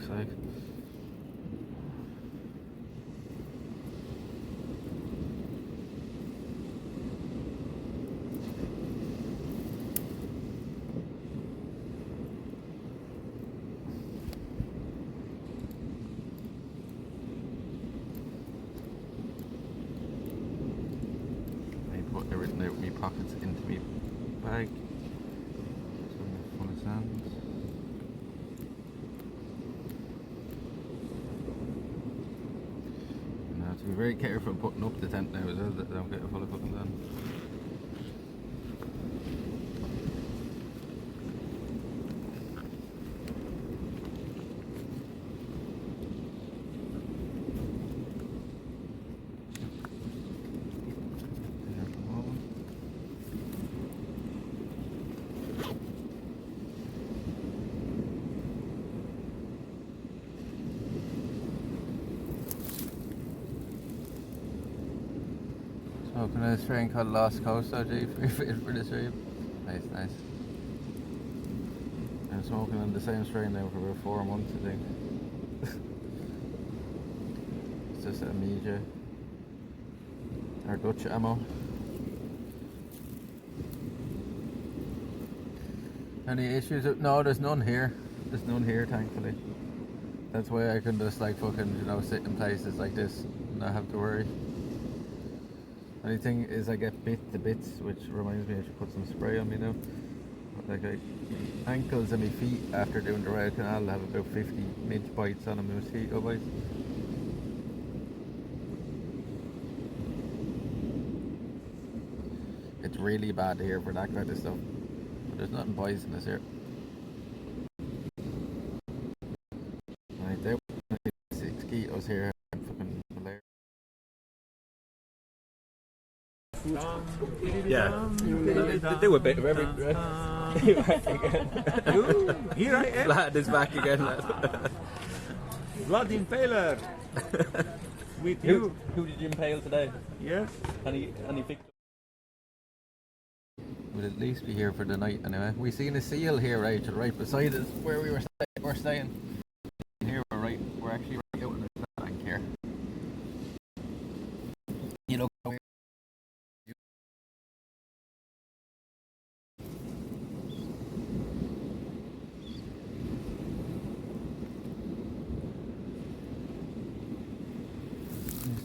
like. Put everything out of my pockets into my bag. So full of sand. And I have to be very careful putting up the tent now as well, that I don't get it full of fucking sand. Smoking a strain called Lost Coast OG for this trip. Nice, nice. I'm smoking on the same strain now for about 4 months, I think. It's just a media or Dutch ammo. Any issues? No, there's none here. There's none here, thankfully. That's why I can just like fucking, you know, sit in places like this and not have to worry. Only thing is I get bit to bits, which reminds me I should put some spray on me now. Like ankles and my feet after doing the Royal Canal have about 50 midge bites on them, mosquito bites. It's really bad here for that kind of stuff. But there's nothing poisonous here. Right, there were mosquitoes here. Fucking hilarious. Yeah, they do a bit of everything. Here I am. Vlad is back again, lad. Vlad Impaler. With you. Who did you impale today? Yes. Any victim? We'll at least be here for the night anyway. We seen a seal here, Rachel, right beside us where we're staying. Here we're actually right out in the bank here. You know.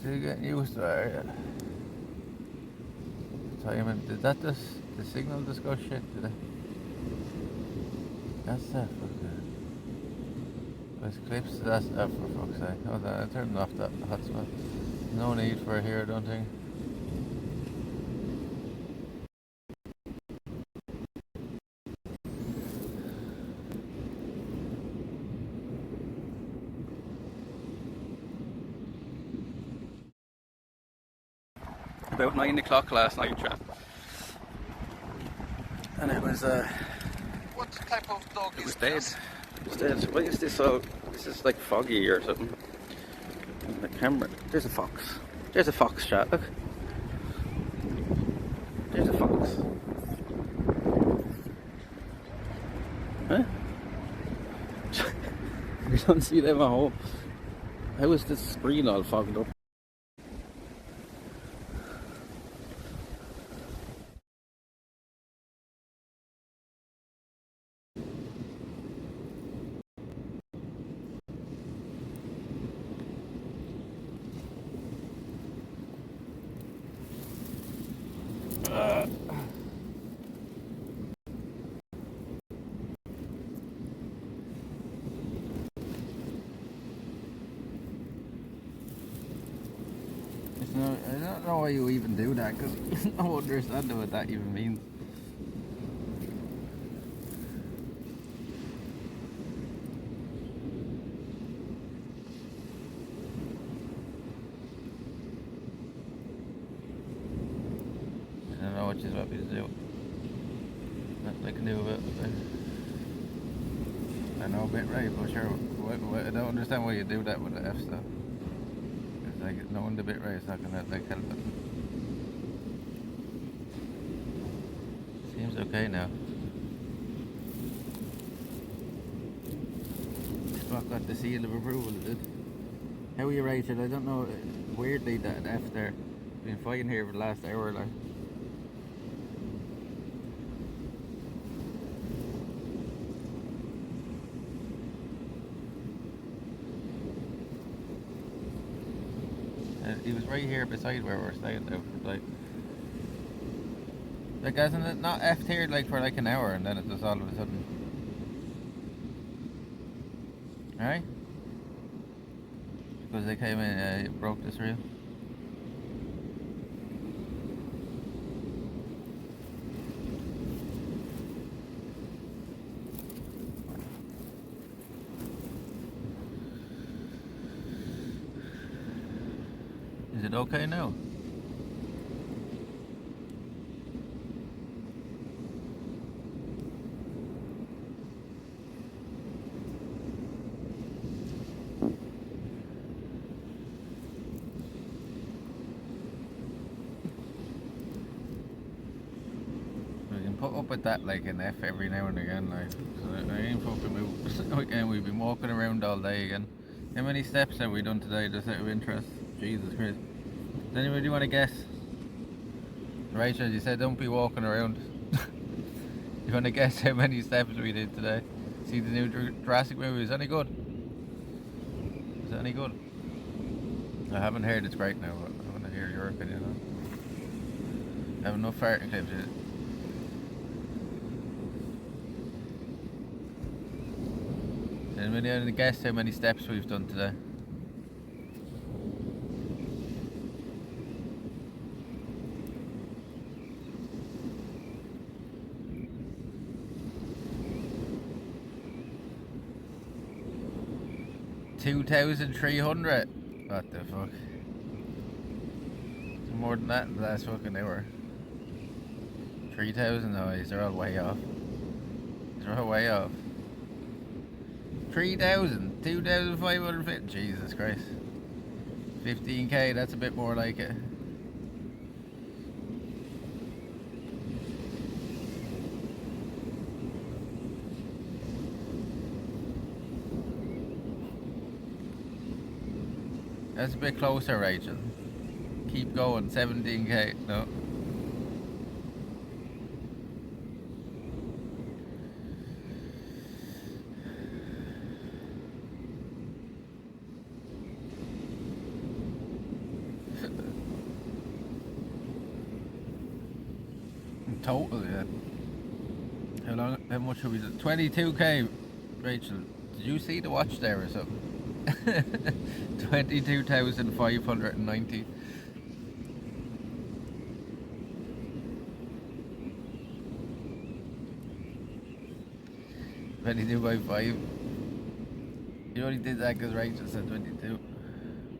Still getting used to it, yeah. Timing, did that the signal just go shit today? That's that fucking. There's clips to that stuff for fuck's sake. Hold on, I turned off that hotspot. No need for it here, I don't think. About 9 o'clock last night, chap. And it was What type of dog it was dead. It was dead. Why is this so? This is like foggy or something. And the camera. There's a fox. There's a fox, chat. Look. There's a fox. Huh? You don't see them at home. How is this screen all fogged up? I don't know why you even do that, because you don't understand what that even means. I don't know what she's about me to do. Nothing I can do about it. I know a bit right, but sure, I don't understand why you do that with the F stuff. Like, knowing the bit rate is not gonna like help it. Seems okay now. what got the seal of approval, it did. How are you, Rachel? I don't know. Weirdly, that F there. Been fighting here for the last hour, like. He was right here beside where we're staying now, like hasn't it not F'd here like for like an hour and then it just all of a sudden. Alright? Because they came in, broke this reel. Is it okay now? We can put up with that like an F every now and again, like, so I ain't fucking move. Again, we've been walking around all day again. How many steps have we done today, just out of interest? Jesus Christ. Does anybody want to guess? Rachel, you said don't be walking around. You want to guess how many steps we did today? See the new Jurassic movie, is it any good? Is it any good? I haven't heard it's great now, but I want to hear your opinion on it. I have enough farting clips in it. Anybody want to guess how many steps we've done today? $2,300. What the fuck? More than that in the last fucking hour. 3,000? No, these are all way off. These are all way off. 3,000, 2,550. Jesus Christ. 15k, that's a bit more like it. That's a bit closer, Rachel. Keep going, 17k. No. Total, yeah. How much have we done? 22k, Rachel. Did you see the watch there or something? 22,590. $22 by 5. You only did that because Rachel said 22.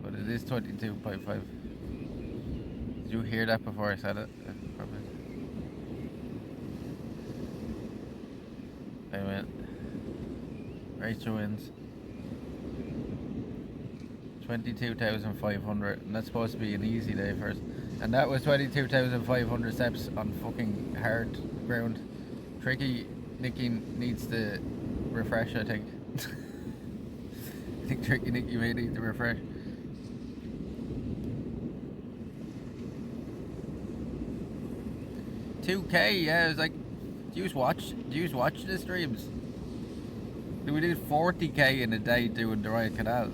But it is 22 by 5. Did you hear that before I said it? Probably. I went. Rachel wins. 22,500, and that's supposed to be an easy day first. And that was 22,500 steps on fucking hard ground. Tricky Nicky needs to refresh, I think. I think Tricky Nicky may need to refresh. $2K, yeah, I was like, do you watch the streams? We did 40k in a day doing the Royal Canal.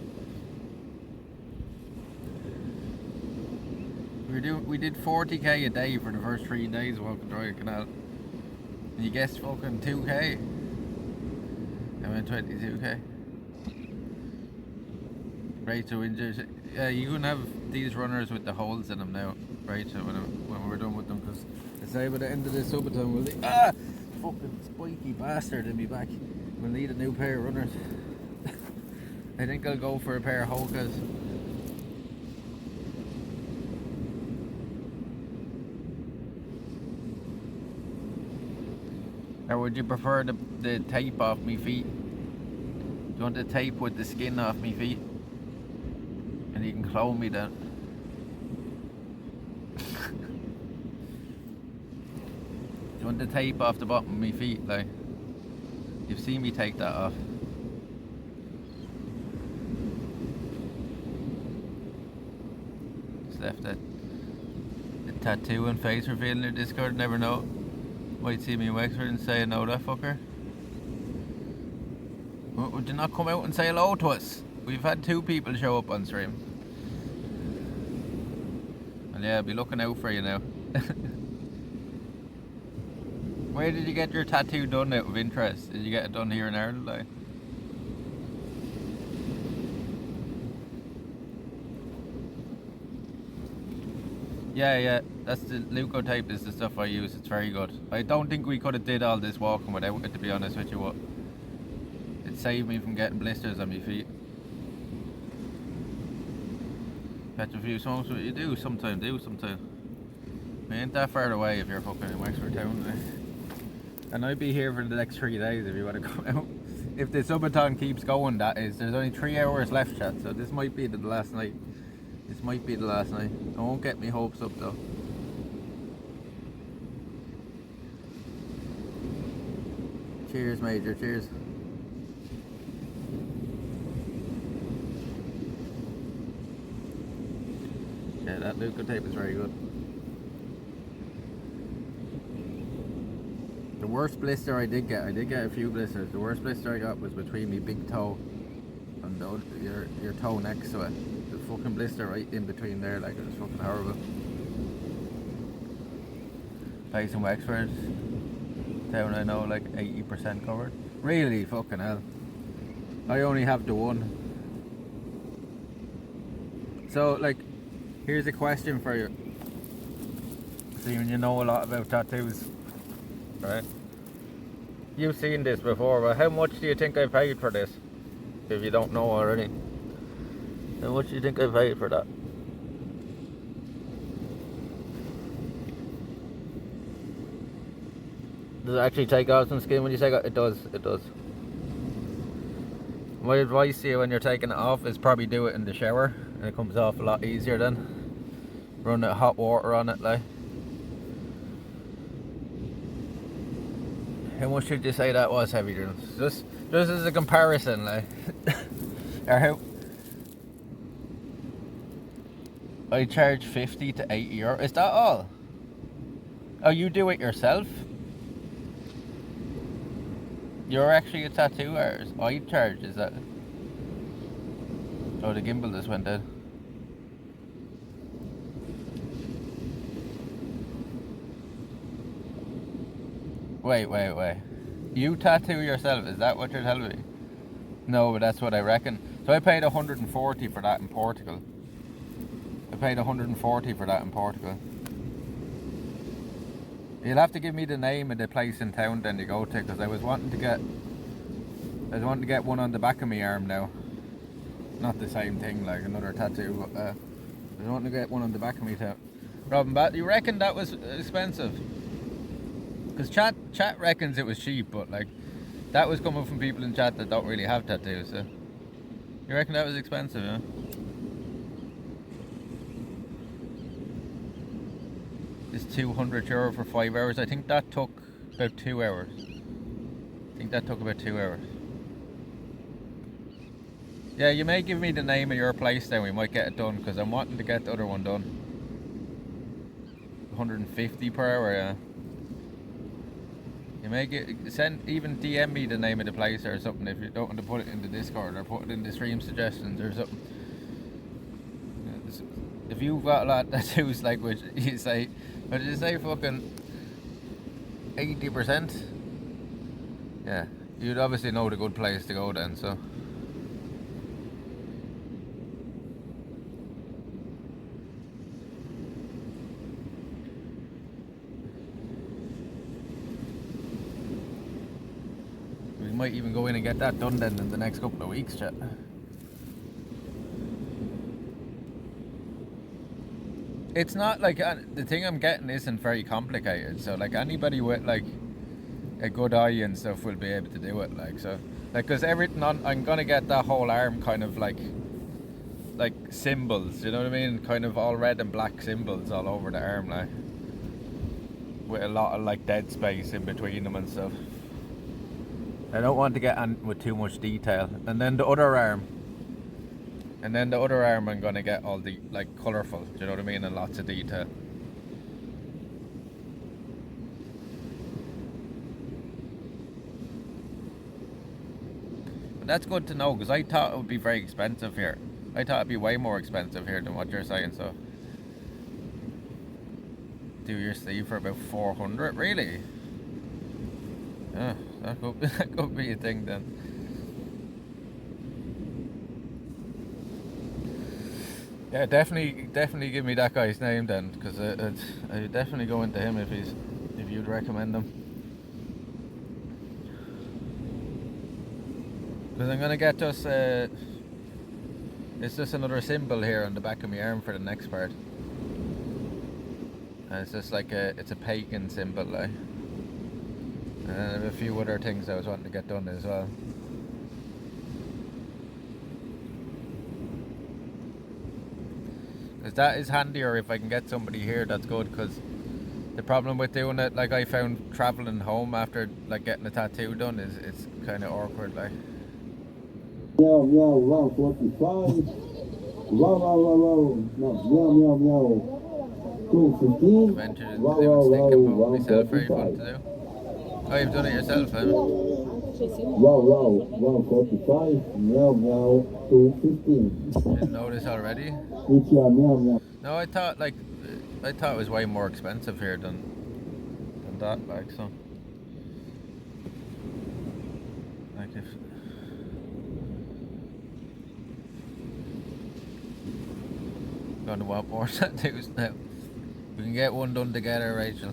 We did 40k a day for the first 3 days walking the Royal Canal. And you guessed fucking 2k. I went 22k. Right, so yeah, you can have these runners with the holes in them now, right? So when we're done with them, because it's by the end of the SUBATHON we'll fucking spiky bastard in me back. We'll need a new pair of runners. I think I'll go for a pair of Hokas. Or would you prefer the tape off me feet? Do you want the tape with the skin off me feet? And you can clone me then. Do you want the tape off the bottom of me feet, like? You've seen me take that off. left a tattoo and face reveal in their Discord. Never know. Might see me in Wexford and say no, that fucker. Would you not come out and say hello to us? We've had 2 people show up on stream. Well, yeah, I'll be looking out for you now. Where did you get your tattoo done out of interest? Did you get it done here in Ireland? Like? Yeah, that's the leukotape is the stuff I use. It's very good. I don't think we could have did all this walking without it, to be honest with you. What? It saved me from getting blisters on my feet. Catch a few smokes, what you do sometimes. We ain't that far away if you're fucking in Wexford town. And I'd be here for the next 3 days if you want to come out. If the subathon keeps going, that is. There's only 3 hours left, chat, so this might be the last night. This might be the last night. I won't get me hopes up though. Cheers, Major, cheers. Yeah, that leukotape is very good. The worst blister I did get a few blisters. The worst blister I got was between my big toe and your toe next to it. The fucking blister right in between there, like, it was fucking horrible. Place in Wexford, town I know, like 80% covered. Really, fucking hell. I only have the one. So, like, here's a question for you. Seeing you know a lot about tattoos, right? You've seen this before, but how much do you think I paid for this? If you don't know already. How much do you think I paid for that? Does it actually take off some skin when you take it? It does, it does. My advice to you when you're taking it off is probably do it in the shower, and it comes off a lot easier then. Run hot water on it, like. How much should you say that was, Heavy Dreams? Just as a comparison, like. Or how? I charge 50 to 80 euro. Is that all? Oh, you do it yourself? You're actually a tattoo artist. I charge, is that? Oh, the gimbal just went dead. Wait. You tattoo yourself, is that what you're telling me? No, but that's what I reckon. So I paid 140 for that in Portugal. I paid 140 for that in Portugal. You'll have to give me the name of the place in town then to go to, because I was wanting to get one on the back of my arm now. Not the same thing, like another tattoo, but I was wanting to get one on the back of me too. Robin Bat, you reckon that was expensive? Because chat reckons it was cheap, but like that was coming from people in chat that don't really have tattoos. So you reckon that was expensive, yeah? It's 200 euro for 5 hours. I think that took about 2 hours. Yeah, you may give me the name of your place then, we might get it done, because I'm wanting to get the other one done. 150 per hour, yeah. You may even DM me the name of the place or something if you don't want to put it in the Discord, or put it in the stream suggestions or something. If you've got a lot of tattoos, like which you say, what did you say, fucking 80%? Yeah, you'd obviously know the good place to go then, so. We might even go in and get that done then in the next couple of weeks, chat. It's not like, the thing I'm getting isn't very complicated, so like anybody with like a good eye and stuff will be able to do it, like, so, like, because everything I'm gonna get that whole arm kind of like symbols, you know what I mean, kind of all red and black symbols all over the arm, like, with a lot of like dead space in between them and stuff. I don't want to get on with too much detail. And then the other arm, And then the other arm I'm gonna get all the like colourful, do you know what I mean, and lots of detail. But that's good to know, because I thought it would be very expensive here. I thought it'd be way more expensive here than what you're saying. So do your sleeve for about 400, really? Yeah, that could be a thing then. Yeah, definitely give me that guy's name then, because I'd definitely go into him if you'd recommend him. Because I'm gonna get just it's just another symbol here on the back of my arm for the next part. And it's just like it's a pagan symbol, like. And I have a few other things I was wanting to get done as well. Because that is handier if I can get somebody here, that's good, because the problem with doing it, like I found travelling home after like getting a tattoo done, is it's kind of awkward, like. Meow, meow, wow, 45. Wow, wow, wow, wow. No, meow, meow, meow. 215. Ventured into Wow, doing wow, stinking wow, punk myself, very fun 45. to do. Oh, you've done it yourself, haven't you? Wow, wow, wow, 45. Meow, meow, 215. Didn't know this already. It's your meow, meow. No, I thought it was way more expensive here than that, like, so. Like if gonna want more tattoos now. We can get one done together, Rachel.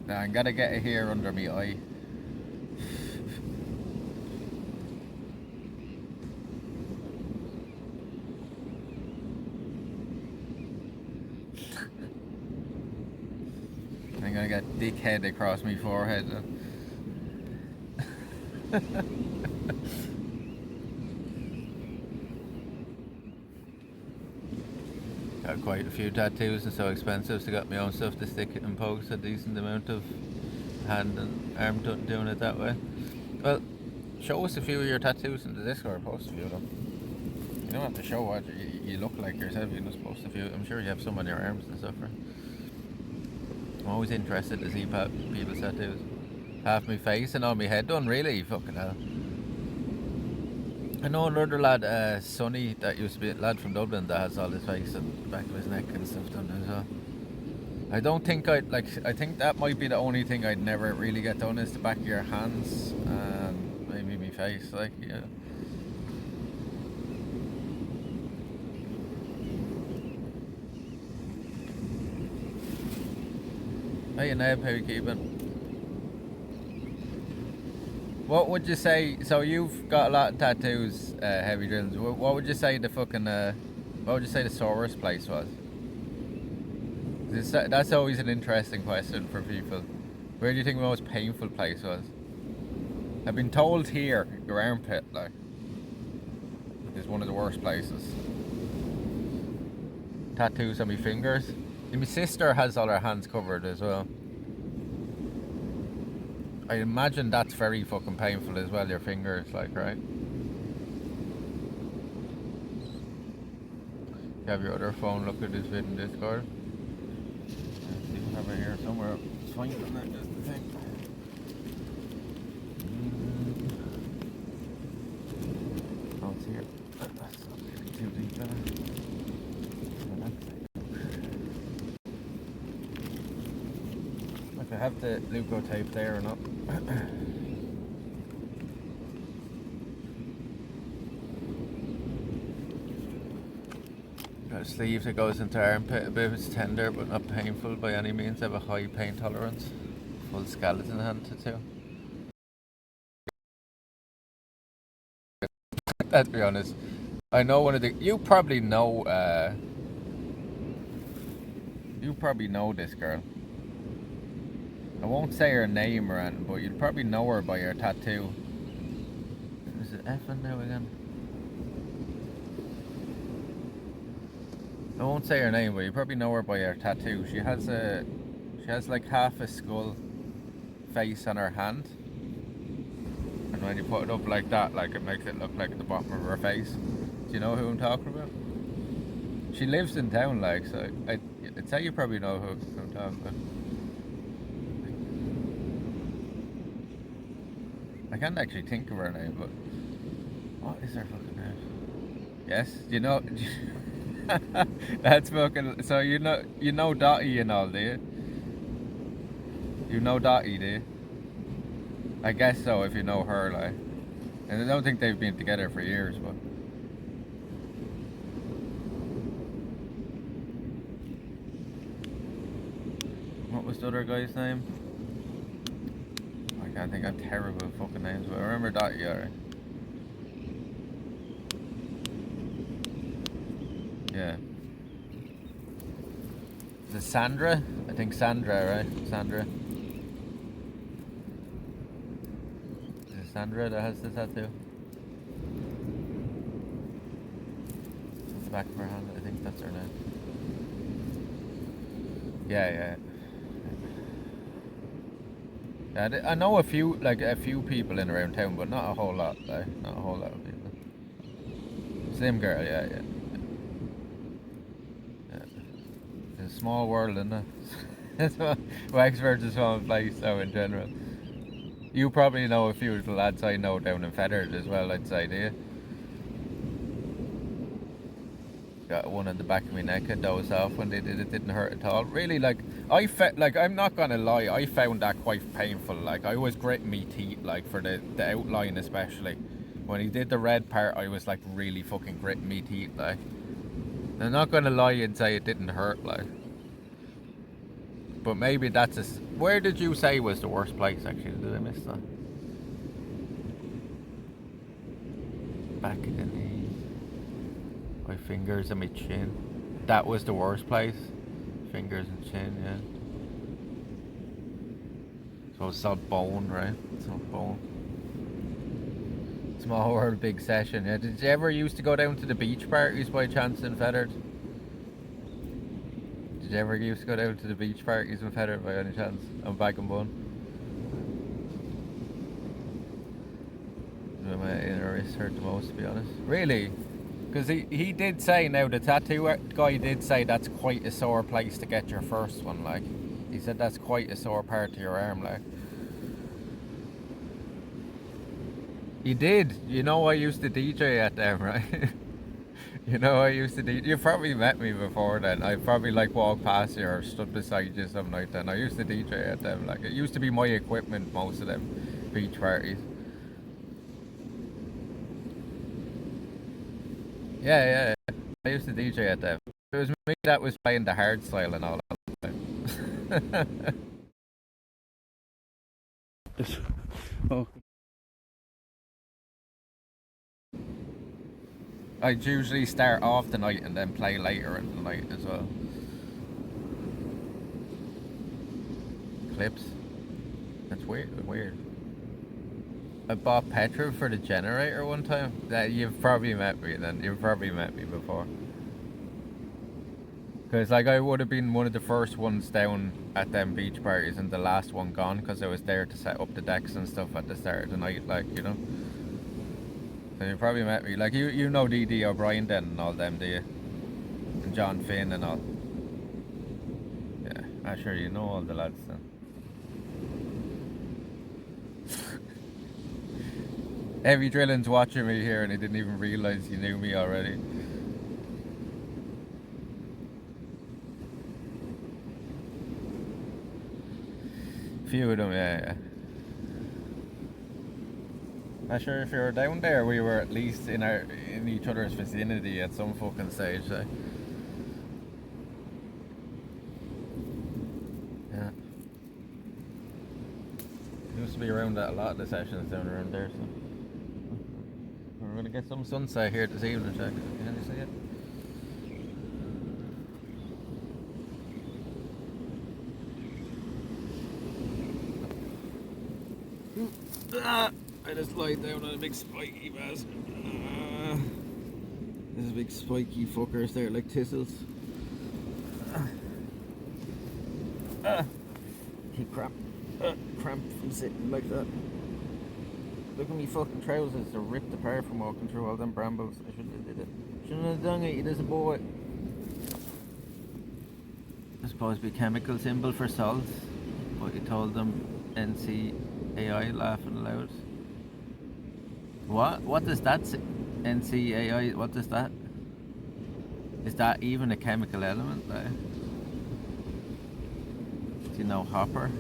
Now I'm gonna get it here under me eye. I'm gonna get dickhead across my forehead. Got quite a few tattoos and so expensive, so got my own stuff to stick it and post a decent amount of hand and arm doing it that way. Well, show us a few of your tattoos in the Discord, post a few of them. You don't have to show what you look like yourself, you just post a few. I'm sure you have some on your arms and stuff, right? I'm always interested to see people's tattoos. Half my face and all my head done, really? Fucking hell. I know another lad, Sonny, that used to be a lad from Dublin that has all his face and the back of his neck and stuff done as well. I don't think I think that might be the only thing I'd never really get done, is the back of your hands and maybe my face, like, yeah. Hey Neb, how you keeping? What would you say, so you've got a lot of tattoos, Heavy Drillings, what would you say the fucking, what would you say the sorest place was? That's always an interesting question for people. Where do you think the most painful place was? I've been told here, your armpit, like, is one of the worst places. Tattoos on my fingers. And my sister has all her hands covered as well. I imagine that's very fucking painful as well, your fingers, like, right? You have your other phone, look at this vid in Discord. You can have it here somewhere. It's fine on that, just the thing. Oh, it's here. That's not really too deep there. If I have the Luco tape there or not. Got a sleeve that goes into armpit a bit. It's tender but not painful by any means. I have a high pain tolerance. Full skeleton hand tattoo. Let's be honest. I know one of the. You probably know this girl. I won't say her name or anything, but you'd probably know her by her tattoo. Is it effing now again? I won't say her name, but you probably know her by her tattoo. She has like half a skull face on her hand. And when you put it up like that, like it makes it look like the bottom of her face. Do you know who I'm talking about? She lives in town, like, so I'd say you probably know who I'm talking about. I can't actually think of her name, but what is her fucking name? Yes, you know. That's fucking. So you know Dottie and all, do you? You know Dottie, do you? I guess so if you know her, like. And I don't think they've been together for years, but. What was the other guy's name? I can't think. I'm terrible with fucking names, but I remember Dottie, alright. Yeah. Is it Sandra? I think Sandra, right? Sandra. Is it Sandra that has the tattoo? At the back of her hand, I think that's her name. Yeah. I know a few people in around town, but not a whole lot, like, not a whole lot of people. Same girl, yeah. It's a small world, isn't it? That's what Wexford's a small place, so in general. You probably know a few of the lads I know down in Feathered as well, I'd say, do you? Got one in the back of my neck, I dozed off when they did it, didn't hurt at all. Really, like, I'm not gonna lie, I found that quite painful. Like, I was gritting me teeth, like, for the outline especially. When he did the red part, I was like really fucking gritting me teeth, like. I'm not gonna lie and say it didn't hurt, like. But maybe that's where did you say was the worst place, actually? Did I miss that? Back of the knees. My fingers and my chin. That was the worst place. Fingers and chin, yeah. So it's all bone, right? It's all bone. Small world, big session, yeah. Did you ever used to go down to the beach parties by chance in Feathered? Did you ever used to go down to the beach parties in Feathered by any chance? On Back and Bun? My inner wrist hurt the most, to be honest. Really? Because he did say, now the tattoo guy did say that's quite a sore place to get your first one, like. He said that's quite a sore part of your arm, like. He did. You know I used to DJ at them, right? You know I used to DJ. You probably met me before then. I probably like walked past you or stood beside you something like that. I used to DJ at them. Like, it used to be my equipment, most of them beach parties. Yeah. I used to DJ at them. It was me that was playing the hard style and all that. Oh. I'd usually start off the night and then play later in the night as well. Clips. That's weird. I bought petrol for the generator one time. You've probably met me then. You've probably met me before. Because like I would have been one of the first ones down at them beach parties and the last one gone, because I was there to set up the decks and stuff at the start of the night, like, you know. So you probably met me. Like, you know D.D. O'Brien then and all them, do you? And John Finn and all. Yeah, I'm sure you know all the lads then. Heavy Drilling's watching me here and he didn't even realise you knew me already. Few of them, yeah. Not sure if you were down there, we were at least in each other's vicinity at some fucking stage, like. Yeah. Used to be around that a lot of the sessions down around there, so. We're gonna get some sunset here this evening, Jack. Can you see it? I just lied down on a big spiky bastard. There's big spiky fuckers there like thistles. Keep cramp from sitting like that. Look at me fucking trousers, they're ripped apart from walking through all them brambles. I shouldn't have did it. Shouldn't have done it, you little boy. It's supposed to be chemical symbol for salt, but you told them NCAI laughing aloud. What does that say? NCAI, what does that? Is that even a chemical element? Like? Do you know hopper?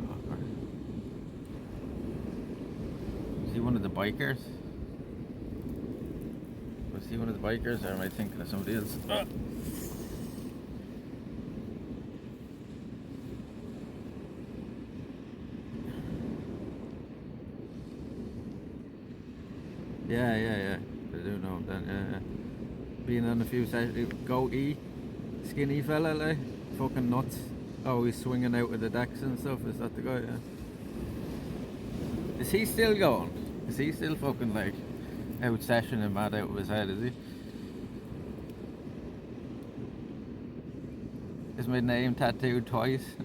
Hopper. Is he one of the bikers? Was he one of the bikers, or am I thinking of somebody else? Ah. Yeah. I do know him then, yeah. Being on a few sessions, goatee, skinny fella, like, fucking nuts. Oh, he's swinging out with the decks and stuff, is that the guy, yeah? Is he still going? Is he still fucking, like, out sessioning mad out of his head, is he? Is my name tattooed twice?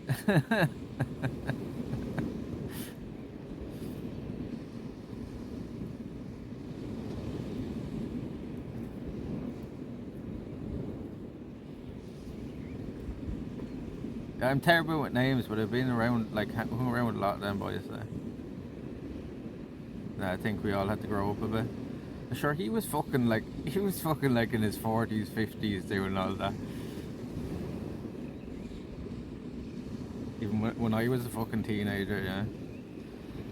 I'm terrible with names, but I've been around, like, hung around with a lot of them boys there. I think we all had to grow up a bit. Sure, he was fucking like in his 40s, 50s doing all that. Even when I was a fucking teenager, yeah.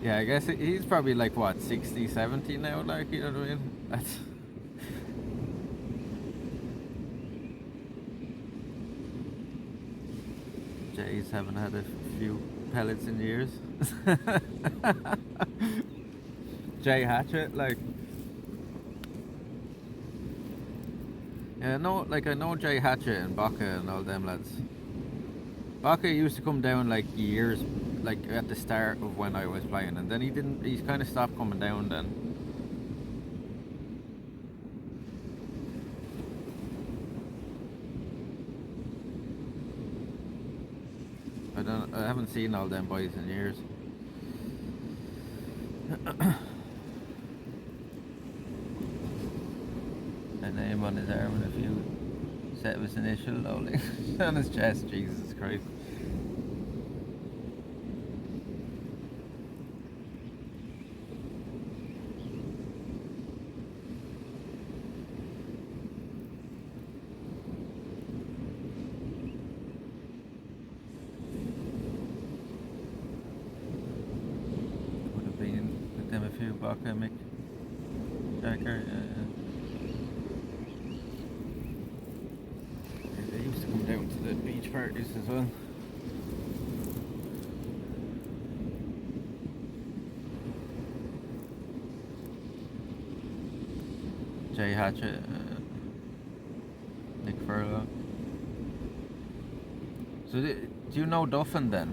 Yeah, I guess he's probably like, what, 60, 70 now, like, you know what I mean? That's... Jay's haven't had a few pellets in years. Jay Hatchet, like... Yeah, no, like, I know Jay Hatchet and Baka and all them lads. Baka used to come down, like, years, like, at the start of when I was playing, and then he's kind of stopped coming down then. I haven't seen all them boys in years. A name on his arm and a few set of his initial lolling on his chest, Jesus Christ. Would have been with them a few Baka, Mick Jacker, They used to come down to the beach parties as well. Jay Hatchet, Nick Furlow. So do you know Duffin then?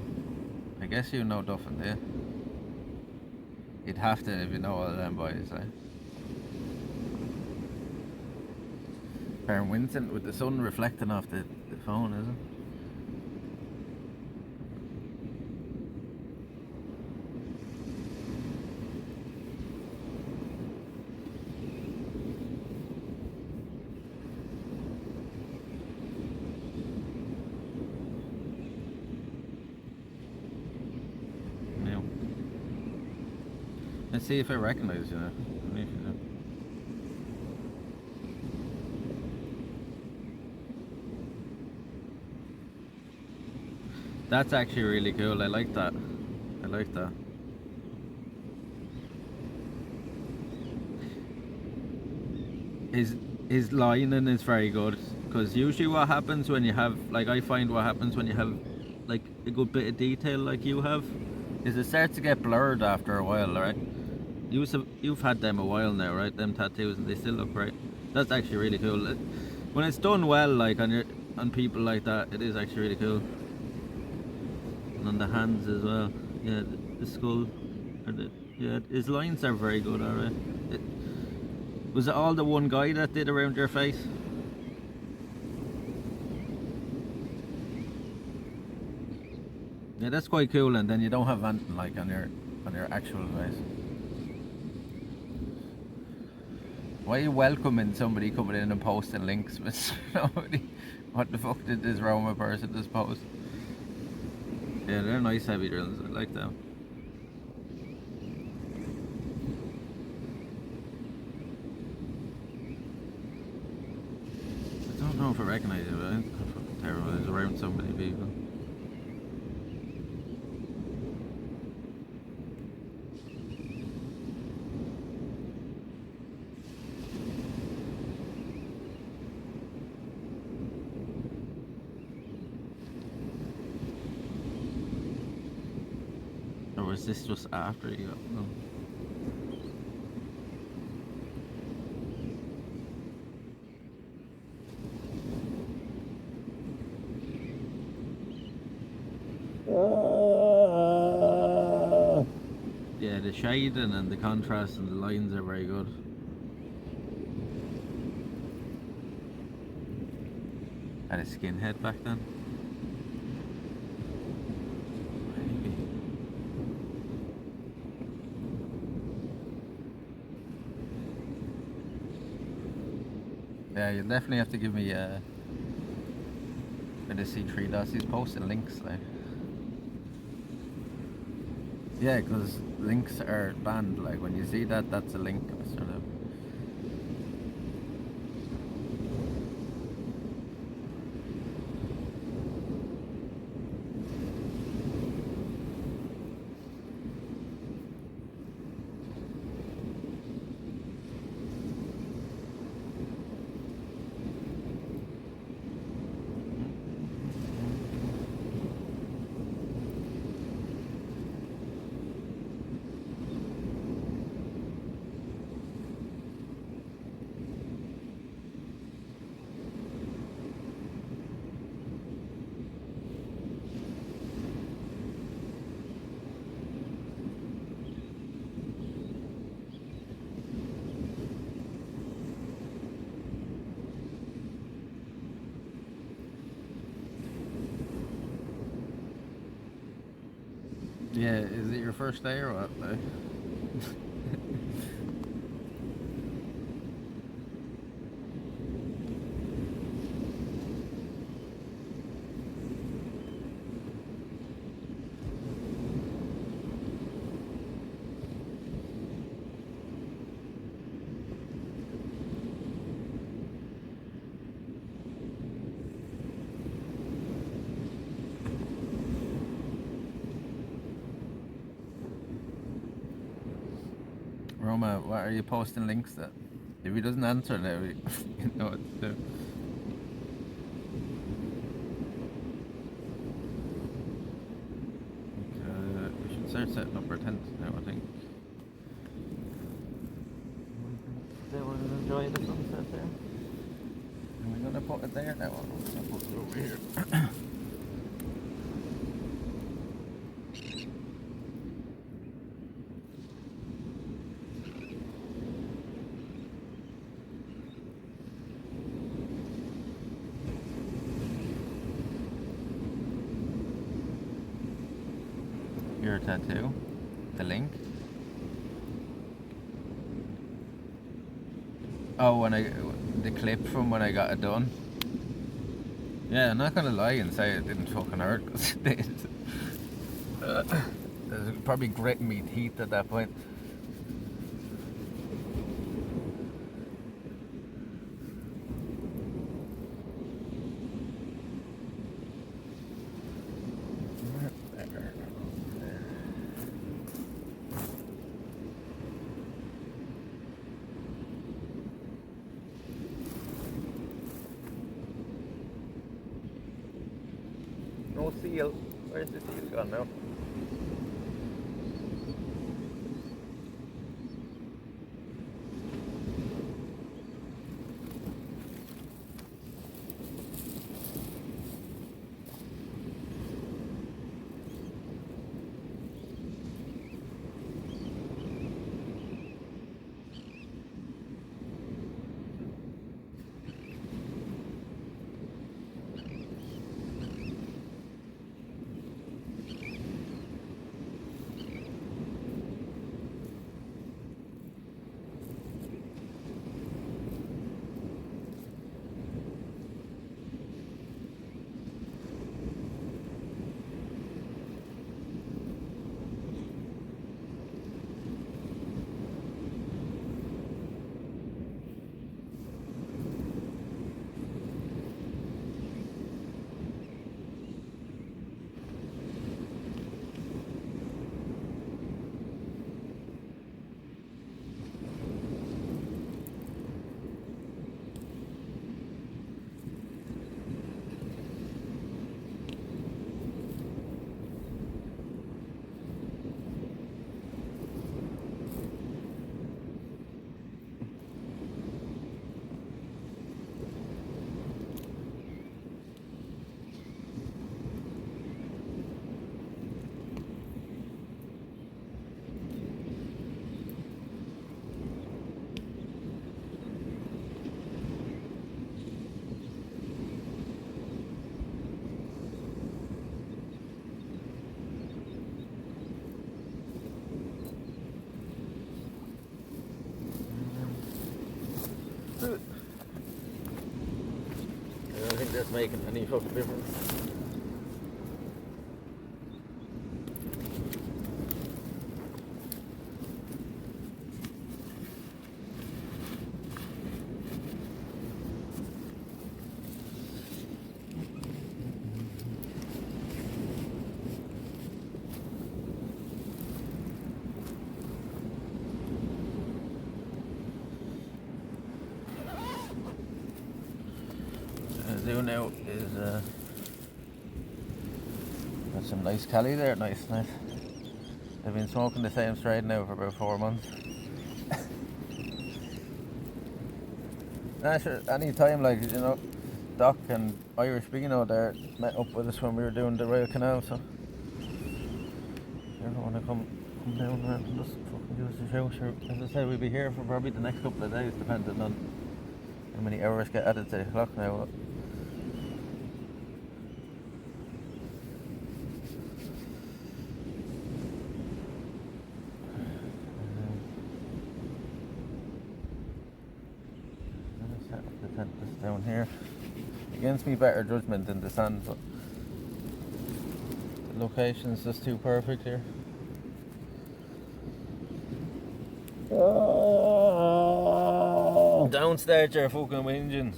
I guess you know Duffin, do you? You'd have to if you know all of them boys, eh? Baron Winston with the sun reflecting off the phone, isn't it? No. Let's see if I recognize you now. That's actually really cool. I like that. I like that. His lining is very good, because usually what happens when you have, like, I find what happens when you have like a good bit of detail like you have, is it starts to get blurred after a while, right? You've had them a while now, right? Them tattoos, and they still look great. That's actually really cool. When it's done well, like on people like that, it is actually really cool. And on the hands as well. Yeah, the skull. Yeah, his lines are very good, alright. Was it all the one guy that did around your face? Yeah, that's quite cool, and then you don't have anything like on your actual device. Why are you welcoming somebody coming in and posting links with nobody? What the fuck did this Roma person just post? Yeah, they're nice heavy drills. I like them. I don't know if I recognise it, but I think it's fucking terrible. It's around so many people. Or was this just after you got them? Yeah, the shading and the contrast and the lines are very good. Had a skinhead back then. Maybe. Yeah, you definitely have to give me a bit of C3 dots. He's posting links like. Yeah, because links are banned. Like when you see that, that's a link. Sort of. Yeah, is it your first day or what? Like? Roma, what are you posting links at? If he doesn't answer now, you know what to do. We should start setting up our tents now, I think. They will enjoy the sunset there. And we're gonna put it there now. I'm gonna put it over here. Your tattoo, the link. Oh, the clip from when I got it done. Yeah, I'm not gonna lie and say it didn't fucking hurt, because it did. There's probably gritting me teeth at that point. No seal. Where's the seal gone now? I don't think that's making any fucking difference. Do now is got some nice cali there, nice. They've been smoking the same strain now for about 4 months. Sure, any time, like, you know, Doc and Irish Beano there met up with us when we were doing the Royal Canal, so if you ever want to come down there and just fucking give us a shout. Sure, as I said, we'll be here for probably the next couple of days, depending on how many hours get added to the clock now. Down here against me better judgment in the sand, but the location's just too perfect here. Downstairs your fucking engines.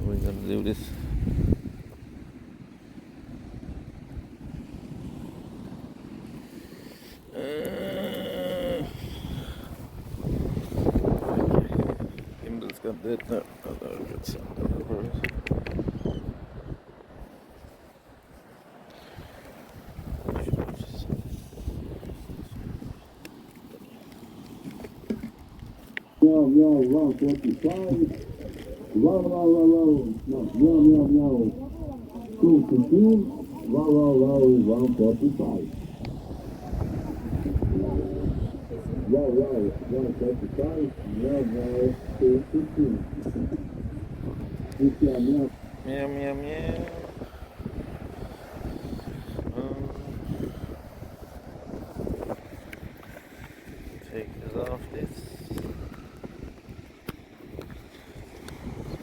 We're gonna do this. Gimbal's got that. No, I'll get some over it. Yo, 145. Roll. No, yo. 215. Roll, 145. Yo, 145. Yo, 215. Meow. Take this off this.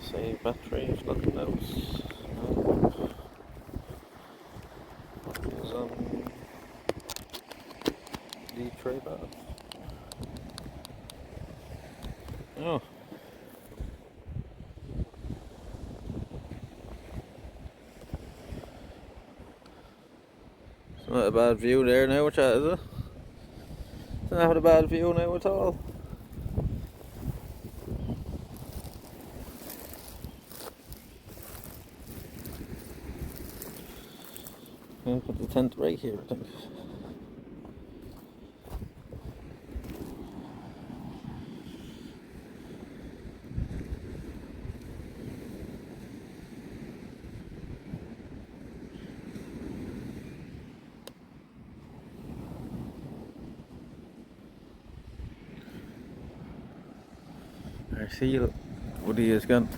Save battery if nothing else. Is on the tray bath. Oh. It's not a bad view there now, which is it? It's not a bad view now at all. I'll put the tent right here, I think. Our seal, Woody is gone.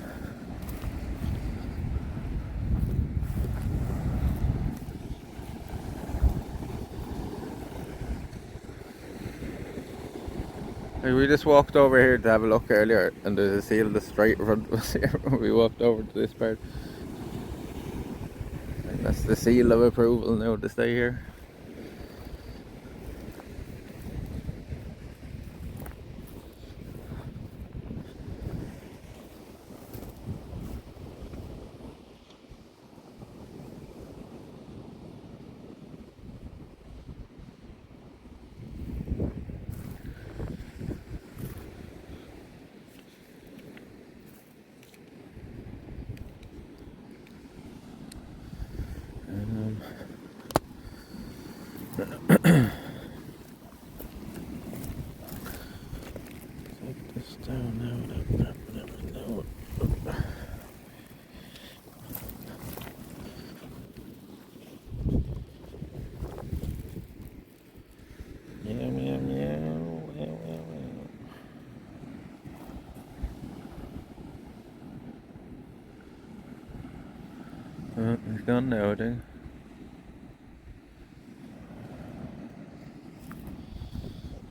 We just walked over here to have a look earlier, and there's a seal just straight in front of us here when we walked over to this part. And that's the seal of approval now to stay here. He's gone now, I think.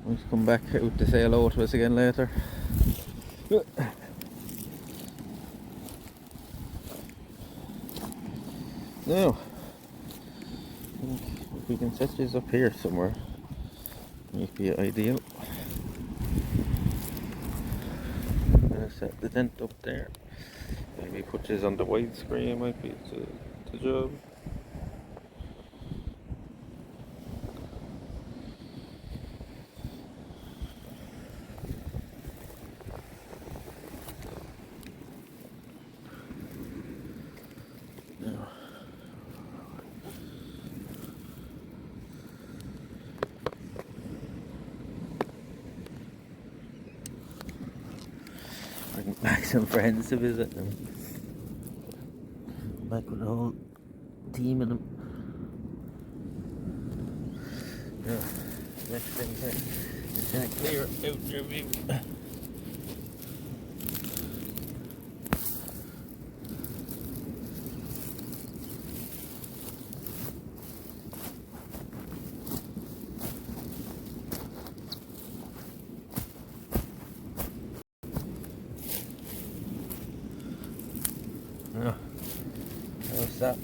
We'll come back out to say hello to us again later. Now, I think if we can set this up here somewhere, might be ideal. I'm gonna set the tent up there. Maybe put this on the widescreen might be the job. Now, bring back some friends to visit them. Back with the whole team of them. Yeah, next thing is to clear out your view. Yeah, how's that?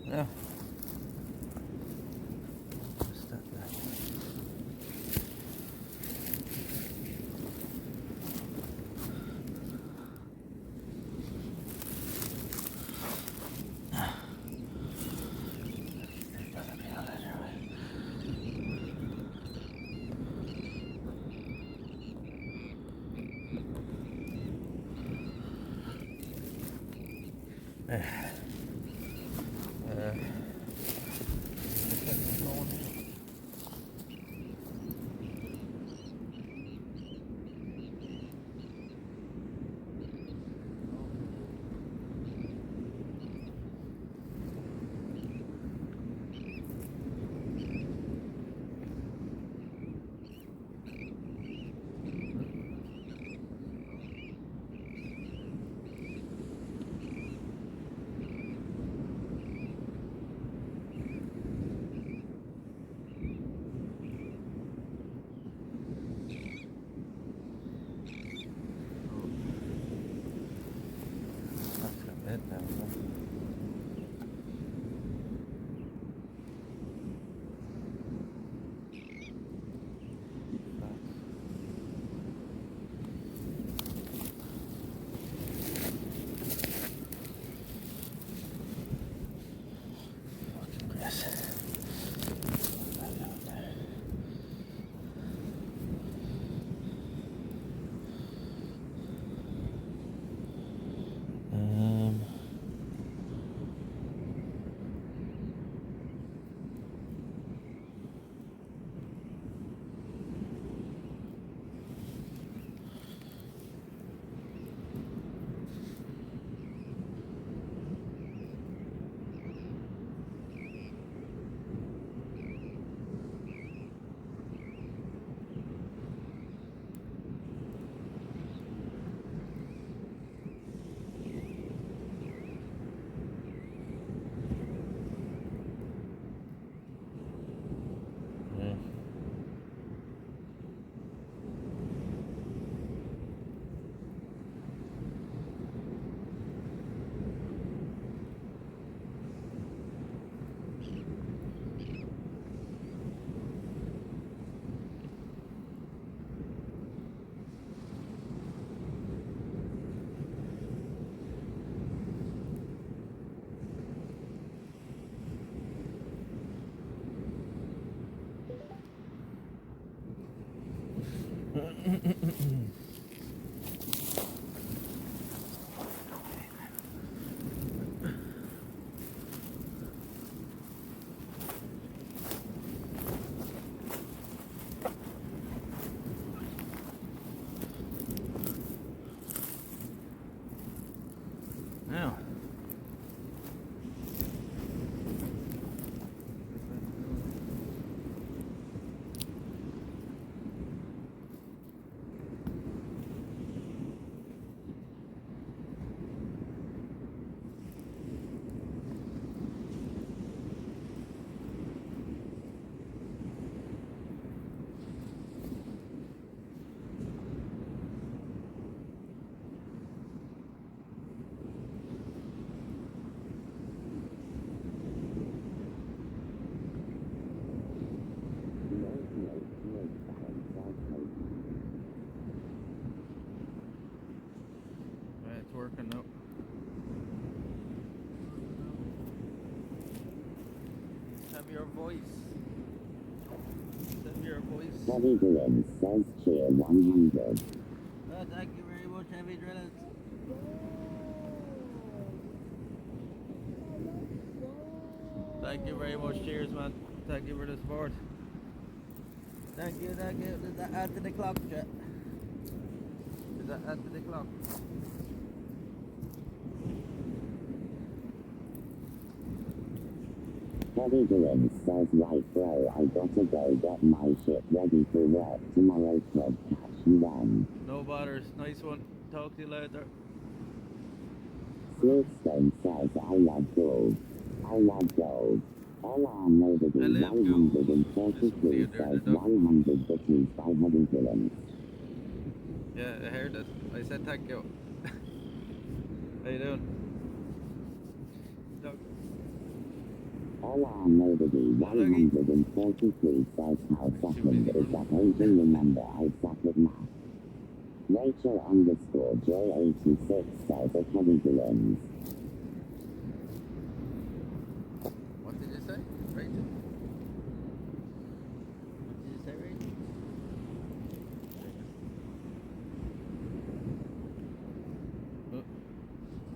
Yeah. What's that there? Yeah. Right, it's working now. Have your voice. Have your voice. Heavy Drillings says cheer 100. Oh, thank you very much, Heavy Drillings. Thank you very much. Cheers, man. Thank you for the support. Thank you, thank you. Is that after the clock, chat? Is that after the clock? Heavy Drillings says right bro, I gotta go get my shit ready for work tomorrow. Club catch you then. No bothers. Nice one. Talk to you later. Smoothstone says I love gold. I love gold. LR Nobody 143 says 100 bitches by Heavy Drillings. Yeah, I heard it. I said thank you. How you doing? Doug. LR Nobody 143 says how second is that Asian remember I suck at math. Rachel underscore J86 says a Heavy Drillings. What did you say, Rachel? What did you say, Rachel?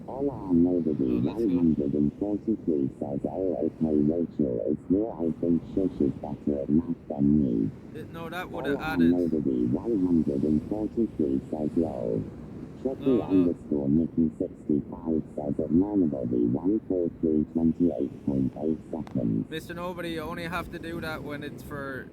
LR Nobody 143 says, oh okay Rachel, it's here I think Shush is better at math than me. No, that would have LR added. Nobody 143 says lol. Tricky underscore Nikki 65 says at Nobody 143 28.8 seconds. Mr. Nobody, you only have to do that when it's for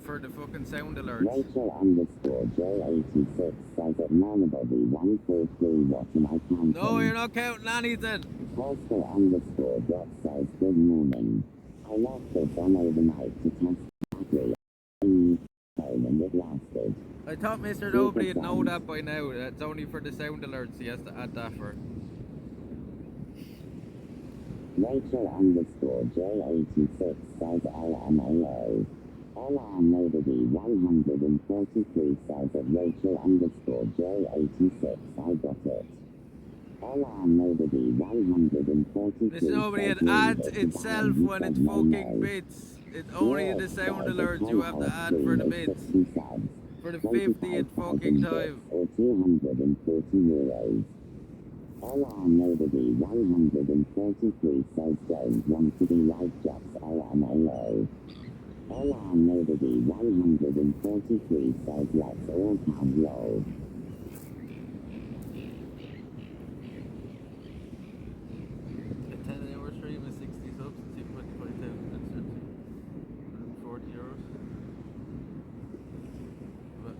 the fucking sound alerts. Rachel underscore J86 says at Nobody 143 what am I counting? No, you're not counting anything. Postal underscore dot says good morning. I left this on overnight to test battery and it lasted. I thought Mr. Nobody would know that by now. That's only for the sound alerts. He has to add that for. Rachel underscore J86 says LMAO. LR Nobody 143 says at Rachel underscore J86 I got it. LR Nobody 143 Mr. Nobody, it adds itself when it's fucking bits. It's only the sound alerts you have to add for the bits. For the 50th fucking time. Or 240 euros. LR Nobody 143 says don't want to be like Jack's LMAO. LR Nobody 143 says let's all count low. A 10-hour stream is 60 subs, 25,000, that's 140 euros. But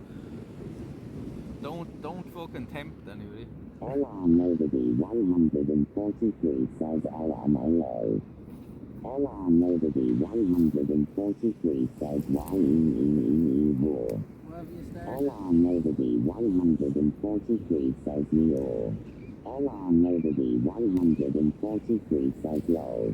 don't fucking tempt anybody. LR Nobody 143 says LMAO. LR Nobody 143 says war. LR Nobody 143 says Leo. LR Nobody 143 says low.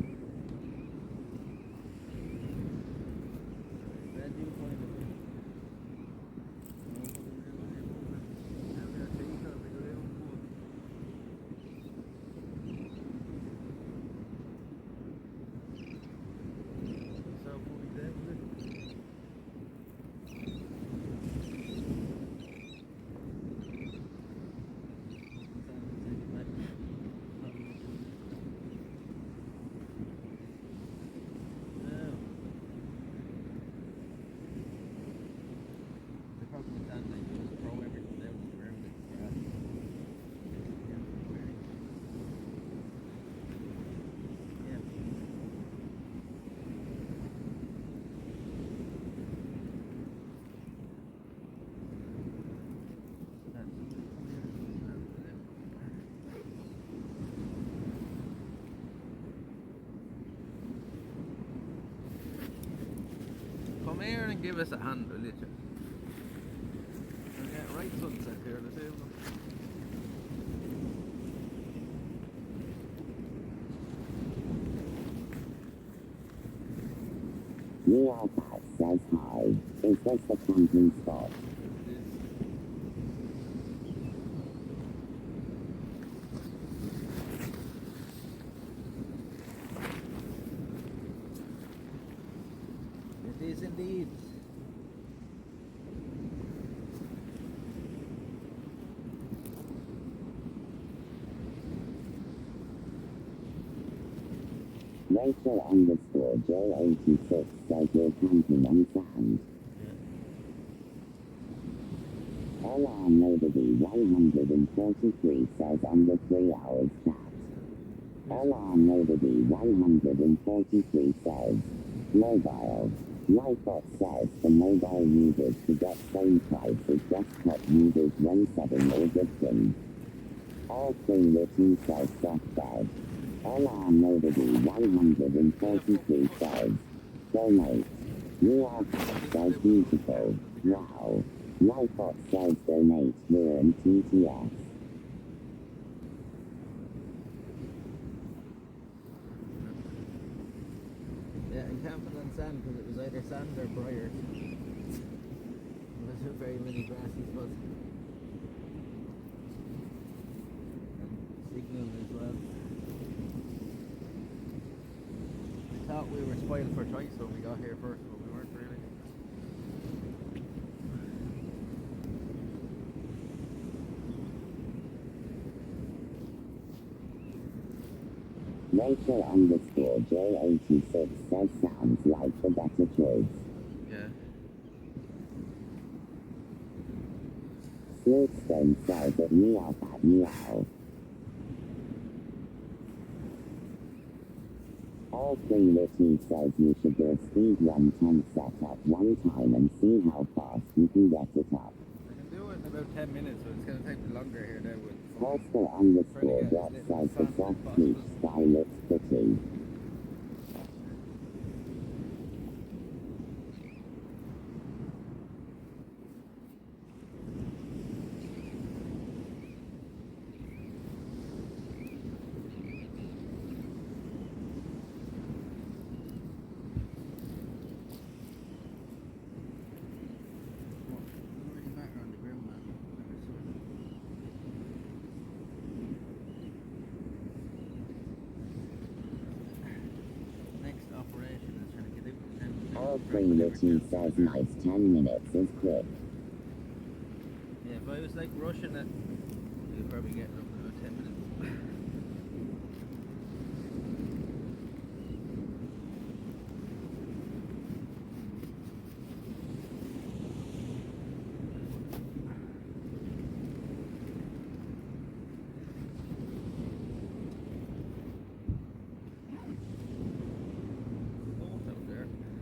Come here and give us a hand, will you? We'll get right sunset here this evening. New York says hi. Is this the camping spot? It is indeed. Rachel underscore J86 says you're camping on sand. LR Nobody 143 says under 3 hours chat. LR Nobody 143 says mobile. Lifebot says for mobile users to get same price as desktop users when setting or gifting. All three written says soft bed. LR Nobody 143 says donate. You are says beautiful. Wow. Lifebot says donate here in TTS. Yeah, and camping on sand because it was either sand or briars. There wasn't very many grassy spots. And signal as well. I thought we were spoiled for choice when we got here first, but we weren't really. Rachel underscore J86 says sounds like the better choice. Yeah. Sleuthstone says that meow at meow. All three written says you should do a speed run tent setup one time and see how fast you can get it up. I can do it in about 10 minutes, but it's going to take longer here now with Foster underscore dot says the soft peach sky looks pretty. All three written says nice 10 minutes is quick. Yeah, if I was like rushing it, you'd probably get it up in about 10 minutes.